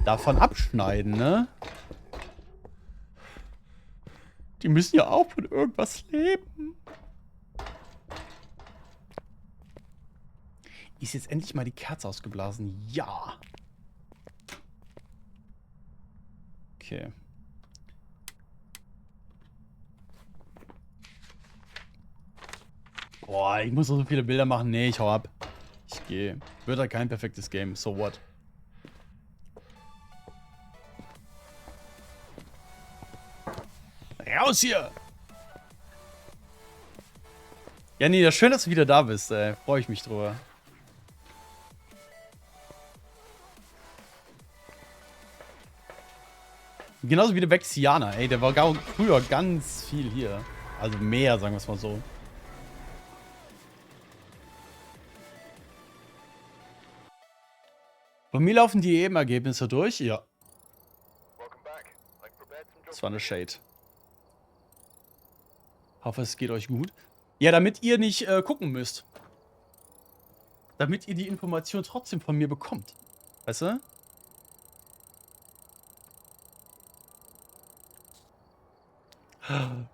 davon abschneiden, ne? Die müssen ja auch von irgendwas leben. Ist jetzt endlich mal die Kerze ausgeblasen? Ja. Okay. Boah, ich muss so viele Bilder machen. Nee, ich hau ab. Ich gehe. Wird halt kein perfektes Game. So what? Raus hier! Ja, nee, schön, dass du wieder da bist, ey. Freue ich mich drüber. Genauso wie der Vexianer, ey. Der war früher ganz viel hier. Also mehr, sagen wir es mal so. Bei mir laufen die EM-Ergebnisse durch, ja. Das war eine Shade. Hoffe, es geht euch gut. Ja, damit ihr nicht gucken müsst. Damit ihr die Information trotzdem von mir bekommt. Weißt du?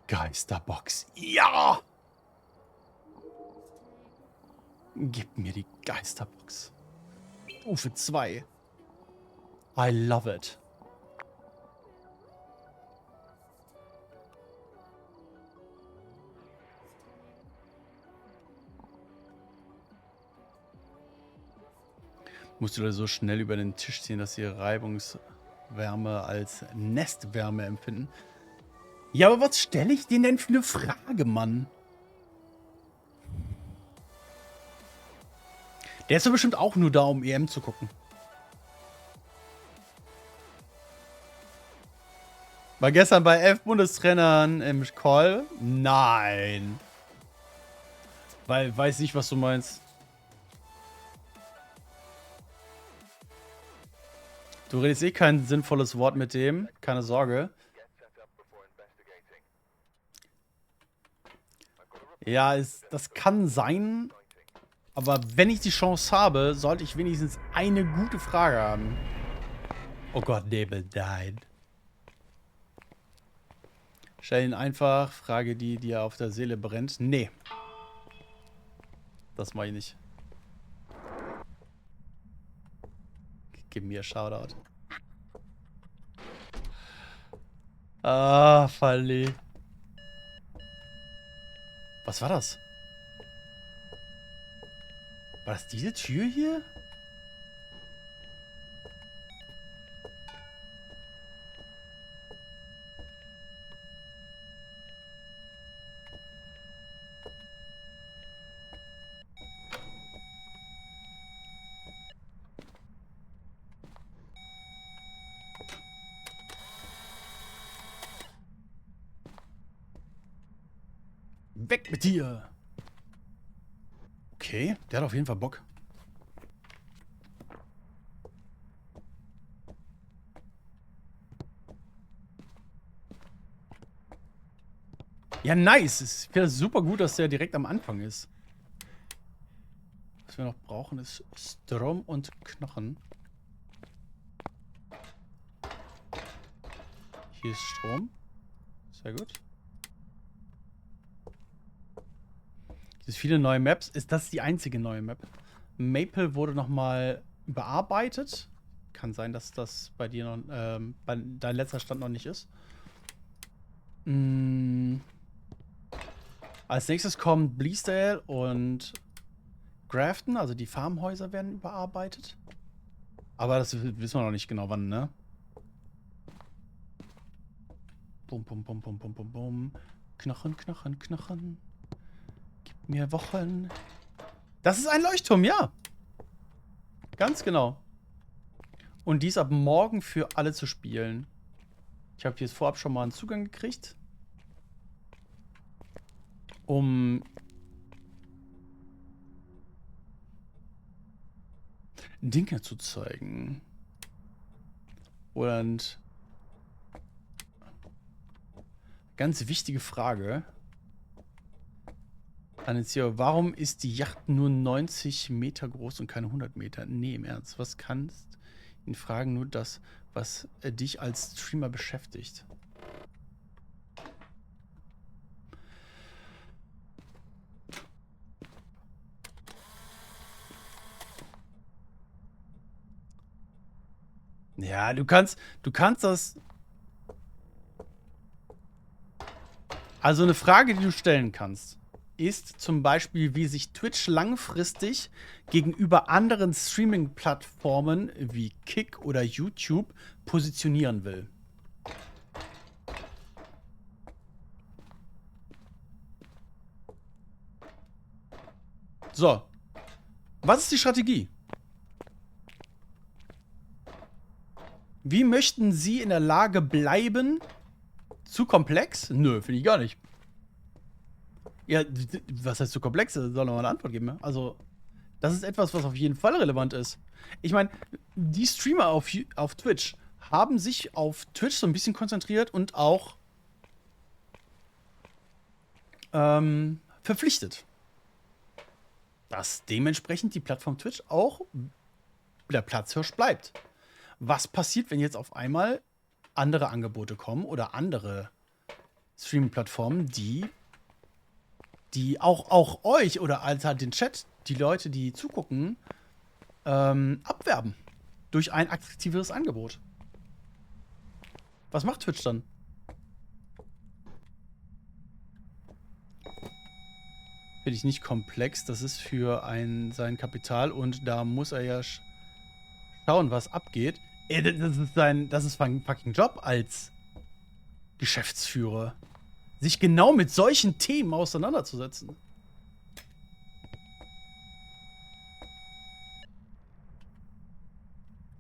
Geisterbox. Ja! Gib mir die Geisterbox. Stufe 2. I love it. Musst du da so schnell über den Tisch ziehen, dass sie Reibungswärme als Nestwärme empfinden? Ja, aber was stelle ich denen denn für eine Frage, Mann? Der ist doch bestimmt auch nur da, um EM zu gucken. War gestern bei 11 Bundestrainern im Call? Nein. Weil, weiß nicht, was du meinst. Du redest eh kein sinnvolles Wort mit dem. Keine Sorge. Ja, das kann sein. Aber wenn ich die Chance habe, sollte ich wenigstens eine gute Frage haben. Oh Gott, Nebel died. Stell ihn einfach, frage die, die auf der Seele brennt. Nee. Das mache ich nicht. Gib mir Shoutout. Ah, Falli. Was war das? War das diese Tür hier? Weg mit dir! Okay, der hat auf jeden Fall Bock. Ja, nice. Ich finde das super gut, dass der direkt am Anfang ist. Was wir noch brauchen, ist Strom und Knochen. Hier ist Strom. Sehr gut. Es viele neue Maps. Ist das die einzige neue Map? Maple wurde nochmal überarbeitet. Kann sein, dass das bei dir noch, bei dein letzter Stand noch nicht ist. Als nächstes kommen Bleasdale und Grafton, also die Farmhäuser werden überarbeitet. Aber das wissen wir noch nicht genau wann, ne? Bum, bum, bum, bum, bum, bum, bum. Knochen, Knochen, Knochen. Gib mir Wochen. Das ist ein Leuchtturm, ja. Ganz genau. Und dies ab morgen für alle zu spielen. Ich habe jetzt vorab schon mal einen Zugang gekriegt. Um Dinge zu zeigen. Und ganz wichtige Frage an den CEO. Warum ist die Yacht nur 90 Meter groß und keine 100 Meter? Nee, im Ernst. Was kannst ihn fragen? Nur das, was dich als Streamer beschäftigt. Ja, du kannst das. Also eine Frage, die du stellen kannst, ist zum Beispiel, wie sich Twitch langfristig gegenüber anderen Streaming-Plattformen wie Kick oder YouTube positionieren will. So. Was ist die Strategie? Wie möchten Sie in der Lage bleiben? Zu komplex? Nö, finde ich gar nicht. Ja, was heißt zu komplex? Soll noch mal eine Antwort geben. Ja? Also, das ist etwas, was auf jeden Fall relevant ist. Ich meine, die Streamer auf Twitch haben sich auf Twitch so ein bisschen konzentriert und auch verpflichtet. Dass dementsprechend die Plattform Twitch auch der Platzhirsch bleibt. Was passiert, wenn jetzt auf einmal andere Angebote kommen oder andere Streaming-Plattformen, die auch euch oder halt den Chat, die Leute, die zugucken, abwerben durch ein attraktiveres Angebot? Was macht Twitch dann? Finde ich nicht komplex. Das ist für sein Kapital und da muss er ja schauen, was abgeht. Das ist ein fucking Job als Geschäftsführer. Sich genau mit solchen Themen auseinanderzusetzen.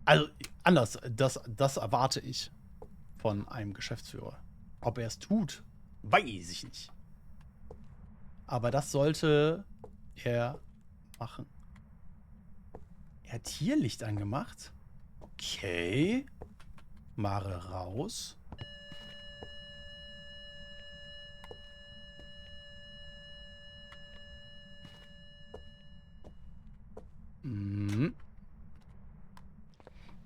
Also, anders. Das erwarte ich von einem Geschäftsführer. Ob er es tut, weiß ich nicht. Aber das sollte er machen. Er hat hier Licht angemacht. Okay. Mare raus. Mhm.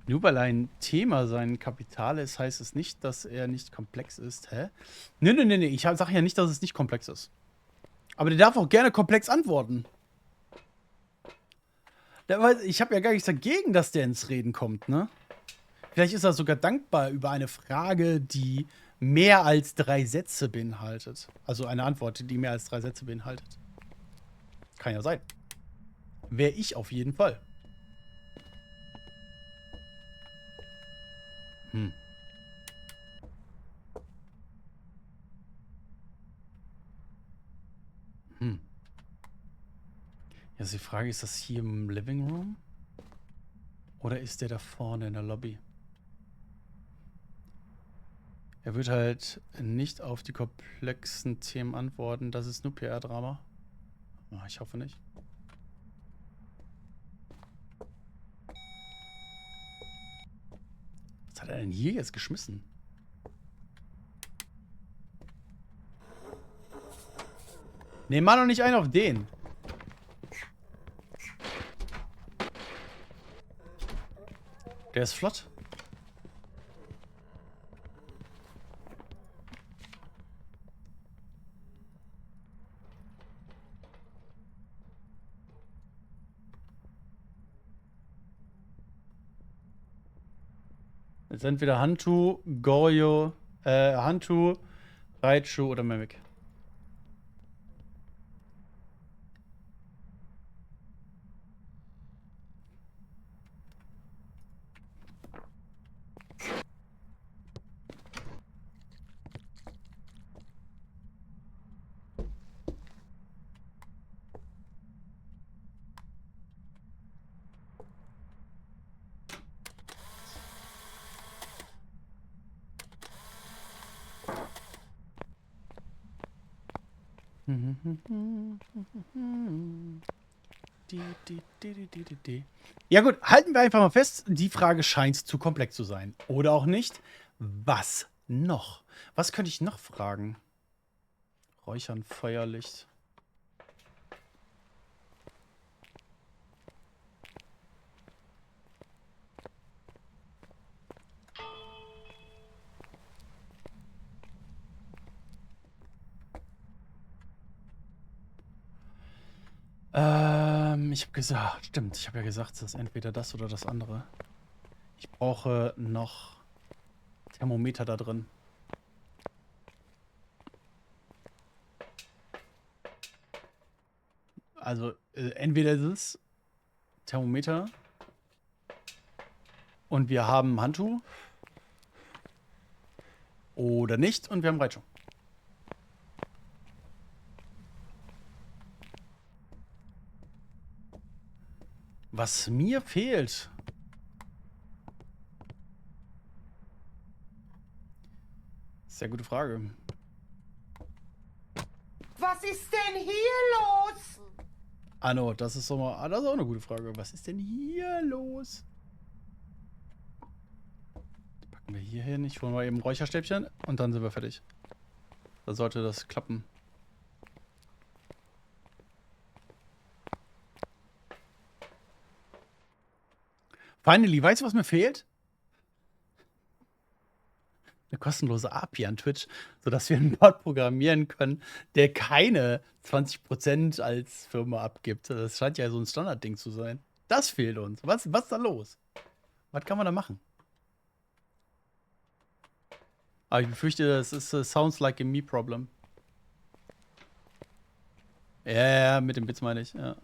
Nur weil ein Thema sein Kapital ist, heißt es nicht, dass er nicht komplex ist. Hä? Nee. Ich sage ja nicht, dass es nicht komplex ist. Aber der darf auch gerne komplex antworten. Ich habe ja gar nichts dagegen, dass der ins Reden kommt, ne? Vielleicht ist er sogar dankbar über eine Frage, die mehr als 3 Sätze beinhaltet. Also eine Antwort, die mehr als 3 Sätze beinhaltet. Kann ja sein. Wäre ich auf jeden Fall. Jetzt die Frage, ist das hier im Living Room? Oder ist der da vorne in der Lobby? Er wird halt nicht auf die komplexen Themen antworten. Das ist nur PR-Drama. Ich hoffe nicht. Was hat er denn hier jetzt geschmissen? Ne, mach doch nicht einen auf den. Der ist flott. Jetzt entweder Hantu, Goryo, Hantu, Raichu oder Mimic. Ja gut, halten wir einfach mal fest, die Frage scheint zu komplex zu sein. Oder auch nicht. Was noch? Was könnte ich noch fragen? Räuchern, Feuerlicht. Ich habe gesagt, stimmt, ich habe ja gesagt, es ist entweder das oder das andere. Ich brauche noch Thermometer da drin. Also, entweder ist es Thermometer und wir haben Handtuch oder nicht und wir haben Raichu. Was mir fehlt. Sehr gute Frage. Was ist denn hier los? Anno, das ist doch mal, das ist auch eine gute Frage. Was ist denn hier los? Die packen wir hier hin. Ich hole mal eben ein Räucherstäbchen und dann sind wir fertig. Da sollte das klappen. Finally, weißt du, was mir fehlt? Eine kostenlose API an Twitch, sodass wir einen Bot programmieren können, der keine 20% als Firma abgibt. Das scheint ja so ein Standardding zu sein. Das fehlt uns. Was ist da los? Was kann man da machen? Aber ich befürchte, das ist sounds like a me problem. Ja, mit den Bits meine ich, ja.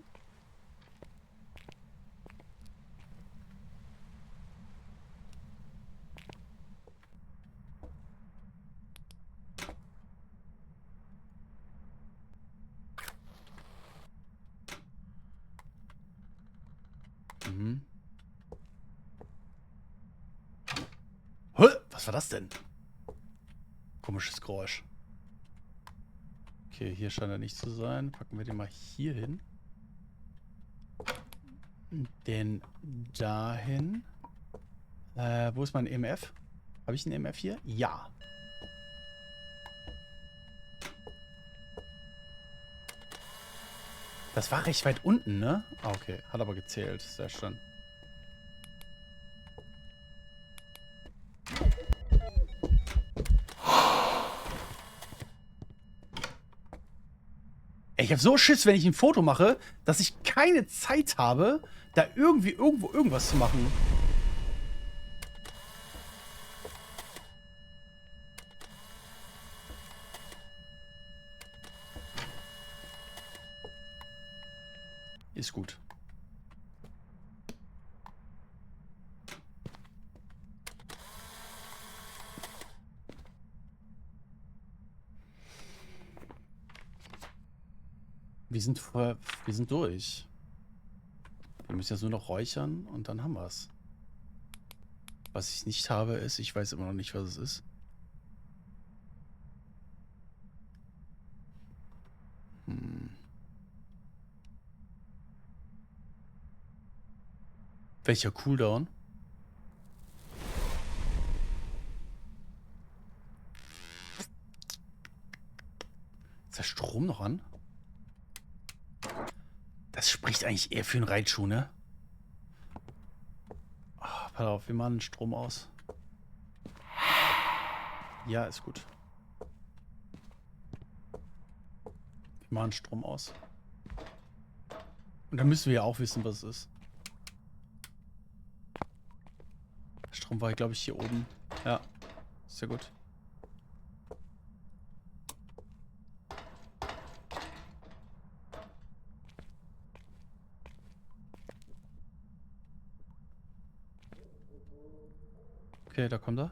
Was war das denn? Komisches Geräusch. Okay, hier scheint er nicht zu sein. Packen wir den mal hier hin. Den dahin. Wo ist mein EMF? Habe ich einen EMF hier? Ja. Das war recht weit unten, ne? Ah, okay. Hat aber gezählt. Sehr schön. Ey, ich habe so Schiss, wenn ich ein Foto mache, dass ich keine Zeit habe, da irgendwie irgendwo irgendwas zu machen. Ist gut. Wir sind durch. Wir müssen jetzt nur noch räuchern und dann haben wir es. Was ich nicht habe, ist, ich weiß immer noch nicht, was es ist. Welcher Cooldown? Ist der Strom noch an? Das spricht eigentlich eher für einen Reitschuh, ne? Oh, pass auf, wir machen den Strom aus. Ja, ist gut. Wir machen Strom aus. Und dann müssen wir ja auch wissen, was es ist. Der Strom war, glaube ich, hier oben. Ja, sehr gut. Okay, da kommt er.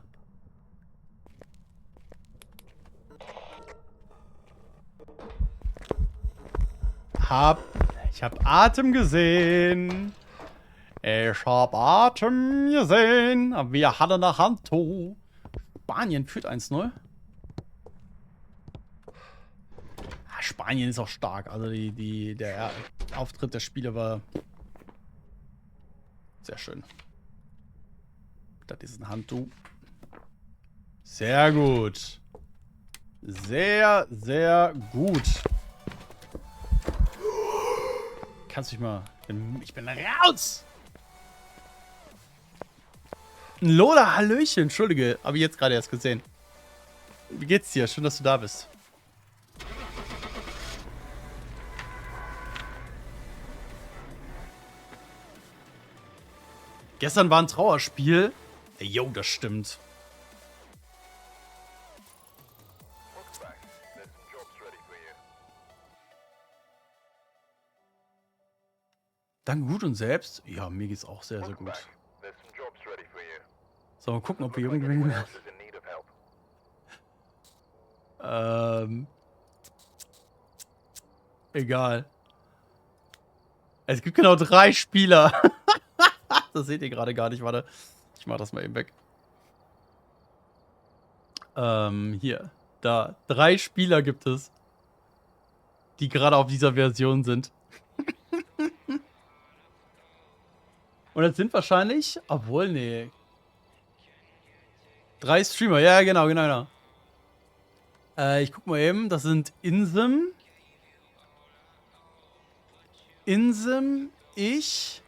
Ich hab Atem gesehen. Ich hab Atem gesehen. Aber wir hatten eine Handtuch. Spanien führt 1-0. Spanien ist auch stark. Also der Auftritt der Spieler war sehr schön. Das ist ein Handtuch. Sehr gut. Sehr, sehr gut. Kannst du dich mal... Ich bin raus! Lola, Hallöchen. Entschuldige, habe ich jetzt gerade erst gesehen. Wie geht's dir? Schön, dass du da bist. Gestern war ein Trauerspiel. Jo, das stimmt. Danke, gut und selbst? Ja, mir geht's auch sehr, sehr gut. So, mal gucken, ob wir irgendwie... Egal. Es gibt genau 3 Spieler. Das seht ihr gerade gar nicht. Warte. Ich mach das mal eben weg. Hier. Da. 3 Spieler gibt es. Die gerade auf dieser Version sind. Und das sind wahrscheinlich... Obwohl, nee. 3 Streamer. Ja, genau. Ich guck mal eben. Das sind Insem, ich...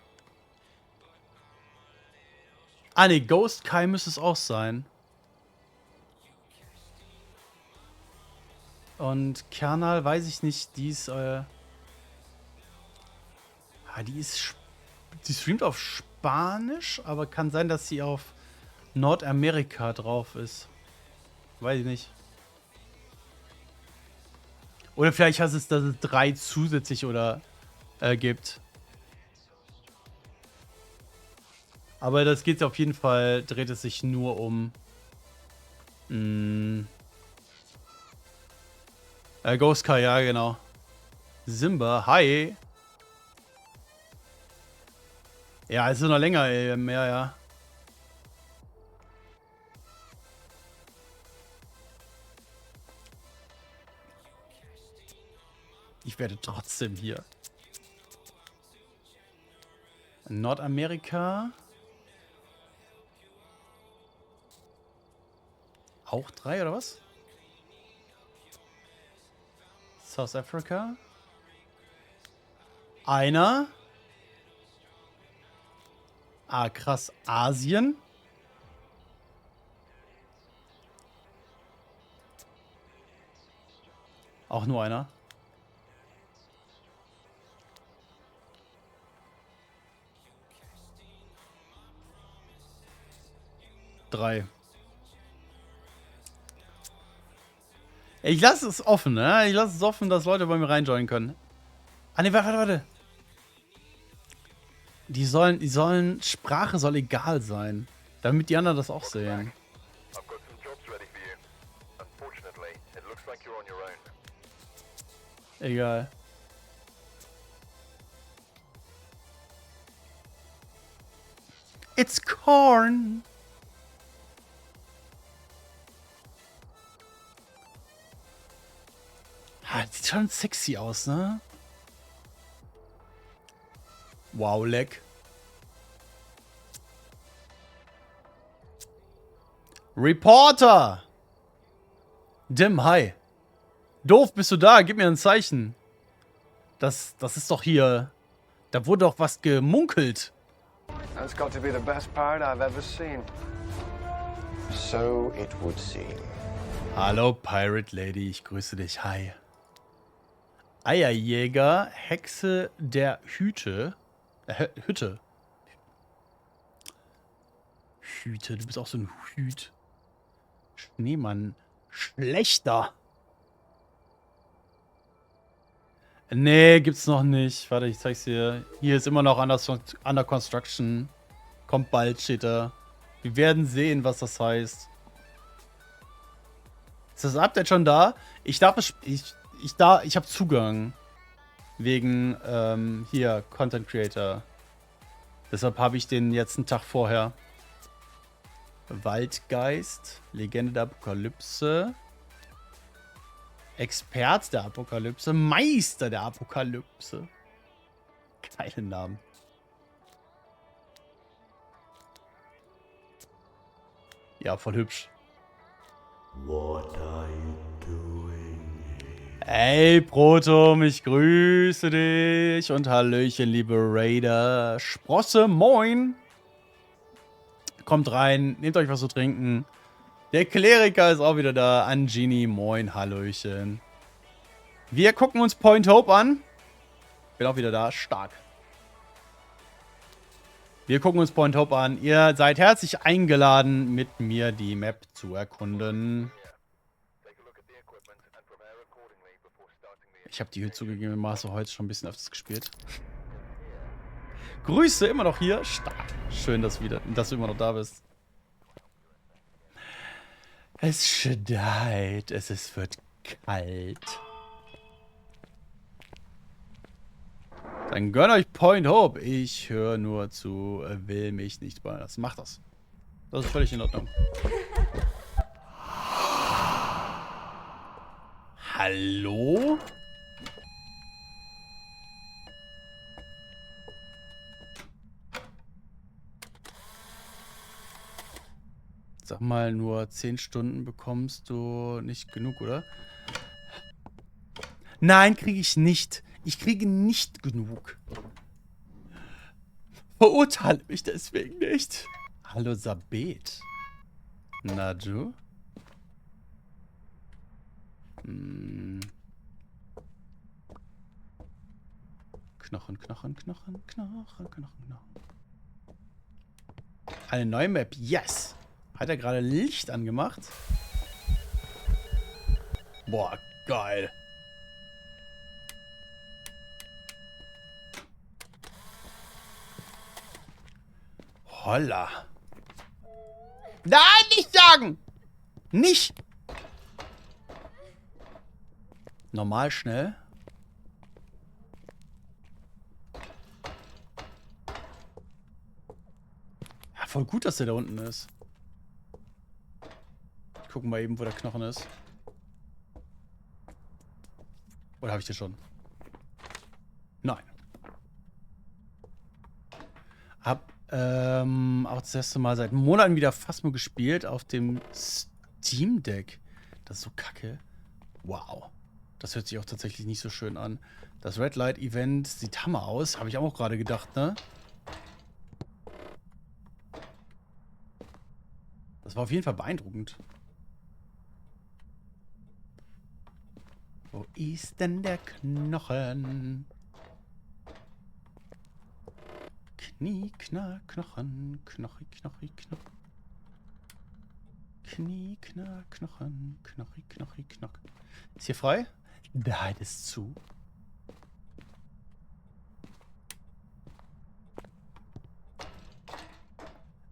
Ah, ne, Ghost Kai müsste es auch sein. Und Kernal, weiß ich nicht, die ist, die streamt auf Spanisch, aber kann sein, dass sie auf Nordamerika drauf ist. Weiß ich nicht. Oder vielleicht heißt es, dass es 3 zusätzlich oder gibt. Aber das geht auf jeden Fall, dreht es sich nur um Ghost Kai, ja genau. Simba, hi. Ja, es ist noch länger, ja. Ich werde trotzdem hier. Nordamerika. Auch 3 oder was? South Africa. Einer. Ah, krass. Asien. Auch nur einer. 3. Ich lasse es offen, ne? Ich lasse es offen, dass Leute bei mir reinjoinen können. Ah, ne, warte. Die sollen, Sprache soll egal sein. Damit die anderen das auch sehen. Egal. It's corn. Ah, sieht schon sexy aus, ne? Wow, leck. Reporter! Dim, hi. Doof, bist du da? Gib mir ein Zeichen. Das ist doch hier... Da wurde doch was gemunkelt. That's got to be the best pirate I've ever seen. So it would seem. Hallo, Pirate Lady, ich grüße dich. Hi. Eierjäger, Hexe der Hütte. Hütte. Hüte, du bist auch so ein Hüt. Schneemann. Schlechter. Nee, gibt's noch nicht. Warte, ich zeig's dir. Hier ist immer noch under construction. Kommt bald, steht da. Wir werden sehen, was das heißt. Ist das Update schon da? Ich habe Zugang. Wegen, hier, Content Creator. Deshalb habe ich den jetzt einen Tag vorher. Waldgeist, Legende der Apokalypse. Expert der Apokalypse, Meister der Apokalypse. Geile Namen. Ja, voll hübsch. What are you doing? Hey Protum, ich grüße dich und Hallöchen, liebe Raider. Sprosse, moin. Kommt rein, nehmt euch was zu trinken. Der Kleriker ist auch wieder da. Angini, moin, Hallöchen. Wir gucken uns Point Hope an. Bin auch wieder da, stark. Wir gucken uns Point Hope an. Ihr seid herzlich eingeladen, mit mir die Map zu erkunden. Ich habe die Hütte zugegebenermaßen heute schon ein bisschen öfters gespielt. Grüße, immer noch hier. Stark. Schön, dass du immer noch da bist. Es schneit. Es wird kalt. Dann gönnt euch Point Hope. Ich höre nur zu, will mich nicht spoilern lassen. Macht das. Das ist völlig in Ordnung. Hallo? Sag mal, nur 10 Stunden bekommst du nicht genug, oder? Nein, kriege ich nicht. Ich kriege nicht genug. Verurteile mich deswegen nicht. Hallo, Sabet. Na, du? Knochen. Eine neue Map. Yes! Hat er gerade Licht angemacht? Boah, geil. Holla. Nein, nicht sagen! Nicht! Normal schnell. Ja, voll gut, dass der da unten ist. Gucken wir eben, wo der Knochen ist. Oder habe ich den schon? Nein. Hab auch das erste Mal seit Monaten wieder Phasmo gespielt auf dem Steam Deck. Das ist so kacke. Wow. Das hört sich auch tatsächlich nicht so schön an. Das Red Light Event sieht hammer aus. Habe ich auch gerade gedacht, ne? Das war auf jeden Fall beeindruckend. Wo ist denn der Knochen? Knie, Knochen, Knochi. Knie, Knochen, Knochi. Ist hier frei? Nein, ist zu.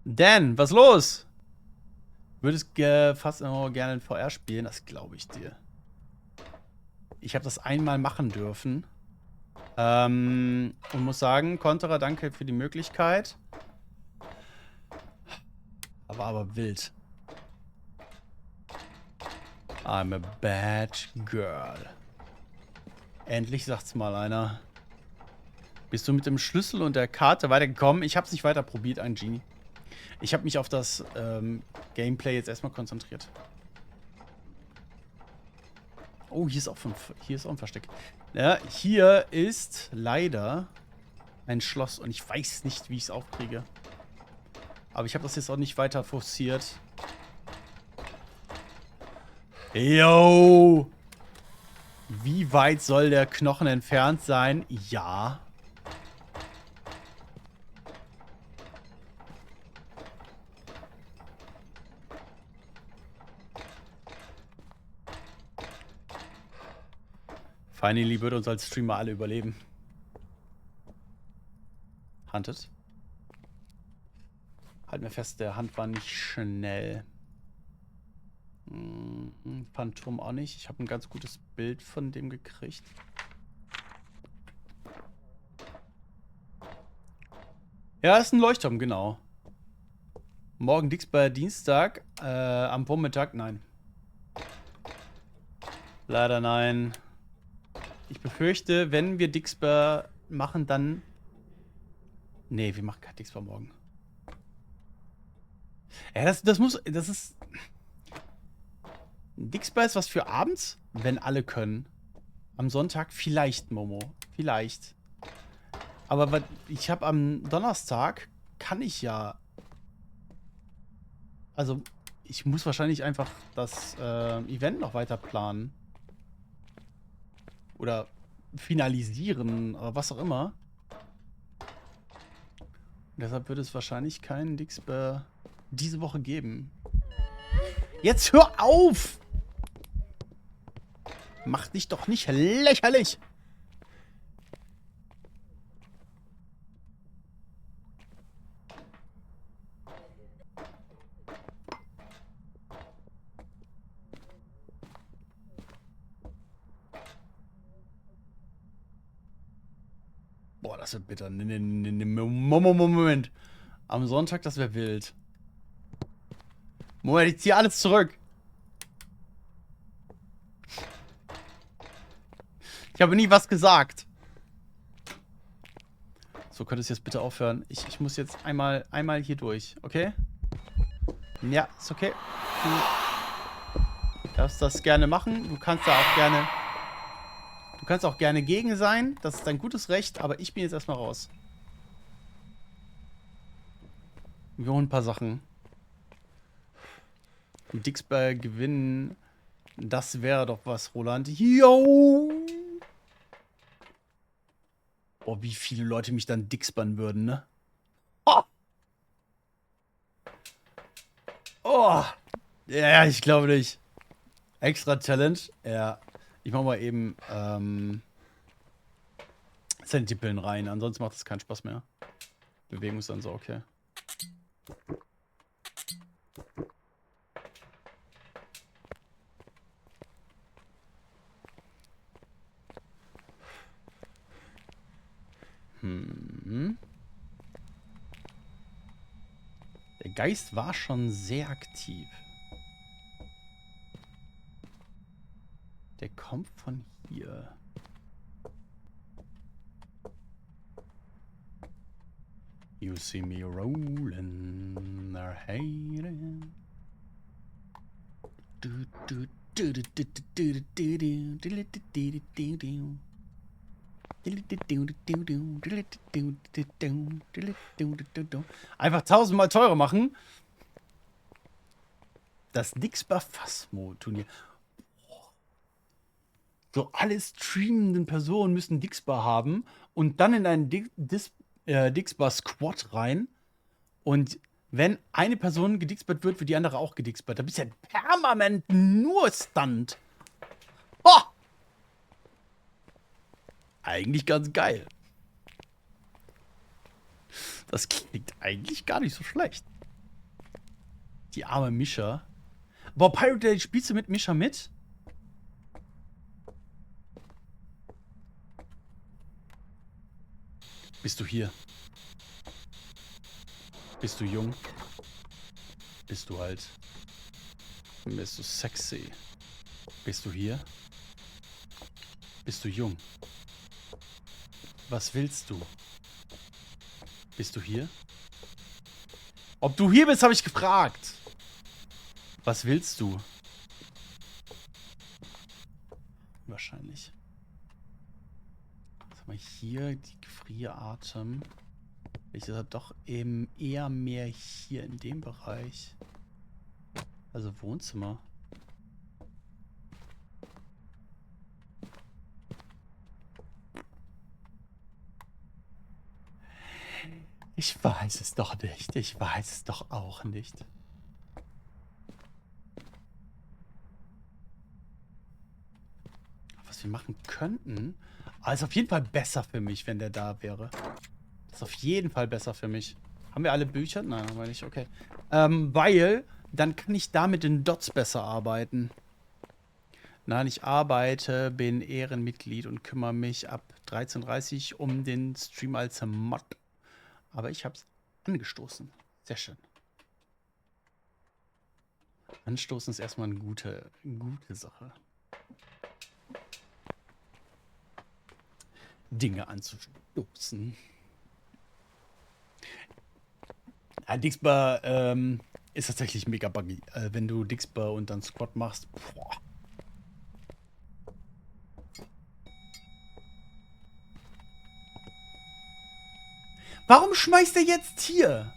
Dan, was los? Würdest fast immer gerne in VR spielen? Das glaube ich dir. Ich habe das einmal machen dürfen. Und muss sagen, Contra, danke für die Möglichkeit. Aber wild. I'm a bad girl. Endlich sagt's mal einer. Bist du mit dem Schlüssel und der Karte weitergekommen? Ich hab's nicht weiter probiert, ein Genie. Ich habe mich auf das Gameplay jetzt erstmal konzentriert. Oh, hier ist auch ein Versteck. Ja, hier ist leider ein Schloss und ich weiß nicht, wie ich es aufkriege. Aber ich habe das jetzt auch nicht weiter forciert. Yo! Wie weit soll der Knochen entfernt sein? Ja. Finally würde uns als Streamer alle überleben. Hunted. Halt mir fest, der Hand war nicht schnell. Phantom auch nicht. Ich habe ein ganz gutes Bild von dem gekriegt. Ja, ist ein Leuchtturm, genau. Morgen Dixper Dienstag. Am Vormittag, nein. Leider nein. Ich befürchte, wenn wir Dixper machen, dann... Nee, wir machen kein Dixper morgen. Ja, das ist... Dixper ist was für abends, wenn alle können. Am Sonntag vielleicht, Momo. Vielleicht. Aber ich habe am Donnerstag, kann ich ja... Also, ich muss wahrscheinlich einfach das Event noch weiter planen. Oder finalisieren, oder was auch immer. Und deshalb wird es wahrscheinlich keinen Dixper diese Woche geben. Jetzt hör auf! Mach dich doch nicht lächerlich! Boah, das wird bitter. Moment. Am Sonntag, das wäre wild. Moment, ich ziehe alles zurück. Ich habe nie was gesagt. So, könntest du jetzt bitte aufhören? Ich muss jetzt einmal hier durch, okay? Ja, ist okay. Du darfst das gerne machen. Du kannst da auch gerne... Du kannst auch gerne gegen sein. Das ist dein gutes Recht, aber ich bin jetzt erstmal raus. Wir holen ein paar Sachen. Dixper gewinnen. Das wäre doch was, Roland. Yo! Boah, wie viele Leute mich dann Dixpern würden, ne? Oh! Oh! Ja, ich glaube nicht. Extra Challenge? Ja. Ich mach mal eben Sanity-Pillen rein, ansonsten macht es keinen Spaß mehr. Bewegung ist dann so okay. Der Geist war schon sehr aktiv. Der kommt von hier. You see me rolling, they're hating. Einfach 1000-mal teurer machen. Das Dixper-Phasmo-Turnier. So, alle streamenden Personen müssen Dixper haben und dann in einen Dixper-Squad rein. Und Wenn eine Person gedixpert wird, wird die andere auch gedixpert. Da bist du ja permanent nur Stunt. Oh! Eigentlich ganz geil. Das klingt eigentlich gar nicht so schlecht. Die arme Mischa. Boah, Pirate Day, spielst du mit Mischa mit? Bist du hier? Bist du jung? Bist du alt? Bist du sexy? Bist du hier? Bist du jung? Was willst du? Bist du hier? Ob du hier bist, habe ich gefragt. Was willst du? Wahrscheinlich. Was haben wir hier? Die Gefrieratem. Ich sage doch eben eher mehr hier in dem Bereich. Also Wohnzimmer. Ich weiß es doch nicht. Ich weiß es doch auch nicht. Was wir machen könnten. Aber ist auf jeden Fall besser für mich, wenn der da wäre. Das ist auf jeden Fall besser für mich. Haben wir alle Bücher? Nein, haben wir nicht. Okay. Weil dann kann ich da mit den Dots besser arbeiten. Nein, ich arbeite, bin Ehrenmitglied und kümmere mich ab 13:30 Uhr um den Stream als Mod. Aber ich habe es angestoßen. Sehr schön. Anstoßen ist erstmal eine gute Sache. Dinge anzustoßen. Ja, Dixbar ist tatsächlich mega buggy. Wenn du Dixbar und dann Squad machst. Boah. Warum schmeißt er jetzt hier?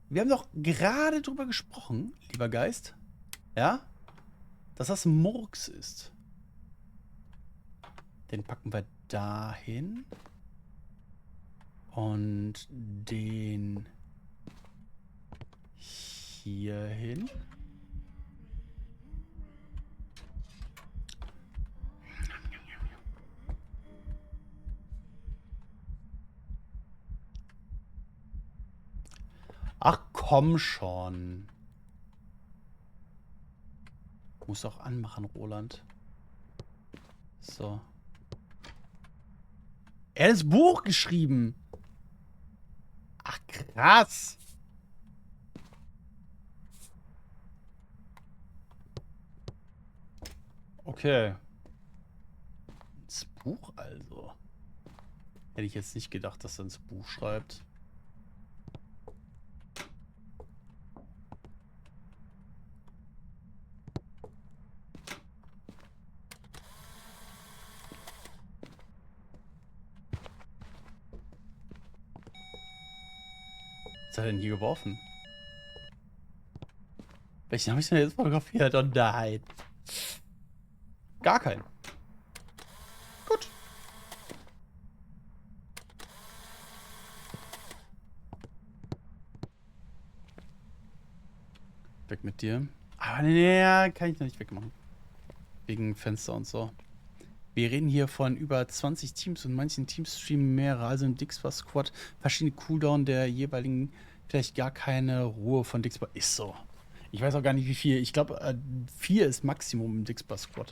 Wir haben doch gerade drüber gesprochen, lieber Geist. Ja? Dass das Murks ist. Den packen wir dahin. Und den hier hin. Ach komm schon. Muss auch anmachen, Roland. So. Er hat das Buch geschrieben. Ach, krass. Okay. Das Buch also. Hätte ich jetzt nicht gedacht, dass er ins Buch schreibt. Was hat er denn hier geworfen? Welchen habe ich denn jetzt fotografiert? Oh nein. Gar keinen. Gut. Weg mit dir. Aber nee, kann ich noch nicht wegmachen. Wegen Fenster und so. Wir reden hier von über 20 Teams und manchen Teams streamen mehrere, also im Dixbar Squad verschiedene Cooldown der jeweiligen, vielleicht gar keine Ruhe von Dixbar. Ist so. Ich weiß auch gar nicht, wie viel. Ich glaube, 4 ist Maximum im Dixbar Squad.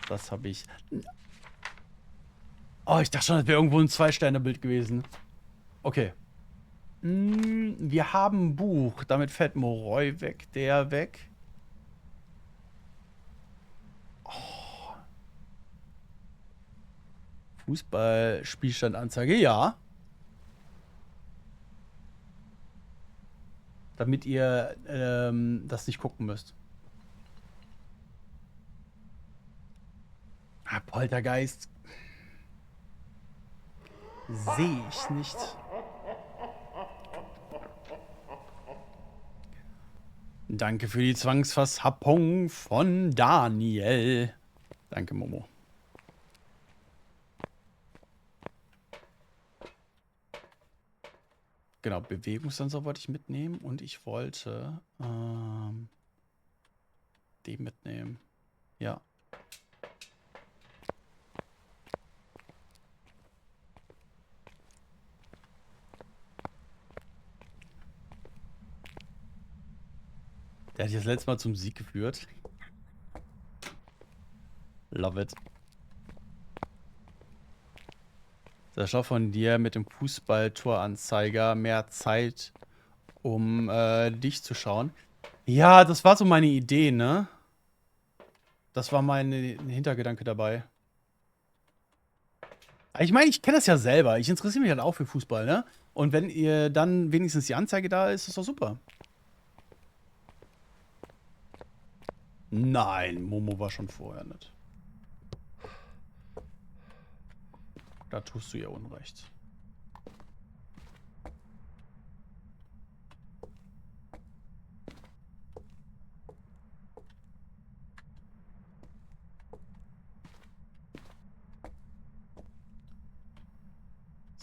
Das habe ich. Oh, ich dachte schon, das wäre irgendwo ein 2-Sterne-Bild gewesen. Okay. Wir haben ein Buch. Damit fällt Moroi weg. Der weg. Fußball-Spielstandanzeige, ja. Damit ihr das nicht gucken müsst. Ah, Poltergeist. Sehe ich nicht. Danke für die Zwangsvershappung von Daniel. Danke, Momo. Genau, Bewegungssensor wollte ich mitnehmen und ich wollte den mitnehmen. Ja. Der hat dich das letzte Mal zum Sieg geführt. Love it. Sascha, von dir mit dem Fußballtoranzeiger mehr Zeit, um dich zu schauen. Ja, das war so meine Idee, ne? Das war mein Hintergedanke dabei. Ich meine, ich kenne das ja selber. Ich interessiere mich halt auch für Fußball, ne? Und wenn ihr dann wenigstens die Anzeige da ist, ist doch super. Nein, Momo war schon vorher nicht. Da tust du ja Unrecht.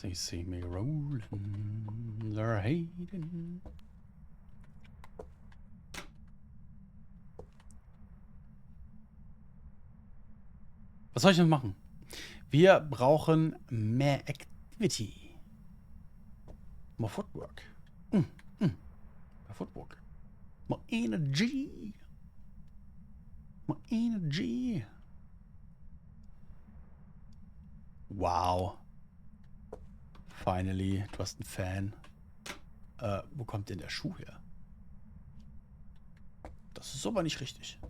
They see me rolling, they're hating. Was soll ich denn machen? Wir brauchen mehr Activity. More Footwork. More Footwork. More Energy. More Energy. Wow. Finally, du hast einen Fan. Wo kommt denn der Schuh her? Das ist aber nicht richtig.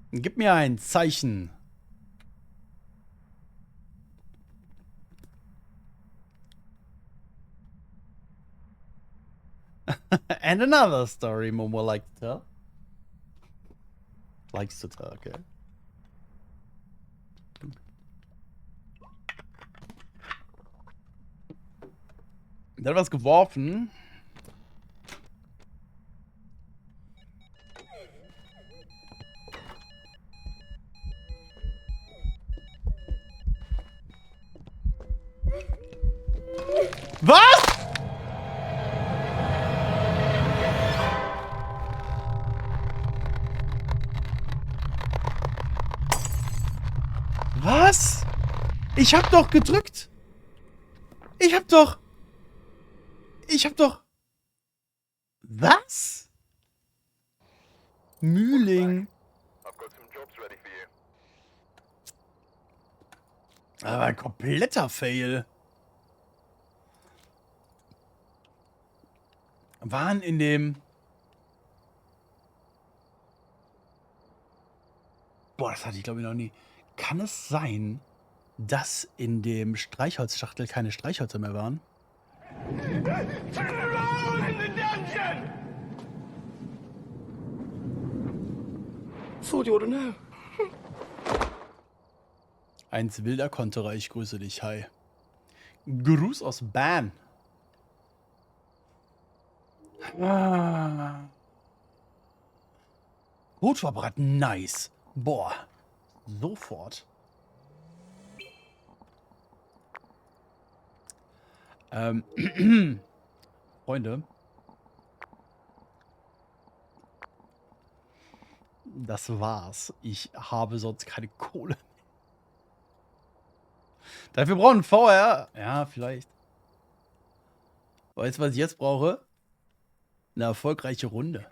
Gib mir ein Zeichen. And another story Momo likes to tell. Likes to tell, okay. Der hat was geworfen. Was? Was? Ich hab doch gedrückt. Ich hab doch. Was? Mühling. Aber ein kompletter Fail. Waren in dem... Boah, das hatte ich glaube ich noch nie. Kann es sein, dass in dem Streichholzschachtel keine Streichhölzer mehr waren? Turn around in the dungeon! Thought you ought to know. Eins wilder Konterer, ich grüße dich, hi. Gruß aus Ban. Rotverbrat, nice. Boah, sofort. Freunde. Das war's. Ich habe sonst keine Kohle. Dafür brauchen VR. Ja, vielleicht. Weißt du, was ich jetzt brauche? Eine erfolgreiche Runde.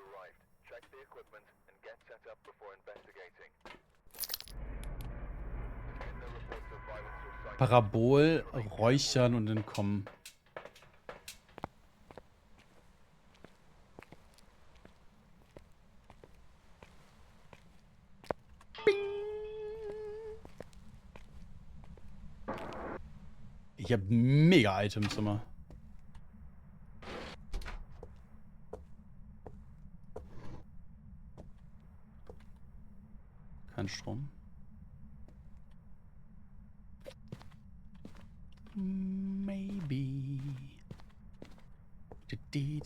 Parabol, räuchern und entkommen. Ich habe mega Items immer. Kein Strom. Maybe. Wie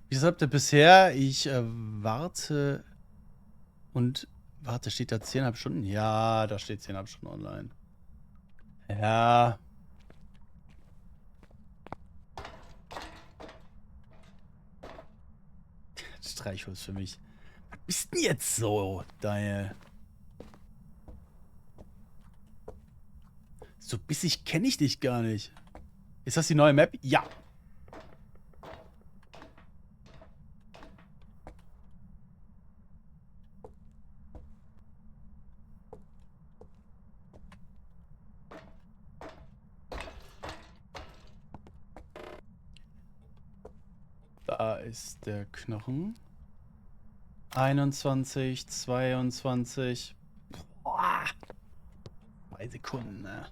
gesagt, bisher, ich warte und Warte, steht da 10,5 Stunden? Ja, da steht 10,5 Stunden online. Ja. Streichholz für mich. Was bist denn jetzt so, Daniel? So bissig kenne ich dich gar nicht. Ist das die neue Map? Ja. Da ist der Knochen. 21, 22. Boah. 2 Sekunden, ne?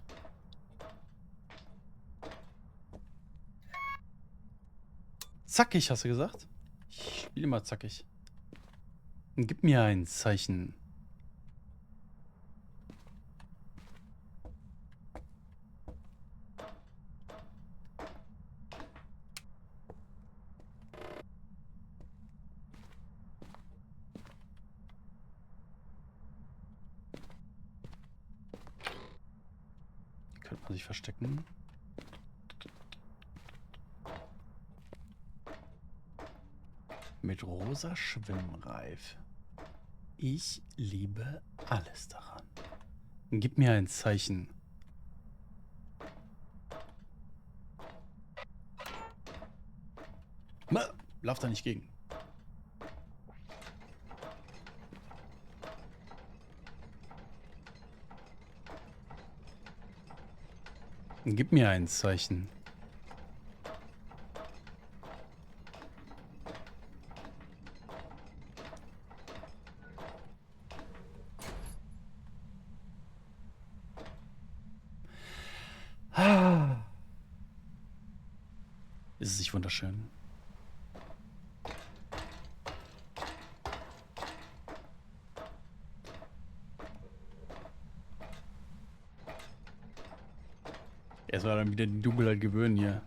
Zackig, hast du gesagt? Ich spiele immer zackig. Gib mir ein Zeichen. Könnte man sich verstecken. Mit rosa Schwimmreif. Ich liebe alles daran. Gib mir ein Zeichen. Lauf da nicht gegen. Gib mir ein Zeichen. Ist es nicht wunderschön? Erstmal dann wieder die Dunkelheit gewöhnen hier.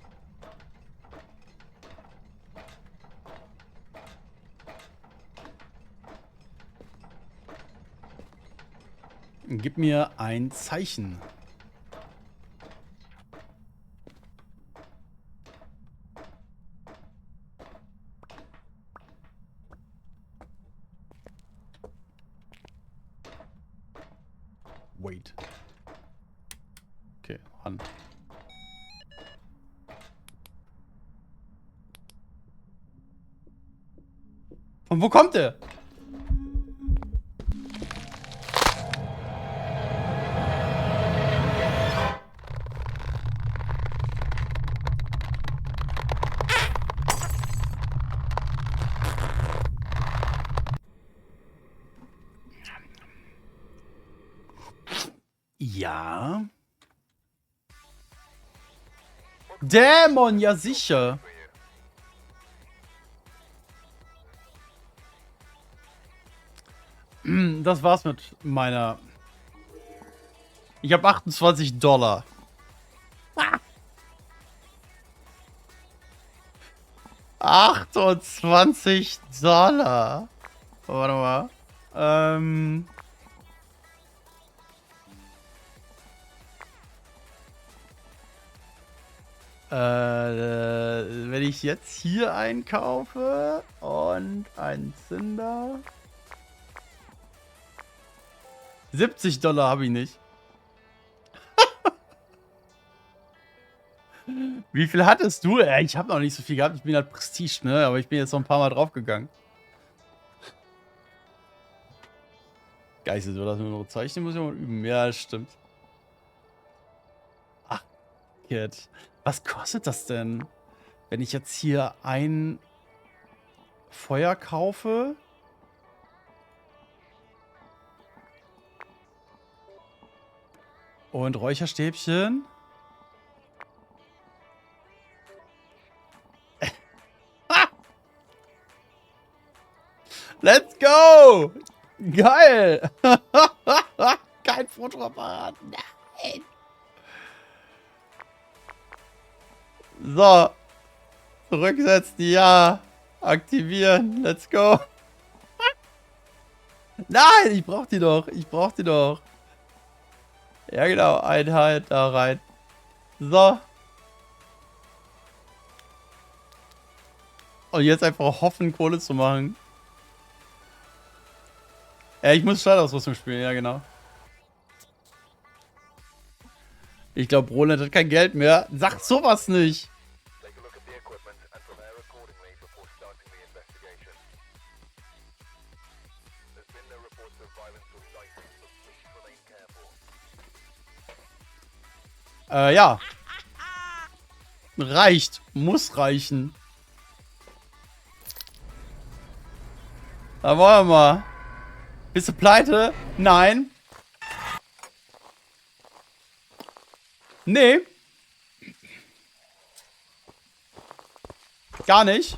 Gib mir ein Zeichen. Wait. Okay, an. Von wo kommt der? Ja. Dämon, ja sicher. Das war's mit meiner... Ich habe $28. Ah. 28 $. Warte mal. Wenn ich jetzt hier einkaufe und einen Zinder. $70 habe ich nicht. Wie viel hattest du? Ich habe noch nicht so viel gehabt. Ich bin halt Prestige, ne? Aber ich bin jetzt noch ein paar Mal draufgegangen. Geistes, so dass wir noch zeichnen muss ich mal üben. Ja, stimmt. Ach, Kid. Was kostet das denn, wenn ich jetzt hier ein Feuer kaufe? Und Räucherstäbchen? Let's go! Geil! Kein Fotoapparat. Nein! So. Zurücksetzen, ja. Aktivieren. Let's go. Nein, ich brauch die doch. Ich brauch die doch. Ja, genau. Einheit da rein. So. Und jetzt einfach hoffen, Kohle zu machen. Ja, ich muss Startausrüstung spielen. Ja, genau. Ich glaube, Roland hat kein Geld mehr. Sagt sowas nicht. Ja. Reicht. Muss reichen. Da wollen wir mal. Bist du pleite? Nein. Nee. Gar nicht.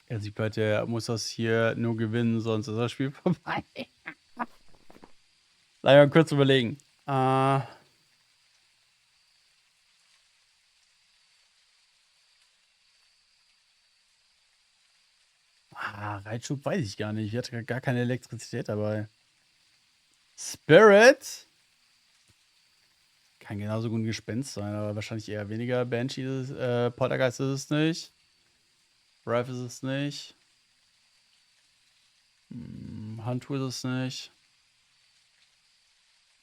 Er sieht bald, der muss das hier nur gewinnen, sonst ist das Spiel vorbei. Lass mal kurz überlegen. Reitschub weiß ich gar nicht. Ich hatte gar keine Elektrizität dabei. Spirit. Kann genauso gut ein Gespenst sein, aber wahrscheinlich eher weniger. Banshee ist es, Poltergeist ist es nicht. Rife ist es nicht. Handtool ist es nicht.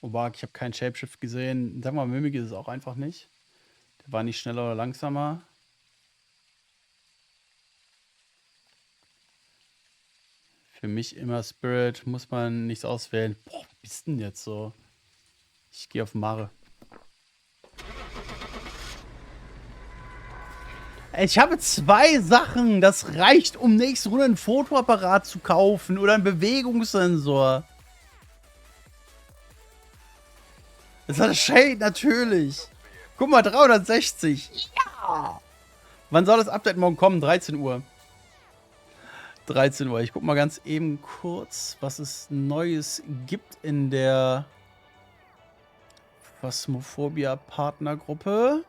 Obak, ich habe keinen Shapeshift gesehen. Sag mal, Mimik ist es auch einfach nicht. Der war nicht schneller oder langsamer. Für mich immer Spirit, muss man nichts auswählen. Boah, was bist denn jetzt so? Ich gehe auf Mare. Ich habe 2 Sachen. Das reicht, um nächste Runde einen Fotoapparat zu kaufen oder einen Bewegungssensor. Das hat Shade natürlich. Guck mal, 360. Ja! Wann soll das Update morgen kommen? 13 Uhr. 13 Uhr. Ich guck mal ganz eben kurz, was es Neues gibt in der Phasmophobia Partnergruppe.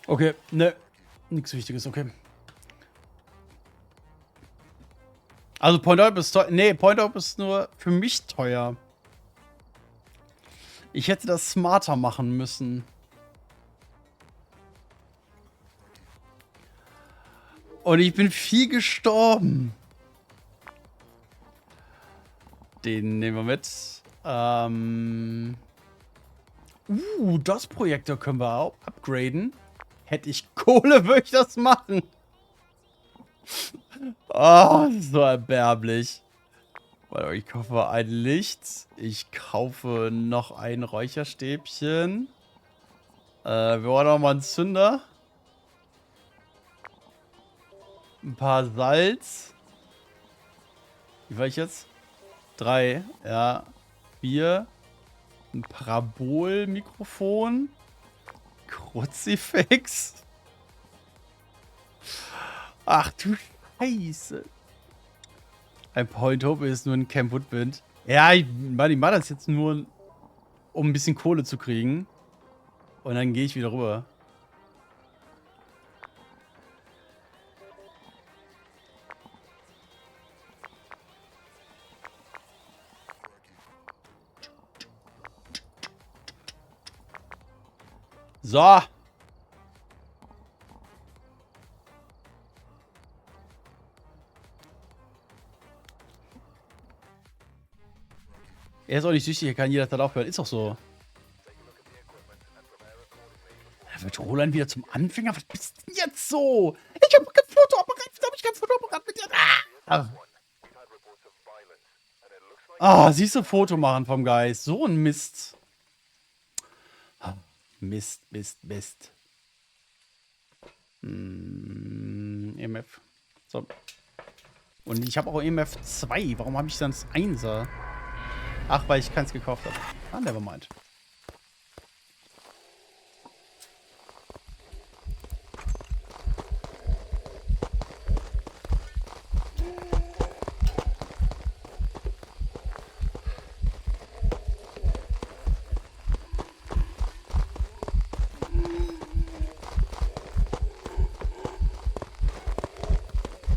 Okay, ne, nichts Wichtiges, okay. Also Point Up ist teuer. Nee, Point Up ist nur für mich teuer. Ich hätte das smarter machen müssen. Und ich bin viel gestorben. Den nehmen wir mit. Das Projektor können wir auch upgraden. Hätte ich Kohle, würde ich das machen. Oh, so erbärmlich. Warte, ich kaufe ein Licht. Ich kaufe noch ein Räucherstäbchen. Wir wollen noch mal einen Zünder. Ein paar Salz. Wie war ich jetzt? 3, ja. 4. Ein Parabolmikrofon. Kruzifix. Ach du Scheiße. Ein Point Hope ist nur ein Camp Woodwind. Ja, ich mache das jetzt nur, um ein bisschen Kohle zu kriegen. Und dann gehe ich wieder rüber. So. Er ist auch nicht süchtig, er kann jederzeit aufhören. Ist auch so. Da wird Roland wieder zum Anfänger? Was bist denn jetzt so? Ich hab kein Fotoapparat. Wieso hab ich kein Fotoapparat mit dir? Ah, siehst du, Foto machen vom Geist. So ein Mist. Mist, Mist, Mist. EMF. So. Und ich habe auch EMF 2. Warum habe ich dann das 1er? Ach, weil ich keins gekauft habe. Ah, nevermind.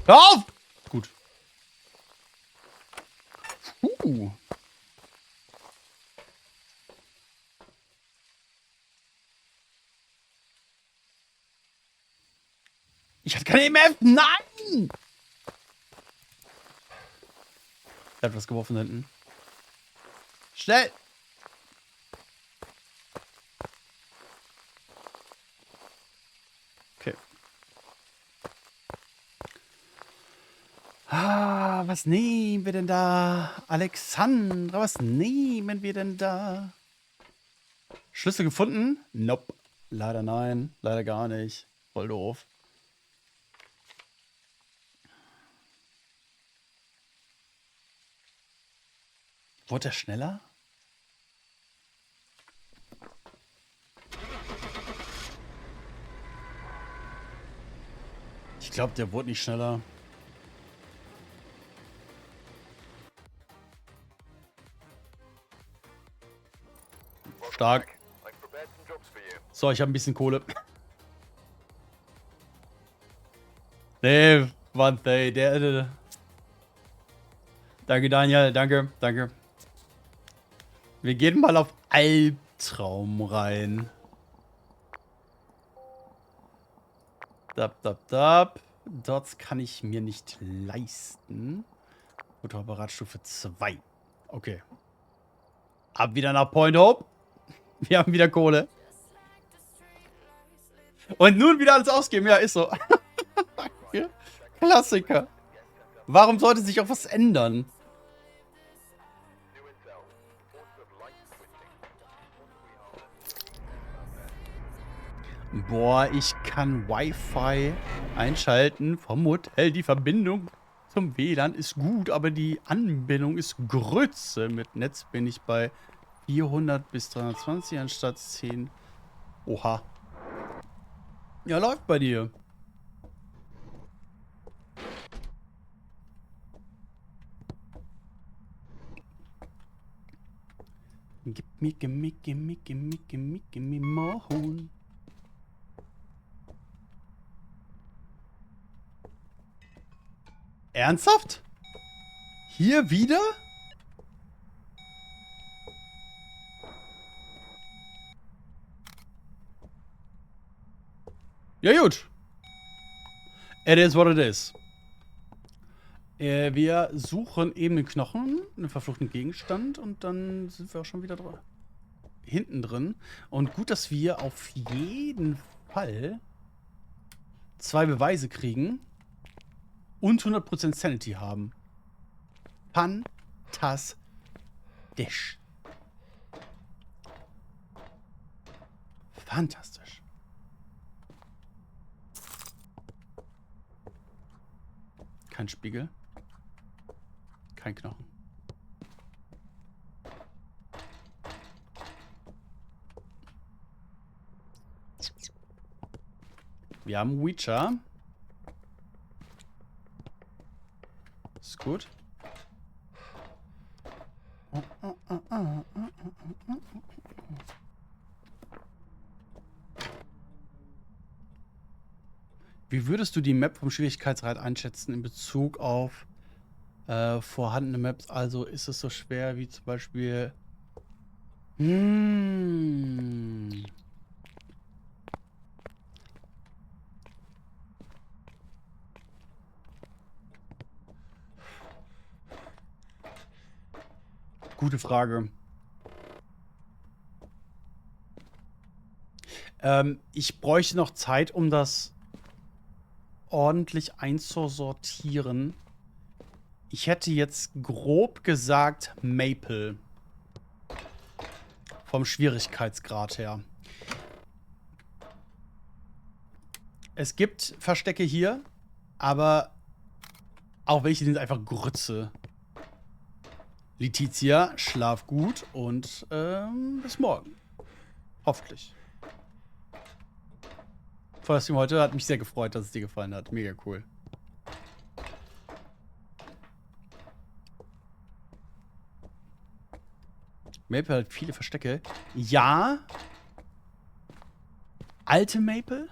Hör auf! Gut. Ich hatte keine EMF. Nein! Er hat was geworfen da hinten. Schnell! Okay. Ah, was nehmen wir denn da? Alexandra, was nehmen wir denn da? Schlüssel gefunden? Nope. Leider nein. Leider gar nicht. Voll doof. Wurde er schneller? Ich glaube, der wurde nicht schneller. Stark. So, ich habe ein bisschen Kohle. Nee, Wante, der. Danke, Daniel. Danke, danke. Wir gehen mal auf Albtraum rein. Dort kann ich mir nicht leisten. Fotoapparatstufe 2. Okay. Ab wieder nach Point Hope. Wir haben wieder Kohle. Und nun wieder alles ausgeben. Ja, ist so. Klassiker. Warum sollte sich auch was ändern? Boah, ich kann Wi-Fi einschalten vom Hotel. Die Verbindung zum WLAN ist gut, aber die Anbindung ist Grütze. Mit Netz bin ich bei 400 bis 320 anstatt 10. Oha. Ja, läuft bei dir. Gimme more Huhn. Ernsthaft? Hier wieder? Ja gut. It is what it is. Wir suchen eben einen Knochen, einen verfluchten Gegenstand und dann sind wir auch schon wieder hinten drin. Und gut, dass wir auf jeden Fall 2 Beweise kriegen und 100% Sanity haben. Fantastisch. Fantastisch. Kein Spiegel. Kein Knochen. Wir haben Ouija. Ist gut. Wie würdest du die Map vom Schwierigkeitsgrad einschätzen in Bezug auf vorhandene Maps? Also ist es so schwer wie zum Beispiel Gute Frage. Ich bräuchte noch Zeit, um das ordentlich einzusortieren. Ich hätte jetzt grob gesagt Maple. Vom Schwierigkeitsgrad her. Es gibt Verstecke hier, aber auch welche sind einfach Grütze. Letizia, schlaf gut und bis morgen. Hoffentlich. Vorstream heute hat mich sehr gefreut, dass es dir gefallen hat. Mega cool. Maple hat viele Verstecke. Ja. Alte Maple?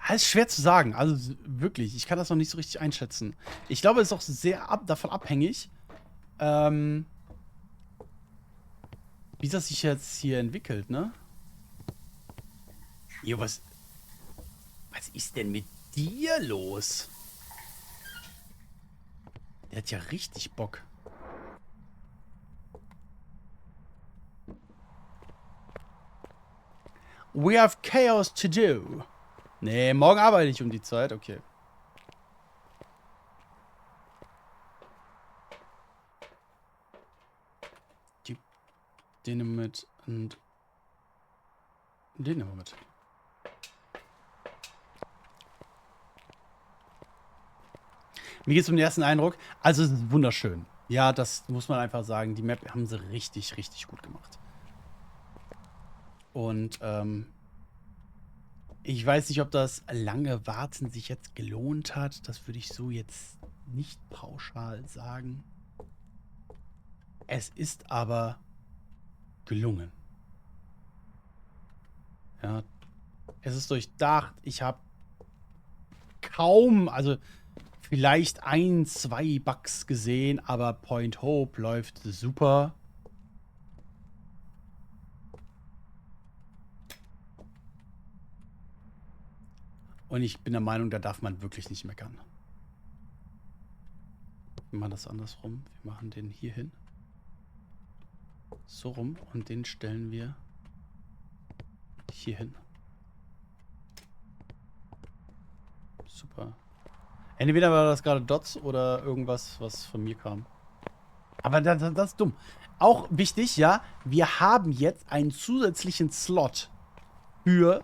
Das ist schwer zu sagen. Also wirklich, ich kann das noch nicht so richtig einschätzen. Ich glaube, es ist auch sehr davon abhängig, wie das sich jetzt hier entwickelt, ne? Jo, was ist denn mit dir los? Der hat ja richtig Bock. We have chaos to do. Nee, morgen arbeite ich um die Zeit. Okay. Den nehmen wir mit und den nehmen wir mit. Mir geht es um den ersten Eindruck. Also es ist wunderschön. Ja, das muss man einfach sagen. Die Map haben sie richtig, richtig gut gemacht. Und ich weiß nicht, ob das lange Warten sich jetzt gelohnt hat. Das würde ich so jetzt nicht pauschal sagen. Es ist aber gelungen. Ja, es ist durchdacht. Ich habe kaum, also vielleicht 1, 2 Bugs gesehen, aber Point Hope läuft super. Und ich bin der Meinung, da darf man wirklich nicht meckern. Wir machen das andersrum. Wir machen den hier hin. So rum. Und den stellen wir hier hin. Super. Entweder war das gerade Dots oder irgendwas, was von mir kam. Aber das ist dumm. Auch wichtig, ja, wir haben jetzt einen zusätzlichen Slot für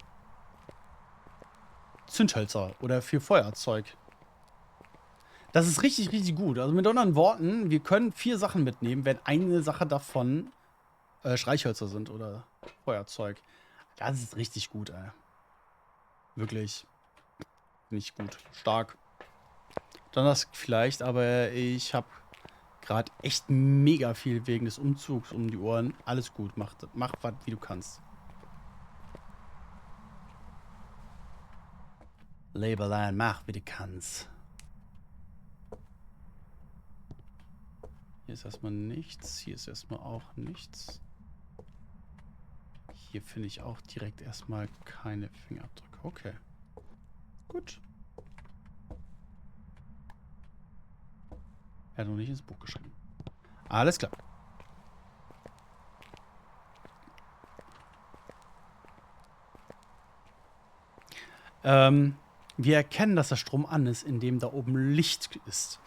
Zündhölzer oder für Feuerzeug. Das ist richtig, richtig gut. Also mit anderen Worten, wir können 4 Sachen mitnehmen, wenn eine Sache davon Streichhölzer sind oder Feuerzeug. Das ist richtig gut, ey. Wirklich. Nicht gut. Stark. Dann das vielleicht, aber ich habe gerade echt mega viel wegen des Umzugs um die Ohren. Alles gut. Mach was, wie du kannst. Labelein, mach, wie du kannst. Hier ist erstmal nichts. Hier ist erstmal auch nichts. Hier finde ich auch direkt erstmal keine Fingerabdrücke. Okay. Gut. Er hat noch nicht ins Buch geschrieben. Alles klar. Wir erkennen, dass der Strom an ist, indem da oben Licht ist.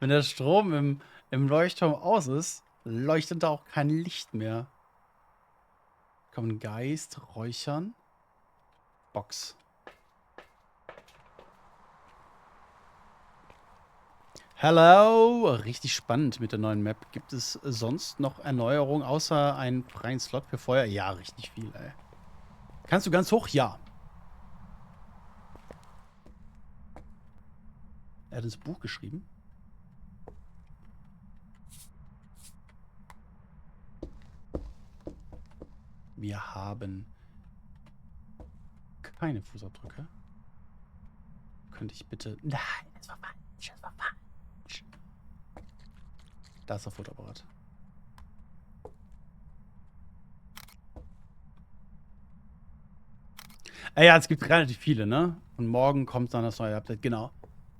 Wenn der Strom im Leuchtturm aus ist, leuchtet da auch kein Licht mehr. Kommen Geist, Räuchern. Box. Hello! Richtig spannend mit der neuen Map. Gibt es sonst noch Erneuerungen außer einen freien Slot für Feuer? Ja, richtig viel, ey. Kannst du ganz hoch? Ja. Er hat ins Buch geschrieben. Wir haben keine Fußabdrücke. Könnte ich bitte... Nein, das war falsch. Das war falsch. Da ist der Fotoapparat. Ja, es gibt relativ viele, ne? Und morgen kommt dann das neue Update, genau.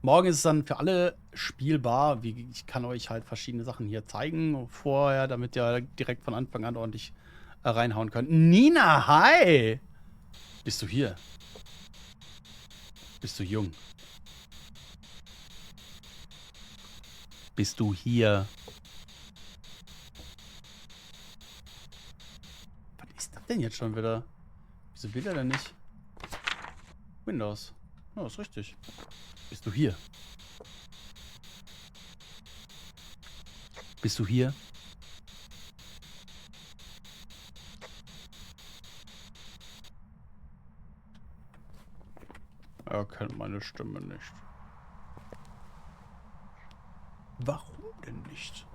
Morgen ist es dann für alle spielbar. Ich kann euch halt verschiedene Sachen hier zeigen vorher, damit ihr direkt von Anfang an ordentlich reinhauen könnt. Nina, hi! Bist du hier? Bist du jung? Bist du hier? Was ist das denn jetzt schon wieder? Wieso will er denn nicht? Windows. Ja, ist richtig. Bist du hier? Bist du hier? Er kennt meine Stimme nicht. Warum denn nicht?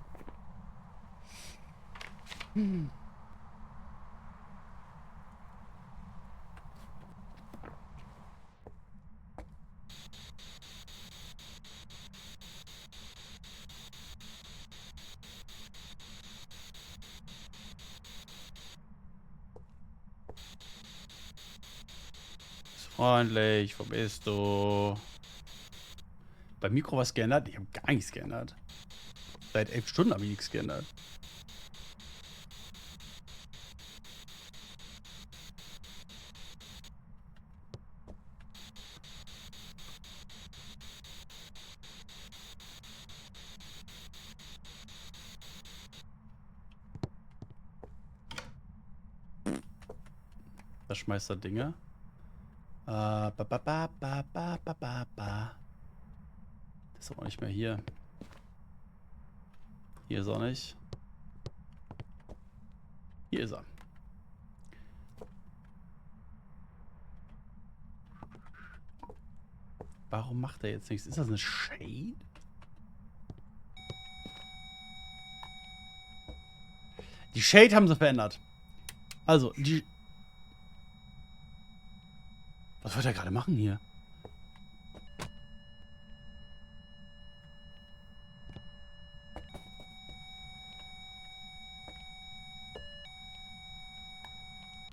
Freundlich, wo bist du? Beim Mikro was geändert? Ich habe gar nichts geändert. Seit 11 Stunden habe ich nichts geändert. Das schmeißt da Dinge. Das ist auch nicht mehr hier. Hier ist er nicht. Hier ist er. Warum macht er jetzt nichts? Ist das eine Shade? Die Shade haben sie verändert. Also, die... Was wollte er gerade machen hier?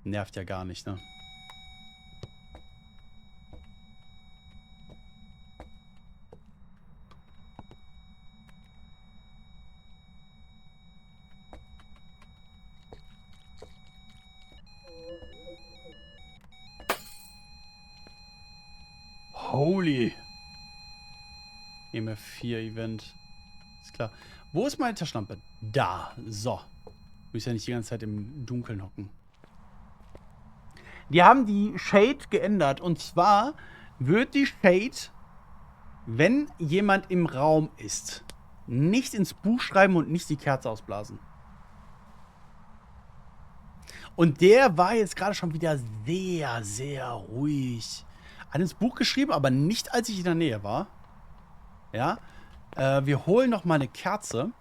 Nervt ja gar nicht, ne? Holy. EMF4-Event. Ist klar. Wo ist meine Taschenlampe? Da. So. Muss ja nicht die ganze Zeit im Dunkeln hocken. Die haben die Shade geändert. Und zwar wird die Shade, wenn jemand im Raum ist, nicht ins Buch schreiben und nicht die Kerze ausblasen. Und der war jetzt gerade schon wieder sehr, sehr ruhig. Hat ins Buch geschrieben, aber nicht, als ich in der Nähe war. Ja. Wir holen noch mal eine Kerze.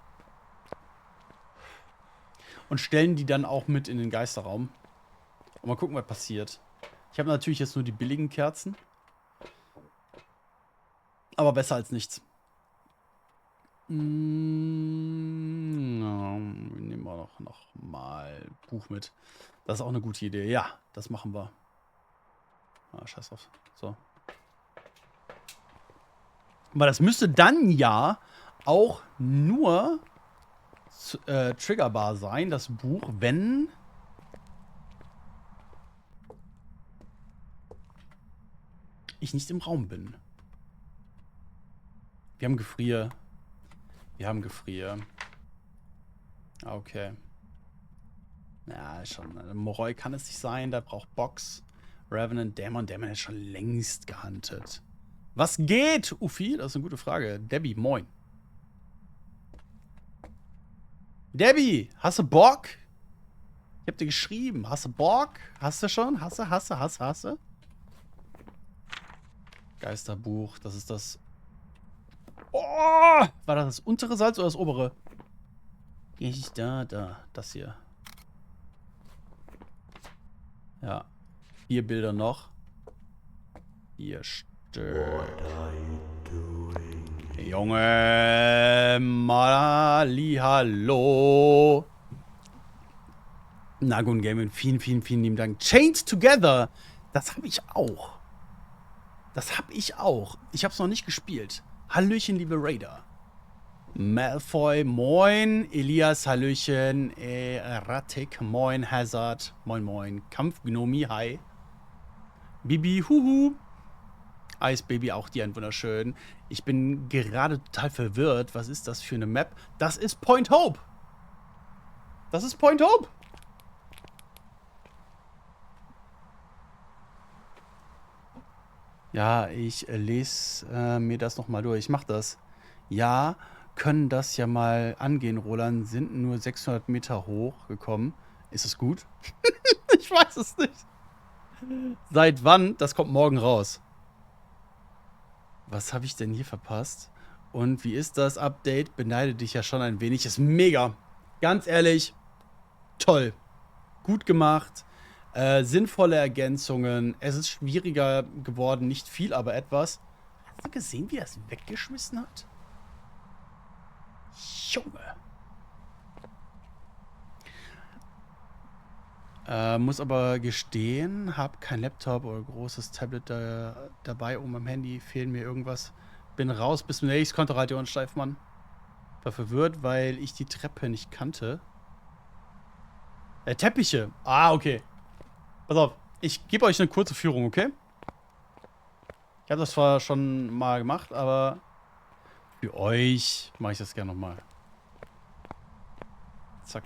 Und stellen die dann auch mit in den Geisterraum. Und mal gucken, was passiert. Ich habe natürlich jetzt nur die billigen Kerzen. Aber besser als nichts. Nehmen wir noch mal Buch mit. Das ist auch eine gute Idee. Ja, das machen wir. Ah, scheiß drauf. So. Aber das müsste dann ja auch nur triggerbar sein, das Buch, wenn ich nicht im Raum bin. Wir haben Gefrier. Wir haben Gefrier. Okay. Ja, schon. Moroi kann es nicht sein. Da braucht Box. Revenant, Dämon ist schon längst gehandelt. Was geht, Ufi? Das ist eine gute Frage. Debbie, moin. Debbie, hast du Bock? Ich hab dir geschrieben. Hast du Bock? Hast du schon? Hast du? Geisterbuch, das ist das... Oh! War das untere Salz oder das obere? Das hier. Ja. 4 Bilder noch. Hier stört. Junge, Mali, hallo. Nagun Gaming, vielen lieben Dank. Chained Together, das habe ich auch. Ich habe es noch nicht gespielt. Hallöchen, liebe Raider. Malfoy, moin. Elias, hallöchen. Erratic, moin. Hazard, moin, moin. Kampfgnomi, hi. Bibi, huhu. Eisbaby, auch dir ein wunderschön. Ich bin gerade total verwirrt. Was ist das für eine Map? Das ist Point Hope. Das ist Point Hope. Ja, ich lese mir das nochmal durch. Ich mach das. Ja, können das ja mal angehen, Roland. Sind nur 600 Meter hochgekommen. Ist es gut? Ich weiß es nicht. Seit wann? Das kommt morgen raus. Was habe ich denn hier verpasst? Und wie ist das Update? Beneide dich ja schon ein wenig. Ist mega. Ganz ehrlich. Toll. Gut gemacht. Sinnvolle Ergänzungen. Es ist schwieriger geworden. Nicht viel, aber etwas. Hast du gesehen, wie er es weggeschmissen hat? Junge. Muss aber gestehen, habe kein Laptop oder großes Tablet dabei. Um am Handy fehlen mir irgendwas. Bin raus, bis zum nächsten Kontoradio und Steifmann. War verwirrt, weil ich die Treppe nicht kannte. Teppiche. Ah, okay. Pass auf, ich gebe euch eine kurze Führung, okay? Ich habe das zwar schon mal gemacht, aber für euch mache ich das gerne nochmal. Zack.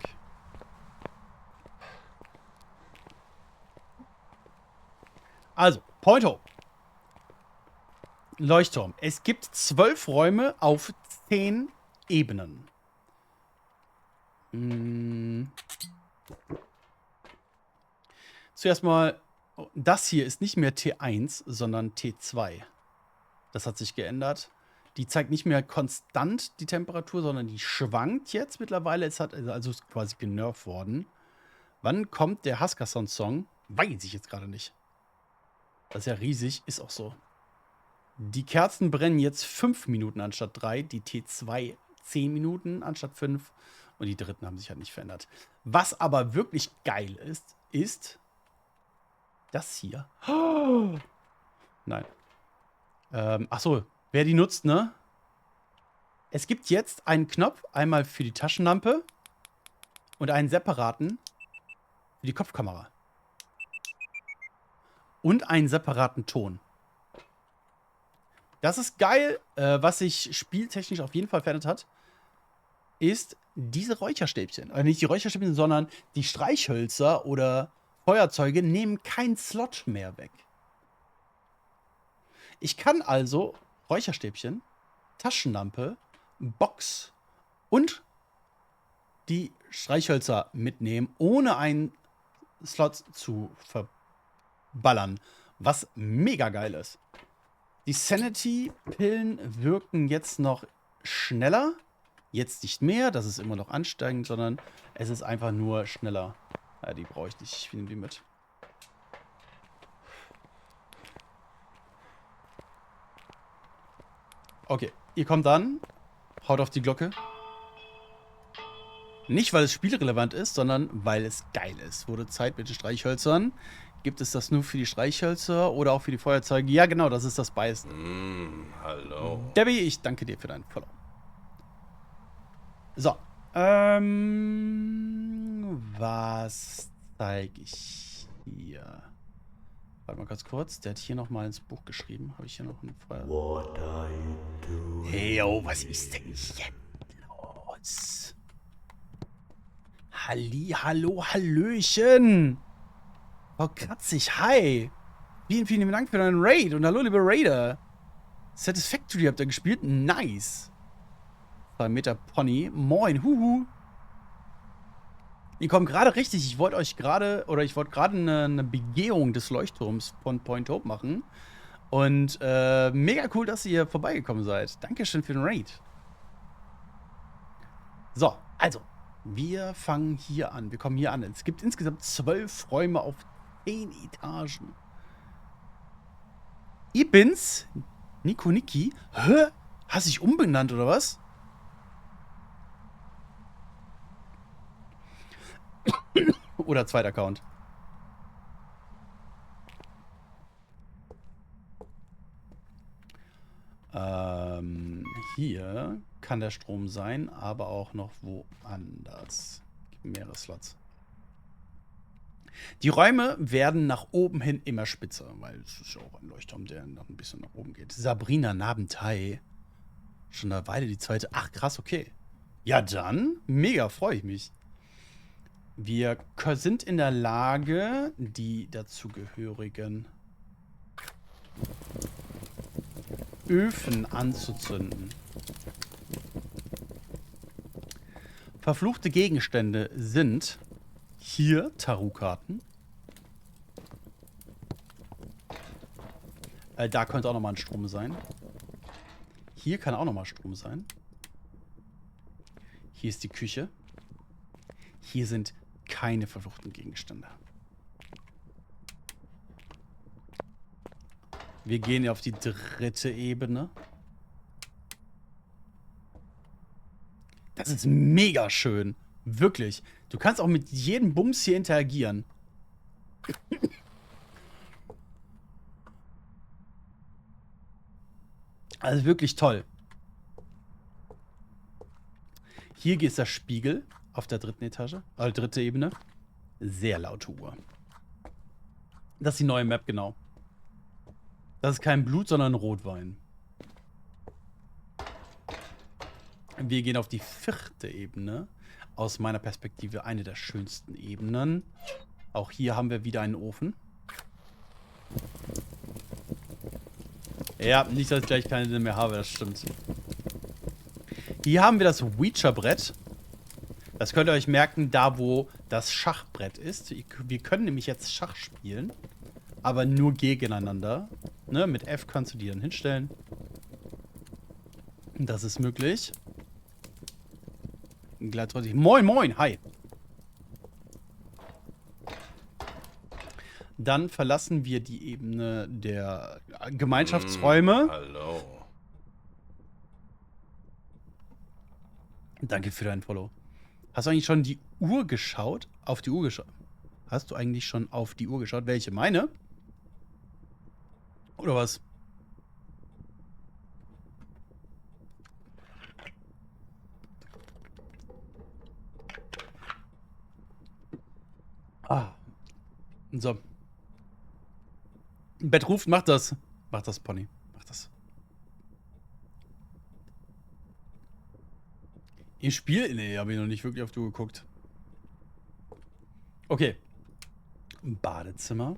Also, Point Hope. Leuchtturm. Es gibt 12 Räume auf 10 Ebenen. Zuerst mal, das hier ist nicht mehr T1, sondern T2. Das hat sich geändert. Die zeigt nicht mehr konstant die Temperatur, sondern die schwankt jetzt mittlerweile. Es hat also quasi genervt worden. Wann kommt der Haskasson-Song? Weiß ich jetzt gerade nicht. Das ist ja riesig, ist auch so. Die Kerzen brennen jetzt 5 Minuten anstatt 3, die T2 10 Minuten anstatt 5 und die dritten haben sich halt nicht verändert. Was aber wirklich geil ist, ist das hier. Oh. Nein. Achso, wer die nutzt, ne? Es gibt jetzt einen Knopf, einmal für die Taschenlampe und einen separaten für die Kopfkamera. Und einen separaten Ton. Das ist geil. Was sich spieltechnisch auf jeden Fall verändert hat, ist diese Räucherstäbchen. Also nicht die Räucherstäbchen, sondern die Streichhölzer oder Feuerzeuge nehmen keinen Slot mehr weg. Ich kann also Räucherstäbchen, Taschenlampe, Box und die Streichhölzer mitnehmen, ohne einen Slot zu verballern. Was mega geil ist. Die Sanity-Pillen wirken jetzt noch schneller. Jetzt nicht mehr, das ist immer noch ansteigend, sondern es ist einfach nur schneller. Ja, die brauche ich nicht, ich nehme die mit. Okay, ihr kommt an, haut auf die Glocke. Nicht, weil es spielrelevant ist, sondern weil es geil ist. Wurde Zeit mit den Streichhölzern. Gibt es das nur für die Streichhölzer oder auch für die Feuerzeuge? Ja, genau, das ist das Beißen. Hallo. Debbie, ich danke dir für deinen Follow. So. Was zeige ich hier? Warte mal ganz kurz. Der hat hier noch mal ins Buch geschrieben. Habe ich hier noch ein Feuer? What are you doing? Hey, yo, was ist denn jetzt los? Hallo, Hallöchen. Frau Kratzig, hi. Vielen, vielen Dank für deinen Raid. Und hallo, liebe Raider. Satisfactory habt ihr gespielt? Nice. 2 Meter Pony. Moin, huhu. Ihr kommt gerade richtig. Ich wollte gerade eine Begehung des Leuchtturms von Point Hope machen. Und mega cool, dass ihr vorbeigekommen seid. Dankeschön für den Raid. So, also, wir fangen hier an. Wir kommen hier an. Es gibt insgesamt 12 Räume auf 10 Etagen. Ich bin's, Nico Niki. Hä? Hast du dich umbenannt, oder was? Oder zweiter Account. kann der Strom sein, aber auch noch woanders. Gibt mehrere Slots. Die Räume werden nach oben hin immer spitzer, weil es ist ja auch ein Leuchtturm, der noch ein bisschen nach oben geht. Sabrina Nabentei. Schon eine Weile die zweite. Ach, krass, okay. Ja, dann. Mega, freue ich mich. Wir sind in der Lage, die dazugehörigen Öfen anzuzünden. Verfluchte Gegenstände sind hier Tarotkarten. Da könnte auch nochmal ein Strom sein. Hier kann auch nochmal Strom sein. Hier ist die Küche. Hier sind keine verfluchten Gegenstände. Wir gehen auf die dritte Ebene. Das ist mega schön. Wirklich. Du kannst auch mit jedem Bums hier interagieren. Also wirklich toll. Hier ist der Spiegel auf der dritten Etage. Also dritte Ebene. Sehr laute Uhr. Das ist die neue Map, genau. Das ist kein Blut, sondern Rotwein. Wir gehen auf die vierte Ebene. Aus meiner Perspektive eine der schönsten Ebenen. Auch hier haben wir wieder einen Ofen. Ja, nicht, dass ich gleich keine mehr habe, das stimmt. Hier haben wir das Ouija-Brett. Das könnt ihr euch merken, da wo das Schachbrett ist. Wir können nämlich jetzt Schach spielen. Aber nur gegeneinander. Ne, mit F kannst du die dann hinstellen. Das ist möglich. Moin, moin, hi. Dann verlassen wir die Ebene der Gemeinschaftsräume. Hallo. Danke für dein Follow. Hast du eigentlich schon die Uhr geschaut? Auf die Uhr geschaut? Hast du eigentlich schon auf die Uhr geschaut? Welche? Meine? Oder was? Ah. So. Bett ruft, mach das. Mach das, Pony. Mach das. Ihr Spiel? Nee, habe ich noch nicht wirklich auf du geguckt. Okay. Badezimmer.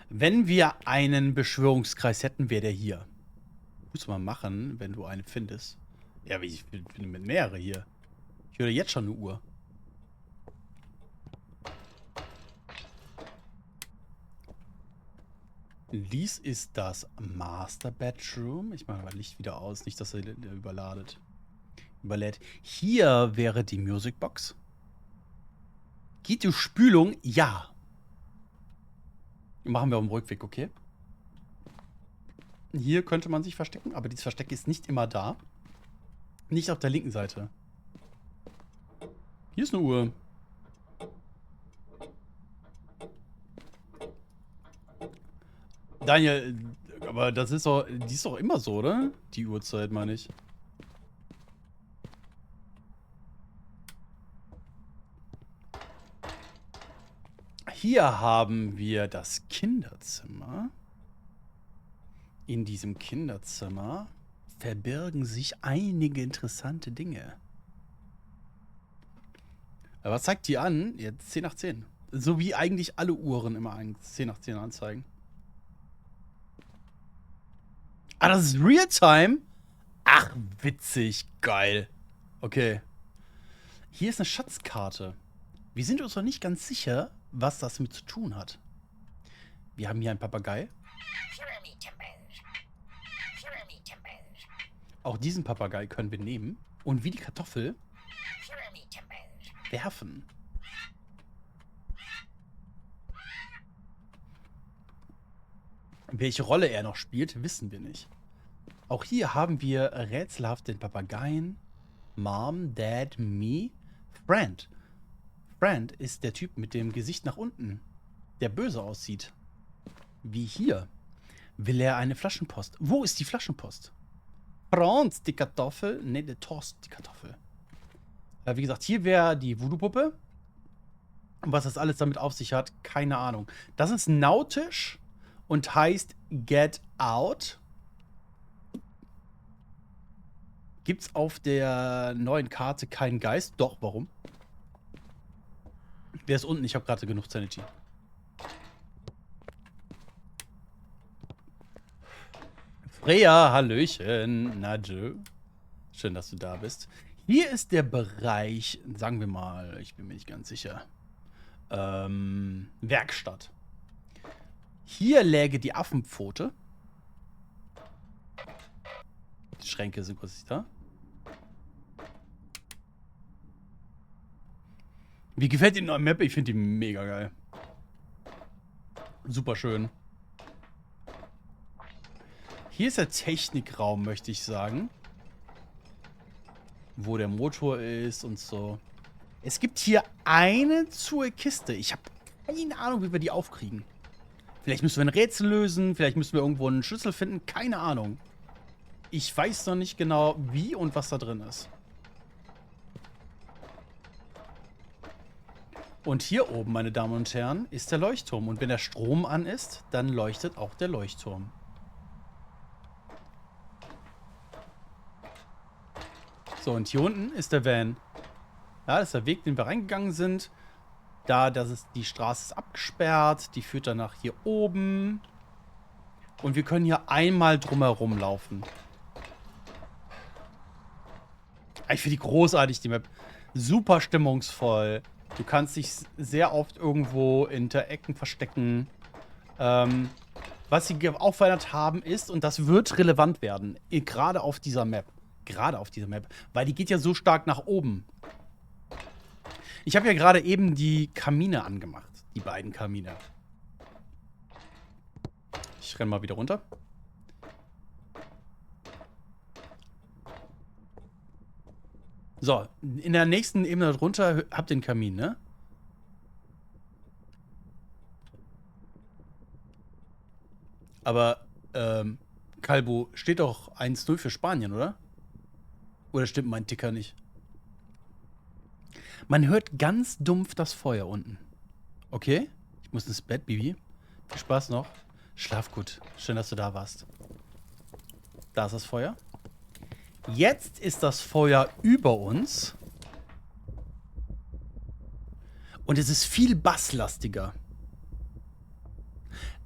Wenn wir einen Beschwörungskreis hätten, wäre der hier. Muss man machen, wenn du eine findest. Ja, ich finde mit mehrere hier. Ich höre jetzt schon eine Uhr. Dies ist das Master Bedroom. Ich mache mal Licht wieder aus, nicht, dass er überlädt. Hier wäre die Musicbox. Geht die Spülung? Ja. Machen wir auf dem Rückweg, okay? Hier könnte man sich verstecken, aber dieses Versteck ist nicht immer da. Nicht auf der linken Seite. Hier ist eine Uhr. Daniel, aber das ist doch, die ist doch immer so, oder? Die Uhrzeit, meine ich. Hier haben wir das Kinderzimmer. In diesem Kinderzimmer verbirgen sich einige interessante Dinge. Aber was zeigt die an? Jetzt 10 nach 10. So wie eigentlich alle Uhren immer 10 nach 10 anzeigen. Ah, das ist Realtime? Ach, witzig. Geil. Okay. Hier ist eine Schatzkarte. Wir sind uns noch nicht ganz sicher, was das mit zu tun hat. Wir haben hier einen Papagei. Auch diesen Papagei können wir nehmen und wie die Kartoffel werfen. Welche Rolle er noch spielt, wissen wir nicht. Auch hier haben wir rätselhaft den Papageien. Mom, Dad, Me, Friend. Friend ist der Typ mit dem Gesicht nach unten, der böse aussieht. Wie hier. Will er eine Flaschenpost? Wo ist die Flaschenpost? Prawns, die Kartoffel. Ne, der Toast, die Kartoffel. Wie gesagt, hier wäre die Voodoo-Puppe. Und was das alles damit auf sich hat, keine Ahnung. Das ist nautisch und heißt Get Out. Gibt's auf der neuen Karte keinen Geist? Doch, warum? Der ist unten, ich habe gerade genug Sanity. Freya, Hallöchen. Nadjo. Schön, dass du da bist. Hier ist der Bereich, sagen wir mal, ich bin mir nicht ganz sicher. Werkstatt. Hier läge die Affenpfote. Die Schränke sind kurz nicht da. Wie gefällt dir die neue Map? Ich finde die mega geil. Super schön. Hier ist der Technikraum, möchte ich sagen. Wo der Motor ist und so. Es gibt hier eine zur Kiste. Ich habe keine Ahnung, wie wir die aufkriegen. Vielleicht müssen wir ein Rätsel lösen. Vielleicht müssen wir irgendwo einen Schlüssel finden. Keine Ahnung. Ich weiß noch nicht genau, wie und was da drin ist. Und hier oben, meine Damen und Herren, ist der Leuchtturm. Und wenn der Strom an ist, dann leuchtet auch der Leuchtturm. So, und hier unten ist der Van. Ja, das ist der Weg, den wir reingegangen sind. Die Straße ist abgesperrt. Die führt dann nach hier oben. Und wir können hier einmal drumherum laufen. Ich finde die großartig, die Map. Super stimmungsvoll. Du kannst dich sehr oft irgendwo hinter Ecken verstecken. Was sie auch verändert haben ist, und das wird relevant werden, gerade auf dieser Map. Weil die geht ja so stark nach oben. Ich habe ja gerade eben die Kamine angemacht. Die beiden Kamine. Ich renne mal wieder runter. So, in der nächsten Ebene drunter habt ihr den Kamin, ne? Aber, Calbo, steht doch 1-0 für Spanien, oder? Oder stimmt mein Ticker nicht? Man hört ganz dumpf das Feuer unten. Okay? Ich muss ins Bett, Bibi. Viel Spaß noch. Schlaf gut. Schön, dass du da warst. Da ist das Feuer. Jetzt ist das Feuer über uns. Und es ist viel basslastiger.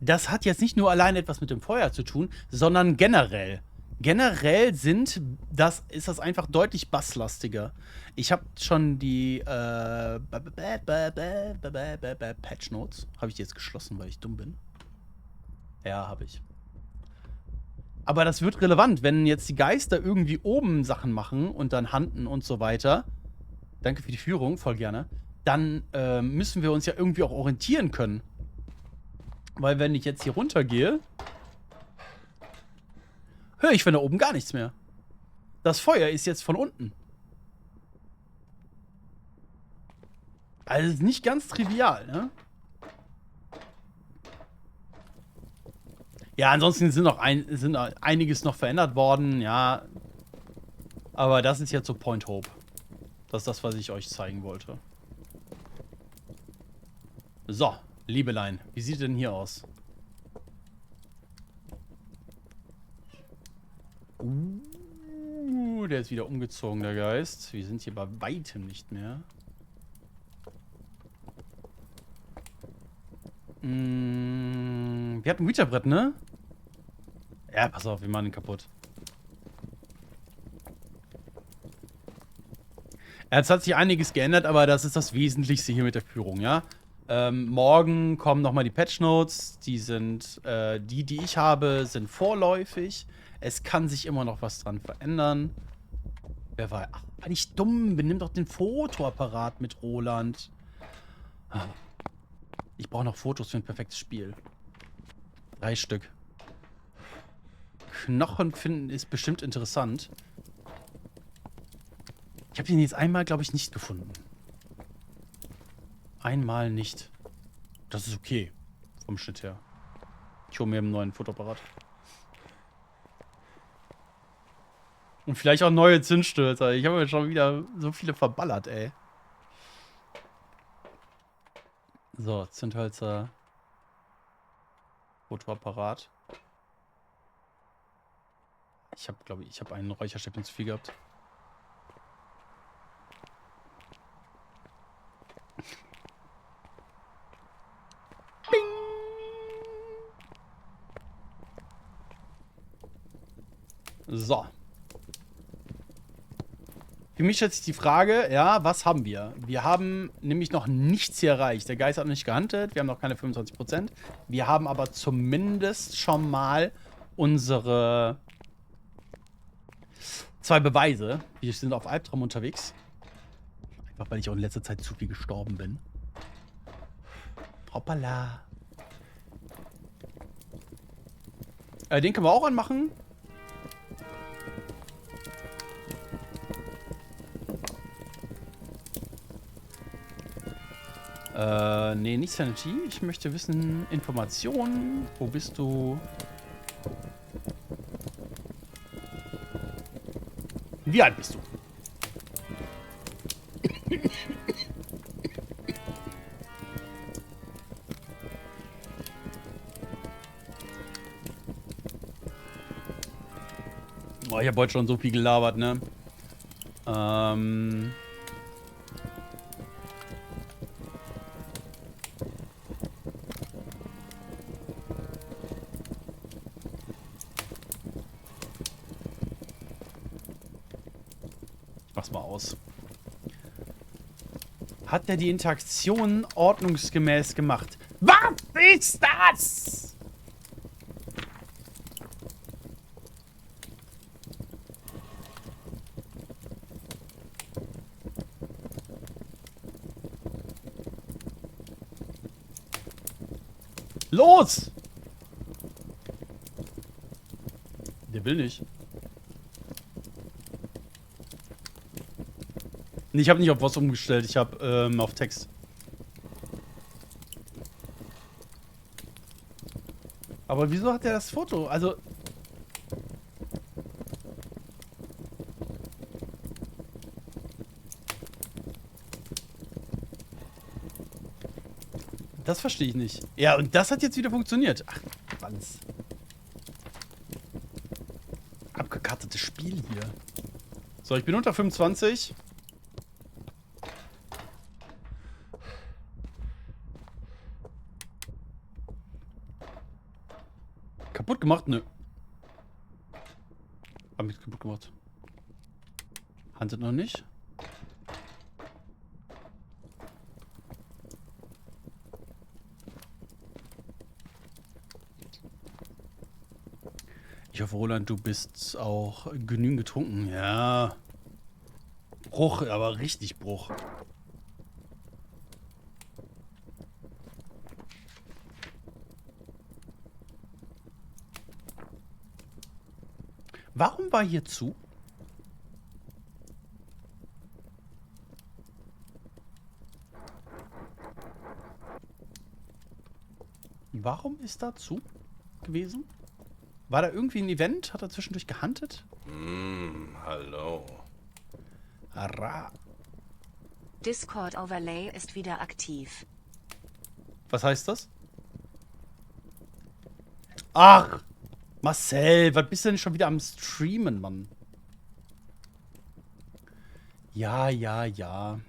Das hat jetzt nicht nur allein etwas mit dem Feuer zu tun, sondern generell. Generell ist das einfach deutlich basslastiger. Ich habe schon die Patch Notes. Habe ich die jetzt geschlossen, weil ich dumm bin? Ja, habe ich. Aber das wird relevant, wenn jetzt die Geister irgendwie oben Sachen machen und dann Handen und so weiter. Danke für die Führung, voll gerne. Dann müssen wir uns ja irgendwie auch orientieren können. Weil wenn ich jetzt hier runtergehe, höre ich von da oben gar nichts mehr. Das Feuer ist jetzt von unten. Also ist nicht ganz trivial, ne? Ja, ansonsten sind einiges noch verändert worden, ja. Aber das ist jetzt so Point Hope. Das ist das, was ich euch zeigen wollte. So, Liebelein, wie sieht denn hier aus? Der ist wieder umgezogen, der Geist. Wir sind hier bei weitem nicht mehr. Wir hatten ein Ouija-Brett, ne? Ja, pass auf, wir machen ihn kaputt. Jetzt hat sich einiges geändert, aber das ist das Wesentlichste hier mit der Führung, ja? Morgen kommen nochmal die Patch Notes. Die sind, die ich habe, sind vorläufig. Es kann sich immer noch was dran verändern. Wer war... Ach, war nicht dumm. Benimm doch den Fotoapparat mit Roland. Ich brauche noch Fotos für ein perfektes Spiel. 3 Stück. Knochen finden ist bestimmt interessant. Ich habe ihn jetzt einmal, glaube ich, nicht gefunden. Einmal nicht. Das ist okay. Vom Schnitt her. Ich hole mir einen neuen Fotoapparat. Und vielleicht auch neue Zündstürzer. Ich habe ja schon wieder so viele verballert, ey. So, Zündhölzer. Fotoapparat. Glaube ich, einen Räucherstäbchen zu viel gehabt. So. Für mich stellt sich die Frage, ja, was haben wir? Wir haben nämlich noch nichts hier erreicht. Der Geist hat noch nicht gehandelt, wir haben noch keine 25%. Wir haben aber zumindest schon mal unsere 2 Beweise. Wir sind auf Albtraum unterwegs. Einfach, weil ich auch in letzter Zeit zu viel gestorben bin. Hoppala. Den können wir auch anmachen. Nee, nicht Sanity. Ich möchte wissen, Informationen. Wo bist du? Wie alt bist du? Boah, ich habe heute schon so viel gelabert, ne? Mach's mal aus. Hat er die Interaktion ordnungsgemäß gemacht? Was ist das? Los! Der will nicht. Nee, ich habe nicht auf was umgestellt, ich habe auf Text. Aber wieso hat er das Foto? Also... Das verstehe ich nicht. Ja, und das hat jetzt wieder funktioniert. Ach, Franz. Abgekartetes Spiel hier. So, ich bin unter 25. Kaputt gemacht? Nö. Hab mich kaputt gemacht. Handelt noch nicht. Ich hoffe, Roland, du bist auch genügend getrunken. Ja. Bruch, aber richtig Bruch. Warum war hier zu? Warum ist da zu gewesen? War da irgendwie ein Event? Hat er zwischendurch gehuntet? Hallo. Ara. Discord Overlay ist wieder aktiv. Was heißt das? Ach! Marcel, was bist du denn schon wieder am Streamen, Mann? Ja, ja, ja.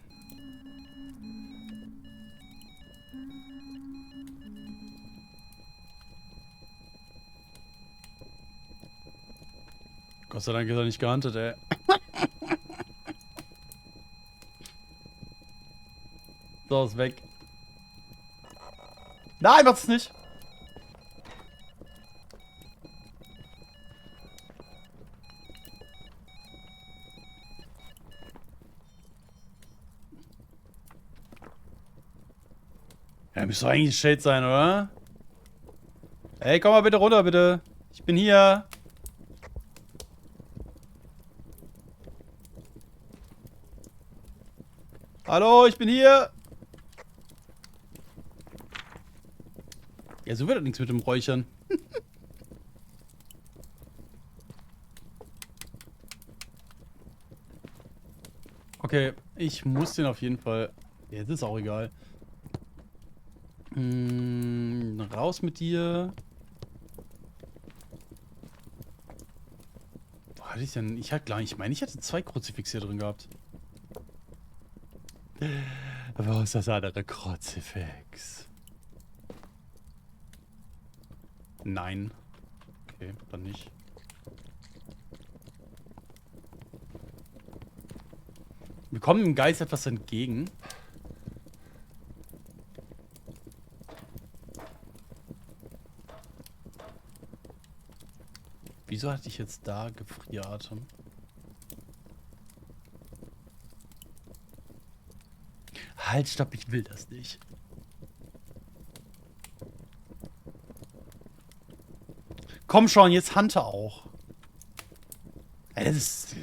Gott sei Dank ist er nicht gehuntet, ey. So, ist weg. Nein, macht's nicht. Ja, müsste doch eigentlich Shade sein, oder? Ey, komm mal bitte runter, bitte. Ich bin hier. Hallo, ich bin hier. Ja, so wird das nichts mit dem Räuchern. Okay, ich muss den auf jeden Fall... Jetzt ist auch egal. Raus mit dir. Wo hatte ich denn? Ich meine, ich hatte 2 Kruzifixe hier drin gehabt. Wo ist das andere Kruzifix? Nein. Okay, dann nicht. Wir kommen dem Geist etwas entgegen. Wieso hatte ich jetzt da Gefrieratem? Halt, stopp, ich will das nicht. Komm schon, jetzt Hunter auch. Ey, das ist...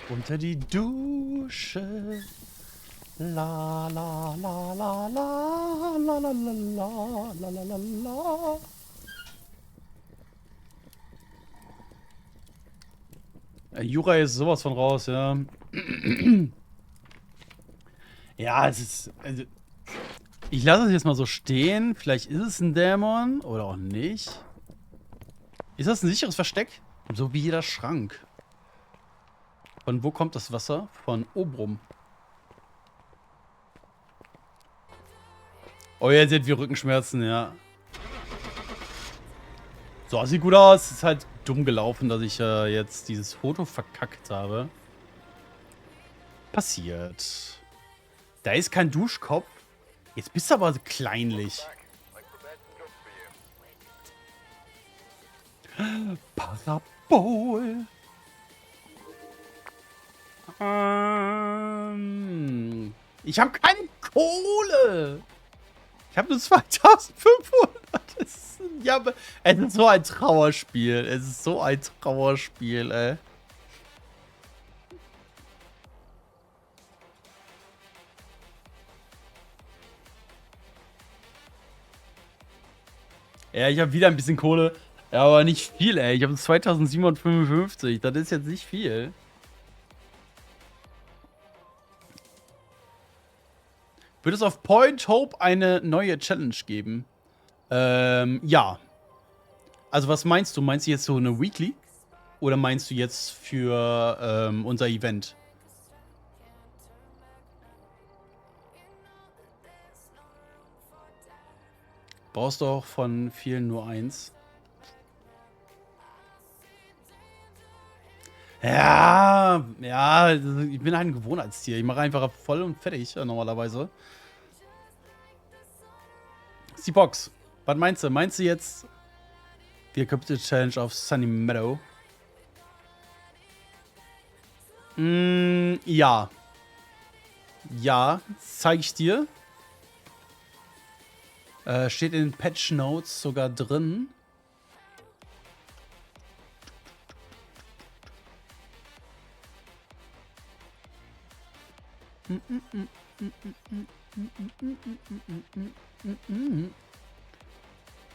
Unter die Dusche. La la la la la la la la la la la la la. Jura ist sowas von raus, ja. Ja, es ist. Also, ich lasse es jetzt mal so stehen. Vielleicht ist es ein Dämon oder auch nicht. Ist das ein sicheres Versteck? So wie jeder Schrank. Von wo kommt das Wasser? Von oben. Oh, jetzt sind wir Rückenschmerzen, ja. So, sieht gut aus. Ist halt dumm gelaufen, dass ich jetzt dieses Foto verkackt habe. Passiert. Da ist kein Duschkopf. Jetzt bist du aber kleinlich. Parabol. Ich habe keine Kohle. Ich habe nur 2500. Ja, es ist so ein Trauerspiel. Es ist so ein Trauerspiel, ey. Ja, ich habe wieder ein bisschen Kohle. Ja, aber nicht viel, ey. Ich habe 2755. Das ist jetzt nicht viel. Wird es auf Point Hope eine neue Challenge geben? Ja. Also was meinst du? Meinst du jetzt so eine Weekly? Oder meinst du jetzt für unser Event? Brauchst du auch von vielen nur eins? Ja, ja, ich bin halt ein Gewohnheitstier. Ich mache einfach voll und fertig normalerweise. Das ist die Box. Was meinst du? Meinst du jetzt die Capture Challenge auf Sunny Meadow? Ja. Ja, zeige ich dir. Steht in den Patch Notes sogar drin.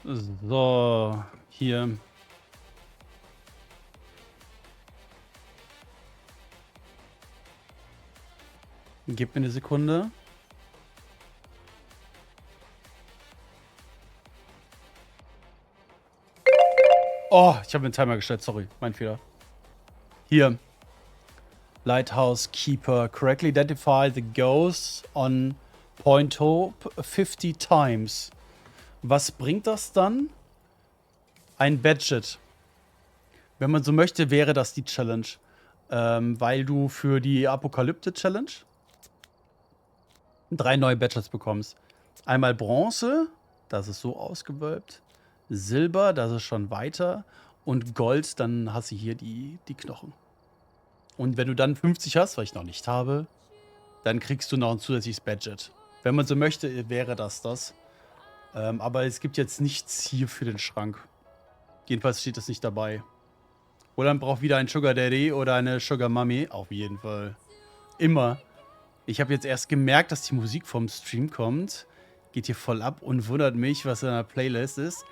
So, hier. Gib mir eine Sekunde. Oh, ich habe den Timer gestellt, sorry, mein Fehler. Hier. Lighthouse Keeper. Correctly identify the ghosts on Point Hope 50 times. Was bringt das dann? Ein Badget. Wenn man so möchte, wäre das die Challenge. Weil du für die Apokalypte-Challenge 3 neue Badges bekommst. Einmal Bronze, das ist so ausgewölbt. Silber, das ist schon weiter. Und Gold, dann hast du hier die Knochen. Und wenn du dann 50 hast, was ich noch nicht habe, dann kriegst du noch ein zusätzliches Badget. Wenn man so möchte, wäre das. Aber es gibt jetzt nichts hier für den Schrank. Jedenfalls steht das nicht dabei. Roland braucht wieder einen Sugar Daddy oder eine Sugar Mummy. Auf jeden Fall. Immer. Ich habe jetzt erst gemerkt, dass die Musik vom Stream kommt. Geht hier voll ab und wundert mich, was in der Playlist ist.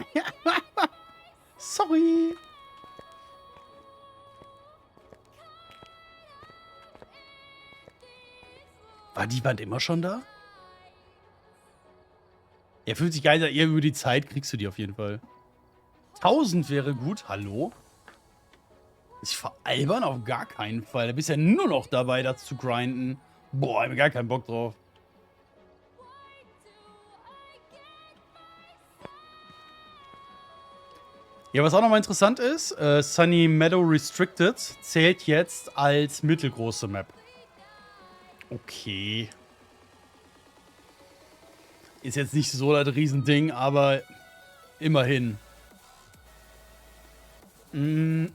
Sorry. War die Wand immer schon da? Er fühlt sich geil, eher über die Zeit kriegst du die auf jeden Fall. 1000 wäre gut. Hallo? Ich veralbern auf gar keinen Fall. Du bist ja nur noch dabei, das zu grinden. Boah, ich hab gar keinen Bock drauf. Ja, was auch nochmal interessant ist, Sunny Meadow Restricted zählt jetzt als mittelgroße Map. Okay. Ist jetzt nicht so das Riesending, aber immerhin. What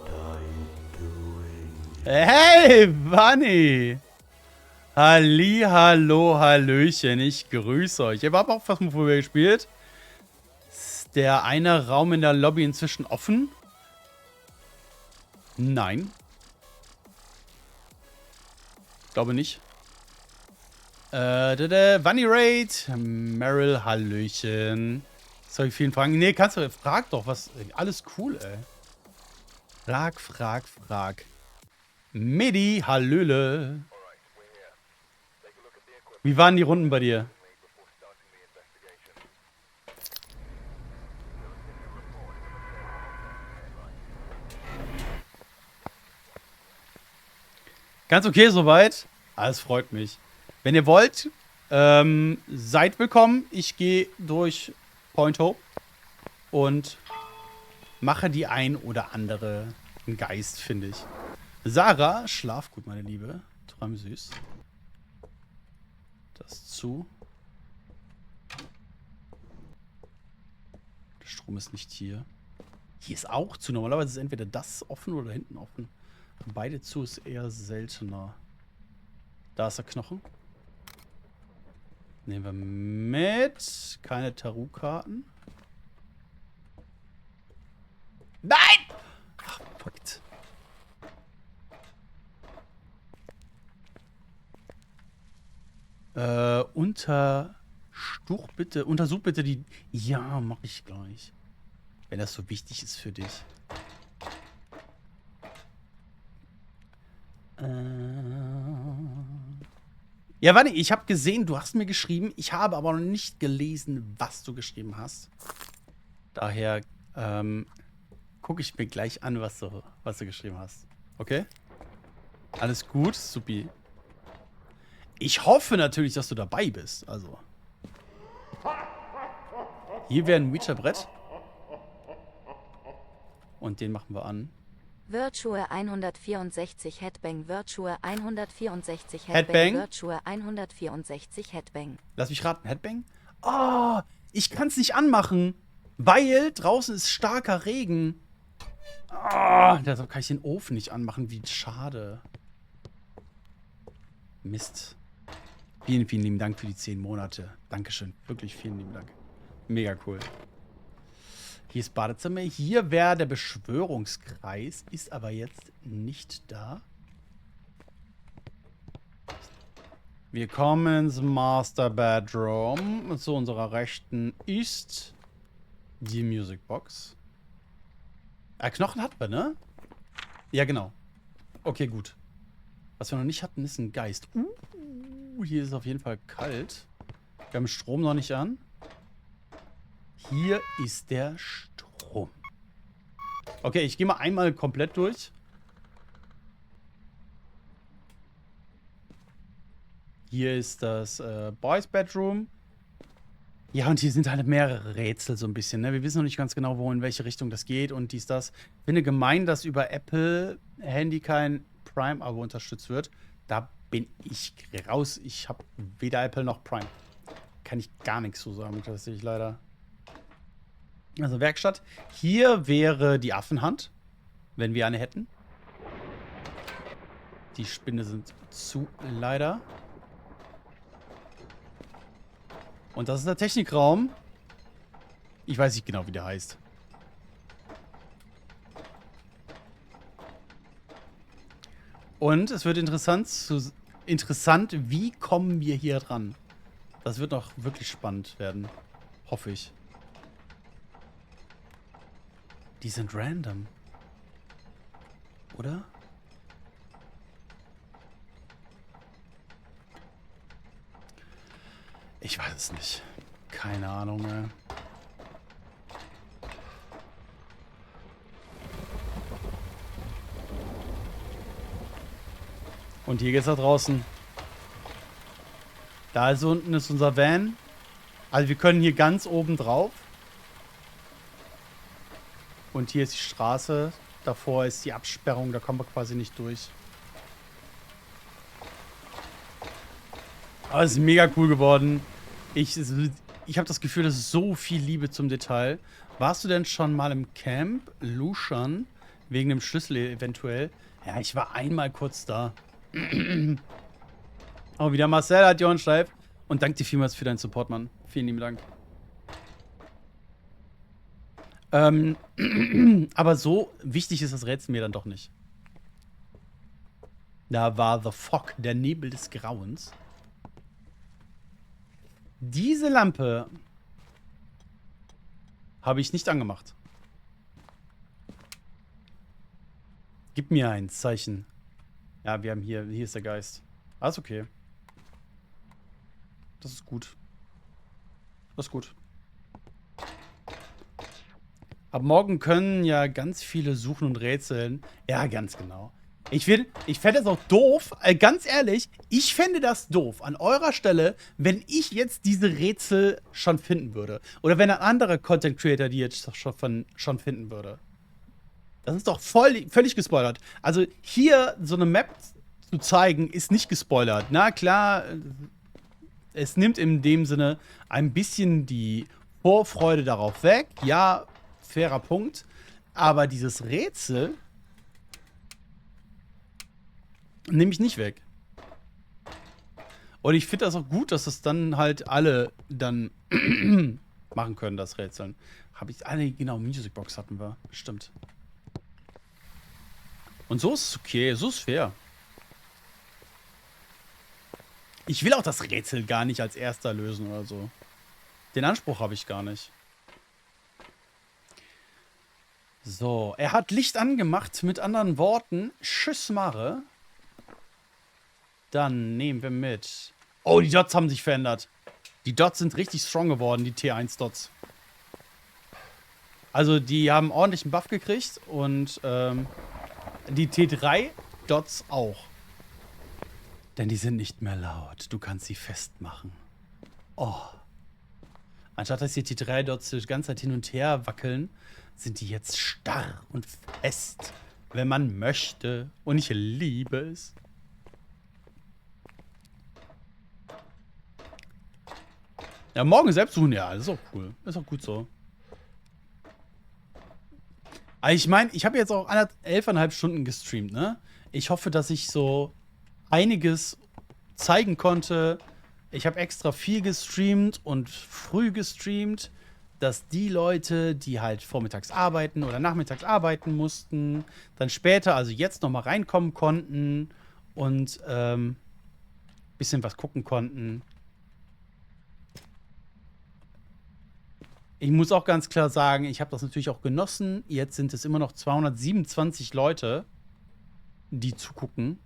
are you doing? Hey, Bunny! Hallo, hallöchen, ich grüße euch. Ihr habt auch fast mal vorher gespielt. Ist der eine Raum in der Lobby inzwischen offen? Nein. Glaube nicht. Bunny Raid. Meryl, hallöchen. Soll ich vielen fragen? Nee, kannst du. Frag doch, was. Alles cool, ey. Frag. Medi, hallöle. Wie waren die Runden bei dir? Ganz okay soweit. Alles freut mich. Wenn ihr wollt, seid willkommen. Ich gehe durch Point Hope und mache die ein oder andere Geist, finde ich. Sarah, schlaf gut, meine Liebe. Träum süß. Das zu. Der Strom ist nicht hier. Hier ist auch zu. Normalerweise ist entweder das offen oder hinten offen. Beide zu ist eher seltener. Da ist der Knochen. Nehmen wir mit. Keine Tarotkarten. Nein! Ach, fuckt. Untersuch bitte die... Ja, mach ich gleich. Wenn das so wichtig ist für dich. Ja, warte, ich habe gesehen, du hast mir geschrieben. Ich habe aber noch nicht gelesen, was du geschrieben hast. Daher gucke ich mir gleich an, was du geschrieben hast. Okay? Alles gut, supi. Ich hoffe natürlich, dass du dabei bist. Also. Hier wäre ein Ouija-Brett. Und den machen wir an. Virtue 164 Headbang, Virtue 164 Headbang. Virtue 164 Headbang. Lass mich raten, Headbang? Oh, ich kann es nicht anmachen, weil draußen ist starker Regen. Oh, deshalb kann ich den Ofen nicht anmachen, wie schade. Mist. Vielen, vielen lieben Dank für die 10 Monate. Dankeschön, wirklich vielen lieben Dank. Mega cool. Hier ist Badezimmer. Hier wäre der Beschwörungskreis. Ist aber jetzt nicht da. Wir kommen ins Master Bedroom. Und zu unserer Rechten ist die Musicbox. Knochen hatten wir, ne? Ja, genau. Okay, gut. Was wir noch nicht hatten, ist ein Geist. Hier ist es auf jeden Fall kalt. Wir haben Strom noch nicht an. Hier ist der Strom. Okay, ich gehe mal einmal komplett durch. Hier ist das Boys Bedroom. Ja, und hier sind halt mehrere Rätsel so ein bisschen. Ne? Wir wissen noch nicht ganz genau, wo, in welche Richtung das geht und dies, das. Ich finde gemein, dass über Apple Handy kein Prime-Abo unterstützt wird. Da bin ich raus. Ich habe weder Apple noch Prime. Kann ich gar nichts zu sagen, das sehe ich leider. Also Werkstatt. Hier wäre die Affenhand, wenn wir eine hätten. Die Spinne sind zu, leider. Und das ist der Technikraum. Ich weiß nicht genau, wie der heißt. Und es wird interessant, wie kommen wir hier dran? Das wird noch wirklich spannend werden. Hoffe ich. Die sind random. Oder? Ich weiß es nicht. Keine Ahnung mehr. Und hier geht's nach draußen. Da ist unten ist unser Van. Also wir können hier ganz oben drauf. Und hier ist die Straße. Davor ist die Absperrung. Da kommen wir quasi nicht durch. Aber es ist mega cool geworden. Ich habe das Gefühl, das ist so viel Liebe zum Detail. Warst du denn schon mal im Camp Lushan? Wegen dem Schlüssel eventuell? Ja, ich war einmal kurz da. Oh, wieder Marcel hat Johann schreibt. Und danke dir vielmals für deinen Support, Mann. Vielen lieben Dank. Aber so wichtig ist das Rätsel mir dann doch nicht. Da war The Fog, der Nebel des Grauens. Diese Lampe habe ich nicht angemacht. Gib mir ein Zeichen. Ja, wir haben hier ist der Geist. Alles okay. Das ist gut. Das ist gut. Ab morgen können ja ganz viele suchen und rätseln. Ja, ganz genau. Ich fände es auch doof, ganz ehrlich, ich fände das doof an eurer Stelle, wenn ich jetzt diese Rätsel schon finden würde. Oder wenn ein anderer Content Creator die jetzt schon finden würde. Das ist doch völlig gespoilert. Also hier so eine Map zu zeigen, ist nicht gespoilert. Na klar, es nimmt in dem Sinne ein bisschen die Vorfreude darauf weg. Ja, fairer Punkt. Aber dieses Rätsel nehme ich nicht weg. Und ich finde das auch gut, dass das dann halt alle dann machen können, das Rätseln. Habe ich genau, Musicbox hatten wir. Stimmt. Und so ist es okay, so ist es fair. Ich will auch das Rätsel gar nicht als erster lösen oder so. Den Anspruch habe ich gar nicht. So, er hat Licht angemacht, mit anderen Worten. Tschüss, Mare. Dann nehmen wir mit. Oh, die Dots haben sich verändert. Die Dots sind richtig strong geworden, die T1-Dots. Also, die haben ordentlichen Buff gekriegt und die T3-Dots auch. Denn die sind nicht mehr laut. Du kannst sie festmachen. Oh. Anstatt dass die T3-Dots die ganze Zeit hin und her wackeln, sind die jetzt starr und fest, wenn man möchte. Und ich liebe es. Ja, morgen selbst suchen, ja, das ist auch cool. Das ist auch gut so. Aber ich meine, ich habe jetzt auch 11,5 Stunden gestreamt, ne? Ich hoffe, dass ich so einiges zeigen konnte. Ich habe extra viel gestreamt und früh gestreamt, dass die Leute, die halt vormittags arbeiten oder nachmittags arbeiten mussten, dann später, also jetzt noch mal reinkommen konnten und bisschen was gucken konnten. Ich muss auch ganz klar sagen, ich habe das natürlich auch genossen. Jetzt sind es immer noch 227 Leute, die zugucken.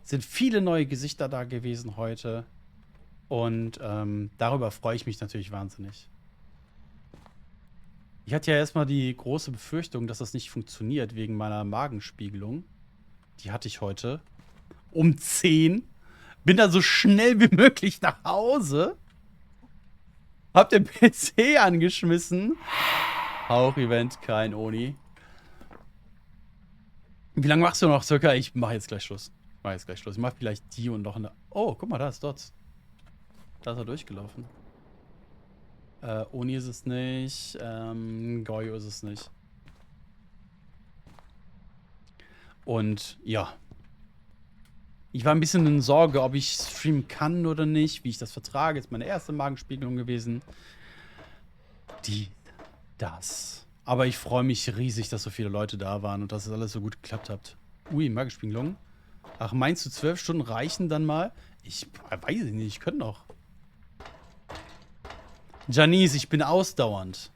Es sind viele neue Gesichter da gewesen heute. Und darüber freue ich mich natürlich wahnsinnig. Ich hatte ja erstmal die große Befürchtung, dass das nicht funktioniert wegen meiner Magenspiegelung. Die hatte ich heute. Um 10. Bin da so schnell wie möglich nach Hause. Hab den PC angeschmissen. Auch Event, kein Oni. Wie lange machst du noch circa? Ich mache jetzt gleich Schluss. Ich mache vielleicht die und noch eine. Oh, guck mal, da ist Dots. Da ist er durchgelaufen. Oni ist es nicht. Goyo ist es nicht. Und ja. Ich war ein bisschen in Sorge, ob ich streamen kann oder nicht, wie ich das vertrage. Ist meine erste Magenspiegelung gewesen. Das. Aber ich freue mich riesig, dass so viele Leute da waren und dass es alles so gut geklappt hat. Ui, Magenspiegelung. Ach, meinst du 12 Stunden reichen dann mal? Ich weiß nicht, ich könnte noch. Janice, ich bin ausdauernd.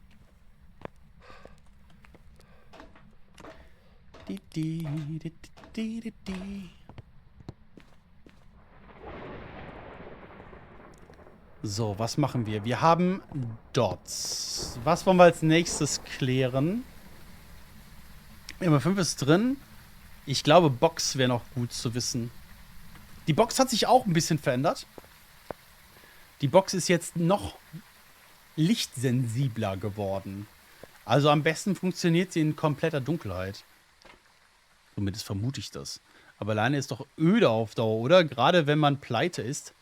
So, was machen wir? Wir haben Dots. Was wollen wir als nächstes klären? Nummer 5 ist drin. Ich glaube, Box wäre noch gut zu wissen. Die Box hat sich auch ein bisschen verändert. Die Box ist jetzt noch lichtsensibler geworden. Also am besten funktioniert sie in kompletter Dunkelheit. Zumindest vermute ich das. Aber alleine ist doch öde auf Dauer, oder? Gerade wenn man pleite ist.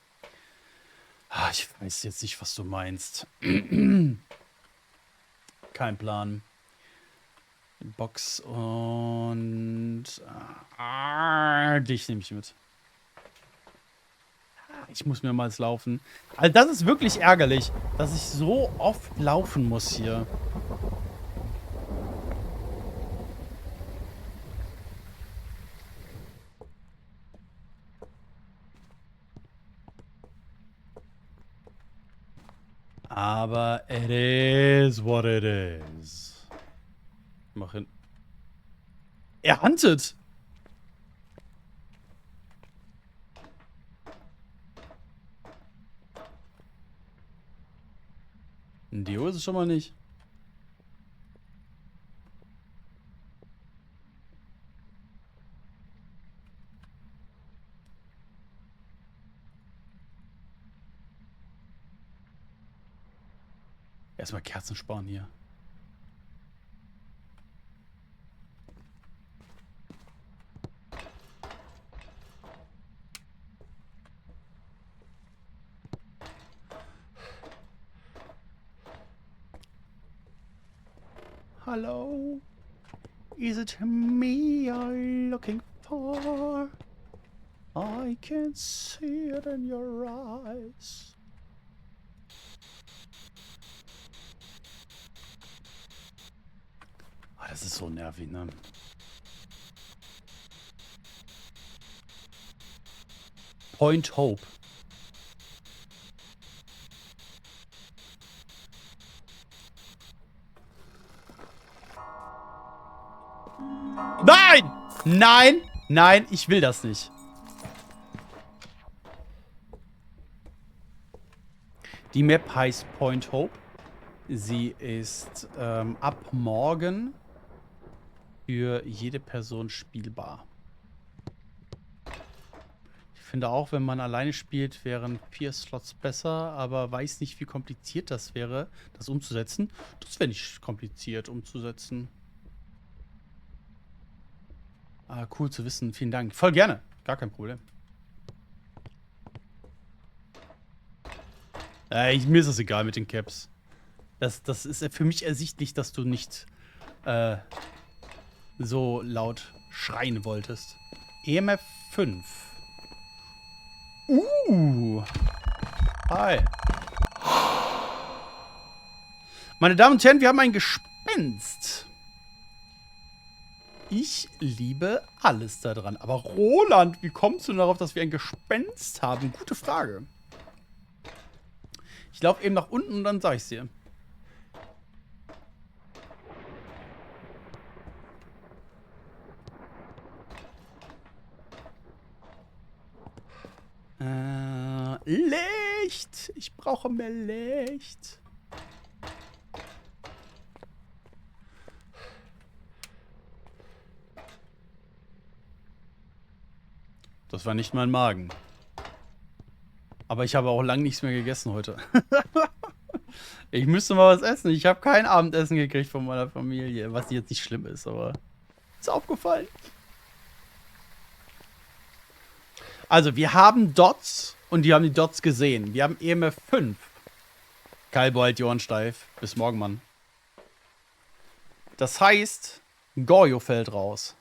Ah, ich weiß jetzt nicht, was du meinst. Kein Plan. Box und... dich nehme ich mit. Ich muss mehrmals laufen. Also das ist wirklich ärgerlich, dass ich so oft laufen muss hier. Aber it is what it is. Mach hin. Er huntet! Ein Dio ist es schon mal nicht. Erstmal Kerzen sparen hier. Hello? Is it me you're looking for? I can see it in your eyes. Das ist so nervig, ne? Point Hope. Nein! Nein! Nein, ich will das nicht. Die Map heißt Point Hope. Sie ist ab morgen für jede Person spielbar. Ich finde auch, wenn man alleine spielt, wären 4 Slots besser, aber weiß nicht, wie kompliziert das wäre, das umzusetzen. Das wäre nicht kompliziert umzusetzen. Ah, cool zu wissen. Vielen Dank. Voll gerne. Gar kein Problem. Mir ist das egal mit den Caps. Das ist für mich ersichtlich, dass du nicht so laut schreien wolltest. EMF 5. Hi. Meine Damen und Herren, wir haben ein Gespenst. Ich liebe alles daran. Aber Roland, wie kommst du darauf, dass wir ein Gespenst haben? Gute Frage. Ich laufe eben nach unten und dann sag ich's dir. Licht! Ich brauche mehr Licht. Das war nicht mein Magen. Aber ich habe auch lange nichts mehr gegessen heute. Ich müsste mal was essen. Ich habe kein Abendessen gekriegt von meiner Familie. Was jetzt nicht schlimm ist, aber ist aufgefallen. Also, wir haben Dots und die haben die Dots gesehen. Wir haben EMF 5. Kalbo halt die Ohren steif. Bis morgen, Mann. Das heißt, Goryo fällt raus.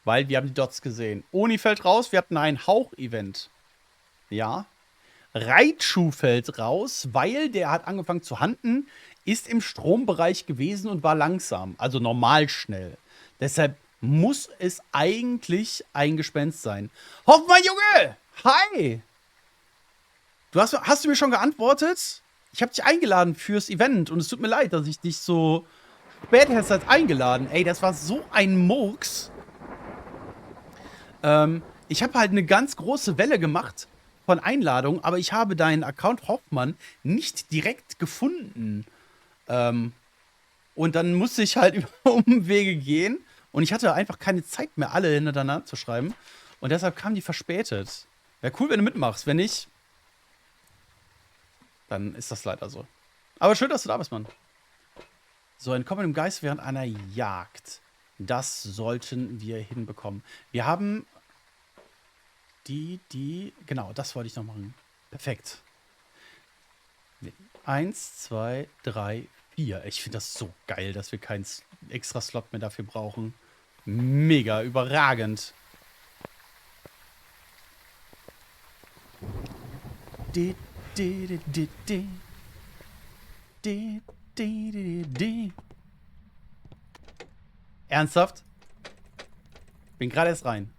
weil wir haben die Dots gesehen. Oni fällt raus, wir hatten ein Hauch-Event. Ja. Raichu fällt raus, weil der hat angefangen zu hunten, ist im Strombereich gewesen und war langsam, also normal schnell. Deshalb muss es eigentlich ein Gespenst sein. Hoffmann, Junge! Hi! Hast du mir schon geantwortet? Ich habe dich eingeladen fürs Event und es tut mir leid, dass ich dich so spät erst eingeladen. Ey, das war so ein Murks. Ich habe halt eine ganz große Welle gemacht von Einladungen, aber ich habe deinen Account Hoffmann nicht direkt gefunden. Und dann musste ich halt über Umwege gehen und ich hatte einfach keine Zeit mehr, alle hintereinander zu schreiben. Und deshalb kamen die verspätet. Wäre cool, wenn du mitmachst. Wenn nicht, dann ist das leider so. Aber schön, dass du da bist, Mann. So, entkommen dem Geist während einer Jagd. Das sollten wir hinbekommen. Wir haben genau, das wollte ich noch machen. Perfekt. 1, 2, 3, 4. Ich finde das so geil, dass wir keinen extra Slot mehr dafür brauchen. Mega, überragend. Ernsthaft? Bin gerade erst rein.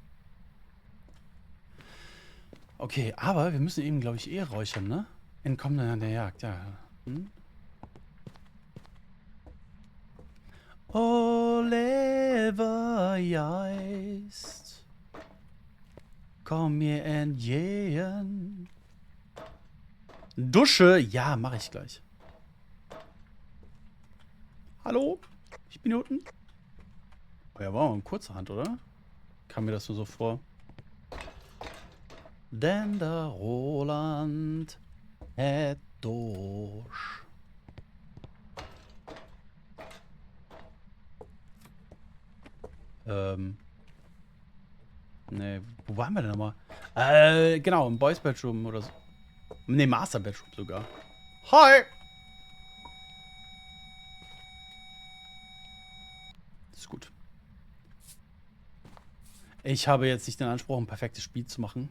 Okay, aber wir müssen eben, glaube ich, räuchern, ne? Entkommen an der Jagd, ja. Oliver Geist, komm mir entgegen. Dusche, ja, mache ich gleich. Hallo? Ich bin hier unten. Oh ja, war mal eine kurze Hand, oder? Kam mir das nur so vor. Denn der Roland hat durch. Ne, wo waren wir denn nochmal? Genau, im Boys Bedroom oder so. Ne, Master Bedroom sogar. Hi! Ist gut. Ich habe jetzt nicht den Anspruch, ein perfektes Spiel zu machen.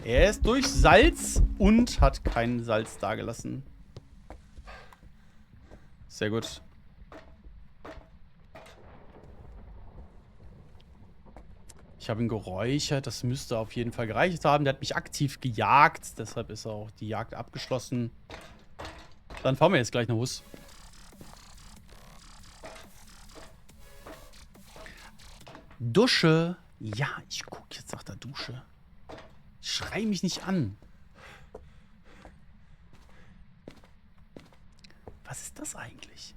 Er ist durch Salz und hat kein Salz dagelassen. Sehr gut. Ich habe ihn geräuchert. Das müsste auf jeden Fall gereicht haben. Der hat mich aktiv gejagt. Deshalb ist auch die Jagd abgeschlossen. Dann fahren wir jetzt gleich nach Hus. Dusche. Ja, ich gucke jetzt nach der Dusche. Schrei mich nicht an. Was ist das eigentlich?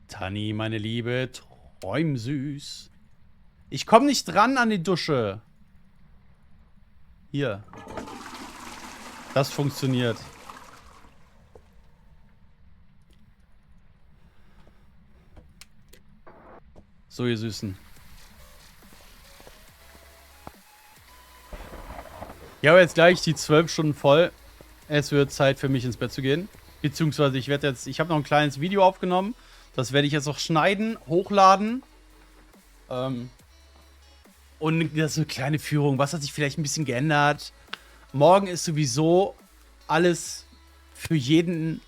Tanni, meine Liebe, träum süß. Ich komme nicht dran an die Dusche. Hier. Das funktioniert. So, ihr Süßen. Ich habe jetzt gleich die 12 Stunden voll. Es wird Zeit für mich ins Bett zu gehen. Beziehungsweise ich habe noch ein kleines Video aufgenommen. Das werde ich jetzt noch schneiden, hochladen. Und das ist eine kleine Führung. Was hat sich vielleicht ein bisschen geändert? Morgen ist sowieso alles für jeden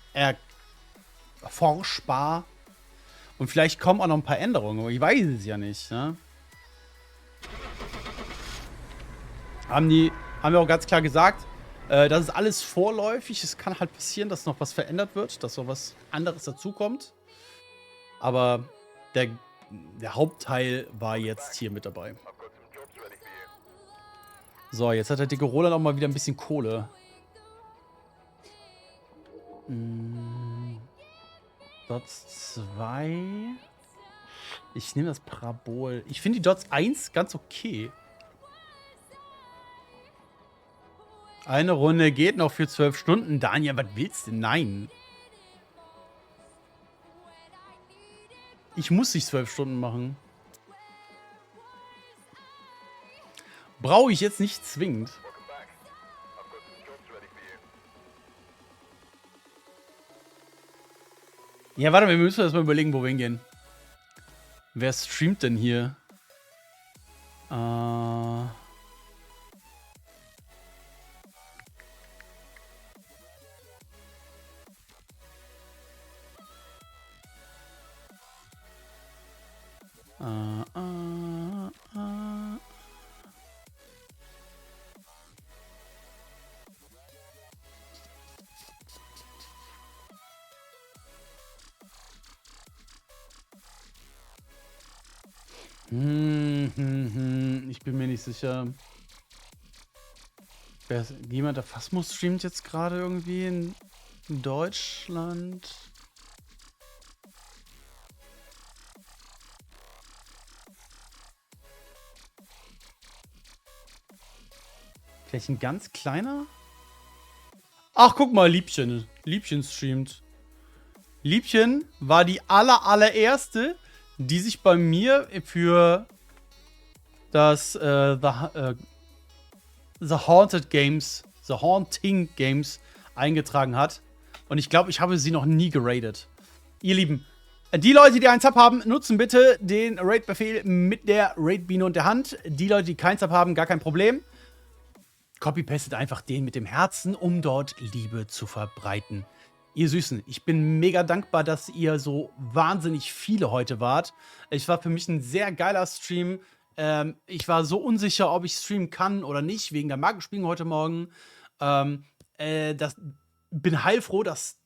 erforschbar. Und vielleicht kommen auch noch ein paar Änderungen. Aber ich weiß es ja nicht. Ne? Haben wir auch ganz klar gesagt, das ist alles vorläufig. Es kann halt passieren, dass noch was verändert wird. Dass noch was anderes dazukommt. Aber der Hauptteil war jetzt hier mit dabei. So, jetzt hat der dicke Roland auch mal wieder ein bisschen Kohle. Dots 2. Ich nehme das Parabol. Ich finde die Dots 1 ganz okay. Eine Runde geht noch für 12 Stunden. Daniel, was willst du denn? Nein. Ich muss nicht 12 Stunden machen. Brauche ich jetzt nicht zwingend. Ja, warte, wir müssen erst mal überlegen, wo wir hingehen. Wer streamt denn hier? Ich bin mir nicht sicher. Jemand der Phasmo streamt jetzt gerade irgendwie in Deutschland. Vielleicht ein ganz kleiner? Ach, guck mal, Liebchen. Liebchen streamt. Liebchen war die allererste, die sich bei mir für das The Haunted Games, The Haunting Games eingetragen hat. Und ich glaube, ich habe sie noch nie geradet. Ihr Lieben, die Leute, die einen Sub haben, nutzen bitte den Raid-Befehl mit der Raid-Biene und der Hand. Die Leute, die keinen Sub haben, gar kein Problem. Copy-pastet einfach den mit dem Herzen, um dort Liebe zu verbreiten. Ihr Süßen, ich bin mega dankbar, dass ihr so wahnsinnig viele heute wart. Es war für mich ein sehr geiler Stream. Ich war so unsicher, ob ich streamen kann oder nicht, wegen der Markenspielung heute Morgen. Bin heilfroh, dass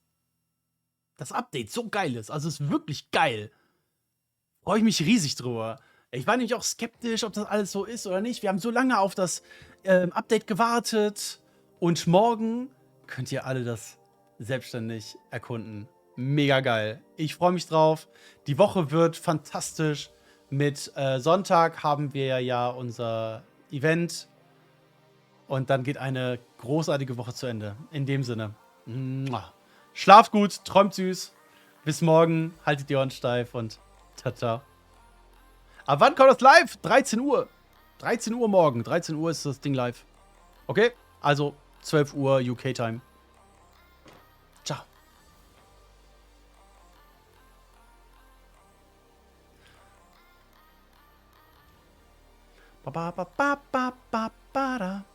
das Update so geil ist. Also es ist wirklich geil. Freue ich mich riesig drüber. Ich war nämlich auch skeptisch, ob das alles so ist oder nicht. Wir haben so lange auf das Update gewartet. Und morgen könnt ihr alle das selbstständig erkunden. Mega geil. Ich freue mich drauf. Die Woche wird fantastisch. Mit Sonntag haben wir ja unser Event. Und dann geht eine großartige Woche zu Ende. In dem Sinne. Schlaft gut, träumt süß. Bis morgen. Haltet die Ohren steif und tata. Ab wann kommt das live? 13 Uhr. 13 Uhr morgen. 13 Uhr ist das Ding live. Okay? Also 12 Uhr UK-Time. Ciao. Ba ba ba ba ba ba ba da.